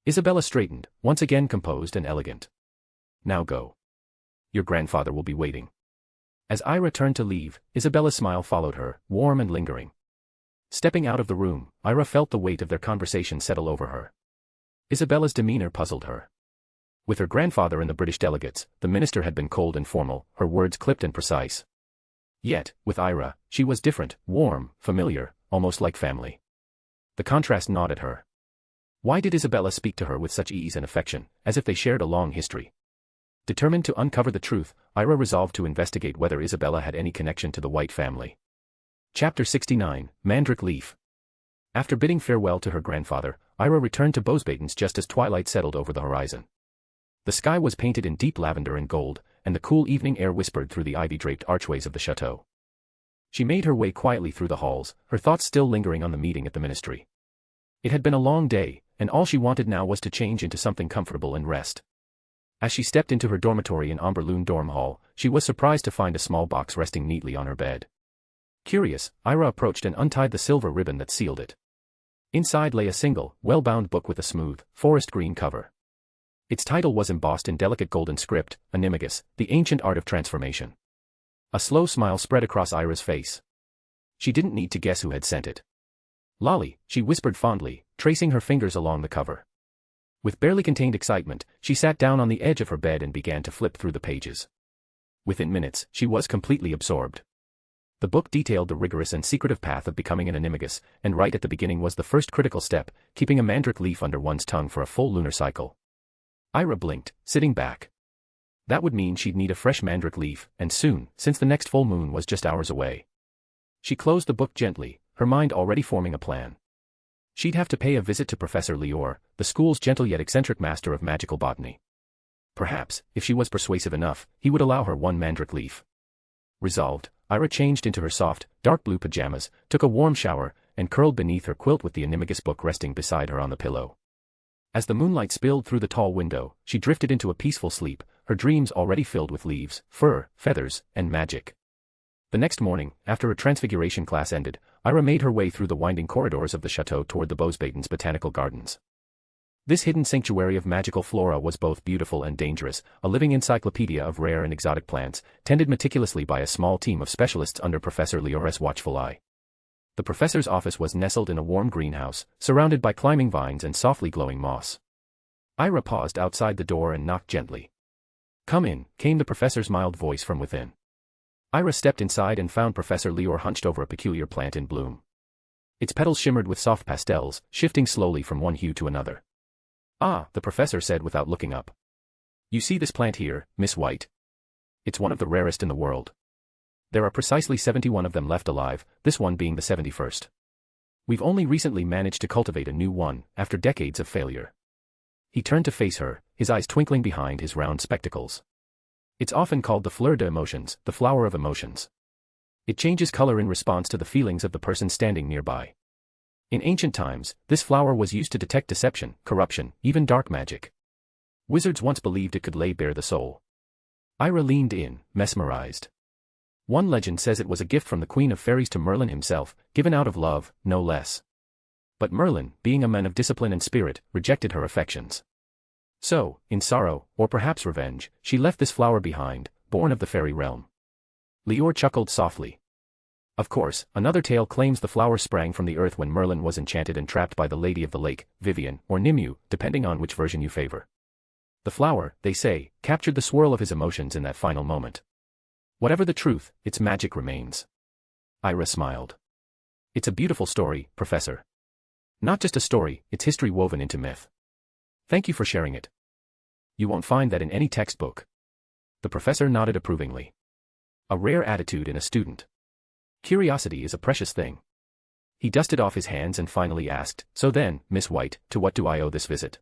Isabella straightened, once again composed and elegant. Now go. Your grandfather will be waiting. As Ira turned to leave, Isabella's smile followed her, warm and lingering. Stepping out of the room, Ira felt the weight of their conversation settle over her. Isabella's demeanor puzzled her. With her grandfather and the British delegates, the minister had been cold and formal, her words clipped and precise. Yet, with Ira, she was different, warm, familiar, almost like family. The contrast gnawed at her. Why did Isabella speak to her with such ease and affection, as if they shared a long history? Determined to uncover the truth, Ira resolved to investigate whether Isabella had any connection to the White family. Chapter 69, Mandrake Leaf. After bidding farewell to her grandfather, Ira returned to Bowes-Baton's just as twilight settled over the horizon. The sky was painted in deep lavender and gold, and the cool evening air whispered through the ivy-draped archways of the chateau. She made her way quietly through the halls, her thoughts still lingering on the meeting at the ministry. It had been a long day, and all she wanted now was to change into something comfortable and rest. As she stepped into her dormitory in Amberloon Dorm Hall, she was surprised to find a small box resting neatly on her bed. Curious, Ira approached and untied the silver ribbon that sealed it. Inside lay a single, well-bound book with a smooth, forest green cover. Its title was embossed in delicate golden script, Animagus, the ancient art of transformation. A slow smile spread across Ira's face. She didn't need to guess who had sent it. Lolly, she whispered fondly, tracing her fingers along the cover. With barely contained excitement, she sat down on the edge of her bed and began to flip through the pages. Within minutes, she was completely absorbed. The book detailed the rigorous and secretive path of becoming an animagus, and right at the beginning was the first critical step, keeping a mandrake leaf under one's tongue for a full lunar cycle. Ira blinked, sitting back. That would mean she'd need a fresh mandrake leaf, and soon, since the next full moon was just hours away. She closed the book gently, her mind already forming a plan. She'd have to pay a visit to Professor Lior, the school's gentle yet eccentric master of magical botany. Perhaps, if she was persuasive enough, he would allow her one mandrake leaf. Resolved, Ira changed into her soft, dark blue pajamas, took a warm shower, and curled beneath her quilt with the animagus book resting beside her on the pillow. As the moonlight spilled through the tall window, she drifted into a peaceful sleep, her dreams already filled with leaves, fur, feathers, and magic. The next morning, after her transfiguration class ended, Ira made her way through the winding corridors of the chateau toward the Bowes-Baton's botanical gardens. This hidden sanctuary of magical flora was both beautiful and dangerous, a living encyclopedia of rare and exotic plants, tended meticulously by a small team of specialists under Professor Lior's watchful eye. The professor's office was nestled in a warm greenhouse, surrounded by climbing vines and softly glowing moss. Ira paused outside the door and knocked gently. "Come in," came the professor's mild voice from within. Ira stepped inside and found Professor Lior hunched over a peculiar plant in bloom. Its petals shimmered with soft pastels, shifting slowly from one hue to another. "Ah," the professor said without looking up. "You see this plant here, Miss White? It's one of the rarest in the world. There are precisely 71 of them left alive, this one being the 71st. We've only recently managed to cultivate a new one, after decades of failure." He turned to face her, his eyes twinkling behind his round spectacles. "It's often called the fleur de emotions, the flower of emotions. It changes color in response to the feelings of the person standing nearby. In ancient times, this flower was used to detect deception, corruption, even dark magic. Wizards once believed it could lay bare the soul." Ira leaned in, mesmerized. "One legend says it was a gift from the Queen of Fairies to Merlin himself, given out of love, no less. But Merlin, being a man of discipline and spirit, rejected her affections. So, in sorrow, or perhaps revenge, she left this flower behind, born of the fairy realm." Lior chuckled softly. "Of course, another tale claims the flower sprang from the earth when Merlin was enchanted and trapped by the Lady of the Lake, Vivian, or Nimue, depending on which version you favor. The flower, they say, captured the swirl of his emotions in that final moment. Whatever the truth, its magic remains." Ira smiled. "It's a beautiful story, Professor. Not just a story, it's history woven into myth. Thank you for sharing it. You won't find that in any textbook." The professor nodded approvingly. A rare attitude in a student. Curiosity is a precious thing. He dusted off his hands and finally asked, "So then, Miss White, to what do I owe this visit?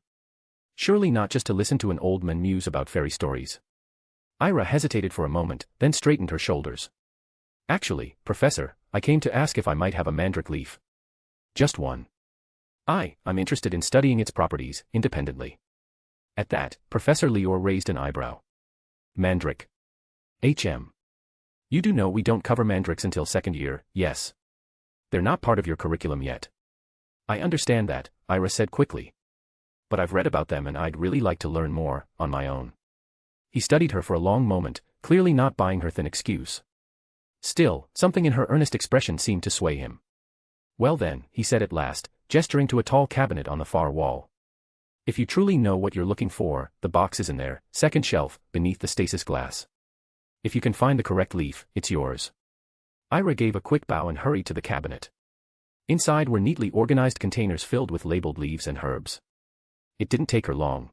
Surely not just to listen to an old man muse about fairy stories." Ira hesitated for a moment, then straightened her shoulders. "Actually, Professor, I came to ask if I might have a mandrake leaf. Just one. I'm interested in studying its properties, independently." At that, Professor Lior raised an eyebrow. "Mandrake. HM. You do know we don't cover mandrakes until second year, yes? They're not part of your curriculum yet." "I understand that," Ira said quickly. "But I've read about them and I'd really like to learn more, on my own." He studied her for a long moment, clearly not buying her thin excuse. Still, something in her earnest expression seemed to sway him. "Well then," he said at last, gesturing to a tall cabinet on the far wall. "If you truly know what you're looking for, the box is in there, second shelf, beneath the stasis glass. If you can find the correct leaf, it's yours." Ira gave a quick bow and hurried to the cabinet. Inside were neatly organized containers filled with labeled leaves and herbs. It didn't take her long.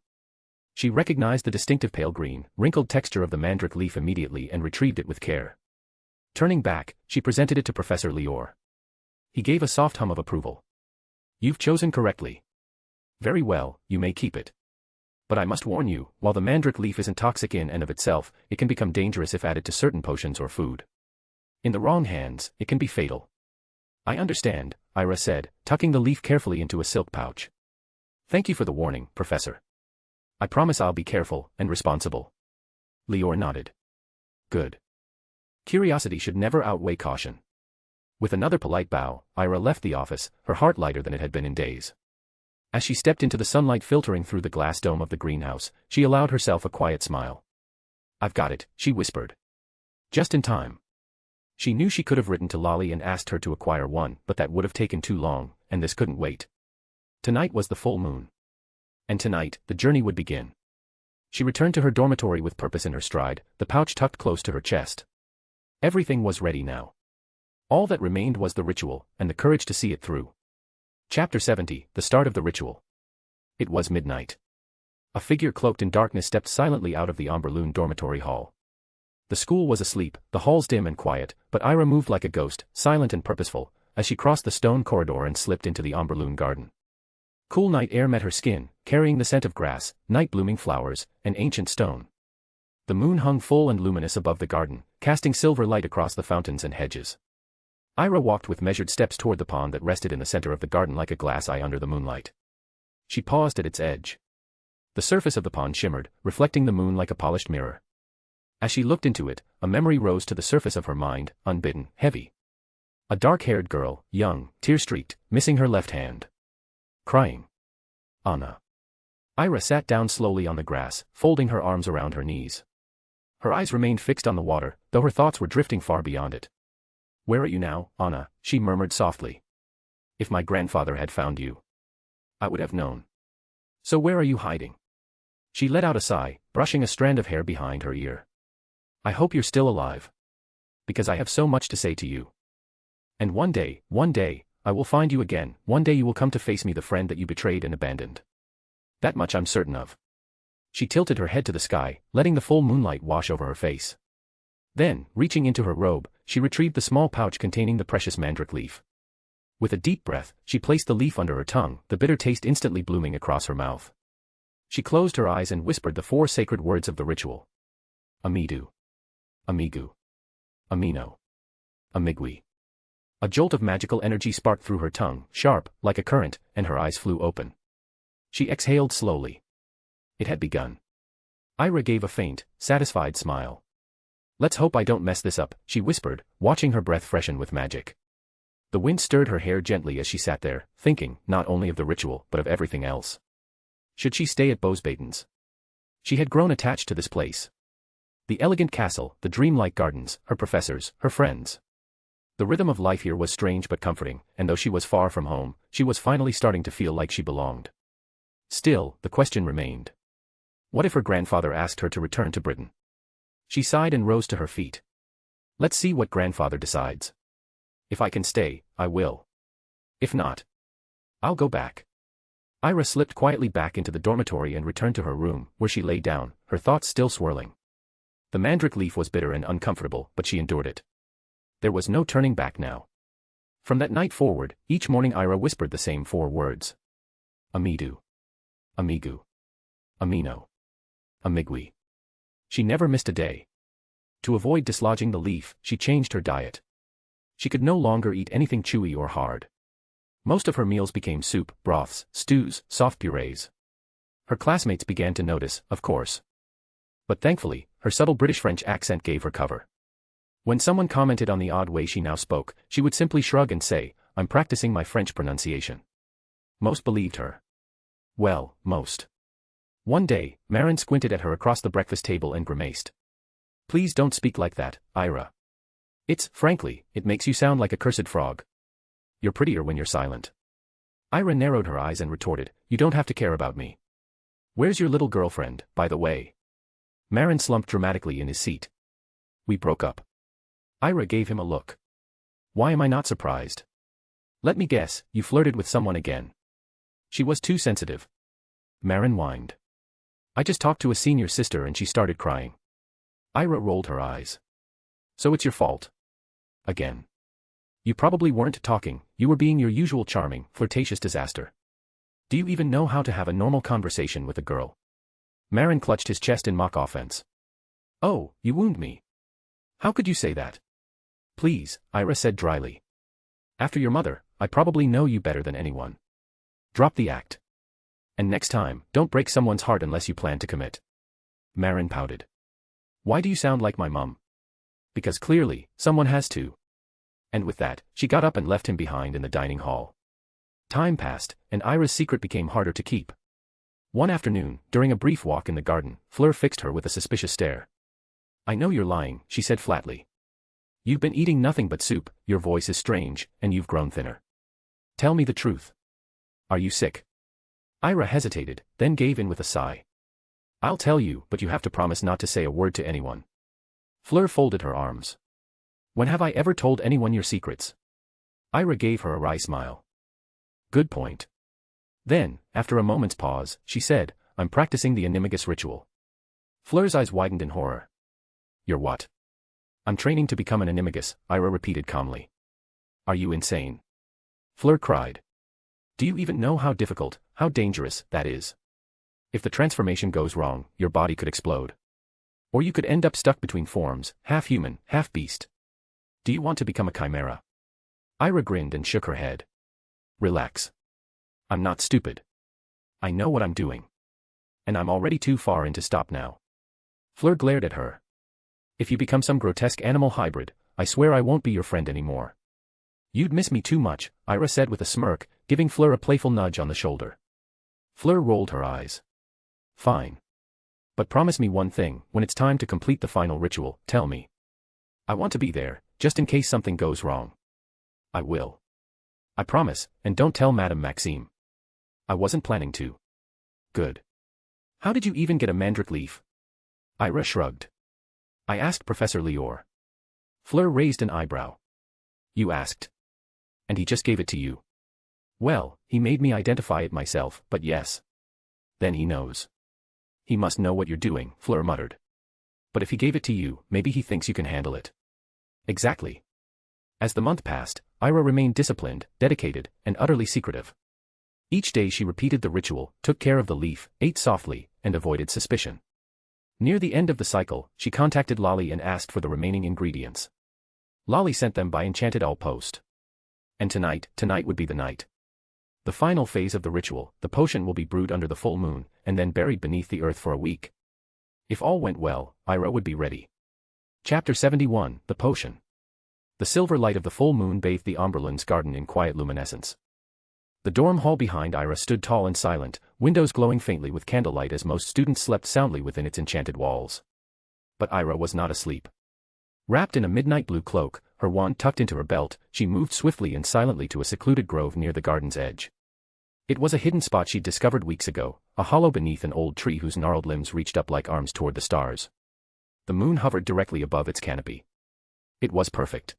She recognized the distinctive pale green, wrinkled texture of the mandrake leaf immediately and retrieved it with care. Turning back, she presented it to Professor Lior. He gave a soft hum of approval. "You've chosen correctly. Very well, you may keep it. But I must warn you, while the mandrake leaf isn't toxic in and of itself, it can become dangerous if added to certain potions or food. In the wrong hands, it can be fatal." "I understand," Ira said, tucking the leaf carefully into a silk pouch. "Thank you for the warning, Professor. I promise I'll be careful and responsible." Lior nodded. "Good. Curiosity should never outweigh caution." With another polite bow, Ira left the office, her heart lighter than it had been in days. As she stepped into the sunlight filtering through the glass dome of the greenhouse, she allowed herself a quiet smile. "I've got it," she whispered. Just in time. She knew she could have written to Lolly and asked her to acquire one, but that would have taken too long, and this couldn't wait. Tonight was the full moon. And tonight, the journey would begin. She returned to her dormitory with purpose in her stride, the pouch tucked close to her chest. Everything was ready now. All that remained was the ritual, and the courage to see it through. Chapter 70, the start of the ritual. It was midnight. A figure cloaked in darkness stepped silently out of the Amberloon dormitory hall. The school was asleep, the halls dim and quiet, but Ira moved like a ghost, silent and purposeful, as she crossed the stone corridor and slipped into the Amberloon garden. Cool night air met her skin, carrying the scent of grass, night-blooming flowers, and ancient stone. The moon hung full and luminous above the garden, casting silver light across the fountains and hedges. Ira walked with measured steps toward the pond that rested in the center of the garden like a glass eye under the moonlight. She paused at its edge. The surface of the pond shimmered, reflecting the moon like a polished mirror. As she looked into it, a memory rose to the surface of her mind, unbidden, heavy. A dark-haired girl, young, tear-streaked, missing her left hand. Crying. Anna. Ira sat down slowly on the grass, folding her arms around her knees. Her eyes remained fixed on the water, though her thoughts were drifting far beyond it. "Where are you now, Anna?" she murmured softly. "If my grandfather had found you, I would have known. So where are you hiding?" She let out a sigh, brushing a strand of hair behind her ear. "I hope you're still alive. Because I have so much to say to you. And one day, I will find you again, one day you will come to face me, the friend that you betrayed and abandoned. That much I'm certain of. She tilted her head to the sky, letting the full moonlight wash over her face. Then, reaching into her robe, she retrieved the small pouch containing the precious mandrake leaf. With a deep breath, she placed the leaf under her tongue, the bitter taste instantly blooming across her mouth. She closed her eyes and whispered the 4 sacred words of the ritual. Amidu. Amigu. Amino. Amigui. A jolt of magical energy sparked through her tongue, sharp, like a current, and her eyes flew open. She exhaled slowly. It had begun. Ira gave a faint, satisfied smile. Let's hope I don't mess this up, she whispered, watching her breath freshen with magic. The wind stirred her hair gently as she sat there, thinking, not only of the ritual, but of everything else. Should she stay at Bosbaden's? She had grown attached to this place. The elegant castle, the dreamlike gardens, her professors, her friends. The rhythm of life here was strange but comforting, and though she was far from home, she was finally starting to feel like she belonged. Still, the question remained. What if her grandfather asked her to return to Britain? She sighed and rose to her feet. Let's see what grandfather decides. If I can stay, I will. If not, I'll go back. Ira slipped quietly back into the dormitory and returned to her room, where she lay down, her thoughts still swirling. The mandrake leaf was bitter and uncomfortable, but she endured it. There was no turning back now. From that night forward, each morning Ira whispered the same 4 words. Amidu. Amigu. Amino. Amigui. She never missed a day. To avoid dislodging the leaf, she changed her diet. She could no longer eat anything chewy or hard. Most of her meals became soup, broths, stews, soft purees. Her classmates began to notice, of course. But thankfully, her subtle British-French accent gave her cover. When someone commented on the odd way she now spoke, she would simply shrug and say, I'm practicing my French pronunciation. Most believed her. Well, most. One day, Marin squinted at her across the breakfast table and grimaced. Please don't speak like that, Ira. Frankly, it makes you sound like a cursed frog. You're prettier when you're silent. Ira narrowed her eyes and retorted, you don't have to care about me. Where's your little girlfriend, by the way? Marin slumped dramatically in his seat. We broke up. Ira gave him a look. Why am I not surprised? Let me guess, you flirted with someone again. She was too sensitive. Marin whined. I just talked to a senior sister and she started crying. Ira rolled her eyes. So it's your fault. Again. You probably weren't talking, you were being your usual charming, flirtatious disaster. Do you even know how to have a normal conversation with a girl? Marin clutched his chest in mock offense. Oh, you wound me. How could you say that? Please, Ira said dryly. After your mother, I probably know you better than anyone. Drop the act. And next time, don't break someone's heart unless you plan to commit. Marin pouted. Why do you sound like my mom? Because clearly, someone has to. And with that, she got up and left him behind in the dining hall. Time passed, and Ira's secret became harder to keep. One afternoon, during a brief walk in the garden, Fleur fixed her with a suspicious stare. I know you're lying, she said flatly. You've been eating nothing but soup, your voice is strange, and you've grown thinner. Tell me the truth. Are you sick? Ira hesitated, then gave in with a sigh. I'll tell you, but you have to promise not to say a word to anyone. Fleur folded her arms. When have I ever told anyone your secrets? Ira gave her a wry smile. Good point. Then, after a moment's pause, she said, I'm practicing the animagus ritual. Fleur's eyes widened in horror. You're what? I'm training to become an animagus, Ira repeated calmly. Are you insane? Fleur cried. Do you even know how difficult, how dangerous, that is? If the transformation goes wrong, your body could explode. Or you could end up stuck between forms, half human, half beast. Do you want to become a chimera? Ira grinned and shook her head. Relax. I'm not stupid. I know what I'm doing. And I'm already too far in to stop now. Fleur glared at her. If you become some grotesque animal hybrid, I swear I won't be your friend anymore. You'd miss me too much, Ira said with a smirk, giving Fleur a playful nudge on the shoulder. Fleur rolled her eyes. Fine. But promise me one thing, when it's time to complete the final ritual, tell me. I want to be there, just in case something goes wrong. I will. I promise, and don't tell Madame Maxime. I wasn't planning to. Good. How did you even get a mandrake leaf? Ira shrugged. I asked Professor Lior. Fleur raised an eyebrow. You asked. And he just gave it to you. Well, he made me identify it myself, but yes. Then he knows. He must know what you're doing, Fleur muttered. But if he gave it to you, maybe he thinks you can handle it. Exactly. As the month passed, Ira remained disciplined, dedicated, and utterly secretive. Each day she repeated the ritual, took care of the leaf, ate softly, and avoided suspicion. Near the end of the cycle, she contacted Lolly and asked for the remaining ingredients. Lolly sent them by enchanted owl post. And tonight would be the night. The final phase of the ritual, the potion will be brewed under the full moon, and then buried beneath the earth for a week. If all went well, Ira would be ready. Chapter 71, The Potion. The silver light of the full moon bathed the Omberlands garden in quiet luminescence. The dorm hall behind Ira stood tall and silent, windows glowing faintly with candlelight as most students slept soundly within its enchanted walls. But Ira was not asleep. Wrapped in a midnight blue cloak, her wand tucked into her belt, she moved swiftly and silently to a secluded grove near the garden's edge. It was a hidden spot she'd discovered weeks ago, a hollow beneath an old tree whose gnarled limbs reached up like arms toward the stars. The moon hovered directly above its canopy. It was perfect.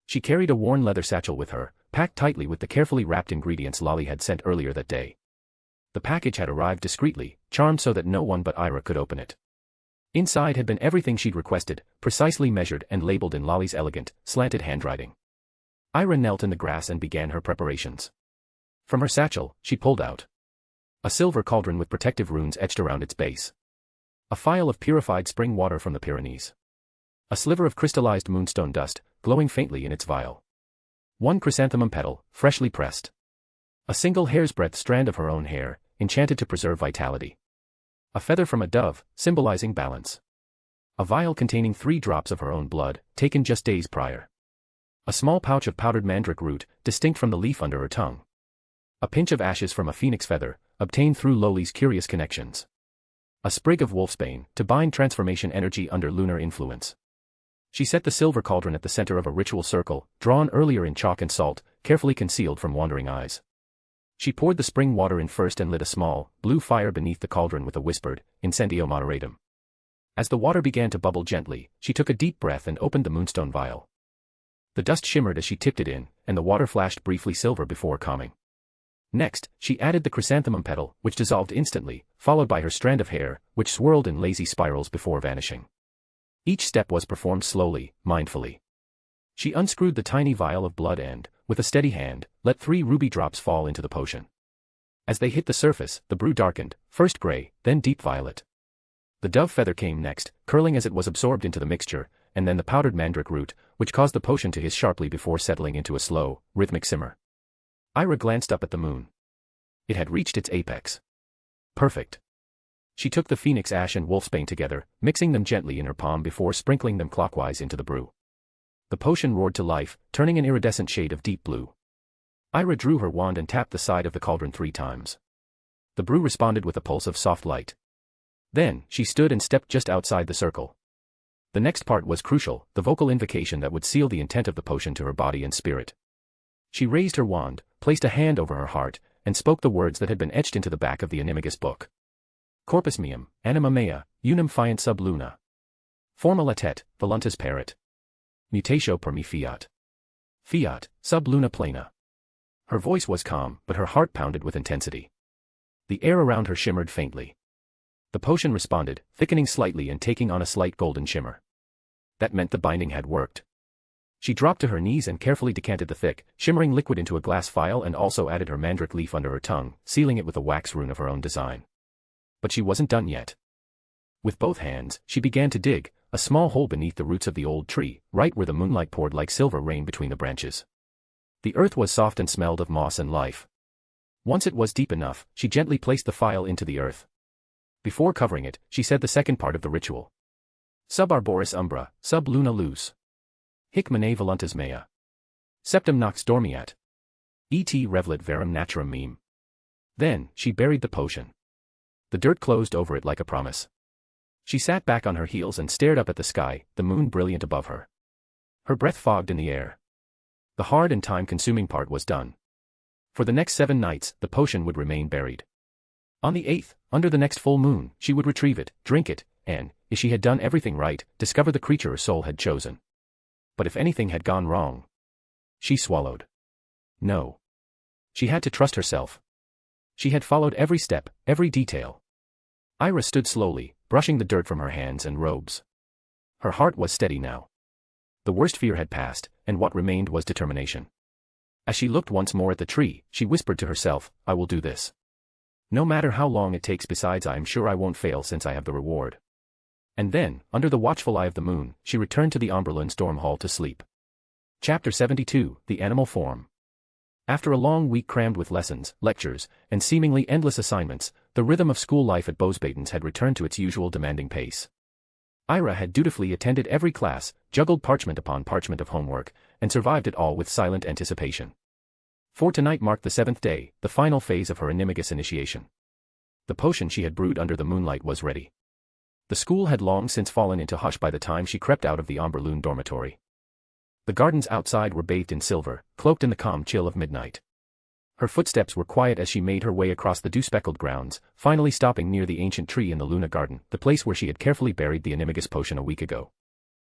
She carried a worn leather satchel with her, packed tightly with the carefully wrapped ingredients Lolly had sent earlier that day. The package had arrived discreetly, charmed so that no one but Ira could open it. Inside had been everything she'd requested, precisely measured and labeled in Lolly's elegant, slanted handwriting. Ira knelt in the grass and began her preparations. From her satchel, she pulled out a silver cauldron with protective runes etched around its base. A phial of purified spring water from the Pyrenees. A sliver of crystallized moonstone dust, glowing faintly in its vial. One chrysanthemum petal, freshly pressed. A single hair's breadth strand of her own hair, enchanted to preserve vitality. A feather from a dove, symbolizing balance. A vial containing 3 drops of her own blood, taken just days prior. A small pouch of powdered mandrake root, distinct from the leaf under her tongue. A pinch of ashes from a phoenix feather, obtained through Loli's curious connections. A sprig of wolfsbane, to bind transformation energy under lunar influence. She set the silver cauldron at the center of a ritual circle, drawn earlier in chalk and salt, carefully concealed from wandering eyes. She poured the spring water in first and lit a small, blue fire beneath the cauldron with a whispered, incendio moderatum. As the water began to bubble gently, she took a deep breath and opened the moonstone vial. The dust shimmered as she tipped it in, and the water flashed briefly silver before calming. Next, she added the chrysanthemum petal, which dissolved instantly, followed by her strand of hair, which swirled in lazy spirals before vanishing. Each step was performed slowly, mindfully. She unscrewed the tiny vial of blood and, with a steady hand, let 3 ruby drops fall into the potion. As they hit the surface, the brew darkened, first gray, then deep violet. The dove feather came next, curling as it was absorbed into the mixture, and then the powdered mandrake root, which caused the potion to hiss sharply before settling into a slow, rhythmic simmer. Ira glanced up at the moon. It had reached its apex. Perfect. She took the phoenix ash and wolfsbane together, mixing them gently in her palm before sprinkling them clockwise into the brew. The potion roared to life, turning an iridescent shade of deep blue. Ira drew her wand and tapped the side of the cauldron 3 times. The brew responded with a pulse of soft light. Then, she stood and stepped just outside the circle. The next part was crucial, the vocal invocation that would seal the intent of the potion to her body and spirit. She raised her wand, placed a hand over her heart, and spoke the words that had been etched into the back of the Animagus book. Corpus meum, anima mea, unum fiant sub luna. Forma latet, voluntas paret. Mutatio per me fiat. Fiat, sub luna plena. Her voice was calm, but her heart pounded with intensity. The air around her shimmered faintly. The potion responded, thickening slightly and taking on a slight golden shimmer. That meant the binding had worked. She dropped to her knees and carefully decanted the thick, shimmering liquid into a glass vial and also added her mandrake leaf under her tongue, sealing it with a wax rune of her own design. But she wasn't done yet. With both hands, she began to dig, a small hole beneath the roots of the old tree, right where the moonlight poured like silver rain between the branches. The earth was soft and smelled of moss and life. Once it was deep enough, she gently placed the phial into the earth. Before covering it, she said the second part of the ritual. Sub arboris umbra, sub luna luz. Hic mene voluntas mea. Septem nox dormiat. Et revelat verum naturam meme. Then, she buried the potion. The dirt closed over it like a promise. She sat back on her heels and stared up at the sky, the moon brilliant above her. Her breath fogged in the air. The hard and time-consuming part was done. For the next 7 nights, the potion would remain buried. On the 8th, under the next full moon, she would retrieve it, drink it, and, if she had done everything right, discover the creature her soul had chosen. But if anything had gone wrong. She swallowed. No. She had to trust herself. She had followed every step, every detail. Ira stood slowly, brushing the dirt from her hands and robes. Her heart was steady now. The worst fear had passed, and what remained was determination. As she looked once more at the tree, she whispered to herself, I will do this. No matter how long it takes, besides I am sure I won't fail since I have the reward. And then, under the watchful eye of the moon, she returned to the Umberland Storm Hall to sleep. Chapter 72, The Animal Form. After a long week crammed with lessons, lectures, and seemingly endless assignments, the rhythm of school life at Bosbatons had returned to its usual demanding pace. Ira had dutifully attended every class, juggled parchment upon parchment of homework, and survived it all with silent anticipation. For tonight marked the 7th day, the final phase of her animagus initiation. The potion she had brewed under the moonlight was ready. The school had long since fallen into hush by the time she crept out of the Umberland dormitory. The gardens outside were bathed in silver, cloaked in the calm chill of midnight. Her footsteps were quiet as she made her way across the dew-speckled grounds, finally stopping near the ancient tree in the Luna garden, the place where she had carefully buried the animagus potion a week ago.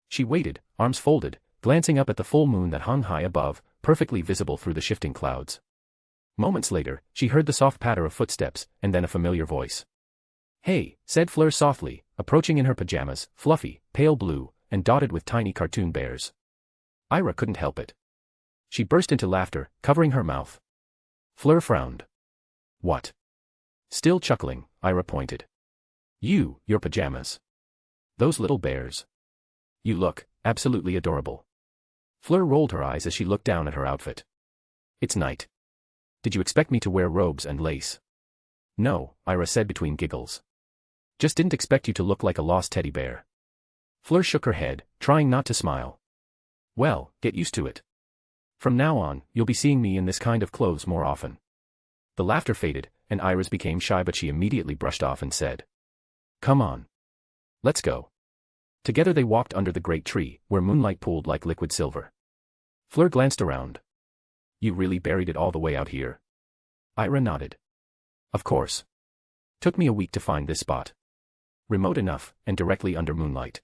She waited, arms folded, glancing up at the full moon that hung high above, perfectly visible through the shifting clouds. Moments later, she heard the soft patter of footsteps, and then a familiar voice. Hey, said Fleur softly, approaching in her pajamas, fluffy, pale blue, and dotted with tiny cartoon bears. Ira couldn't help it. She burst into laughter, covering her mouth. Fleur frowned. What? Still chuckling, Ira pointed. Your pajamas. Those little bears. You look absolutely adorable. Fleur rolled her eyes as she looked down at her outfit. It's night. Did you expect me to wear robes and lace? No, Ira said between giggles. Just didn't expect you to look like a lost teddy bear. Fleur shook her head, trying not to smile. Well, get used to it. From now on, you'll be seeing me in this kind of clothes more often. The laughter faded, and Iris became shy, but she immediately brushed off and said, Come on. Let's go. Together they walked under the great tree, where moonlight pooled like liquid silver. Fleur glanced around. You really buried it all the way out here? Ira nodded. Of course. Took me a week to find this spot. Remote enough, and directly under moonlight.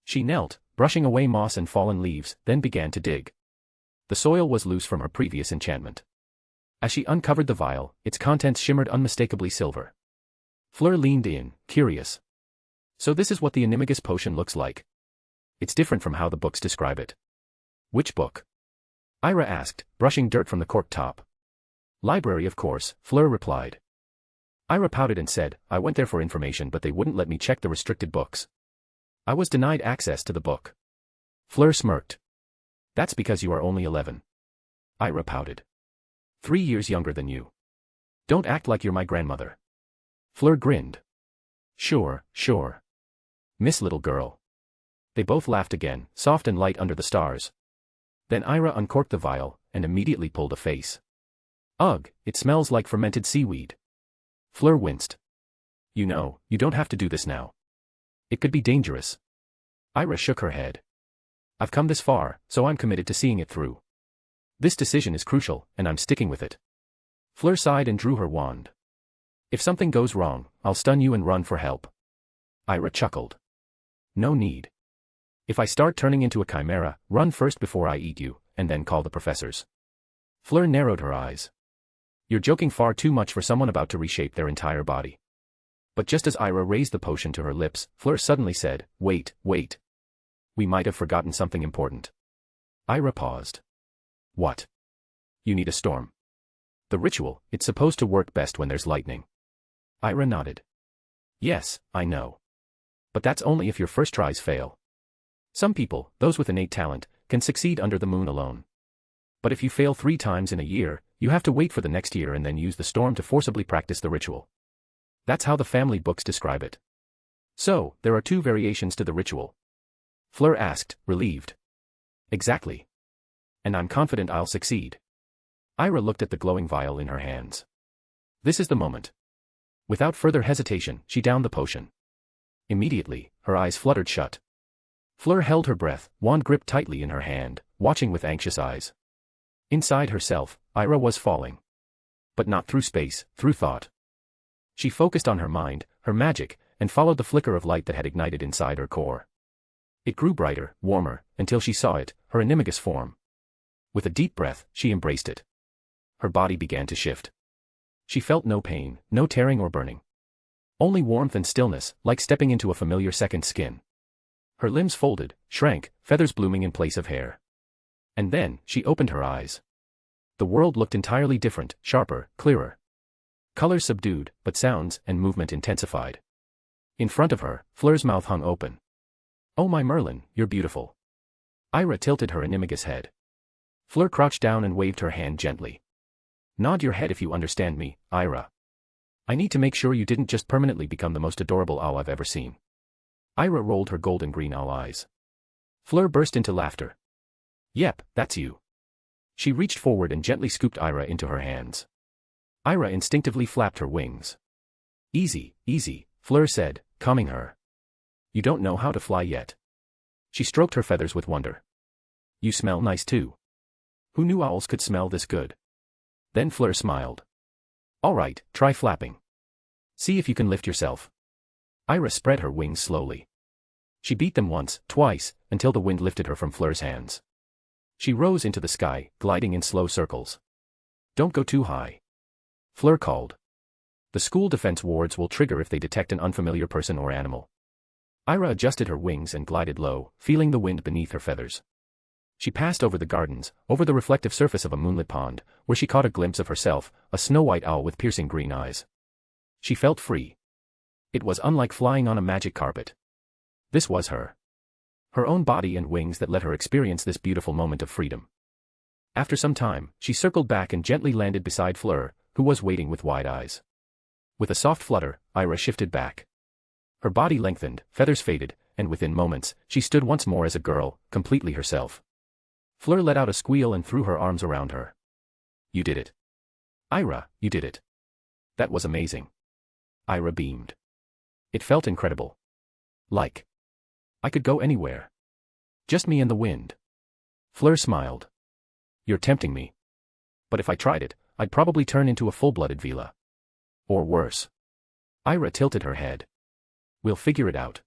She knelt, brushing away moss and fallen leaves, then began to dig. The soil was loose from her previous enchantment. As she uncovered the vial, its contents shimmered unmistakably silver. Fleur leaned in, curious. So this is what the animagus potion looks like. It's different from how the books describe it. Which book? Ira asked, brushing dirt from the cork top. Library, of course, Fleur replied. Ira pouted and said, I went there for information, but they wouldn't let me check the restricted books. I was denied access to the book. Fleur smirked. That's because you are only 11. Ira pouted. 3 years younger than you. Don't act like you're my grandmother. Fleur grinned. Sure. Miss Little Girl. They both laughed again, soft and light under the stars. Then Ira uncorked the vial, and immediately pulled a face. Ugh, it smells like fermented seaweed. Fleur winced. You know, you don't have to do this now. It could be dangerous. Ira shook her head. I've come this far, so I'm committed to seeing it through. This decision is crucial, and I'm sticking with it. Fleur sighed and drew her wand. If something goes wrong, I'll stun you and run for help. Ira chuckled. No need. If I start turning into a chimera, run first before I eat you, and then call the professors. Fleur narrowed her eyes. You're joking far too much for someone about to reshape their entire body. But just as Ira raised the potion to her lips, Fleur suddenly said, Wait. We might have forgotten something important. Ira paused. What? You need a storm. The ritual, it's supposed to work best when there's lightning. Ira nodded. Yes, I know. But that's only if your first tries fail. Some people, those with innate talent, can succeed under the moon alone. But if you fail 3 times in a year, you have to wait for the next year and then use the storm to forcibly practice the ritual. That's how the family books describe it. So, there are 2 variations to the ritual. Fleur asked, relieved. Exactly. And I'm confident I'll succeed. Ira looked at the glowing vial in her hands. This is the moment. Without further hesitation, she downed the potion. Immediately, her eyes fluttered shut. Fleur held her breath, wand gripped tightly in her hand, watching with anxious eyes. Inside herself, Ira was falling. But not through space, through thought. She focused on her mind, her magic, and followed the flicker of light that had ignited inside her core. It grew brighter, warmer, until she saw it, her animagus form. With a deep breath, she embraced it. Her body began to shift. She felt no pain, no tearing or burning. Only warmth and stillness, like stepping into a familiar second skin. Her limbs folded, shrank, feathers blooming in place of hair. And then, she opened her eyes. The world looked entirely different, sharper, clearer. Colors subdued, but sounds and movement intensified. In front of her, Fleur's mouth hung open. "Oh my Merlin, you're beautiful." Ira tilted her animagus head. Fleur crouched down and waved her hand gently. "Nod your head if you understand me, Ira. I need to make sure you didn't just permanently become the most adorable owl I've ever seen." Ira rolled her golden green owl eyes. Fleur burst into laughter. "Yep, that's you." She reached forward and gently scooped Ira into her hands. Ira instinctively flapped her wings. "Easy, easy," Fleur said, calming her. "You don't know how to fly yet." She stroked her feathers with wonder. "You smell nice too. Who knew owls could smell this good?" Then Fleur smiled. "All right, try flapping. See if you can lift yourself." Ira spread her wings slowly. She beat them once, twice, until the wind lifted her from Fleur's hands. She rose into the sky, gliding in slow circles. "Don't go too high," Fleur called. "The school defense wards will trigger if they detect an unfamiliar person or animal." Ira adjusted her wings and glided low, feeling the wind beneath her feathers. She passed over the gardens, over the reflective surface of a moonlit pond, where she caught a glimpse of herself, a snow-white owl with piercing green eyes. She felt free. It was unlike flying on a magic carpet. This was her. Her own body and wings that let her experience this beautiful moment of freedom. After some time, she circled back and gently landed beside Fleur, who was waiting with wide eyes. With a soft flutter, Ira shifted back. Her body lengthened, feathers faded, and within moments, she stood once more as a girl, completely herself. Fleur let out a squeal and threw her arms around her. "You did it. Ira, you did it. That was amazing." Ira beamed. "It felt incredible. Like I could go anywhere. Just me and the wind." Fleur smiled. "You're tempting me. But if I tried it, I'd probably turn into a full-blooded Vila. Or worse." Ira tilted her head. "We'll figure it out.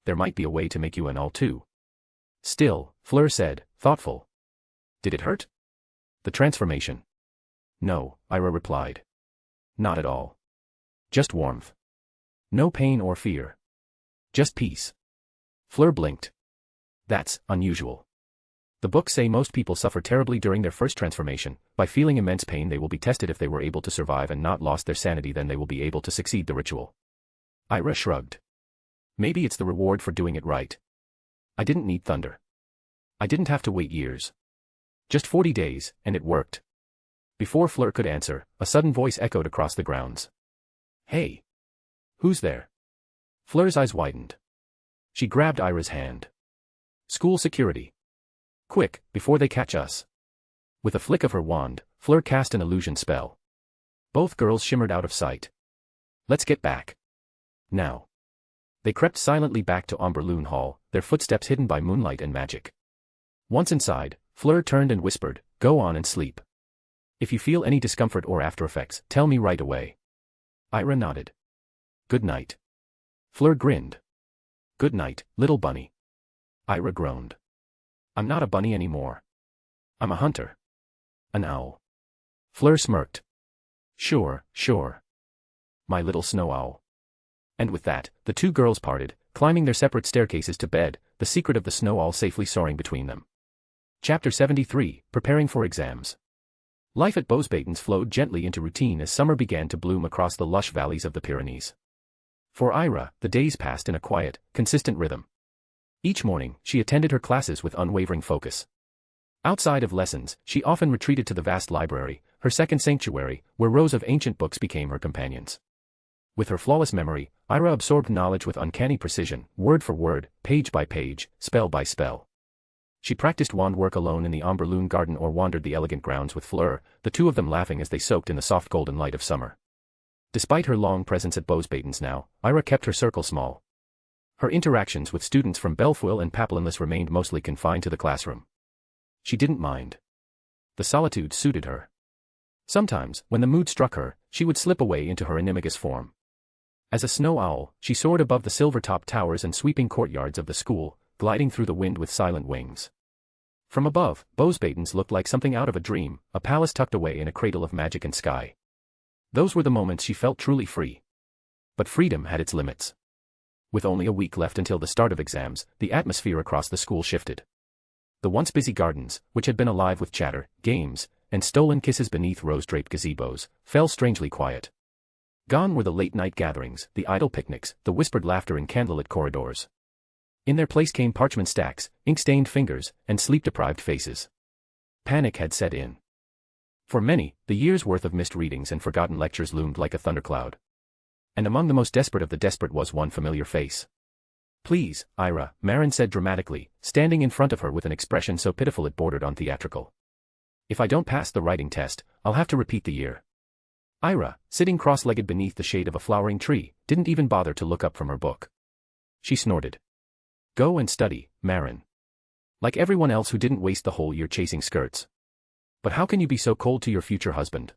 There might be a way to make you an owl too." "Still," Fleur said, thoughtful. "Did it hurt? The transformation?" "No," Ira replied. "Not at all. Just warmth. No pain or fear. Just peace." Fleur blinked. "That's unusual. The books say most people suffer terribly during their first transformation. By feeling immense pain they will be tested. If they were able to survive and not lost their sanity, then they will be able to succeed the ritual." Ira shrugged. "Maybe it's the reward for doing it right. I didn't need thunder. I didn't have to wait years. Just 40 days, and it worked." Before Fleur could answer, a sudden voice echoed across the grounds. "Hey! Who's there?" Fleur's eyes widened. She grabbed Ira's hand. "School security. Quick, before they catch us." With a flick of her wand, Fleur cast an illusion spell. Both girls shimmered out of sight. "Let's get back. Now." They crept silently back to Omberloon Hall, their footsteps hidden by moonlight and magic. Once inside, Fleur turned and whispered, "Go on and sleep. If you feel any discomfort or aftereffects, tell me right away." Ira nodded. "Good night." Fleur grinned. "Good night, little bunny." Ira groaned. "I'm not a bunny anymore. I'm a hunter. An owl." Fleur smirked. Sure. My little snow owl." And with that, the two girls parted, climbing their separate staircases to bed, the secret of the snow owl safely soaring between them. Chapter 73, Preparing for Exams. Life at Beauxbatons flowed gently into routine as summer began to bloom across the lush valleys of the Pyrenees. For Ira, the days passed in a quiet, consistent rhythm. Each morning, she attended her classes with unwavering focus. Outside of lessons, she often retreated to the vast library, her second sanctuary, where rows of ancient books became her companions. With her flawless memory, Ira absorbed knowledge with uncanny precision, word for word, page by page, spell by spell. She practiced wand work alone in the Omberloon garden or wandered the elegant grounds with Fleur, the two of them laughing as they soaked in the soft golden light of summer. Despite her long presence at Beauxbatons now, Ira kept her circle small. Her interactions with students from Belfoyle and Papilonless remained mostly confined to the classroom. She didn't mind. The solitude suited her. Sometimes, when the mood struck her, she would slip away into her animagus form. As a snow owl, she soared above the silver-topped towers and sweeping courtyards of the school, gliding through the wind with silent wings. From above, Bosbaden's looked like something out of a dream, a palace tucked away in a cradle of magic and sky. Those were the moments she felt truly free. But freedom had its limits. With only a week left until the start of exams, the atmosphere across the school shifted. The once busy gardens, which had been alive with chatter, games, and stolen kisses beneath rose-draped gazebos, fell strangely quiet. Gone were the late-night gatherings, the idle picnics, the whispered laughter in candlelit corridors. In their place came parchment stacks, ink-stained fingers, and sleep-deprived faces. Panic had set in. For many, the year's worth of missed readings and forgotten lectures loomed like a thundercloud. And among the most desperate of the desperate was one familiar face. "Please, Ira," Marin said dramatically, standing in front of her with an expression so pitiful it bordered on theatrical. "If I don't pass the writing test, I'll have to repeat the year." Ira, sitting cross-legged beneath the shade of a flowering tree, didn't even bother to look up from her book. She snorted. "Go and study, Marin. Like everyone else who didn't waste the whole year chasing skirts. But how can you be so cold to your future husband?"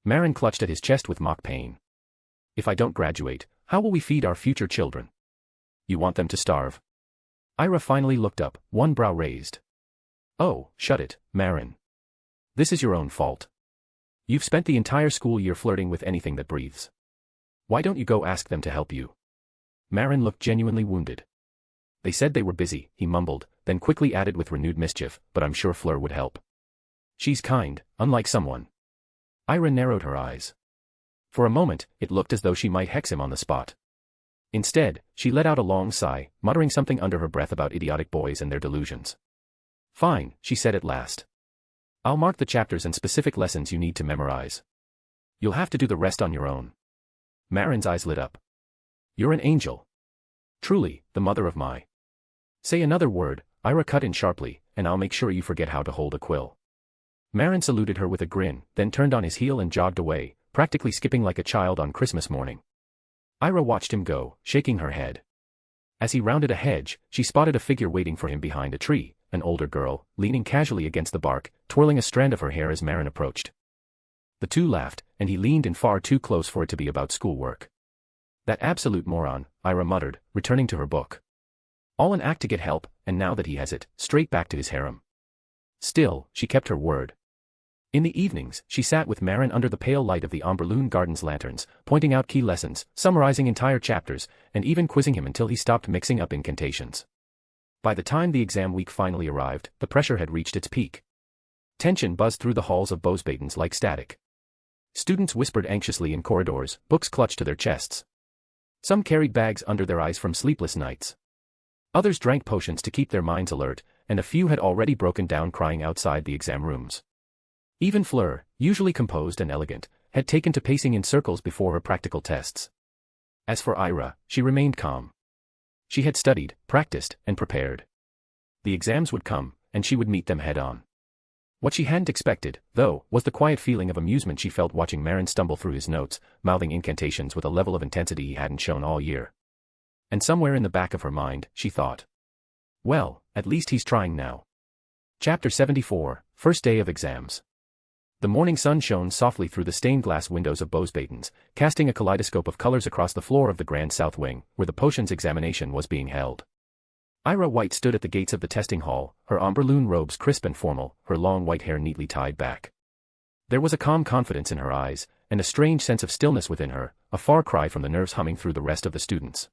Marin clutched at his chest with mock pain. "If I don't graduate, how will we feed our future children? You want them to starve?" Ira finally looked up, one brow raised. "Oh, shut it, Marin. This is your own fault. You've spent the entire school year flirting with anything that breathes. Why don't you go ask them to help you?" Marin looked genuinely wounded. "They said they were busy," he mumbled, then quickly added with renewed mischief, "but I'm sure Fleur would help. She's kind, unlike someone." Ira narrowed her eyes. For a moment, it looked as though she might hex him on the spot. Instead, she let out a long sigh, muttering something under her breath about idiotic boys and their delusions. "Fine," she said at last. "I'll mark the chapters and specific lessons you need to memorize. You'll have to do the rest on your own." Marin's eyes lit up. "You're an angel. Truly, the mother of my—" "Say another word," Ira cut in sharply, "and I'll make sure you forget how to hold a quill." Marin saluted her with a grin, then turned on his heel and jogged away, practically skipping like a child on Christmas morning. Ira watched him go, shaking her head. As he rounded a hedge, she spotted a figure waiting for him behind a tree, an older girl, leaning casually against the bark, twirling a strand of her hair as Marin approached. The two laughed, and he leaned in far too close for it to be about schoolwork. "That absolute moron," Ira muttered, returning to her book. All an act to get help, and now that he has it, straight back to his harem. Still, she kept her word. In the evenings, she sat with Marin under the pale light of the Amberloon Gardens lanterns, pointing out key lessons, summarizing entire chapters, and even quizzing him until he stopped mixing up incantations. By the time the exam week finally arrived, the pressure had reached its peak. Tension buzzed through the halls of Bosbaden's like static. Students whispered anxiously in corridors, books clutched to their chests. Some carried bags under their eyes from sleepless nights. Others drank potions to keep their minds alert, and a few had already broken down crying outside the exam rooms. Even Fleur, usually composed and elegant, had taken to pacing in circles before her practical tests. As for Ira, she remained calm. She had studied, practiced, and prepared. The exams would come, and she would meet them head-on. What she hadn't expected, though, was the quiet feeling of amusement she felt watching Marin stumble through his notes, mouthing incantations with a level of intensity he hadn't shown all year. And somewhere in the back of her mind, she thought, well, at least he's trying now. Chapter 74, First Day of Exams. The morning sun shone softly through the stained glass windows of Bosbaden's, casting a kaleidoscope of colors across the floor of the grand south wing, where the potions examination was being held. Ira White stood at the gates of the testing hall, her amberloon robes crisp and formal, her long white hair neatly tied back. There was a calm confidence in her eyes, and a strange sense of stillness within her, a far cry from the nerves humming through the rest of the students.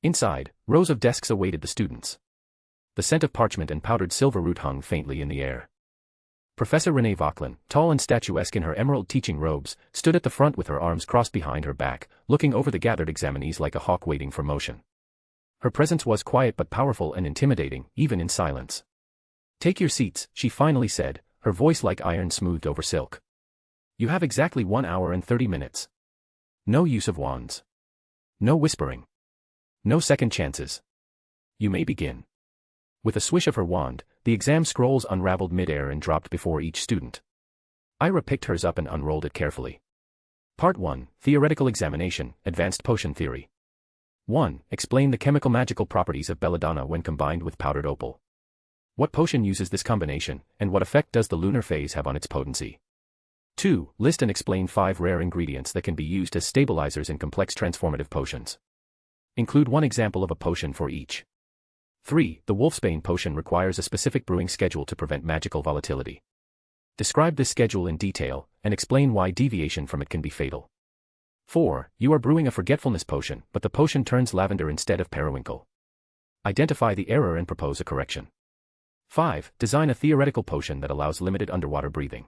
Inside, rows of desks awaited the students. The scent of parchment and powdered silver root hung faintly in the air. Professor Renee Vauquelin, tall and statuesque in her emerald teaching robes, stood at the front with her arms crossed behind her back, looking over the gathered examinees like a hawk waiting for motion. Her presence was quiet but powerful and intimidating, even in silence. "Take your seats," she finally said, her voice like iron smoothed over silk. "You have exactly 1 hour and 30 minutes. No use of wands. No whispering. No second chances. You may begin." With a swish of her wand, the exam scrolls unraveled mid-air and dropped before each student. Ira picked hers up and unrolled it carefully. Part 1, Theoretical Examination, Advanced Potion Theory. 1. Explain the chemical magical properties of belladonna when combined with powdered opal. What potion uses this combination, and what effect does the lunar phase have on its potency? 2. List and explain 5 rare ingredients that can be used as stabilizers in complex transformative potions. Include one example of a potion for each. 3. The wolfsbane potion requires a specific brewing schedule to prevent magical volatility. Describe this schedule in detail, and explain why deviation from it can be fatal. 4. You are brewing a forgetfulness potion, but the potion turns lavender instead of periwinkle. Identify the error and propose a correction. 5. Design a theoretical potion that allows limited underwater breathing.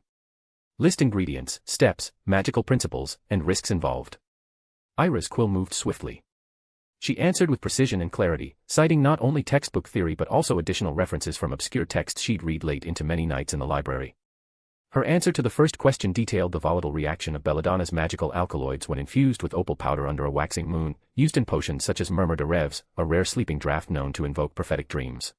List ingredients, steps, magical principles, and risks involved. Heiress' quill moved swiftly. She answered with precision and clarity, citing not only textbook theory but also additional references from obscure texts she'd read late into many nights in the library. Her answer to the first question detailed the volatile reaction of belladonna's magical alkaloids when infused with opal powder under a waxing moon, used in potions such as Murmur de Rêves, a rare sleeping draught known to invoke prophetic dreams.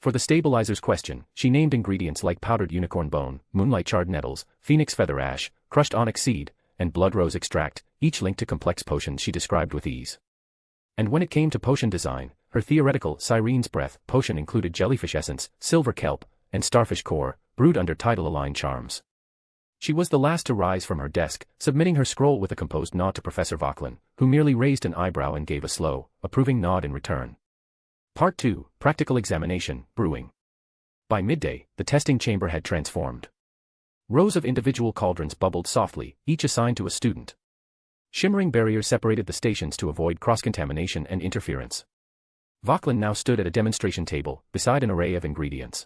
For the stabilizer's question, she named ingredients like powdered unicorn bone, moonlight charred nettles, phoenix feather ash, crushed onyx seed, and blood rose extract, each linked to complex potions she described with ease. And when it came to potion design, her theoretical Sirene's Breath potion included jellyfish essence, silver kelp, and starfish core, brewed under tidal-aligned charms. She was the last to rise from her desk, submitting her scroll with a composed nod to Professor Vauquelin, who merely raised an eyebrow and gave a slow, approving nod in return. Part 2, Practical Examination, Brewing. By midday, the testing chamber had transformed. Rows of individual cauldrons bubbled softly, each assigned to a student. Shimmering barriers separated the stations to avoid cross-contamination and interference. Vauquelin now stood at a demonstration table, beside an array of ingredients.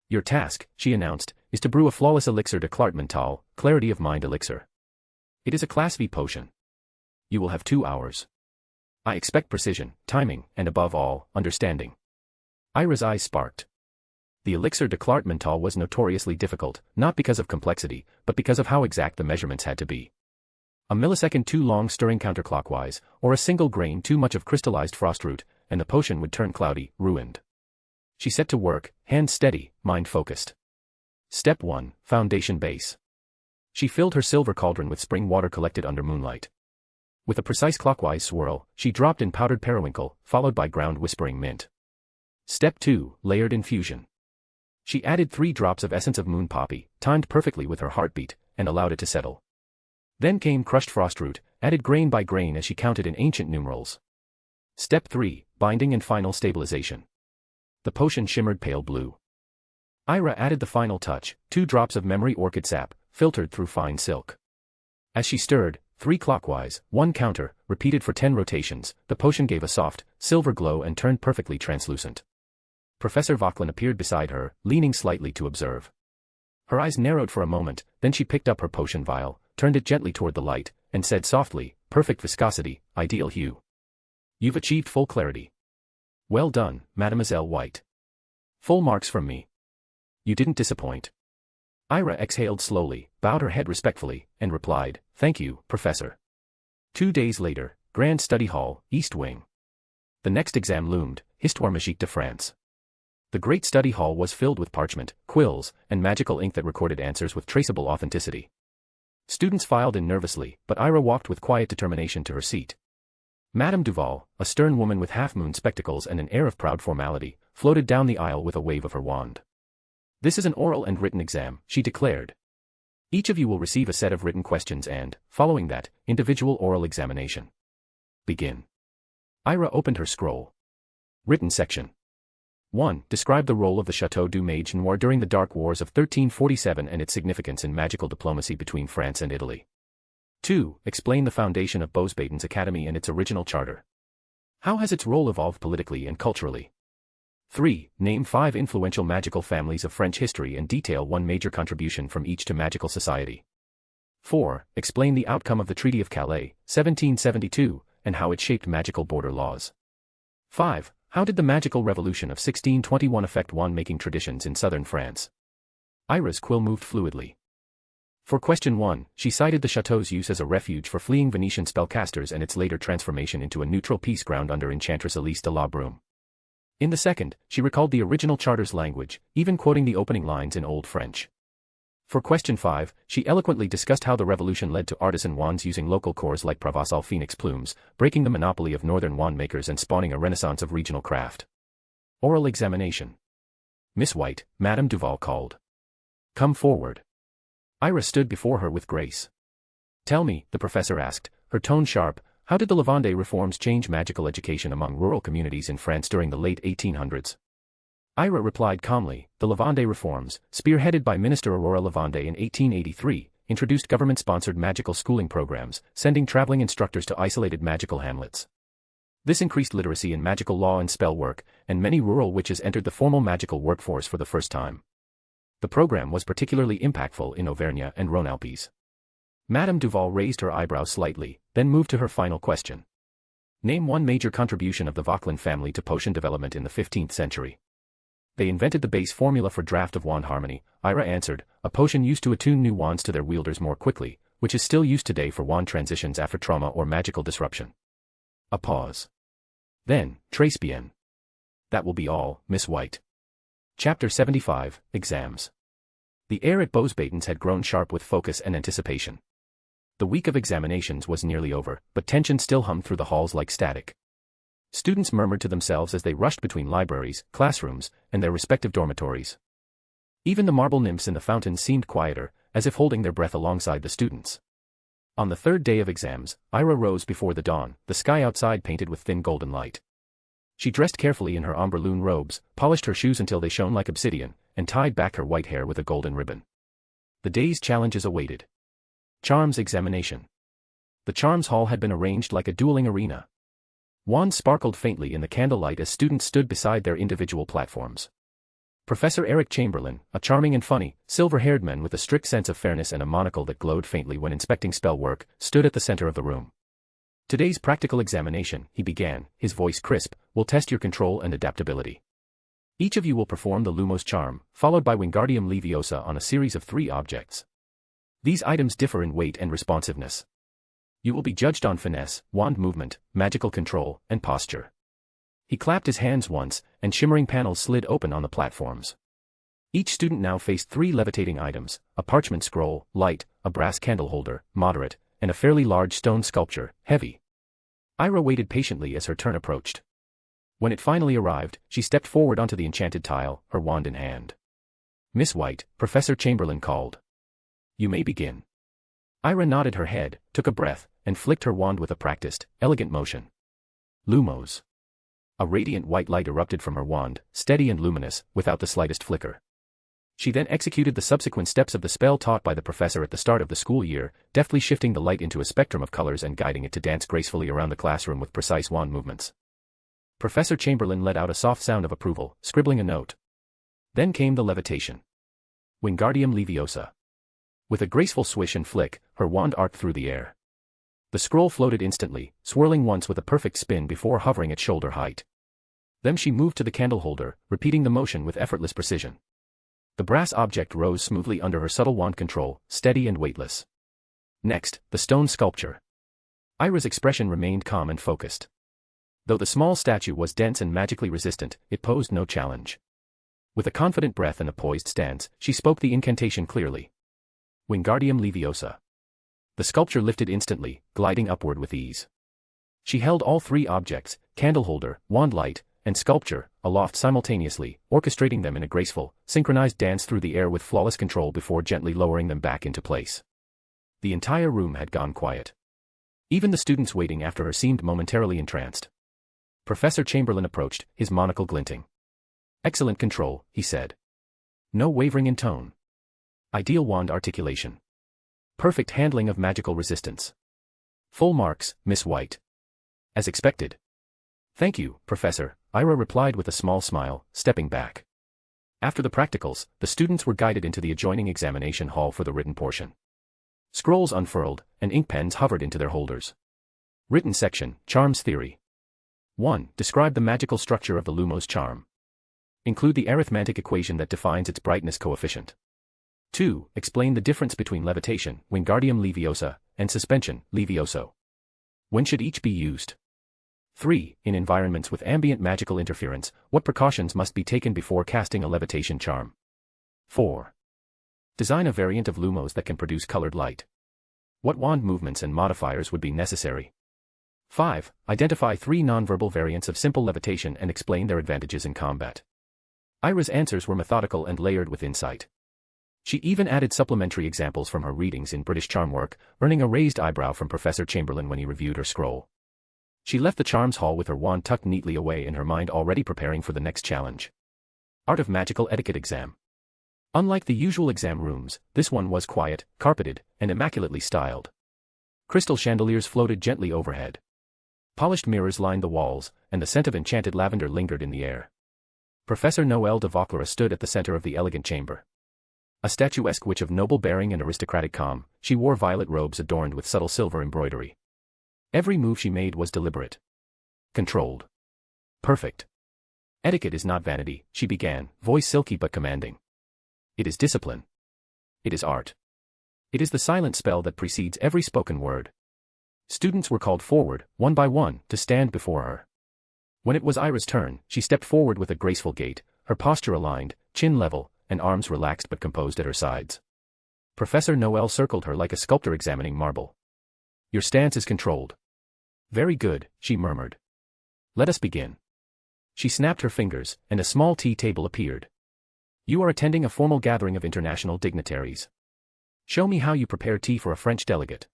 Your task, she announced, is to brew a flawless elixir de clarté mentale, clarity of mind elixir. It is a Class V potion. You will have 2 hours. I expect precision, timing, and above all, understanding. Ira's eyes sparked. The elixir de clarté mentale was notoriously difficult, not because of complexity, but because of how exact the measurements had to be. A millisecond too long stirring counterclockwise, or a single grain too much of crystallized frostroot, and the potion would turn cloudy, ruined. She set to work, hands steady, mind focused. Step 1, Foundation Base. She filled her silver cauldron with spring water collected under moonlight. With a precise clockwise swirl, she dropped in powdered periwinkle, followed by ground whispering mint. Step 2, Layered Infusion. She added 3 drops of essence of moon poppy, timed perfectly with her heartbeat, and allowed it to settle. Then came crushed frostroot, added grain by grain as she counted in ancient numerals. Step 3, Binding and Final Stabilization. The potion shimmered pale blue. Ira added the final touch, 2 drops of memory orchid sap, filtered through fine silk. As she stirred, 3 clockwise, 1 counter, repeated for 10 rotations, the potion gave a soft, silver glow and turned perfectly translucent. Professor Vauquelin appeared beside her, leaning slightly to observe. Her eyes narrowed for a moment, then she picked up her potion vial, turned it gently toward the light, and said softly, perfect viscosity, ideal hue. You've achieved full clarity. Well done, Mademoiselle White. Full marks from me. You didn't disappoint. Ira exhaled slowly, bowed her head respectfully, and replied, thank you, Professor. 2 days later, Grand Study Hall, East Wing. The next exam loomed, Histoire Magique de France. The great study hall was filled with parchment, quills, and magical ink that recorded answers with traceable authenticity. Students filed in nervously, but Ira walked with quiet determination to her seat. Madame Duval, a stern woman with half-moon spectacles and an air of proud formality, floated down the aisle with a wave of her wand. This is an oral and written exam, she declared. Each of you will receive a set of written questions and, following that, individual oral examination. Begin. Ira opened her scroll. Written section. 1. Describe the role of the Château du Mage Noir during the Dark Wars of 1347 and its significance in magical diplomacy between France and Italy. 2. Explain the foundation of Bosbaden's Academy and its original charter. How has its role evolved politically and culturally? 3. Name 5 influential magical families of French history and detail one major contribution from each to magical society. 4. Explain the outcome of the Treaty of Calais, 1772, and how it shaped magical border laws. 5. How did the magical revolution of 1621 affect wand-making traditions in southern France? Ira's quill moved fluidly. For question 1, she cited the chateau's use as a refuge for fleeing Venetian spellcasters and its later transformation into a neutral peace ground under Enchantress Elise de la Brume. In the second, she recalled the original charter's language, even quoting the opening lines in Old French. For question 5, she eloquently discussed how the revolution led to artisan wands using local cores like Provençal phoenix plumes, breaking the monopoly of northern wand makers and spawning a renaissance of regional craft. Oral examination. Miss White, Madame Duval called. Come forward. Ira stood before her with grace. Tell me, the professor asked, her tone sharp, How did the Lavande reforms change magical education among rural communities in France during the late 1800s? Ira replied calmly, the Lavande reforms, spearheaded by Minister Aurora Lavande in 1883, introduced government-sponsored magical schooling programs, sending traveling instructors to isolated magical hamlets. This increased literacy in magical law and spell work, and many rural witches entered the formal magical workforce for the first time. The program was particularly impactful in Auvergne and Rhône-Alpes. Madame Duval raised her eyebrows slightly, then moved to her final question. Name one major contribution of the Vauquelin family to potion development in the 15th century. They invented the base formula for draft of wand harmony, Ira answered, a potion used to attune new wands to their wielders more quickly, which is still used today for wand transitions after trauma or magical disruption. A pause. Then, très bien. That will be all, Miss White. Chapter 75, Exams. The air at Beauxbatons had grown sharp with focus and anticipation. The week of examinations was nearly over, but tension still hummed through the halls like static. Students murmured to themselves as they rushed between libraries, classrooms, and their respective dormitories. Even the marble nymphs in the fountains seemed quieter, as if holding their breath alongside the students. On the third day of exams, Ira rose before the dawn, the sky outside painted with thin golden light. She dressed carefully in her ombre-lune robes, polished her shoes until they shone like obsidian, and tied back her white hair with a golden ribbon. The day's challenges awaited. Charms examination. The charms hall had been arranged like a dueling arena. Wands sparkled faintly in the candlelight as students stood beside their individual platforms. Professor Eric Chamberlain, a charming and funny, silver-haired man with a strict sense of fairness and a monocle that glowed faintly when inspecting spell work, stood at the center of the room. Today's practical examination, he began, his voice crisp, will test your control and adaptability. Each of you will perform the Lumos charm, followed by Wingardium Leviosa on a series of 3 objects. These items differ in weight and responsiveness. You will be judged on finesse, wand movement, magical control, and posture. He clapped his hands once, and shimmering panels slid open on the platforms. Each student now faced 3 levitating items, a parchment scroll, light, a brass candle holder, moderate, and a fairly large stone sculpture, heavy. Ira waited patiently as her turn approached. When it finally arrived, she stepped forward onto the enchanted tile, her wand in hand. Miss White, Professor Chamberlain called. You may begin. Ira nodded her head, took a breath, and flicked her wand with a practiced, elegant motion. Lumos. A radiant white light erupted from her wand, steady and luminous, without the slightest flicker. She then executed the subsequent steps of the spell taught by the professor at the start of the school year, deftly shifting the light into a spectrum of colors and guiding it to dance gracefully around the classroom with precise wand movements. Professor Chamberlain let out a soft sound of approval, scribbling a note. Then came the levitation. Wingardium Leviosa. With a graceful swish and flick, her wand arced through the air. The scroll floated instantly, swirling once with a perfect spin before hovering at shoulder height. Then she moved to the candle holder, repeating the motion with effortless precision. The brass object rose smoothly under her subtle wand control, steady and weightless. Next, the stone sculpture. Ira's expression remained calm and focused. Though the small statue was dense and magically resistant, it posed no challenge. With a confident breath and a poised stance, she spoke the incantation clearly. Wingardium Leviosa. The sculpture lifted instantly, gliding upward with ease. She held all 3 objects, candle holder, wand light, and sculpture, aloft simultaneously, orchestrating them in a graceful, synchronized dance through the air with flawless control before gently lowering them back into place. The entire room had gone quiet. Even the students waiting after her seemed momentarily entranced. Professor Chamberlain approached, his monocle glinting. Excellent control, he said. No wavering in tone. Ideal wand articulation. Perfect handling of magical resistance. Full marks, Miss White. As expected. Thank you, Professor, Ira replied with a small smile, stepping back. After the practicals, the students were guided into the adjoining examination hall for the written portion. Scrolls unfurled, and ink pens hovered into their holders. Written section, Charms Theory. 1. Describe the magical structure of the Lumos charm. Include the arithmetic equation that defines its brightness coefficient. 2. Explain the difference between levitation, Wingardium Leviosa, and suspension, Levioso. When should each be used? 3. In environments with ambient magical interference, what precautions must be taken before casting a levitation charm? 4. Design a variant of Lumos that can produce colored light. What wand movements and modifiers would be necessary? 5. Identify 3 nonverbal variants of simple levitation and explain their advantages in combat. Ira's answers were methodical and layered with insight. She even added supplementary examples from her readings in British charm work, earning a raised eyebrow from Professor Chamberlain when he reviewed her scroll. She left the charms hall with her wand tucked neatly away and her mind already preparing for the next challenge. Art of Magical Etiquette exam. Unlike the usual exam rooms, this one was quiet, carpeted, and immaculately styled. Crystal chandeliers floated gently overhead. Polished mirrors lined the walls, and the scent of enchanted lavender lingered in the air. Professor Noelle de Vauclair stood at the center of the elegant chamber. A statuesque witch of noble bearing and aristocratic calm, she wore violet robes adorned with subtle silver embroidery. Every move she made was deliberate. Controlled. Perfect. Etiquette is not vanity, she began, voice silky but commanding. It is discipline. It is art. It is the silent spell that precedes every spoken word. Students were called forward, one by one, to stand before her. When it was Ira's turn, she stepped forward with a graceful gait, her posture aligned, chin level, and arms relaxed but composed at her sides. Professor Noelle circled her like a sculptor examining marble. Your stance is controlled. Very good, she murmured. Let us begin. She snapped her fingers, and a small tea table appeared. You are attending a formal gathering of international dignitaries. Show me how you prepare tea for a French delegate.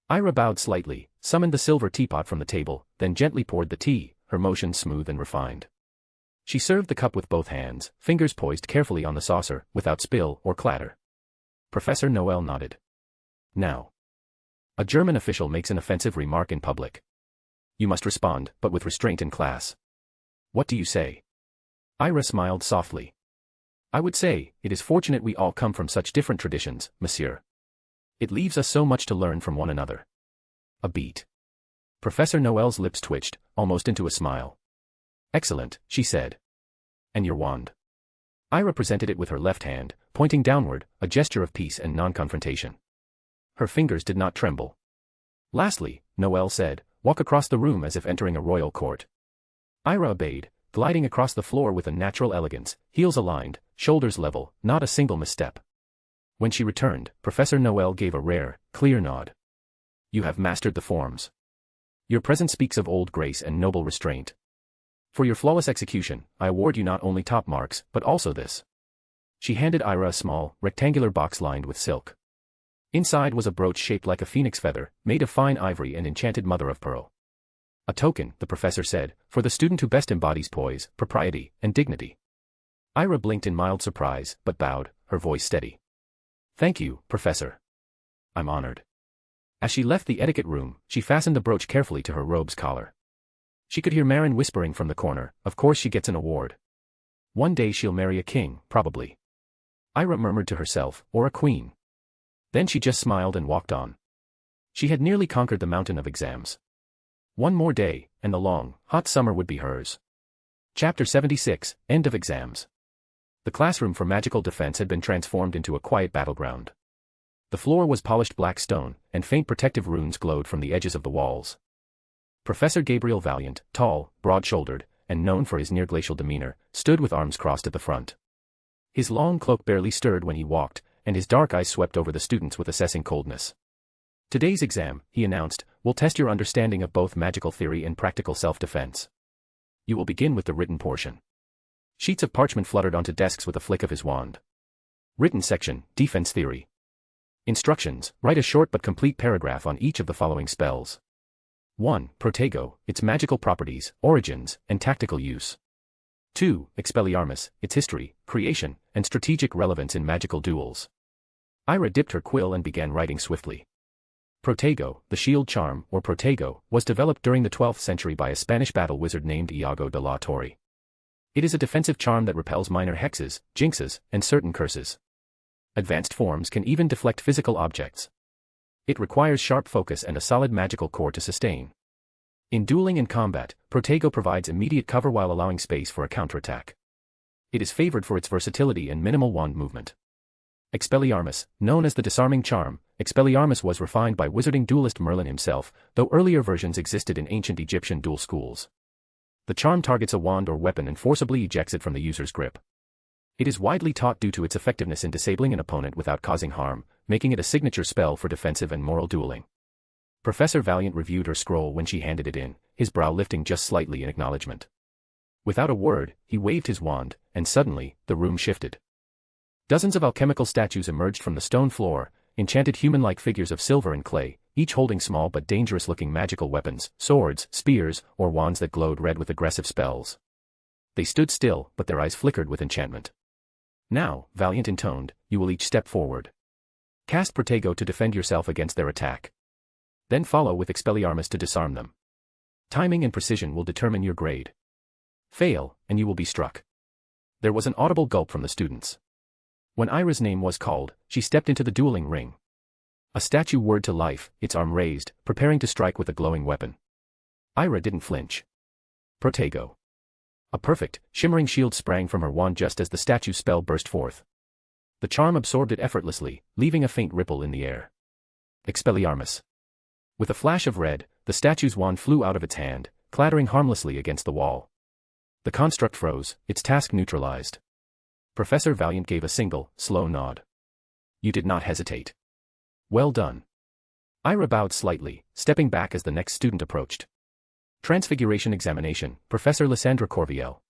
Ira bowed slightly, summoned the silver teapot from the table, then gently poured the tea, her motion smooth and refined. She served the cup with both hands, fingers poised carefully on the saucer, without spill or clatter. Professor Noelle nodded. Now. A German official makes an offensive remark in public. You must respond, but with restraint and class. What do you say? Ira smiled softly. I would say, it is fortunate we all come from such different traditions, monsieur. It leaves us so much to learn from one another. A beat. Professor Noelle's lips twitched, almost into a smile. Excellent, she said. And your wand? Ira presented it with her left hand, pointing downward, a gesture of peace and non-confrontation. Her fingers did not tremble. Lastly, Noelle said, walk across the room as if entering a royal court. Ira obeyed, gliding across the floor with a natural elegance, heels aligned, shoulders level, not a single misstep. When she returned, Professor Noelle gave a rare, clear nod. You have mastered the forms. Your presence speaks of old grace and noble restraint. For your flawless execution, I award you not only top marks, but also this. She handed Ira a small, rectangular box lined with silk. Inside was a brooch shaped like a phoenix feather, made of fine ivory and enchanted mother of pearl. A token, the professor said, for the student who best embodies poise, propriety, and dignity. Ira blinked in mild surprise, but bowed, her voice steady. Thank you, Professor. I'm honored. As she left the etiquette room, she fastened the brooch carefully to her robe's collar. She could hear Marin whispering from the corner, of course she gets an award. One day she'll marry a king, probably. Ira murmured to herself, or a queen. Then she just smiled and walked on. She had nearly conquered the mountain of exams. One more day, and the long, hot summer would be hers. Chapter 76, End of Exams. The classroom for magical defense had been transformed into a quiet battleground. The floor was polished black stone, and faint protective runes glowed from the edges of the walls. Professor Gabriel Valiant, tall, broad-shouldered, and known for his near-glacial demeanor, stood with arms crossed at the front. His long cloak barely stirred when he walked, and his dark eyes swept over the students with assessing coldness. Today's exam, he announced, will test your understanding of both magical theory and practical self-defense. You will begin with the written portion. Sheets of parchment fluttered onto desks with a flick of his wand. Written section, Defense Theory. Instructions, write a short but complete paragraph on each of the following spells. 1. Protego, its magical properties, origins, and tactical use. 2. Expelliarmus, its history, creation, and strategic relevance in magical duels. Ira dipped her quill and began writing swiftly. Protego, the shield charm, or protego, was developed during the 12th century by a Spanish battle wizard named Iago de la Torre. It is a defensive charm that repels minor hexes, jinxes, and certain curses. Advanced forms can even deflect physical objects. It requires sharp focus and a solid magical core to sustain. In dueling and combat, protego provides immediate cover while allowing space for a counterattack. It is favored for its versatility and minimal wand movement. Expelliarmus, known as the disarming charm, Expelliarmus was refined by wizarding duelist Merlin himself, though earlier versions existed in ancient Egyptian duel schools. The charm targets a wand or weapon and forcibly ejects it from the user's grip. It is widely taught due to its effectiveness in disabling an opponent without causing harm, making it a signature spell for defensive and moral dueling. Professor Valiant reviewed her scroll when she handed it in, his brow lifting just slightly in acknowledgement. Without a word, he waved his wand, and suddenly, the room shifted. Dozens of alchemical statues emerged from the stone floor, enchanted human-like figures of silver and clay, each holding small but dangerous-looking magical weapons, swords, spears, or wands that glowed red with aggressive spells. They stood still, but their eyes flickered with enchantment. Now, valiant intoned, you will each step forward. Cast Protego to defend yourself against their attack. Then follow with Expelliarmus to disarm them. Timing and precision will determine your grade. Fail, and you will be struck. There was an audible gulp from the students. When Ira's name was called, she stepped into the dueling ring. A statue whirred to life, its arm raised, preparing to strike with a glowing weapon. Ira didn't flinch. Protego. A perfect, shimmering shield sprang from her wand just as the statue's spell burst forth. The charm absorbed it effortlessly, leaving a faint ripple in the air. Expelliarmus. With a flash of red, the statue's wand flew out of its hand, clattering harmlessly against the wall. The construct froze, its task neutralized. Professor Valiant gave a single, slow nod. You did not hesitate. Well done. Ira bowed slightly, stepping back as the next student approached. Transfiguration Examination, Professor Lysandra Corviel.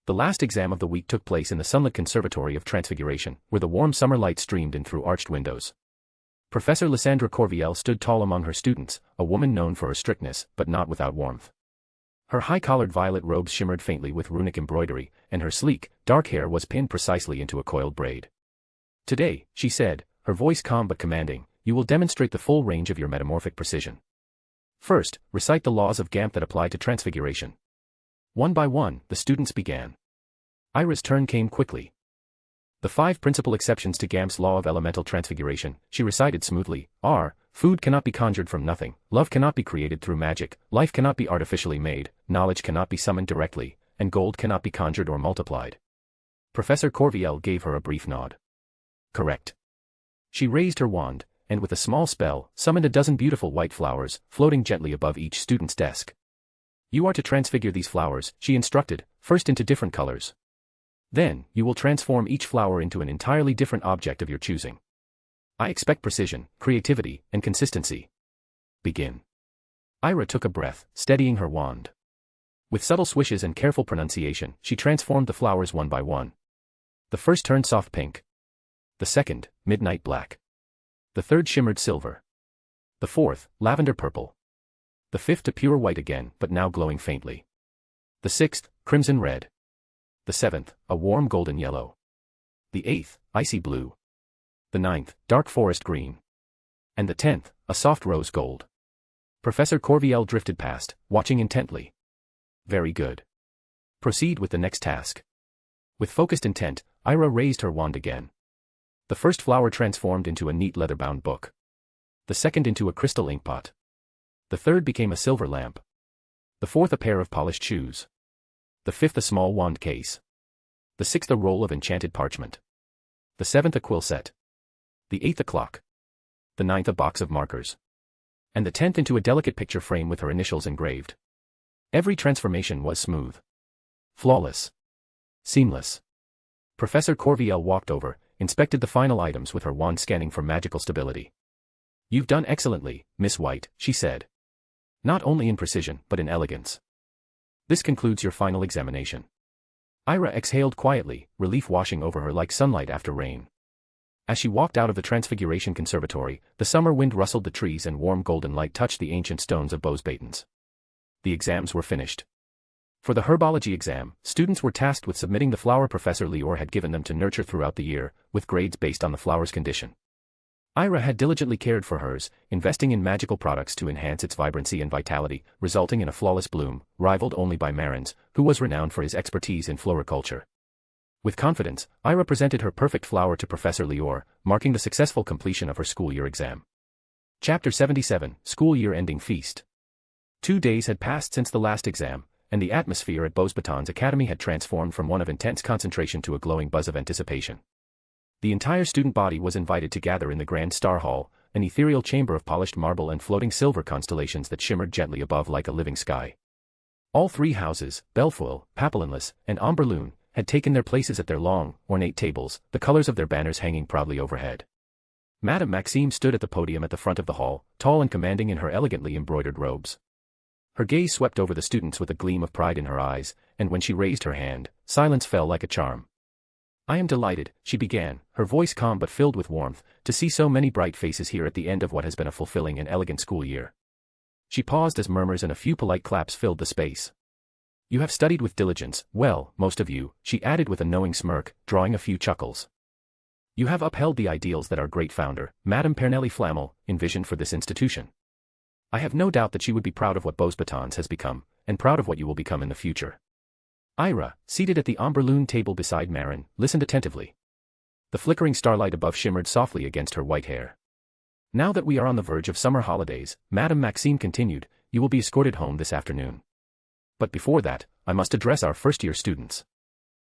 The last exam of the week took place in the sunlit Conservatory of Transfiguration, where the warm summer light streamed in through arched windows. Professor Lysandra Corviel stood tall among her students, a woman known for her strictness, but not without warmth. Her high-collared violet robes shimmered faintly with runic embroidery, and her sleek, dark hair was pinned precisely into a coiled braid. Today, she said, her voice calm but commanding, you will demonstrate the full range of your metamorphic precision. First, recite the laws of GAMP that apply to transfiguration. One by one, the students began. Ira's turn came quickly. The 5 principal exceptions to GAMP's law of elemental transfiguration, she recited smoothly, are: food cannot be conjured from nothing, love cannot be created through magic, life cannot be artificially made, knowledge cannot be summoned directly, and gold cannot be conjured or multiplied. Professor Corviel gave her a brief nod. Correct. She raised her wand, and with a small spell, summoned a dozen beautiful white flowers, floating gently above each student's desk. You are to transfigure these flowers, she instructed, first into different colors. Then, you will transform each flower into an entirely different object of your choosing. I expect precision, creativity, and consistency. Begin. Ira took a breath, steadying her wand. With subtle swishes and careful pronunciation, she transformed the flowers one by one. The first turned soft pink. The second, midnight black. The third shimmered silver. The fourth, lavender purple. The fifth a pure white again, but now glowing faintly. The sixth, crimson red. The seventh, a warm golden yellow. The eighth, icy blue. The ninth, dark forest green. And the 10th, a soft rose gold. Professor Corviel drifted past, watching intently. Very good. Proceed with the next task. With focused intent, Ira raised her wand again. The first flower transformed into a neat leather-bound book. The second into a crystal inkpot. The third became a silver lamp. The fourth a pair of polished shoes. The fifth a small wand case. The sixth a roll of enchanted parchment. The seventh a quill set. The eighth a clock. The ninth a box of markers. And the 10th into a delicate picture frame with her initials engraved. Every transformation was smooth. Flawless. Seamless. Professor Corviel walked over, inspected the final items with her wand scanning for magical stability. You've done excellently, Miss White, she said. Not only in precision, but in elegance. This concludes your final examination. Ira exhaled quietly, relief washing over her like sunlight after rain. As she walked out of the Transfiguration Conservatory, the summer wind rustled the trees and warm golden light touched the ancient stones of Bosbatons. The exams were finished. For the herbology exam, students were tasked with submitting the flower Professor Lior had given them to nurture throughout the year, with grades based on the flower's condition. Ira had diligently cared for hers, investing in magical products to enhance its vibrancy and vitality, resulting in a flawless bloom, rivaled only by Marin's, who was renowned for his expertise in floriculture. With confidence, Ira presented her perfect flower to Professor Lior, marking the successful completion of her school year exam. Chapter 77, School Year Ending Feast. 2 days had passed since the last exam, and the atmosphere at Bosbaton's Academy had transformed from one of intense concentration to a glowing buzz of anticipation. The entire student body was invited to gather in the Grand Star Hall, an ethereal chamber of polished marble and floating silver constellations that shimmered gently above like a living sky. All 3 houses, Belfoil, Papillonless, and Amberloon, had taken their places at their long, ornate tables, the colors of their banners hanging proudly overhead. Madame Maxime stood at the podium at the front of the hall, tall and commanding in her elegantly embroidered robes. Her gaze swept over the students with a gleam of pride in her eyes, and when she raised her hand, silence fell like a charm. I am delighted, she began, her voice calm but filled with warmth, to see so many bright faces here at the end of what has been a fulfilling and elegant school year. She paused as murmurs and a few polite claps filled the space. You have studied with diligence, well, most of you, she added with a knowing smirk, drawing a few chuckles. You have upheld the ideals that our great founder, Madame Pernelli Flammel, envisioned for this institution. I have no doubt that she would be proud of what Beauxbatons has become, and proud of what you will become in the future. Ira, seated at the Amberloon table beside Marin, listened attentively. The flickering starlight above shimmered softly against her white hair. Now that we are on the verge of summer holidays, Madame Maxime continued, you will be escorted home this afternoon. But before that, I must address our first-year students.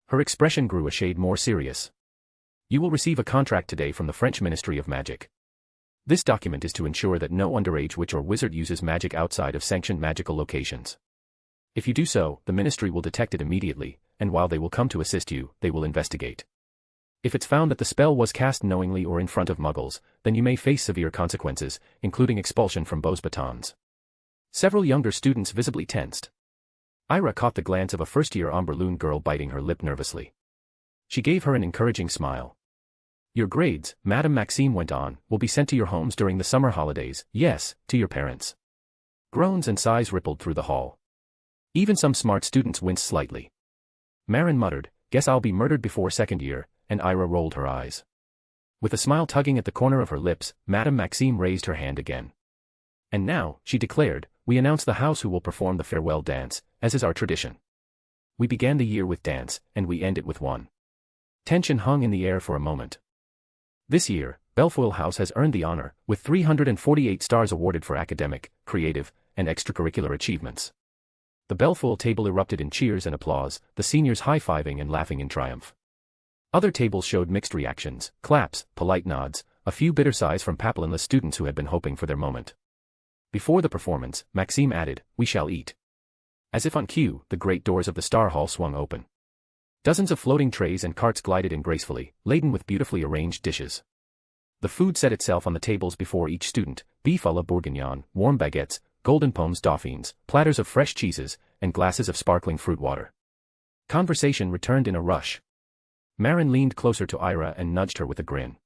Her expression grew a shade more serious. You will receive a contract today from the French Ministry of Magic. This document is to ensure that no underage witch or wizard uses magic outside of sanctioned magical locations. If you do so, the ministry will detect it immediately, and while they will come to assist you, they will investigate. If it's found that the spell was cast knowingly or in front of muggles, then you may face severe consequences, including expulsion from Beauxbatons. Several younger students visibly tensed. Ira caught the glance of a first-year Amberloon girl biting her lip nervously. She gave her an encouraging smile. Your grades, Madame Maxime went on, will be sent to your homes during the summer holidays, yes, to your parents. Groans and sighs rippled through the hall. Even some smart students winced slightly. Marin muttered, guess I'll be murdered before second year, and Ira rolled her eyes. With a smile tugging at the corner of her lips, Madame Maxime raised her hand again. And now, she declared, we announce the house who will perform the farewell dance, as is our tradition. We began the year with dance, and we end it with one. Tension hung in the air for a moment. This year, Belfoyle House has earned the honor, with 348 stars awarded for academic, creative, and extracurricular achievements. The Belfoyle table erupted in cheers and applause, the seniors high-fiving and laughing in triumph. Other tables showed mixed reactions, claps, polite nods, a few bitter sighs from papillenless students who had been hoping for their moment. Before the performance, Maxime added, we shall eat. As if on cue, the great doors of the Star Hall swung open. Dozens of floating trays and carts glided in gracefully, laden with beautifully arranged dishes. The food set itself on the tables before each student, beef à la bourguignon, warm baguettes, golden pommes dauphines, platters of fresh cheeses, and glasses of sparkling fruit water. Conversation returned in a rush. Marin leaned closer to Ira and nudged her with a grin.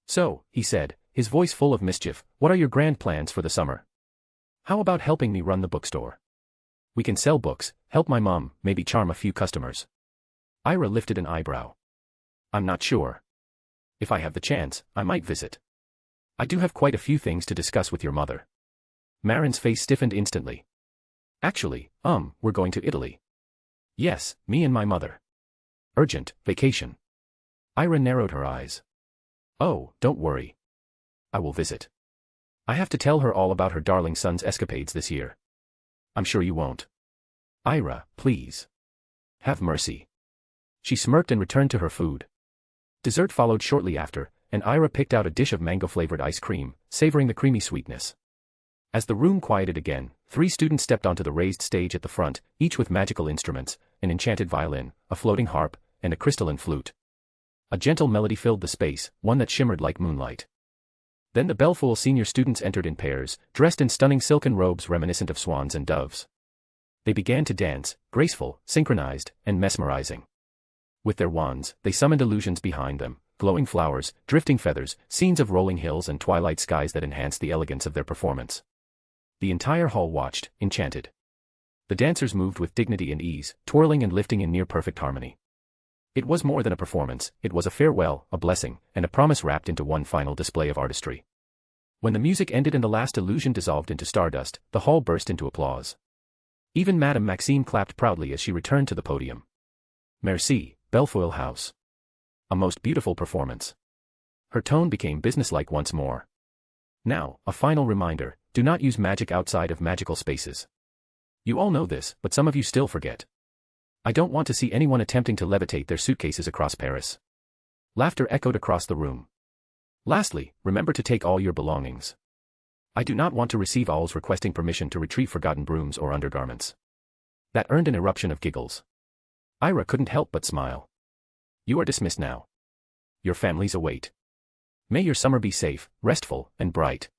So, he said, his voice full of mischief, what are your grand plans for the summer? How about helping me run the bookstore? We can sell books, help my mom, maybe charm a few customers. Ira lifted an eyebrow. I'm not sure. If I have the chance, I might visit. I do have quite a few things to discuss with your mother. Marin's face stiffened instantly. Actually, we're going to Italy. Yes, me and my mother. Urgent, vacation. Ira narrowed her eyes. Oh, don't worry. I will visit. I have to tell her all about her darling son's escapades this year. I'm sure you won't. Ira, please. Have mercy. She smirked and returned to her food. Dessert followed shortly after, and Ira picked out a dish of mango-flavored ice cream, savoring the creamy sweetness. As the room quieted again, 3 students stepped onto the raised stage at the front, each with magical instruments, an enchanted violin, a floating harp, and a crystalline flute. A gentle melody filled the space, one that shimmered like moonlight. Then the Belfoyle senior students entered in pairs, dressed in stunning silken robes reminiscent of swans and doves. They began to dance, graceful, synchronized, and mesmerizing. With their wands, they summoned illusions behind them, glowing flowers, drifting feathers, scenes of rolling hills and twilight skies that enhanced the elegance of their performance. The entire hall watched, enchanted. The dancers moved with dignity and ease, twirling and lifting in near-perfect harmony. It was more than a performance, it was a farewell, a blessing, and a promise wrapped into one final display of artistry. When the music ended and the last illusion dissolved into stardust, the hall burst into applause. Even Madame Maxime clapped proudly as she returned to the podium. Merci, Belfoyle House. A most beautiful performance. Her tone became businesslike once more. Now, a final reminder, do not use magic outside of magical spaces. You all know this, but some of you still forget. I don't want to see anyone attempting to levitate their suitcases across Paris. Laughter echoed across the room. Lastly, remember to take all your belongings. I do not want to receive owls requesting permission to retrieve forgotten brooms or undergarments. That earned an eruption of giggles. Ira couldn't help but smile. You are dismissed now. Your families await. May your summer be safe, restful, and bright.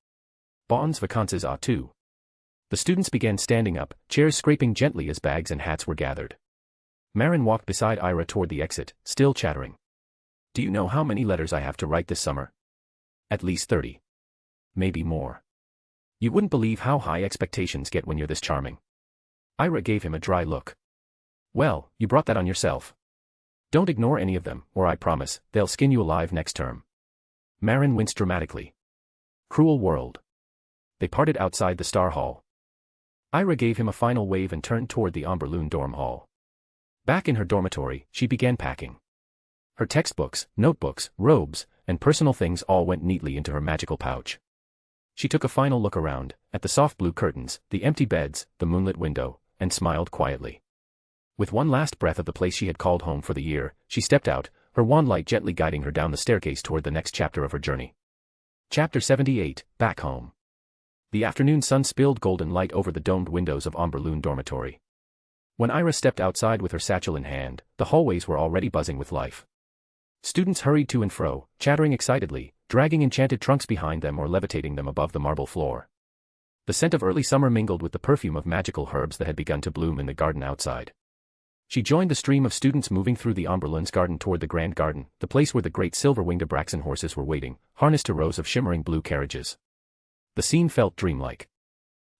Bonnes vacances à tous. The students began standing up, chairs scraping gently as bags and hats were gathered. Marin walked beside Ira toward the exit, still chattering. Do you know how many letters I have to write this summer? At least 30. Maybe more. You wouldn't believe how high expectations get when you're this charming. Ira gave him a dry look. Well, you brought that on yourself. Don't ignore any of them, or I promise, they'll skin you alive next term. Marin winced dramatically. Cruel world. They parted outside the Star Hall. Ira gave him a final wave and turned toward the Amberloon dorm hall. Back in her dormitory, she began packing. Her textbooks, notebooks, robes, and personal things all went neatly into her magical pouch. She took a final look around, at the soft blue curtains, the empty beds, the moonlit window, and smiled quietly. With one last breath of the place she had called home for the year, she stepped out, her wand light gently guiding her down the staircase toward the next chapter of her journey. Chapter 78, Back Home. The afternoon sun spilled golden light over the domed windows of Amberloon dormitory. When Ira stepped outside with her satchel in hand, the hallways were already buzzing with life. Students hurried to and fro, chattering excitedly, dragging enchanted trunks behind them or levitating them above the marble floor. The scent of early summer mingled with the perfume of magical herbs that had begun to bloom in the garden outside. She joined the stream of students moving through the Amberloon's garden toward the Grand Garden, the place where the great silver-winged Abraxan horses were waiting, harnessed to rows of shimmering blue carriages. The scene felt dreamlike.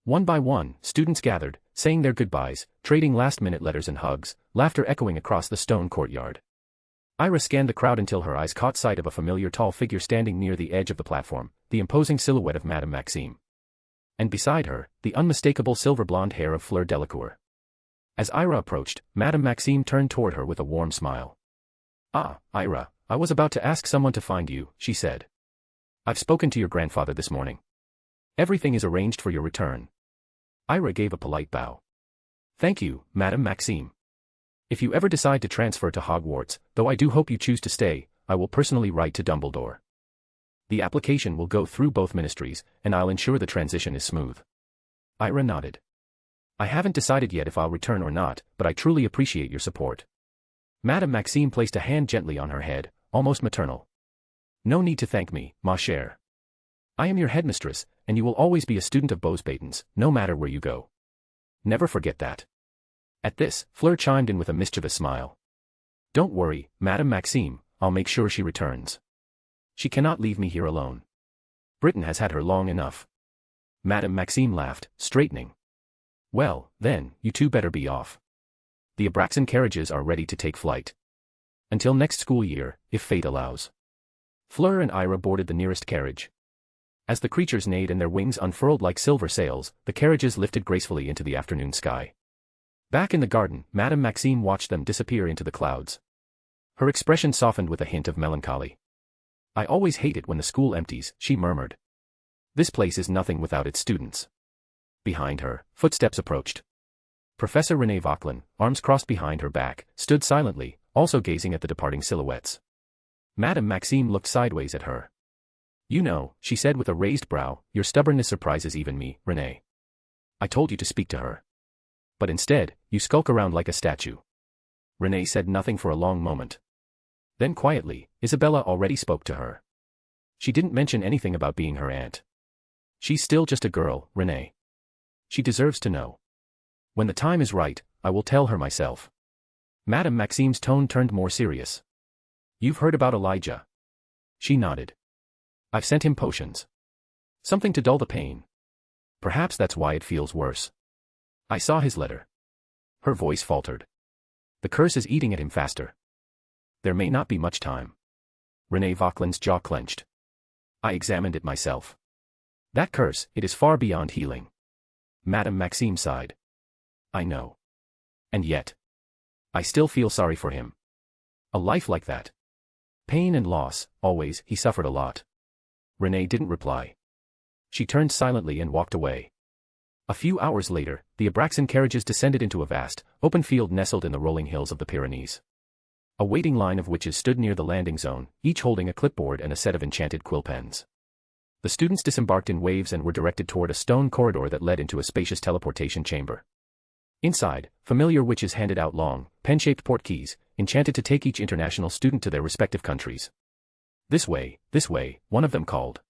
One by one, students gathered, saying their goodbyes, trading last-minute letters and hugs, laughter echoing across the stone courtyard. Ira scanned the crowd until her eyes caught sight of a familiar tall figure standing near the edge of the platform, the imposing silhouette of Madame Maxime. And beside her, the unmistakable silver-blonde hair of Fleur Delacour. As Ira approached, Madame Maxime turned toward her with a warm smile. "Ah, Ira, I was about to ask someone to find you," she said. "I've spoken to your grandfather this morning. Everything is arranged for your return." Ira gave a polite bow. "Thank you, Madame Maxime. If you ever decide to transfer to Hogwarts, though I do hope you choose to stay, I will personally write to Dumbledore. The application will go through both ministries, and I'll ensure the transition is smooth." Ira nodded. "I haven't decided yet if I'll return or not, but I truly appreciate your support." Madame Maxime placed a hand gently on her head, almost maternal. "No need to thank me, ma chère. I am your headmistress, and you will always be a student of Beauxbatons, no matter where you go. Never forget that." At this, Fleur chimed in with a mischievous smile. "Don't worry, Madame Maxime, I'll make sure she returns. She cannot leave me here alone. Britain has had her long enough." Madame Maxime laughed, straightening. "Well, then, you two better be off. The Abraxan carriages are ready to take flight. Until next school year, if fate allows." Fleur and Ira boarded the nearest carriage. As the creatures neighed and their wings unfurled like silver sails, the carriages lifted gracefully into the afternoon sky. Back in the garden, Madame Maxime watched them disappear into the clouds. Her expression softened with a hint of melancholy. "I always hate it when the school empties," she murmured. "This place is nothing without its students." Behind her, footsteps approached. Professor René Vauquelin, arms crossed behind her back, stood silently, also gazing at the departing silhouettes. Madame Maxime looked sideways at her. "You know," she said with a raised brow, "your stubbornness surprises even me, René. I told you to speak to her. But instead, you skulk around like a statue." René said nothing for a long moment. Then quietly, Isabella already spoke to her. She didn't mention anything about being her aunt. "She's still just a girl, René. She deserves to know. When the time is right, I will tell her myself." Madame Maxime's tone turned more serious. "You've heard about Elijah?" She nodded. "I've sent him potions. Something to dull the pain. Perhaps that's why it feels worse. I saw his letter." Her voice faltered. "The curse is eating at him faster. There may not be much time." René Vauquelin's jaw clenched. "I examined it myself. That curse, it is far beyond healing." Madame Maxime sighed. "I know. And yet, I still feel sorry for him. A life like that. Pain and loss, always, he suffered a lot." René didn't reply. She turned silently and walked away. A few hours later, the Abraxan carriages descended into a vast, open field nestled in the rolling hills of the Pyrenees. A waiting line of witches stood near the landing zone, each holding a clipboard and a set of enchanted quill pens. The students disembarked in waves and were directed toward a stone corridor that led into a spacious teleportation chamber. Inside, familiar witches handed out long, pen-shaped portkeys, enchanted to take each international student to their respective countries. This way," one of them called.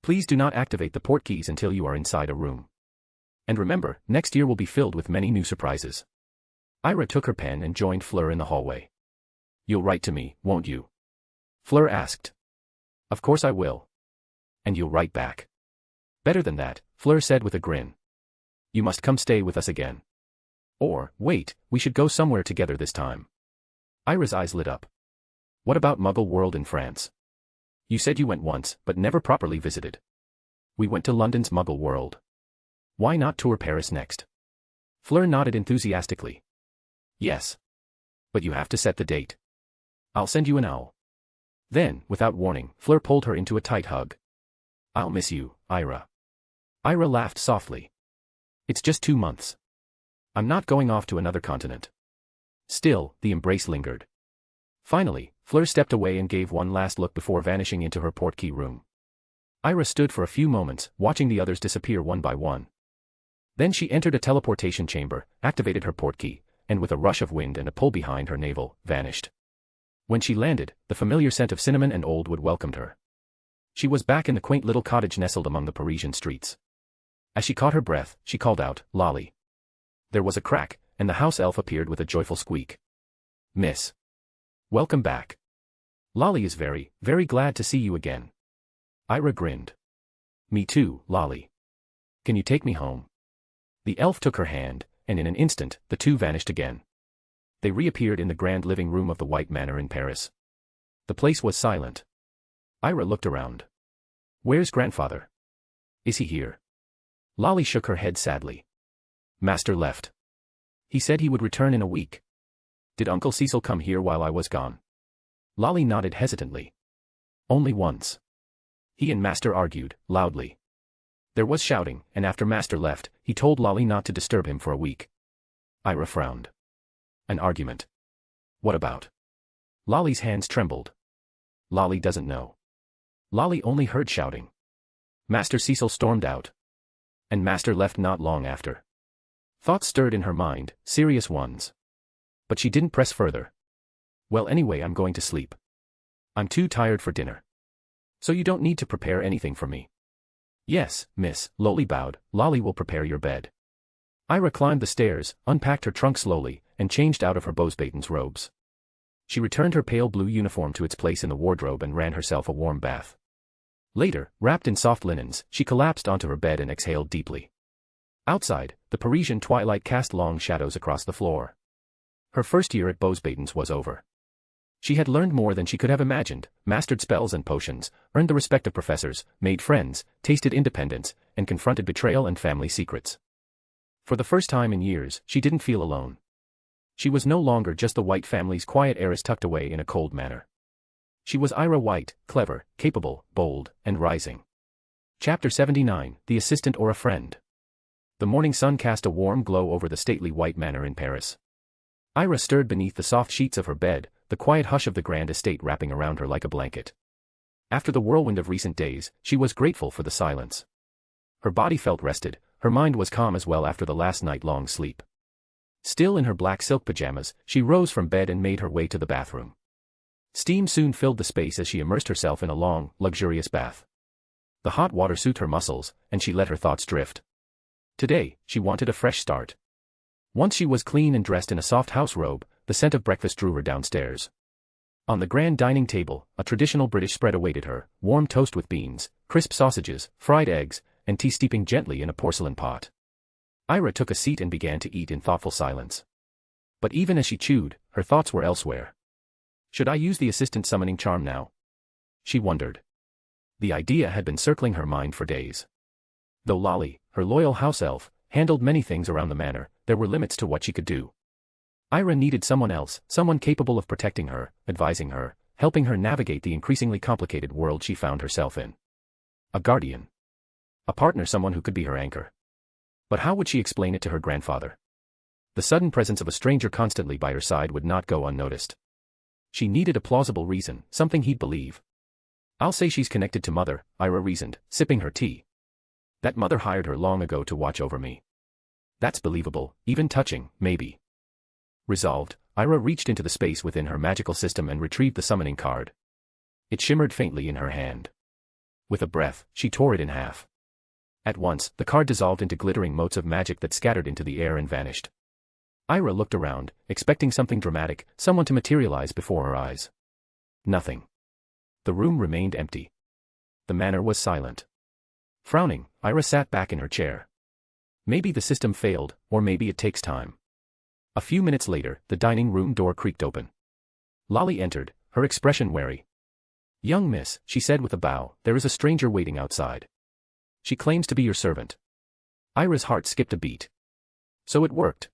"Please do not activate the portkeys until you are inside a room. And remember, next year will be filled with many new surprises." Ira took her pen and joined Fleur in the hallway. "You'll write to me, won't you?" Fleur asked. Of course I will. And you'll write back. Better than that, Fleur said with a grin. You must come stay with us again. Or, wait, we should go somewhere together this time. Ira's eyes lit up. What about Muggle World in France? You said you went once, but never properly visited. We went to London's Muggle World. Why not tour Paris next? Fleur nodded enthusiastically. Yes. But you have to set the date. I'll send you an owl. Then, without warning, Fleur pulled her into a tight hug. I'll miss you, Ira. Ira laughed softly. It's just 2 months. I'm not going off to another continent. Still, the embrace lingered. Finally, Fleur stepped away and gave one last look before vanishing into her portkey room. Ira stood for a few moments, watching the others disappear one by one. Then she entered a teleportation chamber, activated her portkey, and with a rush of wind and a pull behind her navel, vanished. When she landed, the familiar scent of cinnamon and old wood welcomed her. She was back in the quaint little cottage nestled among the Parisian streets. As she caught her breath, she called out, Lolly. There was a crack, and the house elf appeared with a joyful squeak. Miss. Welcome back. Lolly is very, very glad to see you again. Ira grinned. Me too, Lolly. Can you take me home? The elf took her hand, and in an instant, the two vanished again. They reappeared in the grand living room of the White Manor in Paris. The place was silent. Ira looked around. Where's grandfather? Is he here? Lolly shook her head sadly. Master left. He said he would return in a week. Did Uncle Cecil come here while I was gone? Lolly nodded hesitantly. Only once. He and Master argued, loudly. There was shouting, and after Master left, he told Lolly not to disturb him for a week. Ira frowned. An argument. What about? Lolly's hands trembled. Lolly doesn't know. Lolly only heard shouting. Master Cecil stormed out. And Master left not long after. Thoughts stirred in her mind, serious ones. But she didn't press further. Well, anyway, I'm going to sleep. I'm too tired for dinner. So you don't need to prepare anything for me. Yes, miss, Lolly bowed. Lolly will prepare your bed. Ira climbed the stairs, unpacked her trunk slowly, and changed out of her Beauxbatons robes. She returned her pale blue uniform to its place in the wardrobe and ran herself a warm bath. Later, wrapped in soft linens, she collapsed onto her bed and exhaled deeply. Outside, the Parisian twilight cast long shadows across the floor. Her first year at Beauxbatons was over. She had learned more than she could have imagined, mastered spells and potions, earned the respect of professors, made friends, tasted independence, and confronted betrayal and family secrets. For the first time in years, she didn't feel alone. She was no longer just the White family's quiet heiress tucked away in a cold manor. She was Ira White, clever, capable, bold, and rising. Chapter 79, The Assistant or a Friend. The morning sun cast a warm glow over the stately White Manor in Paris. Ira stirred beneath the soft sheets of her bed, the quiet hush of the grand estate wrapping around her like a blanket. After the whirlwind of recent days, she was grateful for the silence. Her body felt rested, her mind was calm as well after the last night-long sleep. Still in her black silk pajamas, she rose from bed and made her way to the bathroom. Steam soon filled the space as she immersed herself in a long, luxurious bath. The hot water soothed her muscles, and she let her thoughts drift. Today, she wanted a fresh start. Once she was clean and dressed in a soft house robe, the scent of breakfast drew her downstairs. On the grand dining table, a traditional British spread awaited her, warm toast with beans, crisp sausages, fried eggs, and tea steeping gently in a porcelain pot. Ira took a seat and began to eat in thoughtful silence. But even as she chewed, her thoughts were elsewhere. Should I use the assistant summoning charm now? She wondered. The idea had been circling her mind for days. Though Lolly, her loyal house elf, handled many things around the manor, there were limits to what she could do. Ira needed someone else, someone capable of protecting her, advising her, helping her navigate the increasingly complicated world she found herself in. A guardian. A partner, someone who could be her anchor. But how would she explain it to her grandfather? The sudden presence of a stranger constantly by her side would not go unnoticed. She needed a plausible reason, something he'd believe. I'll say she's connected to Mother, Ira reasoned, sipping her tea. That Mother hired her long ago to watch over me. That's believable, even touching, maybe. Resolved, Ira reached into the space within her magical system and retrieved the summoning card. It shimmered faintly in her hand. With a breath, she tore it in half. At once, the card dissolved into glittering motes of magic that scattered into the air and vanished. Ira looked around, expecting something dramatic, someone to materialize before her eyes. Nothing. The room remained empty. The manor was silent. Frowning, Ira sat back in her chair. Maybe the system failed, or maybe it takes time. A few minutes later, the dining room door creaked open. Lolly entered, her expression wary. "Young miss," she said with a bow, "there is a stranger waiting outside. She claims to be your servant." Ira's heart skipped a beat. So it worked.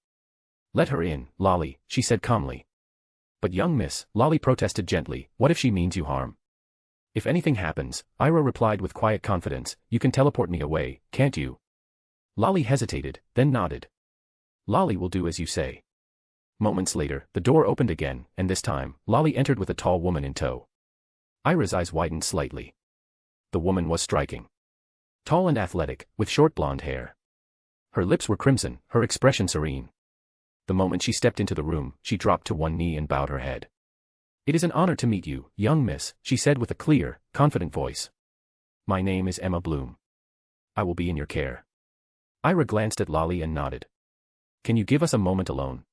"Let her in, Lolly," she said calmly. "But young miss," Lolly protested gently, "what if she means you harm?" "If anything happens," Ira replied with quiet confidence, "you can teleport me away, can't you?" Lolly hesitated, then nodded. "Lolly will do as you say." Moments later, the door opened again, and this time, Lolly entered with a tall woman in tow. Ira's eyes widened slightly. The woman was striking. Tall and athletic, with short blonde hair. Her lips were crimson, her expression serene. The moment she stepped into the room, she dropped to one knee and bowed her head. "It is an honor to meet you, young miss," she said with a clear, confident voice. "My name is Emma Bloom. I will be in your care." Ira glanced at Lolly and nodded. "Can you give us a moment alone?"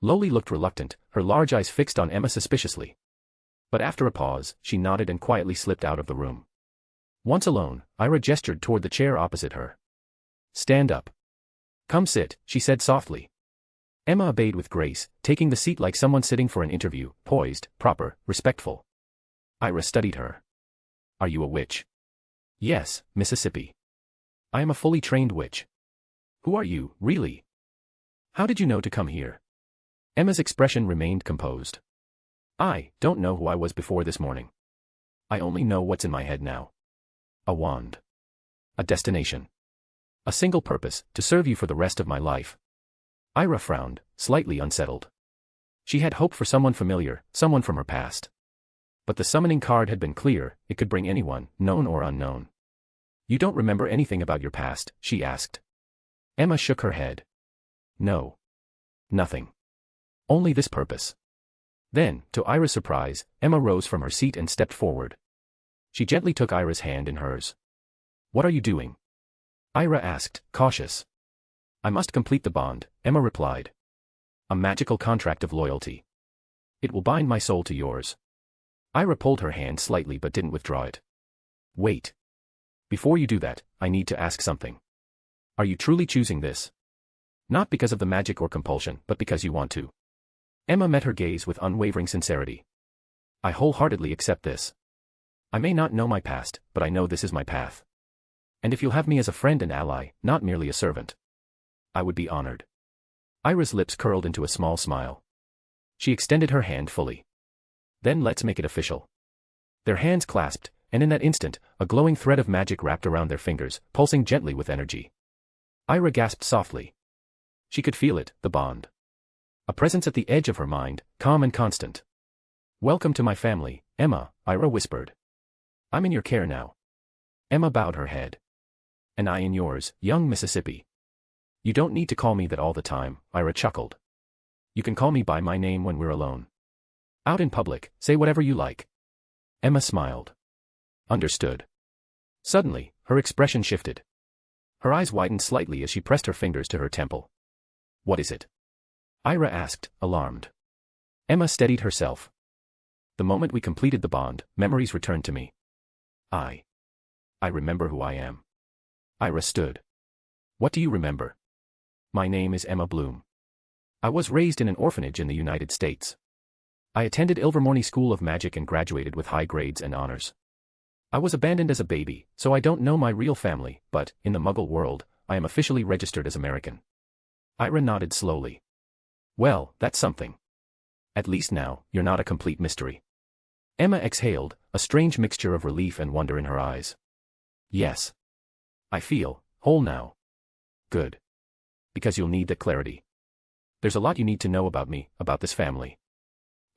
Lolly looked reluctant, her large eyes fixed on Emma suspiciously. But after a pause, she nodded and quietly slipped out of the room. Once alone, Ira gestured toward the chair opposite her. "Stand up. Come sit," she said softly. Emma obeyed with grace, taking the seat like someone sitting for an interview, poised, proper, respectful. Ira studied her. "Are you a witch?" "Yes, Mississippi. I am a fully trained witch." "Who are you, really? How did you know to come here?" Emma's expression remained composed. "I don't know who I was before this morning. I only know what's in my head now. A wand. A destination. A single purpose, to serve you for the rest of my life." Ira frowned, slightly unsettled. She had hoped for someone familiar, someone from her past. But the summoning card had been clear, it could bring anyone, known or unknown. "You don't remember anything about your past?" she asked. Emma shook her head. "No. Nothing. Only this purpose." Then, to Ira's surprise, Emma rose from her seat and stepped forward. She gently took Ira's hand in hers. "What are you doing?" Ira asked, cautious. "I must complete the bond," Emma replied. "A magical contract of loyalty. It will bind my soul to yours." Ira pulled her hand slightly but didn't withdraw it. "Wait. Before you do that, I need to ask something. Are you truly choosing this? Not because of the magic or compulsion, but because you want to." Emma met her gaze with unwavering sincerity. "I wholeheartedly accept this. I may not know my past, but I know this is my path. And if you'll have me as a friend and ally, not merely a servant, I would be honored." Ira's lips curled into a small smile. She extended her hand fully. "Then let's make it official." Their hands clasped, and in that instant, a glowing thread of magic wrapped around their fingers, pulsing gently with energy. Ira gasped softly. She could feel it, the bond. A presence at the edge of her mind, calm and constant. "Welcome to my family, Emma," Ira whispered. "I'm in your care now." Emma bowed her head. "And I in yours, young Mississippi." "You don't need to call me that all the time," Ira chuckled. "You can call me by my name when we're alone. Out in public, say whatever you like." Emma smiled. "Understood." Suddenly, her expression shifted. Her eyes widened slightly as she pressed her fingers to her temple. "What is it?" Ira asked, alarmed. Emma steadied herself. "The moment we completed the bond, memories returned to me. I remember who I am." Ira stood. "What do you remember?" "My name is Emma Bloom. I was raised in an orphanage in the United States. I attended Ilvermorny School of Magic and graduated with high grades and honors. I was abandoned as a baby, so I don't know my real family, but, in the Muggle world, I am officially registered as American." Ira nodded slowly. "Well, that's something. At least now, you're not a complete mystery." Emma exhaled, a strange mixture of relief and wonder in her eyes. "Yes. I feel whole now." "Good. Because you'll need that clarity. There's a lot you need to know about me, about this family."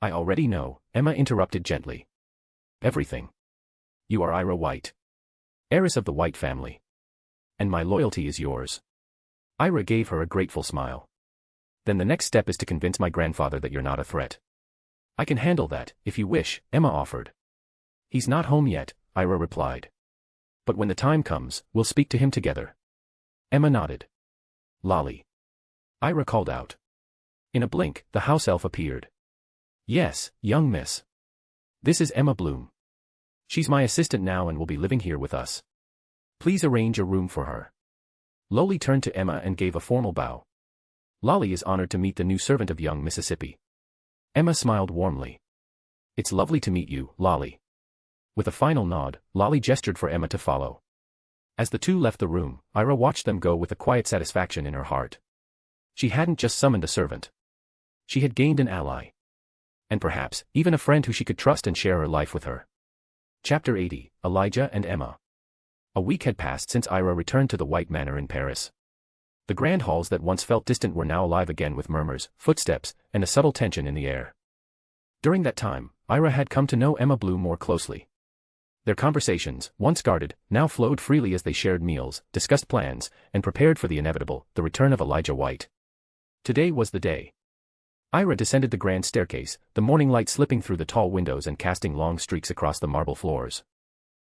"I already know," Emma interrupted gently. "Everything. You are Ira White. Heiress of the White family. And my loyalty is yours." Ira gave her a grateful smile. "Then the next step is to convince my grandfather that you're not a threat." "I can handle that, if you wish," Emma offered. "He's not home yet," Ira replied. "But when the time comes, we'll speak to him together." Emma nodded. "Lolly." Ira called out. In a blink, the house elf appeared. "Yes, young miss. This is Emma Bloom. She's my assistant now and will be living here with us. Please arrange a room for her. Lolly turned to Emma and gave a formal bow. Lolly is honored to meet the new servant of young Mississippi. Emma smiled warmly. It's lovely to meet you, Lolly. With a final nod, Lolly gestured for Emma to follow. As the two left the room, Ira watched them go with a quiet satisfaction in her heart. She hadn't just summoned a servant. She had gained an ally. And perhaps, even a friend who she could trust and share her life with her. Chapter 80, Elijah and Emma. A week had passed since Ira returned to the White Manor in Paris. The grand halls that once felt distant were now alive again with murmurs, footsteps, and a subtle tension in the air. During that time, Ira had come to know Emma Bloom more closely. Their conversations, once guarded, now flowed freely as they shared meals, discussed plans, and prepared for the inevitable, the return of Elijah White. Today was the day. Ira descended the grand staircase, the morning light slipping through the tall windows and casting long streaks across the marble floors.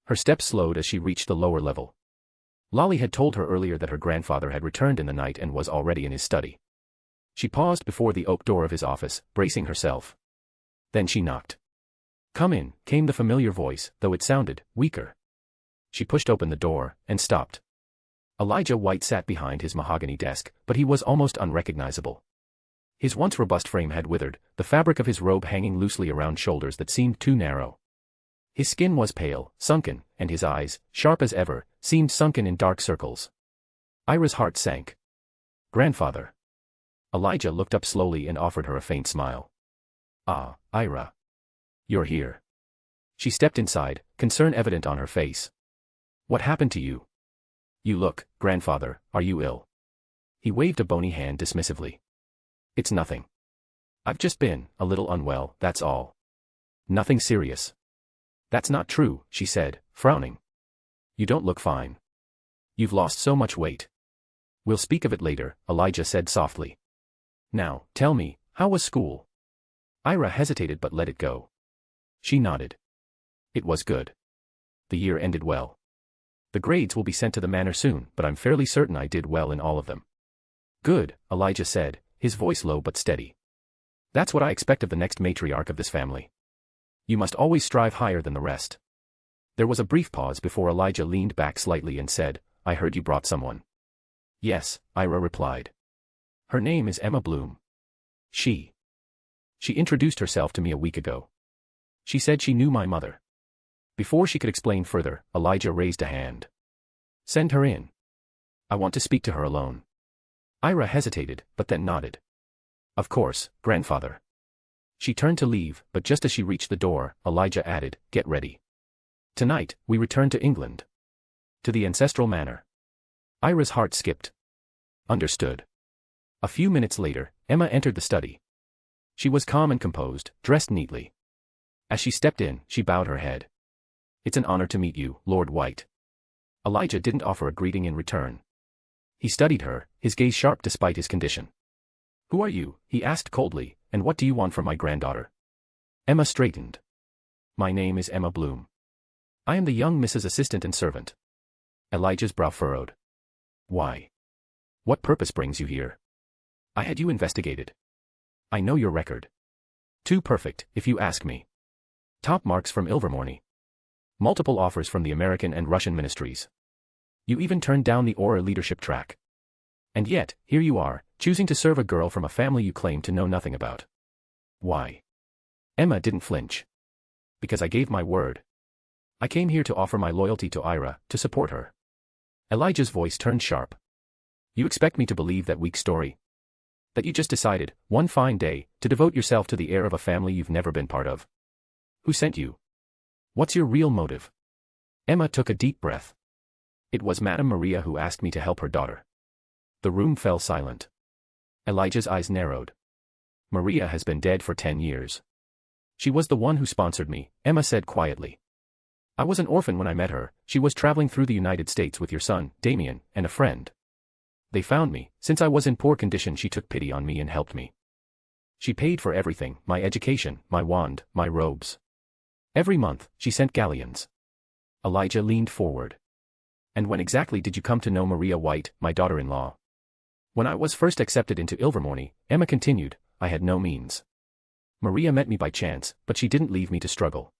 Her steps slowed as she reached the lower level. Lolly had told her earlier that her grandfather had returned in the night and was already in his study. She paused before the oak door of his office, bracing herself. Then she knocked. "Come in," came the familiar voice, though it sounded weaker. She pushed open the door, and stopped. Elijah White sat behind his mahogany desk, but he was almost unrecognizable. His once robust frame had withered, the fabric of his robe hanging loosely around shoulders that seemed too narrow. His skin was pale, sunken, and his eyes, sharp as ever, seemed sunken in dark circles. Ira's heart sank. "Grandfather." Elijah looked up slowly and offered her a faint smile. "Ah, Ira. You're here." She stepped inside, concern evident on her face. "What happened to you? You look, grandfather, are you ill?" He waved a bony hand dismissively. "It's nothing. I've just been a little unwell, that's all. Nothing serious." "That's not true," she said, frowning. "You don't look fine. You've lost so much weight." "We'll speak of it later," Elijah said softly. "Now, tell me, how was school?" Ira hesitated but let it go. She nodded. "It was good. The year ended well. The grades will be sent to the manor soon, but I'm fairly certain I did well in all of them." "Good," Elijah said, his voice low but steady. "That's what I expect of the next matriarch of this family. You must always strive higher than the rest." There was a brief pause before Elijah leaned back slightly and said, "I heard you brought someone." "Yes," Ira replied. "Her name is Emma Bloom. She introduced herself to me a week ago. She said she knew my mother." Before she could explain further, Elijah raised a hand. "Send her in. I want to speak to her alone." Ira hesitated, but then nodded. "Of course, grandfather." She turned to leave, but just as she reached the door, Elijah added, "Get ready. Tonight, we return to England. To the ancestral manor." Ira's heart skipped. "Understood." A few minutes later, Emma entered the study. She was calm and composed, dressed neatly. As she stepped in, she bowed her head. "It's an honor to meet you, Lord White." Elijah didn't offer a greeting in return. He studied her, his gaze sharp despite his condition. "Who are you?" he asked coldly, "and what do you want from my granddaughter?" Emma straightened. "My name is Emma Bloom. I am the young Mrs. Assistant and servant." Elijah's brow furrowed. "Why? What purpose brings you here? I had you investigated. I know your record. Too perfect, if you ask me. Top marks from Ilvermorny. Multiple offers from the American and Russian ministries. You even turned down the Aura leadership track. And yet, here you are, choosing to serve a girl from a family you claim to know nothing about. Why?" Emma didn't flinch. "Because I gave my word. I came here to offer my loyalty to Ira, to support her." Elijah's voice turned sharp. "You expect me to believe that weak story? That you just decided, one fine day, to devote yourself to the heir of a family you've never been part of? Who sent you? What's your real motive?" Emma took a deep breath. "It was Madame Maria who asked me to help her daughter." The room fell silent. Elijah's eyes narrowed. "Maria has been dead for 10 years. She was the one who sponsored me," Emma said quietly. "I was an orphan when I met her. She was traveling through the United States with your son, Damien, and a friend. They found me. Since I was in poor condition, she took pity on me and helped me. She paid for everything, my education, my wand, my robes. Every month, she sent galleons." Elijah leaned forward. "And when exactly did you come to know Maria White, my daughter-in-law?" "When I was first accepted into Ilvermorny," Emma continued, "I had no means. Maria met me by chance, but she didn't leave me to struggle.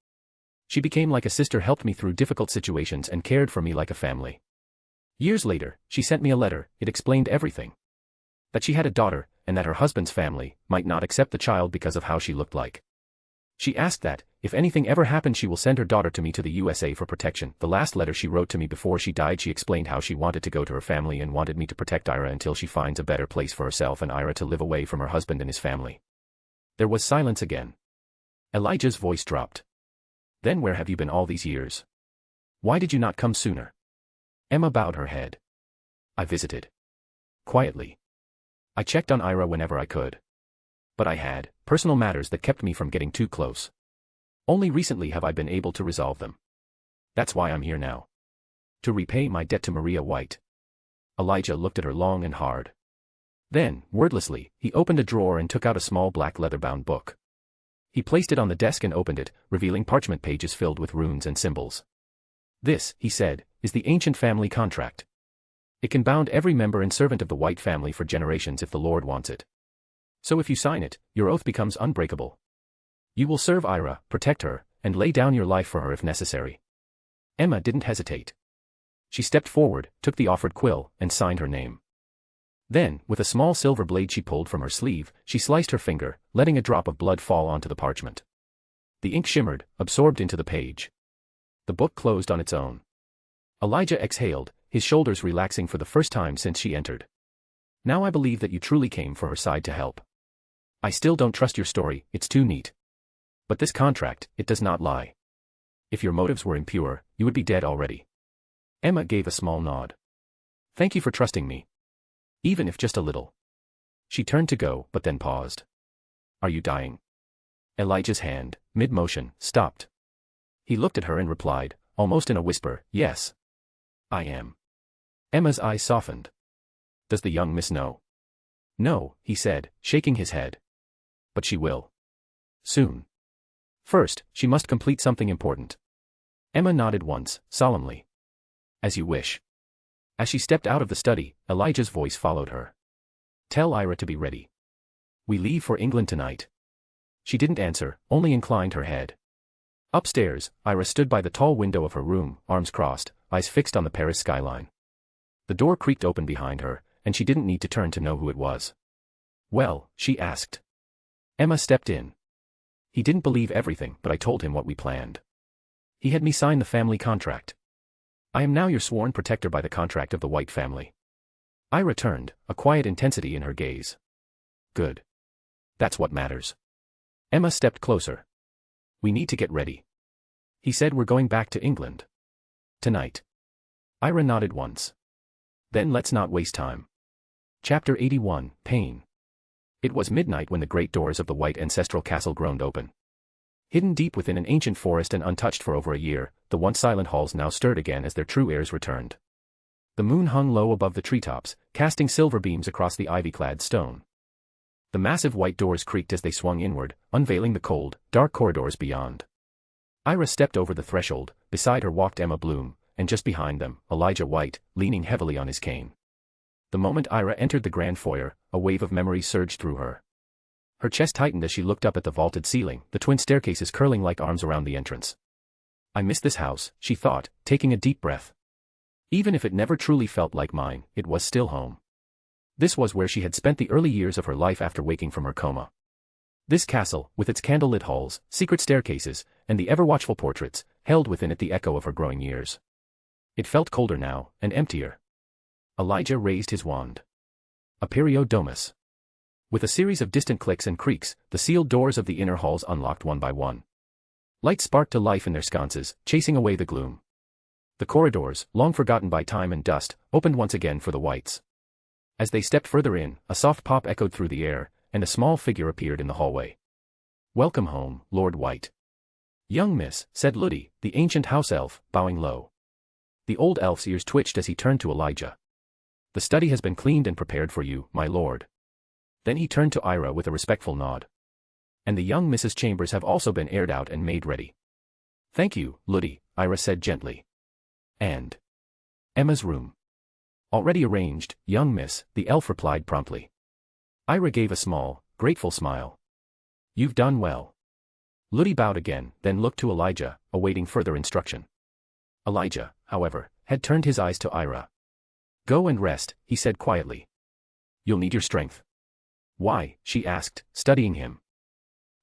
She became like a sister, helped me through difficult situations and cared for me like a family. Years later, she sent me a letter. It explained everything. That she had a daughter, and that her husband's family might not accept the child because of how she looked like. She asked that, if anything ever happened, she will send her daughter to me to the USA for protection. The last letter she wrote to me before she died, she explained how she wanted to go to her family and wanted me to protect Ira until she finds a better place for herself and Ira to live away from her husband and his family. There was silence again. Elijah's voice dropped. Then where have you been all these years? Why did you not come sooner? Emma bowed her head. I visited. Quietly. I checked on Ira whenever I could. But I had personal matters that kept me from getting too close. Only recently have I been able to resolve them. That's why I'm here now. To repay my debt to Maria White. Elijah looked at her long and hard. Then, wordlessly, he opened a drawer and took out a small black leather-bound book. He placed it on the desk and opened it, revealing parchment pages filled with runes and symbols. This, he said, is the ancient family contract. It can bound every member and servant of the White family for generations if the Lord wants it. So if you sign it, your oath becomes unbreakable. You will serve Ira, protect her, and lay down your life for her if necessary. Emma didn't hesitate. She stepped forward, took the offered quill, and signed her name. Then, with a small silver blade she pulled from her sleeve, she sliced her finger, letting a drop of blood fall onto the parchment. The ink shimmered, absorbed into the page. The book closed on its own. Elijah exhaled, his shoulders relaxing for the first time since she entered. Now I believe that you truly came for her side to help. I still don't trust your story, it's too neat. But this contract, it does not lie. If your motives were impure, you would be dead already. Emma gave a small nod. Thank you for trusting me. Even if just a little. She turned to go, but then paused. Are you dying? Elijah's hand, mid-motion, stopped. He looked at her and replied, almost in a whisper, yes. I am. Emma's eyes softened. Does the young miss know? No, he said, shaking his head. But she will. Soon. First, she must complete something important. Emma nodded once, solemnly. As you wish. As she stepped out of the study, Elijah's voice followed her. Tell Ira to be ready. We leave for England tonight. She didn't answer, only inclined her head. Upstairs, Ira stood by the tall window of her room, arms crossed, eyes fixed on the Paris skyline. The door creaked open behind her, and she didn't need to turn to know who it was. Well, she asked. Emma stepped in. He didn't believe everything, but I told him what we planned. He had me sign the family contract. I am now your sworn protector by the contract of the White family. Ira turned, a quiet intensity in her gaze. Good. That's what matters. Emma stepped closer. We need to get ready. He said we're going back to England. Tonight. Ira nodded once. Then let's not waste time. Chapter 81, Pain. It was midnight when the great doors of the White ancestral castle groaned open. Hidden deep within an ancient forest and untouched for over a year, the once silent halls now stirred again as their true heirs returned. The moon hung low above the treetops, casting silver beams across the ivy-clad stone. The massive white doors creaked as they swung inward, unveiling the cold, dark corridors beyond. Ira stepped over the threshold, beside her walked Emma Bloom, and just behind them, Elijah White, leaning heavily on his cane. The moment Ira entered the grand foyer, a wave of memories surged through her. Her chest tightened as she looked up at the vaulted ceiling, the twin staircases curling like arms around the entrance. I miss this house, she thought, taking a deep breath. Even if it never truly felt like mine, it was still home. This was where she had spent the early years of her life after waking from her coma. This castle, with its candlelit halls, secret staircases, and the ever-watchful portraits, held within it the echo of her growing years. It felt colder now, and emptier. Elijah raised his wand. Aperio Domus. With a series of distant clicks and creaks, the sealed doors of the inner halls unlocked one by one. Light sparked to life in their sconces, chasing away the gloom. The corridors, long forgotten by time and dust, opened once again for the Whites. As they stepped further in, a soft pop echoed through the air, and a small figure appeared in the hallway. Welcome home, Lord White. Young miss, said Luddy, the ancient house elf, bowing low. The old elf's ears twitched as he turned to Elijah. The study has been cleaned and prepared for you, my lord. Then he turned to Ira with a respectful nod. And the young Mrs. Chambers have also been aired out and made ready. Thank you, Luddy, Ira said gently. And Emma's room. Already arranged, young miss, the elf replied promptly. Ira gave a small, grateful smile. You've done well. Ludi bowed again, then looked to Elijah, awaiting further instruction. Elijah, however, had turned his eyes to Ira. Go and rest, he said quietly. You'll need your strength. Why? She asked, studying him.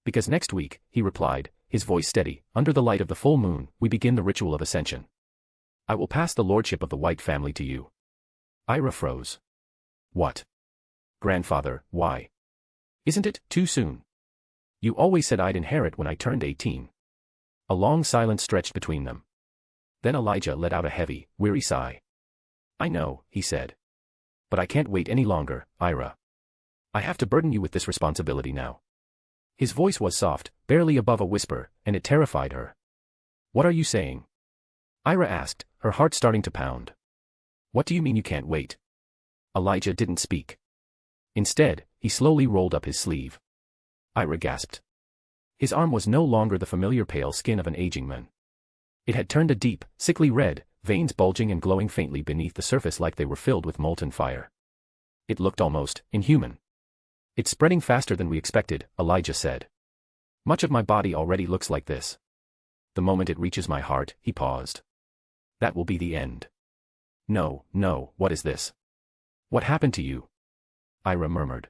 Because next week, he replied, his voice steady, under the light of the full moon, we begin the ritual of ascension. I will pass the lordship of the White family to you. Ira froze. What? Grandfather, why? Isn't it too soon? You always said I'd inherit when I turned 18. A long silence stretched between them. Then Elijah let out a heavy, weary sigh. I know, he said. But I can't wait any longer, Ira. I have to burden you with this responsibility now. His voice was soft, barely above a whisper, and it terrified her. What are you saying? Ira asked, her heart starting to pound. What do you mean you can't wait? Elijah didn't speak. Instead, he slowly rolled up his sleeve. Ira gasped. His arm was no longer the familiar pale skin of an aging man. It had turned a deep, sickly red, veins bulging and glowing faintly beneath the surface like they were filled with molten fire. It looked almost inhuman. It's spreading faster than we expected, Elijah said. Much of my body already looks like this. The moment it reaches my heart, he paused. That will be the end. No, what is this? What happened to you? Ira murmured.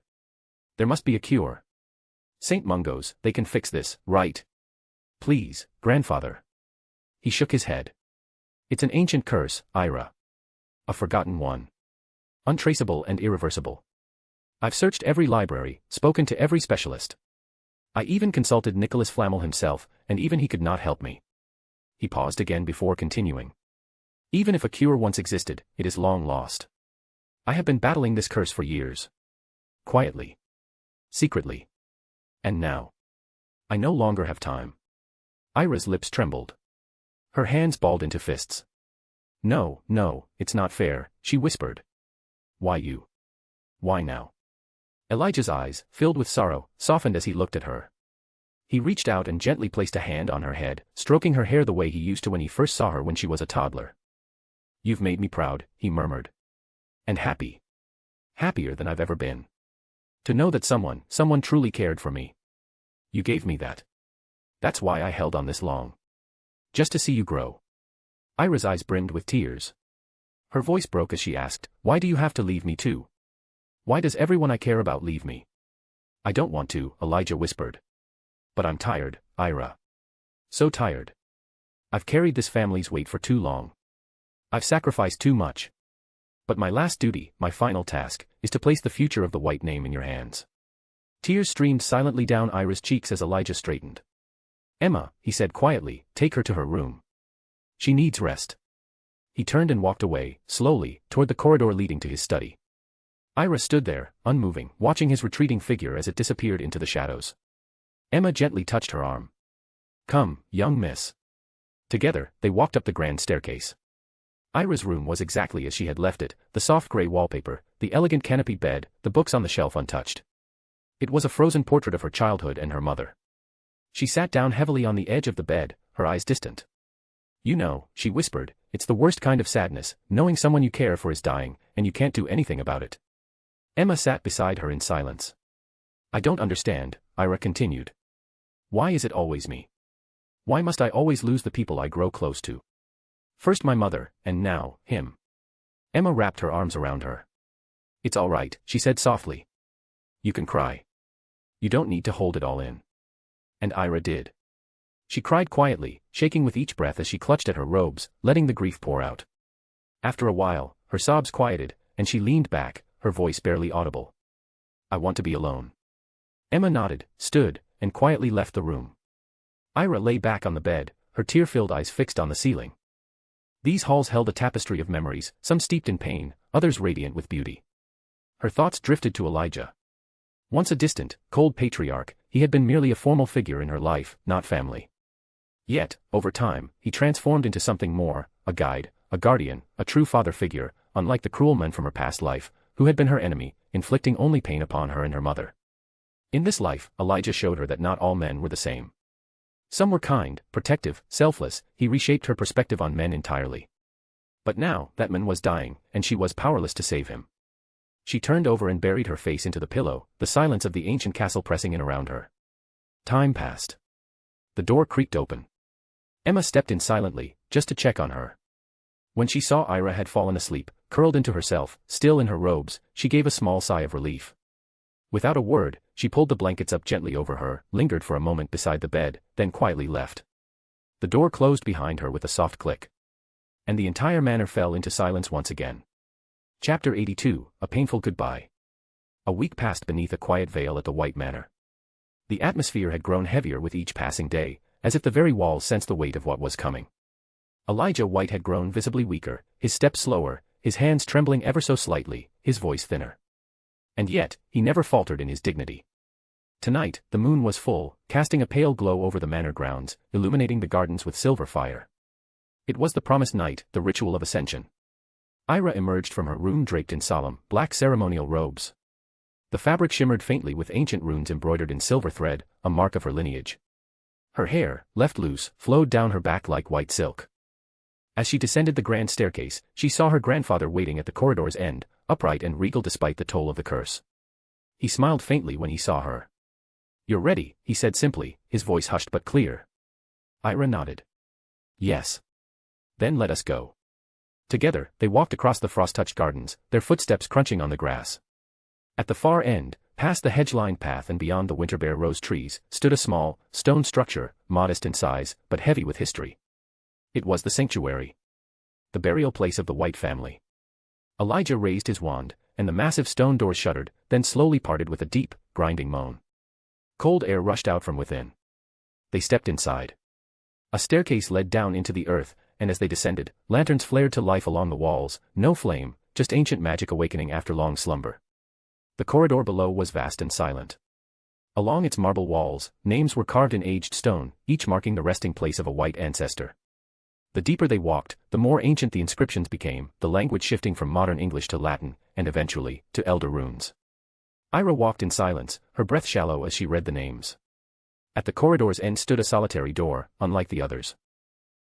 There must be a cure. Saint Mungo's, they can fix this, right? Please, grandfather. He shook his head. It's an ancient curse, Ira. A forgotten one. Untraceable and irreversible. I've searched every library, spoken to every specialist. I even consulted Nicholas Flamel himself, and even he could not help me. He paused again before continuing. Even if a cure once existed, it is long lost. I have been battling this curse for years. Quietly. Secretly. And now. I no longer have time. Ira's lips trembled. Her hands balled into fists. No, it's not fair, she whispered. Why you? Why now? Elijah's eyes, filled with sorrow, softened as he looked at her. He reached out and gently placed a hand on her head, stroking her hair the way he used to when he first saw her when she was a toddler. You've made me proud, he murmured. And happy. Happier than I've ever been. To know that someone truly cared for me. You gave me that. That's why I held on this long. Just to see you grow. Ira's eyes brimmed with tears. Her voice broke as she asked, why do you have to leave me too? Why does everyone I care about leave me? I don't want to, Elijah whispered. But I'm tired, Ira. So tired. I've carried this family's weight for too long. I've sacrificed too much. But my last duty, my final task, is to place the future of the White name in your hands. Tears streamed silently down Ira's cheeks as Elijah straightened. Emma, he said quietly, take her to her room. She needs rest. He turned and walked away, slowly, toward the corridor leading to his study. Ira stood there, unmoving, watching his retreating figure as it disappeared into the shadows. Emma gently touched her arm. Come, young miss. Together, they walked up the grand staircase. Ira's room was exactly as she had left it, the soft gray wallpaper, the elegant canopied bed, the books on the shelf untouched. It was a frozen portrait of her childhood and her mother. She sat down heavily on the edge of the bed, her eyes distant. You know, she whispered, it's the worst kind of sadness, knowing someone you care for is dying, and you can't do anything about it. Emma sat beside her in silence. I don't understand, Ira continued. Why is it always me? Why must I always lose the people I grow close to? First my mother, and now, him. Emma wrapped her arms around her. It's all right, she said softly. You can cry. You don't need to hold it all in. And Ira did. She cried quietly, shaking with each breath as she clutched at her robes, letting the grief pour out. After a while, her sobs quieted, and she leaned back, her voice barely audible. I want to be alone. Emma nodded, stood, and quietly left the room. Ira lay back on the bed, her tear-filled eyes fixed on the ceiling. These halls held a tapestry of memories, some steeped in pain, others radiant with beauty. Her thoughts drifted to Elijah. Once a distant, cold patriarch, he had been merely a formal figure in her life, not family. Yet, over time, he transformed into something more, a guide, a guardian, a true father figure, unlike the cruel men from her past life, who had been her enemy, inflicting only pain upon her and her mother. In this life, Elijah showed her that not all men were the same. Some were kind, protective, selfless, he reshaped her perspective on men entirely. But now, that man was dying, and she was powerless to save him. She turned over and buried her face into the pillow, the silence of the ancient castle pressing in around her. Time passed. The door creaked open. Emma stepped in silently, just to check on her. When she saw Ira had fallen asleep, curled into herself, still in her robes, she gave a small sigh of relief. Without a word, she pulled the blankets up gently over her, lingered for a moment beside the bed, then quietly left. The door closed behind her with a soft click. And the entire manor fell into silence once again. Chapter 82, A Painful Goodbye. A week passed beneath a quiet veil at the White Manor. The atmosphere had grown heavier with each passing day, as if the very walls sensed the weight of what was coming. Elijah White had grown visibly weaker, his step slower, his hands trembling ever so slightly, his voice thinner. And yet, he never faltered in his dignity. Tonight, the moon was full, casting a pale glow over the manor grounds, illuminating the gardens with silver fire. It was the promised night, the ritual of ascension. Ira emerged from her room draped in solemn, black ceremonial robes. The fabric shimmered faintly with ancient runes embroidered in silver thread, a mark of her lineage. Her hair, left loose, flowed down her back like white silk. As she descended the grand staircase, she saw her grandfather waiting at the corridor's end, upright and regal despite the toll of the curse. He smiled faintly when he saw her. "You're ready," he said simply, his voice hushed but clear. Ira nodded. "Yes. Then let us go." Together, they walked across the frost-touched gardens, their footsteps crunching on the grass. At the far end, past the hedge-lined path and beyond the winter-bare rose trees, stood a small, stone structure, modest in size, but heavy with history. It was the sanctuary. The burial place of the White family. Elijah raised his wand, and the massive stone doors shuddered, then slowly parted with a deep, grinding moan. Cold air rushed out from within. They stepped inside. A staircase led down into the earth, and as they descended, lanterns flared to life along the walls, no flame, just ancient magic awakening after long slumber. The corridor below was vast and silent. Along its marble walls, names were carved in aged stone, each marking the resting place of a white ancestor. The deeper they walked, the more ancient the inscriptions became, the language shifting from modern English to Latin, and eventually, to Elder runes. Ira walked in silence, her breath shallow as she read the names. At the corridor's end stood a solitary door, unlike the others.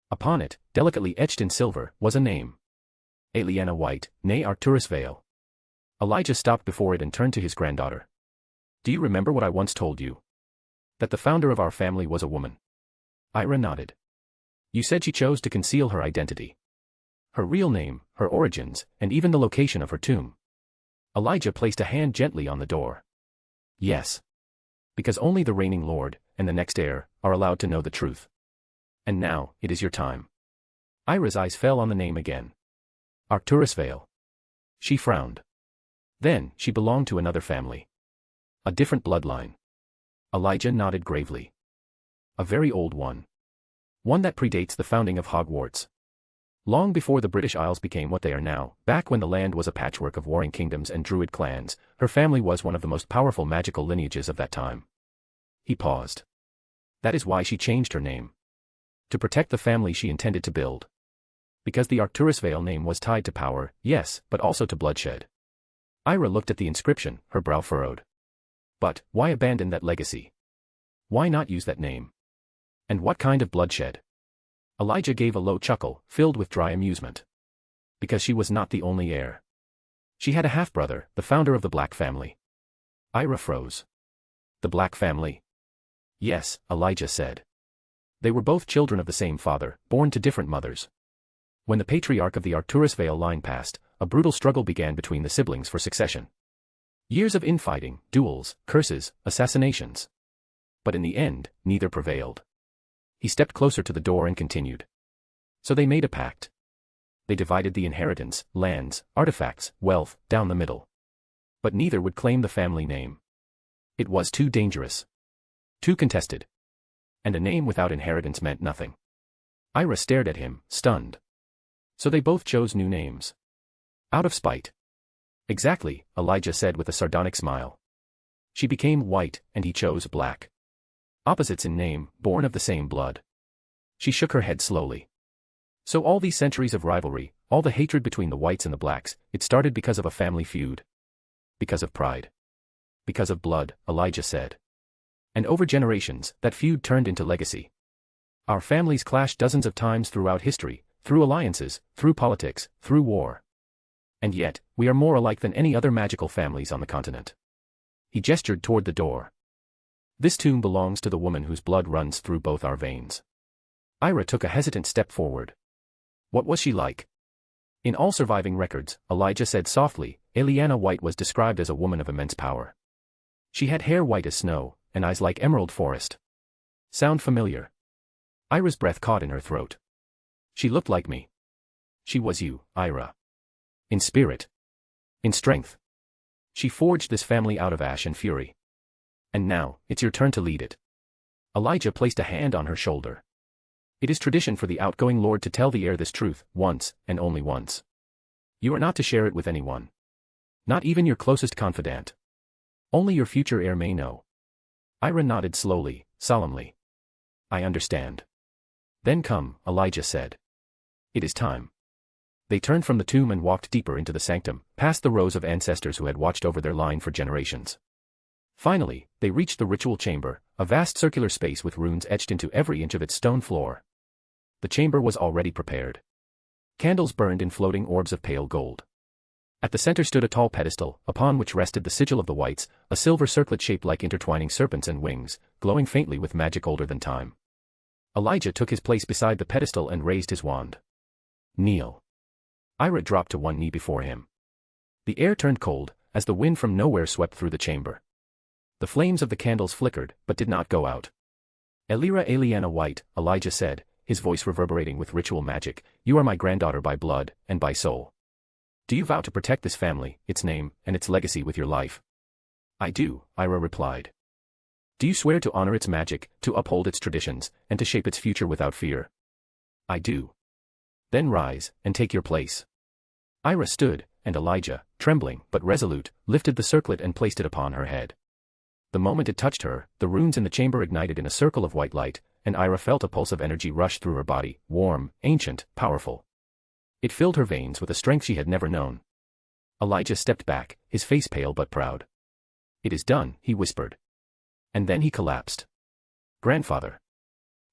Upon it, delicately etched in silver, was a name. Aliena White, née Arcturus Vale. Elijah stopped before it and turned to his granddaughter. "Do you remember what I once told you? That the founder of our family was a woman?" Ira nodded. "You said she chose to conceal her identity. Her real name, her origins, and even the location of her tomb." Elijah placed a hand gently on the door. "Yes. Because only the reigning lord, and the next heir, are allowed to know the truth. And now, it is your time." Ira's eyes fell on the name again. Arcturus Vale. She frowned. Then, she belonged to another family. A different bloodline. Elijah nodded gravely. A very old one. One that predates the founding of Hogwarts. Long before the British Isles became what they are now, back when the land was a patchwork of warring kingdoms and druid clans, her family was one of the most powerful magical lineages of that time. He paused. That is why she changed her name. To protect the family she intended to build. Because the Arcturus Vale name was tied to power, yes, but also to bloodshed. Ira looked at the inscription, her brow furrowed. But, why abandon that legacy? Why not use that name? And what kind of bloodshed? Elijah gave a low chuckle, filled with dry amusement. Because she was not the only heir. She had a half-brother, the founder of the Black family. Ira froze. The Black family? Yes, Elijah said. They were both children of the same father, born to different mothers. When the patriarch of the Arcturus Vale line passed, a brutal struggle began between the siblings for succession. Years of infighting, duels, curses, assassinations. But in the end, neither prevailed. He stepped closer to the door and continued. So they made a pact. They divided the inheritance, lands, artifacts, wealth, down the middle. But neither would claim the family name. It was too dangerous. Too contested. And a name without inheritance meant nothing. Ira stared at him, stunned. So they both chose new names. Out of spite. Exactly, Elijah said with a sardonic smile. She became white, and he chose black. Opposites in name, born of the same blood. She shook her head slowly. So all these centuries of rivalry, all the hatred between the whites and the blacks, it started because of a family feud. Because of pride. Because of blood, Elijah said. And over generations, that feud turned into legacy. Our families clashed dozens of times throughout history, through alliances, through politics, through war. And yet, we are more alike than any other magical families on the continent. He gestured toward the door. This tomb belongs to the woman whose blood runs through both our veins. Ira took a hesitant step forward. What was she like? In all surviving records, Elijah said softly, Eliana White was described as a woman of immense power. She had hair white as snow, and eyes like emerald forest. Sound familiar? Ira's breath caught in her throat. She looked like me. She was you, Ira. In spirit. In strength. She forged this family out of ash and fury. And now, it's your turn to lead it. Elijah placed a hand on her shoulder. It is tradition for the outgoing Lord to tell the heir this truth, once, and only once. You are not to share it with anyone. Not even your closest confidant. Only your future heir may know. Ira nodded slowly, solemnly. I understand. Then come, Elijah said. It is time. They turned from the tomb and walked deeper into the sanctum, past the rows of ancestors who had watched over their line for generations. Finally, they reached the ritual chamber, a vast circular space with runes etched into every inch of its stone floor. The chamber was already prepared. Candles burned in floating orbs of pale gold. At the center stood a tall pedestal, upon which rested the sigil of the Whites, a silver circlet shaped like intertwining serpents and wings, glowing faintly with magic older than time. Elijah took his place beside the pedestal and raised his wand. Kneel. Ira dropped to one knee before him. The air turned cold, as the wind from nowhere swept through the chamber. The flames of the candles flickered, but did not go out. Elira Eliana White, Elijah said, his voice reverberating with ritual magic, you are my granddaughter by blood, and by soul. Do you vow to protect this family, its name, and its legacy with your life? I do, Ira replied. Do you swear to honor its magic, to uphold its traditions, and to shape its future without fear? I do. Then rise, and take your place. Ira stood, and Elijah, trembling but resolute, lifted the circlet and placed it upon her head. The moment it touched her, the runes in the chamber ignited in a circle of white light, and Ira felt a pulse of energy rush through her body, warm, ancient, powerful. It filled her veins with a strength she had never known. Elijah stepped back, his face pale but proud. It is done, he whispered. And then he collapsed. Grandfather.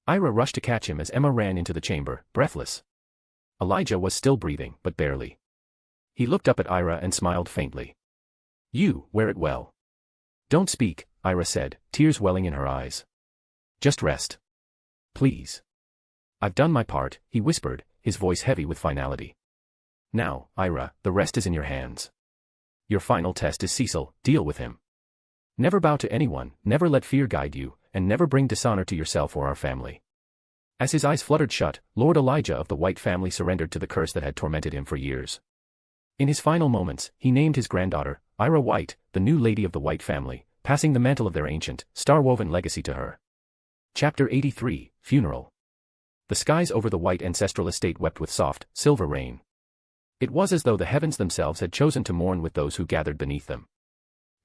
Ira rushed to catch him as Emma ran into the chamber, breathless. Elijah was still breathing, but barely. He looked up at Ira and smiled faintly. You, wear it well. Don't speak, Ira said, tears welling in her eyes. Just rest. Please. I've done my part, he whispered, his voice heavy with finality. Now, Ira, the rest is in your hands. Your final test is Cecil, deal with him. Never bow to anyone, never let fear guide you, and never bring dishonor to yourself or our family. As his eyes fluttered shut, Lord Elijah of the White family surrendered to the curse that had tormented him for years. In his final moments, he named his granddaughter, Ira White, the new lady of the White family, passing the mantle of their ancient, star-woven legacy to her. Chapter 83, Funeral. The skies over the White ancestral estate wept with soft, silver rain. It was as though the heavens themselves had chosen to mourn with those who gathered beneath them.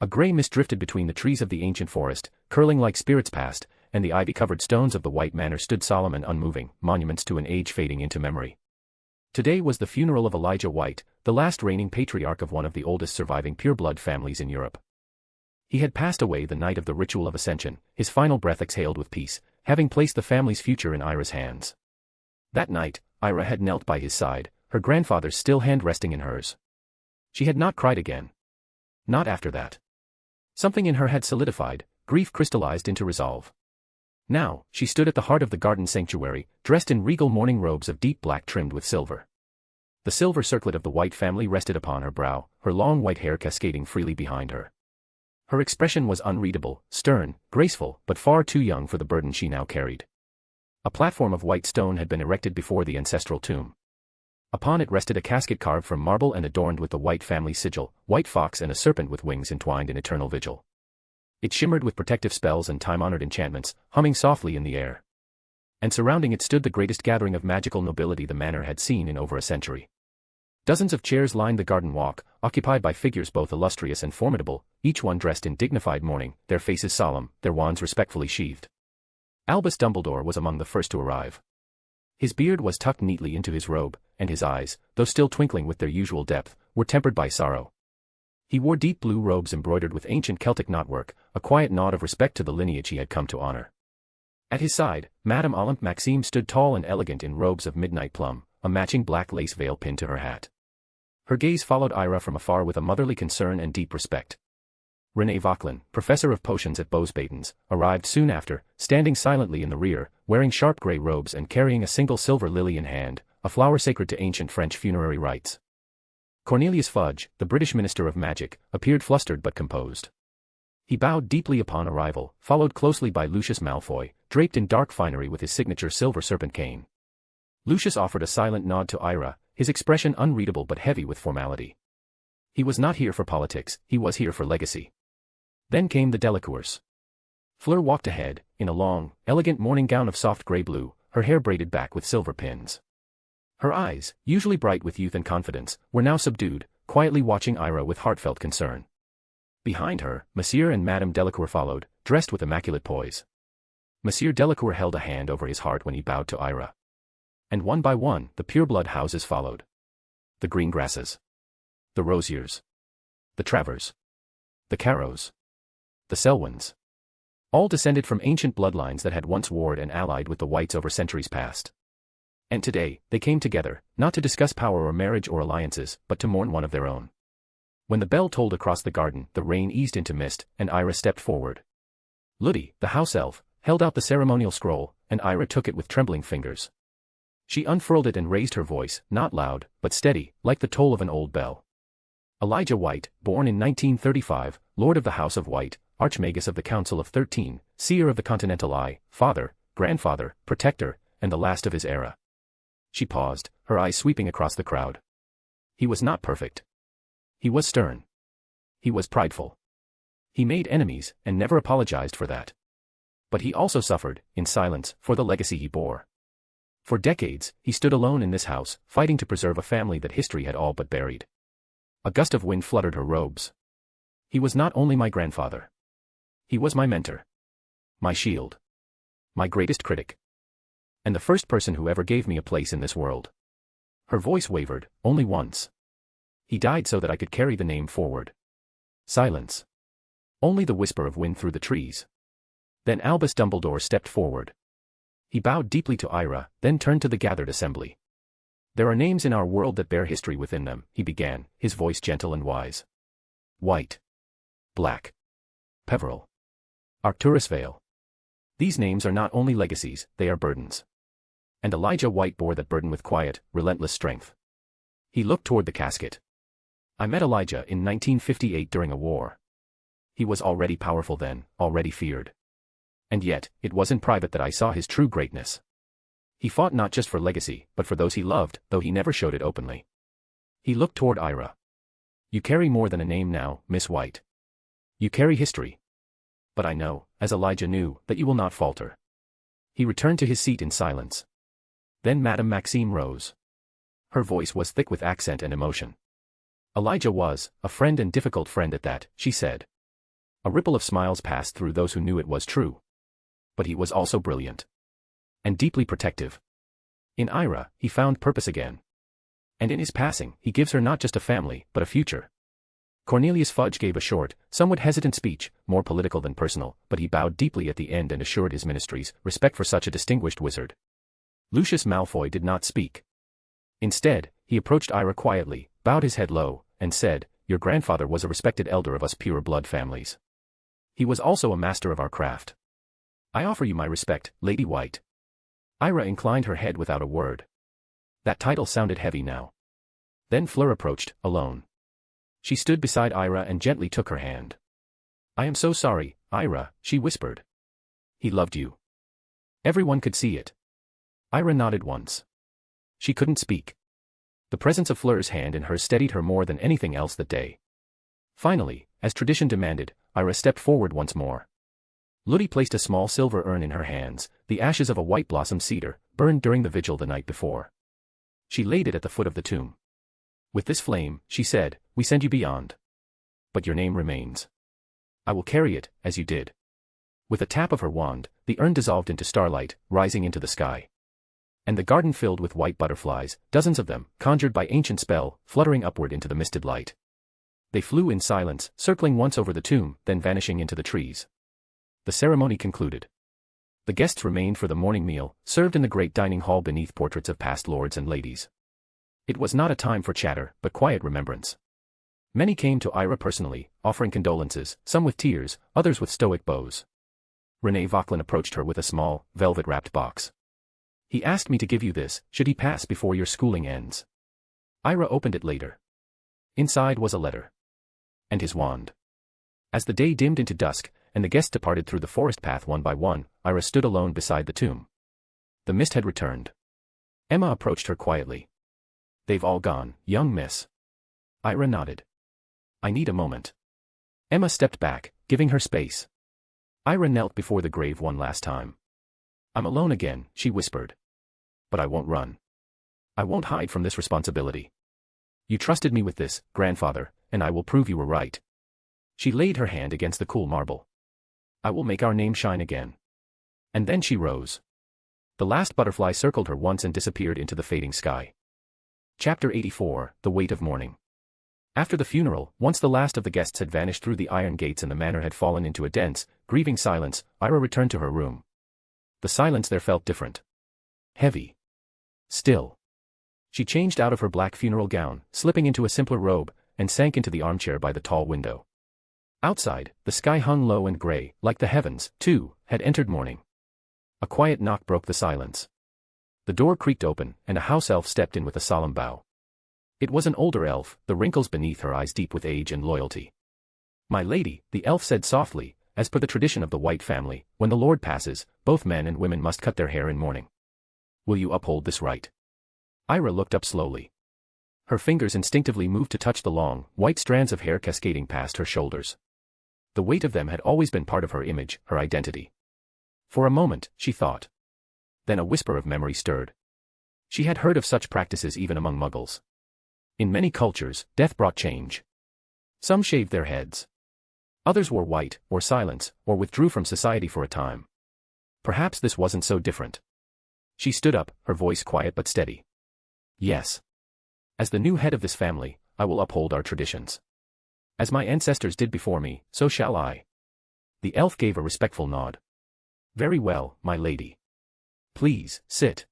A gray mist drifted between the trees of the ancient forest, curling like spirits past, and the ivy-covered stones of the White manor stood solemn and unmoving, monuments to an age fading into memory. Today was the funeral of Elijah White, the last reigning patriarch of one of the oldest surviving pure-blood families in Europe. He had passed away the night of the ritual of ascension, his final breath exhaled with peace, having placed the family's future in Ira's hands. That night, Ira had knelt by his side, her grandfather's still hand resting in hers. She had not cried again. Not after that. Something in her had solidified, grief crystallized into resolve. Now, she stood at the heart of the garden sanctuary, dressed in regal mourning robes of deep black trimmed with silver. The silver circlet of the White family rested upon her brow, her long white hair cascading freely behind her. Her expression was unreadable, stern, graceful, but far too young for the burden she now carried. A platform of white stone had been erected before the ancestral tomb. Upon it rested a casket carved from marble and adorned with the White family sigil, white fox and a serpent with wings entwined in eternal vigil. It shimmered with protective spells and time-honored enchantments, humming softly in the air. And surrounding it stood the greatest gathering of magical nobility the manor had seen in over a century. Dozens of chairs lined the garden walk, occupied by figures both illustrious and formidable, each one dressed in dignified mourning, their faces solemn, their wands respectfully sheathed. Albus Dumbledore was among the first to arrive. His beard was tucked neatly into his robe, and his eyes, though still twinkling with their usual depth, were tempered by sorrow. He wore deep blue robes embroidered with ancient Celtic knotwork, a quiet nod of respect to the lineage he had come to honor. At his side, Madame Olympe Maxime stood tall and elegant in robes of midnight plum, a matching black lace veil pinned to her hat. Her gaze followed Ira from afar with a motherly concern and deep respect. René Vauquelin, professor of potions at Beauxbatons, arrived soon after, standing silently in the rear, wearing sharp grey robes and carrying a single silver lily in hand, a flower sacred to ancient French funerary rites. Cornelius Fudge, the British Minister of Magic, appeared flustered but composed. He bowed deeply upon arrival, followed closely by Lucius Malfoy, draped in dark finery with his signature silver serpent cane. Lucius offered a silent nod to Ira, his expression unreadable but heavy with formality. He was not here for politics, he was here for legacy. Then came the Delacours. Fleur walked ahead, in a long, elegant morning gown of soft grey blue, her hair braided back with silver pins. Her eyes, usually bright with youth and confidence, were now subdued, quietly watching Ira with heartfelt concern. Behind her, Monsieur and Madame Delacour followed, dressed with immaculate poise. Monsieur Delacour held a hand over his heart when he bowed to Ira. And one by one, the pureblood houses followed. The Greengrasses. The Rosiers. The Travers. The Carrows. The Selwyns. All descended from ancient bloodlines that had once warred and allied with the Whites over centuries past. And today, they came together, not to discuss power or marriage or alliances, but to mourn one of their own. When the bell tolled across the garden, the rain eased into mist, and Ira stepped forward. Ludi, the house elf, held out the ceremonial scroll, and Ira took it with trembling fingers. She unfurled it and raised her voice, not loud, but steady, like the toll of an old bell. Elijah White, born in 1935, Lord of the House of White, Archmagus of the Council of 13, Seer of the Continental Eye, father, grandfather, protector, and the last of his era. She paused, her eyes sweeping across the crowd. He was not perfect. He was stern. He was prideful. He made enemies, and never apologized for that. But he also suffered, in silence, for the legacy he bore. For decades, he stood alone in this house, fighting to preserve a family that history had all but buried. A gust of wind fluttered her robes. He was not only my grandfather. He was my mentor. My shield. My greatest critic. And the first person who ever gave me a place in this world. Her voice wavered, only once. He died so that I could carry the name forward. Silence. Only the whisper of wind through the trees. Then Albus Dumbledore stepped forward. He bowed deeply to Ira, then turned to the gathered assembly. There are names in our world that bear history within them, he began, his voice gentle and wise. White. Black. Peveril. Arcturus Vale. These names are not only legacies, they are burdens. And Elijah White bore that burden with quiet, relentless strength. He looked toward the casket. I met Elijah in 1958 during a war. He was already powerful then, already feared. And yet, it was in private that I saw his true greatness. He fought not just for legacy, but for those he loved, though he never showed it openly. He looked toward Ira. You carry more than a name now, Miss White. You carry history. But I know, as Elijah knew, that you will not falter. He returned to his seat in silence. Then Madame Maxime rose. Her voice was thick with accent and emotion. Elijah was, a friend and difficult friend at that, she said. A ripple of smiles passed through those who knew it was true. But he was also brilliant. And deeply protective. In Ira, he found purpose again. And in his passing, he gives her not just a family, but a future. Cornelius Fudge gave a short, somewhat hesitant speech, more political than personal, but he bowed deeply at the end and assured his ministry's respect for such a distinguished wizard. Lucius Malfoy did not speak. Instead, he approached Ira quietly, bowed his head low, and said, Your grandfather was a respected elder of us pure-blood families. He was also a master of our craft. I offer you my respect, Lady White. Ira inclined her head without a word. That title sounded heavy now. Then Fleur approached, alone. She stood beside Ira and gently took her hand. I am so sorry, Ira, she whispered. He loved you. Everyone could see it. Ira nodded once. She couldn't speak. The presence of Fleur's hand in hers steadied her more than anything else that day. Finally, as tradition demanded, Ira stepped forward once more. Ludi placed a small silver urn in her hands, the ashes of a white-blossomed cedar, burned during the vigil the night before. She laid it at the foot of the tomb. With this flame, she said, we send you beyond. But your name remains. I will carry it, as you did. With a tap of her wand, the urn dissolved into starlight, rising into the sky. And the garden filled with white butterflies, dozens of them, conjured by ancient spell, fluttering upward into the misted light. They flew in silence, circling once over the tomb, then vanishing into the trees. The ceremony concluded. The guests remained for the morning meal, served in the great dining hall beneath portraits of past lords and ladies. It was not a time for chatter, but quiet remembrance. Many came to Ira personally, offering condolences, some with tears, others with stoic bows. René Vauquelin approached her with a small, velvet-wrapped box. He asked me to give you this, should he pass before your schooling ends. Ira opened it later. Inside was a letter. And his wand. As the day dimmed into dusk, and the guests departed through the forest path one by one, Ira stood alone beside the tomb. The mist had returned. Emma approached her quietly. They've all gone, young miss. Ira nodded. I need a moment. Emma stepped back, giving her space. Ira knelt before the grave one last time. I'm alone again, she whispered. But I won't run. I won't hide from this responsibility. You trusted me with this, grandfather, and I will prove you were right. She laid her hand against the cool marble. I will make our name shine again. And then she rose. The last butterfly circled her once and disappeared into the fading sky. Chapter 84, The Weight of Mourning. After the funeral, once the last of the guests had vanished through the iron gates and the manor had fallen into a dense, grieving silence, Ira returned to her room. The silence there felt different. Heavy. Still. She changed out of her black funeral gown, slipping into a simpler robe, and sank into the armchair by the tall window. Outside, the sky hung low and gray, like the heavens, too, had entered morning. A quiet knock broke the silence. The door creaked open, and a house elf stepped in with a solemn bow. It was an older elf, the wrinkles beneath her eyes deep with age and loyalty. My lady, the elf said softly, as per the tradition of the White family, when the Lord passes, both men and women must cut their hair in mourning. Will you uphold this right? Ira looked up slowly. Her fingers instinctively moved to touch the long, white strands of hair cascading past her shoulders. The weight of them had always been part of her image, her identity. For a moment, she thought. Then a whisper of memory stirred. She had heard of such practices even among Muggles. In many cultures, death brought change. Some shaved their heads. Others wore white, or silence, or withdrew from society for a time. Perhaps this wasn't so different. She stood up, her voice quiet but steady. Yes. As the new head of this family, I will uphold our traditions. As my ancestors did before me, so shall I. The elf gave a respectful nod. Very well, my lady. Please, sit.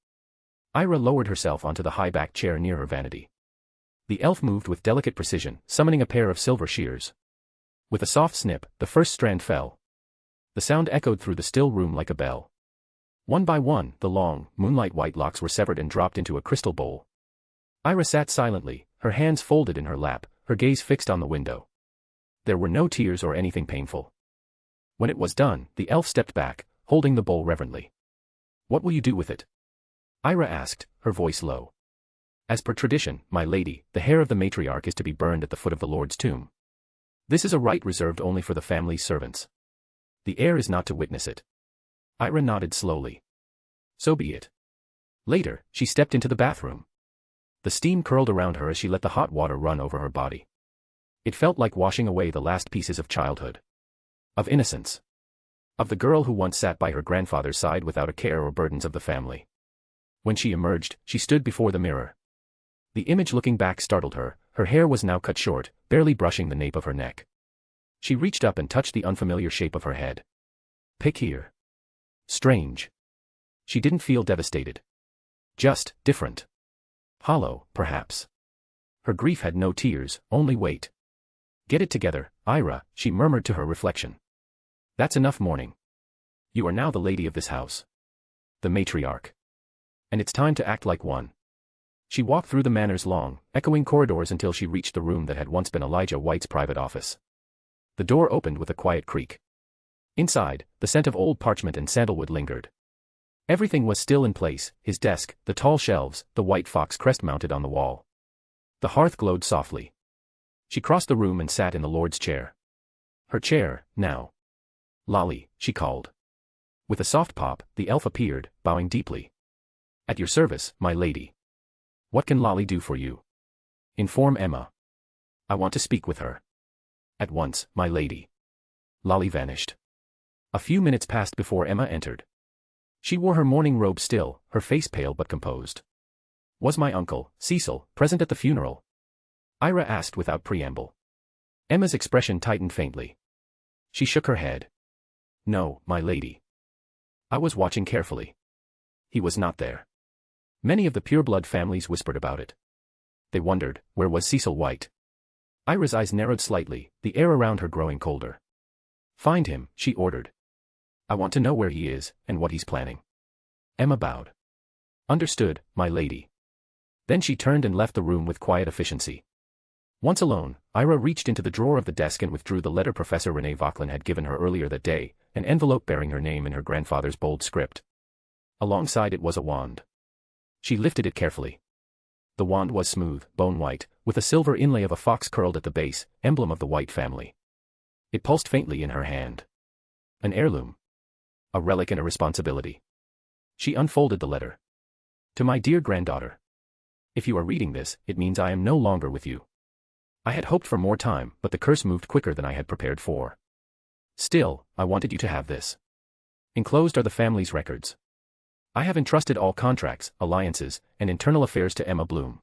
Ira lowered herself onto the high-backed chair near her vanity. The elf moved with delicate precision, summoning a pair of silver shears. With a soft snip, the first strand fell. The sound echoed through the still room like a bell. One by one, the long, moonlight-white locks were severed and dropped into a crystal bowl. Ira sat silently, her hands folded in her lap, her gaze fixed on the window. There were no tears or anything painful. When it was done, the elf stepped back, holding the bowl reverently. What will you do with it? Ira asked, her voice low. As per tradition, my lady, the hair of the matriarch is to be burned at the foot of the Lord's tomb. This is a rite reserved only for the family's servants. The heir is not to witness it. Ira nodded slowly. So be it. Later, she stepped into the bathroom. The steam curled around her as she let the hot water run over her body. It felt like washing away the last pieces of childhood. Of innocence. Of the girl who once sat by her grandfather's side without a care or burdens of the family. When she emerged, she stood before the mirror. The image looking back startled her, her hair was now cut short, barely brushing the nape of her neck. She reached up and touched the unfamiliar shape of her head. Pick here. Strange. She didn't feel devastated. Just different. Hollow, perhaps. Her grief had no tears, only weight. Get it together, Ira, she murmured to her reflection. That's enough mourning. You are now the lady of this house. The matriarch. And it's time to act like one. She walked through the manor's long, echoing corridors until she reached the room that had once been Elijah White's private office. The door opened with a quiet creak. Inside, the scent of old parchment and sandalwood lingered. Everything was still in place, his desk, the tall shelves, the white fox crest mounted on the wall. The hearth glowed softly. She crossed the room and sat in the Lord's chair. Her chair, now. Lolly, she called. With a soft pop, the elf appeared, bowing deeply. At your service, my lady. What can Lolly do for you? Inform Emma. I want to speak with her. At once, my lady. Lolly vanished. A few minutes passed before Emma entered. She wore her mourning robe still, her face pale but composed. Was my uncle, Cecil, present at the funeral? Ira asked without preamble. Emma's expression tightened faintly. She shook her head. No, my lady. I was watching carefully. He was not there. Many of the pureblood families whispered about it. They wondered, where was Cecil White? Ira's eyes narrowed slightly, the air around her growing colder. Find him, she ordered. I want to know where he is, and what he's planning. Emma bowed. Understood, my lady. Then she turned and left the room with quiet efficiency. Once alone, Ira reached into the drawer of the desk and withdrew the letter Professor René Vauquelin had given her earlier that day, an envelope bearing her name in her grandfather's bold script. Alongside it was a wand. She lifted it carefully. The wand was smooth, bone-white, with a silver inlay of a fox curled at the base, emblem of the White family. It pulsed faintly in her hand. An heirloom. A relic and a responsibility. She unfolded the letter. To my dear granddaughter. If you are reading this, it means I am no longer with you. I had hoped for more time, but the curse moved quicker than I had prepared for. Still, I wanted you to have this. Enclosed are the family's records. I have entrusted all contracts, alliances, and internal affairs to Emma Bloom.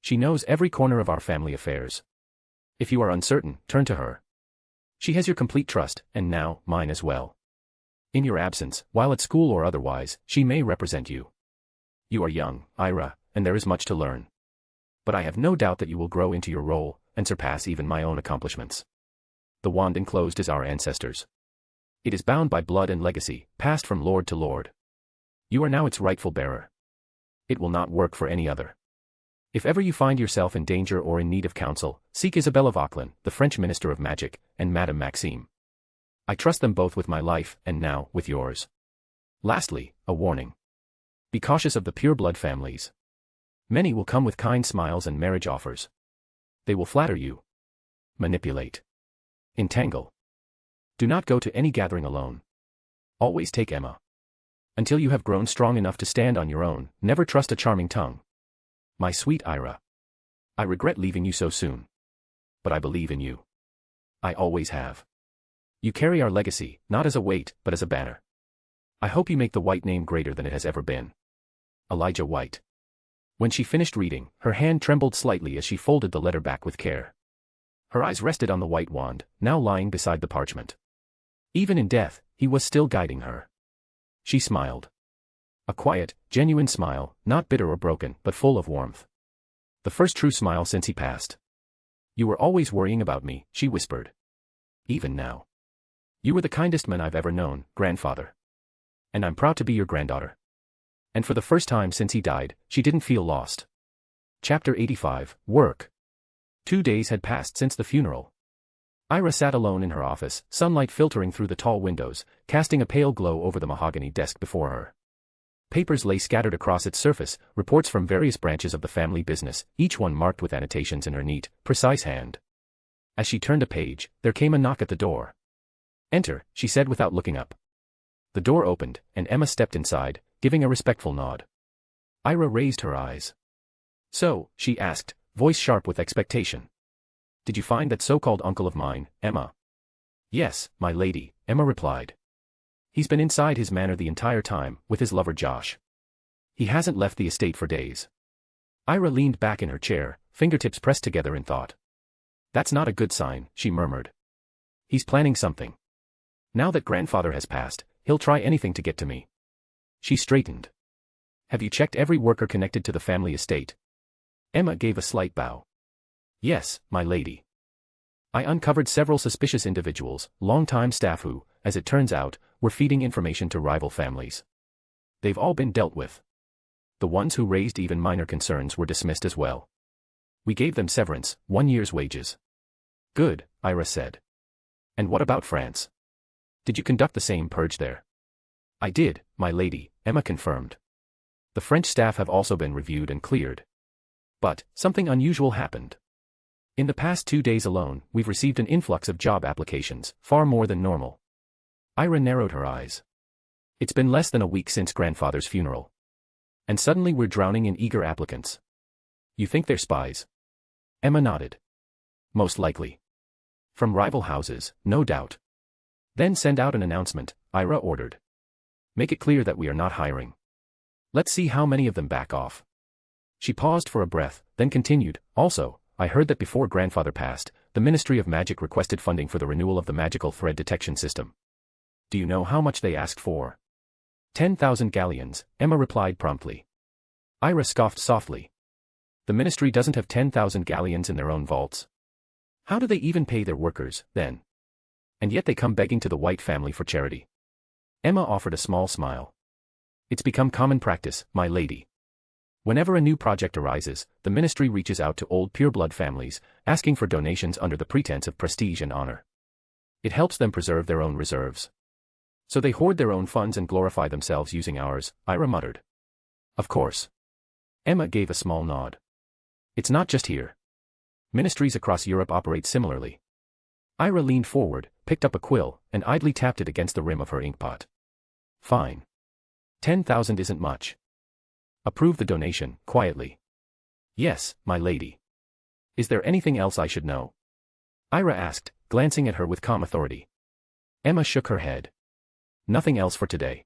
She knows every corner of our family affairs. If you are uncertain, turn to her. She has your complete trust, and now, mine as well. In your absence, while at school or otherwise, she may represent you. You are young, Ira, and there is much to learn. But I have no doubt that you will grow into your role, and surpass even my own accomplishments. The wand enclosed is our ancestors. It is bound by blood and legacy, passed from lord to lord. You are now its rightful bearer. It will not work for any other. If ever you find yourself in danger or in need of counsel, seek Isabella Vauquelin, the French Minister of Magic, and Madame Maxime. I trust them both with my life, and now, with yours. Lastly, a warning. Be cautious of the pure-blood families. Many will come with kind smiles and marriage offers. They will flatter you. Manipulate. Entangle. Do not go to any gathering alone. Always take Emma. Until you have grown strong enough to stand on your own, never trust a charming tongue. My sweet Ira. I regret leaving you so soon. But I believe in you. I always have. You carry our legacy, not as a weight, but as a banner. I hope you make the White name greater than it has ever been. Elijah White. When she finished reading, her hand trembled slightly as she folded the letter back with care. Her eyes rested on the white wand, now lying beside the parchment. Even in death, he was still guiding her. She smiled. A quiet, genuine smile, not bitter or broken, but full of warmth. The first true smile since he passed. You were always worrying about me, she whispered. Even now. You were the kindest man I've ever known, grandfather. And I'm proud to be your granddaughter. And for the first time since he died, she didn't feel lost. Chapter 85, Work. 2 days had passed since the funeral. Ira sat alone in her office, sunlight filtering through the tall windows, casting a pale glow over the mahogany desk before her. Papers lay scattered across its surface, reports from various branches of the family business, each one marked with annotations in her neat, precise hand. As she turned a page, there came a knock at the door. Enter, she said without looking up. The door opened, and Emma stepped inside, giving a respectful nod. Ira raised her eyes. So, she asked, voice sharp with expectation. Did you find that so-called uncle of mine, Emma? Yes, my lady, Emma replied. He's been inside his manor the entire time, with his lover Josh. He hasn't left the estate for days. Ira leaned back in her chair, fingertips pressed together in thought. That's not a good sign, she murmured. He's planning something. Now that grandfather has passed, he'll try anything to get to me. She straightened. Have you checked every worker connected to the family estate? Emma gave a slight bow. Yes, my lady. I uncovered several suspicious individuals, long-time staff who, as it turns out, were feeding information to rival families. They've all been dealt with. The ones who raised even minor concerns were dismissed as well. We gave them severance, 1 year's wages. Good, Ira said. And what about France? Did you conduct the same purge there? I did, my lady, Emma confirmed. The French staff have also been reviewed and cleared. But, something unusual happened. In the past 2 days alone, we've received an influx of job applications, far more than normal. Ira narrowed her eyes. It's been less than a week since grandfather's funeral. And suddenly we're drowning in eager applicants. You think they're spies? Emma nodded. Most likely. From rival houses, no doubt. Then send out an announcement, Ira ordered. Make it clear that we are not hiring. Let's see how many of them back off. She paused for a breath, then continued, also, I heard that before grandfather passed, the Ministry of Magic requested funding for the renewal of the magical thread detection system. Do you know how much they asked for? 10,000 galleons, Emma replied promptly. Ira scoffed softly. The ministry doesn't have 10,000 galleons in their own vaults. How do they even pay their workers, then? And yet they come begging to the White family for charity. Emma offered a small smile. It's become common practice, my lady. Whenever a new project arises, the ministry reaches out to old pureblood families, asking for donations under the pretense of prestige and honor. It helps them preserve their own reserves. So they hoard their own funds and glorify themselves using ours, Ira muttered. Of course. Emma gave a small nod. It's not just here. Ministries across Europe operate similarly. Ira leaned forward, picked up a quill, and idly tapped it against the rim of her inkpot. Fine. 10,000 isn't much. Approve the donation, quietly. Yes, my lady. Is there anything else I should know? Ira asked, glancing at her with calm authority. Emma shook her head. Nothing else for today.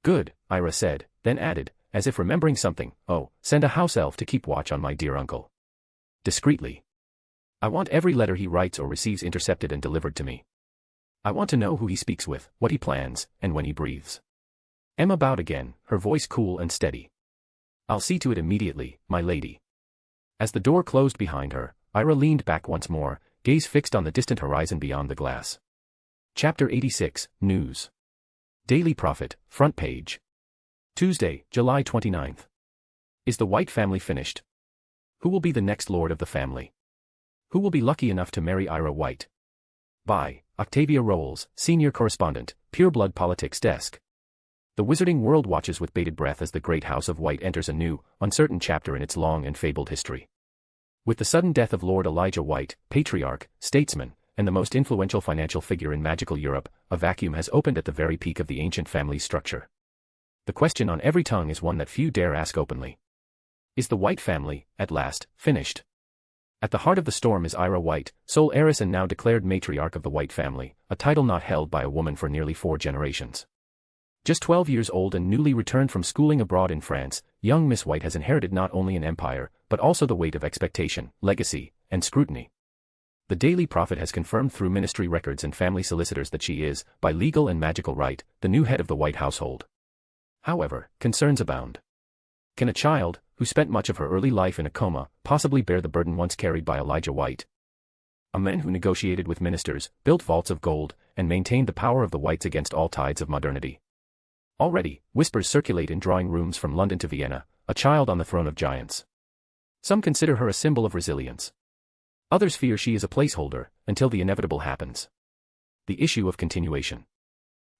Good, Ira said, then added, as if remembering something, oh, send a house elf to keep watch on my dear uncle. Discreetly. I want every letter he writes or receives intercepted and delivered to me. I want to know who he speaks with, what he plans, and when he breathes. Emma bowed again, her voice cool and steady. I'll see to it immediately, my lady. As the door closed behind her, Ira leaned back once more, gaze fixed on the distant horizon beyond the glass. Chapter 86, News. Daily Prophet, front page. Tuesday, July 29th. Is the White family finished? Who will be the next lord of the family? Who will be lucky enough to marry Ira White? By Octavia Rolls, Senior Correspondent, Pureblood Politics Desk. The Wizarding World watches with bated breath as the great House of White enters a new, uncertain chapter in its long and fabled history. With the sudden death of Lord Elijah White, patriarch, statesman, and the most influential financial figure in magical Europe, a vacuum has opened at the very peak of the ancient family's structure. The question on every tongue is one that few dare ask openly. Is the White family, at last, finished? At the heart of the storm is Ira White, sole heiress and now declared matriarch of the White family, a title not held by a woman for nearly 4 generations. Just 12 years old and newly returned from schooling abroad in France, young Miss White has inherited not only an empire, but also the weight of expectation, legacy, and scrutiny. The Daily Prophet has confirmed through ministry records and family solicitors that she is, by legal and magical right, the new head of the White household. However, concerns abound. Can a child, who spent much of her early life in a coma, possibly bear the burden once carried by Elijah White? A man who negotiated with ministers, built vaults of gold, and maintained the power of the Whites against all tides of modernity. Already, whispers circulate in drawing rooms from London to Vienna, a child on the throne of giants. Some consider her a symbol of resilience. Others fear she is a placeholder, until the inevitable happens. The issue of continuation.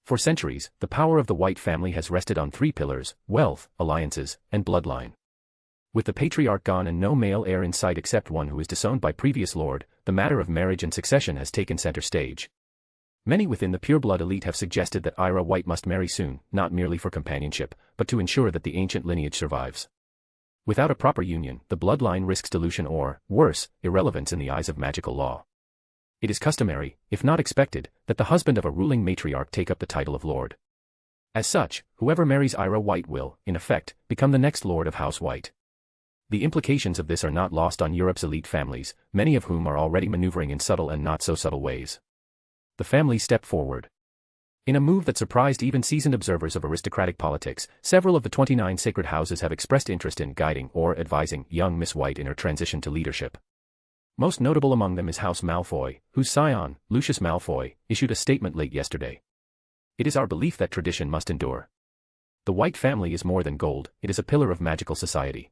For centuries, the power of the White family has rested on 3 pillars: wealth, alliances, and bloodline. With the patriarch gone and no male heir in sight except one who is disowned by previous lord, the matter of marriage and succession has taken center stage. Many within the pureblood elite have suggested that Ira White must marry soon, not merely for companionship, but to ensure that the ancient lineage survives. Without a proper union, the bloodline risks dilution or, worse, irrelevance in the eyes of magical law. It is customary, if not expected, that the husband of a ruling matriarch take up the title of lord. As such, whoever marries Ira White will, in effect, become the next lord of House White. The implications of this are not lost on Europe's elite families, many of whom are already maneuvering in subtle and not so subtle ways. The family stepped forward. In a move that surprised even seasoned observers of aristocratic politics, several of the 29 sacred houses have expressed interest in guiding or advising young Miss White in her transition to leadership. Most notable among them is House Malfoy, whose scion, Lucius Malfoy, issued a statement late yesterday. It is our belief that tradition must endure. The White family is more than gold, it is a pillar of magical society.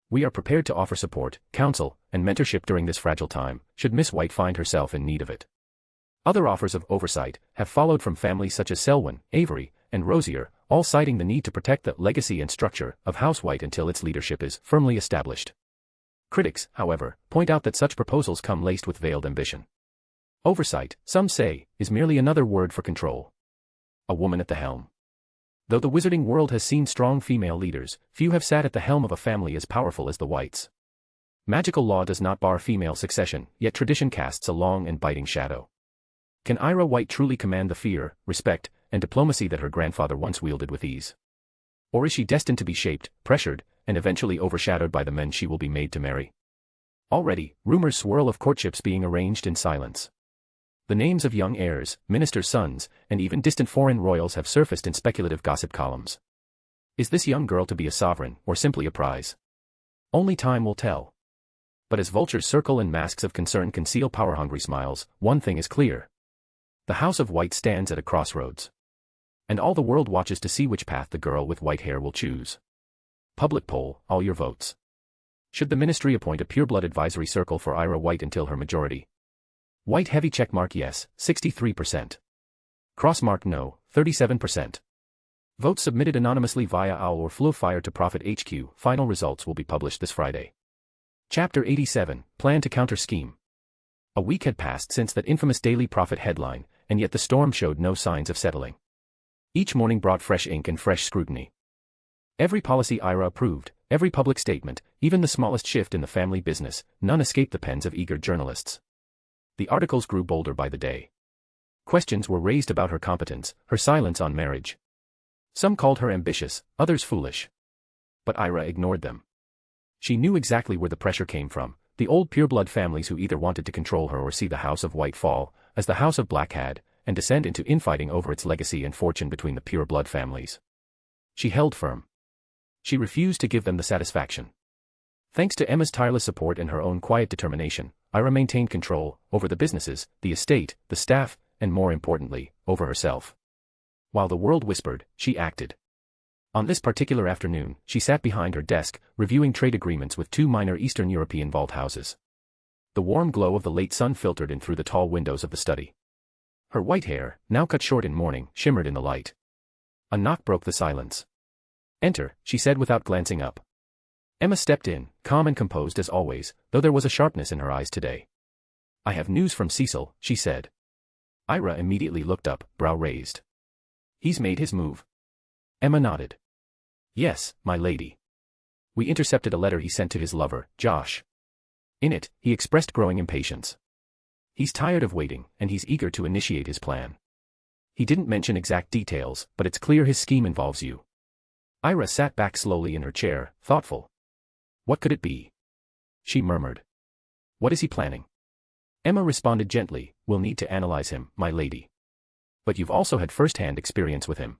We are prepared to offer support, counsel, and mentorship during this fragile time, should Miss White find herself in need of it. Other offers of oversight have followed from families such as Selwyn, Avery, and Rosier, all citing the need to protect the legacy and structure of House White until its leadership is firmly established. Critics, however, point out that such proposals come laced with veiled ambition. Oversight, some say, is merely another word for control. A woman at the helm. Though the wizarding world has seen strong female leaders, few have sat at the helm of a family as powerful as the Whites. Magical law does not bar female succession, yet tradition casts a long and biting shadow. Can Ira White truly command the fear, respect, and diplomacy that her grandfather once wielded with ease? Or is she destined to be shaped, pressured, and eventually overshadowed by the men she will be made to marry? Already, rumors swirl of courtships being arranged in silence. The names of young heirs, ministers' sons, and even distant foreign royals have surfaced in speculative gossip columns. Is this young girl to be a sovereign, or simply a prize? Only time will tell. But as vultures circle and masks of concern conceal power-hungry smiles, one thing is clear. The House of White stands at a crossroads. And all the world watches to see which path the girl with white hair will choose. Public poll, all your votes. Should the ministry appoint a pureblood advisory circle for Ira White until her majority? White heavy checkmark yes, 63%. Crossmark no, 37%. Votes submitted anonymously via OWL or Flow Fire to Profit HQ. Final results will be published this Friday. Chapter 87, Plan to Counter Scheme. A week had passed since that infamous Daily Prophet headline, and yet the storm showed no signs of settling. Each morning brought fresh ink and fresh scrutiny. Every policy Ira approved, every public statement, even the smallest shift in the family business, none escaped the pens of eager journalists. The articles grew bolder by the day. Questions were raised about her competence, her silence on marriage. Some called her ambitious, others foolish. But Ira ignored them. She knew exactly where the pressure came from, the old pureblood families who either wanted to control her or see the House of White fall, as the House of Black had, and descend into infighting over its legacy and fortune between the pureblood families. She held firm. She refused to give them the satisfaction. Thanks to Emma's tireless support and her own quiet determination, Ira maintained control over the businesses, the estate, the staff, and more importantly, over herself. While the world whispered, she acted. On this particular afternoon, she sat behind her desk, reviewing trade agreements with two minor Eastern European vault houses. The warm glow of the late sun filtered in through the tall windows of the study. Her white hair, now cut short in mourning, shimmered in the light. A knock broke the silence. "Enter," she said without glancing up. Emma stepped in, calm and composed as always, though there was a sharpness in her eyes today. "I have news from Cecil," she said. Ira immediately looked up, brow raised. "He's made his move." Emma nodded. "Yes, my lady. We intercepted a letter he sent to his lover, Josh. In it, he expressed growing impatience. He's tired of waiting, and he's eager to initiate his plan. He didn't mention exact details, but it's clear his scheme involves you." Ira sat back slowly in her chair, thoughtful. "What could it be?" she murmured. "What is he planning?" Emma responded gently, "We'll need to analyze him, my lady. But you've also had first-hand experience with him.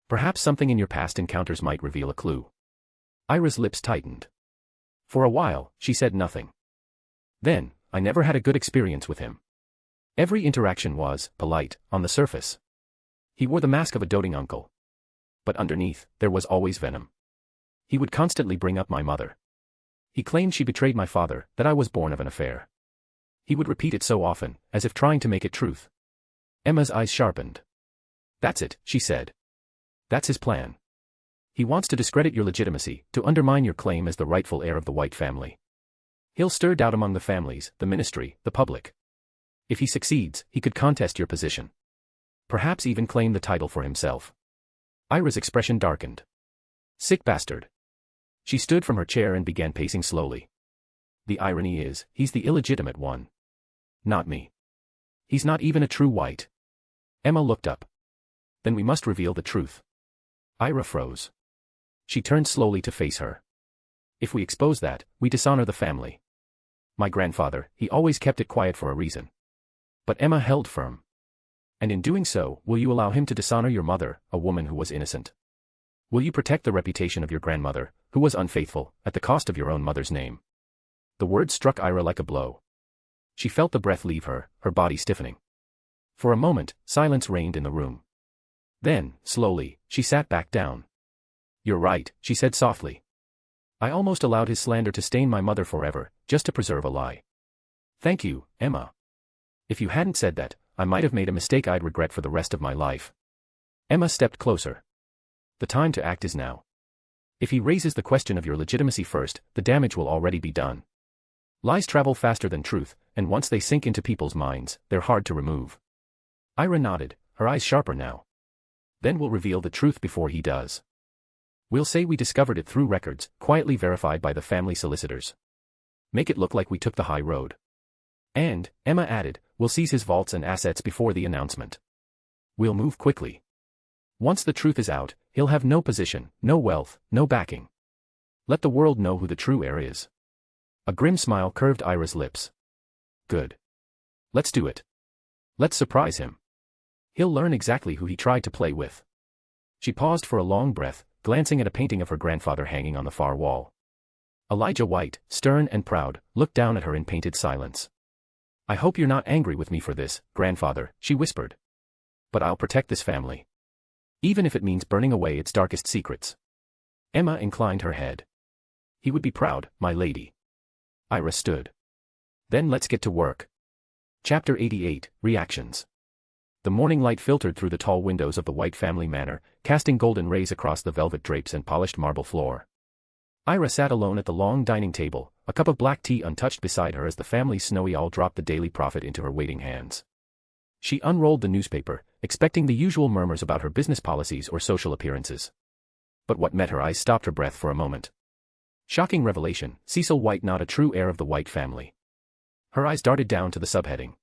Perhaps something in your past encounters might reveal a clue." Ira's lips tightened. For a while, she said nothing. Then, "I never had a good experience with him. Every interaction was polite, on the surface. He wore the mask of a doting uncle. But underneath, there was always venom. He would constantly bring up my mother. He claimed she betrayed my father, that I was born of an affair. He would repeat it so often, as if trying to make it truth." Emma's eyes sharpened. "That's it," she said. "That's his plan. He wants to discredit your legitimacy, to undermine your claim as the rightful heir of the White family. He'll stir doubt among the families, the ministry, the public. If he succeeds, he could contest your position. Perhaps even claim the title for himself." Ira's expression darkened. "Sick bastard." She stood from her chair and began pacing slowly. "The irony is, he's the illegitimate one. Not me. He's not even a true white." Emma looked up. "Then we must reveal the truth." Ira froze. She turned slowly to face her. "If we expose that, we dishonor the family. My grandfather, he always kept it quiet for a reason." But Emma held firm. "And in doing so, will you allow him to dishonor your mother, a woman who was innocent? Will you protect the reputation of your grandmother, who was unfaithful, at the cost of your own mother's name?" The words struck Ira like a blow. She felt the breath leave her, her body stiffening. For a moment, silence reigned in the room. Then, slowly, she sat back down. "You're right," she said softly. "I almost allowed his slander to stain my mother forever, just to preserve a lie. Thank you, Emma. If you hadn't said that, I might have made a mistake I'd regret for the rest of my life." Emma stepped closer. "The time to act is now. If he raises the question of your legitimacy first, the damage will already be done. Lies travel faster than truth, and once they sink into people's minds, they're hard to remove." Ira nodded, her eyes sharper now. "Then we'll reveal the truth before he does. We'll say we discovered it through records, quietly verified by the family solicitors. Make it look like we took the high road. And," Emma added, "we'll seize his vaults and assets before the announcement. We'll move quickly. Once the truth is out, he'll have no position, no wealth, no backing. Let the world know who the true heir is." A grim smile curved Ira's lips. "Good. Let's do it. Let's surprise him. He'll learn exactly who he tried to play with." She paused for a long breath, glancing at a painting of her grandfather hanging on the far wall. Elijah White, stern and proud, looked down at her in painted silence. "I hope you're not angry with me for this, grandfather," she whispered. "But I'll protect this family. Even if it means burning away its darkest secrets." Emma inclined her head. "He would be proud, my lady." Ira stood. "Then let's get to work." Chapter 88, Reactions. The morning light filtered through the tall windows of the White family manor, casting golden rays across the velvet drapes and polished marble floor. Ira sat alone at the long dining table, a cup of black tea untouched beside her as the family's snowy owl dropped the Daily Prophet into her waiting hands. She unrolled the newspaper, expecting the usual murmurs about her business policies or social appearances. But what met her eyes stopped her breath for a moment. Shocking revelation, Cecil White not a true heir of the White family. Her eyes darted down to the subheading.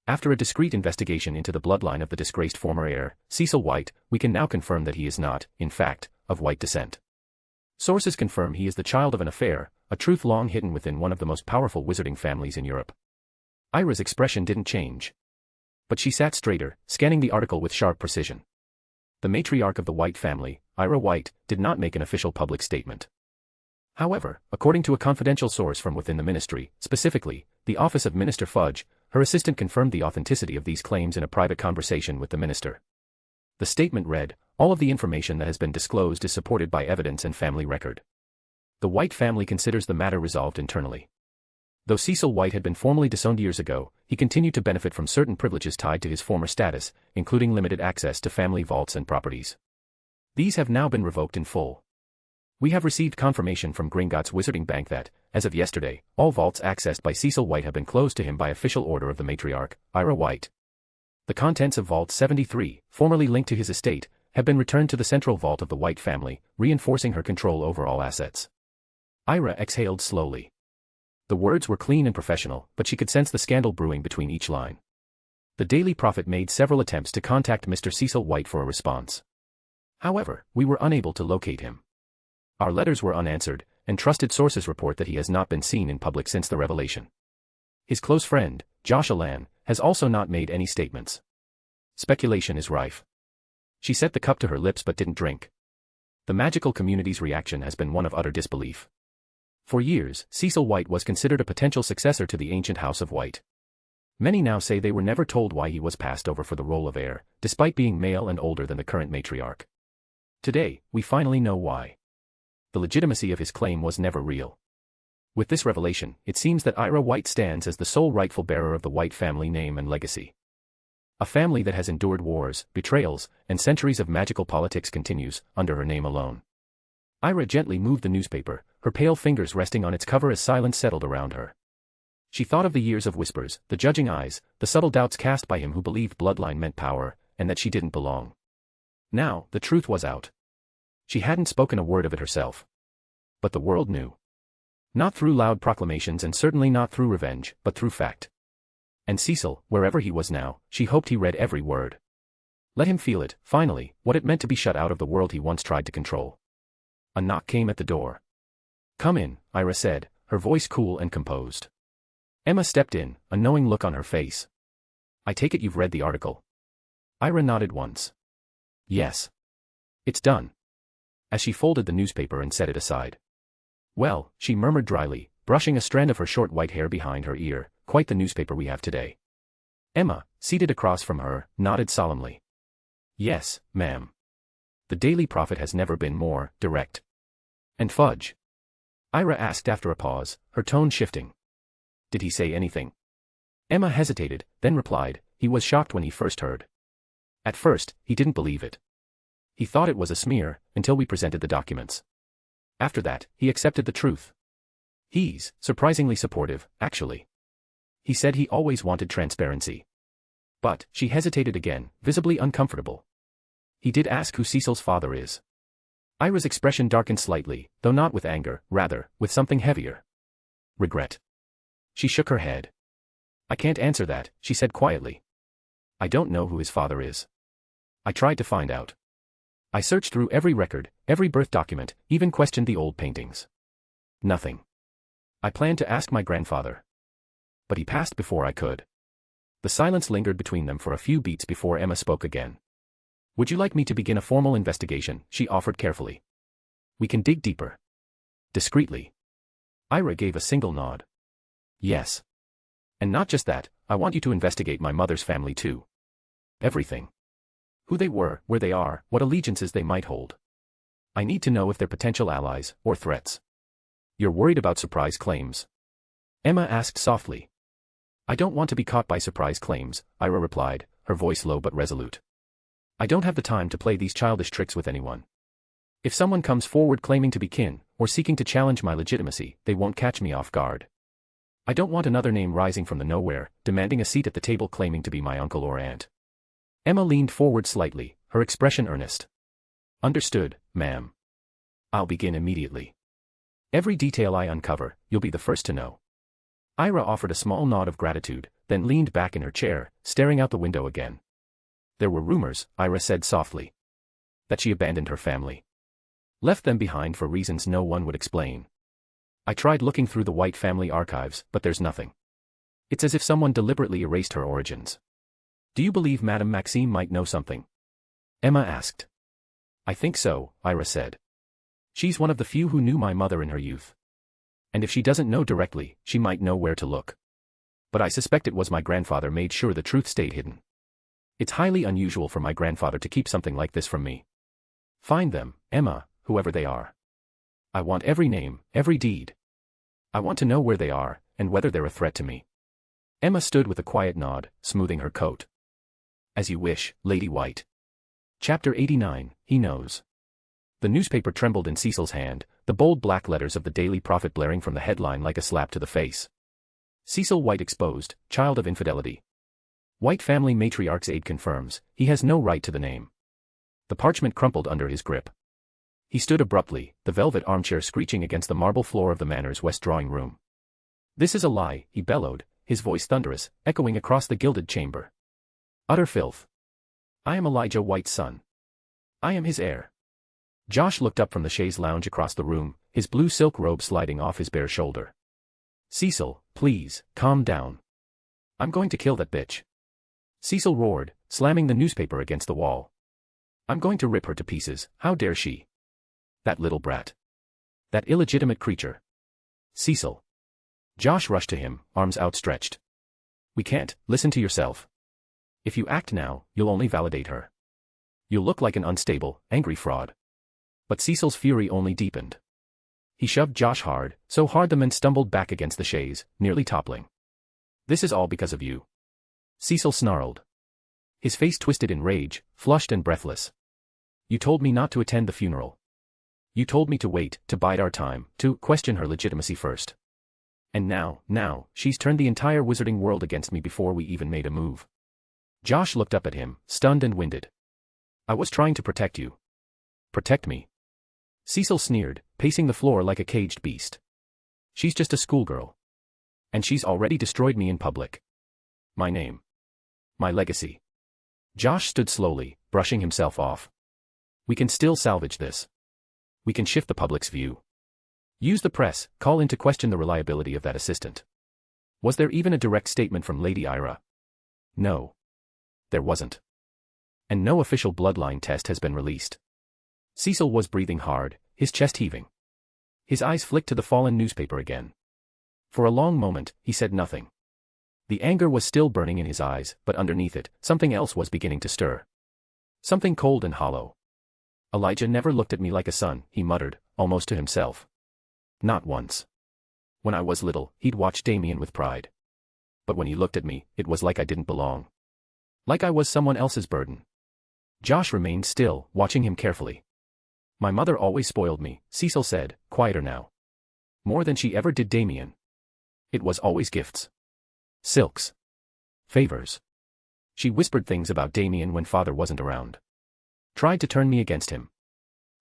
After a discreet investigation into the bloodline of the disgraced former heir, Cecil White, we can now confirm that he is not, in fact, of White descent. Sources confirm he is the child of an affair, a truth long hidden within one of the most powerful wizarding families in Europe. Ira's expression didn't change. But she sat straighter, scanning the article with sharp precision. The matriarch of the White family, Ira White, did not make an official public statement. However, according to a confidential source from within the ministry, specifically, the office of Minister Fudge, her assistant confirmed the authenticity of these claims in a private conversation with the minister. The statement read, "All of the information that has been disclosed is supported by evidence and family record." The White family considers the matter resolved internally. Though Cecil White had been formally disowned years ago, he continued to benefit from certain privileges tied to his former status, including limited access to family vaults and properties. These have now been revoked in full. "We have received confirmation from Gringotts Wizarding Bank that, as of yesterday, all vaults accessed by Cecil White have been closed to him by official order of the matriarch, Ira White. The contents of Vault 73, formerly linked to his estate, have been returned to the central vault of the White family, reinforcing her control over all assets." Ira exhaled slowly. The words were clean and professional, but she could sense the scandal brewing between each line. The Daily Prophet made several attempts to contact Mr. Cecil White for a response. However, we were unable to locate him. Our letters were unanswered, and trusted sources report that he has not been seen in public since the revelation. His close friend, Josh Alan, has also not made any statements. Speculation is rife. She set the cup to her lips but didn't drink. The magical community's reaction has been one of utter disbelief. For years, Cecil White was considered a potential successor to the ancient House of White. Many now say they were never told why he was passed over for the role of heir, despite being male and older than the current matriarch. Today, we finally know why. The legitimacy of his claim was never real. With this revelation, it seems that Ira White stands as the sole rightful bearer of the White family name and legacy. A family that has endured wars, betrayals, and centuries of magical politics continues, under her name alone. Ira gently moved the newspaper, her pale fingers resting on its cover as silence settled around her. She thought of the years of whispers, the judging eyes, the subtle doubts cast by him who believed bloodline meant power, and that she didn't belong. Now, the truth was out. She hadn't spoken a word of it herself. But the world knew. Not through loud proclamations and certainly not through revenge, but through fact. And Cecil, wherever he was now, she hoped he read every word. Let him feel it, finally, what it meant to be shut out of the world he once tried to control. A knock came at the door. "Come in," Ira said, her voice cool and composed. Emma stepped in, a knowing look on her face. "I take it you've read the article." Ira nodded once. "Yes. It's done." As she folded the newspaper and set it aside. "Well," she murmured dryly, brushing a strand of her short white hair behind her ear, "quite the newspaper we have today." Emma, seated across from her, nodded solemnly. "Yes, ma'am. The Daily Prophet has never been more direct." "And Fudge?" Ira asked after a pause, her tone shifting. "Did he say anything?" Emma hesitated, then replied, "He was shocked when he first heard. At first, he didn't believe it. He thought it was a smear, until we presented the documents. After that, he accepted the truth. He's surprisingly supportive, actually. He said he always wanted transparency." But, she hesitated again, visibly uncomfortable. "He did ask who Cecil's father is." Ira's expression darkened slightly, though not with anger, rather, with something heavier. "Regret." She shook her head. "I can't answer that," she said quietly. "I don't know who his father is. I tried to find out. I searched through every record, every birth document, even questioned the old paintings. Nothing. I planned to ask my grandfather. But he passed before I could." The silence lingered between them for a few beats before Emma spoke again. "Would you like me to begin a formal investigation?" she offered carefully. "We can dig deeper. Discreetly. Ira gave a single nod. Yes. And not just that, I want you to investigate my mother's family too. Everything. Who they were, where they are, what allegiances they might hold. I need to know if they're potential allies, or threats. You're worried about surprise claims? Emma asked softly. I don't want to be caught by surprise claims, Ira replied, her voice low but resolute. I don't have the time to play these childish tricks with anyone. If someone comes forward claiming to be kin, or seeking to challenge my legitimacy, they won't catch me off guard. I don't want another name rising from the nowhere, demanding a seat at the table claiming to be my uncle or aunt. Emma leaned forward slightly, her expression earnest. Understood, ma'am. I'll begin immediately. Every detail I uncover, you'll be the first to know. Ira offered a small nod of gratitude, then leaned back in her chair, staring out the window again. There were rumors, Ira said softly. That she abandoned her family. Left them behind for reasons no one would explain. I tried looking through the White family archives, but there's nothing. It's as if someone deliberately erased her origins. Do you believe Madame Maxime might know something? Emma asked. I think so, Ira said. She's one of the few who knew my mother in her youth. And if she doesn't know directly, she might know where to look. But I suspect it was my grandfather made sure the truth stayed hidden. It's highly unusual for my grandfather to keep something like this from me. Find them, Emma, whoever they are. I want every name, every deed. I want to know where they are, and whether they're a threat to me. Emma stood with a quiet nod, smoothing her coat. As you wish, Lady White. Chapter 89, He Knows. The newspaper trembled in Cecil's hand, the bold black letters of the Daily Prophet blaring from the headline like a slap to the face. Cecil White exposed, child of infidelity. White family matriarch's aide confirms, he has no right to the name. The parchment crumpled under his grip. He stood abruptly, the velvet armchair screeching against the marble floor of the Manor's west drawing room. This is a lie, he bellowed, his voice thunderous, echoing across the gilded chamber. Utter filth. I am Elijah White's son. I am his heir. Josh looked up from the chaise lounge across the room, his blue silk robe sliding off his bare shoulder. Cecil, please, calm down. I'm going to kill that bitch. Cecil roared, slamming the newspaper against the wall. I'm going to rip her to pieces, how dare she? That little brat. That illegitimate creature. Cecil. Josh rushed to him, arms outstretched. We can't, listen to yourself. If you act now, you'll only validate her. You'll look like an unstable, angry fraud. But Cecil's fury only deepened. He shoved Josh hard, so hard the man stumbled back against the chaise, nearly toppling. This is all because of you. Cecil snarled. His face twisted in rage, flushed and breathless. You told me not to attend the funeral. You told me to wait, to bide our time, to question her legitimacy first. And now, she's turned the entire wizarding world against me before we even made a move. Josh looked up at him, stunned and winded. I was trying to protect you. Protect me. Cecil sneered, pacing the floor like a caged beast. She's just a schoolgirl. And she's already destroyed me in public. My name. My legacy. Josh stood slowly, brushing himself off. We can still salvage this. We can shift the public's view. Use the press, call in to question the reliability of that assistant. Was there even a direct statement from Lady Ira? No. There wasn't. And no official bloodline test has been released. Cecil was breathing hard, his chest heaving. His eyes flicked to the fallen newspaper again. For a long moment, he said nothing. The anger was still burning in his eyes, but underneath it, something else was beginning to stir. Something cold and hollow. Elijah never looked at me like a son, he muttered, almost to himself. Not once. When I was little, he'd watch Damien with pride. But when he looked at me, it was like I didn't belong. Like I was someone else's burden. Josh remained still, watching him carefully. My mother always spoiled me, Cecil said, quieter now. More than she ever did Damien. It was always gifts. Silks. Favors. She whispered things about Damien when father wasn't around. Tried to turn me against him.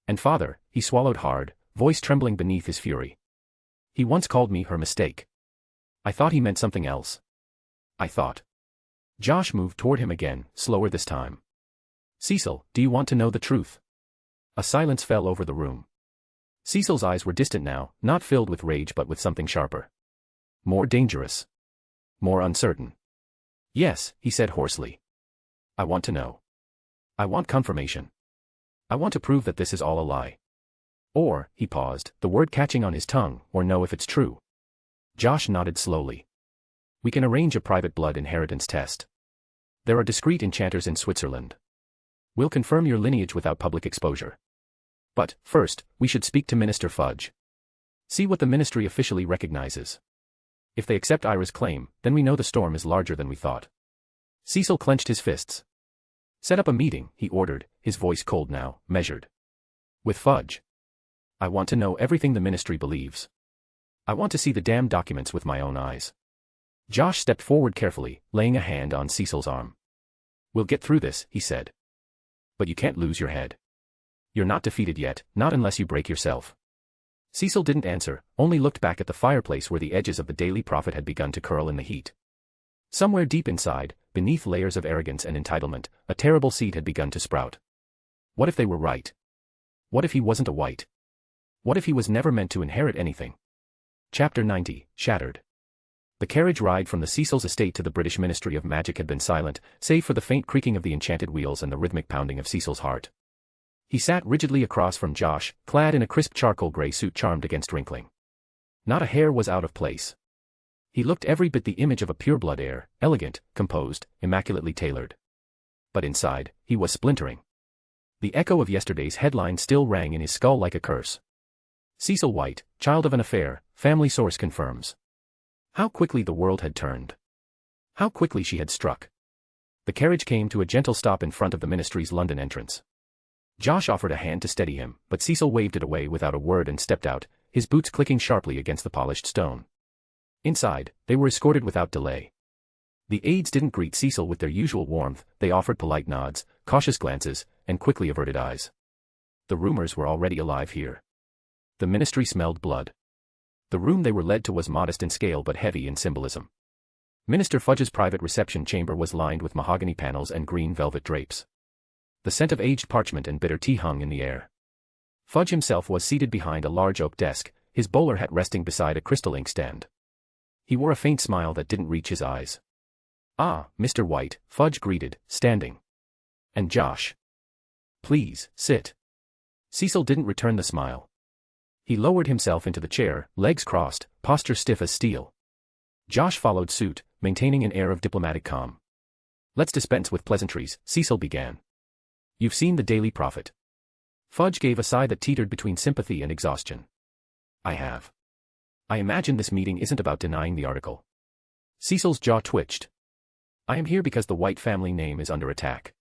And father, he swallowed hard, voice trembling beneath his fury. He once called me her mistake. I thought he meant something else. I thought. Josh moved toward him again, slower this time. Cecil, do you want to know the truth? A silence fell over the room. Cecil's eyes were distant now, not filled with rage but with something sharper. More dangerous. More uncertain. Yes, he said hoarsely. I want to know. I want confirmation. I want to prove that this is all a lie. Or, he paused, the word catching on his tongue, or know if it's true. Josh nodded slowly. We can arrange a private blood inheritance test. There are discreet enchanters in Switzerland. We'll confirm your lineage without public exposure. But, first, we should speak to Minister Fudge. See what the ministry officially recognizes. If they accept Ira's claim, then we know the storm is larger than we thought. Cecil clenched his fists. Set up a meeting, he ordered, his voice cold now, measured. With Fudge. I want to know everything the ministry believes. I want to see the damn documents with my own eyes. Josh stepped forward carefully, laying a hand on Cecil's arm. We'll get through this, he said. But you can't lose your head. You're not defeated yet, not unless you break yourself. Cecil didn't answer, only looked back at the fireplace where the edges of the Daily Prophet had begun to curl in the heat. Somewhere deep inside, beneath layers of arrogance and entitlement, a terrible seed had begun to sprout. What if they were right? What if he wasn't a white? What if he was never meant to inherit anything? Chapter 90, Shattered. The carriage ride from the Cecil's estate to the British Ministry of Magic had been silent, save for the faint creaking of the enchanted wheels and the rhythmic pounding of Cecil's heart. He sat rigidly across from Josh, clad in a crisp charcoal gray suit charmed against wrinkling. Not a hair was out of place. He looked every bit the image of a pureblood heir, elegant, composed, immaculately tailored. But inside, he was splintering. The echo of yesterday's headline still rang in his skull like a curse. Cecil White, child of an affair, family source confirms. How quickly the world had turned. How quickly she had struck. The carriage came to a gentle stop in front of the ministry's London entrance. Josh offered a hand to steady him, but Cecil waved it away without a word and stepped out, his boots clicking sharply against the polished stone. Inside, they were escorted without delay. The aides didn't greet Cecil with their usual warmth, they offered polite nods, cautious glances, and quickly averted eyes. The rumors were already alive here. The ministry smelled blood. The room they were led to was modest in scale but heavy in symbolism. Minister Fudge's private reception chamber was lined with mahogany panels and green velvet drapes. The scent of aged parchment and bitter tea hung in the air. Fudge himself was seated behind a large oak desk, his bowler hat resting beside a crystal inkstand. He wore a faint smile that didn't reach his eyes. "Ah, Mr. White," Fudge greeted, standing. "And Josh. Please, sit." Cecil didn't return the smile. He lowered himself into the chair, legs crossed, posture stiff as steel. Josh followed suit, maintaining an air of diplomatic calm. "Let's dispense with pleasantries," Cecil began. "You've seen the Daily Prophet." Fudge gave a sigh that teetered between sympathy and exhaustion. "I have. I imagine this meeting isn't about denying the article." Cecil's jaw twitched. "I am here because the White family name is under attack.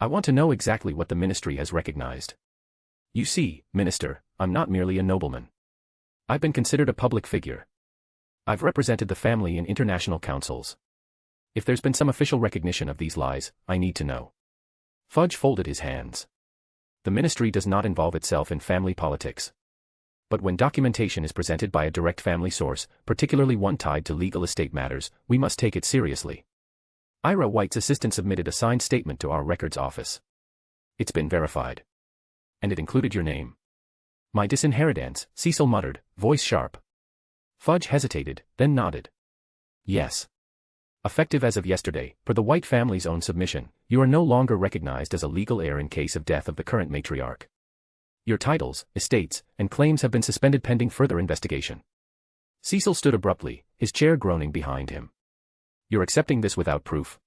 I want to know exactly what the ministry has recognized. You see, Minister, I'm not merely a nobleman. I've been considered a public figure. I've represented the family in international councils. If there's been some official recognition of these lies, I need to know." Fudge folded his hands. The ministry does not involve itself in family politics. But when documentation is presented by a direct family source, particularly one tied to legal estate matters, we must take it seriously. Ira White's assistant submitted a signed statement to our records office. It's been verified. And it included your name. "My disinheritance," Cecil muttered, voice sharp. Fudge hesitated, then nodded. "Yes. Effective as of yesterday, per the White family's own submission, you are no longer recognized as a legal heir in case of death of the current matriarch. Your titles, estates, and claims have been suspended pending further investigation." Cecil stood abruptly, his chair groaning behind him. "You're accepting this without proof?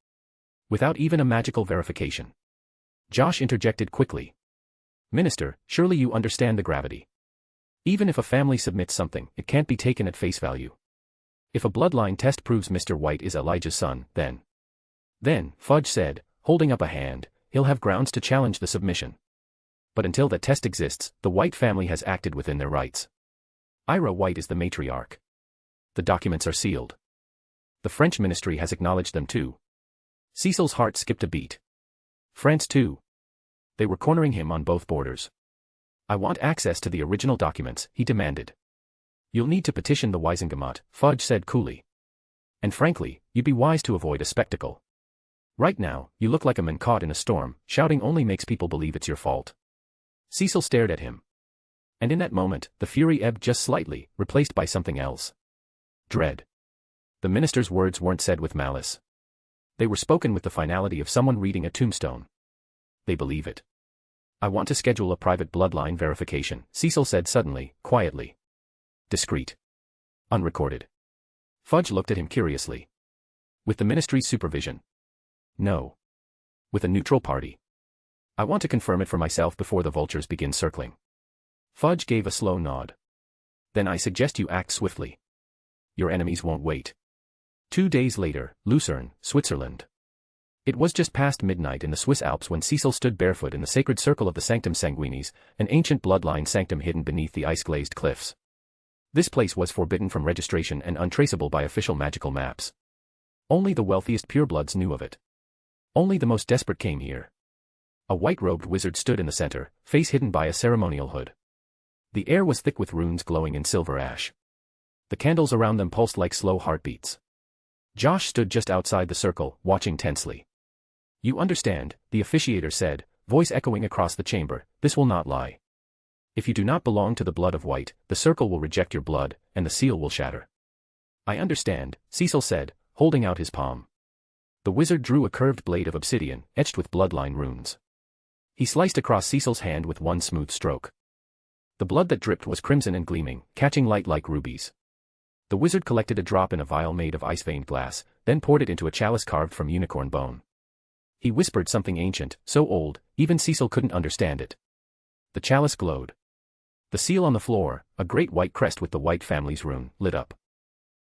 Without even a magical verification?" Josh interjected quickly. "Minister, surely you understand the gravity. Even if a family submits something, it can't be taken at face value. If a bloodline test proves Mr. White is Elijah's son, then, Fudge said, holding up a hand, he'll have grounds to challenge the submission. But until that test exists, the White family has acted within their rights. Ira White is the matriarch. The documents are sealed. The French ministry has acknowledged them too." Cecil's heart skipped a beat. France too. They were cornering him on both borders. "I want access to the original documents," he demanded. "You'll need to petition the Wiesengemot," Fudge said coolly. "And frankly, you'd be wise to avoid a spectacle. Right now, you look like a man caught in a storm, shouting only makes people believe it's your fault." Cecil stared at him. And in that moment, the fury ebbed just slightly, replaced by something else. Dread. The minister's words weren't said with malice. They were spoken with the finality of someone reading a tombstone. "They believe it. I want to schedule a private bloodline verification, Cecil said suddenly, quietly. Discreet. Unrecorded. Fudge looked at him curiously. With the ministry's supervision? No. With a neutral party. I want to confirm it for myself before the vultures begin circling. Fudge gave a slow nod. Then I suggest you act swiftly. Your enemies won't wait. 2 days later, Lucerne, Switzerland. It was just past midnight in the Swiss Alps when Cecil stood barefoot in the sacred circle of the Sanctum Sanguinis, an ancient bloodline sanctum hidden beneath the ice-glazed cliffs. This place was forbidden from registration and untraceable by official magical maps. Only the wealthiest purebloods knew of it. Only the most desperate came here. A white-robed wizard stood in the center, face hidden by a ceremonial hood. The air was thick with runes glowing in silver ash. The candles around them pulsed like slow heartbeats. Josh stood just outside the circle, watching tensely. You understand, the officiator said, voice echoing across the chamber, this will not lie. If you do not belong to the blood of white, the circle will reject your blood, and the seal will shatter. I understand, Cecil said, holding out his palm. The wizard drew a curved blade of obsidian, etched with bloodline runes. He sliced across Cecil's hand with one smooth stroke. The blood that dripped was crimson and gleaming, catching light like rubies. The wizard collected a drop in a vial made of ice-veined glass, then poured it into a chalice carved from unicorn bone. He whispered something ancient, so old, even Cecil couldn't understand it. The chalice glowed. The seal on the floor, a great white crest with the White family's rune, lit up.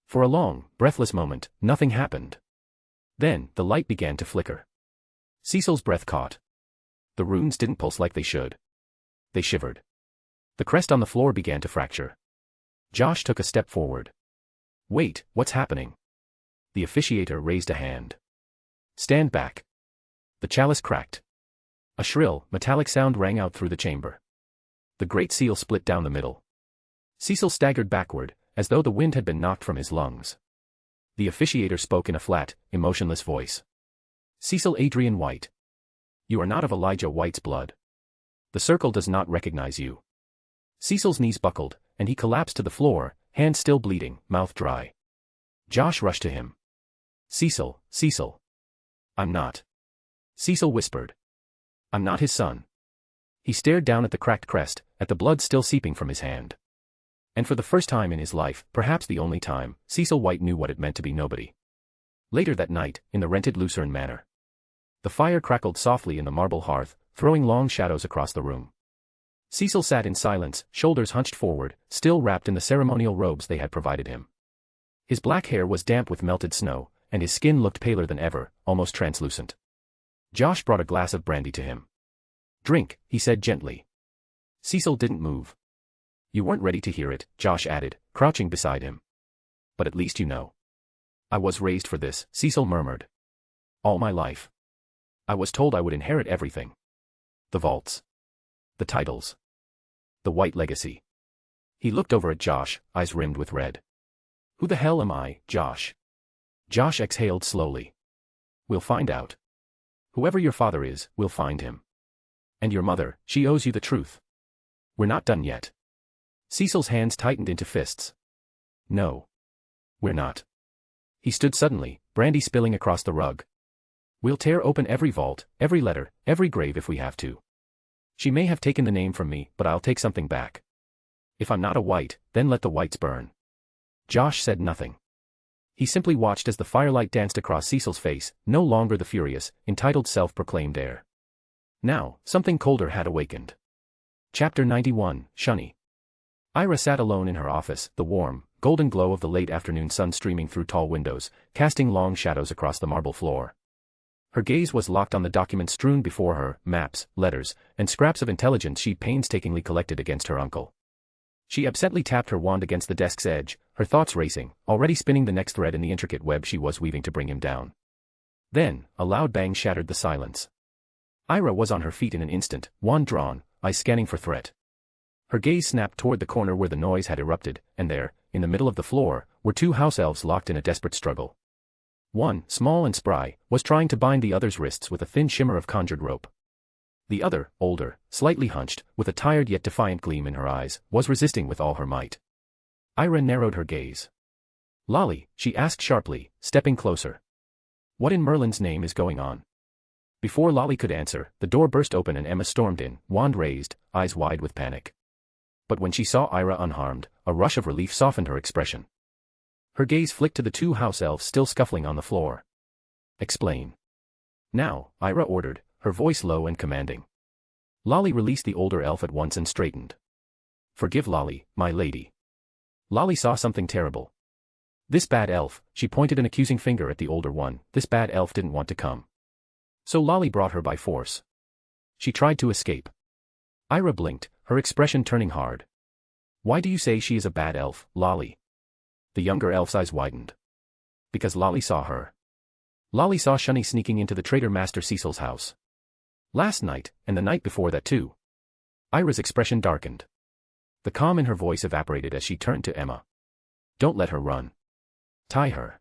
For a long, breathless moment, nothing happened. Then, the light began to flicker. Cecil's breath caught. The runes didn't pulse like they should. They shivered. The crest on the floor began to fracture. Josh took a step forward. Wait, what's happening? The officiator raised a hand. Stand back. The chalice cracked. A shrill, metallic sound rang out through the chamber. The great seal split down the middle. Cecil staggered backward, as though the wind had been knocked from his lungs. The officiator spoke in a flat, emotionless voice. Cecil Adrian White. You are not of Elijah White's blood. The circle does not recognize you. Cecil's knees buckled, and he collapsed to the floor, hands still bleeding, mouth dry. Josh rushed to him. Cecil, Cecil. I'm not. Cecil whispered. I'm not his son. He stared down at the cracked crest, at the blood still seeping from his hand. And for the first time in his life, perhaps the only time, Cecil White knew what it meant to be nobody. Later that night, in the rented Lucerne manor. The fire crackled softly in the marble hearth, throwing long shadows across the room. Cecil sat in silence, shoulders hunched forward, still wrapped in the ceremonial robes they had provided him. His black hair was damp with melted snow, and his skin looked paler than ever, almost translucent. Josh brought a glass of brandy to him. Drink, he said gently. Cecil didn't move. You weren't ready to hear it, Josh added, crouching beside him. But at least you know. I was raised for this, Cecil murmured. All my life. I was told I would inherit everything. The vaults. The titles. The White legacy. He looked over at Josh, eyes rimmed with red. Who the hell am I, Josh? Josh exhaled slowly. We'll find out. Whoever your father is, we'll find him. And your mother, she owes you the truth. We're not done yet. Cecil's hands tightened into fists. No. We're not. He stood suddenly, brandy spilling across the rug. We'll tear open every vault, every letter, every grave if we have to. She may have taken the name from me, but I'll take something back. If I'm not a white, then let the whites burn. Josh said nothing. He simply watched as the firelight danced across Cecil's face, no longer the furious, entitled self-proclaimed heir. Now, something colder had awakened. Chapter 91, Shunny. Ira sat alone in her office, the warm, golden glow of the late afternoon sun streaming through tall windows, casting long shadows across the marble floor. Her gaze was locked on the documents strewn before her, maps, letters, and scraps of intelligence she'd painstakingly collected against her uncle. She absently tapped her wand against the desk's edge, her thoughts racing, already spinning the next thread in the intricate web she was weaving to bring him down. Then, a loud bang shattered the silence. Ira was on her feet in an instant, wand drawn, eyes scanning for threat. Her gaze snapped toward the corner where the noise had erupted, and there, in the middle of the floor, were two house elves locked in a desperate struggle. One, small and spry, was trying to bind the other's wrists with a thin shimmer of conjured rope. The other, older, slightly hunched, with a tired yet defiant gleam in her eyes, was resisting with all her might. Ira narrowed her gaze. Lolly, she asked sharply, stepping closer. What in Merlin's name is going on? Before Lolly could answer, the door burst open and Emma stormed in, wand raised, eyes wide with panic. But when she saw Ira unharmed, a rush of relief softened her expression. Her gaze flicked to the two house elves still scuffling on the floor. "Explain." "Now," Ira ordered, her voice low and commanding. Lolly released the older elf at once and straightened. "Forgive Lolly, my lady." Lolly saw something terrible. This bad elf, she pointed an accusing finger at the older one, this bad elf didn't want to come. So Lolly brought her by force. She tried to escape. Ira blinked, her expression turning hard. "Why do you say she is a bad elf, Lolly?" The younger elf's eyes widened. "Because Lolly saw her. Lolly saw Shunny sneaking into the traitor Master Cecil's house. Last night, and the night before that too." Ira's expression darkened. The calm in her voice evaporated as she turned to Emma. "Don't let her run. Tie her."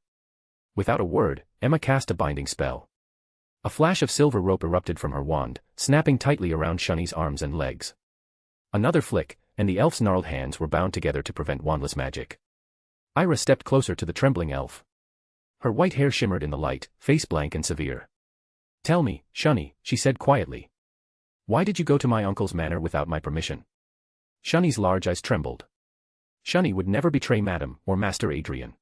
Without a word, Emma cast a binding spell. A flash of silver rope erupted from her wand, snapping tightly around Shunny's arms and legs. Another flick, and the elf's gnarled hands were bound together to prevent wandless magic. Ira stepped closer to the trembling elf. Her white hair shimmered in the light, face blank and severe. "Tell me, Shunny," she said quietly. "Why did you go to my uncle's manor without my permission?" Shunny's large eyes trembled. Shunny would never betray Madam or Master Adrian.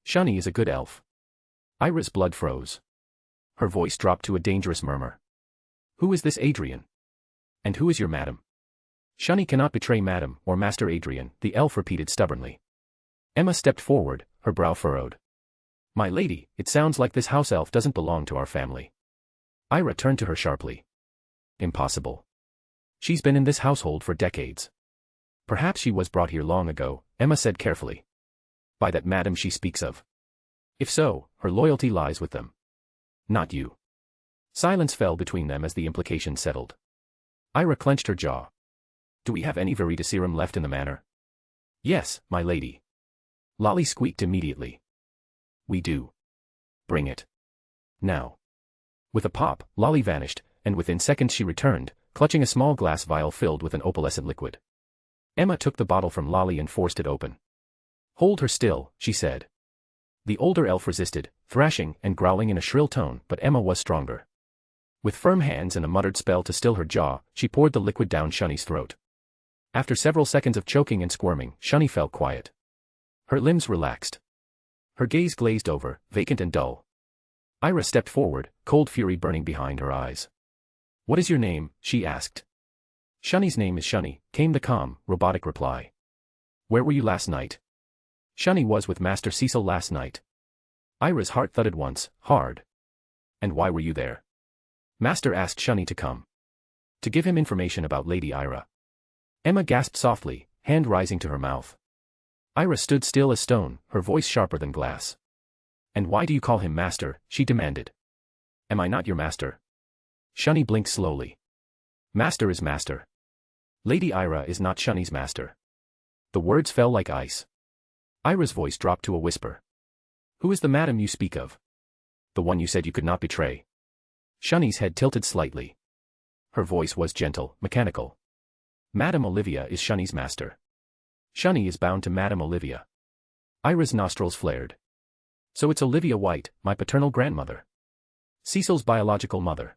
Shunny is a good elf. Ira's blood froze. Her voice dropped to a dangerous murmur. "Who is this Adrian? And who is your madam?" "Shunny cannot betray Madam or Master Adrian," the elf repeated stubbornly. Emma stepped forward, her brow furrowed. "My lady, it sounds like this house elf doesn't belong to our family." Ira turned to her sharply. "Impossible. She's been in this household for decades." "Perhaps she was brought here long ago," Emma said carefully. "By that madam she speaks of. If so, her loyalty lies with them. Not you." Silence fell between them as the implication settled. Ira clenched her jaw. "Do we have any veritaserum left in the manor?" "Yes, my lady." Lolly squeaked immediately. "We do. Bring it. Now." With a pop, Lolly vanished, and within seconds she returned, clutching a small glass vial filled with an opalescent liquid. Emma took the bottle from Lolly and forced it open. "Hold her still," she said. The older elf resisted, thrashing and growling in a shrill tone, but Emma was stronger. With firm hands and a muttered spell to still her jaw, she poured the liquid down Shunny's throat. After several seconds of choking and squirming, Shunny fell quiet. Her limbs relaxed. Her gaze glazed over, vacant and dull. Ira stepped forward, cold fury burning behind her eyes. "What is your name?" she asked. "Shunny's name is Shunny," came the calm, robotic reply. "Where were you last night?" "Shunny was with Master Cecil last night." Ira's heart thudded once, hard. "And why were you there?" "Master asked Shunny to come. To give him information about Lady Ira." Emma gasped softly, hand rising to her mouth. Ira stood still as stone, her voice sharper than glass. "And why do you call him master?" she demanded. "Am I not your master?" Shunny blinked slowly. "Master is master. Lady Ira is not Shunny's master." The words fell like ice. Ira's voice dropped to a whisper. "Who is the madam you speak of?" "The one you said you could not betray." Shunny's head tilted slightly. Her voice was gentle, mechanical. "Madam Olivia is Shunny's master. Shunny is bound to Madam Olivia." Ira's nostrils flared. "So it's Olivia White, my paternal grandmother. Cecil's biological mother."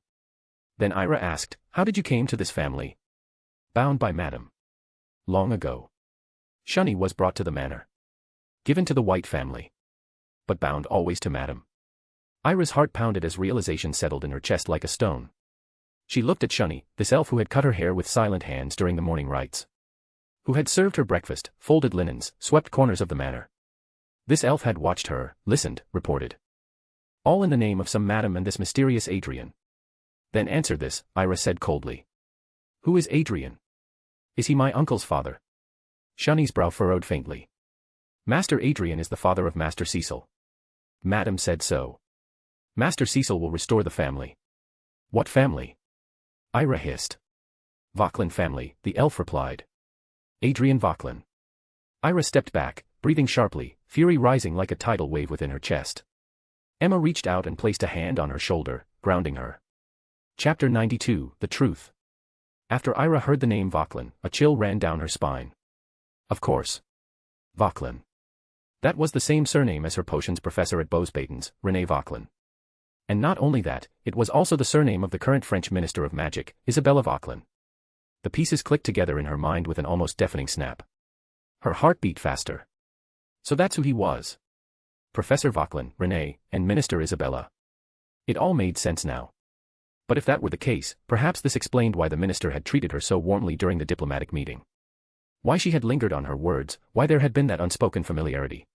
Then Ira asked, "How did you came to this family?" "Bound by Madam. Long ago. Shunny was brought to the manor. Given to the White family. But bound always to Madam." Ira's heart pounded as realization settled in her chest like a stone. She looked at Shunny, this elf who had cut her hair with silent hands during the morning rites. Who had served her breakfast, folded linens, swept corners of the manor. This elf had watched her, listened, reported. All in the name of some madam and this mysterious Adrian. "Then answer this," Ira said coldly. "Who is Adrian? Is he my uncle's father?" Shunny's brow furrowed faintly. "Master Adrian is the father of Master Cecil. Madam said so. Master Cecil will restore the family." "What family?" Ira hissed. "Vauquelin family," the elf replied. "Adrian Vauquelin." Ira stepped back, breathing sharply, fury rising like a tidal wave within her chest. Emma reached out and placed a hand on her shoulder, grounding her. Chapter 92, The Truth. After Ira heard the name Vauquelin, a chill ran down her spine. Of course. Vauquelin. That was the same surname as her potions professor at Beauxbatons, René Vauquelin. And not only that, it was also the surname of the current French Minister of Magic, Isabella Vauquelin. The pieces clicked together in her mind with an almost deafening snap. Her heart beat faster. So that's who he was. Professor Vauquelin, Renee, and Minister Isabella. It all made sense now. But if that were the case, perhaps this explained why the minister had treated her so warmly during the diplomatic meeting. Why she had lingered on her words, why there had been that unspoken familiarity.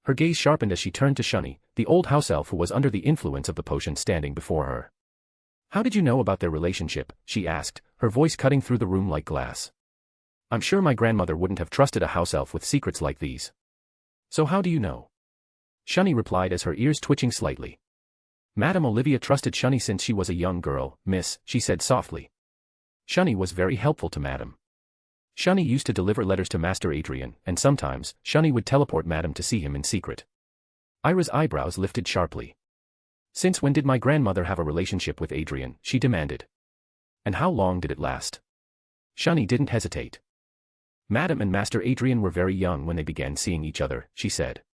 Her gaze sharpened as she turned to Shani, the old house elf who was under the influence of the potion standing before her. "How did you know about their relationship?" she asked, her voice cutting through the room like glass. "I'm sure my grandmother wouldn't have trusted a house elf with secrets like these." "So how do you know?" Shani replied as her ears twitching slightly. "Madame Olivia trusted Shani since she was a young girl, miss," she said softly. Shani was very helpful to Madame. Shani used to deliver letters to Master Adrian, and sometimes, Shani would teleport Madame to see him in secret. Ira's eyebrows lifted sharply. "Since when did my grandmother have a relationship with Adrian?" she demanded. "And how long did it last?" Shani didn't hesitate. "Madame and Master Adrian were very young when they began seeing each other," she said.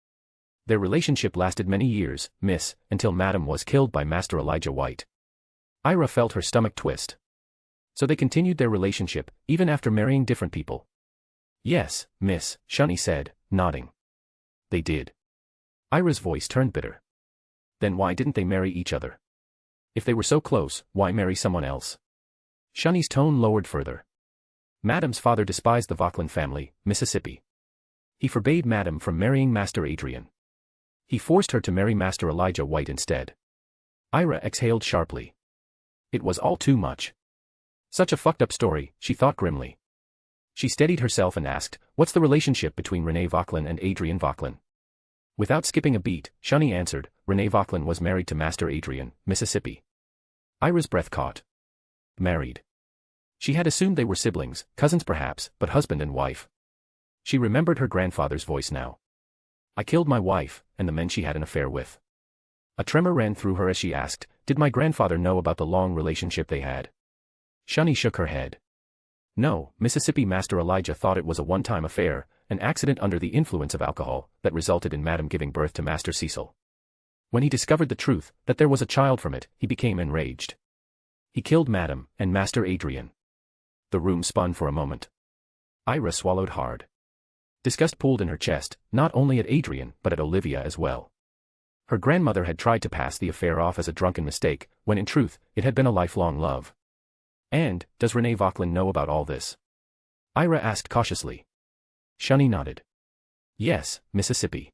"Their relationship lasted many years, miss, until Madame was killed by Master Elijah White." Ira felt her stomach twist. So they continued their relationship, even after marrying different people. "Yes, miss," Shani said, nodding. "They did." Ira's voice turned bitter. "Then why didn't they marry each other? If they were so close, why marry someone else?" Shani's tone lowered further. "Madame's father despised the Vauquelin family, Mississippi. He forbade Madame from marrying Master Adrian. He forced her to marry Master Elijah White instead." Ira exhaled sharply. It was all too much. Such a fucked up story, she thought grimly. She steadied herself and asked, "What's the relationship between Renee Vauquelin and Adrian Vauquelin?" Without skipping a beat, Shani answered, "Renee Vauquelin was married to Master Adrian, Mississippi." Ira's breath caught. Married. She had assumed they were siblings, cousins perhaps, but husband and wife. She remembered her grandfather's voice now. "I killed my wife, and the men she had an affair with." A tremor ran through her as she asked, "Did my grandfather know about the long relationship they had?" Shani shook her head. "No, Mississippi Master Elijah thought it was a one-time affair, an accident under the influence of alcohol, that resulted in Madame giving birth to Master Cecil. When he discovered the truth, that there was a child from it, he became enraged. He killed Madame, and Master Adrian." The room spun for a moment. Ira swallowed hard. Disgust pooled in her chest, not only at Adrian, but at Olivia as well. Her grandmother had tried to pass the affair off as a drunken mistake, when in truth, it had been a lifelong love. "And, does Renee Vauquelin know about all this?" Ira asked cautiously. Shani nodded. "Yes, Mississippi.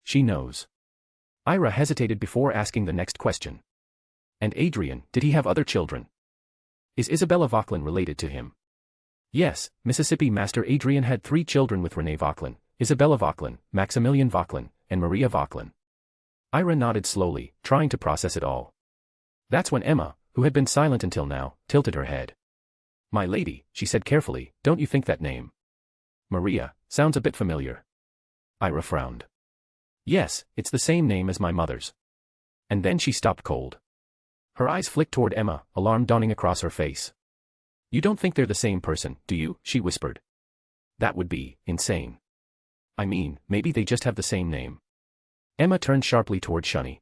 She knows." Ira hesitated before asking the next question. "And Adrian, did he have other children? Is Isabella Vauquelin related to him?" "Yes, Mississippi Master Adrian had 3 children with Renee Vauquelin, Isabella Vauquelin, Maximilian Vauquelin, and Maria Vauquelin." Ira nodded slowly, trying to process it all. That's when Emma, who had been silent until now, tilted her head. "My lady," she said carefully, "don't you think that name? Maria, sounds a bit familiar." Ira frowned. "Yes, it's the same name as my mother's." And then she stopped cold. Her eyes flicked toward Emma, alarm dawning across her face. "You don't think they're the same person, do you?" she whispered. "That would be insane. I mean, maybe they just have the same name." Emma turned sharply toward Shani.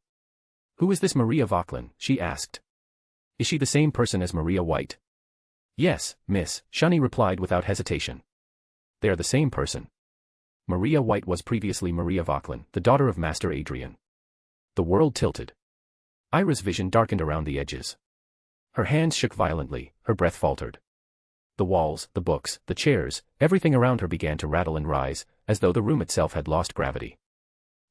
"Who is this Maria Vauquelin?" she asked. "Is she the same person as Maria White?" "Yes, miss," Shani replied without hesitation. "They are the same person. Maria White was previously Maria Vauquelin, the daughter of Master Adrian." The world tilted. Ira's vision darkened around the edges. Her hands shook violently, her breath faltered. The walls, the books, the chairs, everything around her began to rattle and rise, as though the room itself had lost gravity.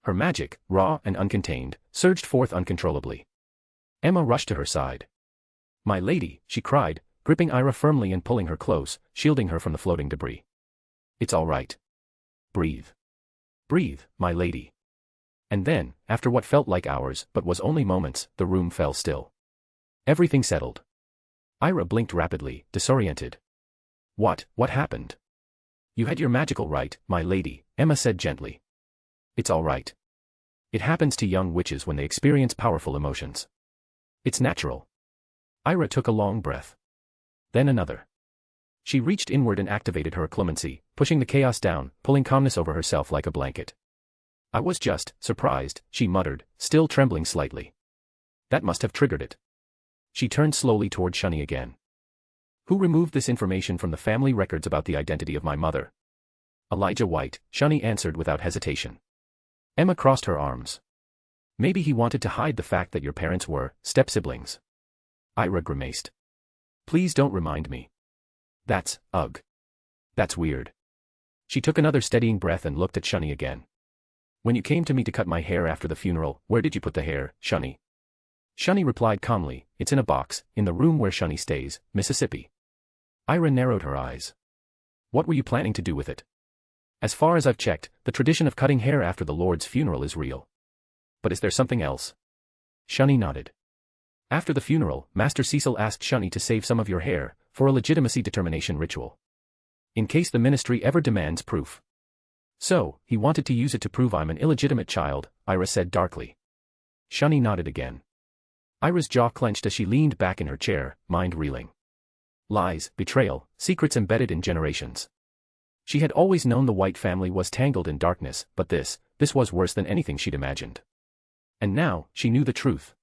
Her magic, raw and uncontained, surged forth uncontrollably. Emma rushed to her side. "My lady," she cried, gripping Ira firmly and pulling her close, shielding her from the floating debris. "It's all right. Breathe. Breathe, my lady." And then, after what felt like hours but was only moments, the room fell still. Everything settled. Ira blinked rapidly, disoriented. What happened?" "You had your magical right, my lady," Emma said gently. "It's all right. It happens to young witches when they experience powerful emotions. It's natural." Ira took a long breath. Then another. She reached inward and activated her clemency, pushing the chaos down, pulling calmness over herself like a blanket. "I was just surprised," she muttered, still trembling slightly. That must have triggered it. She turned slowly toward Shunny again. Who removed this information from the family records about the identity of my mother? Elijah White, Shunny answered without hesitation. Emma crossed her arms. Maybe he wanted to hide the fact that your parents were step-siblings. Ira grimaced. Please don't remind me. Ugh. That's weird. She took another steadying breath and looked at Shunny again. When you came to me to cut my hair after the funeral, where did you put the hair, Shunny? Shunny replied calmly, it's in a box, in the room where Shunny stays, Mississippi. Ira narrowed her eyes. What were you planning to do with it? As far as I've checked, the tradition of cutting hair after the Lord's funeral is real. But is there something else? Shunny nodded. After the funeral, Master Cecil asked Shunny to save some of your hair, for a legitimacy determination ritual. In case the ministry ever demands proof. So, he wanted to use it to prove I'm an illegitimate child, Ira said darkly. Shunny nodded again. Ira's jaw clenched as she leaned back in her chair, mind reeling. Lies, betrayal, secrets embedded in generations. She had always known the White family was tangled in darkness, but this was worse than anything she'd imagined. And now, she knew the truth.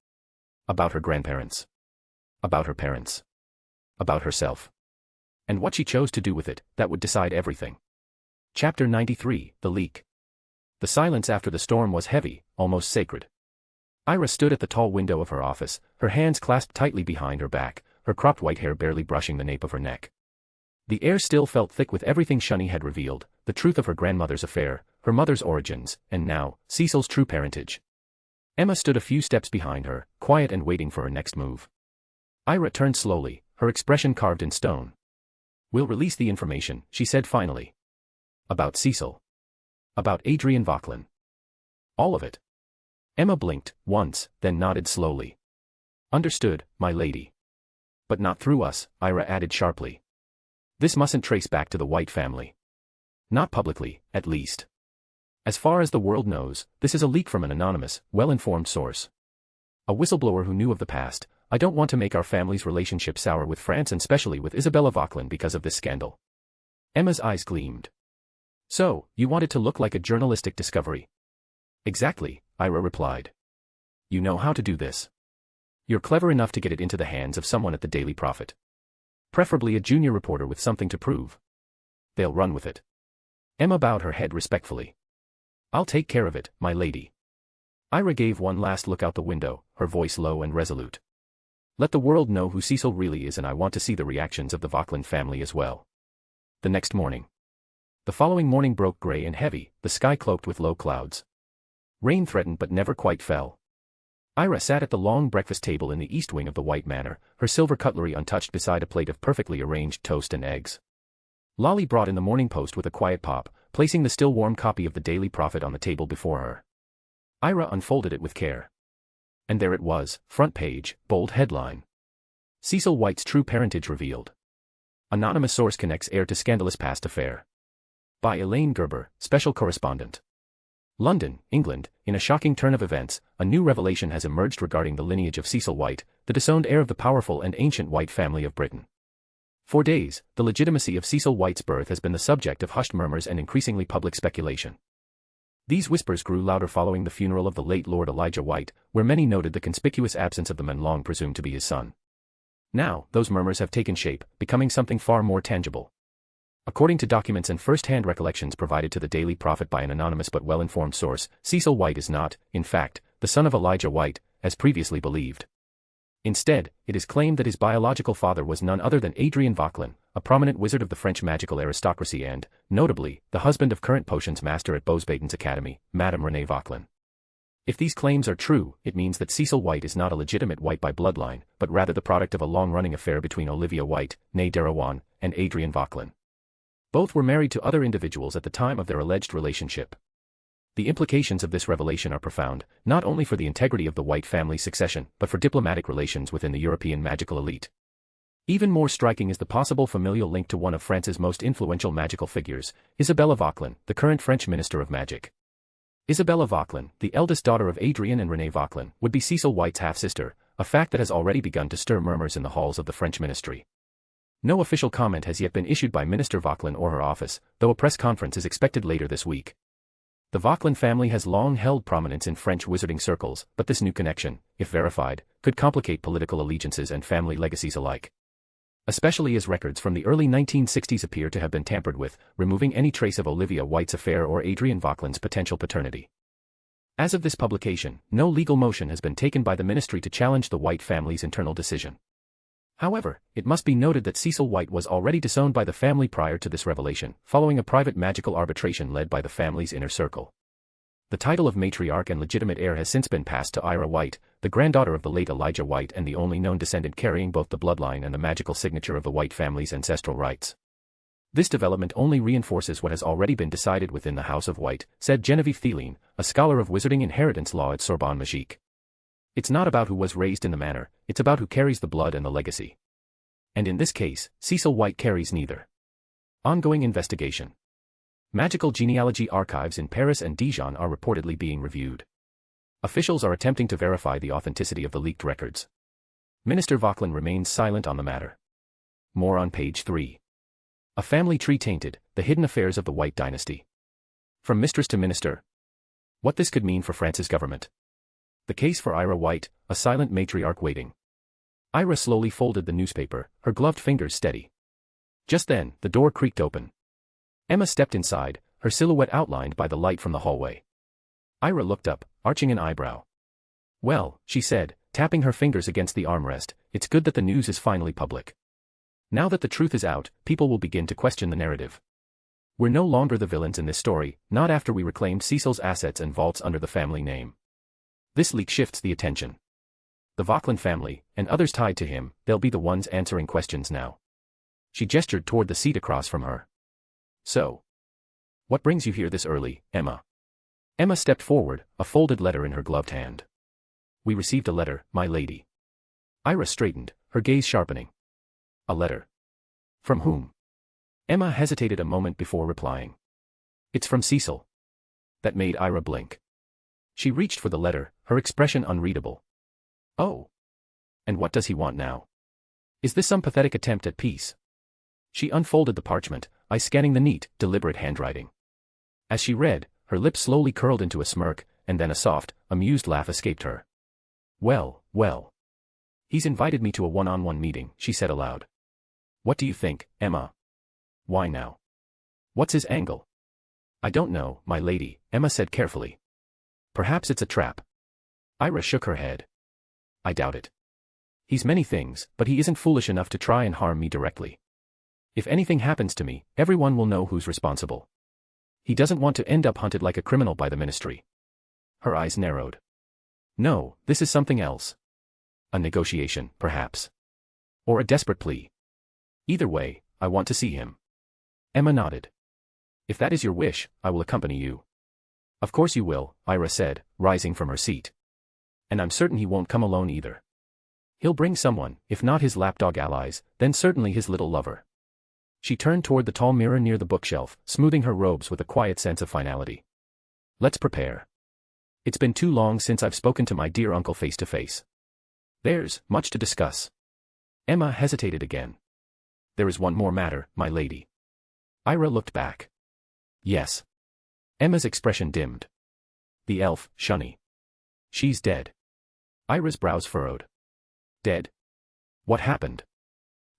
About her grandparents. About her parents. About herself. And what she chose to do with it, that would decide everything. Chapter 93, The Leak. The silence after the storm was heavy, almost sacred. Ira stood at the tall window of her office, her hands clasped tightly behind her back, her cropped white hair barely brushing the nape of her neck. The air still felt thick with everything Shunny had revealed, the truth of her grandmother's affair, her mother's origins, and now, Cecil's true parentage. Emma stood a few steps behind her, quiet and waiting for her next move. Ira turned slowly, her expression carved in stone. We'll release the information, she said finally. About Cecil. About Adrian Vauquelin. All of it. Emma blinked, once, then nodded slowly. Understood, my lady. But not through us, Ira added sharply. This mustn't trace back to the White family. Not publicly, at least. As far as the world knows, this is a leak from an anonymous, well-informed source. A whistleblower who knew of the past. I don't want to make our family's relationship sour with France and especially with Isabella Vauquelin because of this scandal. Emma's eyes gleamed. So, you wanted to look like a journalistic discovery. Exactly, Ira replied. You know how to do this. You're clever enough to get it into the hands of someone at the Daily Prophet. Preferably a junior reporter with something to prove. They'll run with it. Emma bowed her head respectfully. I'll take care of it, my lady. Ira gave one last look out the window, her voice low and resolute. Let the world know who Cecil really is, and I want to see the reactions of the Vauquelin family as well. The next morning. The following morning broke gray and heavy, the sky cloaked with low clouds. Rain threatened but never quite fell. Ira sat at the long breakfast table in the east wing of the White Manor, her silver cutlery untouched beside a plate of perfectly arranged toast and eggs. Lolly brought in the Morning Post with a quiet pop, placing the still warm copy of the Daily Prophet on the table before her. Ira unfolded it with care. And there it was, front page, bold headline. Cecil White's true parentage revealed. Anonymous source connects heir to scandalous past affair. By Elaine Gerber, special correspondent. London, England. In a shocking turn of events, a new revelation has emerged regarding the lineage of Cecil White, the disowned heir of the powerful and ancient White family of Britain. For days, the legitimacy of Cecil White's birth has been the subject of hushed murmurs and increasingly public speculation. These whispers grew louder following the funeral of the late Lord Elijah White, where many noted the conspicuous absence of the man long presumed to be his son. Now, those murmurs have taken shape, becoming something far more tangible. According to documents and first-hand recollections provided to the Daily Prophet by an anonymous but well-informed source, Cecil White is not, in fact, the son of Elijah White, as previously believed. Instead, it is claimed that his biological father was none other than Adrian Vauquelin, a prominent wizard of the French magical aristocracy and, notably, the husband of current potions master at Beauxbatons Academy, Madame Renée Vauquelin. If these claims are true, it means that Cecil White is not a legitimate White by bloodline, but rather the product of a long-running affair between Olivia White, née Derawan, and Adrian Vauquelin. Both were married to other individuals at the time of their alleged relationship. The implications of this revelation are profound, not only for the integrity of the White family's succession, but for diplomatic relations within the European magical elite. Even more striking is the possible familial link to one of France's most influential magical figures, Isabella Vauquelin, the current French Minister of Magic. Isabella Vauquelin, the eldest daughter of Adrian and Renée Vauquelin, would be Cecil White's half-sister, a fact that has already begun to stir murmurs in the halls of the French ministry. No official comment has yet been issued by Minister Vauquelin or her office, though a press conference is expected later this week. The Vauquelin family has long held prominence in French wizarding circles, but this new connection, if verified, could complicate political allegiances and family legacies alike. Especially as records from the early 1960s appear to have been tampered with, removing any trace of Olivia White's affair or Adrian Vauquelin's potential paternity. As of this publication, no legal motion has been taken by the ministry to challenge the White family's internal decision. However, it must be noted that Cecil White was already disowned by the family prior to this revelation, following a private magical arbitration led by the family's inner circle. The title of matriarch and legitimate heir has since been passed to Ira White, the granddaughter of the late Elijah White and the only known descendant carrying both the bloodline and the magical signature of the White family's ancestral rights. This development only reinforces what has already been decided within the House of White, said Genevieve Theline, a scholar of wizarding inheritance law at Sorbonne Magique. It's not about who was raised in the manor, it's about who carries the blood and the legacy. And in this case, Cecil White carries neither. Ongoing investigation. Magical genealogy archives in Paris and Dijon are reportedly being reviewed. Officials are attempting to verify the authenticity of the leaked records. Minister Vauquelin remains silent on the matter. More on page 3. A family tree tainted, the hidden affairs of the White dynasty. From mistress to minister. What this could mean for France's government. The case for Ira White, a silent matriarch waiting. Ira slowly folded the newspaper, her gloved fingers steady. Just then, the door creaked open. Emma stepped inside, her silhouette outlined by the light from the hallway. Ira looked up, arching an eyebrow. Well, she said, tapping her fingers against the armrest, it's good that the news is finally public. Now that the truth is out, people will begin to question the narrative. We're no longer the villains in this story, not after we reclaimed Cecil's assets and vaults under the family name. This leak shifts the attention. The Vauquelin family, and others tied to him, they'll be the ones answering questions now. She gestured toward the seat across from her. So. What brings you here this early, Emma? Emma stepped forward, a folded letter in her gloved hand. We received a letter, my lady. Ira straightened, her gaze sharpening. A letter. From whom? Emma hesitated a moment before replying. It's from Cecil. That made Ira blink. She reached for the letter, her expression unreadable. Oh. And what does he want now? Is this some pathetic attempt at peace? She unfolded the parchment, eyes scanning the neat, deliberate handwriting. As she read, her lips slowly curled into a smirk, and then a soft, amused laugh escaped her. Well, well. He's invited me to a one-on-one meeting, she said aloud. What do you think, Emma? Why now? What's his angle? I don't know, my lady, Emma said carefully. Perhaps it's a trap. Ira shook her head. I doubt it. He's many things, but he isn't foolish enough to try and harm me directly. If anything happens to me, everyone will know who's responsible. He doesn't want to end up hunted like a criminal by the ministry. Her eyes narrowed. No, this is something else. A negotiation, perhaps. Or a desperate plea. Either way, I want to see him. Emma nodded. If that is your wish, I will accompany you. Of course you will, Ira said, rising from her seat. And I'm certain he won't come alone either. He'll bring someone, if not his lapdog allies, then certainly his little lover. She turned toward the tall mirror near the bookshelf, smoothing her robes with a quiet sense of finality. Let's prepare. It's been too long since I've spoken to my dear uncle face to face. There's much to discuss. Emma hesitated again. There is one more matter, my lady. Ira looked back. Yes. Emma's expression dimmed. The elf, Shunny. She's dead. Ira's brows furrowed. Dead? What happened?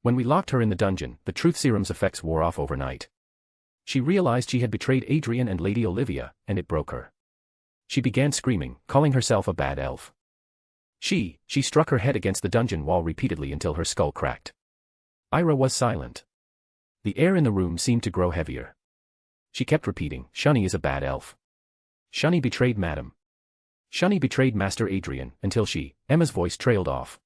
When we locked her in the dungeon, the truth serum's effects wore off overnight. She realized she had betrayed Adrian and Lady Olivia, and it broke her. She began screaming, calling herself a bad elf. She struck her head against the dungeon wall repeatedly until her skull cracked. Ira was silent. The air in the room seemed to grow heavier. She kept repeating, Shunny is a bad elf. Shunny betrayed Madam. Shunny betrayed Master Adrian, until Emma's voice trailed off.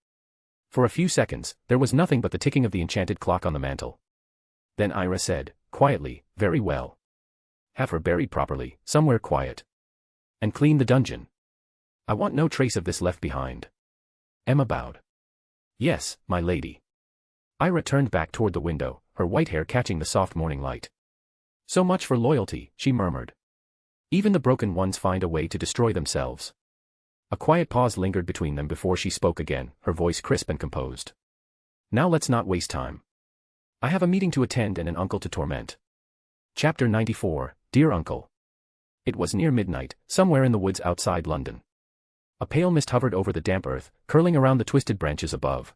For a few seconds, there was nothing but the ticking of the enchanted clock on the mantel. Then Ira said, quietly, very well. Have her buried properly, somewhere quiet. And clean the dungeon. I want no trace of this left behind. Emma bowed. Yes, my lady. Ira turned back toward the window, her white hair catching the soft morning light. So much for loyalty, she murmured. Even the broken ones find a way to destroy themselves. A quiet pause lingered between them before she spoke again, her voice crisp and composed. Now let's not waste time. I have a meeting to attend and an uncle to torment. Chapter 94, Dear Uncle. It was near midnight, somewhere in the woods outside London. A pale mist hovered over the damp earth, curling around the twisted branches above.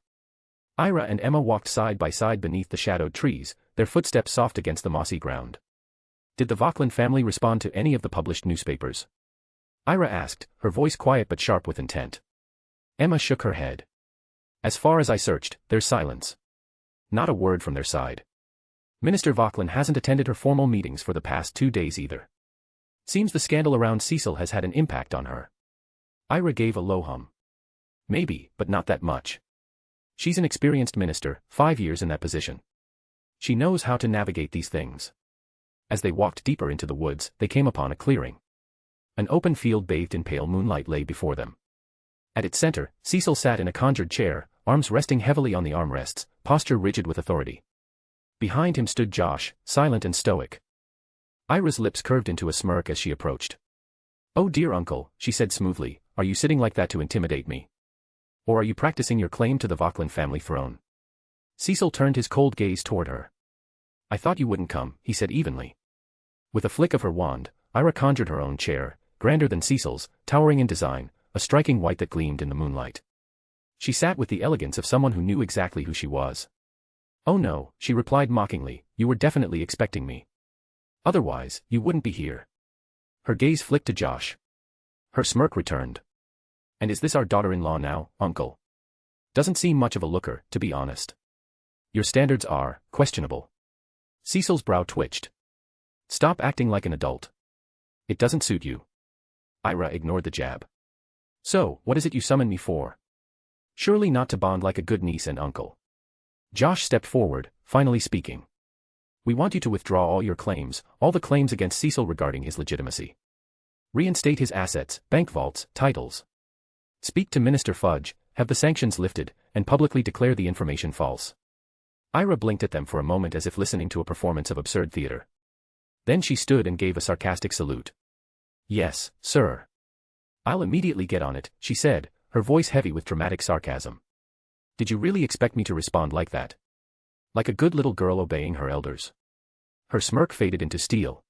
Ira and Emma walked side by side beneath the shadowed trees, their footsteps soft against the mossy ground. Did the Vauquelin family respond to any of the published newspapers? Ira asked, her voice quiet but sharp with intent. Emma shook her head. As far as I searched, there's silence. Not a word from their side. Minister Vauquelin hasn't attended her formal meetings for the past 2 days either. Seems the scandal around Cecil has had an impact on her. Ira gave a low hum. Maybe, but not that much. She's an experienced minister, 5 years in that position. She knows how to navigate these things. As they walked deeper into the woods, they came upon a clearing. An open field bathed in pale moonlight lay before them. At its center, Cecil sat in a conjured chair, arms resting heavily on the armrests, posture rigid with authority. Behind him stood Josh, silent and stoic. Ira's lips curved into a smirk as she approached. "Oh dear uncle," she said smoothly, "are you sitting like that to intimidate me? Or are you practicing your claim to the Vauquelin family throne?" Cecil turned his cold gaze toward her. "I thought you wouldn't come," he said evenly. With a flick of her wand, Ira conjured her own chair, grander than Cecil's, towering in design, a striking white that gleamed in the moonlight. She sat with the elegance of someone who knew exactly who she was. "Oh no," she replied mockingly, "you were definitely expecting me. Otherwise, you wouldn't be here." Her gaze flicked to Josh. Her smirk returned. "And is this our daughter-in-law now, uncle? Doesn't seem much of a looker, to be honest. Your standards are questionable." Cecil's brow twitched. "Stop acting like an adult. It doesn't suit you." Ira ignored the jab. "So, what is it you summoned me for? Surely not to bond like a good niece and uncle." Josh stepped forward, finally speaking. "We want you to withdraw all your claims, all the claims against Cecil regarding his legitimacy. Reinstate his assets, bank vaults, titles. Speak to Minister Fudge, have the sanctions lifted, and publicly declare the information false." Ira blinked at them for a moment as if listening to a performance of absurd theater. Then she stood and gave a sarcastic salute. "Yes, sir. I'll immediately get on it," she said, her voice heavy with dramatic sarcasm. "Did you really expect me to respond like that? Like a good little girl obeying her elders?" Her smirk faded into steel.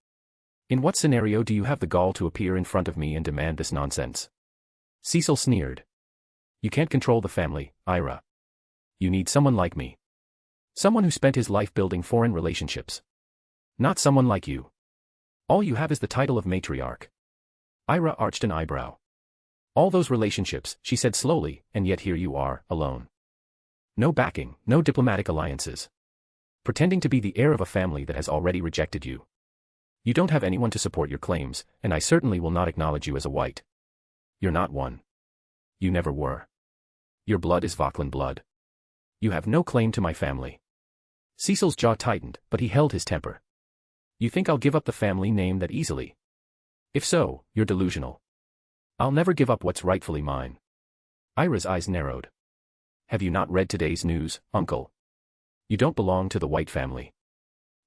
"In what scenario do you have the gall to appear in front of me and demand this nonsense?" Cecil sneered. "You can't control the family, Ira. You need someone like me. Someone who spent his life building foreign relationships. Not someone like you. All you have is the title of matriarch." Ira arched an eyebrow. "All those relationships," she said slowly, "and yet here you are, alone. No backing, no diplomatic alliances. Pretending to be the heir of a family that has already rejected you. You don't have anyone to support your claims, and I certainly will not acknowledge you as a white. You're not one. You never were. Your blood is Vauquelin blood. You have no claim to my family." Cecil's jaw tightened, but he held his temper. "You think I'll give up the family name that easily? If so, you're delusional. I'll never give up what's rightfully mine." Ira's eyes narrowed. "Have you not read today's news, uncle? You don't belong to the white family.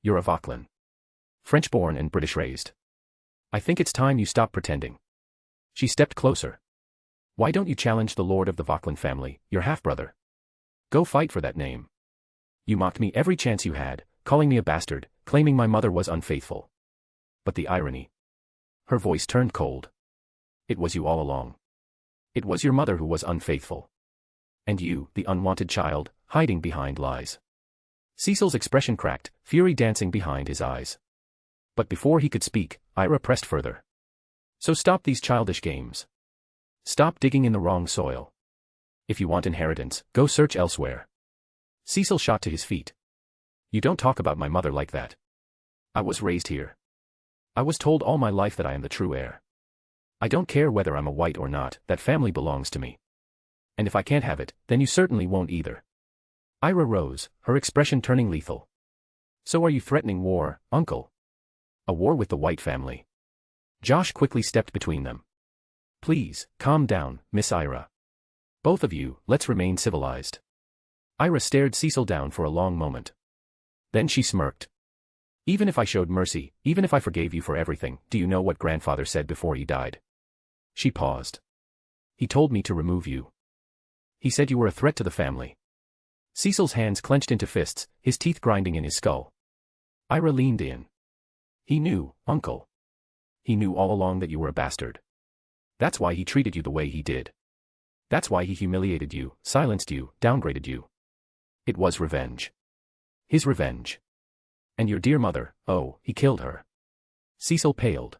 You're a Vauquelin. French-born and British-raised. I think it's time you stop pretending." She stepped closer. "Why don't you challenge the lord of the Vauquelin family, your half-brother? Go fight for that name. You mocked me every chance you had, calling me a bastard, claiming my mother was unfaithful. But the irony." Her voice turned cold. "It was you all along. It was your mother who was unfaithful. And you, the unwanted child, hiding behind lies." Cecil's expression cracked, fury dancing behind his eyes. But before he could speak, Ira pressed further. "So stop these childish games. Stop digging in the wrong soil. If you want inheritance, go search elsewhere." Cecil shot to his feet. "You don't talk about my mother like that. I was raised here. I was told all my life that I am the true heir. I don't care whether I'm a white or not, that family belongs to me. And if I can't have it, then you certainly won't either." Ira rose, her expression turning lethal. "So are you threatening war, uncle? A war with the white family?" Josh quickly stepped between them. "Please, calm down, Miss Ira. Both of you, let's remain civilized." Ira stared Cecil down for a long moment. Then she smirked. "Even if I showed mercy, even if I forgave you for everything, do you know what grandfather said before he died?" She paused. "He told me to remove you. He said you were a threat to the family." Cecil's hands clenched into fists, his teeth grinding in his skull. Ira leaned in. "He knew, uncle. He knew all along that you were a bastard. That's why he treated you the way he did. That's why he humiliated you, silenced you, downgraded you. It was revenge. His revenge. And your dear mother, oh, he killed her. Cecil paled.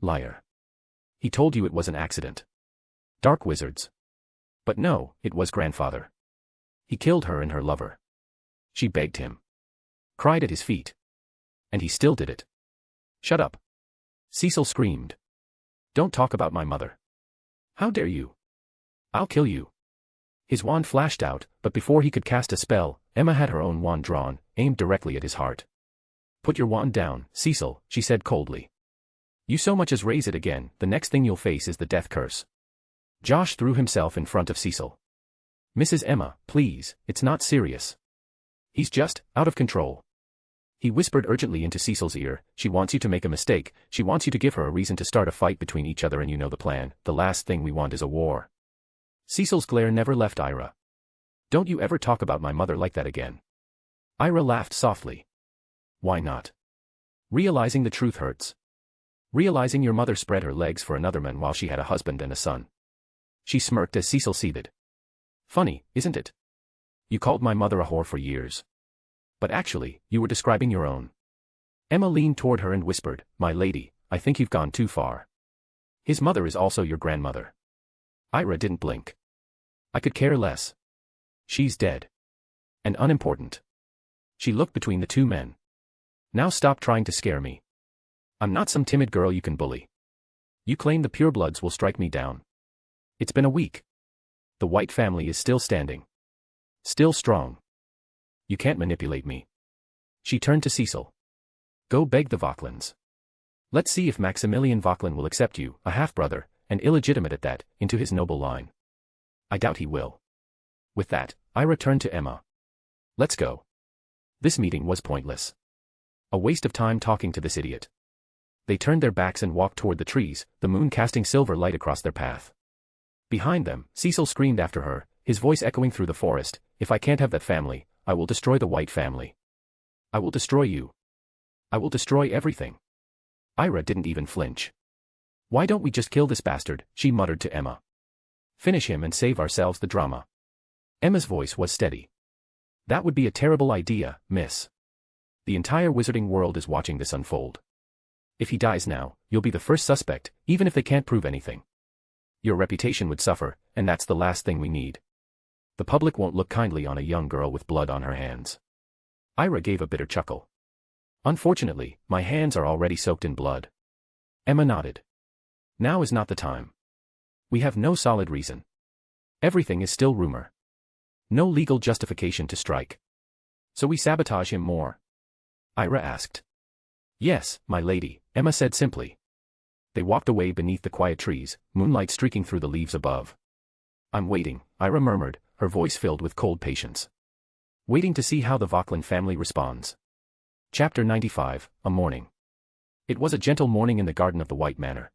Liar. He told you it was an accident. Dark wizards. But no, it was grandfather. He killed her and her lover. She begged him. Cried at his feet. And he still did it. Shut up. Cecil screamed. Don't talk about my mother. How dare you? I'll kill you. His wand flashed out, but before he could cast a spell, Emma had her own wand drawn, aimed directly at his heart. Put your wand down, Cecil, she said coldly. You so much as raise it again, the next thing you'll face is the death curse. Josh threw himself in front of Cecil. Mrs. Emma, please, it's not serious. He's just out of control. He whispered urgently into Cecil's ear, she wants you to make a mistake, she wants you to give her a reason to start a fight between each other and you know the plan, the last thing we want is a war. Cecil's glare never left Ira. Don't you ever talk about my mother like that again. Ira laughed softly. Why not? Realizing the truth hurts. Realizing your mother spread her legs for another man while she had a husband and a son. She smirked as Cecil seethed. Funny, isn't it? You called my mother a whore for years. But actually, you were describing your own. Emma leaned toward her and whispered, my lady, I think you've gone too far. His mother is also your grandmother. Ira didn't blink. I could care less. She's dead. And unimportant. She looked between the two men. Now stop trying to scare me. I'm not some timid girl you can bully. You claim the purebloods will strike me down. It's been a week. The White family is still standing. Still strong. You can't manipulate me. She turned to Cecil. Go beg the Vauclins. Let's see if Maximilian Vauclin will accept you, a half-brother, and illegitimate at that, into his noble line. I doubt he will. With that, Ira turned to Emma. Let's go. This meeting was pointless. A waste of time talking to this idiot. They turned their backs and walked toward the trees, the moon casting silver light across their path. Behind them, Cecil screamed after her, his voice echoing through the forest, if I can't have that family, I will destroy the White family. I will destroy you. I will destroy everything. Ira didn't even flinch. Why don't we just kill this bastard, she muttered to Emma. Finish him and save ourselves the drama. Emma's voice was steady. That would be a terrible idea, miss. The entire wizarding world is watching this unfold. If he dies now, you'll be the first suspect, even if they can't prove anything. Your reputation would suffer, and that's the last thing we need. The public won't look kindly on a young girl with blood on her hands. Ira gave a bitter chuckle. Unfortunately, my hands are already soaked in blood. Emma nodded. Now is not the time. We have no solid reason. Everything is still rumor. No legal justification to strike. So we sabotage him more? Ira asked. Yes, my lady, Emma said simply. They walked away beneath the quiet trees, moonlight streaking through the leaves above. I'm waiting, Ira murmured, her voice filled with cold patience. Waiting to see how the Vauclin family responds. Chapter 95, A Morning. It was a gentle morning in the garden of the White Manor.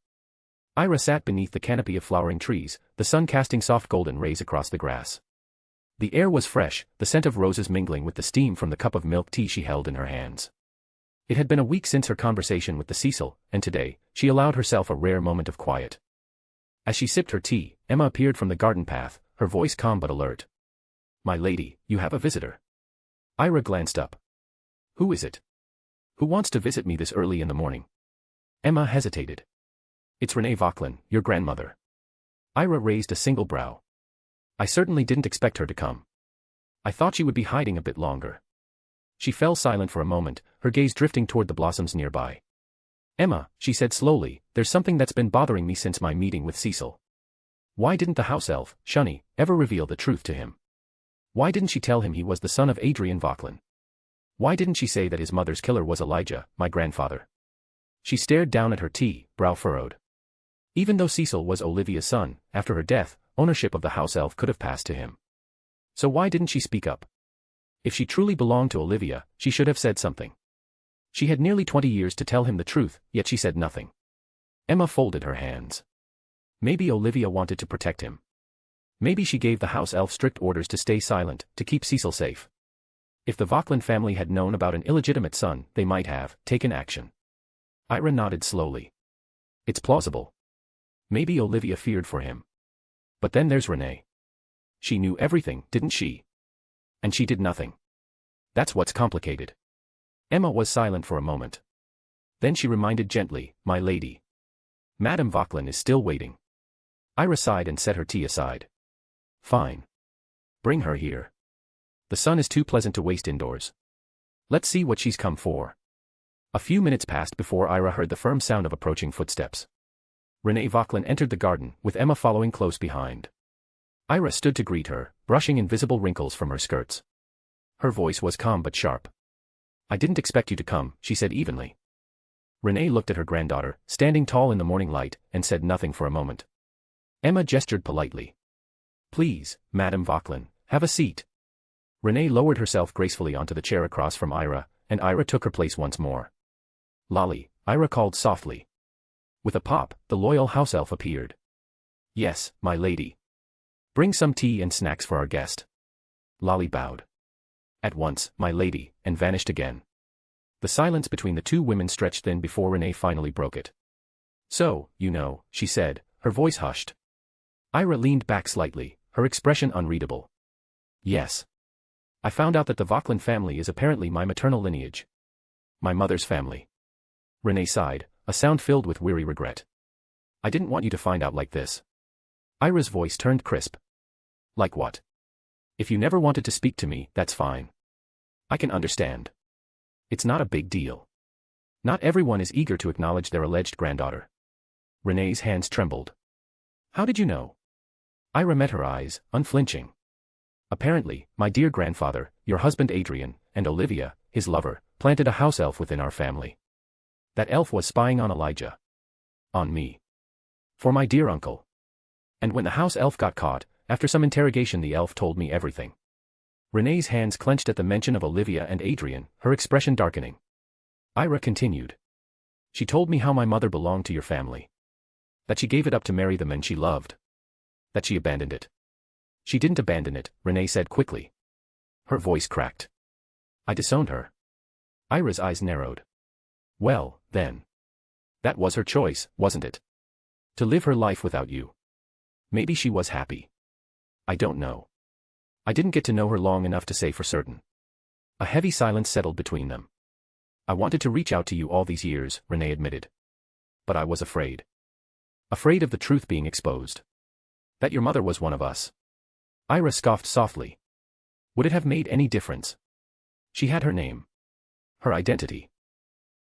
Ira sat beneath the canopy of flowering trees, the sun casting soft golden rays across the grass. The air was fresh, the scent of roses mingling with the steam from the cup of milk tea she held in her hands. It had been a week since her conversation with the Cecil, and today, she allowed herself a rare moment of quiet. As she sipped her tea, Emma appeared from the garden path, her voice calm but alert. My lady, you have a visitor. Ira glanced up. Who is it? Who wants to visit me this early in the morning? Emma hesitated. It's Renee Vauclin, your grandmother. Ira raised a single brow. I certainly didn't expect her to come. I thought she would be hiding a bit longer. She fell silent for a moment, her gaze drifting toward the blossoms nearby. Emma, she said slowly, there's something that's been bothering me since my meeting with Cecil. Why didn't the house elf, Shunny, ever reveal the truth to him? Why didn't she tell him he was the son of Adrian Vauclin? Why didn't she say that his mother's killer was Elijah, my grandfather? She stared down at her tea, brow furrowed. Even though Cecil was Olivia's son, after her death, ownership of the house elf could have passed to him. So why didn't she speak up? If she truly belonged to Olivia, she should have said something. She had nearly 20 years to tell him the truth, yet she said nothing. Emma folded her hands. Maybe Olivia wanted to protect him. Maybe she gave the house elf strict orders to stay silent, to keep Cecil safe. If the Vauclin family had known about an illegitimate son, they might have taken action. Ira nodded slowly. It's plausible. Maybe Olivia feared for him. But then there's Renee. She knew everything, didn't she? And she did nothing. That's what's complicated. Emma was silent for a moment. Then she reminded gently, "My lady. Madame Vauquelin is still waiting." Ira sighed and set her tea aside. "Fine. Bring her here. The sun is too pleasant to waste indoors. Let's see what she's come for." A few minutes passed before Ira heard the firm sound of approaching footsteps. Renee Vauquelin entered the garden, with Emma following close behind. Ira stood to greet her, brushing invisible wrinkles from her skirts. Her voice was calm but sharp. "I didn't expect you to come," she said evenly. Renee looked at her granddaughter, standing tall in the morning light, and said nothing for a moment. Emma gestured politely. "Please, Madame Vauquelin, have a seat." Renee lowered herself gracefully onto the chair across from Ira, and Ira took her place once more. "Lolly," Ira called softly. With a pop, the loyal house elf appeared. "Yes, my lady. Bring some tea and snacks for our guest." Lolly bowed. "At once, my lady," and vanished again. The silence between the two women stretched thin before Renee finally broke it. "So, you know," she said, her voice hushed. Ira leaned back slightly, her expression unreadable. "Yes. I found out that the Vauquelin family is apparently my maternal lineage. My mother's family." Renee sighed, a sound filled with weary regret. "I didn't want you to find out like this." Ira's voice turned crisp. "Like what? If you never wanted to speak to me, that's fine. I can understand. It's not a big deal. Not everyone is eager to acknowledge their alleged granddaughter." Renee's hands trembled. "How did you know?" Ira met her eyes, unflinching. "Apparently, my dear grandfather, your husband Adrian, and Olivia, his lover, planted a house elf within our family. That elf was spying on Elijah. On me. For my dear uncle. And when the house elf got caught, after some interrogation the elf told me everything." Renee's hands clenched at the mention of Olivia and Adrian, her expression darkening. Ira continued. "She told me how my mother belonged to your family. That she gave it up to marry the men she loved. That she abandoned it." "She didn't abandon it," Renee said quickly. Her voice cracked. "I disowned her." Ira's eyes narrowed. "Well, then. That was her choice, wasn't it? To live her life without you. Maybe she was happy. I don't know. I didn't get to know her long enough to say for certain." A heavy silence settled between them. "I wanted to reach out to you all these years," Renee admitted. "But I was afraid. Afraid of the truth being exposed. That your mother was one of us." Ira scoffed softly. Would it have made any difference? She had her name. Her identity.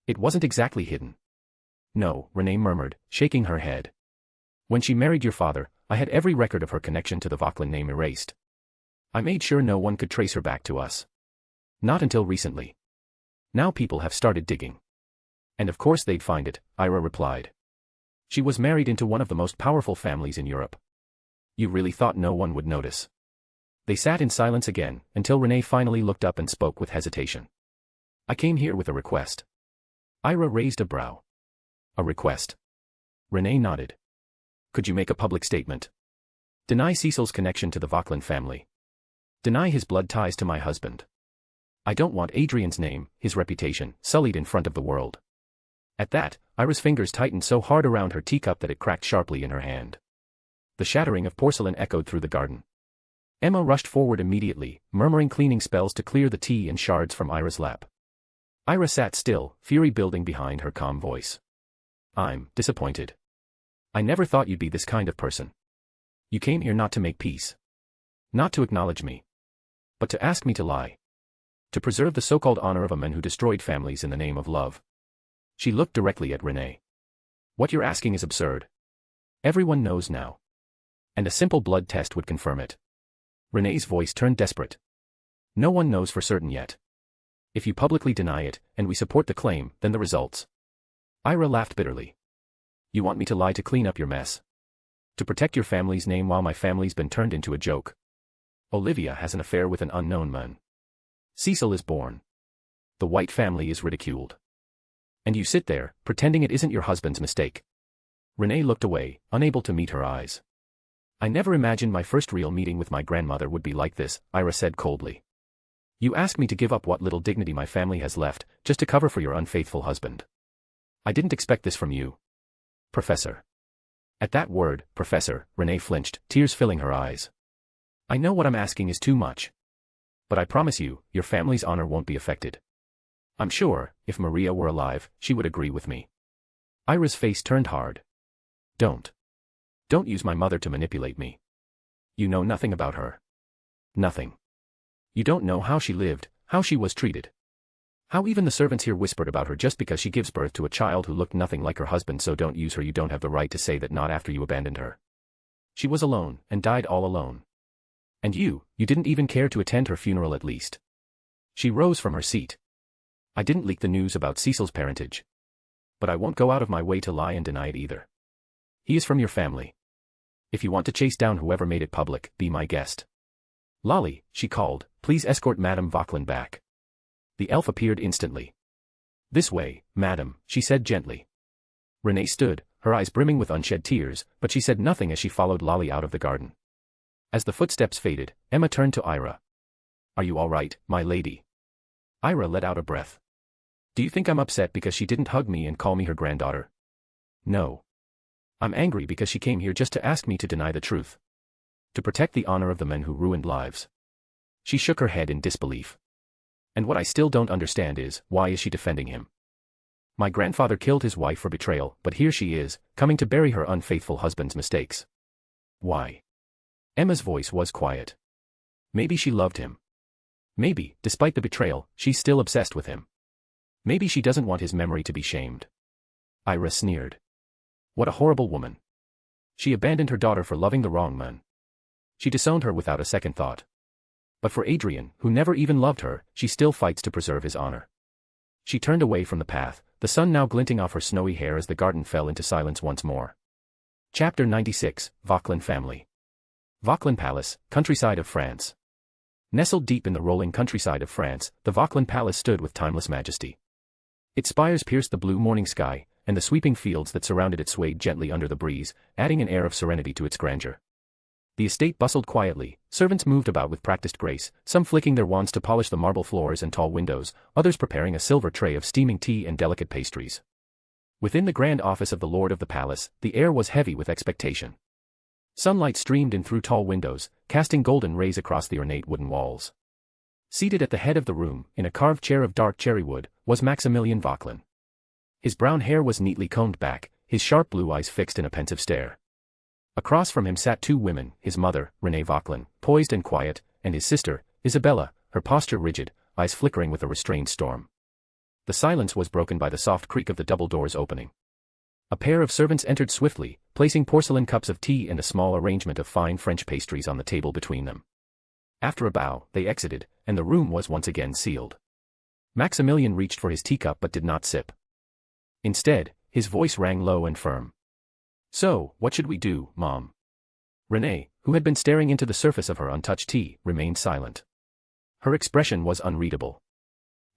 It wasn't exactly hidden. "No," Renee murmured, shaking her head. "When she married your father, I had every record of her connection to the Vauquelin name erased. I made sure no one could trace her back to us. Not until recently. Now people have started digging." "And of course they'd find it," Ira replied. "She was married into one of the most powerful families in Europe. You really thought no one would notice?" They sat in silence again, until Renee finally looked up and spoke with hesitation. "I came here with a request." Ira raised a brow. "A request?" Renee nodded. "Could you make a public statement? Deny Cecil's connection to the Vauquelin family. Deny his blood ties to my husband. I don't want Adrian's name, his reputation, sullied in front of the world." At that, Ira's fingers tightened so hard around her teacup that it cracked sharply in her hand. The shattering of porcelain echoed through the garden. Emma rushed forward immediately, murmuring cleaning spells to clear the tea and shards from Ira's lap. Ira sat still, fury building behind her calm voice. "I'm disappointed. I never thought you'd be this kind of person. You came here not to make peace. Not to acknowledge me. But to ask me to lie. To preserve the so-called honor of a man who destroyed families in the name of love." She looked directly at Renee. "What you're asking is absurd. Everyone knows now. And a simple blood test would confirm it." Renee's voice turned desperate. "No one knows for certain yet. If you publicly deny it, and we support the claim, then the results." Ira laughed bitterly. "You want me to lie to clean up your mess? To protect your family's name while my family's been turned into a joke? Olivia has an affair with an unknown man. Cecil is born. The White family is ridiculed. And you sit there, pretending it isn't your husband's mistake." Renee looked away, unable to meet her eyes. "I never imagined my first real meeting with my grandmother would be like this," Ira said coldly. "You ask me to give up what little dignity my family has left, just to cover for your unfaithful husband. I didn't expect this from you. Professor. At that word, Professor, Renee flinched, tears filling her eyes. I know what I'm asking is too much. But I promise you, your family's honor won't be affected. I'm sure, if Maria were alive, she would agree with me. Ira's face turned hard. Don't. Don't use my mother to manipulate me. You know nothing about her. Nothing. You don't know how she lived, how she was treated. How even the servants here whispered about her just because she gives birth to a child who looked nothing like her husband, so don't use her. You don't have the right to say that, not after you abandoned her. She was alone, and died all alone. And you didn't even care to attend her funeral at least. She rose from her seat. I didn't leak the news about Cecil's parentage. But I won't go out of my way to lie and deny it either. He is from your family. If you want to chase down whoever made it public, be my guest. Lolly, she called, please escort Madame Vauquelin back. The elf appeared instantly. This way, madam, she said gently. Renee stood, her eyes brimming with unshed tears, but she said nothing as she followed Lolly out of the garden. As the footsteps faded, Emma turned to Ira. Are you all right, my lady? Ira let out a breath. Do you think I'm upset because she didn't hug me and call me her granddaughter? No. I'm angry because she came here just to ask me to deny the truth. To protect the honor of the men who ruined lives. She shook her head in disbelief. And what I still don't understand is, why is she defending him? My grandfather killed his wife for betrayal, but here she is, coming to bury her unfaithful husband's mistakes. Why? Emma's voice was quiet. Maybe she loved him. Maybe, despite the betrayal, she's still obsessed with him. Maybe she doesn't want his memory to be shamed. Ira sneered. What a horrible woman. She abandoned her daughter for loving the wrong man. She disowned her without a second thought. But for Adrian, who never even loved her, she still fights to preserve his honor. She turned away from the path, the sun now glinting off her snowy hair as the garden fell into silence once more. Chapter 96, Vauquelin Family. Vauquelin Palace, countryside of France. Nestled deep in the rolling countryside of France, the Vauquelin Palace stood with timeless majesty. Its spires pierced the blue morning sky, and the sweeping fields that surrounded it swayed gently under the breeze, adding an air of serenity to its grandeur. The estate bustled quietly, servants moved about with practiced grace, some flicking their wands to polish the marble floors and tall windows, others preparing a silver tray of steaming tea and delicate pastries. Within the grand office of the lord of the palace, the air was heavy with expectation. Sunlight streamed in through tall windows, casting golden rays across the ornate wooden walls. Seated at the head of the room, in a carved chair of dark cherry wood, was Maximilian Vauquelin. His brown hair was neatly combed back, his sharp blue eyes fixed in a pensive stare. Across from him sat two women, his mother, Renee Vauquelin, poised and quiet, and his sister, Isabella, her posture rigid, eyes flickering with a restrained storm. The silence was broken by the soft creak of the double doors opening. A pair of servants entered swiftly, placing porcelain cups of tea and a small arrangement of fine French pastries on the table between them. After a bow, they exited, and the room was once again sealed. Maximilian reached for his teacup but did not sip. Instead, his voice rang low and firm. So, what should we do, Mom? Renee, who had been staring into the surface of her untouched tea, remained silent. Her expression was unreadable.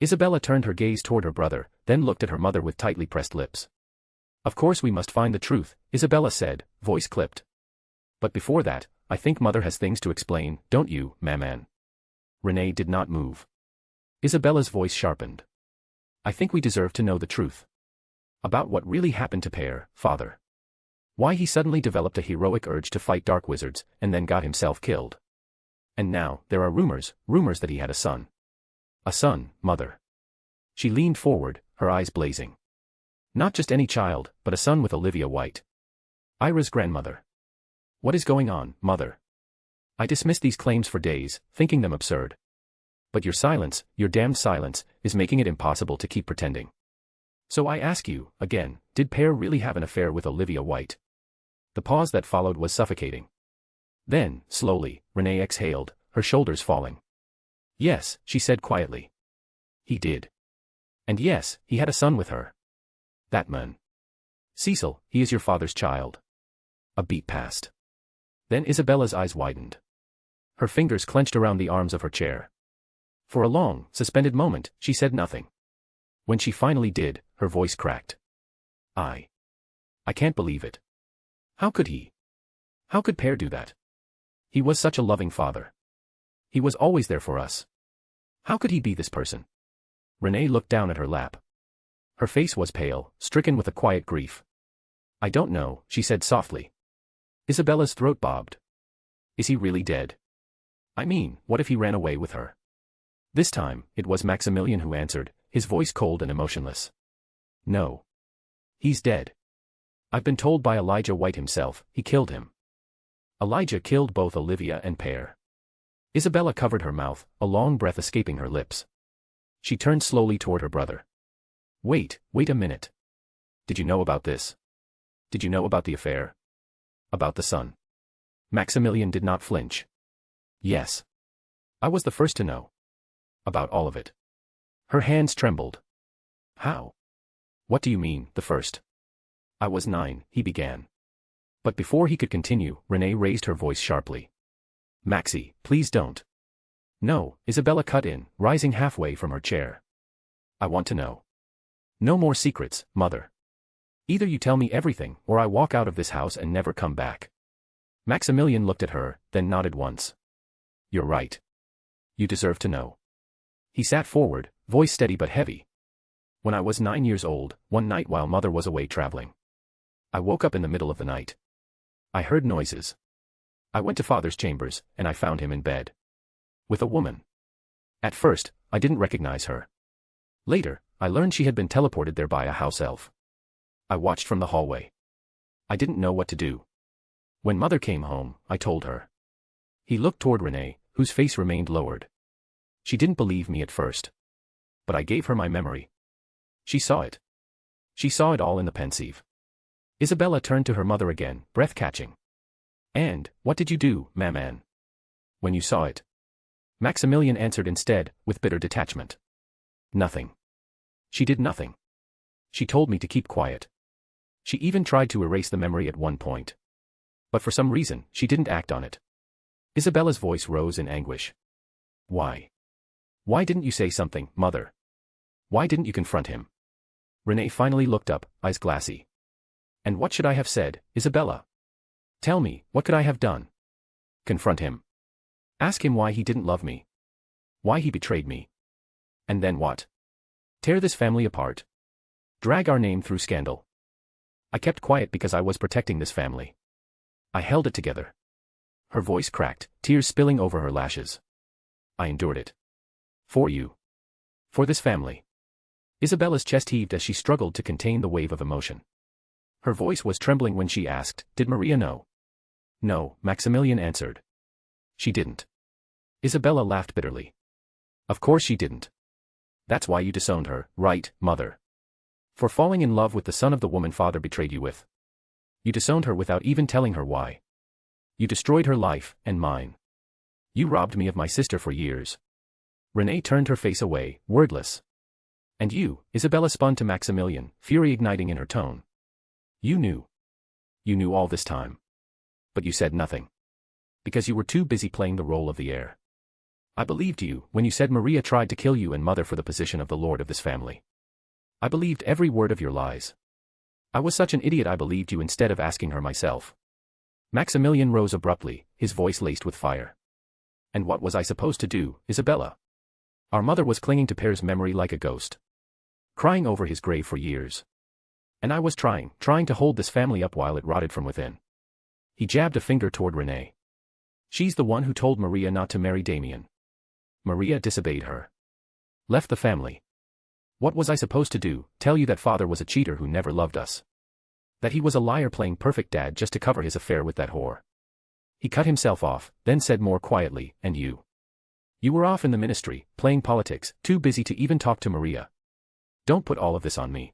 Isabella turned her gaze toward her brother, then looked at her mother with tightly pressed lips. Of course we must find the truth, Isabella said, voice clipped. But before that, I think Mother has things to explain, don't you, Maman? Renee did not move. Isabella's voice sharpened. I think we deserve to know the truth. About what really happened to Père, Father. Why he suddenly developed a heroic urge to fight dark wizards, and then got himself killed. And now, there are rumors that he had a son. A son, Mother. She leaned forward, her eyes blazing. Not just any child, but a son with Olivia White. Ira's grandmother. What is going on, Mother? I dismissed these claims for days, thinking them absurd. But your silence, your damned silence, is making it impossible to keep pretending. So I ask you, again, did Père really have an affair with Olivia White? The pause that followed was suffocating. Then, slowly, Renee exhaled, her shoulders falling. Yes, she said quietly. He did. And yes, he had a son with her. That man. Cecil, he is your father's child. A beat passed. Then Isabella's eyes widened. Her fingers clenched around the arms of her chair. For a long, suspended moment, she said nothing. When she finally did, her voice cracked. I can't believe it. How could he? How could Père do that? He was such a loving father. He was always there for us. How could he be this person? Renee looked down at her lap. Her face was pale, stricken with a quiet grief. I don't know, she said softly. Isabella's throat bobbed. Is he really dead? I mean, what if he ran away with her? This time, it was Maximilian who answered, his voice cold and emotionless. No. He's dead. I've been told by Elijah White himself, he killed him. Elijah killed both Olivia and Pear. Isabella covered her mouth, a long breath escaping her lips. She turned slowly toward her brother. Wait a minute. Did you know about this? Did you know about the affair? About the son? Maximilian did not flinch. Yes. I was the first to know. About all of it. Her hands trembled. How? What do you mean, the first? I was 9, he began. But before he could continue, Renee raised her voice sharply. Maxie, please don't. No, Isabella cut in, rising halfway from her chair. I want to know. No more secrets, mother. Either you tell me everything, or I walk out of this house and never come back. Maximilian looked at her, then nodded once. You're right. You deserve to know. He sat forward, voice steady but heavy. When I was 9 years old, one night while mother was away traveling. I woke up in the middle of the night. I heard noises. I went to father's chambers, and I found him in bed. With a woman. At first, I didn't recognize her. Later, I learned she had been teleported there by a house elf. I watched from the hallway. I didn't know what to do. When mother came home, I told her. He looked toward Renee, whose face remained lowered. She didn't believe me at first. But I gave her my memory. She saw it. She saw it all in the pensieve. Isabella turned to her mother again, breath catching. And, what did you do, Maman? When you saw it? Maximilian answered instead, with bitter detachment. Nothing. She did nothing. She told me to keep quiet. She even tried to erase the memory at one point. But for some reason, she didn't act on it. Isabella's voice rose in anguish. Why? Why didn't you say something, mother? Why didn't you confront him? Renee finally looked up, eyes glassy. And what should I have said, Isabella? Tell me, what could I have done? Confront him. Ask him why he didn't love me. Why he betrayed me. And then what? Tear this family apart. Drag our name through scandal. I kept quiet because I was protecting this family. I held it together. Her voice cracked, tears spilling over her lashes. I endured it. For you. For this family. Isabella's chest heaved as she struggled to contain the wave of emotion. Her voice was trembling when she asked, Did Maria know? No, Maximilian answered. She didn't. Isabella laughed bitterly. Of course she didn't. That's why you disowned her, right, mother? For falling in love with the son of the woman father betrayed you with. You disowned her without even telling her why. You destroyed her life, and mine. You robbed me of my sister for years. Renee turned her face away, wordless. And you, Isabella spun to Maximilian, fury igniting in her tone. You knew. You knew all this time. But you said nothing. Because you were too busy playing the role of the heir. I believed you when you said Maria tried to kill you and mother for the position of the lord of this family. I believed every word of your lies. I was such an idiot I believed you instead of asking her myself. Maximilian rose abruptly, his voice laced with fire. And what was I supposed to do, Isabella? Our mother was clinging to Pear's memory like a ghost. Crying over his grave for years. And I was trying to hold this family up while it rotted from within. He jabbed a finger toward Renee. She's the one who told Maria not to marry Damien. Maria disobeyed her. Left the family. What was I supposed to do, tell you that father was a cheater who never loved us? That he was a liar playing perfect dad just to cover his affair with that whore? He cut himself off, then said more quietly, and you? You were off in the ministry, playing politics, too busy to even talk to Maria. Don't put all of this on me.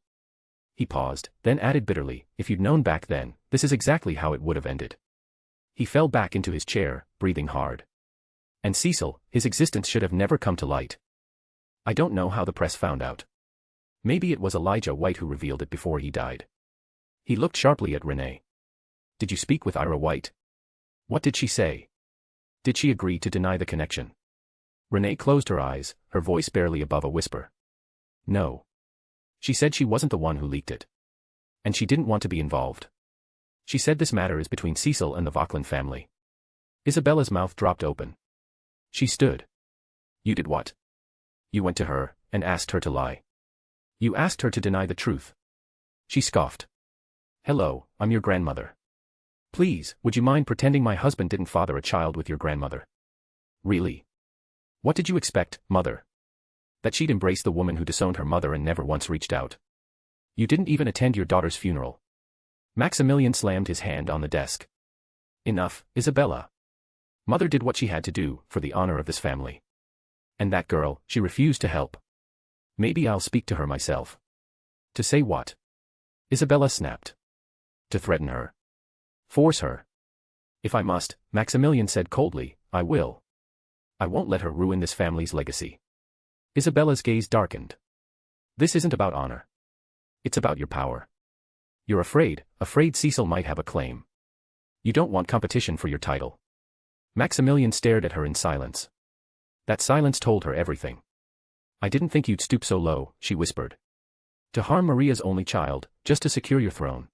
He paused, then added bitterly, if you'd known back then, this is exactly how it would have ended. He fell back into his chair, breathing hard. And Cecil, his existence should have never come to light. I don't know how the press found out. Maybe it was Elijah White who revealed it before he died. He looked sharply at Renee. Did you speak with Ira White? What did she say? Did she agree to deny the connection? Renee closed her eyes, her voice barely above a whisper. No. She said she wasn't the one who leaked it. And she didn't want to be involved. She said this matter is between Cecil and the Vauquelin family. Isabella's mouth dropped open. She stood. You did what? You went to her, and asked her to lie. You asked her to deny the truth. She scoffed. Hello, I'm your grandmother. Please, would you mind pretending my husband didn't father a child with your grandmother? Really? What did you expect, mother? That she'd embrace the woman who disowned her mother and never once reached out? You didn't even attend your daughter's funeral. Maximilian slammed his hand on the desk. Enough, Isabella. Mother did what she had to do, for the honor of this family. And that girl, she refused to help. Maybe I'll speak to her myself. To say what? Isabella snapped. To threaten her. Force her. If I must, Maximilian said coldly, I will. I won't let her ruin this family's legacy. Isabella's gaze darkened. This isn't about honor. It's about your power. You're afraid Cecil might have a claim. You don't want competition for your title. Maximilian stared at her in silence. That silence told her everything. I didn't think you'd stoop so low, she whispered. To harm Maria's only child, just to secure your throne.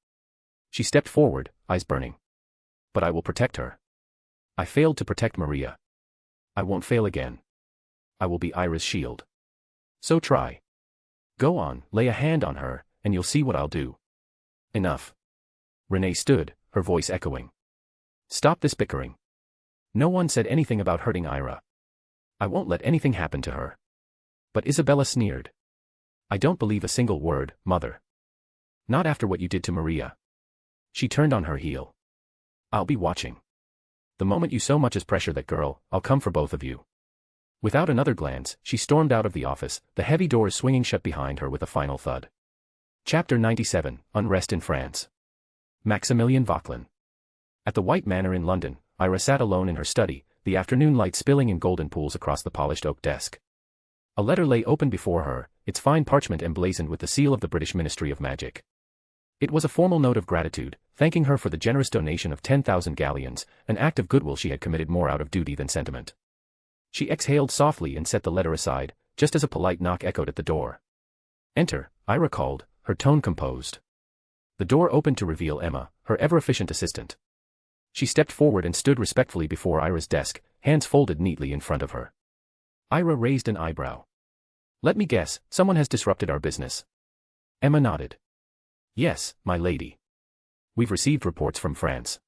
She stepped forward, eyes burning. But I will protect her. I failed to protect Maria. I won't fail again. I will be Ira's shield. So try. Go on, lay a hand on her, and you'll see what I'll do. Enough. Renee stood, her voice echoing. Stop this bickering. No one said anything about hurting Ira. I won't let anything happen to her. But Isabella sneered. I don't believe a single word, mother. Not after what you did to Maria. She turned on her heel. I'll be watching. The moment you so much as pressure that girl, I'll come for both of you. Without another glance, she stormed out of the office, the heavy doors swinging shut behind her with a final thud. Chapter 97, Unrest in France. Maximilian Vauquelin. At the White Manor in London, Ira sat alone in her study, the afternoon light spilling in golden pools across the polished oak desk. A letter lay open before her, its fine parchment emblazoned with the seal of the British Ministry of Magic. It was a formal note of gratitude, thanking her for the generous donation of 10,000 galleons, an act of goodwill she had committed more out of duty than sentiment. She exhaled softly and set the letter aside, just as a polite knock echoed at the door. Enter, Ira called, her tone composed. The door opened to reveal Emma, her ever-efficient assistant. She stepped forward and stood respectfully before Ira's desk, hands folded neatly in front of her. Ira raised an eyebrow. Let me guess, someone has disrupted our business. Emma nodded. Yes, my lady. We've received reports from France.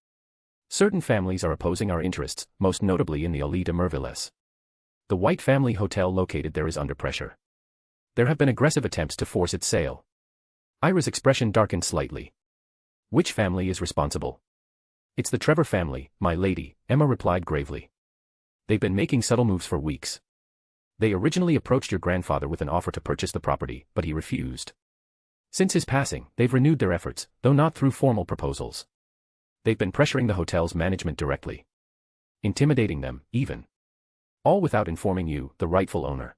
Certain families are opposing our interests, most notably in the Allée de Merveilles. The White family hotel located there is under pressure. There have been aggressive attempts to force its sale. Ira's expression darkened slightly. Which family is responsible? It's the Trevor family, my lady, Emma replied gravely. They've been making subtle moves for weeks. They originally approached your grandfather with an offer to purchase the property, but he refused. Since his passing, they've renewed their efforts, though not through formal proposals. They've been pressuring the hotel's management directly. Intimidating them, even. All without informing you, the rightful owner.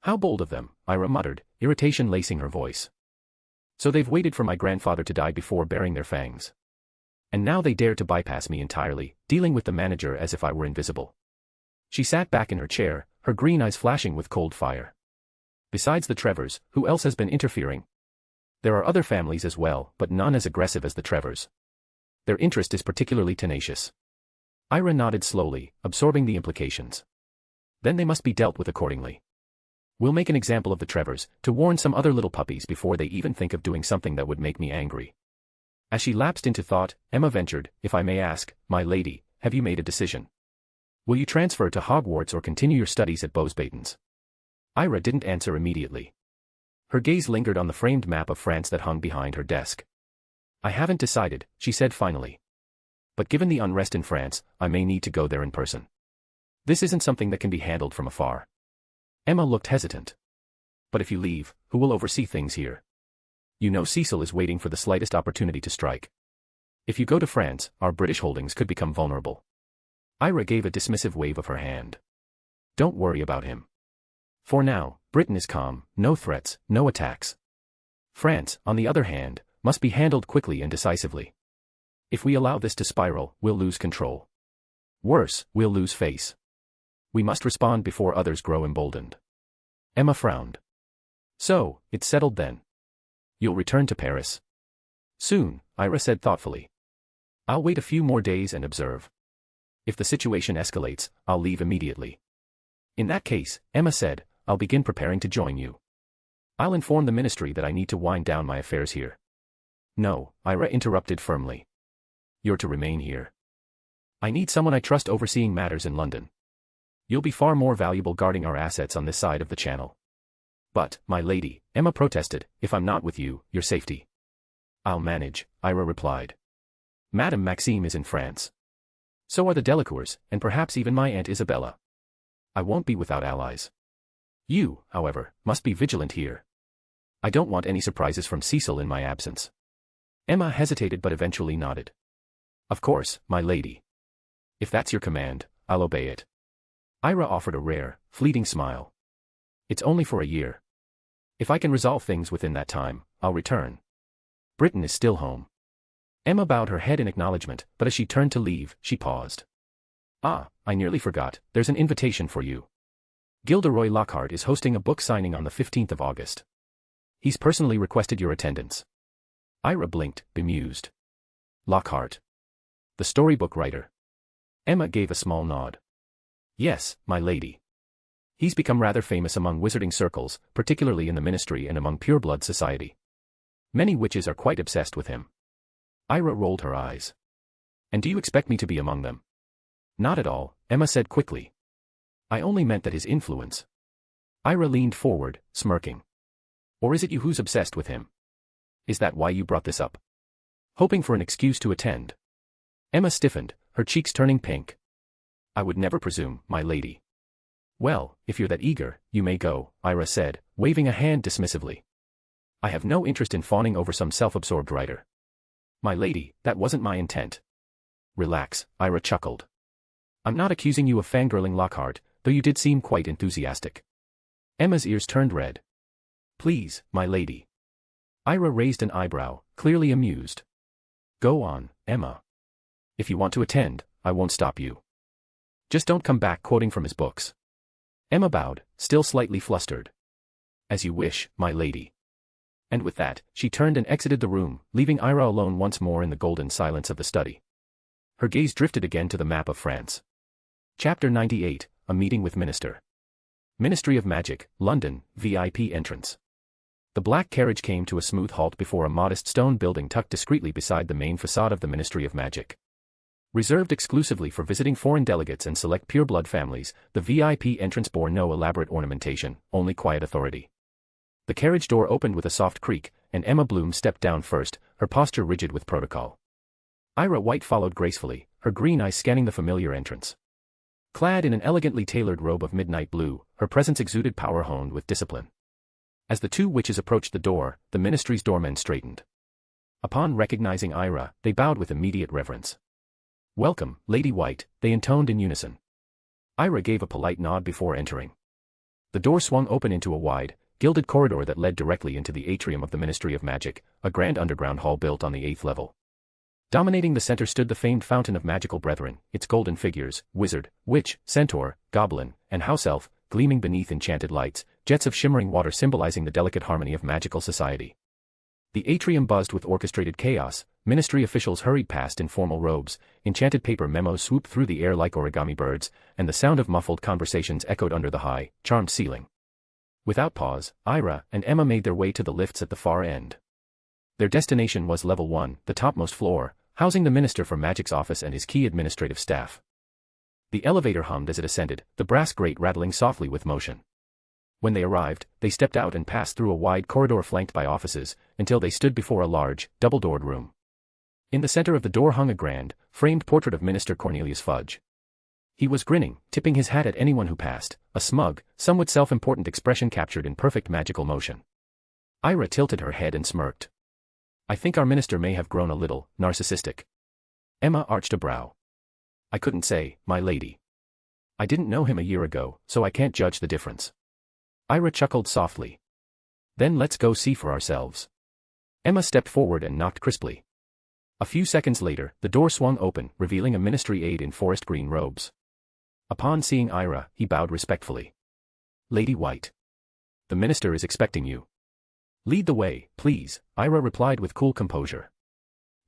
How bold of them, Ira muttered, irritation lacing her voice. So they've waited for my grandfather to die before baring their fangs. And now they dare to bypass me entirely, dealing with the manager as if I were invisible. She sat back in her chair, her green eyes flashing with cold fire. Besides the Trevors, who else has been interfering? There are other families as well, but none as aggressive as the Trevors. Their interest is particularly tenacious. Ira nodded slowly, absorbing the implications. Then they must be dealt with accordingly. We'll make an example of the Trevors, to warn some other little puppies before they even think of doing something that would make me angry. As she lapsed into thought, Emma ventured, if I may ask, my lady, have you made a decision? Will you transfer to Hogwarts or continue your studies at Beauxbatons? Ira didn't answer immediately. Her gaze lingered on the framed map of France that hung behind her desk. I haven't decided, she said finally. But given the unrest in France, I may need to go there in person. This isn't something that can be handled from afar. Emma looked hesitant. But if you leave, who will oversee things here? You know Cecil is waiting for the slightest opportunity to strike. If you go to France, our British holdings could become vulnerable. Ira gave a dismissive wave of her hand. Don't worry about him. For now, Britain is calm, no threats, no attacks. France, on the other hand, must be handled quickly and decisively. If we allow this to spiral, we'll lose control. Worse, we'll lose face. We must respond before others grow emboldened. Emma frowned. So, it's settled then. You'll return to Paris. Soon, Ira said thoughtfully. I'll wait a few more days and observe. If the situation escalates, I'll leave immediately. In that case, Emma said, I'll begin preparing to join you. I'll inform the ministry that I need to wind down my affairs here. No, Ira interrupted firmly. You're to remain here. I need someone I trust overseeing matters in London. You'll be far more valuable guarding our assets on this side of the channel. But, my lady, Emma protested, if I'm not with you, your safety. I'll manage, Ira replied. Madame Maxime is in France. So are the Delacours, and perhaps even my Aunt Isabella. I won't be without allies. You, however, must be vigilant here. I don't want any surprises from Cecil in my absence. Emma hesitated but eventually nodded. Of course, my lady. If that's your command, I'll obey it. Ira offered a rare, fleeting smile. It's only for a year. If I can resolve things within that time, I'll return. Britain is still home. Emma bowed her head in acknowledgement, but as she turned to leave, she paused. Ah, I nearly forgot, there's an invitation for you. Gilderoy Lockhart is hosting a book signing on the 15th of August. He's personally requested your attendance. Ira blinked, bemused. Lockhart. The storybook writer. Emma gave a small nod. Yes, my lady. He's become rather famous among wizarding circles, particularly in the ministry and among pureblood society. Many witches are quite obsessed with him. Ira rolled her eyes. And do you expect me to be among them? Not at all, Emma said quickly. I only meant that his influence. Ira leaned forward, smirking. Or is it you who's obsessed with him? Is that why you brought this up? Hoping for an excuse to attend. Emma stiffened, her cheeks turning pink. I would never presume, my lady. Well, if you're that eager, you may go, Ira said, waving a hand dismissively. I have no interest in fawning over some self-absorbed writer. My lady, that wasn't my intent. Relax, Ira chuckled. I'm not accusing you of fangirling Lockhart, though you did seem quite enthusiastic. Emma's ears turned red. Please, my lady. Ira raised an eyebrow, clearly amused. Go on, Emma. If you want to attend, I won't stop you. Just don't come back quoting from his books. Emma bowed, still slightly flustered. As you wish, my lady. And with that, she turned and exited the room, leaving Ira alone once more in the golden silence of the study. Her gaze drifted again to the map of France. Chapter 98, A Meeting with Minister. Ministry of Magic, London, VIP entrance. The black carriage came to a smooth halt before a modest stone building tucked discreetly beside the main facade of the Ministry of Magic. Reserved exclusively for visiting foreign delegates and select pureblood families, the VIP entrance bore no elaborate ornamentation, only quiet authority. The carriage door opened with a soft creak, and Emma Bloom stepped down first, her posture rigid with protocol. Ira White followed gracefully, her green eyes scanning the familiar entrance. Clad in an elegantly tailored robe of midnight blue, her presence exuded power honed with discipline. As the two witches approached the door, the ministry's doormen straightened. Upon recognizing Ira, they bowed with immediate reverence. Welcome, Lady White, they intoned in unison. Ira gave a polite nod before entering. The door swung open into a wide, gilded corridor that led directly into the atrium of the Ministry of Magic, a grand underground hall built on the 8th level. Dominating the center stood the famed Fountain of Magical Brethren, its golden figures, wizard, witch, centaur, goblin, and house elf, gleaming beneath enchanted lights, jets of shimmering water symbolizing the delicate harmony of magical society. The atrium buzzed with orchestrated chaos, ministry officials hurried past in formal robes, enchanted paper memos swooped through the air like origami birds, and the sound of muffled conversations echoed under the high, charmed ceiling. Without pause, Ira and Emma made their way to the lifts at the far end. Their destination was level 1, the topmost floor, housing the Minister for Magic's office and his key administrative staff. The elevator hummed as it ascended, the brass grate rattling softly with motion. When they arrived, they stepped out and passed through a wide corridor flanked by offices, until they stood before a large, double-doored room. In the center of the door hung a grand, framed portrait of Minister Cornelius Fudge. He was grinning, tipping his hat at anyone who passed, a smug, somewhat self-important expression captured in perfect magical motion. Ira tilted her head and smirked. I think our minister may have grown a little narcissistic. Emma arched a brow. I couldn't say, my lady. I didn't know him a year ago, so I can't judge the difference. Ira chuckled softly. Then let's go see for ourselves. Emma stepped forward and knocked crisply. A few seconds later, the door swung open, revealing a ministry aide in forest green robes. Upon seeing Ira, he bowed respectfully. Lady White. The minister is expecting you. Lead the way, please, Ira replied with cool composure.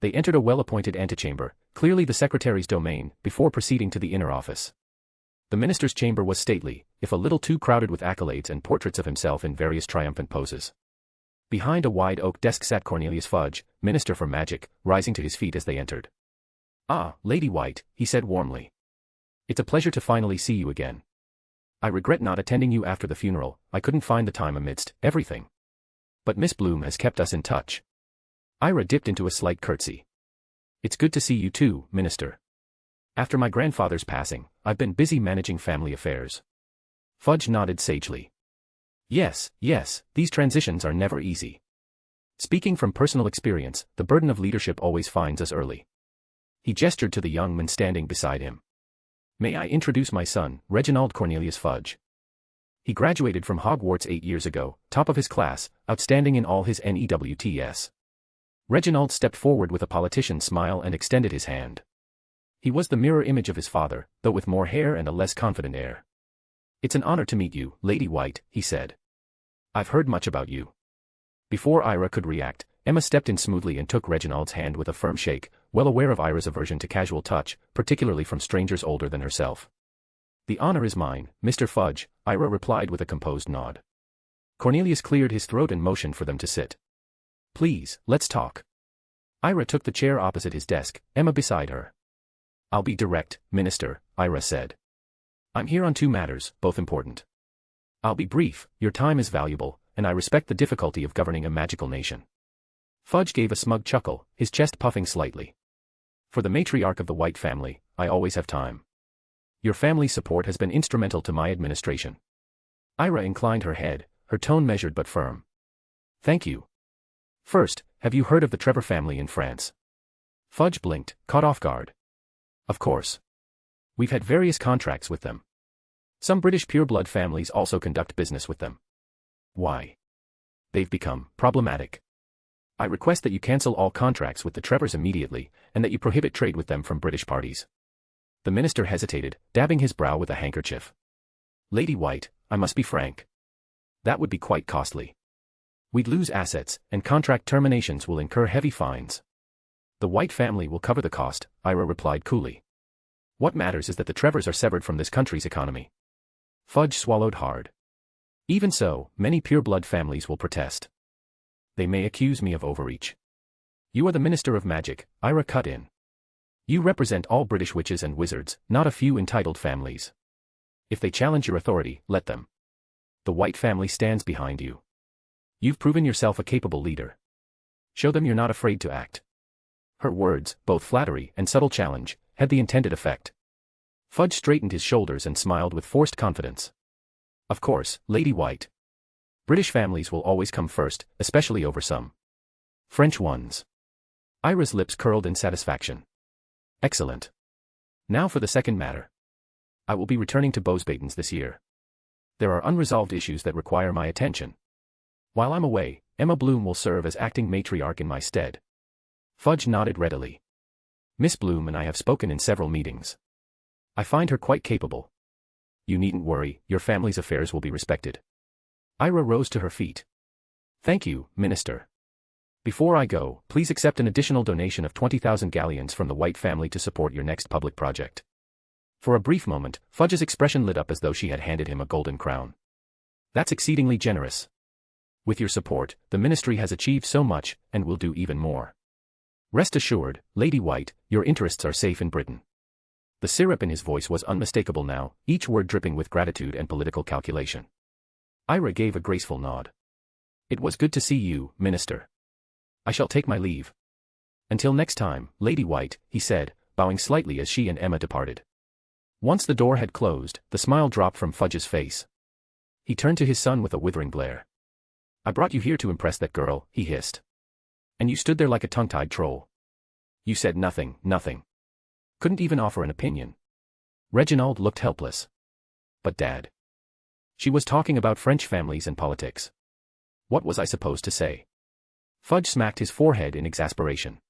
They entered a well-appointed antechamber, clearly the secretary's domain, before proceeding to the inner office. The minister's chamber was stately, if a little too crowded with accolades and portraits of himself in various triumphant poses. Behind a wide oak desk sat Cornelius Fudge, Minister for Magic, rising to his feet as they entered. "Ah, Lady White," he said warmly. "It's a pleasure to finally see you again. I regret not attending you after the funeral. I couldn't find the time amidst everything. But Miss Bloom has kept us in touch." Ira dipped into a slight curtsy. "It's good to see you too, Minister. After my grandfather's passing, I've been busy managing family affairs." Fudge nodded sagely. Yes, these transitions are never easy. Speaking from personal experience, the burden of leadership always finds us early. He gestured to the young man standing beside him. "May I introduce my son, Reginald Cornelius Fudge. He graduated from Hogwarts 8 years ago, top of his class, outstanding in all his NEWTs." Reginald stepped forward with a politician's smile and extended his hand. He was the mirror image of his father, though with more hair and a less confident air. "It's an honor to meet you, Lady White," he said. "I've heard much about you." Before Ira could react, Emma stepped in smoothly and took Reginald's hand with a firm shake, well aware of Ira's aversion to casual touch, particularly from strangers older than herself. "The honor is mine, Mr. Fudge," Ira replied with a composed nod. Cornelius cleared his throat and motioned for them to sit. "Please, let's talk." Ira took the chair opposite his desk, Emma beside her. "I'll be direct, Minister," Ira said. "I'm here on 2 matters, both important. I'll be brief, your time is valuable, and I respect the difficulty of governing a magical nation." Fudge gave a smug chuckle, his chest puffing slightly. "For the matriarch of the White family, I always have time. Your family's support has been instrumental to my administration." Ira inclined her head, her tone measured but firm. "Thank you. First, have you heard of the Trevor family in France?" Fudge blinked, caught off guard. "Of course. We've had various contracts with them. Some British pureblood families also conduct business with them." "Why?" "They've become problematic. I request that you cancel all contracts with the Trevors immediately, and that you prohibit trade with them from British parties." The minister hesitated, dabbing his brow with a handkerchief. "Lady White, I must be frank. That would be quite costly. We'd lose assets, and contract terminations will incur heavy fines." "The White family will cover the cost," Ira replied coolly. "What matters is that the Trevors are severed from this country's economy." Fudge swallowed hard. "Even so, many pureblood families will protest. They may accuse me of overreach." "You are the Minister of Magic," Ira cut in. "You represent all British witches and wizards, not a few entitled families. If they challenge your authority, let them. The White family stands behind you. You've proven yourself a capable leader. Show them you're not afraid to act." Her words, both flattery and subtle challenge, had the intended effect. Fudge straightened his shoulders and smiled with forced confidence. "Of course, Lady White. British families will always come first, especially over some French ones." Ira's lips curled in satisfaction. "Excellent. Now for the second matter. I will be returning to Bosbatons this year. There are unresolved issues that require my attention. While I'm away, Emma Bloom will serve as acting matriarch in my stead." Fudge nodded readily. "Miss Bloom and I have spoken in several meetings. I find her quite capable. You needn't worry, your family's affairs will be respected." Ira rose to her feet. "Thank you, Minister. Before I go, please accept an additional donation of 20,000 galleons from the White family to support your next public project." For a brief moment, Fudge's expression lit up as though she had handed him a golden crown. "That's exceedingly generous. With your support, the ministry has achieved so much, and will do even more. Rest assured, Lady White, your interests are safe in Britain." The syrup in his voice was unmistakable now, each word dripping with gratitude and political calculation. Ira gave a graceful nod. "It was good to see you, Minister. I shall take my leave." "Until next time, Lady White," he said, bowing slightly as she and Emma departed. Once the door had closed, the smile dropped from Fudge's face. He turned to his son with a withering glare. "I brought you here to impress that girl," he hissed. "And you stood there like a tongue-tied troll. You said nothing. Couldn't even offer an opinion." Reginald looked helpless. "But Dad. She was talking about French families and politics. What was I supposed to say?" Fudge smacked his forehead in exasperation.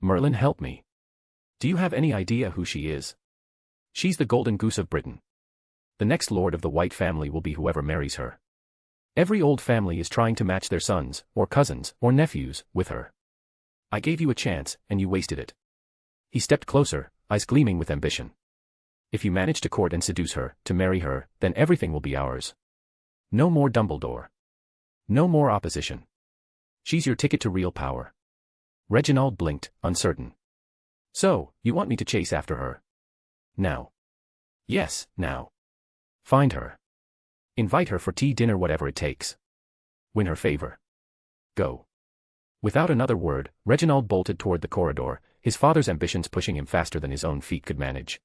"Merlin, help me. Do you have any idea who she is? She's the golden goose of Britain. The next lord of the White family will be whoever marries her. Every old family is trying to match their sons, or cousins, or nephews, with her. I gave you a chance, and you wasted it." He stepped closer, eyes gleaming with ambition. "If you manage to court and seduce her, to marry her, then everything will be ours. No more Dumbledore. No more opposition. She's your ticket to real power. Reginald blinked, uncertain. So, you want me to chase after her? Now. Yes, now. Find her. Invite her for tea, dinner, whatever it takes. Win her favor. Go. Without another word, Reginald bolted toward the corridor, his father's ambitions pushing him faster than his own feet could manage.